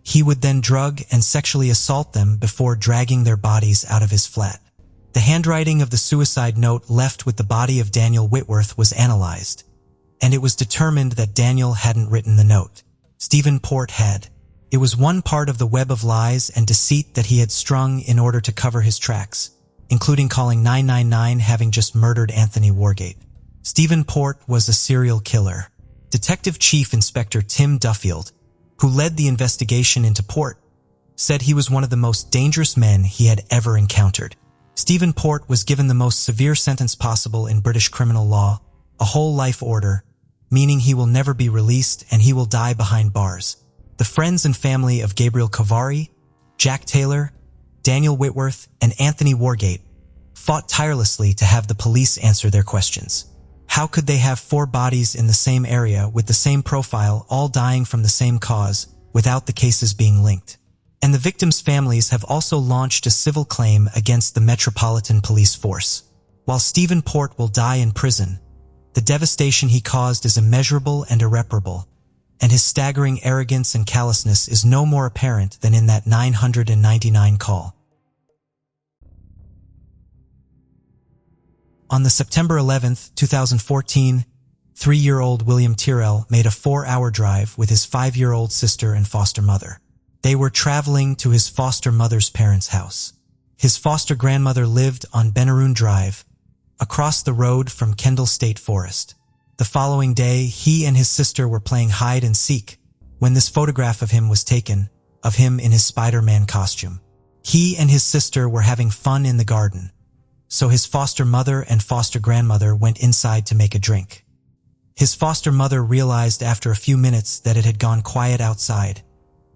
He would then drug and sexually assault them before dragging their bodies out of his flat. The handwriting of the suicide note left with the body of Daniel Whitworth was analyzed, and it was determined that Daniel hadn't written the note. Stephen Port had. It was one part of the web of lies and deceit that he had strung in order to cover his tracks, including calling 999 having just murdered Anthony Walgate. Stephen Port was a serial killer. Detective Chief Inspector Tim Duffield, who led the investigation into Port, said he was one of the most dangerous men he had ever encountered. Stephen Port was given the most severe sentence possible in British criminal law, a whole life order, meaning he will never be released and he will die behind bars. The friends and family of Gabriel Cavari, Jack Taylor, Daniel Whitworth, and Anthony Wargate fought tirelessly to have the police answer their questions. How could they have 4 bodies in the same area with the same profile, all dying from the same cause, without the cases being linked? And the victims' families have also launched a civil claim against the Metropolitan Police Force. While Stephen Port will die in prison, the devastation he caused is immeasurable and irreparable, and his staggering arrogance and callousness is no more apparent than in that 999 call. On the September 11, 2014, 3-year-old William Tyrrell made a 4-hour drive with his 5-year-old sister and foster mother. They were traveling to his foster mother's parents' house. His foster grandmother lived on Benaroon Drive, across the road from Kendall State Forest. The following day, he and his sister were playing hide and seek when this photograph of him was taken, of him in his Spider-Man costume. He and his sister were having fun in the garden, so his foster mother and foster grandmother went inside to make a drink. His foster mother realized after a few minutes that it had gone quiet outside,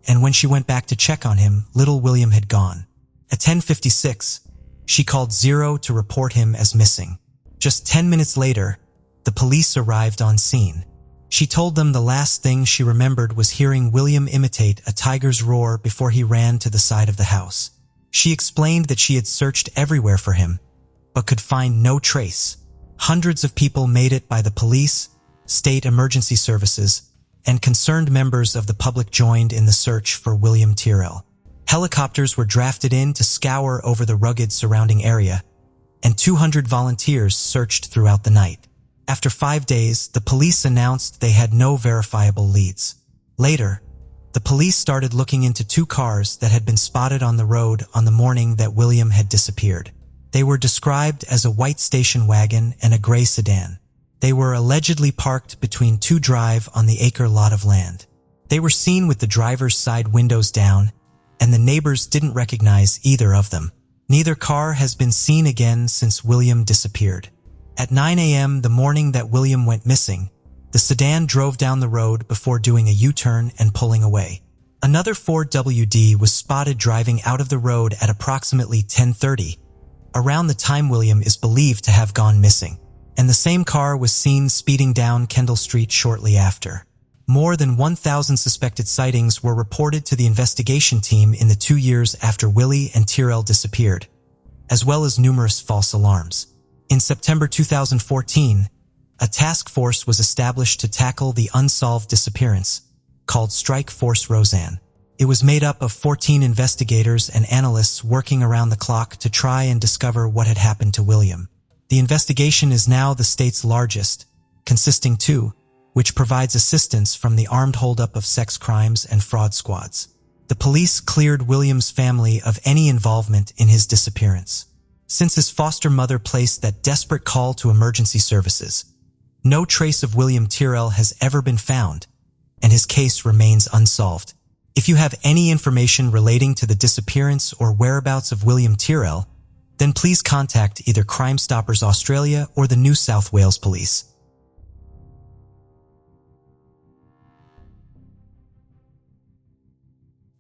and when she went back to check on him, little William had gone. At 10:56, she called 0 to report him as missing. Just 10 minutes later, the police arrived on scene. She told them the last thing she remembered was hearing William imitate a tiger's roar before he ran to the side of the house. She explained that she had searched everywhere for him, but could find no trace. Hundreds of people made it by the police, state emergency services, and concerned members of the public joined in the search for William Tyrrell. Helicopters were drafted in to scour over the rugged surrounding area, and 200 volunteers searched throughout the night. After 5 days, the police announced they had no verifiable leads. Later, the police started looking into 2 cars that had been spotted on the road on the morning that William had disappeared. They were described as a white station wagon and a gray sedan. They were allegedly parked between 2 drive on the acre lot of land. They were seen with the driver's side windows down, and the neighbors didn't recognize either of them. Neither car has been seen again since William disappeared. At 9 a.m. the morning that William went missing, the sedan drove down the road before doing a U-turn and pulling away. Another Ford WD was spotted driving out of the road at approximately 10:30, around the time William is believed to have gone missing, and the same car was seen speeding down Kendall Street shortly after. More than 1,000 suspected sightings were reported to the investigation team in the 2 years after Willie and Tyrrell disappeared, as well as numerous false alarms. In September 2014, a task force was established to tackle the unsolved disappearance, called Strike Force Roseanne. It was made up of 14 investigators and analysts working around the clock to try and discover what had happened to William. The investigation is now the state's largest, consisting two, which provides assistance from the armed holdup of sex crimes and fraud squads. The police cleared William's family of any involvement in his disappearance. Since his foster mother placed that desperate call to emergency services, no trace of William Tyrrell has ever been found, and his case remains unsolved. If you have any information relating to the disappearance or whereabouts of William Tyrrell, then please contact either Crime Stoppers Australia or the New South Wales Police.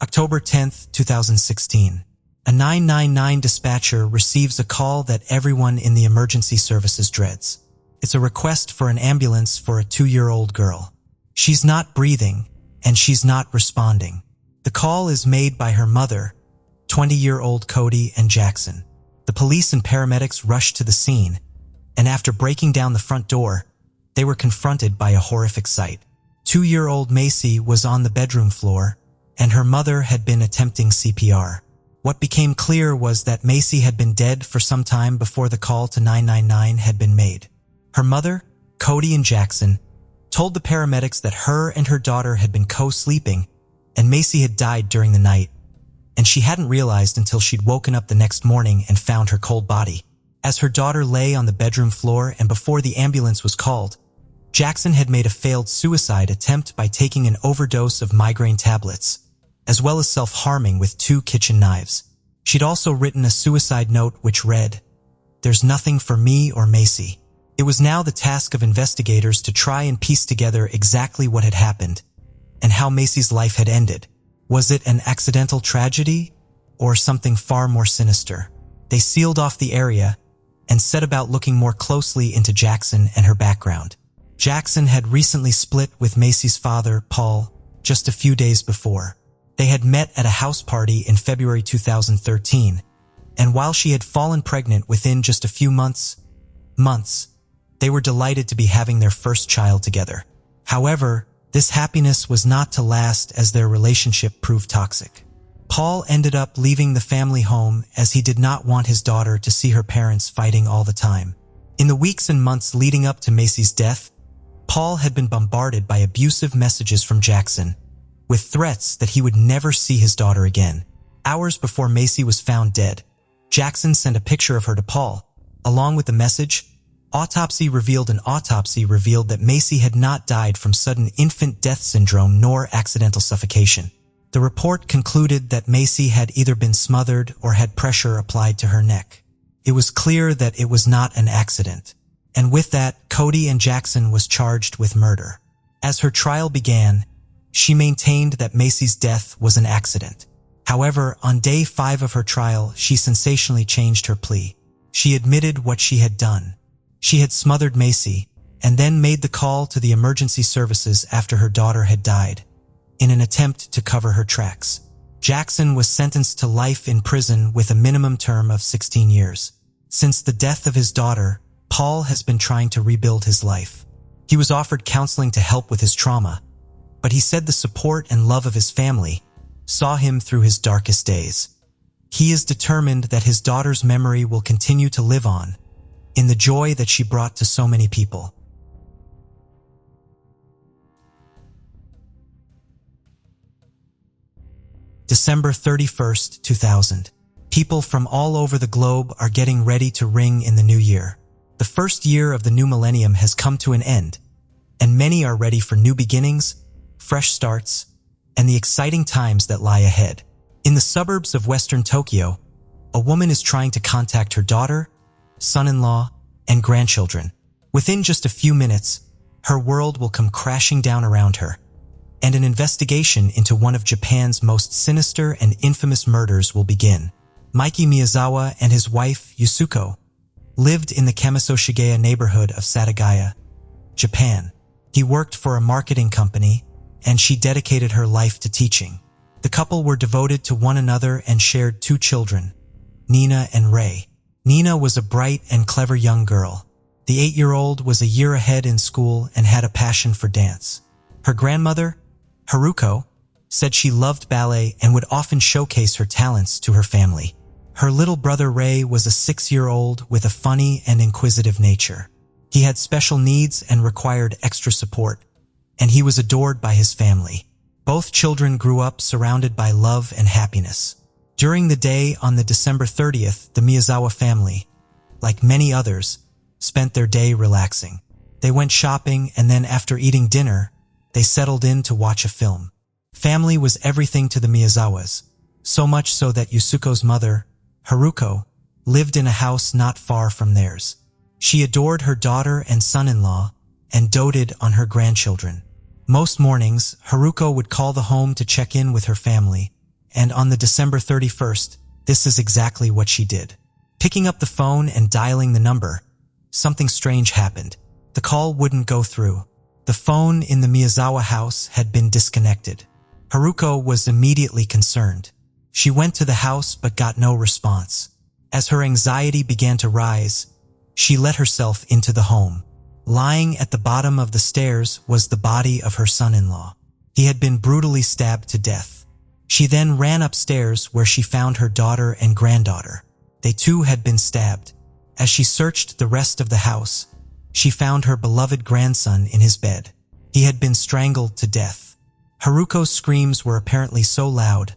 October 10, 2016. A 999 dispatcher receives a call that everyone in the emergency services dreads. It's a request for an ambulance for a 2-year-old girl. She's not breathing, and she's not responding. The call is made by her mother, 20-year-old Cody and Jackson. The police and paramedics rushed to the scene, and after breaking down the front door, they were confronted by a horrific sight. 2-year-old Macy was on the bedroom floor, and her mother had been attempting CPR. What became clear was that Macy had been dead for some time before the call to 999 had been made. Her mother, Cody and Jackson, told the paramedics that her and her daughter had been co-sleeping and Macy had died during the night, and she hadn't realized until she'd woken up the next morning and found her cold body. As her daughter lay on the bedroom floor and before the ambulance was called, Jackson had made a failed suicide attempt by taking an overdose of migraine tablets, as well as self-harming with 2 kitchen knives. She'd also written a suicide note which read, "There's nothing for me or Macy." It was now the task of investigators to try and piece together exactly what had happened and how Macy's life had ended. Was it an accidental tragedy or something far more sinister? They sealed off the area and set about looking more closely into Jackson and her background. Jackson had recently split with Macy's father, Paul, just a few days before. They had met at a house party in February 2013, and while she had fallen pregnant within just a few months, they were delighted to be having their first child together. However, this happiness was not to last as their relationship proved toxic. Paul ended up leaving the family home as he did not want his daughter to see her parents fighting all the time. In the weeks and months leading up to Macy's death, Paul had been bombarded by abusive messages from Jackson, with threats that he would never see his daughter again. Hours before Macy was found dead, Jackson sent a picture of her to Paul. Along with the message, an autopsy revealed that Macy had not died from sudden infant death syndrome nor accidental suffocation. The report concluded that Macy had either been smothered or had pressure applied to her neck. It was clear that it was not an accident. And with that, Cody and Jackson was charged with murder. As her trial began, she maintained that Macy's death was an accident. However, on day 5 of her trial, she sensationally changed her plea. She admitted what she had done. She had smothered Macy and then made the call to the emergency services after her daughter had died, in an attempt to cover her tracks. Jackson was sentenced to life in prison with a minimum term of 16 years. Since the death of his daughter, Paul has been trying to rebuild his life. He was offered counseling to help with his trauma, but he said the support and love of his family saw him through his darkest days. He is determined that his daughter's memory will continue to live on, in the joy that she brought to so many people. December 31st, 2000. People from all over the globe are getting ready to ring in the new year. The first year of the new millennium has come to an end, and many are ready for new beginnings, fresh starts, and the exciting times that lie ahead. In the suburbs of Western Tokyo, a woman is trying to contact her daughter, son-in-law, and grandchildren. Within just a few minutes, her world will come crashing down around her, and an investigation into one of Japan's most sinister and infamous murders will begin. Mikey Miyazawa and his wife, Yusuko, lived in the Kamiso Shigeya neighborhood of Satagaya, Japan. He worked for a marketing company, and she dedicated her life to teaching. The couple were devoted to one another and shared 2 children, Nina and Ray. Nina was a bright and clever young girl. The 8-year-old was a year ahead in school and had a passion for dance. Her grandmother, Haruko, said she loved ballet and would often showcase her talents to her family. Her little brother Ray was a 6-year-old with a funny and inquisitive nature. He had special needs and required extra support, and he was adored by his family. Both children grew up surrounded by love and happiness. During the day on the December 30th, the Miyazawa family, like many others, spent their day relaxing. They went shopping, and then after eating dinner, they settled in to watch a film. Family was everything to the Miyazawas, so much so that Yusuko's mother, Haruko, lived in a house not far from theirs. She adored her daughter and son-in-law and doted on her grandchildren. Most mornings, Haruko would call the home to check in with her family, and on the December 31st, this is exactly what she did. Picking up the phone and dialing the number, something strange happened. The call wouldn't go through. The phone in the Miyazawa house had been disconnected. Haruko was immediately concerned. She went to the house but got no response. As her anxiety began to rise, she let herself into the home. Lying at the bottom of the stairs was the body of her son-in-law. He had been brutally stabbed to death. She then ran upstairs where she found her daughter and granddaughter. They too had been stabbed. As she searched the rest of the house, she found her beloved grandson in his bed. He had been strangled to death. Haruko's screams were apparently so loud,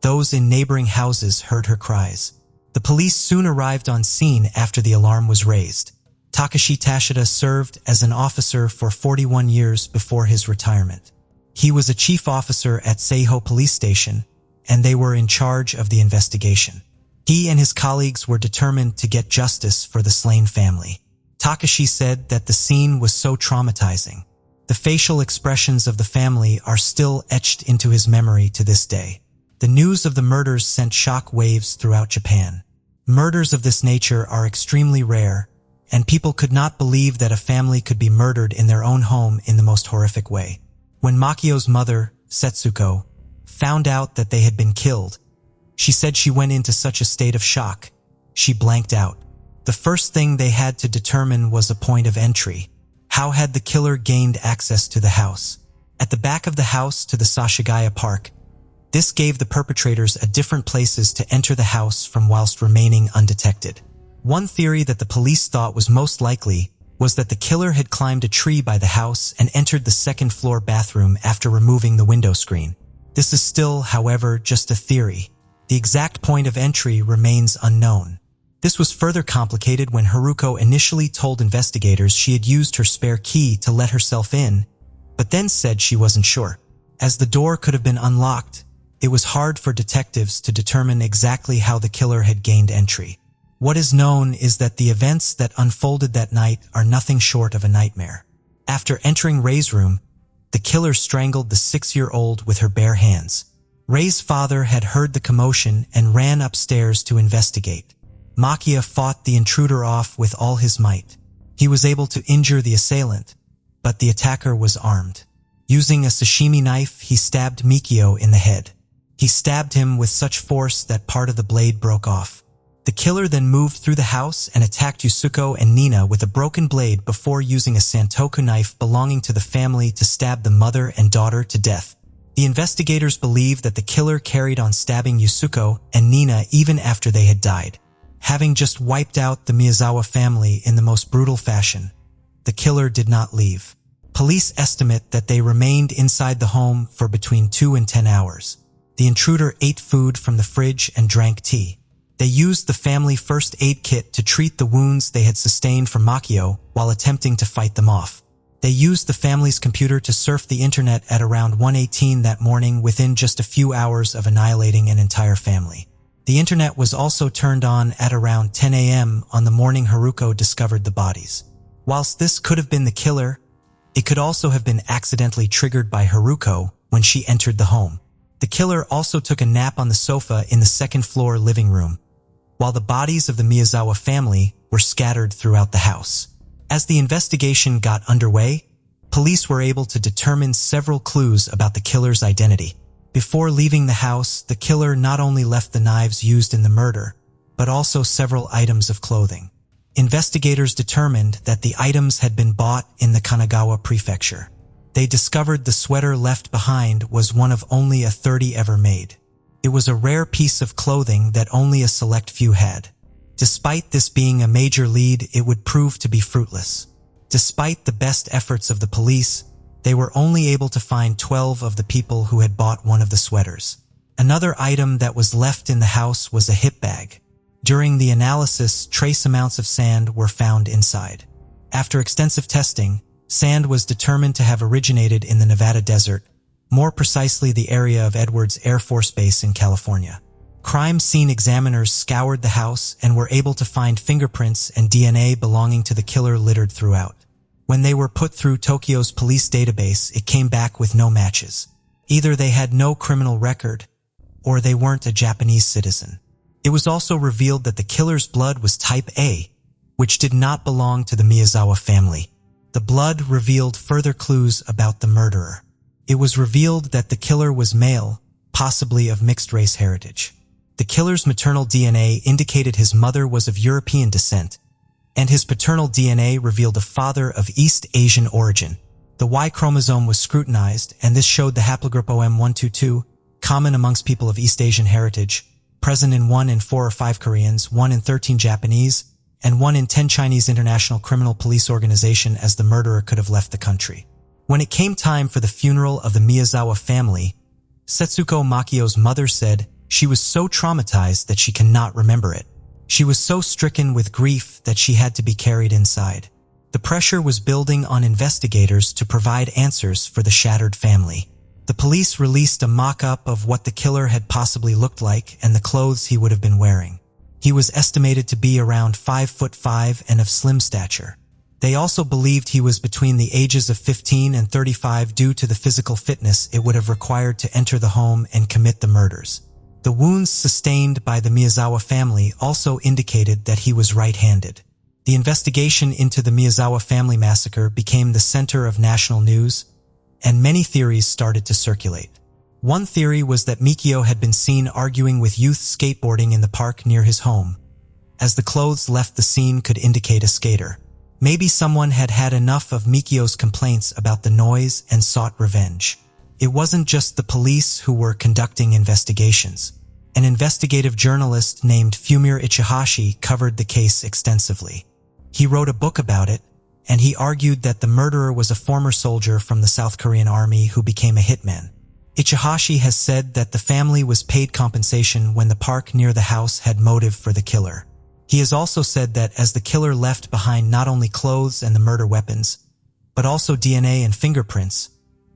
those in neighboring houses heard her cries. The police soon arrived on scene after the alarm was raised. Takashi Tashida served as an officer for 41 years before his retirement. He was a chief officer at Seiho Police Station, and they were in charge of the investigation. He and his colleagues were determined to get justice for the slain family. Takashi said that the scene was so traumatizing. The facial expressions of the family are still etched into his memory to this day. The news of the murders sent shock waves throughout Japan. Murders of this nature are extremely rare, and people could not believe that a family could be murdered in their own home in the most horrific way. When Makio's mother, Setsuko, found out that they had been killed, she said she went into such a state of shock, she blanked out. The first thing they had to determine was a point of entry. How had the killer gained access to the house? At the back of the house to the Sashigaya Park, this gave the perpetrators a different places to enter the house from whilst remaining undetected. One theory that the police thought was most likely was that the killer had climbed a tree by the house and entered the second-floor bathroom after removing the window screen. This is still, however, just a theory. The exact point of entry remains unknown. This was further complicated when Haruko initially told investigators she had used her spare key to let herself in, but then said she wasn't sure. As the door could have been unlocked, it was hard for detectives to determine exactly how the killer had gained entry. What is known is that the events that unfolded that night are nothing short of a nightmare. After entering Ray's room, the killer strangled the 6-year-old with her bare hands. Ray's father had heard the commotion and ran upstairs to investigate. Makia fought the intruder off with all his might. He was able to injure the assailant, but the attacker was armed. Using a sashimi knife, he stabbed Mikio in the head. He stabbed him with such force that part of the blade broke off. The killer then moved through the house and attacked Yusuko and Nina with a broken blade before using a santoku knife belonging to the family to stab the mother and daughter to death. The investigators believe that the killer carried on stabbing Yusuko and Nina even after they had died. Having just wiped out the Miyazawa family in the most brutal fashion, the killer did not leave. Police estimate that they remained inside the home for between 2 and 10 hours. The intruder ate food from the fridge and drank tea. They used the family first aid kit to treat the wounds they had sustained from Makio while attempting to fight them off. They used the family's computer to surf the internet at around 1:18 that morning within just a few hours of annihilating an entire family. The internet was also turned on at around 10 a.m. on the morning Haruko discovered the bodies. Whilst this could have been the killer, it could also have been accidentally triggered by Haruko when she entered the home. The killer also took a nap on the sofa in the second-floor living room, while the bodies of the Miyazawa family were scattered throughout the house. As the investigation got underway, police were able to determine several clues about the killer's identity. Before leaving the house, the killer not only left the knives used in the murder, but also several items of clothing. Investigators determined that the items had been bought in the Kanagawa prefecture. They discovered the sweater left behind was one of only a 30 ever made. It was a rare piece of clothing that only a select few had. Despite this being a major lead, it would prove to be fruitless. Despite the best efforts of the police, they were only able to find 12 of the people who had bought one of the sweaters. Another item that was left in the house was a hip bag. During the analysis, trace amounts of sand were found inside. After extensive testing, sand was determined to have originated in the Nevada desert, more precisely the area of Edwards Air Force Base in California. Crime scene examiners scoured the house and were able to find fingerprints and DNA belonging to the killer littered throughout. When they were put through Tokyo's police database, it came back with no matches. Either they had no criminal record, or they weren't a Japanese citizen. It was also revealed that the killer's blood was type A, which did not belong to the Miyazawa family. The blood revealed further clues about the murderer. It was revealed that the killer was male, possibly of mixed-race heritage. The killer's maternal DNA indicated his mother was of European descent, and his paternal DNA revealed a father of East Asian origin. The Y chromosome was scrutinized, and this showed the haplogroup OM122, common amongst people of East Asian heritage, present in 1 in 4 or 5 Koreans, 1 in 13 Japanese, and 1 in 10 Chinese International Criminal Police Organization, as the murderer could have left the country. When it came time for the funeral of the Miyazawa family, Setsuko Makio's mother said she was so traumatized that she cannot remember it. She was so stricken with grief that she had to be carried inside. The pressure was building on investigators to provide answers for the shattered family. The police released a mock-up of what the killer had possibly looked like and the clothes he would have been wearing. He was estimated to be around 5'5" and of slim stature. They also believed he was between the ages of 15 and 35 due to the physical fitness it would have required to enter the home and commit the murders. The wounds sustained by the Miyazawa family also indicated that he was right-handed. The investigation into the Miyazawa family massacre became the center of national news, and many theories started to circulate. One theory was that Mikio had been seen arguing with youth skateboarding in the park near his home, as the clothes left the scene could indicate a skater. Maybe someone had had enough of Mikio's complaints about the noise and sought revenge. It wasn't just the police who were conducting investigations. An investigative journalist named Fumio Ichihashi covered the case extensively. He wrote a book about it, and he argued that the murderer was a former soldier from the South Korean army who became a hitman. Ichihashi has said that the family was paid compensation when the park near the house had motive for the killer. He has also said that as the killer left behind not only clothes and the murder weapons, but also DNA and fingerprints,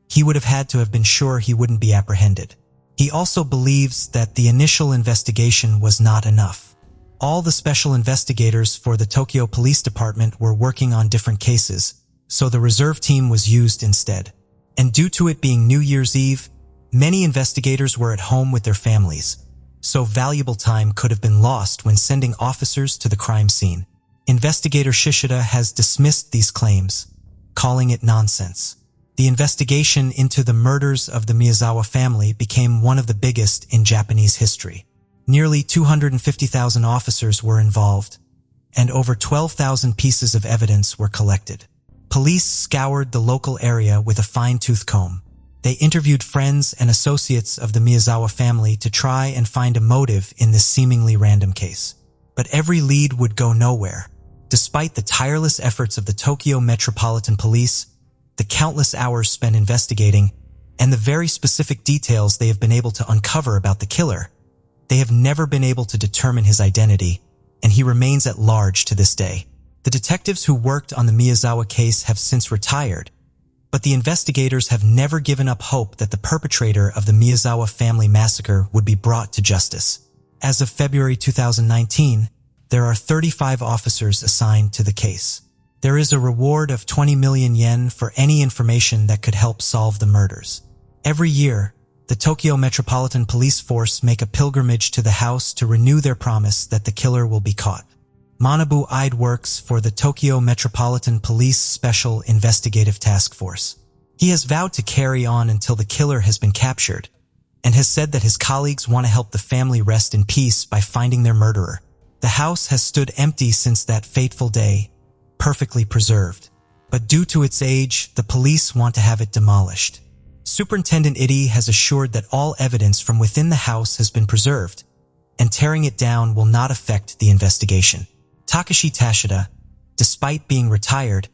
he would have had to have been sure he wouldn't be apprehended. He also believes that the initial investigation was not enough. All the special investigators for the Tokyo Police Department were working on different cases, so the reserve team was used instead. And due to it being New Year's Eve, many investigators were at home with their families, so valuable time could have been lost when sending officers to the crime scene. Investigator Shishida has dismissed these claims, calling it nonsense. The investigation into the murders of the Miyazawa family became one of the biggest in Japanese history. Nearly 250,000 officers were involved, and over 12,000 pieces of evidence were collected. Police scoured the local area with a fine-tooth comb. They interviewed friends and associates of the Miyazawa family to try and find a motive in this seemingly random case. But every lead would go nowhere. Despite the tireless efforts of the Tokyo Metropolitan Police, the countless hours spent investigating, and the very specific details they have been able to uncover about the killer, they have never been able to determine his identity, and he remains at large to this day. The detectives who worked on the Miyazawa case have since retired, but the investigators have never given up hope that the perpetrator of the Miyazawa family massacre would be brought to justice. As of February 2019, there are 35 officers assigned to the case. There is a reward of 20 million yen for any information that could help solve the murders. Every year, the Tokyo Metropolitan Police Force make a pilgrimage to the house to renew their promise that the killer will be caught. Manabu Ide works for the Tokyo Metropolitan Police Special Investigative Task Force. He has vowed to carry on until the killer has been captured, and has said that his colleagues want to help the family rest in peace by finding their murderer. The house has stood empty since that fateful day, perfectly preserved. But due to its age, the police want to have it demolished. Superintendent Ide has assured that all evidence from within the house has been preserved, and tearing it down will not affect the investigation. Takashi Tashida, despite being retired,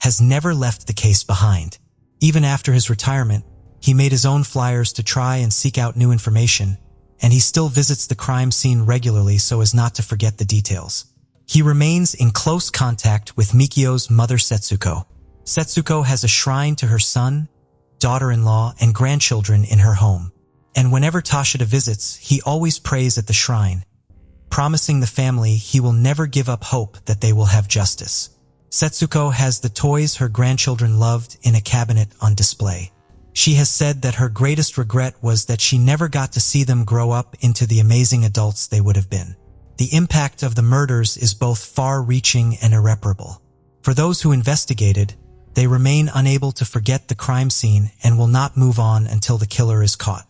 has never left the case behind. Even after his retirement, he made his own flyers to try and seek out new information, and he still visits the crime scene regularly so as not to forget the details. He remains in close contact with Mikio's mother Setsuko. Setsuko has a shrine to her son, daughter-in-law, and grandchildren in her home. And whenever Tashida visits, he always prays at the shrine, promising the family he will never give up hope that they will have justice. Setsuko has the toys her grandchildren loved in a cabinet on display. She has said that her greatest regret was that she never got to see them grow up into the amazing adults they would have been. The impact of the murders is both far-reaching and irreparable. For those who investigated, they remain unable to forget the crime scene and will not move on until the killer is caught.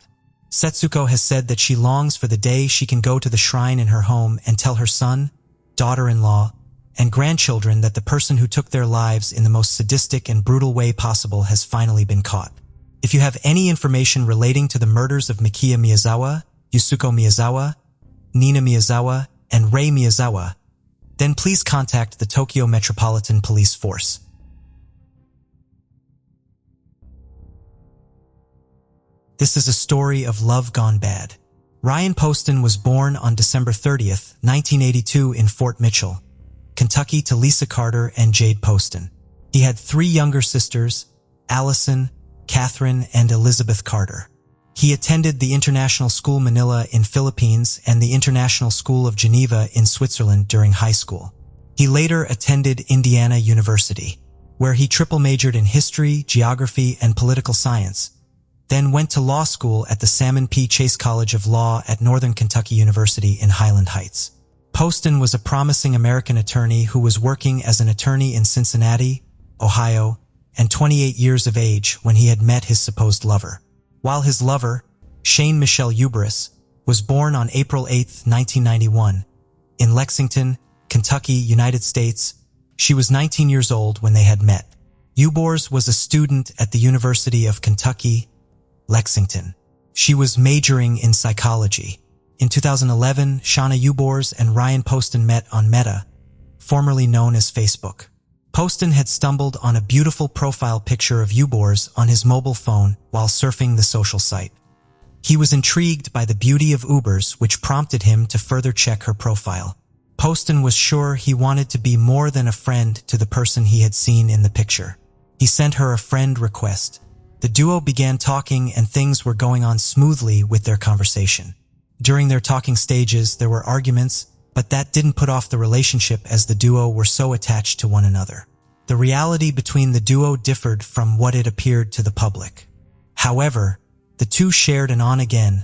Setsuko has said that she longs for the day she can go to the shrine in her home and tell her son, daughter-in-law, and grandchildren that the person who took their lives in the most sadistic and brutal way possible has finally been caught. If you have any information relating to the murders of Mikiya Miyazawa, Yusuko Miyazawa, Nina Miyazawa, and Rei Miyazawa, then please contact the Tokyo Metropolitan Police Force. This is a story of love gone bad. Ryan Poston was born on December 30th, 1982 in Fort Mitchell, Kentucky to Lisa Carter and Jade Poston. He had 3 younger sisters, Allison, Catherine, and Elizabeth Carter. He attended the International School Manila in Philippines and the International School of Geneva in Switzerland during high school. He later attended Indiana University, where he triple majored in history, geography, and political science, then went to law school at the Salmon P. Chase College of Law at Northern Kentucky University in Highland Heights. Poston was a promising American attorney who was working as an attorney in Cincinnati, Ohio, and 28 years of age when he had met his supposed lover. While his lover, Shane Michelle Ubris, was born on April 8, 1991, in Lexington, Kentucky, United States, she was 19 years old when they had met. Ubors was a student at the University of Kentucky, Lexington. She was majoring in psychology. In 2011, Shauna Ubors and Ryan Poston met on Meta, formerly known as Facebook. Poston had stumbled on a beautiful profile picture of Ubors on his mobile phone while surfing the social site. He was intrigued by the beauty of Ubers, which prompted him to further check her profile. Poston was sure he wanted to be more than a friend to the person he had seen in the picture. He sent her a friend request. The duo began talking and things were going on smoothly with their conversation. During their talking stages, there were arguments, but that didn't put off the relationship as the duo were so attached to one another. The reality between the duo differed from what it appeared to the public. However, the two shared an on-again,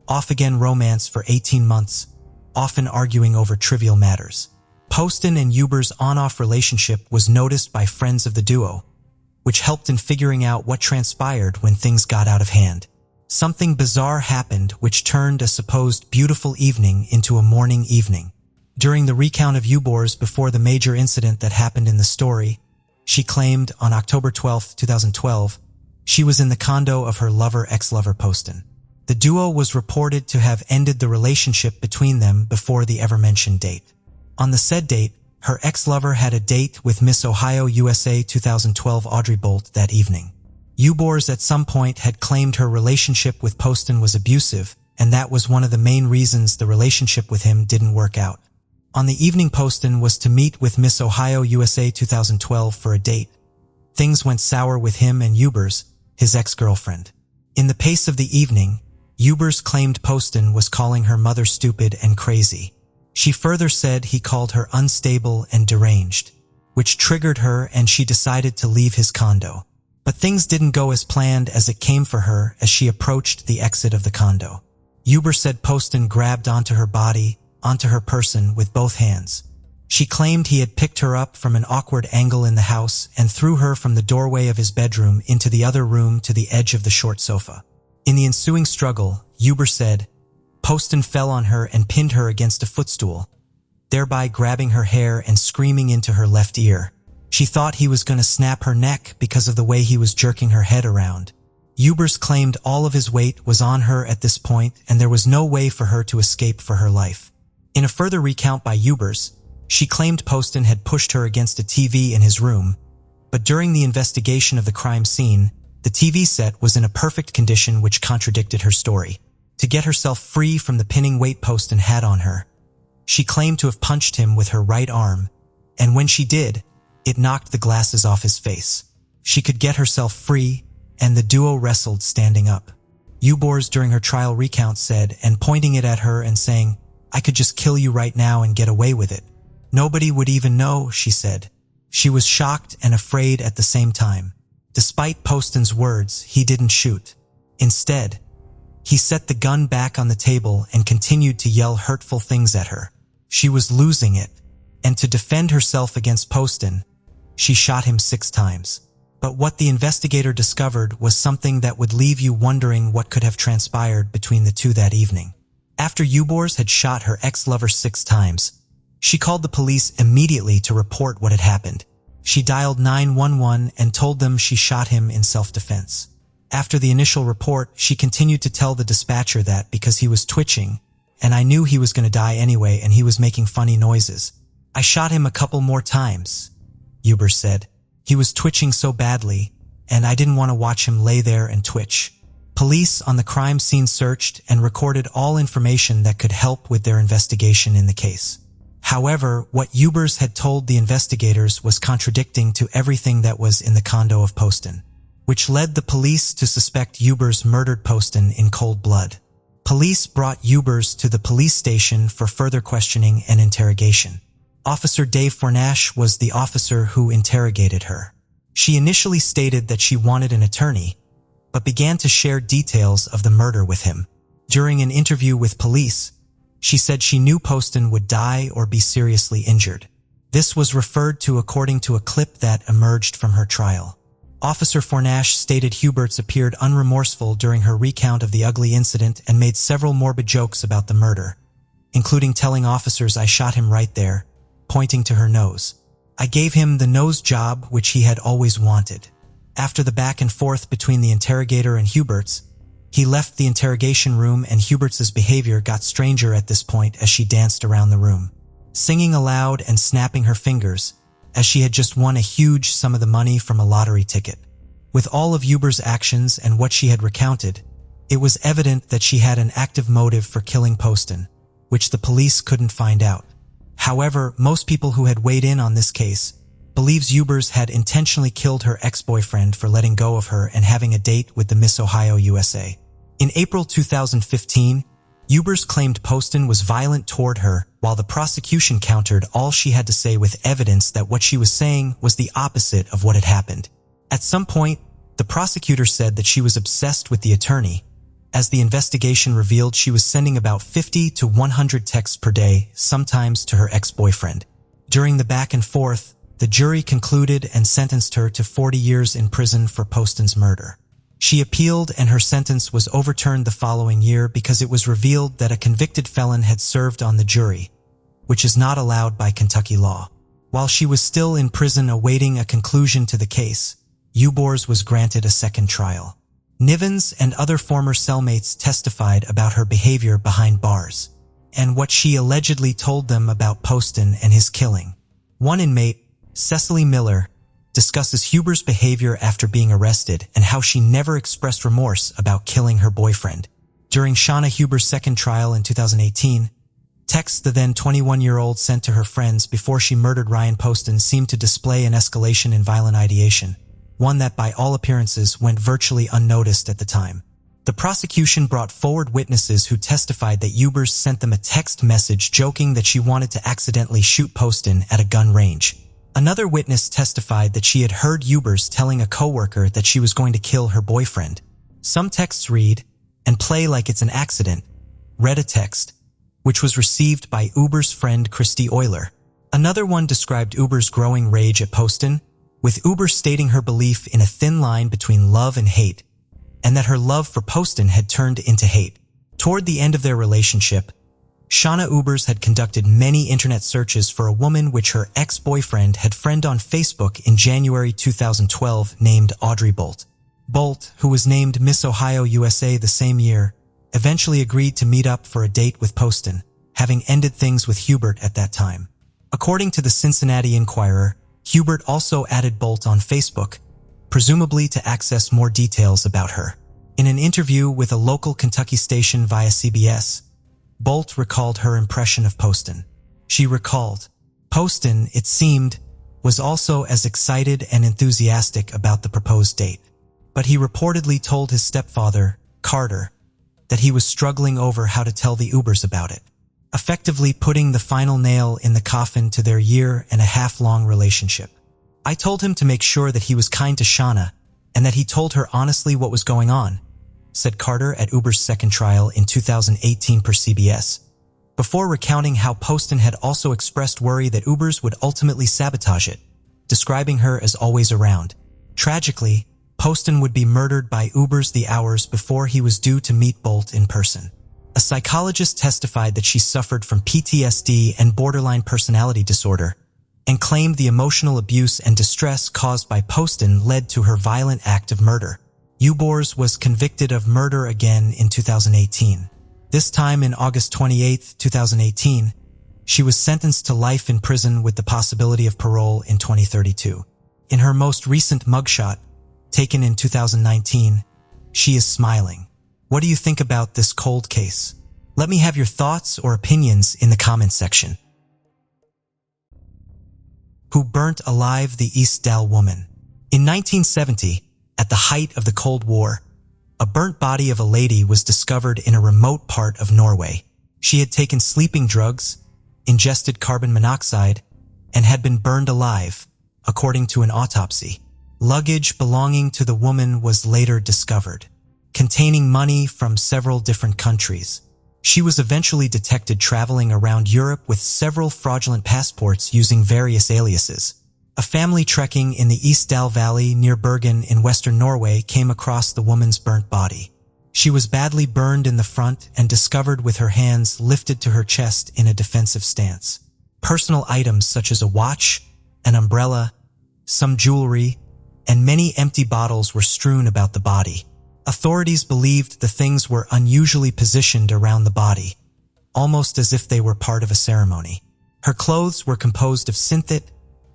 off-again romance for 18 months, often arguing over trivial matters. Poston and Ubers' on-off relationship was noticed by friends of the duo, which helped in figuring out what transpired when things got out of hand. Something bizarre happened which turned a supposed beautiful evening into a mourning evening. During the recount of Ubors before the major incident that happened in the story, she claimed on October 12, 2012, she was in the condo of her ex-lover Poston. The duo was reported to have ended the relationship between them before the ever-mentioned date. On the said date, her ex-lover had a date with Miss Ohio USA 2012 Audrey Bolt that evening. Ubors at some point had claimed her relationship with Poston was abusive, and that was one of the main reasons the relationship with him didn't work out. On the evening Poston was to meet with Miss Ohio USA 2012 for a date, things went sour with him and Ubers, his ex-girlfriend. In the pace of the evening, Ubers claimed Poston was calling her mother stupid and crazy. She further said he called her unstable and deranged, which triggered her and she decided to leave his condo. But things didn't go as planned as it came for her as she approached the exit of the condo. Ubers said Poston grabbed onto her body, onto her person with both hands. She claimed he had picked her up from an awkward angle in the house and threw her from the doorway of his bedroom into the other room to the edge of the short sofa. In the ensuing struggle, Ubers said, Poston fell on her and pinned her against a footstool, thereby grabbing her hair and screaming into her left ear. She thought he was going to snap her neck because of the way he was jerking her head around. Ubers claimed all of his weight was on her at this point and there was no way for her to escape for her life. In a further recount by Ubers, she claimed Poston had pushed her against a TV in his room, but during the investigation of the crime scene, the TV set was in a perfect condition which contradicted her story. To get herself free from the pinning weight Poston had on her, she claimed to have punched him with her right arm, and when she did, it knocked the glasses off his face. She could get herself free, and the duo wrestled standing up. Ubors during her trial recount said, and pointing it at her and saying, I could just kill you right now and get away with it. Nobody would even know, she said. She was shocked and afraid at the same time. Despite Poston's words, he didn't shoot. Instead, he set the gun back on the table and continued to yell hurtful things at her. She was losing it, and to defend herself against Poston, she shot him 6 times. But what the investigator discovered was something that would leave you wondering what could have transpired between the two that evening. After Ubors had shot her ex-lover 6 times, she called the police immediately to report what had happened. She dialed 911 and told them she shot him in self-defense. After the initial report, she continued to tell the dispatcher that because he was twitching, and I knew he was going to die anyway and he was making funny noises. I shot him a couple more times, Ubers said. He was twitching so badly, and I didn't want to watch him lay there and twitch. Police on the crime scene searched and recorded all information that could help with their investigation in the case. However, what Hubers had told the investigators was contradicting to everything that was in the condo of Poston, which led the police to suspect Hubers murdered Poston in cold blood. Police brought Hubers to the police station for further questioning and interrogation. Officer Dave Fornash was the officer who interrogated her. She initially stated that she wanted an attorney, but began to share details of the murder with him. During an interview with police, she said she knew Poston would die or be seriously injured. This was referred to according to a clip that emerged from her trial. Officer Fornash stated Hubers appeared unremorseful during her recount of the ugly incident and made several morbid jokes about the murder, including telling officers, "I shot him right there," pointing to her nose. "I gave him the nose job which he had always wanted." After the back and forth between the interrogator and Hubers, he left the interrogation room, and Hubert's behavior got stranger at this point as she danced around the room, singing aloud and snapping her fingers, as she had just won a huge sum of the money from a lottery ticket. With all of Hubers' actions and what she had recounted, it was evident that she had an active motive for killing Poston, which the police couldn't find out. However, most people who had weighed in on this case believes Hubers had intentionally killed her ex-boyfriend for letting go of her and having a date with the Miss Ohio USA. In April 2015, Hubers claimed Poston was violent toward her, while the prosecution countered all she had to say with evidence that what she was saying was the opposite of what had happened. At some point, the prosecutor said that she was obsessed with the attorney, as the investigation revealed she was sending about 50 to 100 texts per day, sometimes to her ex-boyfriend. During the back and forth, the jury concluded and sentenced her to 40 years in prison for Poston's murder. She appealed, and her sentence was overturned the following year because it was revealed that a convicted felon had served on the jury, which is not allowed by Kentucky law. While she was still in prison awaiting a conclusion to the case, Hubers was granted a second trial. Nivens and other former cellmates testified about her behavior behind bars, and what she allegedly told them about Poston and his killing. One inmate, Cecily Miller, discusses Hubers' behavior after being arrested and how she never expressed remorse about killing her boyfriend. During Shauna Hubers' second trial in 2018, texts the then 21-year-old sent to her friends before she murdered Ryan Poston seemed to display an escalation in violent ideation, one that by all appearances went virtually unnoticed at the time. The prosecution brought forward witnesses who testified that Hubers sent them a text message joking that she wanted to accidentally shoot Poston at a gun range. Another witness testified that she had heard Hubers telling a coworker that she was going to kill her boyfriend. Some texts read, "and play like it's an accident," read a text, which was received by Hubers' friend Christy Euler. Another one described Hubers' growing rage at Poston, with Hubers stating her belief in a thin line between love and hate, and that her love for Poston had turned into hate. Toward the end of their relationship, Shauna Hubers had conducted many internet searches for a woman which her ex-boyfriend had friended on Facebook in January 2012 named Audrey Bolt. Bolt, who was named Miss Ohio USA the same year, eventually agreed to meet up for a date with Poston, having ended things with Hubert at that time. According to the Cincinnati Enquirer, Hubert also added Bolt on Facebook, presumably to access more details about her. In an interview with a local Kentucky station via CBS, Bolt recalled her impression of Poston. She recalled, "Poston, it seemed, was also as excited and enthusiastic about the proposed date. But he reportedly told his stepfather, Carter, that he was struggling over how to tell the Hubers about it, effectively putting the final nail in the coffin to their year-and-a-half-long relationship. I told him to make sure that he was kind to Shauna and that he told her honestly what was going on," said Carter at Hubers' second trial in 2018 per CBS, before recounting how Poston had also expressed worry that Hubers would ultimately sabotage it, describing her as always around. Tragically, Poston would be murdered by Hubers the hours before he was due to meet Bolt in person. A psychologist testified that she suffered from PTSD and borderline personality disorder, and claimed the emotional abuse and distress caused by Poston led to her violent act of murder. Hubers was convicted of murder again in 2018. This time in August 28, 2018, she was sentenced to life in prison with the possibility of parole in 2032. In her most recent mugshot, taken in 2019, She is smiling. What do you think about this cold case? Let me have your thoughts or opinions in the comments section. Who burnt alive the Eastdell woman? In 1970, at the height of the Cold War, a burnt body of a lady was discovered in a remote part of Norway. She had taken sleeping drugs, ingested carbon monoxide, and had been burned alive, according to an autopsy. Luggage belonging to the woman was later discovered, containing money from several different countries. She was eventually detected traveling around Europe with several fraudulent passports using various aliases. A family trekking in the Eastdell Valley near Bergen in western Norway came across the woman's burnt body. She was badly burned in the front and discovered with her hands lifted to her chest in a defensive stance. Personal items such as a watch, an umbrella, some jewelry, and many empty bottles were strewn about the body. Authorities believed the things were unusually positioned around the body, almost as if they were part of a ceremony. Her clothes were composed of synthetic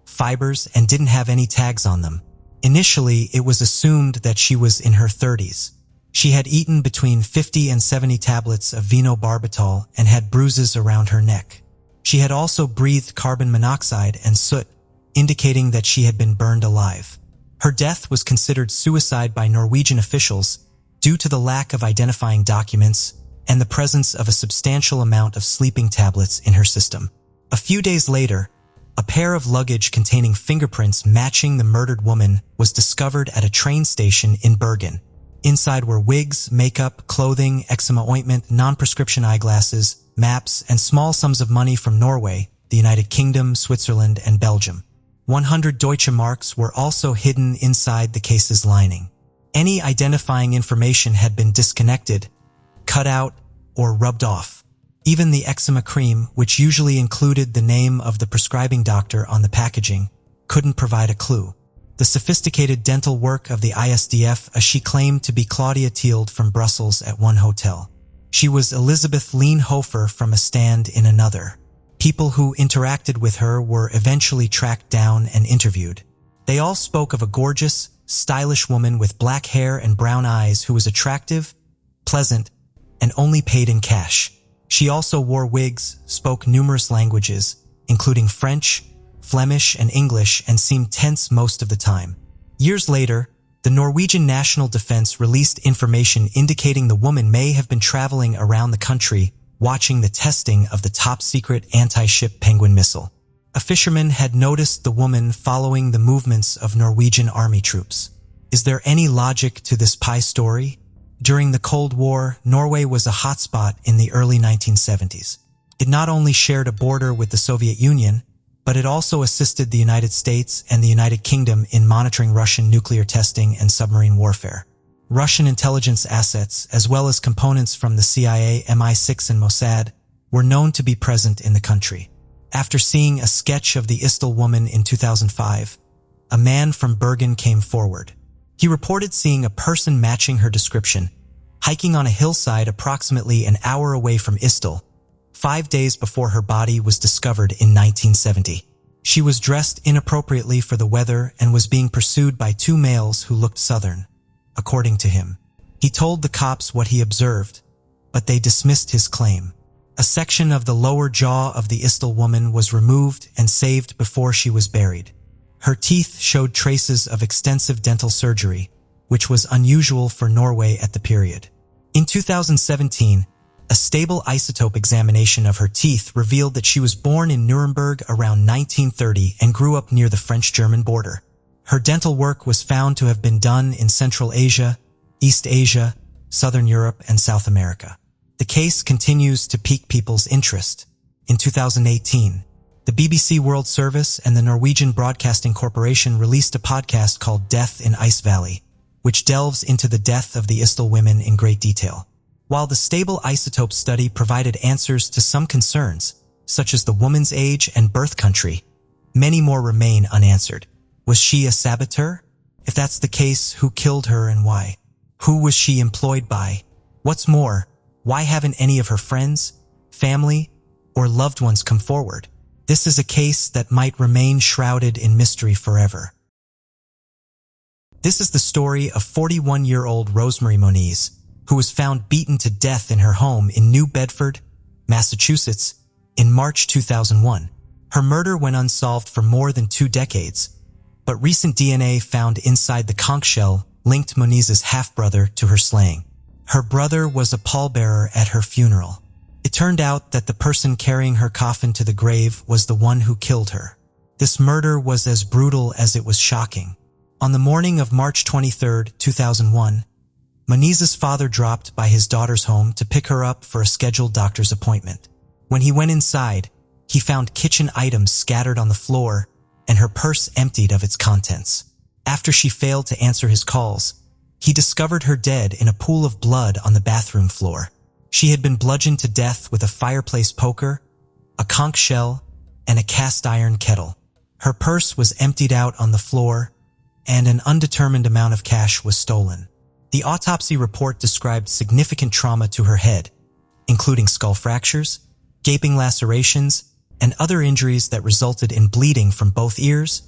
fibers and didn't have any tags on them. Initially, it was assumed that she was in her 30s. She had eaten between 50 and 70 tablets of phenobarbital and had bruises around her neck. She had also breathed carbon monoxide and soot, indicating that she had been burned alive. Her death was considered suicide by Norwegian officials due to the lack of identifying documents and the presence of a substantial amount of sleeping tablets in her system. A few days later, a pair of luggage containing fingerprints matching the murdered woman was discovered at a train station in Bergen. Inside were wigs, makeup, clothing, eczema ointment, non-prescription eyeglasses, maps, and small sums of money from Norway, the United Kingdom, Switzerland, and Belgium. 100 Deutsche Marks were also hidden inside the case's lining. Any identifying information had been disconnected, cut out, or rubbed off. Even the eczema cream, which usually included the name of the prescribing doctor on the packaging, couldn't provide a clue. The sophisticated dental work of the ISDF, as she claimed to be Claudia Tield from Brussels at one hotel. She was Elizabeth Leenhofer from a stand in another. People who interacted with her were eventually tracked down and interviewed. They all spoke of a gorgeous, stylish woman with black hair and brown eyes who was attractive, pleasant, and only paid in cash. She also wore wigs, spoke numerous languages, including French, Flemish, and English, and seemed tense most of the time. Years later, the Norwegian National Defense released information indicating the woman may have been traveling around the country watching the testing of the top-secret anti-ship Penguin missile. A fisherman had noticed the woman following the movements of Norwegian army troops. Is there any logic to this pie story? During the Cold War, Norway was a hotspot in the early 1970s. It not only shared a border with the Soviet Union, but it also assisted the United States and the United Kingdom in monitoring Russian nuclear testing and submarine warfare. Russian intelligence assets, as well as components from the CIA, MI6, and Mossad, were known to be present in the country. After seeing a sketch of the Eastdell woman in 2005, a man from Bergen came forward. He reported seeing a person matching her description, hiking on a hillside approximately an hour away from Eastdell, 5 days before her body was discovered in 1970. She was dressed inappropriately for the weather and was being pursued by two males who looked southern, according to him. He told the cops what he observed, but they dismissed his claim. A section of the lower jaw of the Eastdell woman was removed and saved before she was buried. Her teeth showed traces of extensive dental surgery, which was unusual for Norway at the period. In 2017, a stable isotope examination of her teeth revealed that she was born in Nuremberg around 1930 and grew up near the French-German border. Her dental work was found to have been done in Central Asia, East Asia, Southern Europe, and South America. The case continues to pique people's interest. In 2018, the BBC World Service and the Norwegian Broadcasting Corporation released a podcast called Death in Ice Valley, which delves into the death of the Eastdell women in great detail. While the stable isotope study provided answers to some concerns, such as the woman's age and birth country, many more remain unanswered. Was she a saboteur? If that's the case, who killed her and why? Who was she employed by? What's more, why haven't any of her friends, family, or loved ones come forward? This is a case that might remain shrouded in mystery forever. This is the story of 41-year-old Rosemary Moniz, who was found beaten to death in her home in New Bedford, Massachusetts, in March 2001. Her murder went unsolved for more than 2 decades, but recent DNA found inside the conch shell linked Moniz's half-brother to her slaying. Her brother was a pallbearer at her funeral. It turned out that the person carrying her coffin to the grave was the one who killed her. This murder was as brutal as it was shocking. On the morning of March 23, 2001, Moniz's father dropped by his daughter's home to pick her up for a scheduled doctor's appointment. When he went inside, he found kitchen items scattered on the floor and her purse emptied of its contents. After she failed to answer his calls, he discovered her dead in a pool of blood on the bathroom floor. She had been bludgeoned to death with a fireplace poker, a conch shell, and a cast iron kettle. Her purse was emptied out on the floor, and an undetermined amount of cash was stolen. The autopsy report described significant trauma to her head, including skull fractures, gaping lacerations, and other injuries that resulted in bleeding from both ears,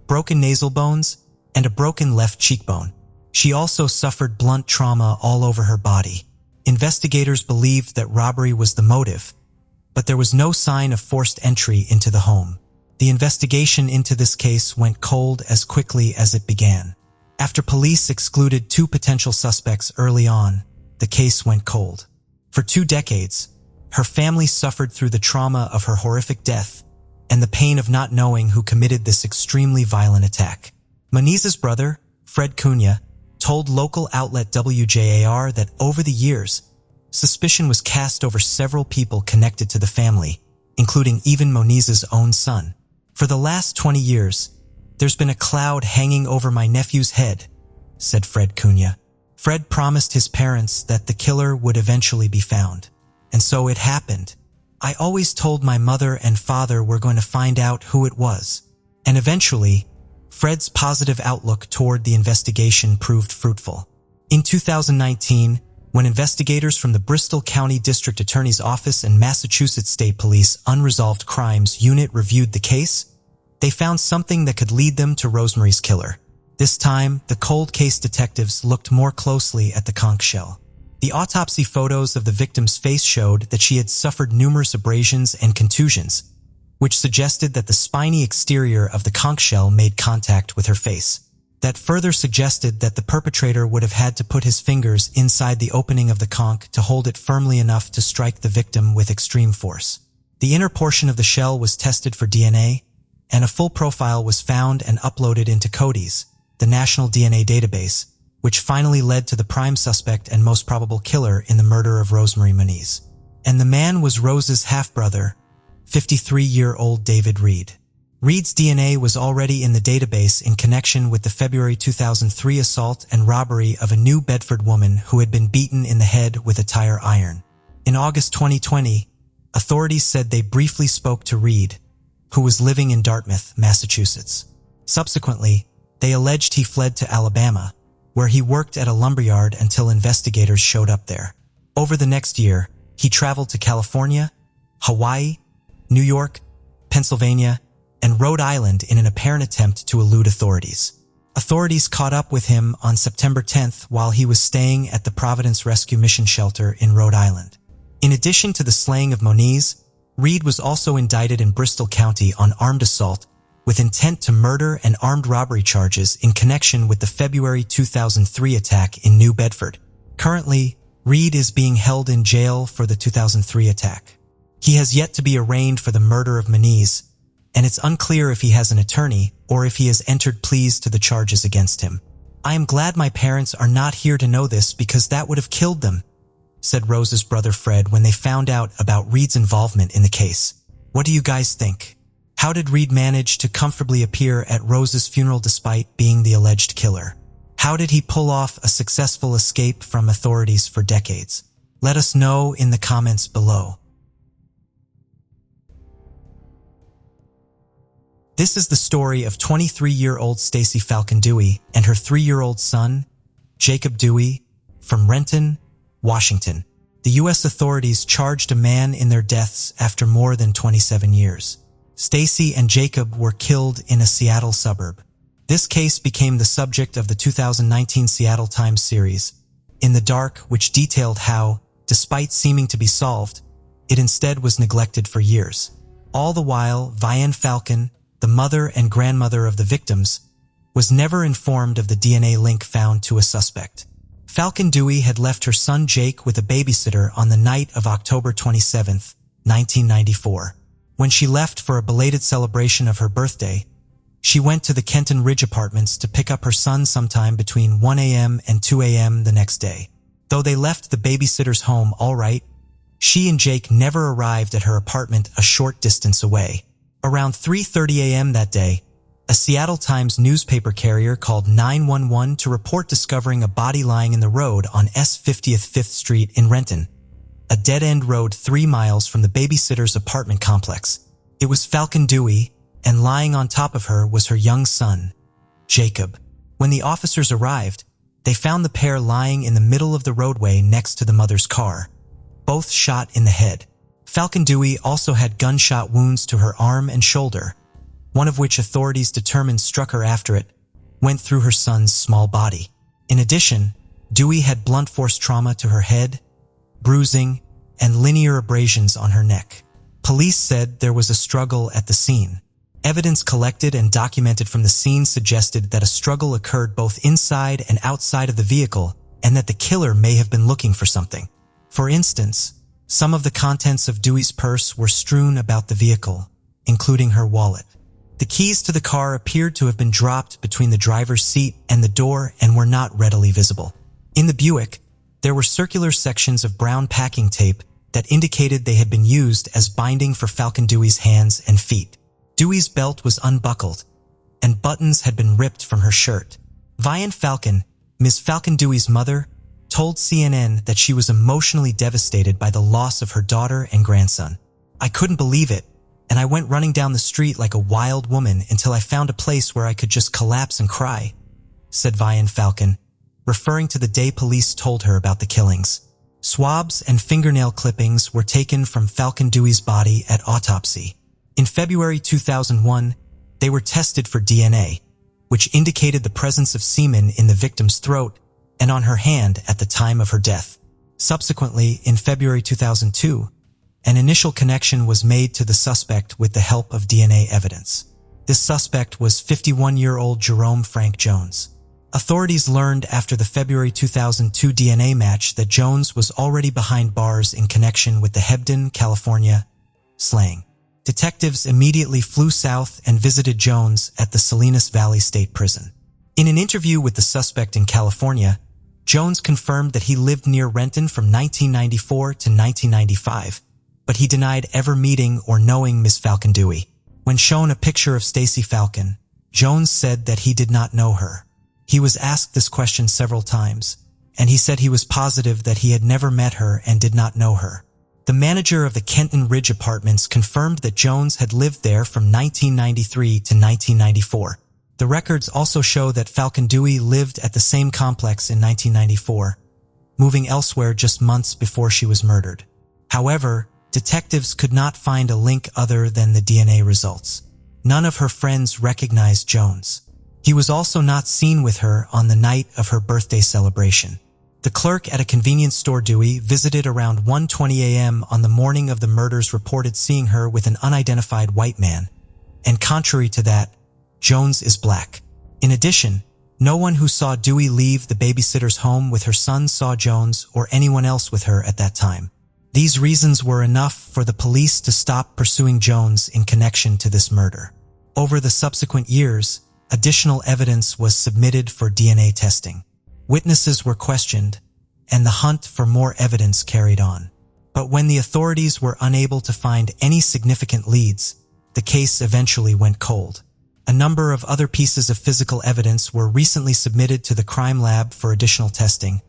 broken nasal bones, and a broken left cheekbone. She also suffered blunt trauma all over her body. Investigators believed that robbery was the motive, but there was no sign of forced entry into the home. The investigation into this case went cold as quickly as it began. After police excluded 2 potential suspects early on, the case went cold. For 2 decades, her family suffered through the trauma of her horrific death and the pain of not knowing who committed this extremely violent attack. Moniz's brother, Fred Cunha, told local outlet WJAR that over the years, suspicion was cast over several people connected to the family, including even Moniz's own son. For the last 20 years, there's been a cloud hanging over my nephew's head, said Fred Cunha. Fred promised his parents that the killer would eventually be found. And so it happened. I always told my mother and father we're going to find out who it was. And eventually, Fred's positive outlook toward the investigation proved fruitful. In 2019, when investigators from the Bristol County District Attorney's Office and Massachusetts State Police Unresolved Crimes Unit reviewed the case, they found something that could lead them to Rosemary's killer. This time, the cold case detectives looked more closely at the conch shell. The autopsy photos of the victim's face showed that she had suffered numerous abrasions and contusions, which suggested that the spiny exterior of the conch shell made contact with her face. That further suggested that the perpetrator would have had to put his fingers inside the opening of the conch to hold it firmly enough to strike the victim with extreme force. The inner portion of the shell was tested for DNA, and a full profile was found and uploaded into CODIS, the National DNA Database, which finally led to the prime suspect and most probable killer in the murder of Rosemary Moniz. And the man was Rose's half-brother, 53-year-old David Reed. Reed's DNA was already in the database in connection with the February 2003 assault and robbery of a New Bedford woman who had been beaten in the head with a tire iron. In August 2020, authorities said they briefly spoke to Reed, who was living in Dartmouth, Massachusetts. Subsequently, they alleged he fled to Alabama, where he worked at a lumberyard until investigators showed up there. Over the next year, he traveled to California, Hawaii, New York, Pennsylvania, and Rhode Island in an apparent attempt to elude authorities. Authorities caught up with him on September 10th while he was staying at the Providence Rescue Mission Shelter in Rhode Island. In addition to the slaying of Moniz, Reed was also indicted in Bristol County on armed assault with intent to murder and armed robbery charges in connection with the February 2003 attack in New Bedford. Currently, Reed is being held in jail for the 2003 attack. He has yet to be arraigned for the murder of Moniz, and it's unclear if he has an attorney or if he has entered pleas to the charges against him. I am glad my parents are not here to know this because that would have killed them, said Rose's brother Fred when they found out about Reed's involvement in the case. What do you guys think? How did Reed manage to comfortably appear at Rose's funeral despite being the alleged killer? How did he pull off a successful escape from authorities for decades? Let us know in the comments below. This is the story of 23-year-old Stacey Falcon Dewey and her 3-year-old son, Jacob Dewey, from Renton, Washington. The U.S. authorities charged a man in their deaths after more than 27 years. Stacey and Jacob were killed in a Seattle suburb. This case became the subject of the 2019 Seattle Times series, In the Dark, which detailed how, despite seeming to be solved, it instead was neglected for years. All the while, Viola Falcon, the mother and grandmother of the victims, was never informed of the DNA link found to a suspect. Falcon Dewey had left her son Jake with a babysitter on the night of October 27, 1994. When she left for a belated celebration of her birthday, she went to the Kenton Ridge apartments to pick up her son sometime between 1 a.m. and 2 a.m. the next day. Though they left the babysitter's home all right, she and Jake never arrived at her apartment a short distance away. Around 3:30 a.m. that day, a Seattle Times newspaper carrier called 911 to report discovering a body lying in the road on S50th 5th Street in Renton, a dead-end road 3 miles from the babysitter's apartment complex. It was Falcon Dewey, and lying on top of her was her young son, Jacob. When the officers arrived, they found the pair lying in the middle of the roadway next to the mother's car, both shot in the head. Falcon Dewey also had gunshot wounds to her arm and shoulder, one of which authorities determined struck her after it went through her son's small body. In addition, Dewey had blunt force trauma to her head, bruising, and linear abrasions on her neck. Police said there was a struggle at the scene. Evidence collected and documented from the scene suggested that a struggle occurred both inside and outside of the vehicle, and that the killer may have been looking for something. For instance, some of the contents of Dewey's purse were strewn about the vehicle, including her wallet. The keys to the car appeared to have been dropped between the driver's seat and the door and were not readily visible. In the Buick, there were circular sections of brown packing tape that indicated they had been used as binding for Falcon Dewey's hands and feet. Dewey's belt was unbuckled, and buttons had been ripped from her shirt. Viola Falcon, Ms. Falcon Dewey's mother, told CNN that she was emotionally devastated by the loss of her daughter and grandson. "I couldn't believe it, and I went running down the street like a wild woman until I found a place where I could just collapse and cry," said Viola Falcon, referring to the day police told her about the killings. Swabs and fingernail clippings were taken from Falcon Dewey's body at autopsy. In February 2001, they were tested for DNA, which indicated the presence of semen in the victim's throat and on her hand at the time of her death. Subsequently, in February 2002, an initial connection was made to the suspect with the help of DNA evidence. This suspect was 51-year-old Jerome Frank Jones. Authorities learned after the February 2002 DNA match that Jones was already behind bars in connection with the Hebden, California, slaying. Detectives immediately flew south and visited Jones at the Salinas Valley State Prison. In an interview with the suspect in California, Jones confirmed that he lived near Renton from 1994 to 1995, but he denied ever meeting or knowing Ms. Falcon Dewey. When shown a picture of Stacy Falcon, Jones said that he did not know her. He was asked this question several times, and he said he was positive that he had never met her and did not know her. The manager of the Kenton Ridge apartments confirmed that Jones had lived there from 1993 to 1994. The records also show that Falcon Dewey lived at the same complex in 1994, moving elsewhere just months before she was murdered. However, detectives could not find a link other than the DNA results. None of her friends recognized Jones. He was also not seen with her on the night of her birthday celebration. The clerk at a convenience store Dewey visited around 1:20 a.m. on the morning of the murders reported seeing her with an unidentified white man, and contrary to that, Jones is black. In addition, no one who saw Dewey leave the babysitter's home with her son saw Jones or anyone else with her at that time. These reasons were enough for the police to stop pursuing Jones in connection to this murder. Over the subsequent years, additional evidence was submitted for DNA testing. Witnesses were questioned, and the hunt for more evidence carried on. But when the authorities were unable to find any significant leads, the case eventually went cold. A number of other pieces of physical evidence were recently submitted to the crime lab for additional testing,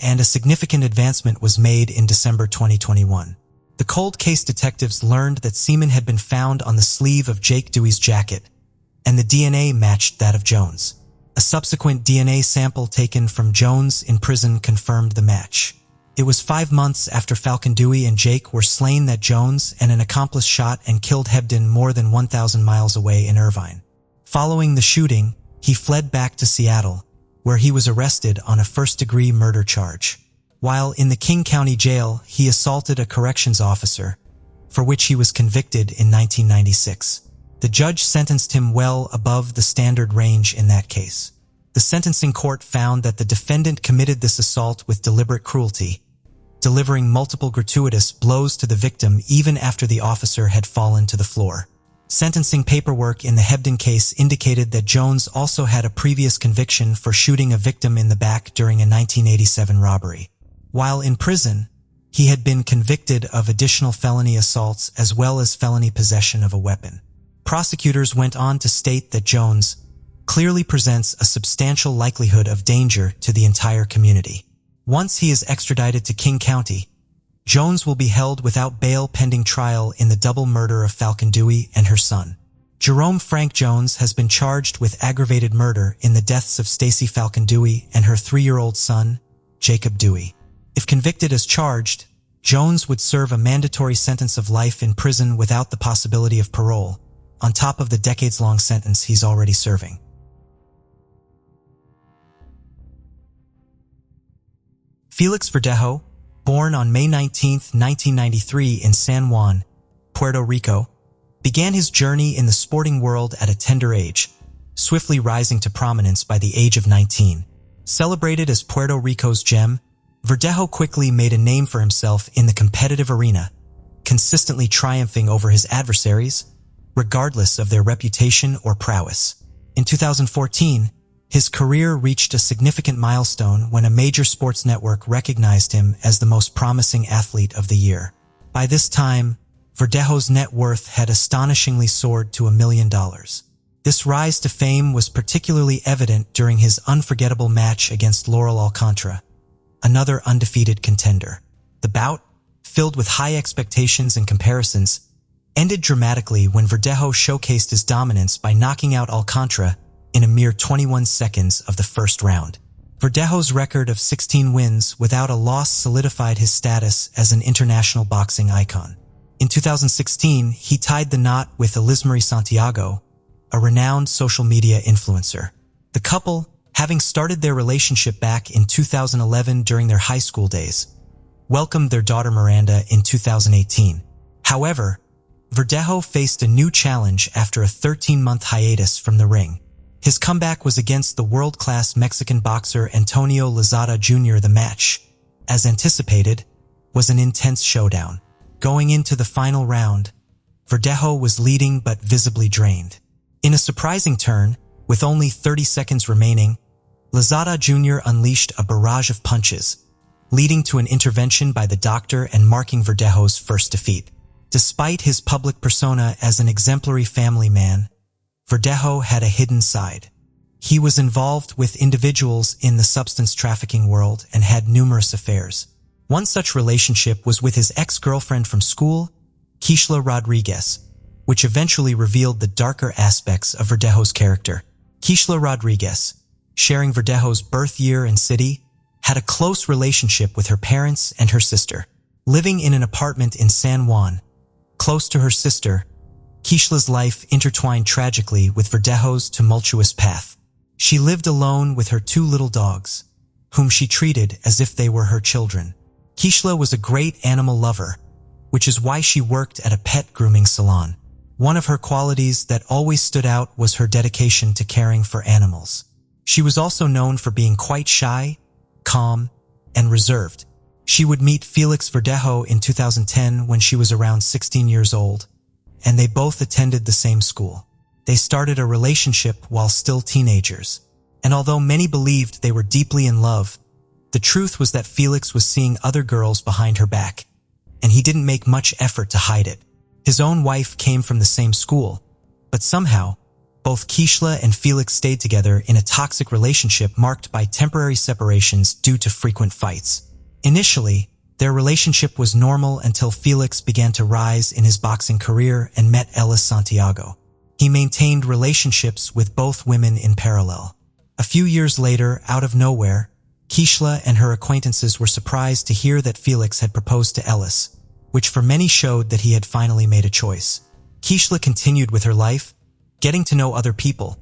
and a significant advancement was made in December 2021. The cold case detectives learned that semen had been found on the sleeve of Jake Dewey's jacket, and the DNA matched that of Jones. A subsequent DNA sample taken from Jones in prison confirmed the match. It was 5 months after Falcon Dewey and Jake were slain that Jones and an accomplice shot and killed Hebden more than 1,000 miles away in Irvine. Following the shooting, he fled back to Seattle, where he was arrested on a first-degree murder charge. While in the King County Jail, he assaulted a corrections officer, for which he was convicted in 1996. The judge sentenced him well above the standard range in that case. The sentencing court found that the defendant committed this assault with deliberate cruelty, delivering multiple gratuitous blows to the victim even after the officer had fallen to the floor. Sentencing paperwork in the Hebden case indicated that Jones also had a previous conviction for shooting a victim in the back during a 1987 robbery. While in prison, he had been convicted of additional felony assaults as well as felony possession of a weapon. Prosecutors went on to state that Jones clearly presents a substantial likelihood of danger to the entire community. Once he is extradited to King County, Jones will be held without bail pending trial in the double murder of Falcon Dewey and her son. Jerome Frank Jones has been charged with aggravated murder in the deaths of Stacy Falcon Dewey and her 3-year-old son, Jacob Dewey. If convicted as charged, Jones would serve a mandatory sentence of life in prison without the possibility of parole, on top of the decades-long sentence he's already serving. Felix Verdejo, born on May 19, 1993 in San Juan, Puerto Rico, began his journey in the sporting world at a tender age, swiftly rising to prominence by the age of 19. Celebrated as Puerto Rico's gem, Verdejo quickly made a name for himself in the competitive arena, consistently triumphing over his adversaries, regardless of their reputation or prowess. In 2014, his career reached a significant milestone when a major sports network recognized him as the most promising athlete of the year. By this time, Verdejo's net worth had astonishingly soared to $1 million. This rise to fame was particularly evident during his unforgettable match against Laurel Alcantara, another undefeated contender. The bout, filled with high expectations and comparisons, ended dramatically when Verdejo showcased his dominance by knocking out Alcantara in a mere 21 seconds of the first round. Verdejo's record of 16 wins without a loss solidified his status as an international boxing icon. In 2016, he tied the knot with Elismarie Santiago, a renowned social media influencer. The couple, having started their relationship back in 2011 during their high school days, welcomed their daughter Miranda in 2018. However, Verdejo faced a new challenge after a 13-month hiatus from the ring. His comeback was against the world-class Mexican boxer Antonio Lozada Jr. The match, as anticipated, was an intense showdown. Going into the final round, Verdejo was leading but visibly drained. In a surprising turn, with only 30 seconds remaining, Lozada Jr. unleashed a barrage of punches, leading to an intervention by the doctor and marking Verdejo's first defeat. Despite his public persona as an exemplary family man, Verdejo had a hidden side. He was involved with individuals in the substance trafficking world and had numerous affairs. One such relationship was with his ex-girlfriend from school, Keishla Rodriguez, which eventually revealed the darker aspects of Verdejo's character. Keishla Rodriguez, sharing Verdejo's birth year and city, had a close relationship with her parents and her sister. Living in an apartment in San Juan, close to her sister, Keishla's life intertwined tragically with Verdejo's tumultuous path. She lived alone with her 2 little dogs, whom she treated as if they were her children. Keishla was a great animal lover, which is why she worked at a pet grooming salon. One of her qualities that always stood out was her dedication to caring for animals. She was also known for being quite shy, calm, and reserved. She would meet Felix Verdejo in 2010 when she was around 16 years old, and they both attended the same school. They started a relationship while still teenagers, and although many believed they were deeply in love, the truth was that Felix was seeing other girls behind her back, and he didn't make much effort to hide it. His own wife came from the same school, but somehow, both Keishla and Felix stayed together in a toxic relationship marked by temporary separations due to frequent fights. Initially, their relationship was normal until Felix began to rise in his boxing career and met Elis Santiago. He maintained relationships with both women in parallel. A few years later, out of nowhere, Keishla and her acquaintances were surprised to hear that Felix had proposed to Elis, which for many showed that he had finally made a choice. Keishla continued with her life, getting to know other people,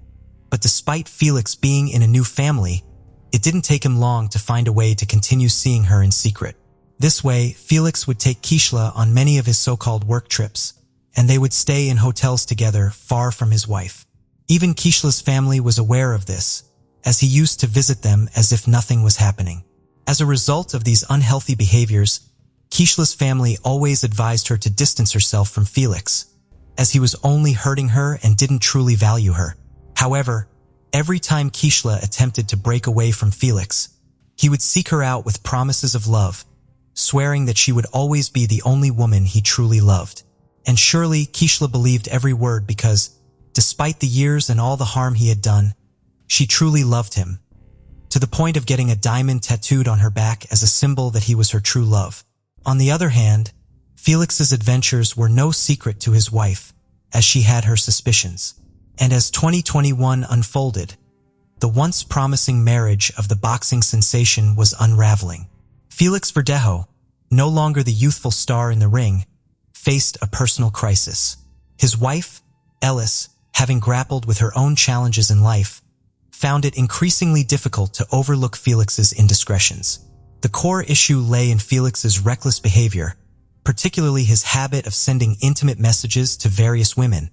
But despite Felix being in a new family, it didn't take him long to find a way to continue seeing her in secret. This way, Felix would take Kishla on many of his so-called work trips, and they would stay in hotels together far from his wife. Even Kishla's family was aware of this, as he used to visit them as if nothing was happening. As a result of these unhealthy behaviors, Kishla's family always advised her to distance herself from Felix, as he was only hurting her and didn't truly value her. However, every time Kishla attempted to break away from Felix, he would seek her out with promises of love, swearing that she would always be the only woman he truly loved. And surely Kishla believed every word because, despite the years and all the harm he had done, she truly loved him, to the point of getting a diamond tattooed on her back as a symbol that he was her true love. On the other hand, Felix's adventures were no secret to his wife, as she had her suspicions. And as 2021 unfolded, the once promising marriage of the boxing sensation was unraveling. Felix Verdejo, no longer the youthful star in the ring, faced a personal crisis. His wife, Ellis, having grappled with her own challenges in life, found it increasingly difficult to overlook Felix's indiscretions. The core issue lay in Felix's reckless behavior, particularly his habit of sending intimate messages to various women,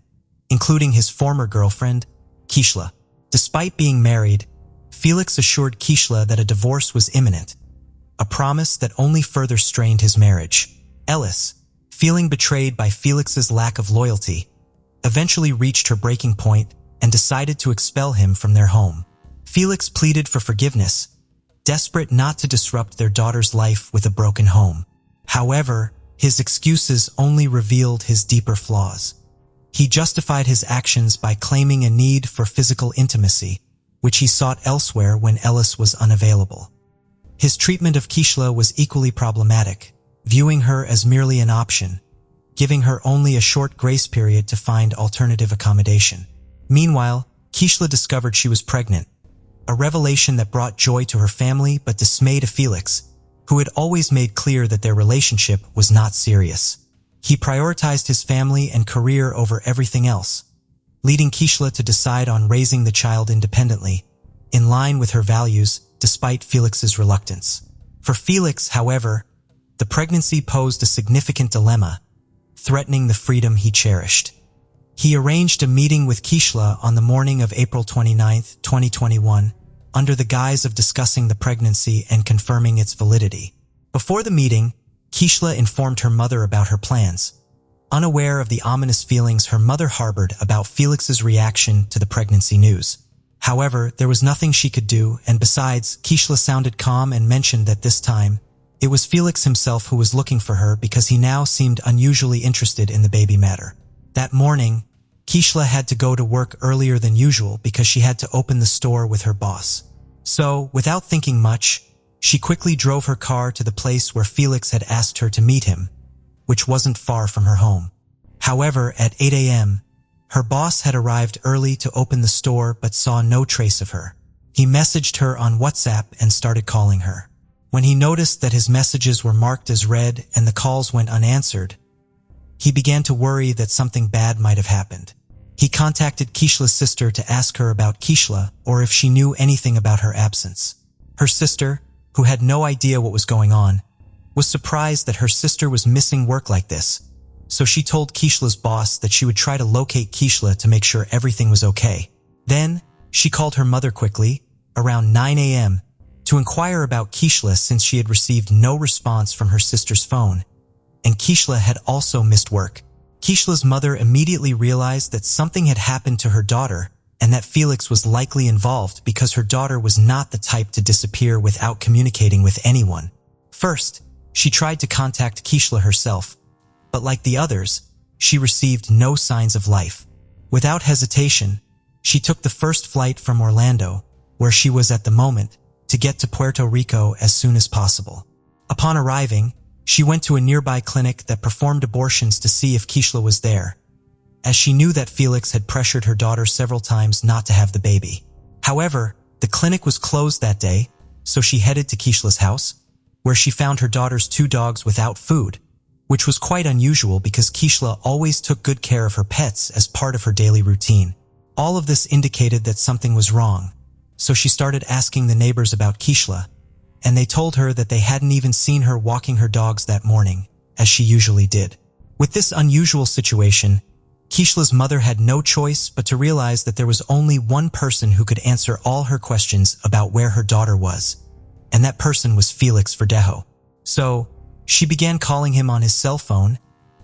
including his former girlfriend, Kishla. Despite being married, Felix assured Kishla that a divorce was imminent, a promise that only further strained his marriage. Ellis, feeling betrayed by Felix's lack of loyalty, eventually reached her breaking point and decided to expel him from their home. Felix pleaded for forgiveness, desperate not to disrupt their daughter's life with a broken home. However, his excuses only revealed his deeper flaws. He justified his actions by claiming a need for physical intimacy, which he sought elsewhere when Ellis was unavailable. His treatment of Kishla was equally problematic, viewing her as merely an option, giving her only a short grace period to find alternative accommodation. Meanwhile, Kishla discovered she was pregnant, a revelation that brought joy to her family but dismay to Felix, who had always made clear that their relationship was not serious. He prioritized his family and career over everything else, leading Kishla to decide on raising the child independently, in line with her values, despite Felix's reluctance. For Felix, however, the pregnancy posed a significant dilemma, threatening the freedom he cherished. He arranged a meeting with Kishla on the morning of April 29, 2021, under the guise of discussing the pregnancy and confirming its validity. Before the meeting, Kishla informed her mother about her plans, unaware of the ominous feelings her mother harbored about Felix's reaction to the pregnancy news. However, there was nothing she could do, and besides, Kishla sounded calm and mentioned that this time, it was Felix himself who was looking for her because he now seemed unusually interested in the baby matter. That morning, Kishla had to go to work earlier than usual because she had to open the store with her boss. So, without thinking much, she quickly drove her car to the place where Felix had asked her to meet him, which wasn't far from her home. However, at 8 a.m., her boss had arrived early to open the store but saw no trace of her. He messaged her on WhatsApp and started calling her. When he noticed that his messages were marked as read and the calls went unanswered, he began to worry that something bad might have happened. He contacted Kishla's sister to ask her about Kishla or if she knew anything about her absence. Her sister, who had no idea what was going on, was surprised that her sister was missing work like this, so she told Kishla's boss that she would try to locate Kishla to make sure everything was okay. Then, she called her mother quickly, around 9 a.m., to inquire about Kishla since she had received no response from her sister's phone, and Kishla had also missed work. Kishla's mother immediately realized that something had happened to her daughter and that Felix was likely involved because her daughter was not the type to disappear without communicating with anyone. First, she tried to contact Kishla herself, but like the others, she received no signs of life. Without hesitation, she took the first flight from Orlando, where she was at the moment, to get to Puerto Rico as soon as possible. Upon arriving, she went to a nearby clinic that performed abortions to see if Kishla was there, as she knew that Felix had pressured her daughter several times not to have the baby. However, the clinic was closed that day, so she headed to Kishla's house, where she found her daughter's 2 dogs without food, which was quite unusual because Kishla always took good care of her pets as part of her daily routine. All of this indicated that something was wrong, so she started asking the neighbors about Keishla, and they told her that they hadn't even seen her walking her dogs that morning, as she usually did. With this unusual situation, Keishla's mother had no choice but to realize that there was only one person who could answer all her questions about where her daughter was, and that person was Felix Verdejo. So, she began calling him on his cell phone,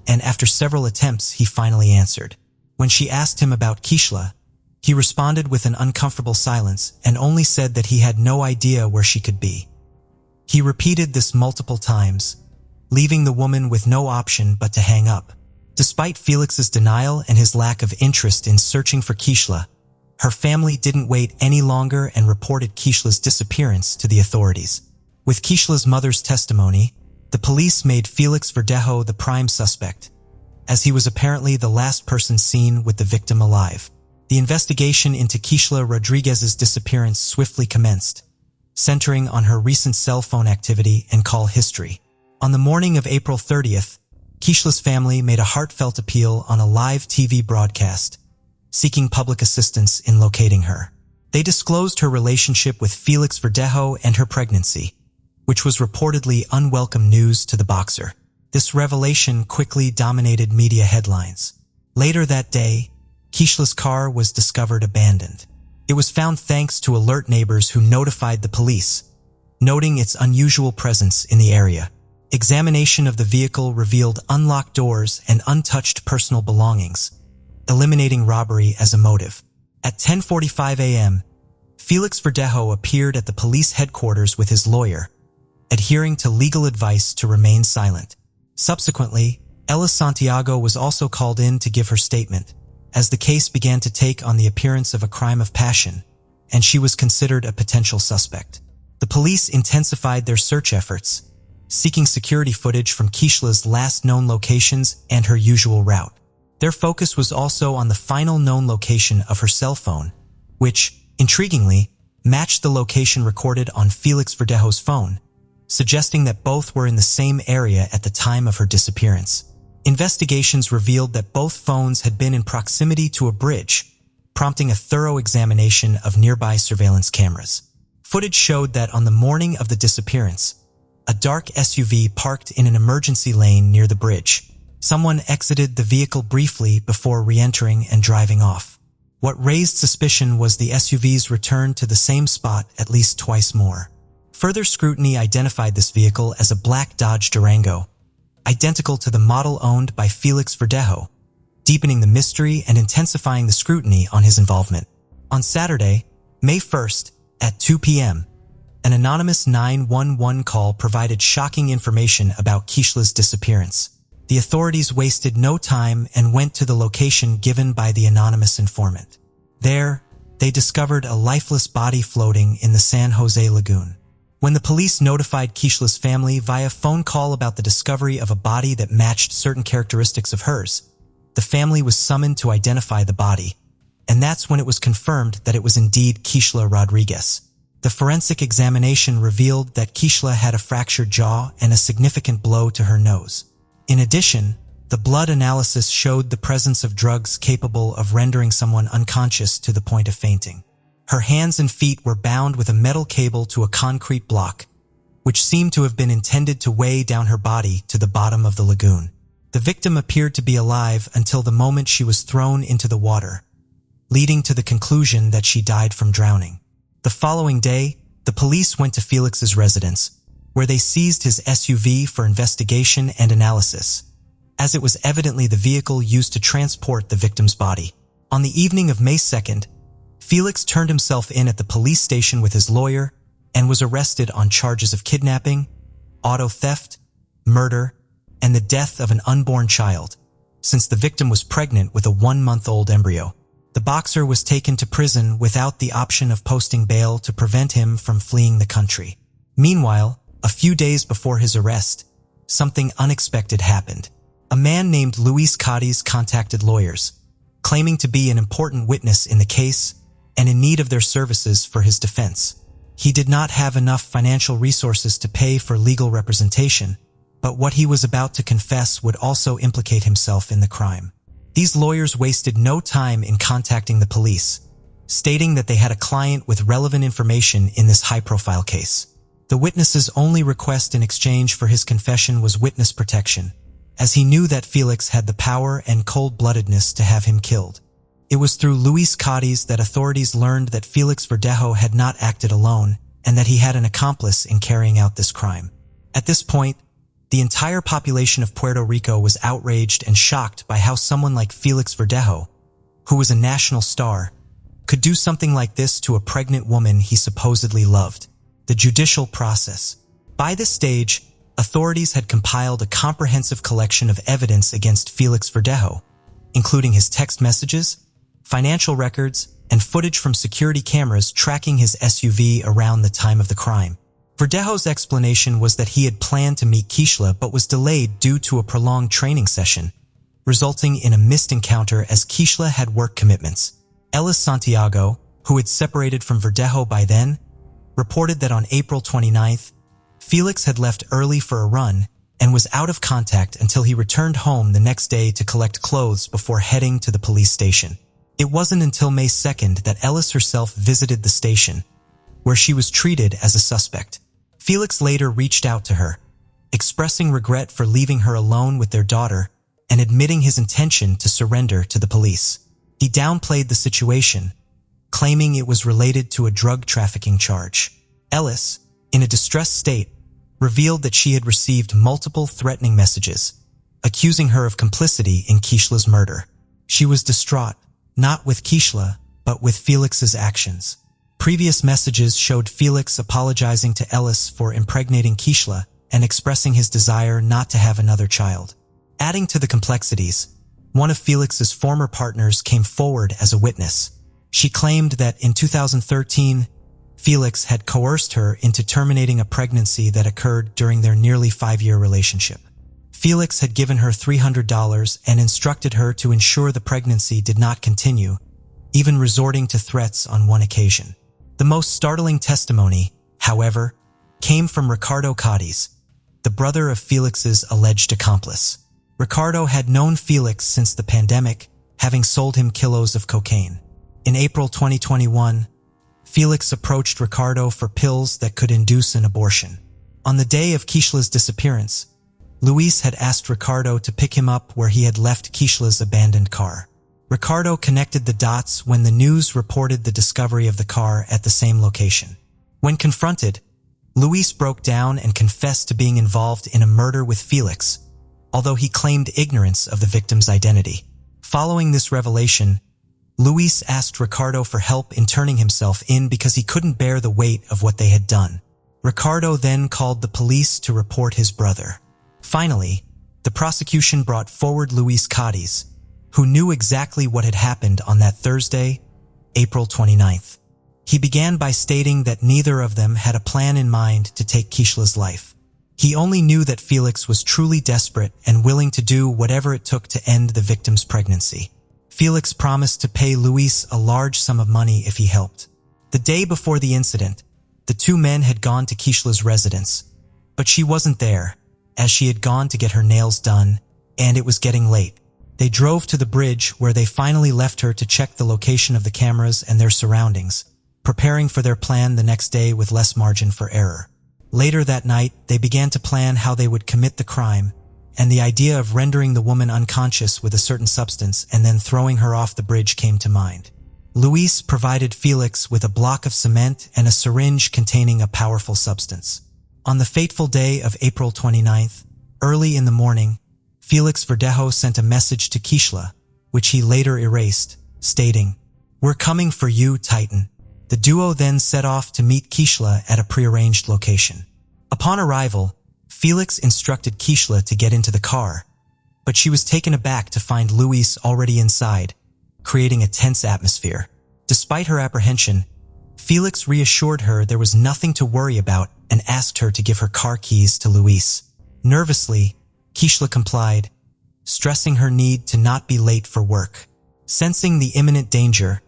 and after several attempts, he finally answered. When she asked him about Keishla, he responded with an uncomfortable silence and only said that he had no idea where she could be. He repeated this multiple times, leaving the woman with no option but to hang up. Despite Felix's denial and his lack of interest in searching for Keishla, her family didn't wait any longer and reported Keishla's disappearance to the authorities. With Keishla's mother's testimony, the police made Felix Verdejo the prime suspect, as he was apparently the last person seen with the victim alive. The investigation into Keishla Rodriguez's disappearance swiftly commenced, centering on her recent cell phone activity and call history. On the morning of April 30th, Keishla's family made a heartfelt appeal on a live TV broadcast, seeking public assistance in locating her. They disclosed her relationship with Felix Verdejo and her pregnancy, which was reportedly unwelcome news to the boxer. This revelation quickly dominated media headlines. Later that day, Keishla's car was discovered abandoned. It was found thanks to alert neighbors who notified the police, noting its unusual presence in the area. Examination of the vehicle revealed unlocked doors and untouched personal belongings, eliminating robbery as a motive. At 10:45 a.m., Felix Verdejo appeared at the police headquarters with his lawyer, adhering to legal advice to remain silent. Subsequently, Ella Santiago was also called in to give her statement, as the case began to take on the appearance of a crime of passion, and she was considered a potential suspect. The police intensified their search efforts, seeking security footage from Keishla's last known locations and her usual route. Their focus was also on the final known location of her cell phone, which, intriguingly, matched the location recorded on Felix Verdejo's phone, suggesting that both were in the same area at the time of her disappearance. Investigations revealed that both phones had been in proximity to a bridge, prompting a thorough examination of nearby surveillance cameras. Footage showed that on the morning of the disappearance, a dark SUV parked in an emergency lane near the bridge. Someone exited the vehicle briefly before re-entering and driving off. What raised suspicion was the SUV's return to the same spot at least twice more. Further scrutiny identified this vehicle as a black Dodge Durango, identical to the model owned by Felix Verdejo, deepening the mystery and intensifying the scrutiny on his involvement. On Saturday, May 1st, at 2 p.m., an anonymous 911 call provided shocking information about Keishla's disappearance. The authorities wasted no time and went to the location given by the anonymous informant. There, they discovered a lifeless body floating in the San Jose Lagoon. When the police notified Keishla's family via phone call about the discovery of a body that matched certain characteristics of hers, the family was summoned to identify the body, and that's when it was confirmed that it was indeed Keishla Rodriguez. The forensic examination revealed that Keishla had a fractured jaw and a significant blow to her nose. In addition, the blood analysis showed the presence of drugs capable of rendering someone unconscious to the point of fainting. Her hands and feet were bound with a metal cable to a concrete block, which seemed to have been intended to weigh down her body to the bottom of the lagoon. The victim appeared to be alive until the moment she was thrown into the water, leading to the conclusion that she died from drowning. The following day, the police went to Felix's residence, where they seized his SUV for investigation and analysis, as it was evidently the vehicle used to transport the victim's body. On the evening of May 2nd, Felix turned himself in at the police station with his lawyer and was arrested on charges of kidnapping, auto theft, murder, and the death of an unborn child, since the victim was pregnant with a 1-month-old embryo. The boxer was taken to prison without the option of posting bail to prevent him from fleeing the country. Meanwhile, a few days before his arrest, something unexpected happened. A man named Luis Cadiz contacted lawyers, claiming to be an important witness in the case and in need of their services for his defense. He did not have enough financial resources to pay for legal representation, but what he was about to confess would also implicate himself in the crime. These lawyers wasted no time in contacting the police, stating that they had a client with relevant information in this high-profile case. The witness's only request in exchange for his confession was witness protection, as he knew that Felix had the power and cold-bloodedness to have him killed. It was through Luis Gettys that authorities learned that Felix Verdejo had not acted alone and that he had an accomplice in carrying out this crime. At this point, the entire population of Puerto Rico was outraged and shocked by how someone like Felix Verdejo, who was a national star, could do something like this to a pregnant woman he supposedly loved. The judicial process. By this stage, authorities had compiled a comprehensive collection of evidence against Felix Verdejo, including his text messages, financial records, and footage from security cameras tracking his SUV around the time of the crime. Verdejo's explanation was that he had planned to meet Keishla but was delayed due to a prolonged training session, resulting in a missed encounter as Keishla had work commitments. Ellis Santiago, who had separated from Verdejo by then, reported that on April 29th, Felix had left early for a run and was out of contact until he returned home the next day to collect clothes before heading to the police station. It wasn't until May 2nd that Ellis herself visited the station, where she was treated as a suspect. Felix later reached out to her, expressing regret for leaving her alone with their daughter and admitting his intention to surrender to the police. He downplayed the situation, claiming it was related to a drug trafficking charge. Ellis, in a distressed state, revealed that she had received multiple threatening messages, accusing her of complicity in Keishla's murder. She was distraught, not with Keishla, but with Felix's actions. Previous messages showed Felix apologizing to Ellis for impregnating Keishla and expressing his desire not to have another child. Adding to the complexities, one of Felix's former partners came forward as a witness. She claimed that in 2013, Felix had coerced her into terminating a pregnancy that occurred during their nearly 5-year relationship. Felix had given her $300 and instructed her to ensure the pregnancy did not continue, even resorting to threats on one occasion. The most startling testimony, however, came from Ricardo Gettys, the brother of Felix's alleged accomplice. Ricardo had known Felix since the pandemic, having sold him kilos of cocaine. In April 2021, Felix approached Ricardo for pills that could induce an abortion. On the day of Keishla's disappearance, Luis had asked Ricardo to pick him up where he had left Keishla's abandoned car. Ricardo connected the dots when the news reported the discovery of the car at the same location. When confronted, Luis broke down and confessed to being involved in a murder with Felix, although he claimed ignorance of the victim's identity. Following this revelation, Luis asked Ricardo for help in turning himself in because he couldn't bear the weight of what they had done. Ricardo then called the police to report his brother. Finally, the prosecution brought forward Luis Gettys, who knew exactly what had happened on that Thursday, April 29th. He began by stating that neither of them had a plan in mind to take Keishla's life. He only knew that Felix was truly desperate and willing to do whatever it took to end the victim's pregnancy. Felix promised to pay Luis a large sum of money if he helped. The day before the incident, the two men had gone to Keishla's residence, but she wasn't there, as she had gone to get her nails done, and it was getting late. They drove to the bridge where they finally left her to check the location of the cameras and their surroundings, preparing for their plan the next day with less margin for error. Later that night, they began to plan how they would commit the crime, and the idea of rendering the woman unconscious with a certain substance and then throwing her off the bridge came to mind. Luis provided Felix with a block of cement and a syringe containing a powerful substance. On the fateful day of April 29th, early in the morning, Felix Verdejo sent a message to Keishla, which he later erased, stating, "We're coming for you, Titan." The duo then set off to meet Keishla at a prearranged location. Upon arrival, Felix instructed Keishla to get into the car, but she was taken aback to find Luis already inside, creating a tense atmosphere. Despite her apprehension, Felix reassured her there was nothing to worry about and asked her to give her car keys to Luis. Nervously, Keishla complied, stressing her need to not be late for work. Sensing the imminent danger,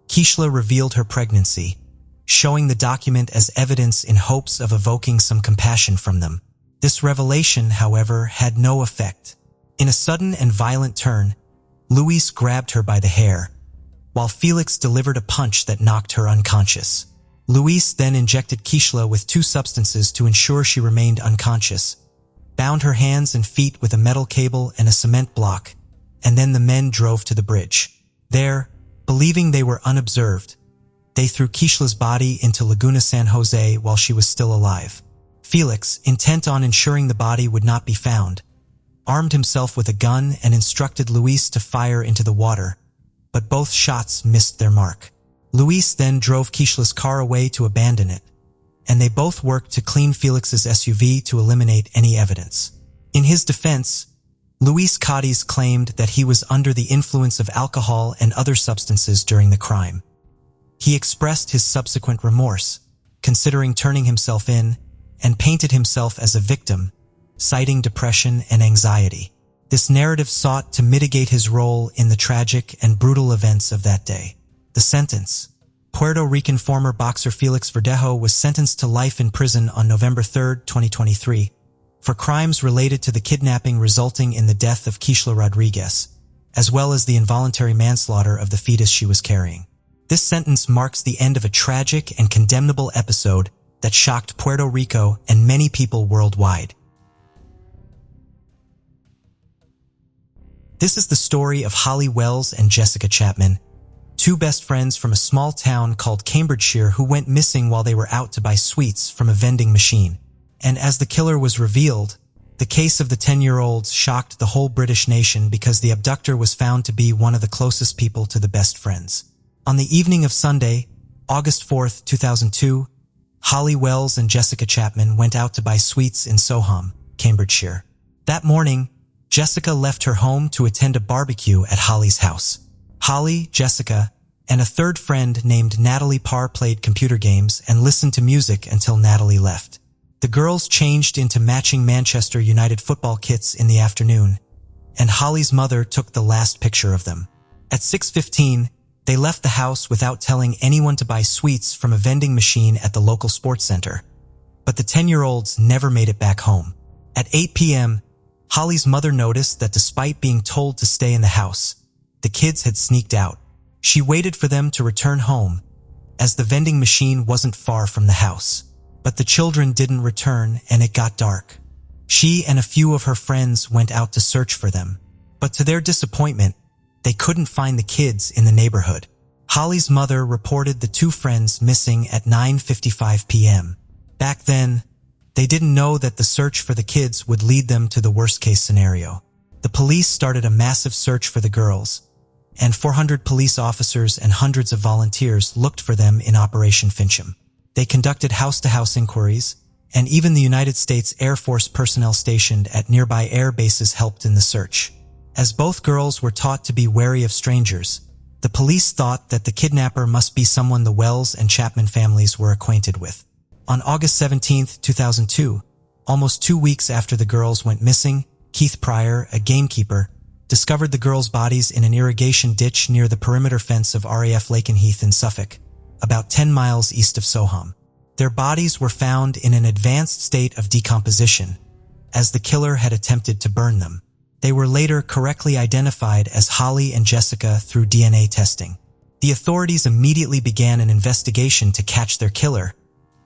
Keishla revealed her pregnancy, showing the document as evidence in hopes of evoking some compassion from them. This revelation, however, had no effect. In a sudden and violent turn, Louise grabbed her by the hair, while Felix delivered a punch that knocked her unconscious. Louise then injected Kishla with 2 substances to ensure she remained unconscious, bound her hands and feet with a metal cable and a cement block, and then the men drove to the bridge. There, believing they were unobserved, they threw Kishla's body into Laguna San Jose while she was still alive. Felix, intent on ensuring the body would not be found, armed himself with a gun and instructed Louise to fire into the water, but both shots missed their mark. Louise then drove Kishla's car away to abandon it, and they both worked to clean Felix's SUV to eliminate any evidence. In his defense, Luis Cadiz claimed that he was under the influence of alcohol and other substances during the crime. He expressed his subsequent remorse, considering turning himself in, and painted himself as a victim, citing depression and anxiety. This narrative sought to mitigate his role in the tragic and brutal events of that day. The sentence: Puerto Rican former boxer Felix Verdejo was sentenced to life in prison on November 3, 2023, for crimes related to the kidnapping resulting in the death of Kishla Rodriguez, as well as the involuntary manslaughter of the fetus she was carrying. This sentence marks the end of a tragic and condemnable episode that shocked Puerto Rico and many people worldwide. This is the story of Holly Wells and Jessica Chapman, 2 best friends from a small town called Cambridgeshire who went missing while they were out to buy sweets from a vending machine. And as the killer was revealed, the case of the 10-year-olds shocked the whole British nation because the abductor was found to be one of the closest people to the best friends. On the evening of Sunday, August 4, 2002, Holly Wells and Jessica Chapman went out to buy sweets in Soham, Cambridgeshire. That morning, Jessica left her home to attend a barbecue at Holly's house. Holly, Jessica, and a third friend named Natalie Parr played computer games and listened to music until Natalie left. The girls changed into matching Manchester United football kits in the afternoon, and Holly's mother took the last picture of them. At 6:15, they left the house without telling anyone to buy sweets from a vending machine at the local sports center. But the 10-year-olds never made it back home. At 8 p.m., Holly's mother noticed that despite being told to stay in the house, the kids had sneaked out. She waited for them to return home, as the vending machine wasn't far from the house. But the children didn't return and it got dark. She and a few of her friends went out to search for them. But to their disappointment, they couldn't find the kids in the neighborhood. Holly's mother reported the 2 friends missing at 9:55 p.m. Back then, they didn't know that the search for the kids would lead them to the worst-case scenario. The police started a massive search for the girls, and 400 police officers and hundreds of volunteers looked for them in Operation Fincham. They conducted house-to-house inquiries, and even the United States Air Force personnel stationed at nearby air bases helped in the search. As both girls were taught to be wary of strangers, the police thought that the kidnapper must be someone the Wells and Chapman families were acquainted with. On August 17, 2002, almost 2 weeks after the girls went missing, Keith Pryor, a gamekeeper, discovered the girls' bodies in an irrigation ditch near the perimeter fence of RAF Lakenheath in Suffolk, about 10 miles east of Soham. Their bodies were found in an advanced state of decomposition, as the killer had attempted to burn them. They were later correctly identified as Holly and Jessica through DNA testing. The authorities immediately began an investigation to catch their killer,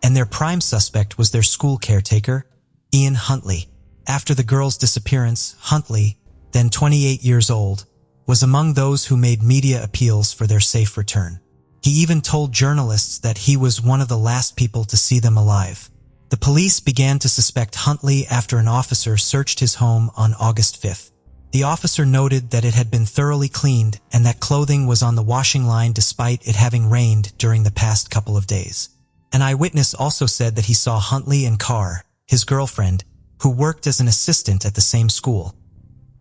and their prime suspect was their school caretaker, Ian Huntley. After the girls' disappearance, Huntley, then 28 years old, was among those who made media appeals for their safe return. He even told journalists that he was one of the last people to see them alive. The police began to suspect Huntley after an officer searched his home on August 5th. The officer noted that it had been thoroughly cleaned and that clothing was on the washing line despite it having rained during the past couple of days. An eyewitness also said that he saw Huntley and Carr, his girlfriend, who worked as an assistant at the same school,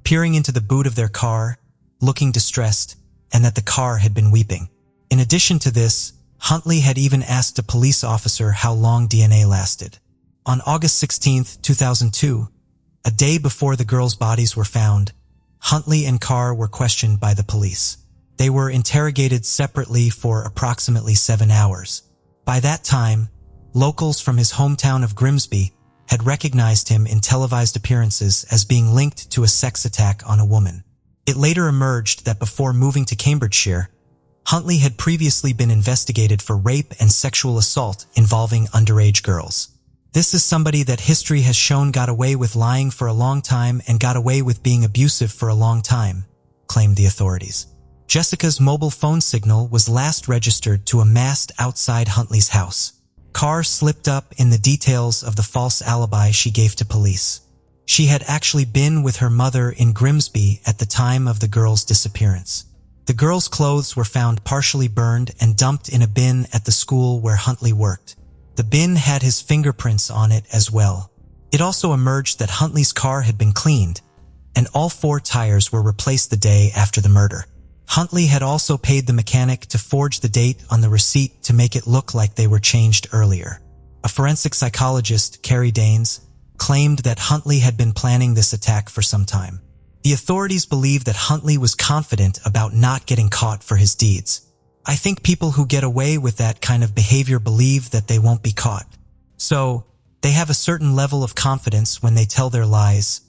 peering into the boot of their car, looking distressed, and that the car had been weeping. In addition to this, Huntley had even asked a police officer how long DNA lasted. On August 16, 2002, a day before the girls' bodies were found, Huntley and Carr were questioned by the police. They were interrogated separately for approximately 7 hours. By that time, locals from his hometown of Grimsby had recognized him in televised appearances as being linked to a sex attack on a woman. It later emerged that before moving to Cambridgeshire, Huntley had previously been investigated for rape and sexual assault involving underage girls. This is somebody that history has shown got away with lying for a long time and got away with being abusive for a long time, claimed the authorities. Jessica's mobile phone signal was last registered to a mast outside Huntley's house. Carr slipped up in the details of the false alibi she gave to police. She had actually been with her mother in Grimsby at the time of the girl's disappearance. The girl's clothes were found partially burned and dumped in a bin at the school where Huntley worked. The bin had his fingerprints on it as well. It also emerged that Huntley's car had been cleaned, and all 4 tires were replaced the day after the murder. Huntley had also paid the mechanic to forge the date on the receipt to make it look like they were changed earlier. A forensic psychologist, Carrie Danes, claimed that Huntley had been planning this attack for some time. The authorities believe that Huntley was confident about not getting caught for his deeds. I think people who get away with that kind of behavior believe that they won't be caught. So, they have a certain level of confidence when they tell their lies,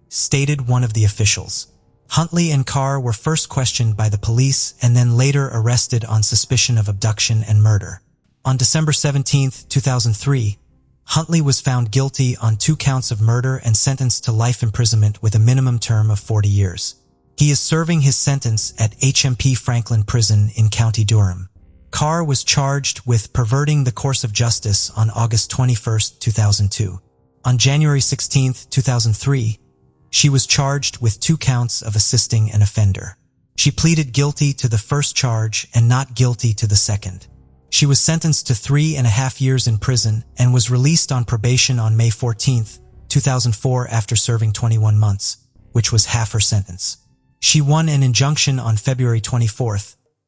stated one of the officials. Huntley and Carr were first questioned by the police and then later arrested on suspicion of abduction and murder. On December 17, 2003, Huntley was found guilty on 2 counts of murder and sentenced to life imprisonment with a minimum term of 40 years. He is serving his sentence at HMP Franklin Prison in County Durham. Carr was charged with perverting the course of justice on August 21, 2002. On January 16, 2003, she was charged with 2 counts of assisting an offender. She pleaded guilty to the first charge and not guilty to the second. She was sentenced to 3.5 years in prison and was released on probation on May 14, 2004 after serving 21 months, which was half her sentence. She won an injunction on February 24,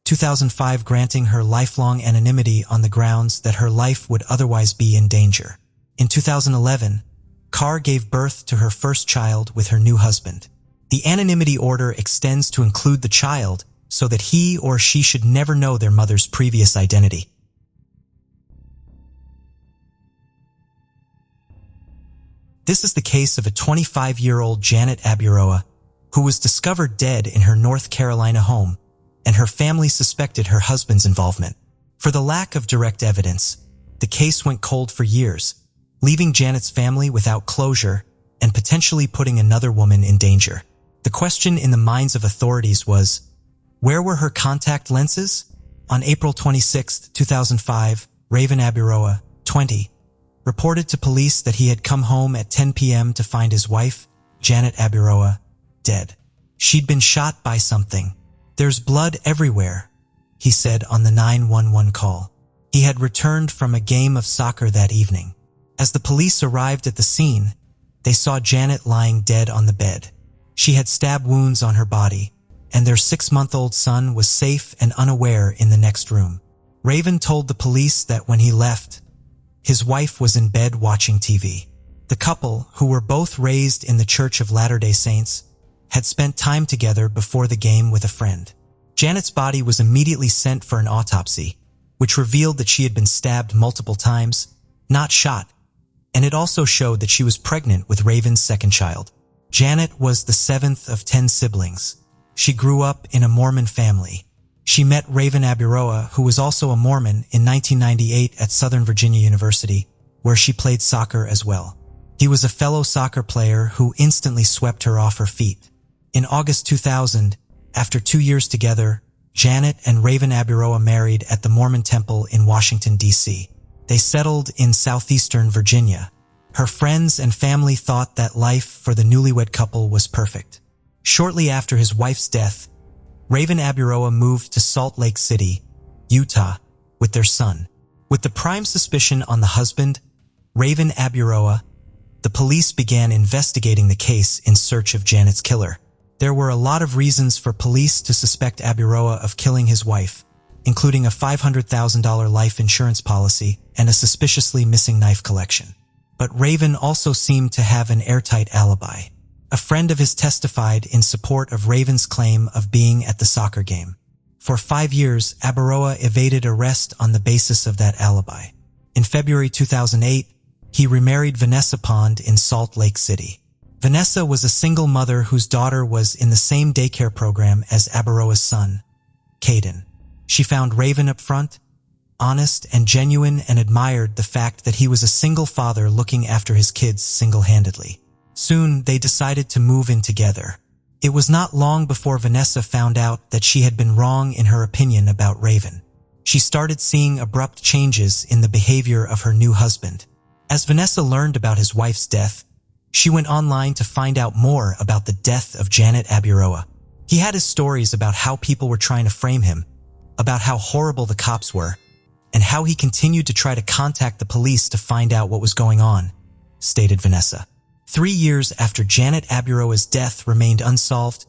2005 granting her lifelong anonymity on the grounds that her life would otherwise be in danger. In 2011, Carr gave birth to her first child with her new husband. The anonymity order extends to include the child so that he or she should never know their mother's previous identity. This is the case of a 25-year-old Janet Aburoa, who was discovered dead in her North Carolina home, and her family suspected her husband's involvement. For the lack of direct evidence, the case went cold for years, leaving Janet's family without closure and potentially putting another woman in danger. The question in the minds of authorities was, where were her contact lenses? On April 26, 2005, Raven Aburoa, 20, reported to police that he had come home at 10 p.m. to find his wife, Janet Aburoa, dead. She'd been shot by something. "There's blood everywhere," he said on the 911 call. He had returned from a game of soccer that evening. As the police arrived at the scene, they saw Janet lying dead on the bed. She had stab wounds on her body, and their 6-month-old son was safe and unaware in the next room. Raven told the police that when he left, his wife was in bed watching TV. The couple, who were both raised in the Church of Latter-day Saints, had spent time together before the game with a friend. Janet's body was immediately sent for an autopsy, which revealed that she had been stabbed multiple times, not shot, and it also showed that she was pregnant with Raven's second child. Janet was the 7th of 10 siblings. She grew up in a Mormon family. She met Raven Aburoa, who was also a Mormon, in 1998 at Southern Virginia University, where she played soccer as well. He was a fellow soccer player who instantly swept her off her feet. In August 2000, after 2 years together, Janet and Raven Aburoa married at the Mormon Temple in Washington, D.C. They settled in southeastern Virginia. Her friends and family thought that life for the newlywed couple was perfect. Shortly after his wife's death, Raven Aburoa moved to Salt Lake City, Utah, with their son. With the prime suspicion on the husband, Raven Aburoa, the police began investigating the case in search of Janet's killer. There were a lot of reasons for police to suspect Aburoa of killing his wife, including a $500,000 life insurance policy and a suspiciously missing knife collection. But Raven also seemed to have an airtight alibi. A friend of his testified in support of Raven's claim of being at the soccer game. For 5 years, Aburoa evaded arrest on the basis of that alibi. In February 2008, he remarried Vanessa Pond in Salt Lake City. Vanessa was a single mother whose daughter was in the same daycare program as Abaroa's son, Caden. She found Raven upfront, honest and genuine, and admired the fact that he was a single father looking after his kids single-handedly. Soon, they decided to move in together. It was not long before Vanessa found out that she had been wrong in her opinion about Raven. She started seeing abrupt changes in the behavior of her new husband. As Vanessa learned about his wife's death, she went online to find out more about the death of Janet Abaroa. He had his stories about how people were trying to frame him, about how horrible the cops were, and how he continued to try to contact the police to find out what was going on, stated Vanessa. 3 years after Janet Abaroa's death remained unsolved,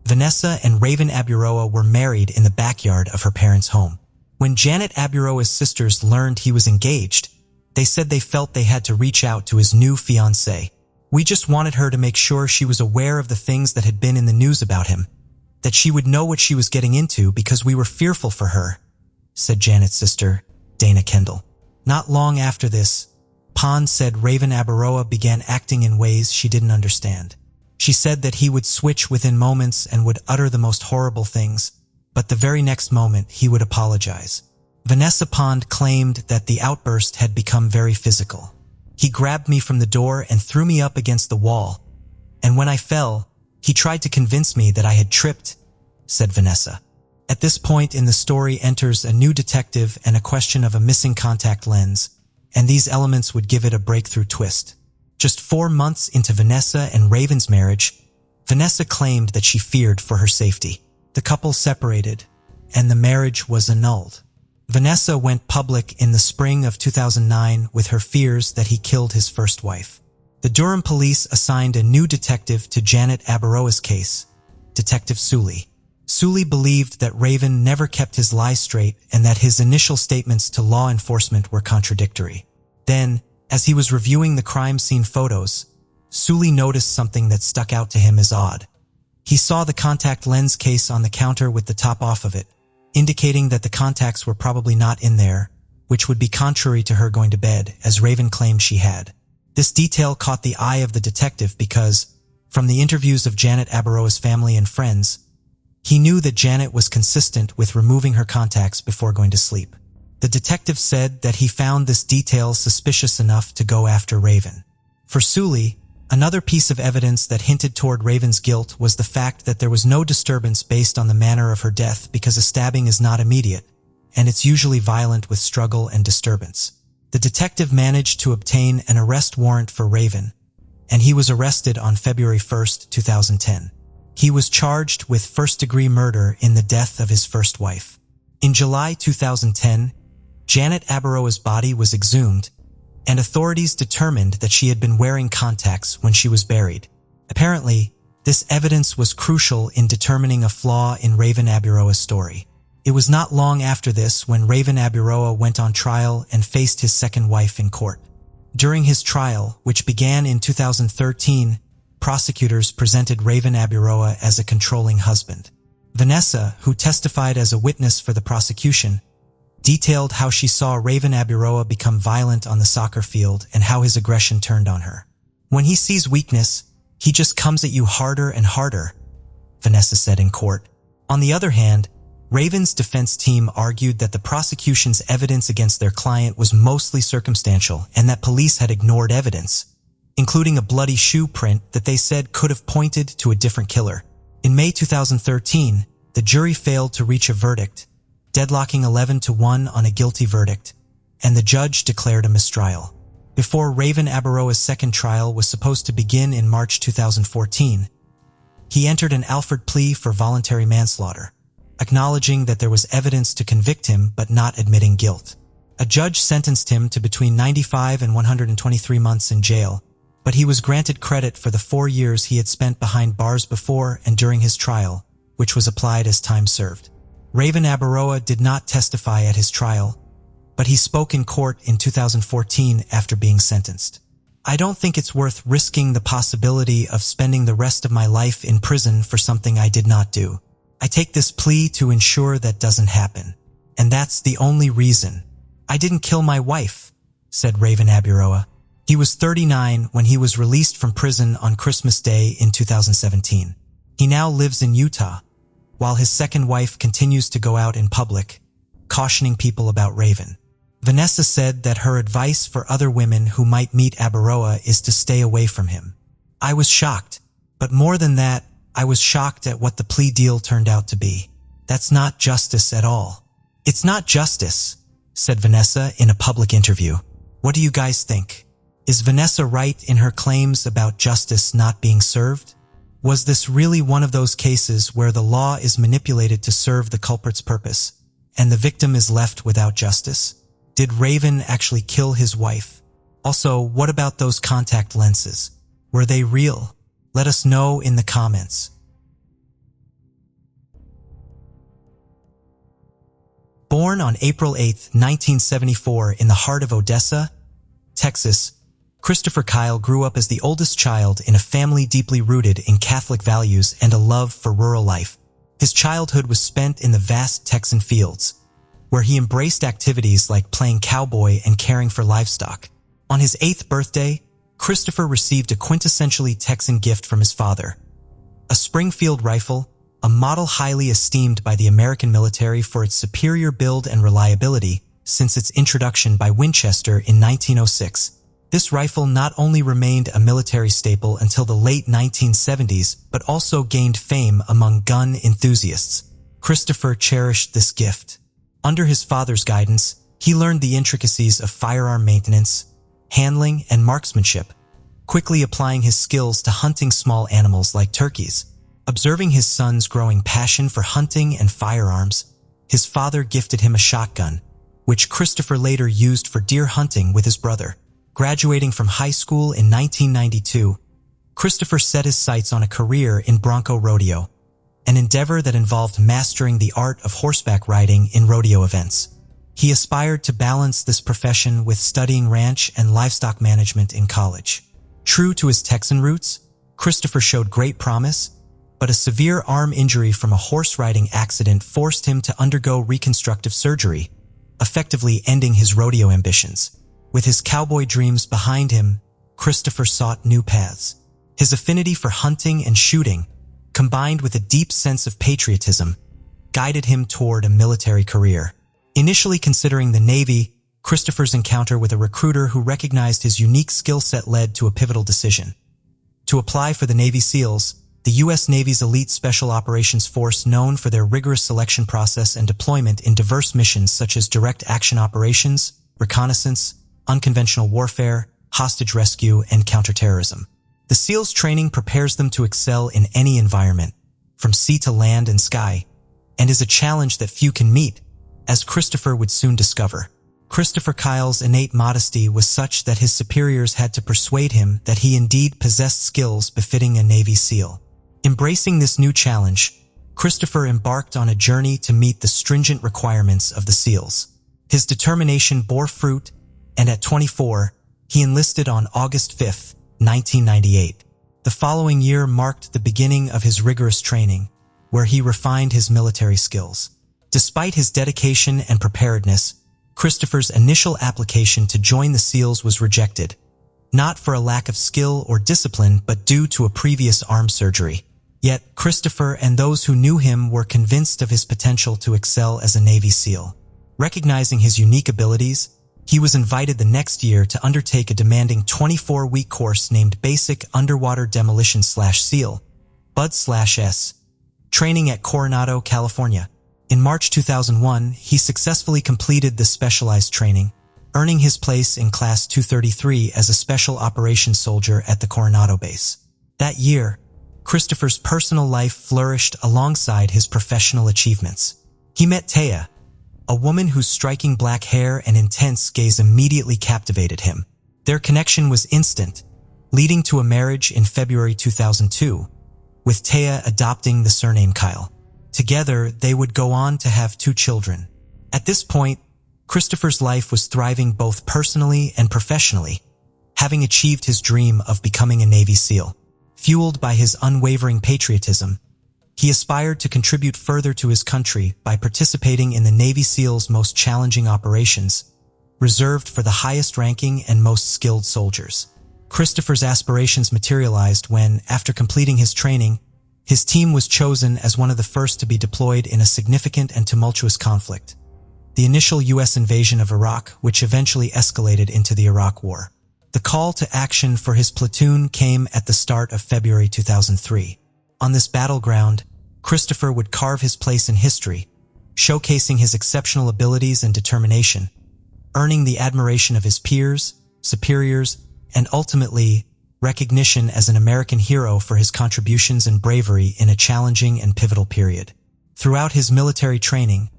Vanessa and Raven Abaroa were married in the backyard of her parents' home. When Janet Abaroa's sisters learned he was engaged, they said they felt they had to reach out to his new fiancée. "We just wanted her to make sure she was aware of the things that had been in the news about him, that she would know what she was getting into because we were fearful for her," said Janet's sister, Dana Kendall. Not long after this, Pond said Raven Abaroa began acting in ways she didn't understand. She said that he would switch within moments and would utter the most horrible things, but the very next moment he would apologize. Vanessa Pond claimed that the outburst had become very physical. "He grabbed me from the door and threw me up against the wall, and when I fell, he tried to convince me that I had tripped," said Vanessa. At this point in the story enters a new detective and a question of a missing contact lens, and these elements would give it a breakthrough twist. Just 4 months into Vanessa and Raven's marriage, Vanessa claimed that she feared for her safety. The couple separated, and the marriage was annulled. Vanessa went public in the spring of 2009 with her fears that he killed his first wife. The Durham police assigned a new detective to Janet Abaroa's case, Detective Sully. Sully believed that Raven never kept his lies straight and that his initial statements to law enforcement were contradictory. Then, as he was reviewing the crime scene photos, Sully noticed something that stuck out to him as odd. He saw the contact lens case on the counter with the top off of it, indicating that the contacts were probably not in there, which would be contrary to her going to bed, as Raven claimed she had. This detail caught the eye of the detective because, from the interviews of Janet Abaroa's family and friends, he knew that Janet was consistent with removing her contacts before going to sleep. The detective said that he found this detail suspicious enough to go after Raven. For Sully, another piece of evidence that hinted toward Raven's guilt was the fact that there was no disturbance based on the manner of her death because a stabbing is not immediate, and it's usually violent with struggle and disturbance. The detective managed to obtain an arrest warrant for Raven, and he was arrested on February 1st, 2010. He was charged with first-degree murder in the death of his first wife. In July 2010, Janet Abaroa's body was exhumed, and authorities determined that she had been wearing contacts when she was buried. Apparently, this evidence was crucial in determining a flaw in Raven Abaroa's story. It was not long after this when Raven Abaroa went on trial and faced his second wife in court. During his trial, which began in 2013, prosecutors presented Raven Abaroa as a controlling husband. Vanessa, who testified as a witness for the prosecution, detailed how she saw Raven Abaroa become violent on the soccer field and how his aggression turned on her. "When he sees weakness, he just comes at you harder and harder," Vanessa said in court. On the other hand, Raven's defense team argued that the prosecution's evidence against their client was mostly circumstantial and that police had ignored evidence, including a bloody shoe print that they said could have pointed to a different killer. In May 2013, the jury failed to reach a verdict, deadlocking 11-1 on a guilty verdict, and the judge declared a mistrial. Before Raven Abaroa's second trial was supposed to begin in March 2014, he entered an Alford plea for voluntary manslaughter, acknowledging that there was evidence to convict him but not admitting guilt. A judge sentenced him to between 95 and 123 months in jail, but he was granted credit for the 4 years he had spent behind bars before and during his trial, which was applied as time served. Raven Abaroa did not testify at his trial, but he spoke in court in 2014 after being sentenced. "I don't think it's worth risking the possibility of spending the rest of my life in prison for something I did not do. I take this plea to ensure that doesn't happen, and that's the only reason. I didn't kill my wife," said Raven Abaroa. He was 39 when he was released from prison on Christmas Day in 2017. He now lives in Utah, while his second wife continues to go out in public, cautioning people about Raven. Vanessa said that her advice for other women who might meet Abaroa is to stay away from him. I was shocked, but more than that, I was shocked at what the plea deal turned out to be. That's not justice at all. It's not justice, said Vanessa in a public interview. What do you guys think? Is Vanessa right in her claims about justice not being served? Was this really one of those cases where the law is manipulated to serve the culprit's purpose, and the victim is left without justice? Did Raven actually kill his wife? Also, what about those contact lenses? Were they real? Let us know in the comments. Born on April 8, 1974 in the heart of Odessa, Texas, Christopher Kyle grew up as the oldest child in a family deeply rooted in Catholic values and a love for rural life. His childhood was spent in the vast Texan fields, where he embraced activities like playing cowboy and caring for livestock. On his 8th birthday, Christopher received a quintessentially Texan gift from his father, a Springfield rifle, a model highly esteemed by the American military for its superior build and reliability since its introduction by Winchester in 1906. This rifle not only remained a military staple until the late 1970s, but also gained fame among gun enthusiasts. Christopher cherished this gift. Under his father's guidance, he learned the intricacies of firearm maintenance, handling, and marksmanship, quickly applying his skills to hunting small animals like turkeys. Observing his son's growing passion for hunting and firearms, his father gifted him a shotgun, which Christopher later used for deer hunting with his brother. Graduating from high school in 1992, Christopher set his sights on a career in bronco rodeo, an endeavor that involved mastering the art of horseback riding in rodeo events. He aspired to balance this profession with studying ranch and livestock management in college. True to his Texan roots, Christopher showed great promise, but a severe arm injury from a horse riding accident forced him to undergo reconstructive surgery, effectively ending his rodeo ambitions. With his cowboy dreams behind him, Christopher sought new paths. His affinity for hunting and shooting, combined with a deep sense of patriotism, guided him toward a military career. Initially considering the Navy, Christopher's encounter with a recruiter who recognized his unique skill set led to a pivotal decision. To apply for the Navy SEALs, the U.S. Navy's elite Special Operations Force, known for their rigorous selection process and deployment in diverse missions such as direct action operations, reconnaissance, unconventional warfare, hostage rescue, and counterterrorism. The SEALs training prepares them to excel in any environment, from sea to land and sky, and is a challenge that few can meet, as Christopher would soon discover. Christopher Kyle's innate modesty was such that his superiors had to persuade him that he indeed possessed skills befitting a Navy SEAL. Embracing this new challenge, Christopher embarked on a journey to meet the stringent requirements of the SEALs. His determination bore fruit, and at 24, he enlisted on August 5, 1998. The following year marked the beginning of his rigorous training, where he refined his military skills. Despite his dedication and preparedness, Christopher's initial application to join the SEALs was rejected, not for a lack of skill or discipline, but due to a previous arm surgery. Yet, Christopher and those who knew him were convinced of his potential to excel as a Navy SEAL. Recognizing his unique abilities, he was invited the next year to undertake a demanding 24-week course named Basic Underwater Demolition/SEAL, BUD/S, training at Coronado, California. In March 2001, he successfully completed this specialized training, earning his place in Class 233 as a Special Operations Soldier at the Coronado base. That year, Christopher's personal life flourished alongside his professional achievements. He met Taya, a woman whose striking black hair and intense gaze immediately captivated him. Their connection was instant, leading to a marriage in February 2002, with Taya adopting the surname Kyle. Together, they would go on to have 2 children. At this point, Christopher's life was thriving both personally and professionally, having achieved his dream of becoming a Navy SEAL. Fueled by his unwavering patriotism, he aspired to contribute further to his country by participating in the Navy SEALs' most challenging operations, reserved for the highest-ranking and most skilled soldiers. Christopher's aspirations materialized when, after completing his training, his team was chosen as one of the first to be deployed in a significant and tumultuous conflict, the initial U.S. invasion of Iraq, which eventually escalated into the Iraq War. The call to action for his platoon came at the start of February 2003. On this battleground, Christopher would carve his place in history, showcasing his exceptional abilities and determination, earning the admiration of his peers, superiors, and ultimately recognition as an American hero for his contributions and bravery in a challenging and pivotal period. Throughout his military training,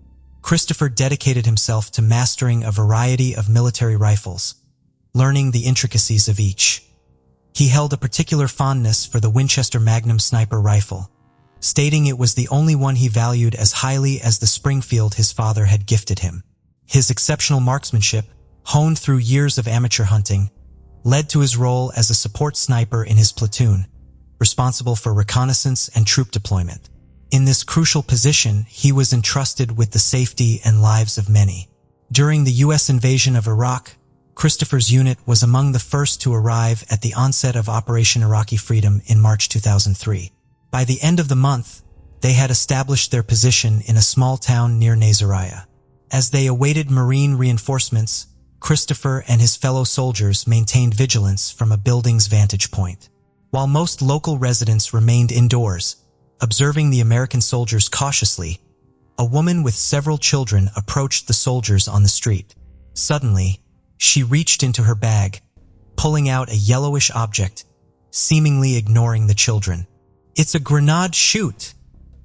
Christopher dedicated himself to mastering a variety of military rifles, learning the intricacies of each. He held a particular fondness for the Winchester Magnum sniper rifle, stating it was the only one he valued as highly as the Springfield his father had gifted him. His exceptional marksmanship, honed through years of amateur hunting, led to his role as a support sniper in his platoon, responsible for reconnaissance and troop deployment. In this crucial position, he was entrusted with the safety and lives of many. During the U.S. invasion of Iraq, Christopher's unit was among the first to arrive at the onset of Operation Iraqi Freedom in March 2003. By the end of the month, they had established their position in a small town near Nasiriyah. As they awaited Marine reinforcements, Christopher and his fellow soldiers maintained vigilance from a building's vantage point. While most local residents remained indoors, observing the American soldiers cautiously, a woman with several children approached the soldiers on the street. Suddenly, she reached into her bag, pulling out a yellowish object, seemingly ignoring the children. "It's a grenade, shoot!"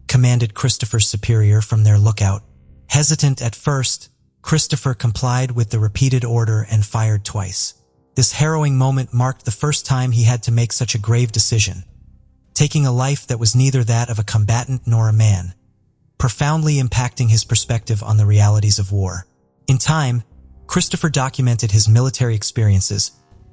commanded Christopher's superior from their lookout. Hesitant at first, Christopher complied with the repeated order and fired twice. This harrowing moment marked the first time he had to make such a grave decision, taking a life that was neither that of a combatant nor a man, profoundly impacting his perspective on the realities of war. In time, Christopher documented his military experiences,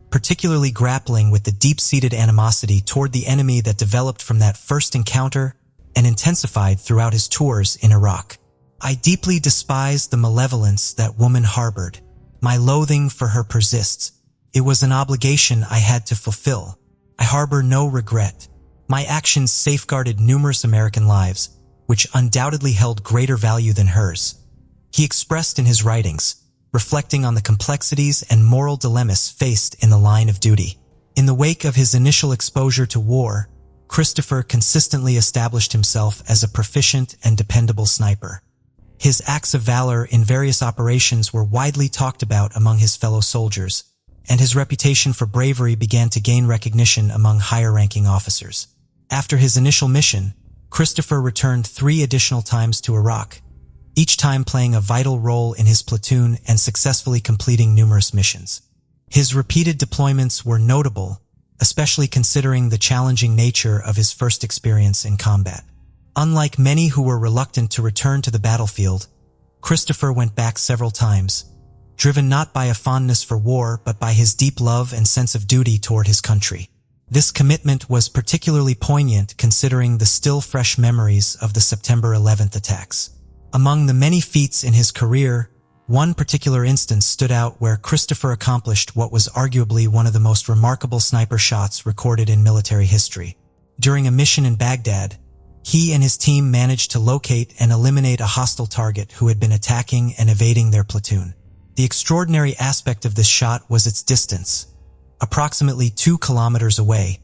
particularly grappling with the deep-seated animosity toward the enemy that developed from that first encounter and intensified throughout his tours in Iraq. "I deeply despise the malevolence that woman harbored. My loathing for her persists. It was an obligation I had to fulfill. I harbor no regret. My actions safeguarded numerous American lives, which undoubtedly held greater value than hers," he expressed in his writings, reflecting on the complexities and moral dilemmas faced in the line of duty. In the wake of his initial exposure to war, Christopher consistently established himself as a proficient and dependable sniper. His acts of valor in various operations were widely talked about among his fellow soldiers, and his reputation for bravery began to gain recognition among higher-ranking officers. After his initial mission, Christopher returned 3 additional times to Iraq, each time playing a vital role in his platoon and successfully completing numerous missions. His repeated deployments were notable, especially considering the challenging nature of his first experience in combat. Unlike many who were reluctant to return to the battlefield, Christopher went back several times, driven not by a fondness for war but by his deep love and sense of duty toward his country. This commitment was particularly poignant considering the still fresh memories of the September 11th attacks. Among the many feats in his career, one particular instance stood out where Christopher accomplished what was arguably one of the most remarkable sniper shots recorded in military history. During a mission in Baghdad, he and his team managed to locate and eliminate a hostile target who had been attacking and evading their platoon. The extraordinary aspect of this shot was its distance, approximately 2 kilometers away,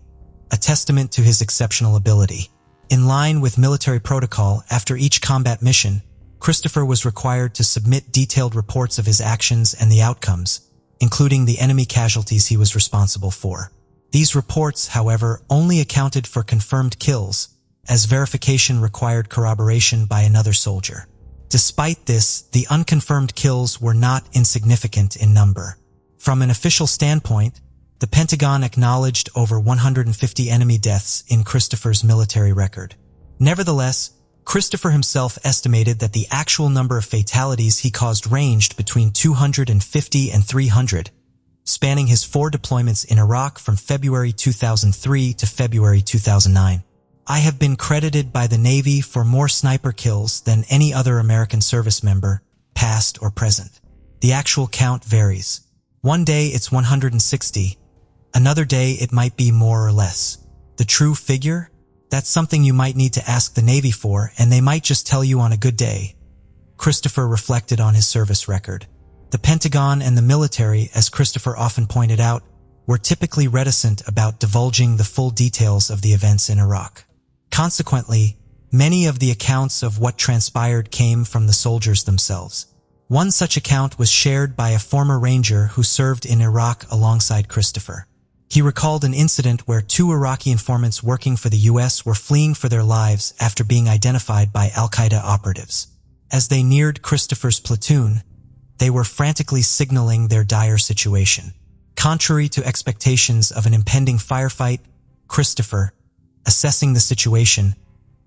a testament to his exceptional ability. In line with military protocol, after each combat mission, Christopher was required to submit detailed reports of his actions and the outcomes, including the enemy casualties he was responsible for. These reports, however, only accounted for confirmed kills, as verification required corroboration by another soldier. Despite this, the unconfirmed kills were not insignificant in number. From an official standpoint, the Pentagon acknowledged over 150 enemy deaths in Christopher's military record. Nevertheless, Christopher himself estimated that the actual number of fatalities he caused ranged between 250 and 300, spanning his 4 deployments in Iraq from February 2003 to February 2009. "I have been credited by the Navy for more sniper kills than any other American service member, past or present." The actual count varies. One day it's 160, another day it might be more or less. The true figure? That's something you might need to ask the Navy for, and they might just tell you on a good day. Christopher reflected on his service record. The Pentagon and the military, as Christopher often pointed out, were typically reticent about divulging the full details of the events in Iraq. Consequently, many of the accounts of what transpired came from the soldiers themselves. One such account was shared by a former ranger who served in Iraq alongside Christopher. He recalled an incident where 2 Iraqi informants working for the U.S. were fleeing for their lives after being identified by al-Qaeda operatives. As they neared Christopher's platoon, they were frantically signaling their dire situation. Contrary to expectations of an impending firefight, Christopher, assessing the situation,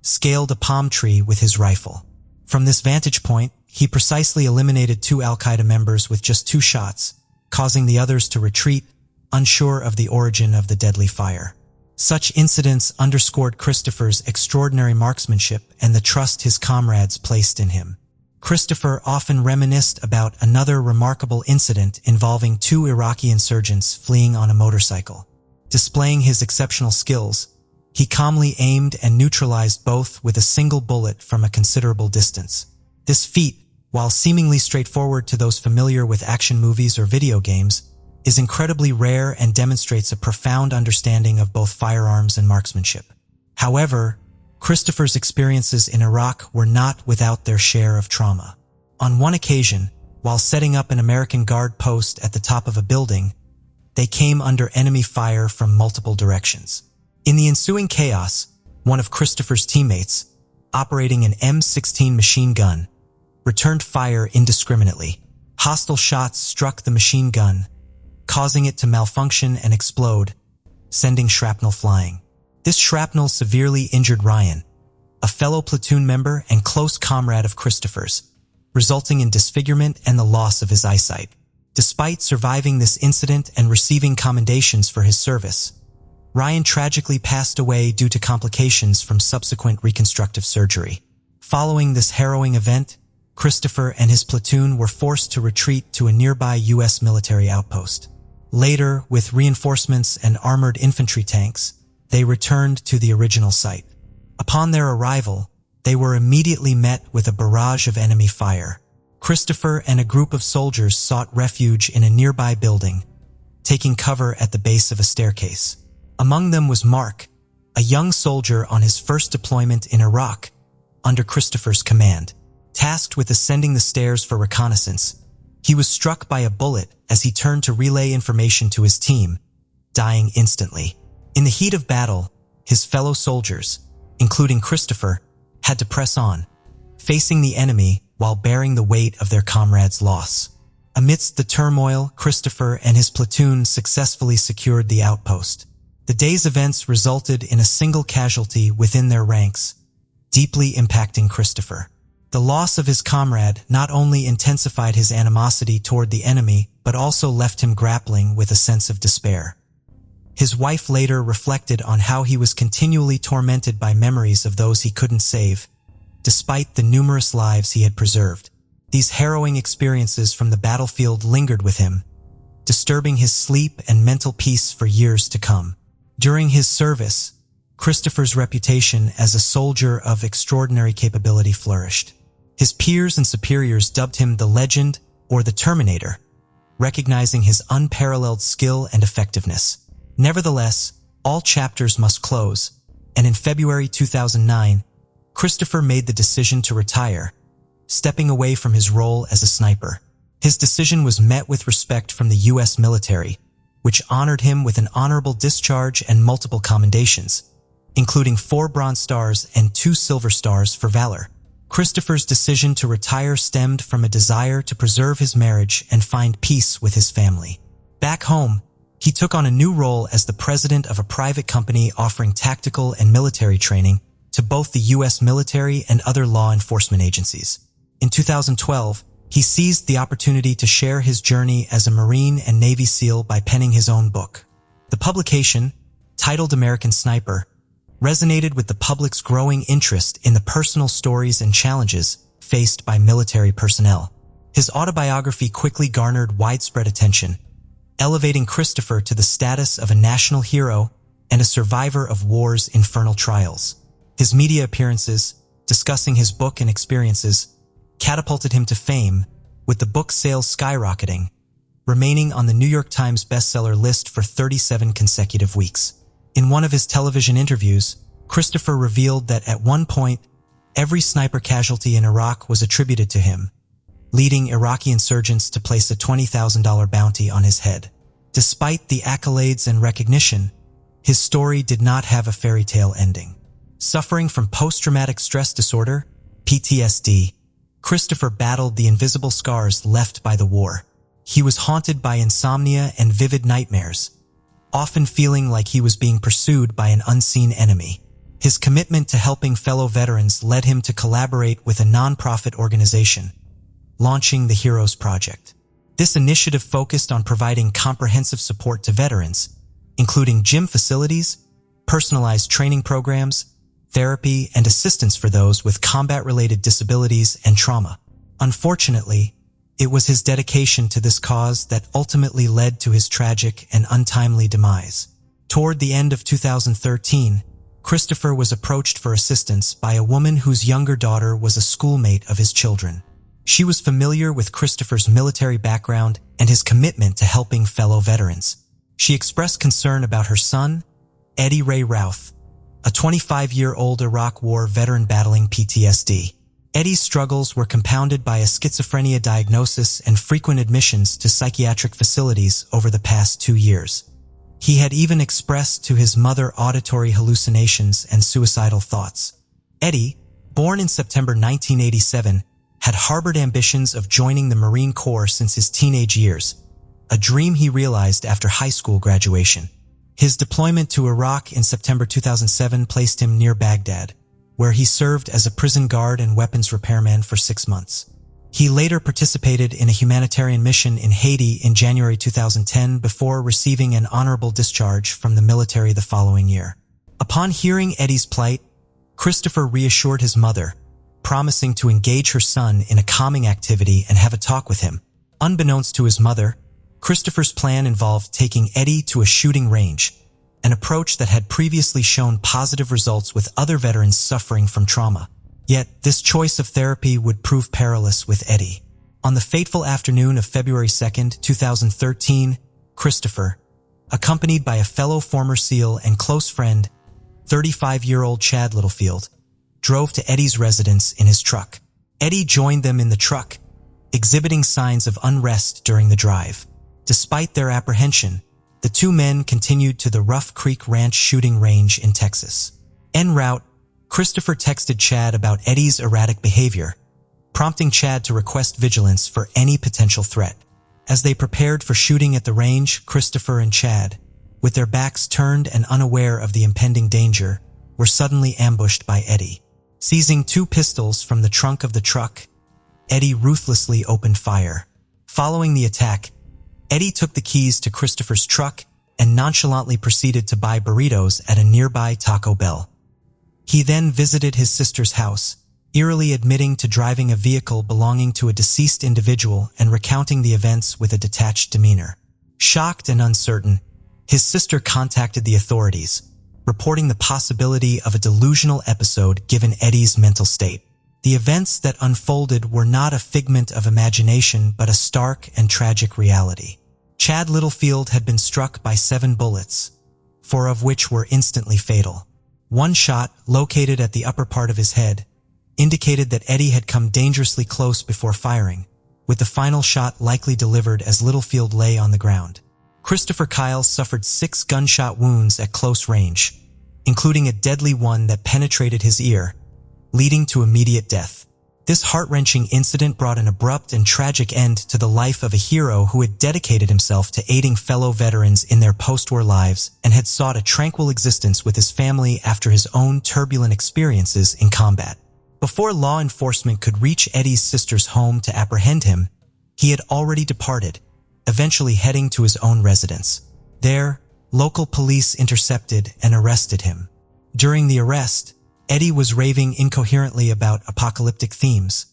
scaled a palm tree with his rifle. From this vantage point, he precisely eliminated 2 al-Qaeda members with just 2 shots, causing the others to retreat, unsure of the origin of the deadly fire. Such incidents underscored Christopher's extraordinary marksmanship and the trust his comrades placed in him. Christopher often reminisced about another remarkable incident involving 2 Iraqi insurgents fleeing on a motorcycle. Displaying his exceptional skills, he calmly aimed and neutralized both with a single bullet from a considerable distance. This feat, while seemingly straightforward to those familiar with action movies or video games, is incredibly rare and demonstrates a profound understanding of both firearms and marksmanship. However, Christopher's experiences in Iraq were not without their share of trauma. On one occasion, while setting up an American Guard post at the top of a building, they came under enemy fire from multiple directions. In the ensuing chaos, one of Christopher's teammates, operating an M16 machine gun, returned fire indiscriminately. Hostile shots struck the machine gun, causing it to malfunction and explode, sending shrapnel flying. This shrapnel severely injured Ryan, a fellow platoon member and close comrade of Christopher's, resulting in disfigurement and the loss of his eyesight. Despite surviving this incident and receiving commendations for his service, Ryan tragically passed away due to complications from subsequent reconstructive surgery. Following this harrowing event, Christopher and his platoon were forced to retreat to a nearby U.S. military outpost. Later, with reinforcements and armored infantry tanks, they returned to the original site. Upon their arrival, they were immediately met with a barrage of enemy fire. Christopher and a group of soldiers sought refuge in a nearby building, taking cover at the base of a staircase. Among them was Mark, a young soldier on his first deployment in Iraq, under Christopher's command. Tasked with ascending the stairs for reconnaissance, he was struck by a bullet as he turned to relay information to his team, dying instantly. In the heat of battle, his fellow soldiers, including Christopher, had to press on, facing the enemy while bearing the weight of their comrades' loss. Amidst the turmoil, Christopher and his platoon successfully secured the outpost. The day's events resulted in a single casualty within their ranks, deeply impacting Christopher. The loss of his comrade not only intensified his animosity toward the enemy, but also left him grappling with a sense of despair. His wife later reflected on how he was continually tormented by memories of those he couldn't save, despite the numerous lives he had preserved. These harrowing experiences from the battlefield lingered with him, disturbing his sleep and mental peace for years to come. During his service, Christopher's reputation as a soldier of extraordinary capability flourished. His peers and superiors dubbed him the Legend or the Terminator, recognizing his unparalleled skill and effectiveness. Nevertheless, all chapters must close, and in February 2009, Christopher made the decision to retire, stepping away from his role as a sniper. His decision was met with respect from the U.S. military, which honored him with an honorable discharge and multiple commendations, including 4 Bronze Stars and 2 Silver Stars for valor. Christopher's decision to retire stemmed from a desire to preserve his marriage and find peace with his family. Back home, he took on a new role as the president of a private company offering tactical and military training to both the U.S. military and other law enforcement agencies. In 2012, he seized the opportunity to share his journey as a Marine and Navy SEAL by penning his own book. The publication, titled American Sniper, resonated with the public's growing interest in the personal stories and challenges faced by military personnel. His autobiography quickly garnered widespread attention, elevating Christopher to the status of a national hero and a survivor of war's infernal trials. His media appearances, discussing his book and experiences, catapulted him to fame, with the book sales skyrocketing, remaining on the New York Times bestseller list for 37 consecutive weeks. In one of his television interviews, Christopher revealed that at one point, every sniper casualty in Iraq was attributed to him, leading Iraqi insurgents to place a $20,000 bounty on his head. Despite the accolades and recognition, his story did not have a fairy tale ending. Suffering from post-traumatic stress disorder, PTSD, Christopher battled the invisible scars left by the war. He was haunted by insomnia and vivid nightmares, often feeling like he was being pursued by an unseen enemy. His commitment to helping fellow veterans led him to collaborate with a nonprofit organization, launching the Heroes Project. This initiative focused on providing comprehensive support to veterans, including gym facilities, personalized training programs, therapy, and assistance for those with combat-related disabilities and trauma. Unfortunately, it was his dedication to this cause that ultimately led to his tragic and untimely demise. Toward the end of 2013, Christopher was approached for assistance by a woman whose younger daughter was a schoolmate of his children. She was familiar with Christopher's military background and his commitment to helping fellow veterans. She expressed concern about her son, Eddie Ray Routh, a 25-year-old Iraq War veteran battling PTSD. Eddie's struggles were compounded by a schizophrenia diagnosis and frequent admissions to psychiatric facilities over the past 2 years. He had even expressed to his mother auditory hallucinations and suicidal thoughts. Eddie, born in September 1987, had harbored ambitions of joining the Marine Corps since his teenage years, a dream he realized after high school graduation. His deployment to Iraq in September 2007 placed him near Baghdad, where he served as a prison guard and weapons repairman for 6 months. He later participated in a humanitarian mission in Haiti in January 2010 before receiving an honorable discharge from the military the following year. Upon hearing Eddie's plight, Christopher reassured his mother, promising to engage her son in a calming activity and have a talk with him. Unbeknownst to his mother, Christopher's plan involved taking Eddie to a shooting range, an approach that had previously shown positive results with other veterans suffering from trauma. Yet, this choice of therapy would prove perilous with Eddie. On the fateful afternoon of February 2, 2013, Christopher, accompanied by a fellow former SEAL and close friend, 35-year-old Chad Littlefield, drove to Eddie's residence in his truck. Eddie joined them in the truck, exhibiting signs of unrest during the drive. Despite their apprehension, the two men continued to the Rough Creek Ranch shooting range in Texas. En route, Christopher texted Chad about Eddie's erratic behavior, prompting Chad to request vigilance for any potential threat. As they prepared for shooting at the range, Christopher and Chad, with their backs turned and unaware of the impending danger, were suddenly ambushed by Eddie. Seizing 2 pistols from the trunk of the truck, Eddie ruthlessly opened fire. Following the attack, Eddie took the keys to Christopher's truck and nonchalantly proceeded to buy burritos at a nearby Taco Bell. He then visited his sister's house, eerily admitting to driving a vehicle belonging to a deceased individual and recounting the events with a detached demeanor. Shocked and uncertain, his sister contacted the authorities, reporting the possibility of a delusional episode given Eddie's mental state. The events that unfolded were not a figment of imagination but a stark and tragic reality. Chad Littlefield had been struck by 7 bullets, 4 of which were instantly fatal. One shot, located at the upper part of his head, indicated that Eddie had come dangerously close before firing, with the final shot likely delivered as Littlefield lay on the ground. Christopher Kyle suffered 6 gunshot wounds at close range, including a deadly one that penetrated his ear, leading to immediate death. This heart-wrenching incident brought an abrupt and tragic end to the life of a hero who had dedicated himself to aiding fellow veterans in their post-war lives and had sought a tranquil existence with his family after his own turbulent experiences in combat. Before law enforcement could reach Eddie's sister's home to apprehend him, he had already departed, eventually heading to his own residence. There, local police intercepted and arrested him. During the arrest, Eddie was raving incoherently about apocalyptic themes,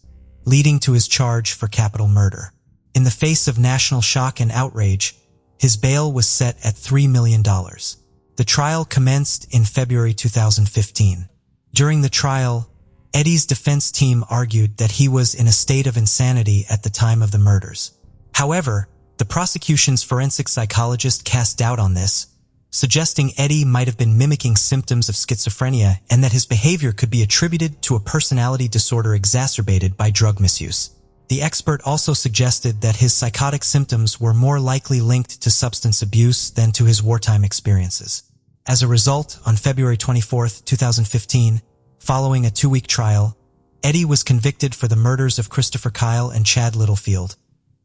leading to his charge for capital murder. In the face of national shock and outrage, his bail was set at $3 million. The trial commenced in February 2015. During the trial, Eddie's defense team argued that he was in a state of insanity at the time of the murders. However, the prosecution's forensic psychologist cast doubt on this, suggesting Eddie might have been mimicking symptoms of schizophrenia and that his behavior could be attributed to a personality disorder exacerbated by drug misuse. The expert also suggested that his psychotic symptoms were more likely linked to substance abuse than to his wartime experiences. As a result, on February 24, 2015, following a 2-week trial, Eddie was convicted for the murders of Christopher Kyle and Chad Littlefield,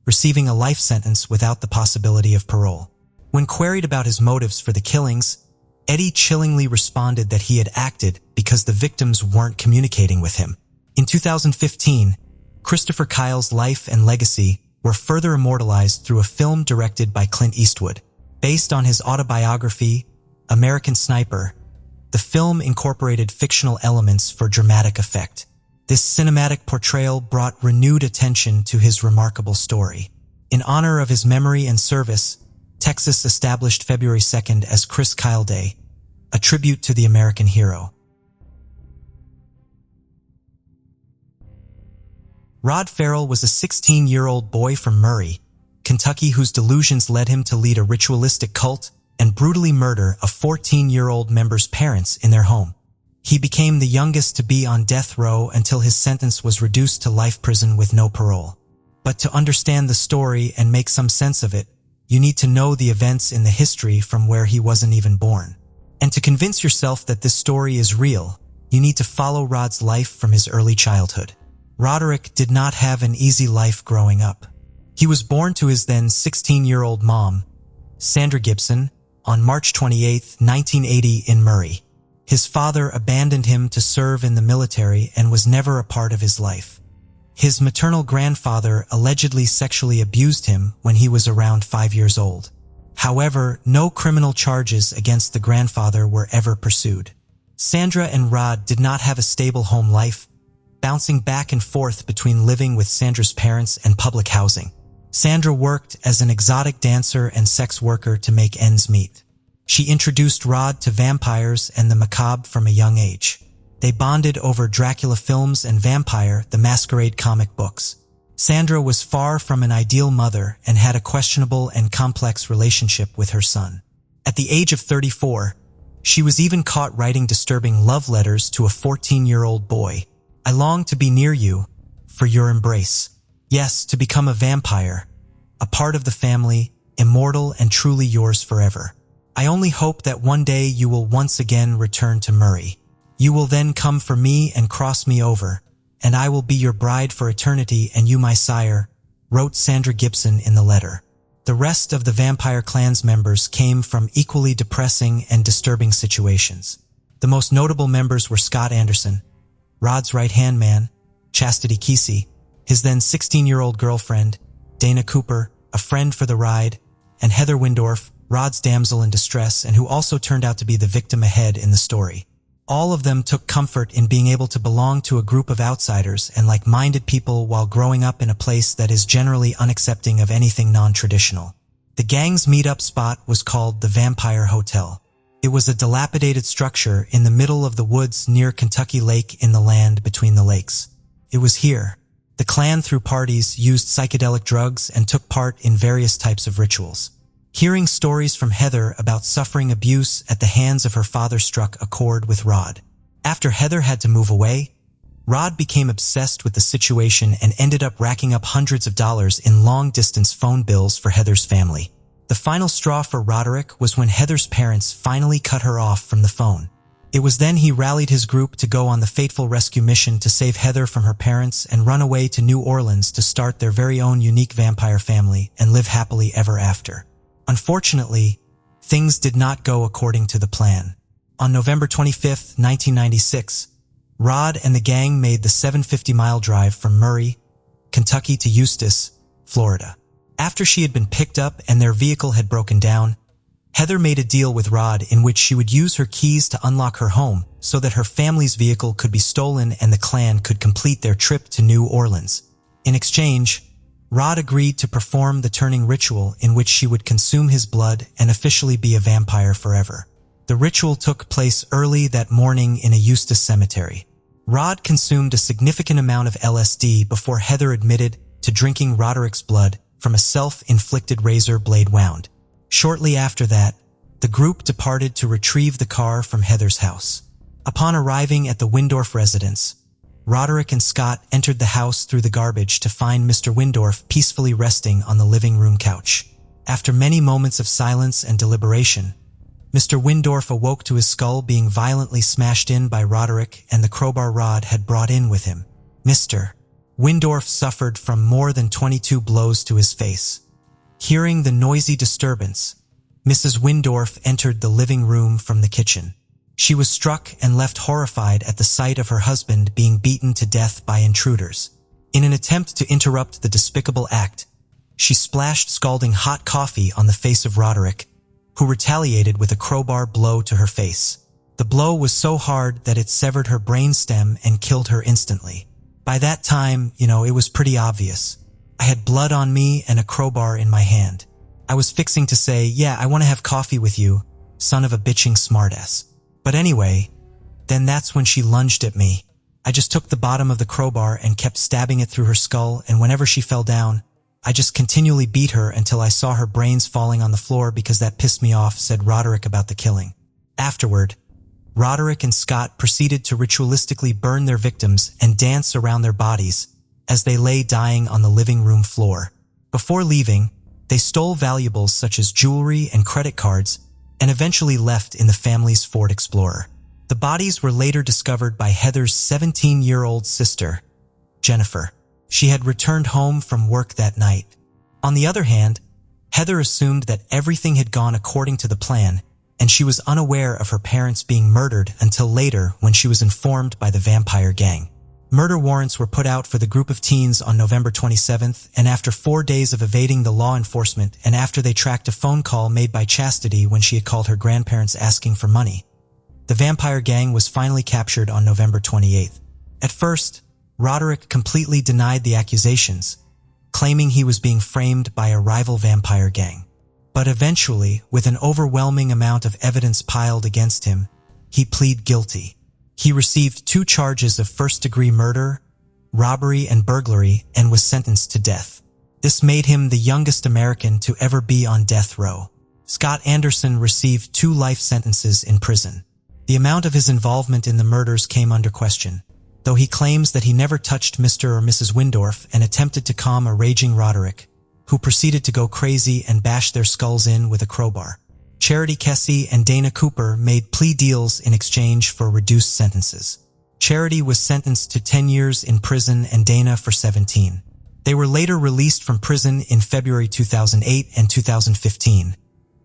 receiving a life sentence without the possibility of parole. When queried about his motives for the killings, Eddie chillingly responded that he had acted because the victims weren't communicating with him. In 2015, Christopher Kyle's life and legacy were further immortalized through a film directed by Clint Eastwood. Based on his autobiography, American Sniper, the film incorporated fictional elements for dramatic effect. This cinematic portrayal brought renewed attention to his remarkable story. In honor of his memory and service, Texas established February 2nd as Chris Kyle Day, a tribute to the American hero. Rod Farrell was a 16-year-old boy from Murray, Kentucky, whose delusions led him to lead a ritualistic cult and brutally murder a 14-year-old member's parents in their home. He became the youngest to be on death row until his sentence was reduced to life prison with no parole. But to understand the story and make some sense of it, you need to know the events in the history from where he wasn't even born. And to convince yourself that this story is real, you need to follow Rod's life from his early childhood. Roderick did not have an easy life growing up. He was born to his then 16-year-old mom, Sandra Gibson, on March 28, 1980 in Murray. His father abandoned him to serve in the military and was never a part of his life. His maternal grandfather allegedly sexually abused him when he was around 5 years old. However, no criminal charges against the grandfather were ever pursued. Sandra and Rod did not have a stable home life, bouncing back and forth between living with Sandra's parents and public housing. Sandra worked as an exotic dancer and sex worker to make ends meet. She introduced Rod to vampires and the macabre from a young age. They bonded over Dracula films and Vampire the Masquerade comic books. Sandra was far from an ideal mother and had a questionable and complex relationship with her son. At the age of 34, she was even caught writing disturbing love letters to a 14-year-old boy. "I long to be near you, for your embrace. Yes, to become a vampire, a part of the family, immortal and truly yours forever. I only hope that one day you will once again return to Murray. You will then come for me and cross me over, and I will be your bride for eternity and you my sire," wrote Sandra Gibson in the letter. The rest of the Vampire Clan's members came from equally depressing and disturbing situations. The most notable members were Scott Anderson, Rod's right-hand man, Chastity Kesey, his then 16-year-old girlfriend, Dana Cooper, a friend for the ride, and Heather Windorf, Rod's damsel in distress and who also turned out to be the victim ahead in the story. All of them took comfort in being able to belong to a group of outsiders and like-minded people while growing up in a place that is generally unaccepting of anything non-traditional. The gang's meet-up spot was called the Vampire Hotel. It was a dilapidated structure in the middle of the woods near Kentucky Lake in the land between the lakes. It was here the Clan threw parties, used psychedelic drugs, and took part in various types of rituals. Hearing stories from Heather about suffering abuse at the hands of her father struck a chord with Rod. After Heather had to move away, Rod became obsessed with the situation and ended up racking up hundreds of dollars in long-distance phone bills for Heather's family. The final straw for Roderick was when Heather's parents finally cut her off from the phone. It was then he rallied his group to go on the fateful rescue mission to save Heather from her parents and run away to New Orleans to start their very own unique vampire family and live happily ever after. Unfortunately, things did not go according to the plan. On November 25, 1996, Rod and the gang made the 750-mile drive from Murray, Kentucky to Eustis, Florida. After she had been picked up and their vehicle had broken down, Heather made a deal with Rod in which she would use her keys to unlock her home so that her family's vehicle could be stolen and the Clan could complete their trip to New Orleans. In exchange, Rod agreed to perform the turning ritual in which she would consume his blood and officially be a vampire forever. The ritual took place early that morning in a Eustell cemetery. Rod consumed a significant amount of LSD before Heather admitted to drinking Roderick's blood from a self-inflicted razor blade wound. Shortly after that, the group departed to retrieve the car from Heather's house. Upon arriving at the Windorf residence, Roderick and Scott entered the house through the garbage to find Mr. Windorf peacefully resting on the living room couch. After many moments of silence and deliberation, Mr. Windorf awoke to his skull being violently smashed in by Roderick and the crowbar Rod had brought in with him. Mr. Windorf suffered from more than 22 blows to his face. Hearing the noisy disturbance, Mrs. Windorf entered the living room from the kitchen. She was struck and left horrified at the sight of her husband being beaten to death by intruders. In an attempt to interrupt the despicable act, she splashed scalding hot coffee on the face of Roderick, who retaliated with a crowbar blow to her face. The blow was so hard that it severed her brainstem and killed her instantly. By that time, it was pretty obvious. I had blood on me and a crowbar in my hand. I was fixing to say, "Yeah, I want to have coffee with you, son of a bitching smartass." But anyway, then that's when she lunged at me. I just took the bottom of the crowbar and kept stabbing it through her skull, and whenever she fell down, I just continually beat her until I saw her brains falling on the floor because that pissed me off, said Roderick about the killing. Afterward, Roderick and Scott proceeded to ritualistically burn their victims and dance around their bodies as they lay dying on the living room floor. Before leaving, they stole valuables such as jewelry and credit cards and eventually left in the family's Ford Explorer. The bodies were later discovered by Heather's 17-year-old sister, Jennifer. She had returned home from work that night. On the other hand, Heather assumed that everything had gone according to the plan, and she was unaware of her parents being murdered until later when she was informed by the vampire gang. Murder warrants were put out for the group of teens on November 27th, and after 4 days of evading the law enforcement and after they tracked a phone call made by Chastity when she had called her grandparents asking for money, the vampire gang was finally captured on November 28th. At first, Roderick completely denied the accusations, claiming he was being framed by a rival vampire gang. But eventually, with an overwhelming amount of evidence piled against him, he pleaded guilty. He received 2 charges of first-degree murder, robbery, and burglary, and was sentenced to death. This made him the youngest American to ever be on death row. Scott Anderson received 2 life sentences in prison. The amount of his involvement in the murders came under question, though he claims that he never touched Mr. or Mrs. Windorf and attempted to calm a raging Roderick, who proceeded to go crazy and bash their skulls in with a crowbar. Charity Kessie and Dana Cooper made plea deals in exchange for reduced sentences. Charity was sentenced to 10 years in prison and Dana for 17. They were later released from prison in February 2008 and 2015,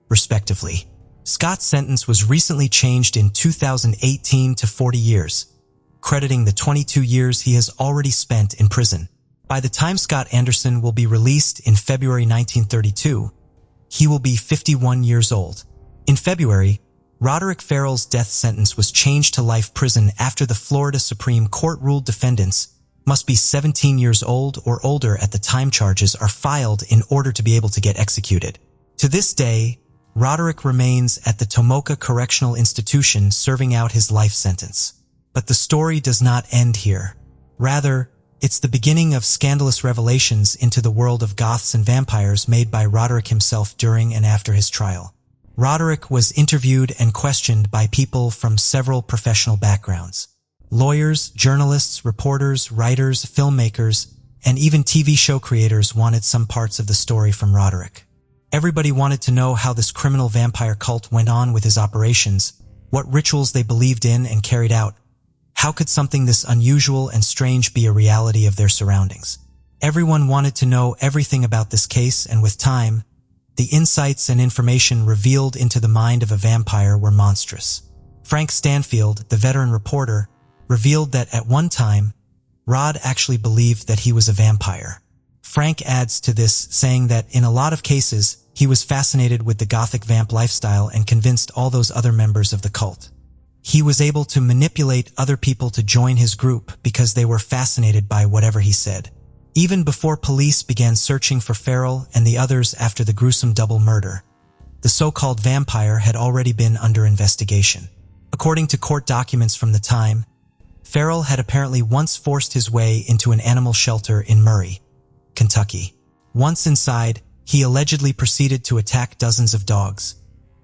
respectively. Scott's sentence was recently changed in 2018 to 40 years, crediting the 22 years he has already spent in prison. By the time Scott Anderson will be released in February 1932, he will be 51 years old. In February, Roderick Farrell's death sentence was changed to life prison after the Florida Supreme Court ruled defendants must be 17 years old or older at the time charges are filed in order to be able to get executed. To this day, Roderick remains at the Tomoka Correctional Institution serving out his life sentence. But the story does not end here. Rather, it's the beginning of scandalous revelations into the world of goths and vampires made by Roderick himself during and after his trial. Roderick was interviewed and questioned by people from several professional backgrounds. Lawyers, journalists, reporters, writers, filmmakers, and even TV show creators wanted some parts of the story from Roderick. Everybody wanted to know how this criminal vampire cult went on with his operations, what rituals they believed in and carried out. How could something this unusual and strange be a reality of their surroundings? Everyone wanted to know everything about this case, and with time, the insights and information revealed into the mind of a vampire were monstrous. Frank Stanfield, the veteran reporter, revealed that at one time, Rod actually believed that he was a vampire. Frank adds to this, saying that in a lot of cases, he was fascinated with the gothic vamp lifestyle and convinced all those other members of the cult. He was able to manipulate other people to join his group because they were fascinated by whatever he said. even before police began searching for Farrell and the others after the gruesome double murder. The so-called vampire had already been under investigation. According to court documents from the time, Farrell had apparently once forced his way into an animal shelter in Murray, Kentucky. Once inside, he allegedly proceeded to attack dozens of dogs,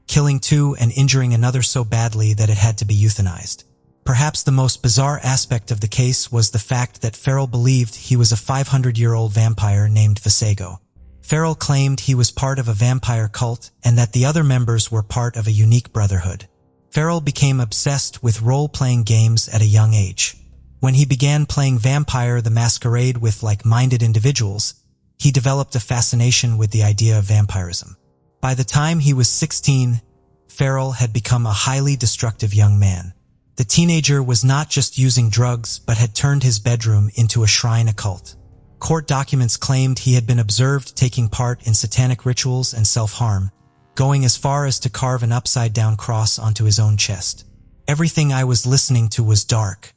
killing 2 and injuring another so badly that it had to be euthanized. Perhaps the most bizarre aspect of the case was the fact that Farrell believed he was a 500-year-old vampire named Visago. Farrell claimed he was part of a vampire cult and that the other members were part of a unique brotherhood. Farrell became obsessed with role-playing games at a young age. When he began playing Vampire the Masquerade with like-minded individuals, he developed a fascination with the idea of vampirism. By the time he was 16, Farrell had become a highly destructive young man. The teenager was not just using drugs but had turned his bedroom into a shrine occult. Court documents claimed he had been observed taking part in satanic rituals and self-harm, going as far as to carve an upside-down cross onto his own chest. Everything I was listening to was dark.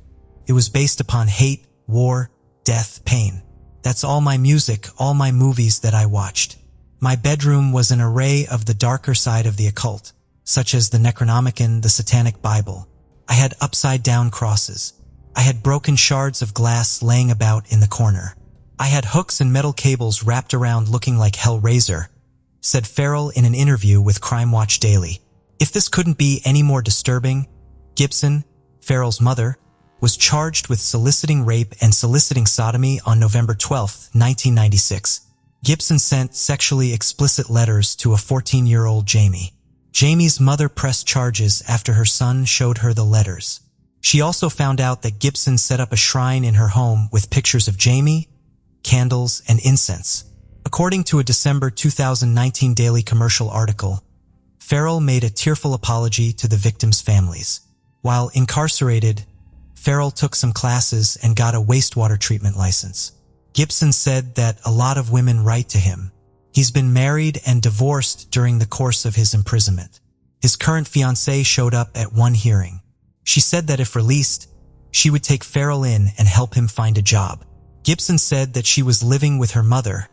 It was based upon hate, war, death, pain. That's all my music, all my movies that I watched. My bedroom was an array of the darker side of the occult, such as the Necronomicon, the Satanic Bible. I had upside-down crosses. I had broken shards of glass laying about in the corner. I had hooks and metal cables wrapped around looking like Hellraiser, said Farrell in an interview with Crime Watch Daily. If this couldn't be any more disturbing, Gibson, Farrell's mother, was charged with soliciting rape and soliciting sodomy on November 12, 1996. Gibson sent sexually explicit letters to a 14-year-old Jamie. Jamie's mother pressed charges after her son showed her the letters. She also found out that Gibson set up a shrine in her home with pictures of Jamie, candles, and incense. According to a December 2019 Daily Commercial article, Farrell made a tearful apology to the victims' families. While incarcerated, Farrell took some classes and got a wastewater treatment license. Gibson said that a lot of women write to him. He's been married and divorced during the course of his imprisonment. His current fiancée showed up at one hearing. She said that if released, she would take Farrell in and help him find a job. Gibson said that she was living with her mother,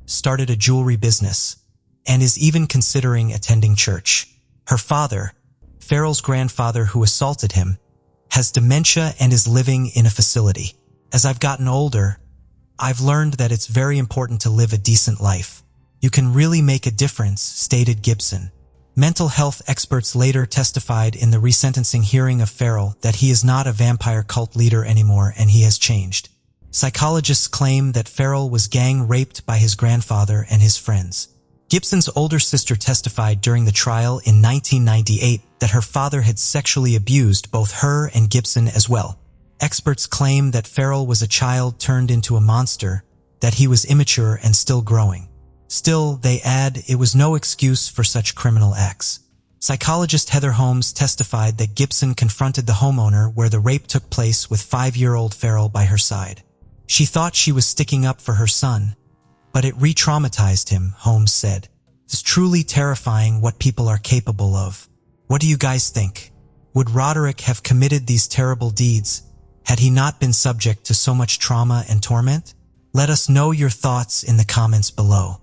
started a jewelry business, and is even considering attending church. Her father, Farrell's grandfather who assaulted him, has dementia and is living in a facility. As I've gotten older, I've learned that it's very important to live a decent life. You can really make a difference, stated Gibson. Mental health experts later testified in the resentencing hearing of Farrell that he is not a vampire cult leader anymore and he has changed. Psychologists claim that Farrell was gang raped by his grandfather and his friends. Gibson's older sister testified during the trial in 1998 that her father had sexually abused both her and Gibson as well. Experts claim that Farrell was a child turned into a monster, that he was immature and still growing. Still, they add, it was no excuse for such criminal acts. Psychologist Heather Holmes testified that Gibson confronted the homeowner where the rape took place with 5-year-old Farrell by her side. She thought she was sticking up for her son, but it re-traumatized him, Holmes said. It's truly terrifying what people are capable of. What do you guys think? Would Roderick have committed these terrible deeds had he not been subject to so much trauma and torment? Let us know your thoughts in the comments below.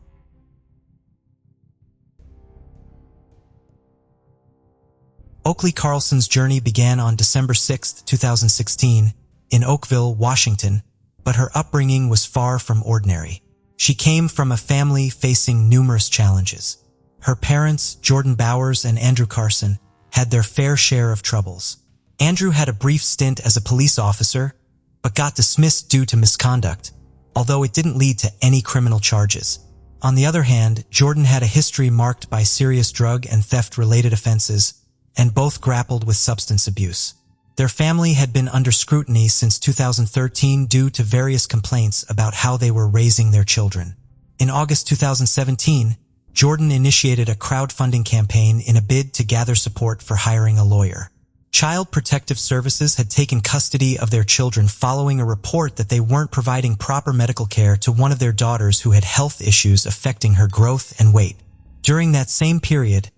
Oakley Carlson's journey began on December 6, 2016, in Oakville, Washington, but her upbringing was far from ordinary. She came from a family facing numerous challenges. Her parents, Jordan Bowers and Andrew Carson, had their fair share of troubles. Andrew had a brief stint as a police officer, but got dismissed due to misconduct, although it didn't lead to any criminal charges. On the other hand, Jordan had a history marked by serious drug and theft-related offenses, and both grappled with substance abuse. Their family had been under scrutiny since 2013 due to various complaints about how they were raising their children. In August 2017, Jordan initiated a crowdfunding campaign in a bid to gather support for hiring a lawyer. Child Protective Services had taken custody of their children following a report that they weren't providing proper medical care to one of their daughters who had health issues affecting her growth and weight. During that same period,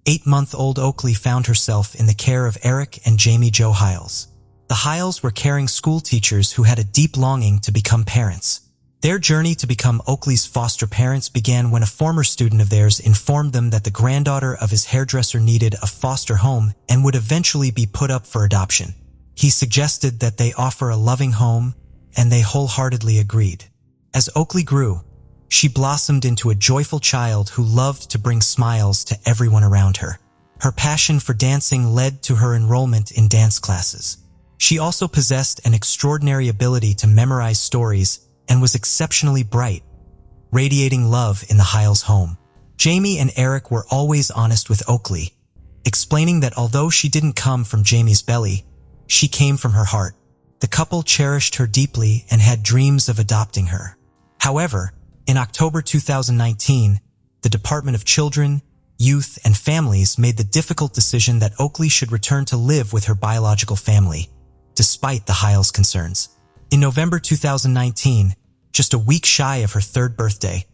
8-month-old Oakley found herself in the care of Eric and Jamie Jo Hiles. The Hiles were caring school teachers who had a deep longing to become parents. Their journey to become Oakley's foster parents began when a former student of theirs informed them that the granddaughter of his hairdresser needed a foster home and would eventually be put up for adoption. He suggested that they offer a loving home, and they wholeheartedly agreed. As Oakley grew, she blossomed into a joyful child who loved to bring smiles to everyone around her. Her passion for dancing led to her enrollment in dance classes. She also possessed an extraordinary ability to memorize stories and was exceptionally bright, radiating love in the Hiles home. Jamie and Eric were always honest with Oakley, explaining that although she didn't come from Jamie's belly, she came from her heart. The couple cherished her deeply and had dreams of adopting her. However, in October 2019, the Department of Children, Youth, and Families made the difficult decision that Oakley should return to live with her biological family, despite the Hiles' concerns. In November 2019, just a week shy of her 3rd birthday,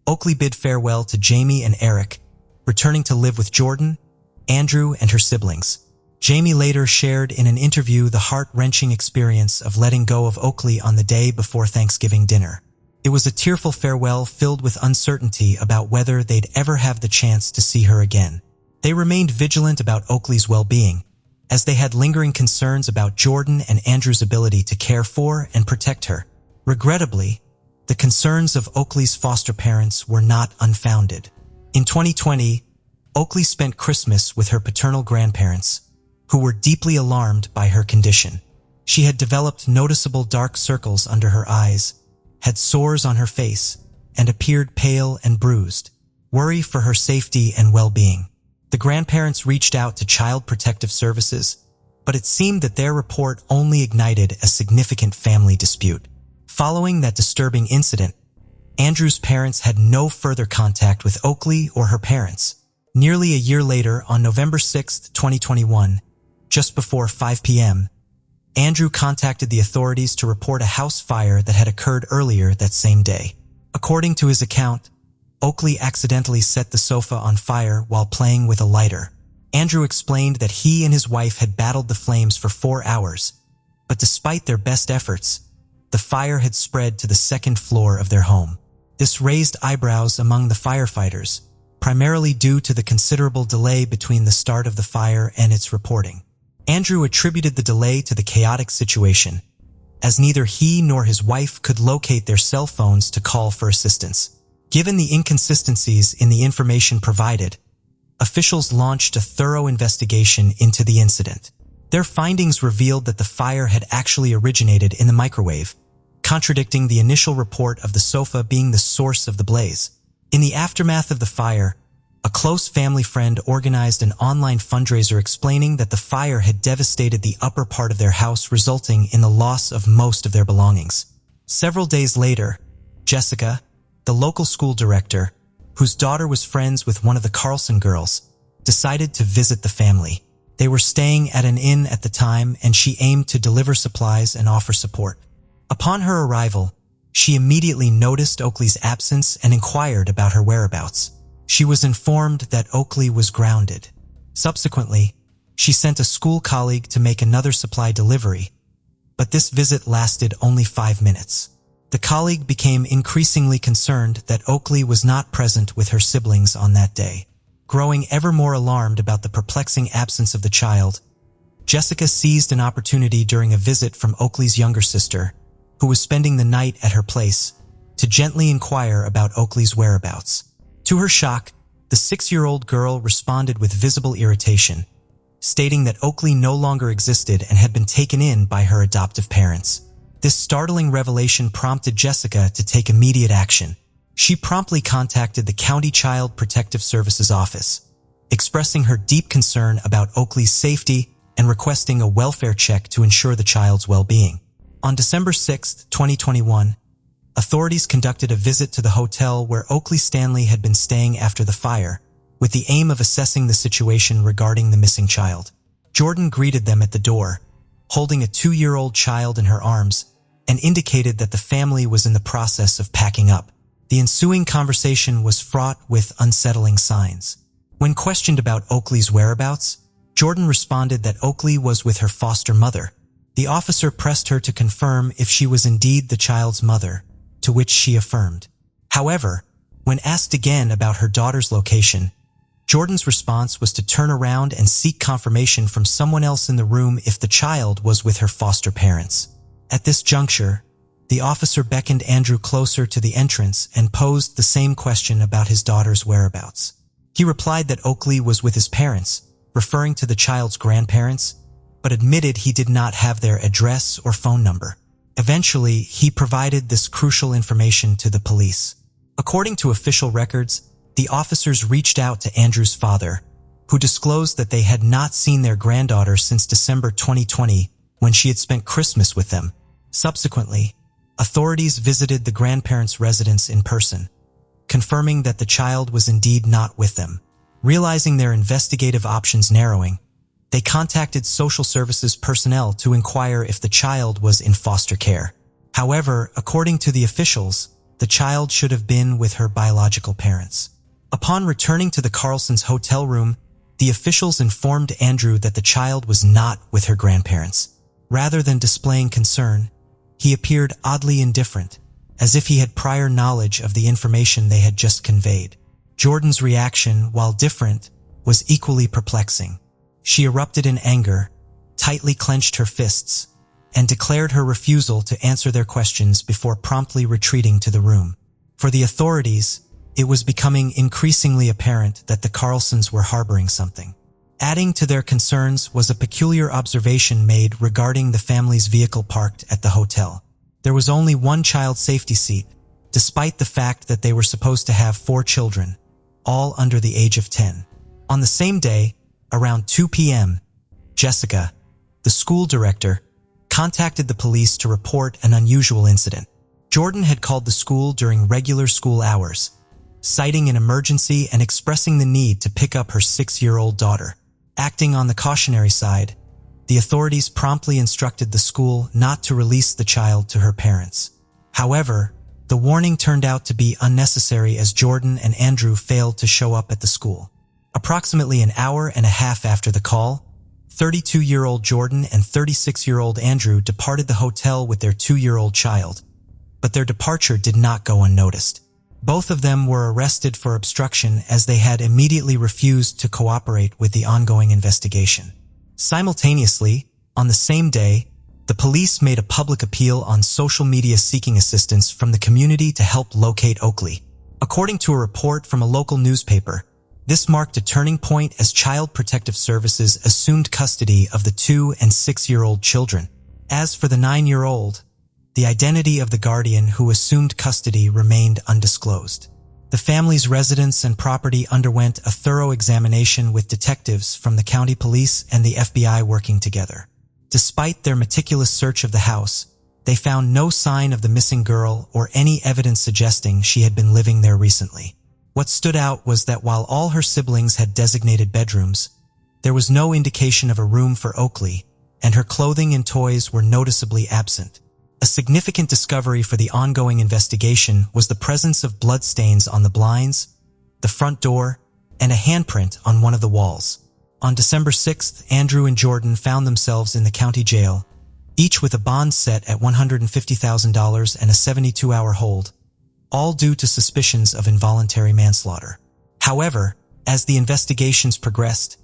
Oakley bid farewell to Jamie and Eric, returning to live with Jordan, Andrew, and her siblings. Jamie later shared in an interview the heart-wrenching experience of letting go of Oakley on the day before Thanksgiving dinner. It was a tearful farewell filled with uncertainty about whether they'd ever have the chance to see her again. They remained vigilant about Oakley's well-being, as they had lingering concerns about Jordan and Andrew's ability to care for and protect her. Regrettably, the concerns of Oakley's foster parents were not unfounded. In 2020, Oakley spent Christmas with her paternal grandparents, who were deeply alarmed by her condition. She had developed noticeable dark circles under her eyes, had sores on her face, and appeared pale and bruised. Worry for her safety and well-being. The grandparents reached out to Child Protective Services, but it seemed that their report only ignited a significant family dispute. Following that disturbing incident, Andrew's parents had no further contact with Oakley or her parents. Nearly a year later, on November 6, 2021, just before 5 p.m., Andrew contacted the authorities to report a house fire that had occurred earlier that same day. According to his account, Oakley accidentally set the sofa on fire while playing with a lighter. Andrew explained that he and his wife had battled the flames for 4 hours, but despite their best efforts, the fire had spread to the 2nd floor of their home. This raised eyebrows among the firefighters, primarily due to the considerable delay between the start of the fire and its reporting. Andrew attributed the delay to the chaotic situation, as neither he nor his wife could locate their cell phones to call for assistance. Given the inconsistencies in the information provided, officials launched a thorough investigation into the incident. Their findings revealed that the fire had actually originated in the microwave, contradicting the initial report of the sofa being the source of the blaze. In the aftermath of the fire, a close family friend organized an online fundraiser explaining that the fire had devastated the upper part of their house, resulting in the loss of most of their belongings. Several days later, Jessica, the local school director, whose daughter was friends with one of the Carlson girls, decided to visit the family. They were staying at an inn at the time, and she aimed to deliver supplies and offer support. Upon her arrival, she immediately noticed Oakley's absence and inquired about her whereabouts. She was informed that Oakley was grounded. Subsequently, she sent a school colleague to make another supply delivery, but this visit lasted only 5 minutes. The colleague became increasingly concerned that Oakley was not present with her siblings on that day. Growing ever more alarmed about the perplexing absence of the child, Jessica seized an opportunity during a visit from Oakley's younger sister, who was spending the night at her place, to gently inquire about Oakley's whereabouts. To her shock, the 6-year-old girl responded with visible irritation, stating that Oakley no longer existed and had been taken in by her adoptive parents. This startling revelation prompted Jessica to take immediate action. She promptly contacted the County Child Protective Services office, expressing her deep concern about Oakley's safety and requesting a welfare check to ensure the child's well-being. On December 6, 2021, authorities conducted a visit to the hotel where Oakley Stanley had been staying after the fire, with the aim of assessing the situation regarding the missing child. Jordan greeted them at the door, holding a 2-year-old child in her arms, and indicated that the family was in the process of packing up. The ensuing conversation was fraught with unsettling signs. When questioned about Oakley's whereabouts, Jordan responded that Oakley was with her foster mother. The officer pressed her to confirm if she was indeed the child's mother, to which she affirmed. However, when asked again about her daughter's location, Jordyn's response was to turn around and seek confirmation from someone else in the room if the child was with her foster parents. At this juncture, the officer beckoned Andrew closer to the entrance and posed the same question about his daughter's whereabouts. He replied that Oakley was with his parents, referring to the child's grandparents, but admitted he did not have their address or phone number. Eventually, he provided this crucial information to the police. According to official records, the officers reached out to Andrew's father, who disclosed that they had not seen their granddaughter since December 2020 when she had spent Christmas with them. Subsequently, authorities visited the grandparents' residence in person, confirming that the child was indeed not with them. Realizing their investigative options narrowing, they contacted social services personnel to inquire if the child was in foster care. However, according to the officials, the child should have been with her biological parents. Upon returning to the Carlsons' hotel room, the officials informed Andrew that the child was not with her grandparents. Rather than displaying concern, he appeared oddly indifferent, as if he had prior knowledge of the information they had just conveyed. Jordyn's reaction, while different, was equally perplexing. She erupted in anger, tightly clenched her fists, and declared her refusal to answer their questions before promptly retreating to the room. For the authorities, it was becoming increasingly apparent that the Carlsons were harboring something. Adding to their concerns was a peculiar observation made regarding the family's vehicle parked at the hotel. There was only one child safety seat, despite the fact that they were supposed to have 4 children, all under the age of 10. On the same day, around 2 p.m., Jessica, the school director, contacted the police to report an unusual incident. Jodyn had called the school during regular school hours, citing an emergency and expressing the need to pick up her 6-year-old daughter. Acting on the cautionary side, the authorities promptly instructed the school not to release the child to her parents. However, the warning turned out to be unnecessary as Jodyn and Andrew failed to show up at the school. Approximately an hour and a half after the call, 32-year-old Jodyn and 36-year-old Andrew departed the hotel with their 2-year-old child, but their departure did not go unnoticed. Both of them were arrested for obstruction as they had immediately refused to cooperate with the ongoing investigation. Simultaneously, on the same day, the police made a public appeal on social media seeking assistance from the community to help locate Oakley. According to a report from a local newspaper, this marked a turning point as Child Protective Services assumed custody of the 2- and 6-year-old children. As for the 9-year-old, the identity of the guardian who assumed custody remained undisclosed. The family's residence and property underwent a thorough examination with detectives from the county police and the FBI working together. Despite their meticulous search of the house, they found no sign of the missing girl or any evidence suggesting she had been living there recently. What stood out was that while all her siblings had designated bedrooms, there was no indication of a room for Oakley, and her clothing and toys were noticeably absent. A significant discovery for the ongoing investigation was the presence of bloodstains on the blinds, the front door, and a handprint on one of the walls. On December 6th, Andrew and Jodyn found themselves in the county jail, each with a bond set at $150,000 and a 72-hour hold, all due to suspicions of involuntary manslaughter. However, as the investigations progressed,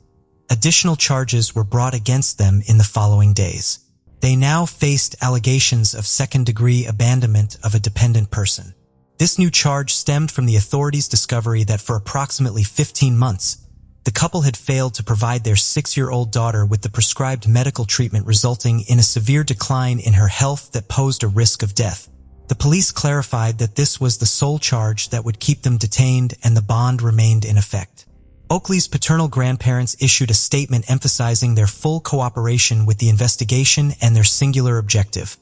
additional charges were brought against them in the following days. They now faced allegations of second-degree abandonment of a dependent person. This new charge stemmed from the authorities' discovery that for approximately 15 months, the couple had failed to provide their 6-year-old daughter with the prescribed medical treatment, resulting in a severe decline in her health that posed a risk of death. The police clarified that this was the sole charge that would keep them detained, and the bond remained in effect. Oakley's paternal grandparents issued a statement emphasizing their full cooperation with the investigation and their singular objective: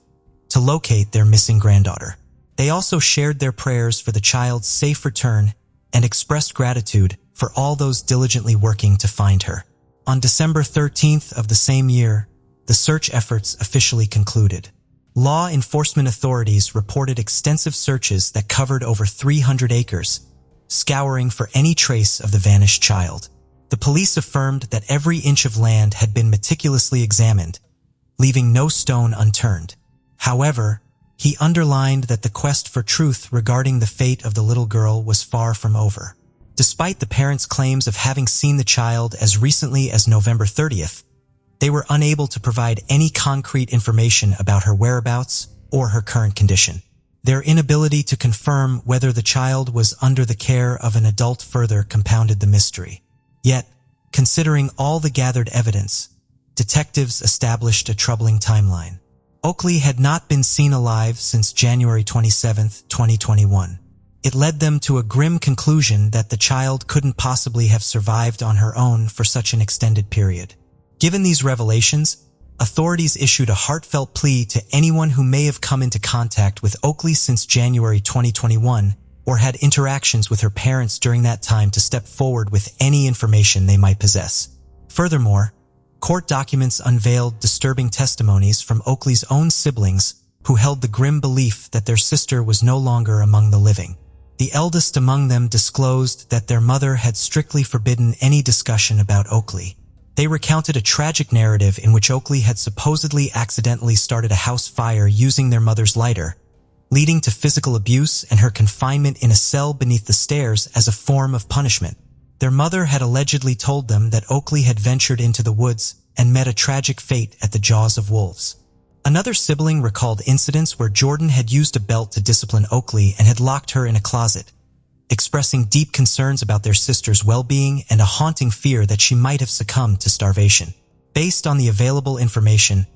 to locate their missing granddaughter. They also shared their prayers for the child's safe return and expressed gratitude for all those diligently working to find her. On December 13th of the same year, the search efforts officially concluded. Law enforcement authorities reported extensive searches that covered over 300 acres, scouring for any trace of the vanished child. The police affirmed that every inch of land had been meticulously examined, leaving no stone unturned. However, he underlined that the quest for truth regarding the fate of the little girl was far from over. Despite the parents' claims of having seen the child as recently as November 30th, they were unable to provide any concrete information about her whereabouts or her current condition. Their inability to confirm whether the child was under the care of an adult further compounded the mystery. Yet, considering all the gathered evidence, detectives established a troubling timeline. Oakley had not been seen alive since January 27, 2021. It led them to a grim conclusion that the child couldn't possibly have survived on her own for such an extended period. Given these revelations, authorities issued a heartfelt plea to anyone who may have come into contact with Oakley since January 2021 or had interactions with her parents during that time to step forward with any information they might possess. Furthermore, court documents unveiled disturbing testimonies from Oakley's own siblings who held the grim belief that their sister was no longer among the living. The eldest among them disclosed that their mother had strictly forbidden any discussion about Oakley. They recounted a tragic narrative in which Oakley had supposedly accidentally started a house fire using their mother's lighter, leading to physical abuse and her confinement in a cell beneath the stairs as a form of punishment. Their mother had allegedly told them that Oakley had ventured into the woods and met a tragic fate at the jaws of wolves. Another sibling recalled incidents where Jodine had used a belt to discipline Oakley and had locked her in a closet, expressing deep concerns about their sister's well-being and a haunting fear that she might have succumbed to starvation. Based on the available information,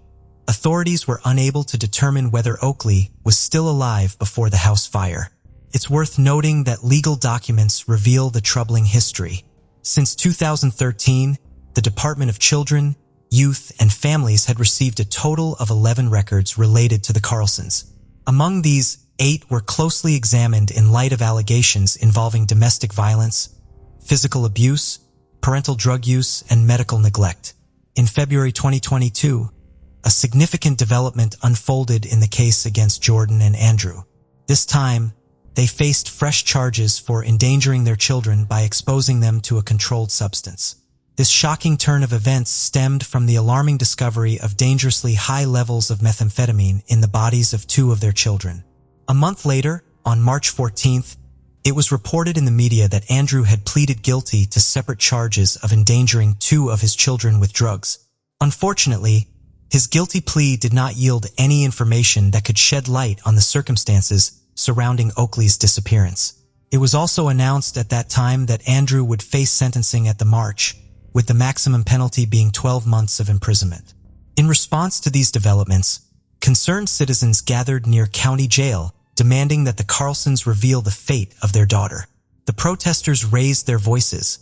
authorities were unable to determine whether Oakley was still alive before the house fire. It's worth noting that legal documents reveal the troubling history. Since 2013, the Department of Children, Youth, and Families had received a total of 11 records related to the Carlsons. Among these, 8 were closely examined in light of allegations involving domestic violence, physical abuse, parental drug use, and medical neglect. In February 2022, a significant development unfolded in the case against Jodine and Andrew. This time, they faced fresh charges for endangering their children by exposing them to a controlled substance. This shocking turn of events stemmed from the alarming discovery of dangerously high levels of methamphetamine in the bodies of 2 of their children. A month later, on March 14th, it was reported in the media that Andrew had pleaded guilty to separate charges of endangering 2 of his children with drugs. Unfortunately, his guilty plea did not yield any information that could shed light on the circumstances surrounding Oakley's disappearance. It was also announced at that time that Andrew would face sentencing at the March, with the maximum penalty being 12 months of imprisonment. In response to these developments, concerned citizens gathered near county jail, demanding that the Carlsons reveal the fate of their daughter. The protesters raised their voices,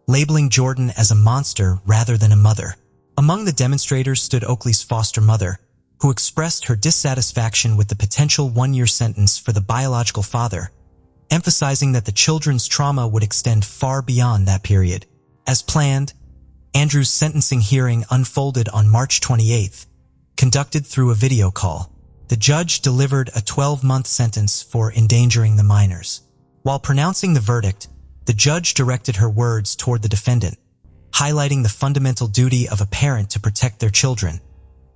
labeling Jodine as a monster rather than a mother. Among the demonstrators stood Oakley's foster mother, who expressed her dissatisfaction with the potential 1-year sentence for the biological father, emphasizing that the children's trauma would extend far beyond that period. As planned, Andrew's sentencing hearing unfolded on March 28th, conducted through a video call. The judge delivered a 12-month sentence for endangering the minors. While pronouncing the verdict, the judge directed her words toward the defendant, highlighting the fundamental duty of a parent to protect their children,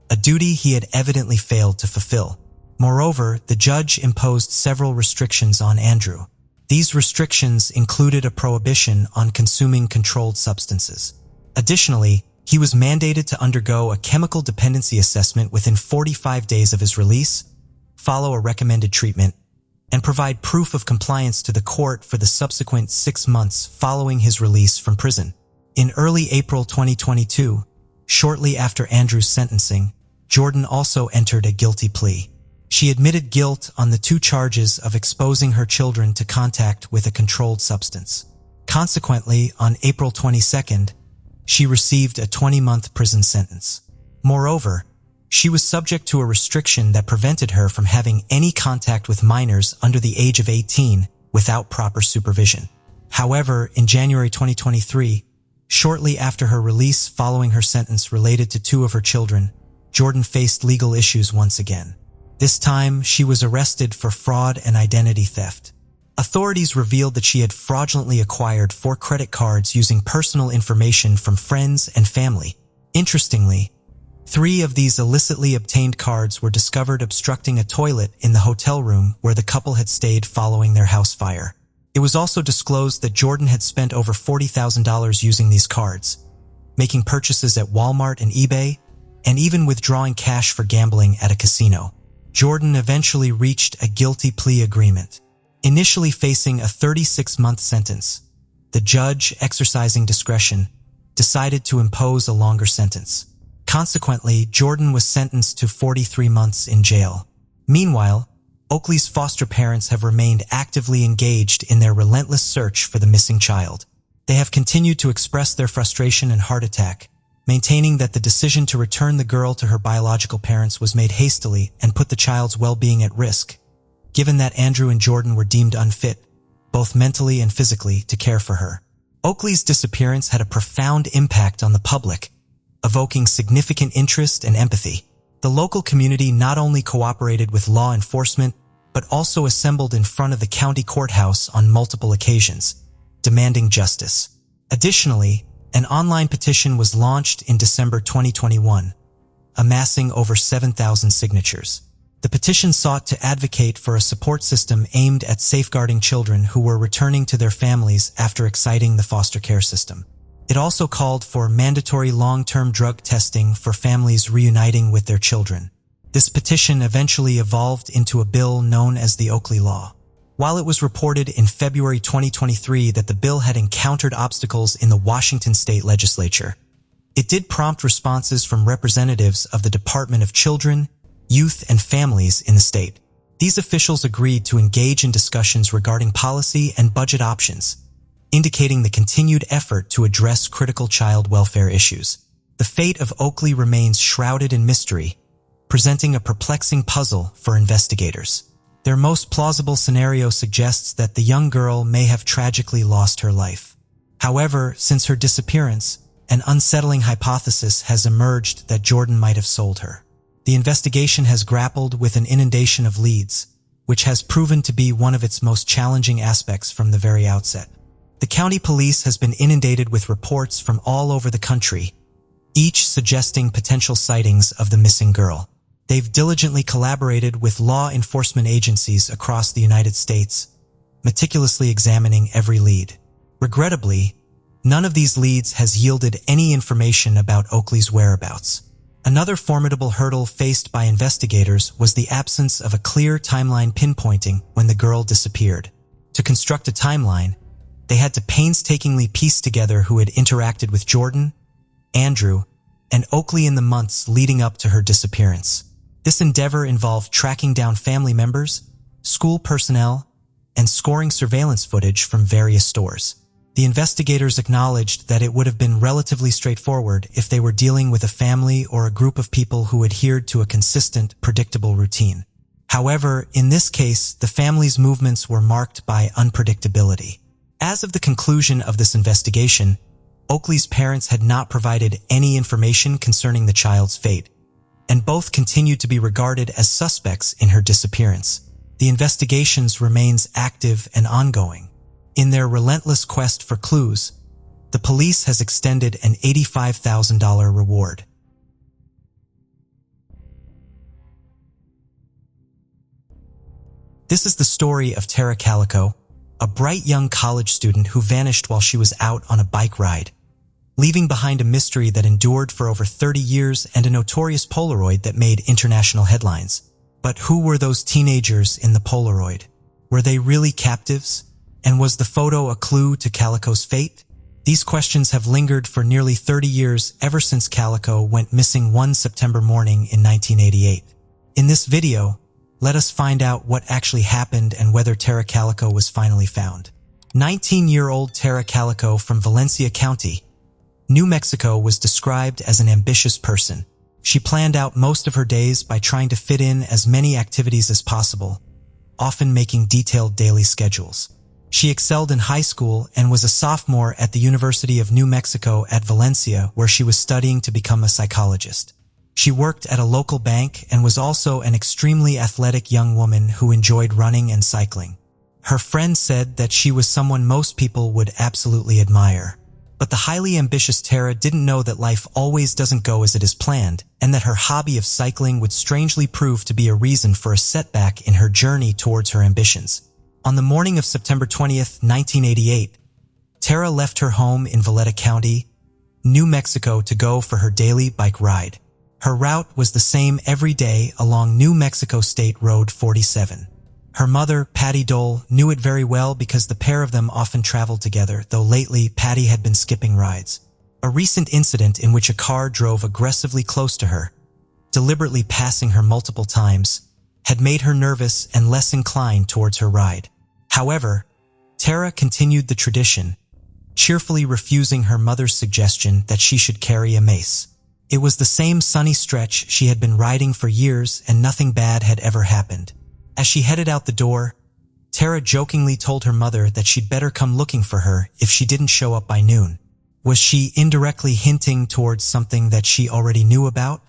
a duty he had evidently failed to fulfill. Moreover, the judge imposed several restrictions on Andrew. These restrictions included a prohibition on consuming controlled substances. Additionally, he was mandated to undergo a chemical dependency assessment within 45 days of his release, follow a recommended treatment, and provide proof of compliance to the court for the subsequent 6 months following his release from prison. In early April 2022, shortly after Andrew's sentencing, Jodine also entered a guilty plea. She admitted guilt on the 2 charges of exposing her children to contact with a controlled substance. Consequently, on April 22nd, she received a 20-month prison sentence. Moreover, she was subject to a restriction that prevented her from having any contact with minors under the age of 18 without proper supervision. However, in January 2023, shortly after her release following her sentence related to 2 of her children, Jodine faced legal issues once again. This time, she was arrested for fraud and identity theft. Authorities revealed that she had fraudulently acquired 4 credit cards using personal information from friends and family. Interestingly, 3 of these illicitly obtained cards were discovered obstructing a toilet in the hotel room where the couple had stayed following their house fire. It was also disclosed that Jodine had spent over $40,000 using these cards, making purchases at Walmart and eBay, and even withdrawing cash for gambling at a casino. Jodine eventually reached a guilty plea agreement. Initially facing a 36-month sentence, the judge, exercising discretion, decided to impose a longer sentence. Consequently, Jodine was sentenced to 43 months in jail. Meanwhile, Oakley's foster parents have remained actively engaged in their relentless search for the missing child. They have continued to express their frustration and heart attack, maintaining that the decision to return the girl to her biological parents was made hastily and put the child's well-being at risk, given that Andrew and Jodine were deemed unfit, both mentally and physically, to care for her. Oakley's disappearance had a profound impact on the public, evoking significant interest and empathy. The local community not only cooperated with law enforcement, but also assembled in front of the county courthouse on multiple occasions, demanding justice. Additionally, an online petition was launched in December 2021, amassing over 7,000 signatures. The petition sought to advocate for a support system aimed at safeguarding children who were returning to their families after exiting the foster care system. It also called for mandatory long-term drug testing for families reuniting with their children. This petition eventually evolved into a bill known as the Oakley Law. While it was reported in February 2023 that the bill had encountered obstacles in the Washington state legislature, it did prompt responses from representatives of the Department of Children, Youth, and Families in the state. These officials agreed to engage in discussions regarding policy and budget options, indicating the continued effort to address critical child welfare issues. The fate of Oakley remains shrouded in mystery, presenting a perplexing puzzle for investigators. Their most plausible scenario suggests that the young girl may have tragically lost her life. However, since her disappearance, an unsettling hypothesis has emerged that Jodine might have sold her. The investigation has grappled with an inundation of leads, which has proven to be one of its most challenging aspects from the very outset. The county police has been inundated with reports from all over the country, each suggesting potential sightings of the missing girl. They've diligently collaborated with law enforcement agencies across the United States, meticulously examining every lead. Regrettably, none of these leads has yielded any information about Oakley's whereabouts. Another formidable hurdle faced by investigators was the absence of a clear timeline pinpointing when the girl disappeared. To construct a timeline, they had to painstakingly piece together who had interacted with Jodine, Andrew, and Oakley in the months leading up to her disappearance. This endeavor involved tracking down family members, school personnel, and scoring surveillance footage from various stores. The investigators acknowledged that it would have been relatively straightforward if they were dealing with a family or a group of people who adhered to a consistent, predictable routine. However, in this case, the family's movements were marked by unpredictability. As of the conclusion of this investigation, Oakley's parents had not provided any information concerning the child's fate, and both continued to be regarded as suspects in her disappearance. The investigations remains active and ongoing. In their relentless quest for clues, the police has extended an $85,000 reward. This is the story of Tara Calico, a bright young college student who vanished while she was out on a bike ride, leaving behind a mystery that endured for over 30 years and a notorious Polaroid that made international headlines. But who were those teenagers in the Polaroid? Were they really captives? And was the photo a clue to Calico's fate? These questions have lingered for nearly 30 years, ever since Calico went missing one September morning in 1988. In this video, let us find out what actually happened and whether Tara Calico was finally found. 19-year-old Tara Calico from Valencia County, New Mexico, was described as an ambitious person. She planned out most of her days by trying to fit in as many activities as possible, often making detailed daily schedules. She excelled in high school and was a sophomore at the University of New Mexico at Valencia, where she was studying to become a psychologist. She worked at a local bank and was also an extremely athletic young woman who enjoyed running and cycling. Her friends said that she was someone most people would absolutely admire. But the highly ambitious Tara didn't know that life always doesn't go as it is planned, and that her hobby of cycling would strangely prove to be a reason for a setback in her journey towards her ambitions. On the morning of September 20th, 1988, Tara left her home in Valletta County, New Mexico to go for her daily bike ride. Her route was the same every day along New Mexico State Road 47. Her mother, Patty Dole, knew it very well because the pair of them often traveled together, though lately Patty had been skipping rides. A recent incident in which a car drove aggressively close to her, deliberately passing her multiple times, had made her nervous and less inclined towards her ride. However, Tara continued the tradition, cheerfully refusing her mother's suggestion that she should carry a mace. It was the same sunny stretch she had been riding for years and nothing bad had ever happened. As she headed out the door, Tara jokingly told her mother that she'd better come looking for her if she didn't show up by noon. Was she indirectly hinting towards something that she already knew about?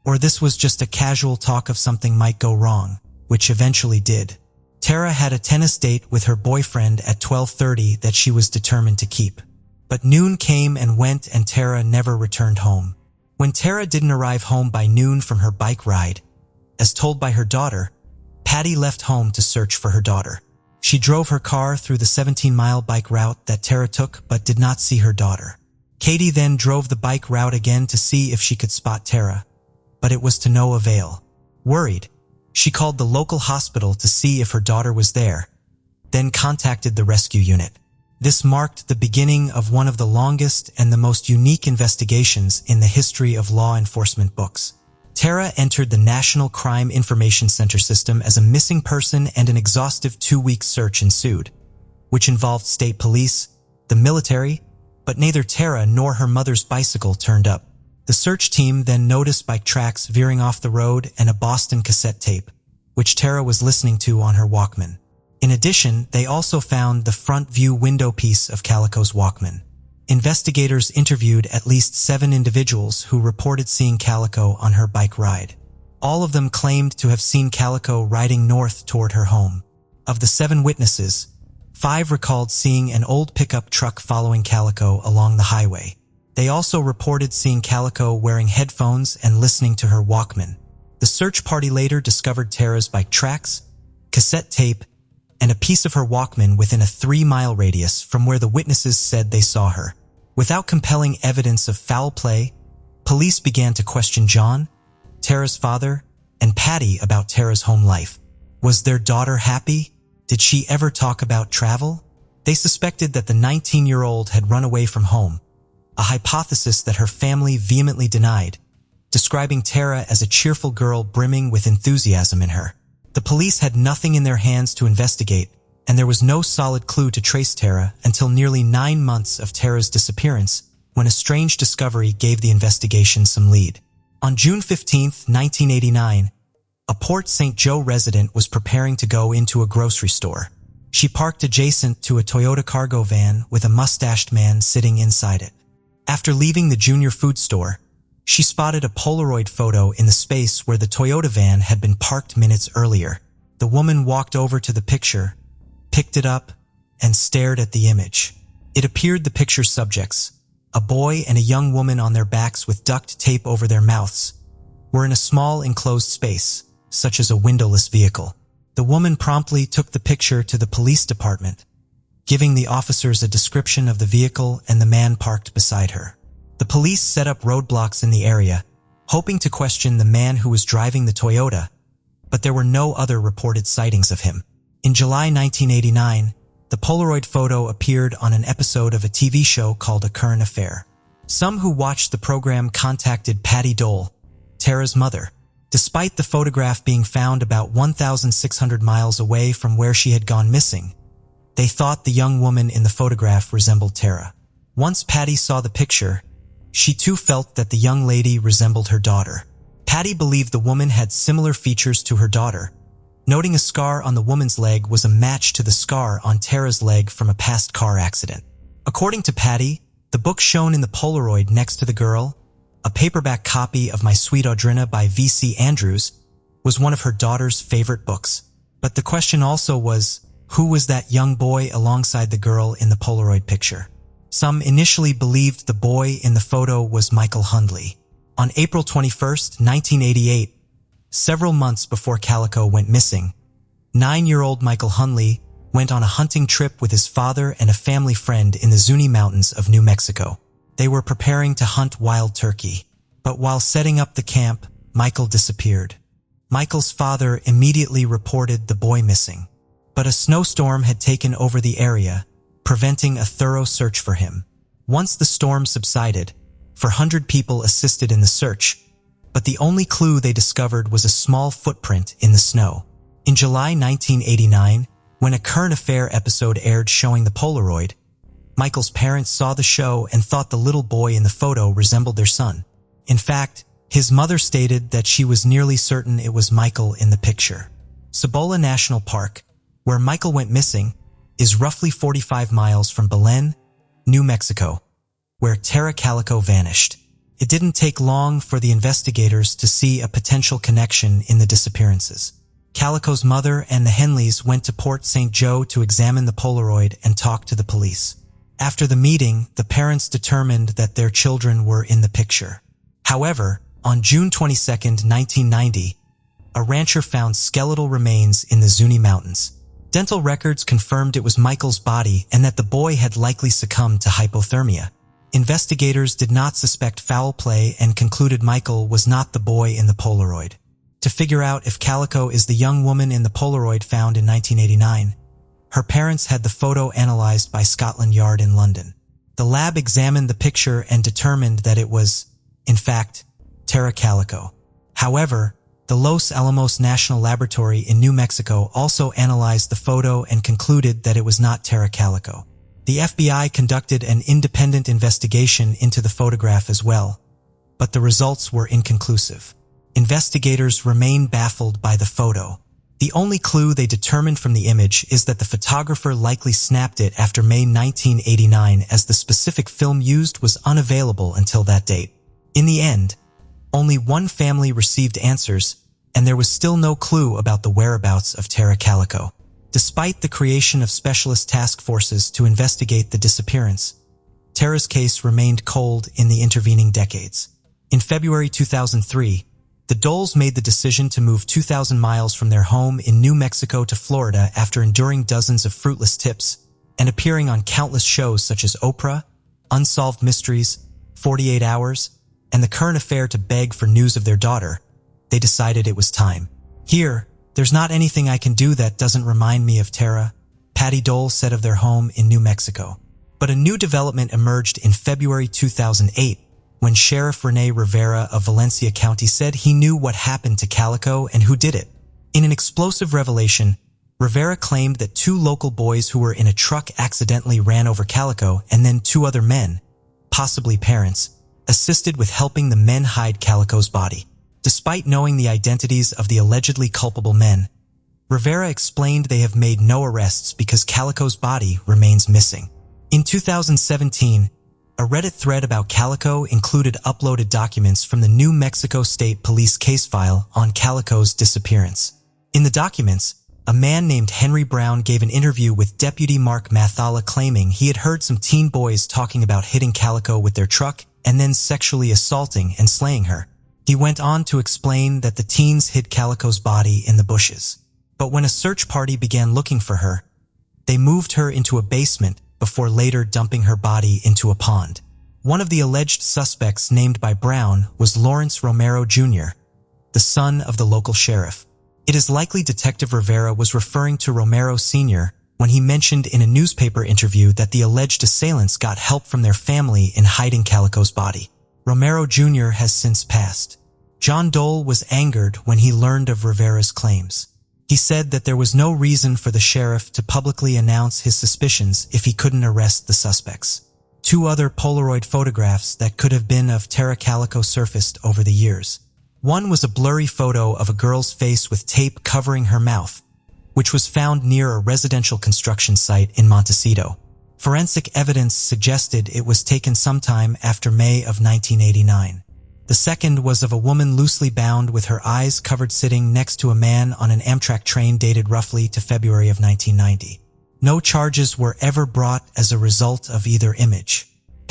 Or this was just a casual talk of something might go wrong, which eventually did. Tara had a tennis date with her boyfriend at 12:30 that she was determined to keep. But noon came and went and Tara never returned home. When Tara didn't arrive home by noon from her bike ride, as told by her daughter, Patty left home to search for her daughter. She drove her car through the 17-mile bike route that Tara took but did not see her daughter. Katie then drove the bike route again to see if she could spot Tara, but it was to no avail. Worried, she called the local hospital to see if her daughter was there, then contacted the rescue unit. This marked the beginning of one of the longest and the most unique investigations in the history of law enforcement books. Tara entered the National Crime Information Center system as a missing person and an exhaustive 2-week search ensued, which involved state police, the military, but neither Tara nor her mother's bicycle turned up. The search team then noticed bike tracks veering off the road and a Boston cassette tape, which Tara was listening to on her Walkman. In addition, they also found the front view window piece of Calico's Walkman. Investigators interviewed at least 7 individuals who reported seeing Calico on her bike ride. All of them claimed to have seen Calico riding north toward her home. Of the 7 witnesses, 5 recalled seeing an old pickup truck following Calico along the highway. They also reported seeing Calico wearing headphones and listening to her Walkman. The search party later discovered Tara's bike tracks, cassette tape, and a piece of her Walkman within a 3-mile radius from where the witnesses said they saw her. Without compelling evidence of foul play, police began to question John, Tara's father, and Patty about Tara's home life. Was their daughter happy? Did she ever talk about travel? They suspected that the 19-year-old had run away from home, a hypothesis that her family vehemently denied, describing Tara as a cheerful girl brimming with enthusiasm in her. The police had nothing in their hands to investigate, and there was no solid clue to trace Tara until nearly 9 months of Tara's disappearance, when a strange discovery gave the investigation some lead. On June 15, 1989, a Port St. Joe resident was preparing to go into a grocery store. She parked adjacent to a Toyota cargo van with a mustached man sitting inside it. After leaving the junior food store, she spotted a Polaroid photo in the space where the Toyota van had been parked minutes earlier. The woman walked over to the picture, picked it up, and stared at the image. It appeared the picture's subjects, a boy and a young woman on their backs with duct tape over their mouths, were in a small enclosed space, such as a windowless vehicle. The woman promptly took the picture to the police department, giving the officers a description of the vehicle and the man parked beside her. The police set up roadblocks in the area, hoping to question the man who was driving the Toyota, but there were no other reported sightings of him. In July 1989, the Polaroid photo appeared on an episode of a TV show called A Current Affair. Some who watched the program contacted Patty Dole, Tara's mother. Despite the photograph being found about 1,600 miles away from where she had gone missing, they thought the young woman in the photograph resembled Tara. Once Patty saw the picture, she too felt that the young lady resembled her daughter. Patty believed the woman had similar features to her daughter, noting a scar on the woman's leg was a match to the scar on Tara's leg from a past car accident. According to Patty, the book shown in the Polaroid next to the girl, a paperback copy of My Sweet Audrina by V.C. Andrews, was one of her daughter's favorite books. But the question also was, who was that young boy alongside the girl in the Polaroid picture? Some initially believed the boy in the photo was Michael Hundley. On April 21, 1988, several months before Calico went missing, 9-year-old Michael Hunley went on a hunting trip with his father and a family friend in the Zuni Mountains of New Mexico. They were preparing to hunt wild turkey, but while setting up the camp, Michael disappeared. Michael's father immediately reported the boy missing, but a snowstorm had taken over the area, preventing a thorough search for him. Once the storm subsided, 400 people assisted in the search, but the only clue they discovered was a small footprint in the snow. In July 1989, when a current affair episode aired showing the Polaroid, Michael's parents saw the show and thought the little boy in the photo resembled their son. In fact, his mother stated that she was nearly certain it was Michael in the picture. Cibola National Park, where Michael went missing, is roughly 45 miles from Belen, New Mexico, where Tara Calico vanished. It didn't take long for the investigators to see a potential connection in the disappearances. Calico's mother and the Henleys went to Port St. Joe to examine the Polaroid and talk to the police. After the meeting, the parents determined that their children were in the picture. However, on June 22, 1990, a rancher found skeletal remains in the Zuni Mountains. Dental records confirmed it was Michael's body and that the boy had likely succumbed to hypothermia. Investigators did not suspect foul play and concluded Michael was not the boy in the Polaroid. To figure out if Calico is the young woman in the Polaroid found in 1989, her parents had the photo analyzed by Scotland Yard in London. The lab examined the picture and determined that it was, in fact, Tara Calico. However, the Los Alamos National Laboratory in New Mexico also analyzed the photo and concluded that it was not Tara Calico. The FBI conducted an independent investigation into the photograph as well, but the results were inconclusive. Investigators remain baffled by the photo. The only clue they determined from the image is that the photographer likely snapped it after May 1989, as the specific film used was unavailable until that date. In the end, only one family received answers, and there was still no clue about the whereabouts of Tara Calico. Despite the creation of specialist task forces to investigate the disappearance, Tara's case remained cold in the intervening decades. In February 2003, the Doles made the decision to move 2,000 miles from their home in New Mexico to Florida after enduring dozens of fruitless tips and appearing on countless shows such as Oprah, Unsolved Mysteries, 48 Hours, and The Current Affair to beg for news of their daughter. They decided it was time. "Here, there's not anything I can do that doesn't remind me of Tara," Patty Dole said of their home in New Mexico. But a new development emerged in February 2008, when Sheriff Rene Rivera of Valencia County said he knew what happened to Calico and who did it. In an explosive revelation, Rivera claimed that 2 local boys who were in a truck accidentally ran over Calico, and then 2 other men, possibly parents, assisted with helping the men hide Calico's body. Despite knowing the identities of the allegedly culpable men, Rivera explained they have made no arrests because Calico's body remains missing. In 2017, a Reddit thread about Calico included uploaded documents from the New Mexico State Police case file on Calico's disappearance. In the documents, a man named Henry Brown gave an interview with Deputy Mark Mathala claiming he had heard some teen boys talking about hitting Calico with their truck and then sexually assaulting and slaying her. He went on to explain that the teens hid Calico's body in the bushes. But when a search party began looking for her, they moved her into a basement before later dumping her body into a pond. One of the alleged suspects named by Brown was Lawrence Romero Jr., the son of the local sheriff. It is likely Detective Rivera was referring to Romero Sr. when he mentioned in a newspaper interview that the alleged assailants got help from their family in hiding Calico's body. Romero Jr. has since passed. John Dole was angered when he learned of Rivera's claims. He said that there was no reason for the sheriff to publicly announce his suspicions if he couldn't arrest the suspects. 2 other Polaroid photographs that could have been of Tara Calico surfaced over the years. One was a blurry photo of a girl's face with tape covering her mouth, which was found near a residential construction site in Montecito. Forensic evidence suggested it was taken sometime after May of 1989. The second was of a woman loosely bound with her eyes covered sitting next to a man on an Amtrak train dated roughly to February of 1990. No charges were ever brought as a result of either image.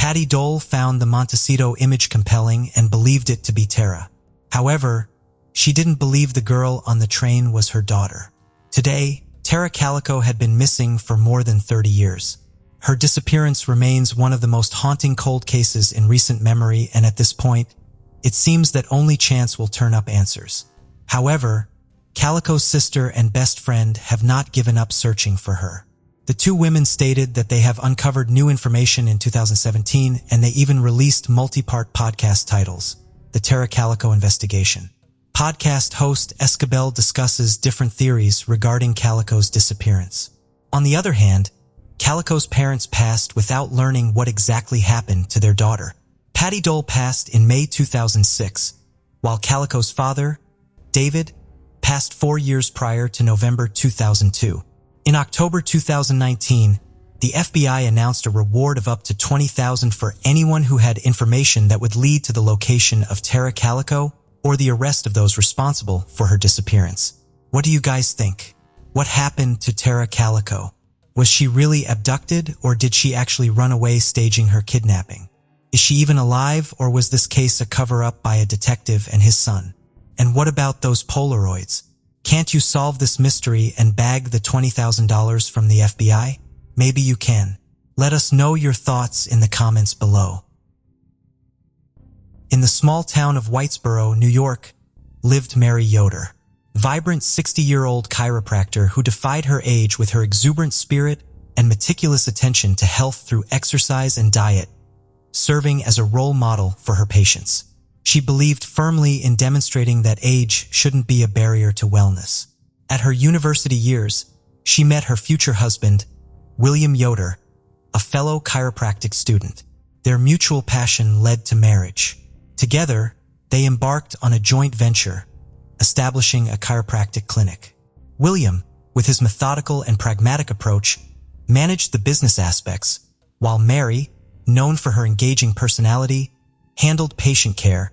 Patty Dole found the Montecito image compelling and believed it to be Tara. However, she didn't believe the girl on the train was her daughter. Today, Tara Calico had been missing for more than 30 years. Her disappearance remains one of the most haunting cold cases in recent memory, and at this point, it seems that only chance will turn up answers. However, Calico's sister and best friend have not given up searching for her. The two women stated that they have uncovered new information in 2017, and they even released multi-part podcast titles, The Tara Calico Investigation. Podcast host Escabel discusses different theories regarding Calico's disappearance. On the other hand, Calico's parents passed without learning what exactly happened to their daughter. Patty Dole passed in May 2006, while Calico's father, David, passed 4 years prior to November 2002. In October 2019, the FBI announced a reward of up to $20,000 for anyone who had information that would lead to the location of Tara Calico or the arrest of those responsible for her disappearance. What do you guys think? What happened to Tara Calico? Was she really abducted, or did she actually run away staging her kidnapping? Is she even alive, or was this case a cover-up by a detective and his son? And what about those Polaroids? Can't you solve this mystery and bag the $20,000 from the FBI? Maybe you can. Let us know your thoughts in the comments below. In the small town of Whitesboro, New York, lived Mary Yoder, vibrant 60-year-old chiropractor who defied her age with her exuberant spirit and meticulous attention to health through exercise and diet, serving as a role model for her patients. She believed firmly in demonstrating that age shouldn't be a barrier to wellness. At her university years, she met her future husband, William Yoder, a fellow chiropractic student. Their mutual passion led to marriage. Together, they embarked on a joint venture, establishing a chiropractic clinic. William, with his methodical and pragmatic approach, managed the business aspects, while Mary, known for her engaging personality, handled patient care,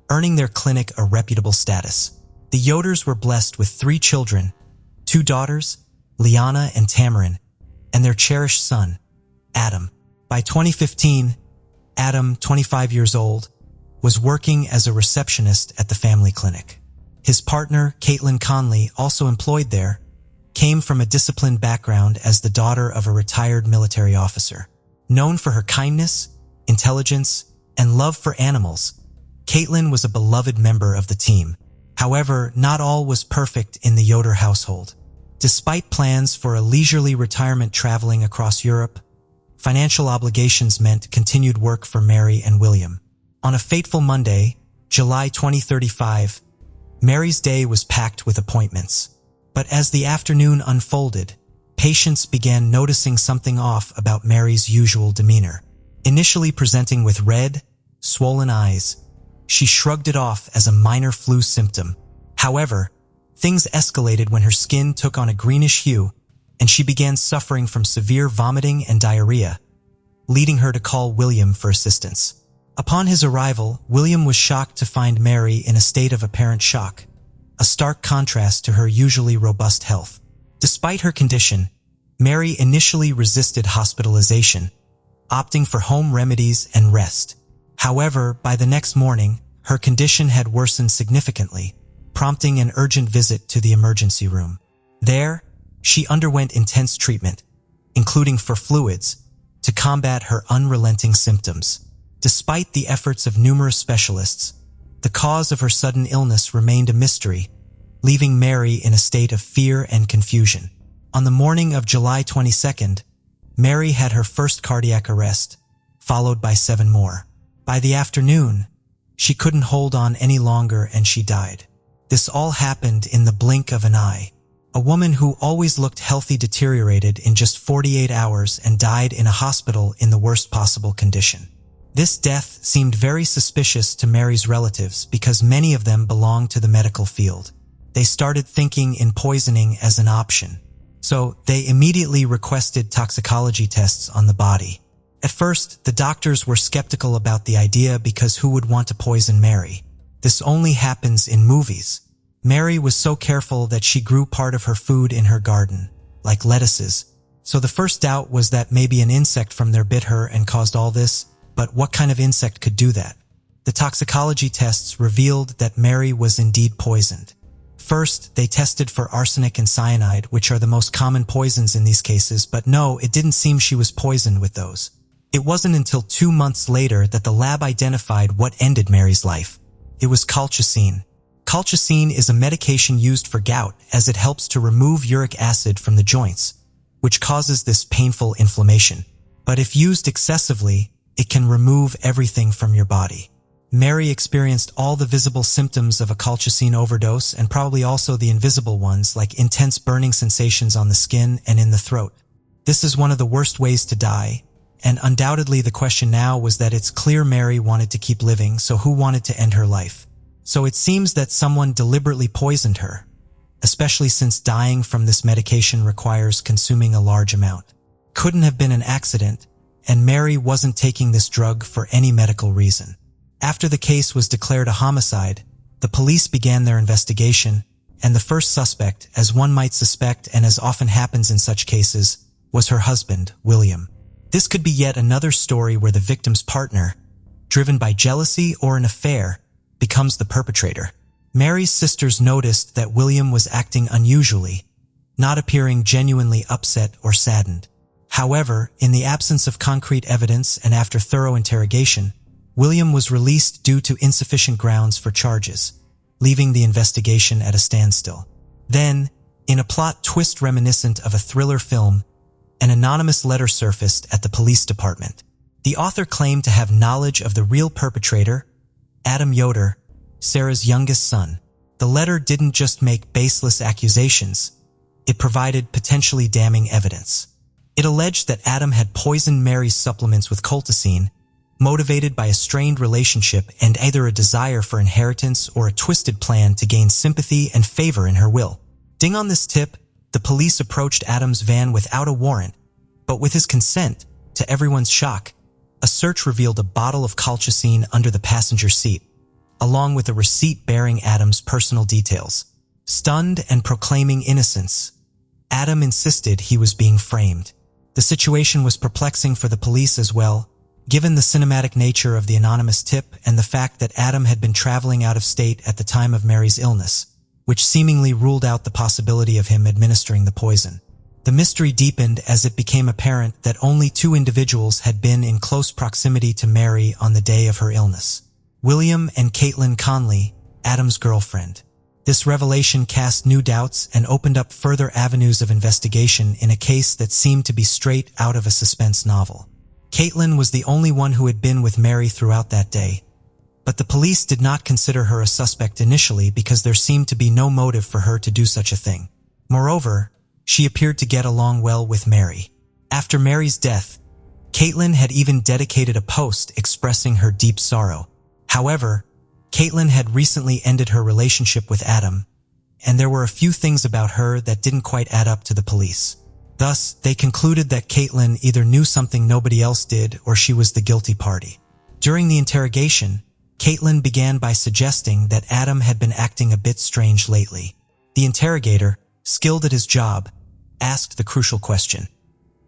earning their clinic a reputable status. The Yoders were blessed with 3 children, 2 daughters, Liana and Tamarin, and their cherished son, Adam. By 2015, Adam, 25 years old, was working as a receptionist at the family clinic. His partner, Caitlin Conley, also employed there, came from a disciplined background as the daughter of a retired military officer. Known for her kindness, intelligence, and love for animals, Caitlin was a beloved member of the team. However, not all was perfect in the Yoder household. Despite plans for a leisurely retirement traveling across Europe, financial obligations meant continued work for Mary and William. On a fateful Monday, July 2035, Mary's day was packed with appointments. But as the afternoon unfolded, patients began noticing something off about Mary's usual demeanor. Initially presenting with red, swollen eyes, she shrugged it off as a minor flu symptom. However, things escalated when her skin took on a greenish hue and she began suffering from severe vomiting and diarrhea, leading her to call William for assistance. Upon his arrival, William was shocked to find Mary in a state of apparent shock, a stark contrast to her usually robust health. Despite her condition, Mary initially resisted hospitalization, opting for home remedies and rest. However, by the next morning, her condition had worsened significantly, prompting an urgent visit to the emergency room. There, she underwent intense treatment, including for fluids, to combat her unrelenting symptoms. Despite the efforts of numerous specialists, the cause of her sudden illness remained a mystery, leaving Mary in a state of fear and confusion. On the morning of July 22nd, Mary had her first cardiac arrest, followed by 7 more. By the afternoon, she couldn't hold on any longer and she died. This all happened in the blink of an eye. A woman who always looked healthy deteriorated in just 48 hours and died in a hospital in the worst possible condition. This death seemed very suspicious to Mary's relatives because many of them belonged to the medical field. They started thinking in poisoning as an option, so they immediately requested toxicology tests on the body. At first, the doctors were skeptical about the idea because who would want to poison Mary? This only happens in movies. Mary was so careful that she grew part of her food in her garden, like lettuces. So the first doubt was that maybe an insect from there bit her and caused all this, But what kind of insect could do that? The toxicology tests revealed that Mary was indeed poisoned. First, they tested for arsenic and cyanide, which are the most common poisons in these cases, but no, it didn't seem she was poisoned with those. It wasn't until 2 months later that the lab identified what ended Mary's life. It was colchicine. Colchicine is a medication used for gout as it helps to remove uric acid from the joints, which causes this painful inflammation. But if used excessively, it can remove everything from your body. Mary experienced all the visible symptoms of a colchicine overdose and probably also the invisible ones like intense burning sensations on the skin and in the throat. This is one of the worst ways to die, and undoubtedly the question now was that it's clear Mary wanted to keep living, so who wanted to end her life? So it seems that someone deliberately poisoned her, especially since dying from this medication requires consuming a large amount. Couldn't have been an accident, and Mary wasn't taking this drug for any medical reason. After the case was declared a homicide, the police began their investigation, and the first suspect, as one might suspect and as often happens in such cases, was her husband, William. This could be yet another story where the victim's partner, driven by jealousy or an affair, becomes the perpetrator. Mary's sisters noticed that William was acting unusually, not appearing genuinely upset or saddened. However, in the absence of concrete evidence and after thorough interrogation, William was released due to insufficient grounds for charges, leaving the investigation at a standstill. Then, in a plot twist reminiscent of a thriller film, an anonymous letter surfaced at the police department. The author claimed to have knowledge of the real perpetrator, Adam Yoder, Sarah's youngest son. The letter didn't just make baseless accusations, it provided potentially damning evidence. It alleged that Adam had poisoned Mary's supplements with colchicine, motivated by a strained relationship and either a desire for inheritance or a twisted plan to gain sympathy and favor in her will. Ding on this tip, the police approached Adam's van without a warrant, but with his consent, to everyone's shock, a search revealed a bottle of colchicine under the passenger seat, along with a receipt bearing Adam's personal details. Stunned and proclaiming innocence, Adam insisted he was being framed. The situation was perplexing for the police as well, given the cinematic nature of the anonymous tip and the fact that Adam had been traveling out of state at the time of Mary's illness, which seemingly ruled out the possibility of him administering the poison. The mystery deepened as it became apparent that only 2 individuals had been in close proximity to Mary on the day of her illness: William and Caitlin Conley, Adam's girlfriend. This revelation cast new doubts and opened up further avenues of investigation in a case that seemed to be straight out of a suspense novel. Caitlin was the only one who had been with Mary throughout that day, but the police did not consider her a suspect initially because there seemed to be no motive for her to do such a thing. Moreover, she appeared to get along well with Mary. After Mary's death, Caitlin had even dedicated a post expressing her deep sorrow. However, Caitlin had recently ended her relationship with Adam, and there were a few things about her that didn't quite add up to the police. Thus, they concluded that Caitlin either knew something nobody else did or she was the guilty party. During the interrogation, Caitlin began by suggesting that Adam had been acting a bit strange lately. The interrogator, skilled at his job, asked the crucial question: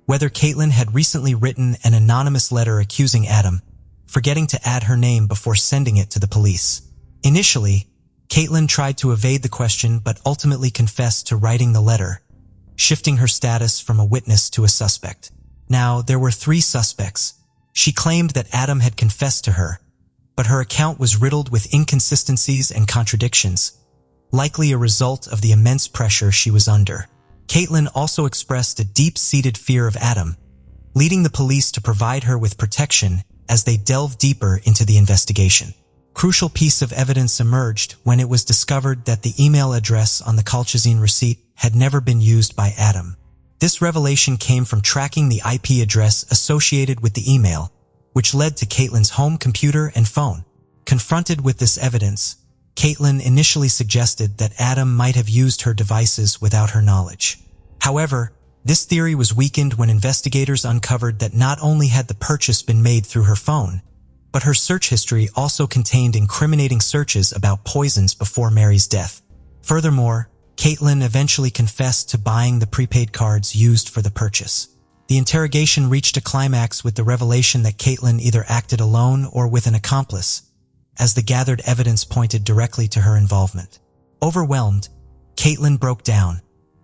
whether Caitlin had recently written an anonymous letter accusing Adam, forgetting to add her name before sending it to the police. Initially, Caitlin tried to evade the question but ultimately confessed to writing the letter, shifting her status from a witness to a suspect. Now, there were 3 suspects. She claimed that Adam had confessed to her, but her account was riddled with inconsistencies and contradictions, likely a result of the immense pressure she was under. Caitlin also expressed a deep-seated fear of Adam, leading the police to provide her with protection as they delved deeper into the investigation. Crucial piece of evidence emerged when it was discovered that the email address on the colchicine receipt had never been used by Adam. This revelation came from tracking the IP address associated with the email, which led to Caitlin's home computer and phone. Confronted with this evidence, Caitlin initially suggested that Adam might have used her devices without her knowledge. However, this theory was weakened when investigators uncovered that not only had the purchase been made through her phone, but her search history also contained incriminating searches about poisons before Mary's death. Furthermore, Caitlin eventually confessed to buying the prepaid cards used for the purchase. The interrogation reached a climax with the revelation that Caitlin either acted alone or with an accomplice, as the gathered evidence pointed directly to her involvement. Overwhelmed, Caitlin broke down,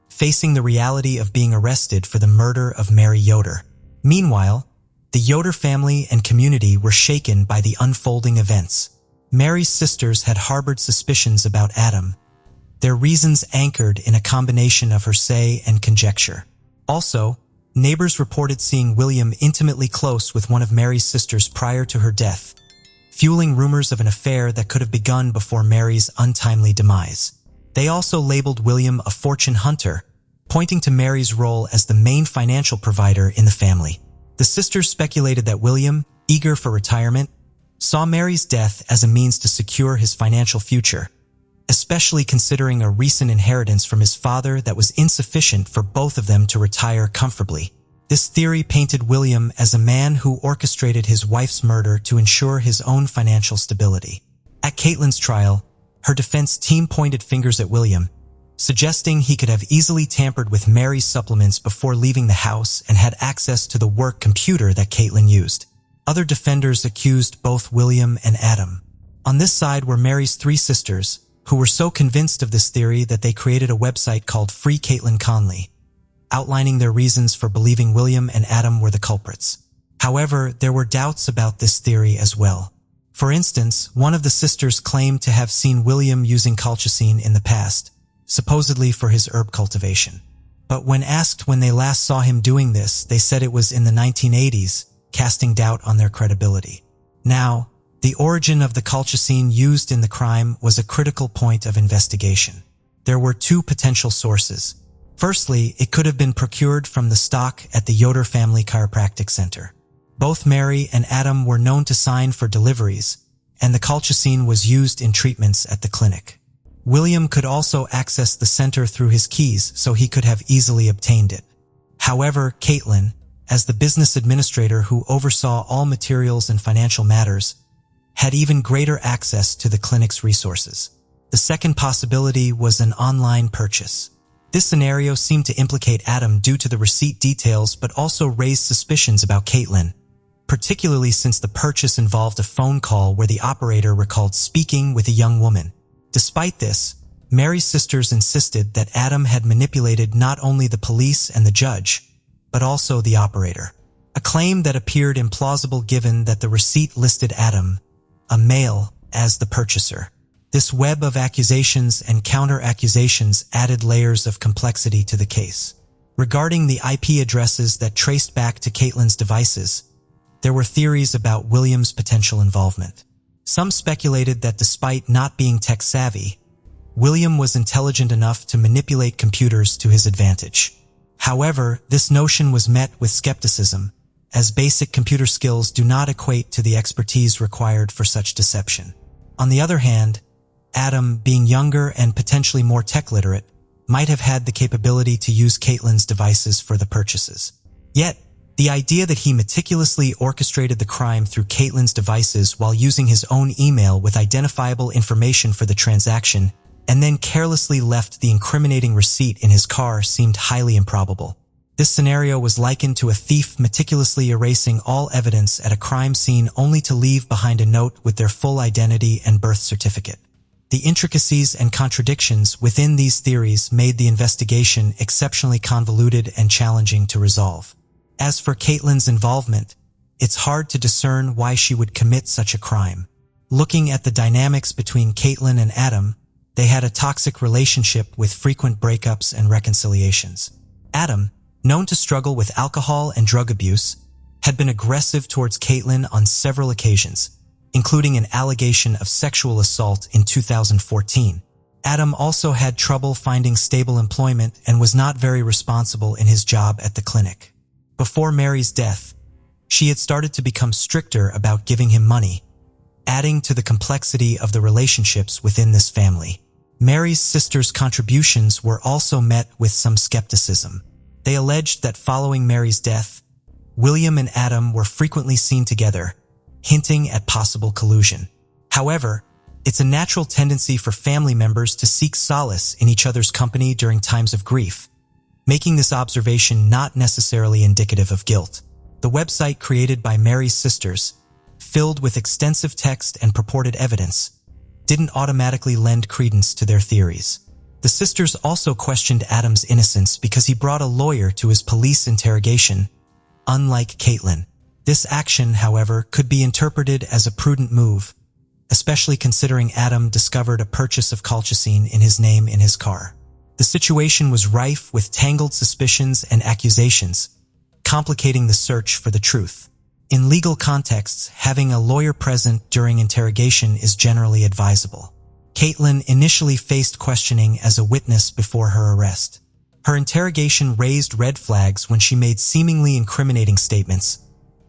facing the reality of being arrested for the murder of Mary Yoder. Meanwhile, the Yoder family and community were shaken by the unfolding events. Mary's sisters had harbored suspicions about Adam, their reasons anchored in a combination of hearsay and conjecture. Also, neighbors reported seeing William intimately close with one of Mary's sisters prior to her death, fueling rumors of an affair that could have begun before Mary's untimely demise. They also labeled William a fortune hunter, pointing to Mary's role as the main financial provider in the family. The sisters speculated that William, eager for retirement, saw Mary's death as a means to secure his financial future, especially considering a recent inheritance from his father that was insufficient for both of them to retire comfortably. This theory painted William as a man who orchestrated his wife's murder to ensure his own financial stability. At Caitlin's trial, her defense team pointed fingers at William, suggesting he could have easily tampered with Mary's supplements before leaving the house and had access to the work computer that Caitlin used. Other defenders accused both William and Adam. On this side were Mary's three sisters, who were so convinced of this theory that they created a website called Free Caitlin Conley, outlining their reasons for believing William and Adam were the culprits. However, there were doubts about this theory as well. For instance, one of the sisters claimed to have seen William using colchicine in the past, supposedly for his herb cultivation. But when asked when they last saw him doing this, they said it was in the 1980s, casting doubt on their credibility. Now, the origin of the colchicine used in the crime was a critical point of investigation. There were two potential sources. Firstly, it could have been procured from the stock at the Yoder Family Chiropractic Center. Both Mary and Adam were known to sign for deliveries, and the colchicine was used in treatments at the clinic. William could also access the center through his keys, so he could have easily obtained it. However, Caitlin, as the business administrator who oversaw all materials and financial matters, had even greater access to the clinic's resources. The second possibility was an online purchase. This scenario seemed to implicate Adam due to the receipt details, but also raised suspicions about Caitlin, particularly since the purchase involved a phone call where the operator recalled speaking with a young woman. Despite this, Mary's sisters insisted that Adam had manipulated not only the police and the judge, but also the operator. A claim that appeared implausible given that the receipt listed Adam, a male, as the purchaser. This web of accusations and counter-accusations added layers of complexity to the case. Regarding the IP addresses that traced back to Caitlin's devices, there were theories about William's potential involvement. Some speculated that despite not being tech-savvy, William was intelligent enough to manipulate computers to his advantage. However, this notion was met with skepticism, as basic computer skills do not equate to the expertise required for such deception. On the other hand, Adam, being younger and potentially more tech-literate, might have had the capability to use Caitlin's devices for the purchases. Yet, the idea that he meticulously orchestrated the crime through Caitlin's devices while using his own email with identifiable information for the transaction and then carelessly left the incriminating receipt in his car seemed highly improbable. This scenario was likened to a thief meticulously erasing all evidence at a crime scene only to leave behind a note with their full identity and birth certificate. The intricacies and contradictions within these theories made the investigation exceptionally convoluted and challenging to resolve. As for Caitlin's involvement, it's hard to discern why she would commit such a crime. Looking at the dynamics between Caitlin and Adam, they had a toxic relationship with frequent breakups and reconciliations. Adam, known to struggle with alcohol and drug abuse, had been aggressive towards Caitlin on several occasions, including an allegation of sexual assault in 2014. Adam also had trouble finding stable employment and was not very responsible in his job at the clinic. Before Mary's death, she had started to become stricter about giving him money, adding to the complexity of the relationships within this family. Mary's sisters' contributions were also met with some skepticism. They alleged that following Mary's death, William and Adam were frequently seen together, hinting at possible collusion. However, it's a natural tendency for family members to seek solace in each other's company during times of grief, making this observation not necessarily indicative of guilt. The website created by Mary's sisters, filled with extensive text and purported evidence, didn't automatically lend credence to their theories. The sisters also questioned Adam's innocence because he brought a lawyer to his police interrogation, unlike Caitlin. This action, however, could be interpreted as a prudent move, especially considering Adam discovered a purchase of colchicine in his name in his car. The situation was rife with tangled suspicions and accusations, complicating the search for the truth. In legal contexts, having a lawyer present during interrogation is generally advisable. Caitlin initially faced questioning as a witness before her arrest. Her interrogation raised red flags when she made seemingly incriminating statements,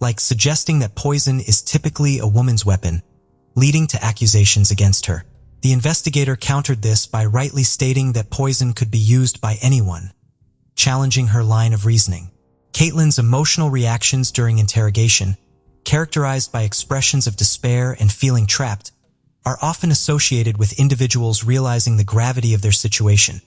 like suggesting that poison is typically a woman's weapon, leading to accusations against her. The investigator countered this by rightly stating that poison could be used by anyone, challenging her line of reasoning. Caitlin's emotional reactions during interrogation, characterized by expressions of despair and feeling trapped, are often associated with individuals realizing the gravity of their situation,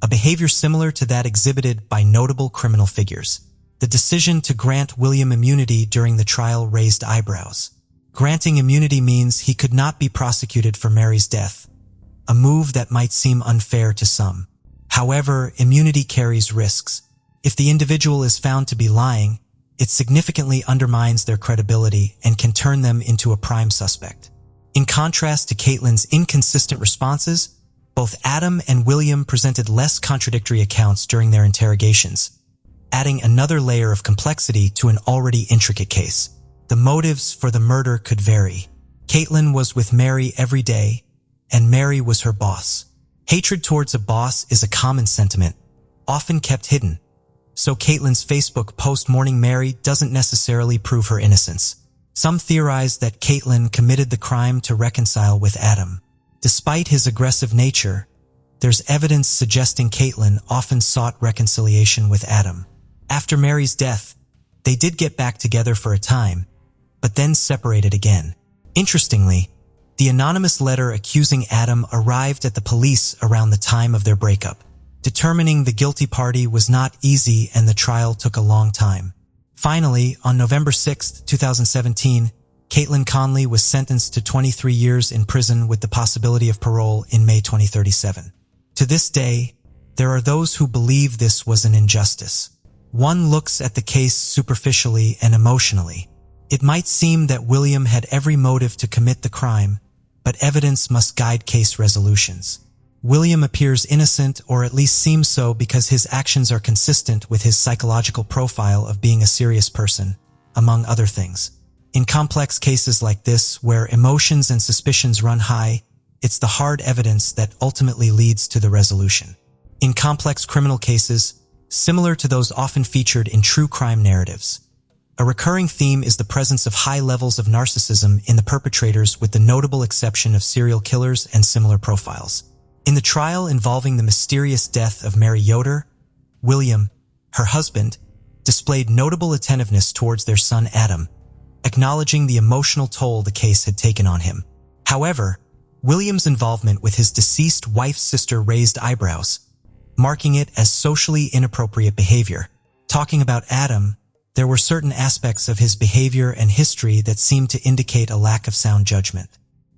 a behavior similar to that exhibited by notable criminal figures. The decision to grant William immunity during the trial raised eyebrows. Granting immunity means he could not be prosecuted for Mary's death, a move that might seem unfair to some. However, immunity carries risks. If the individual is found to be lying, it significantly undermines their credibility and can turn them into a prime suspect. In contrast to Caitlin's inconsistent responses, both Adam and William presented less contradictory accounts during their interrogations, adding another layer of complexity to an already intricate case. The motives for the murder could vary. Caitlin was with Mary every day, and Mary was her boss. Hatred towards a boss is a common sentiment, often kept hidden, so Caitlin's Facebook post mourning Mary doesn't necessarily prove her innocence. Some theorize that Caitlin committed the crime to reconcile with Adam. Despite his aggressive nature, there's evidence suggesting Caitlin often sought reconciliation with Adam. After Mary's death, they did get back together for a time, but then separated again. Interestingly, the anonymous letter accusing Adam arrived at the police around the time of their breakup. Determining the guilty party was not easy and the trial took a long time. Finally, on November 6, 2017, Caitlin Conley was sentenced to 23 years in prison with the possibility of parole in May 2037. To this day, there are those who believe this was an injustice. One looks at the case superficially and emotionally. It might seem that William had every motive to commit the crime, but evidence must guide case resolutions. William appears innocent, or at least seems so, because his actions are consistent with his psychological profile of being a serious person, among other things. In complex cases like this, where emotions and suspicions run high, it's the hard evidence that ultimately leads to the resolution. In complex criminal cases, similar to those often featured in true crime narratives, a recurring theme is the presence of high levels of narcissism in the perpetrators, with the notable exception of serial killers and similar profiles. In the trial involving the mysterious death of Mary Yoder, William, her husband, displayed notable attentiveness towards their son Adam, acknowledging the emotional toll the case had taken on him. However, William's involvement with his deceased wife's sister raised eyebrows, marking it as socially inappropriate behavior. Talking about Adam, there were certain aspects of his behavior and history that seemed to indicate a lack of sound judgment.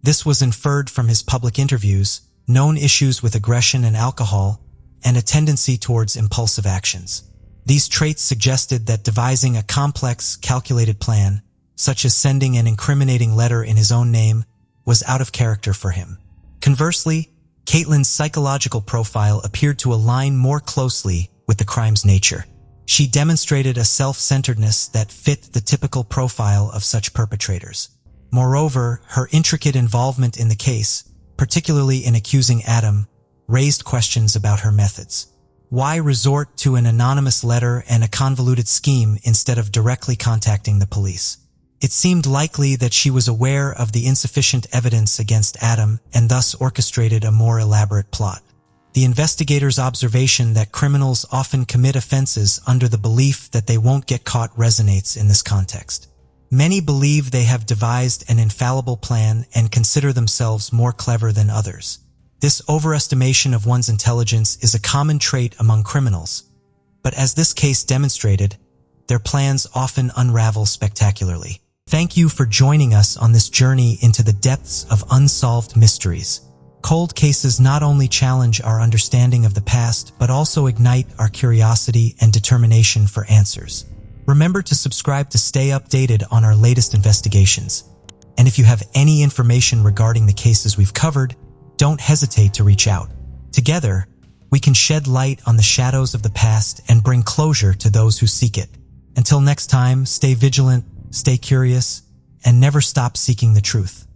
This was inferred from his public interviews, known issues with aggression and alcohol, and a tendency towards impulsive actions. These traits suggested that devising a complex, calculated plan, such as sending an incriminating letter in his own name, was out of character for him. Conversely, Caitlin's psychological profile appeared to align more closely with the crime's nature. She demonstrated a self-centeredness that fit the typical profile of such perpetrators. Moreover, her intricate involvement in the case, particularly in accusing Adam, raised questions about her methods. Why resort to an anonymous letter and a convoluted scheme instead of directly contacting the police? It seemed likely that she was aware of the insufficient evidence against Adam and thus orchestrated a more elaborate plot. The investigator's observation that criminals often commit offenses under the belief that they won't get caught resonates in this context. Many believe they have devised an infallible plan and consider themselves more clever than others. This overestimation of one's intelligence is a common trait among criminals, But as this case demonstrated, their plans often unravel spectacularly. Thank you for joining us on this journey into the depths of unsolved mysteries. Cold cases not only challenge our understanding of the past, but also ignite our curiosity and determination for answers. Remember to subscribe to stay updated on our latest investigations. And if you have any information regarding the cases we've covered, don't hesitate to reach out. Together, we can shed light on the shadows of the past and bring closure to those who seek it. Until next time, stay vigilant, stay curious, and never stop seeking the truth.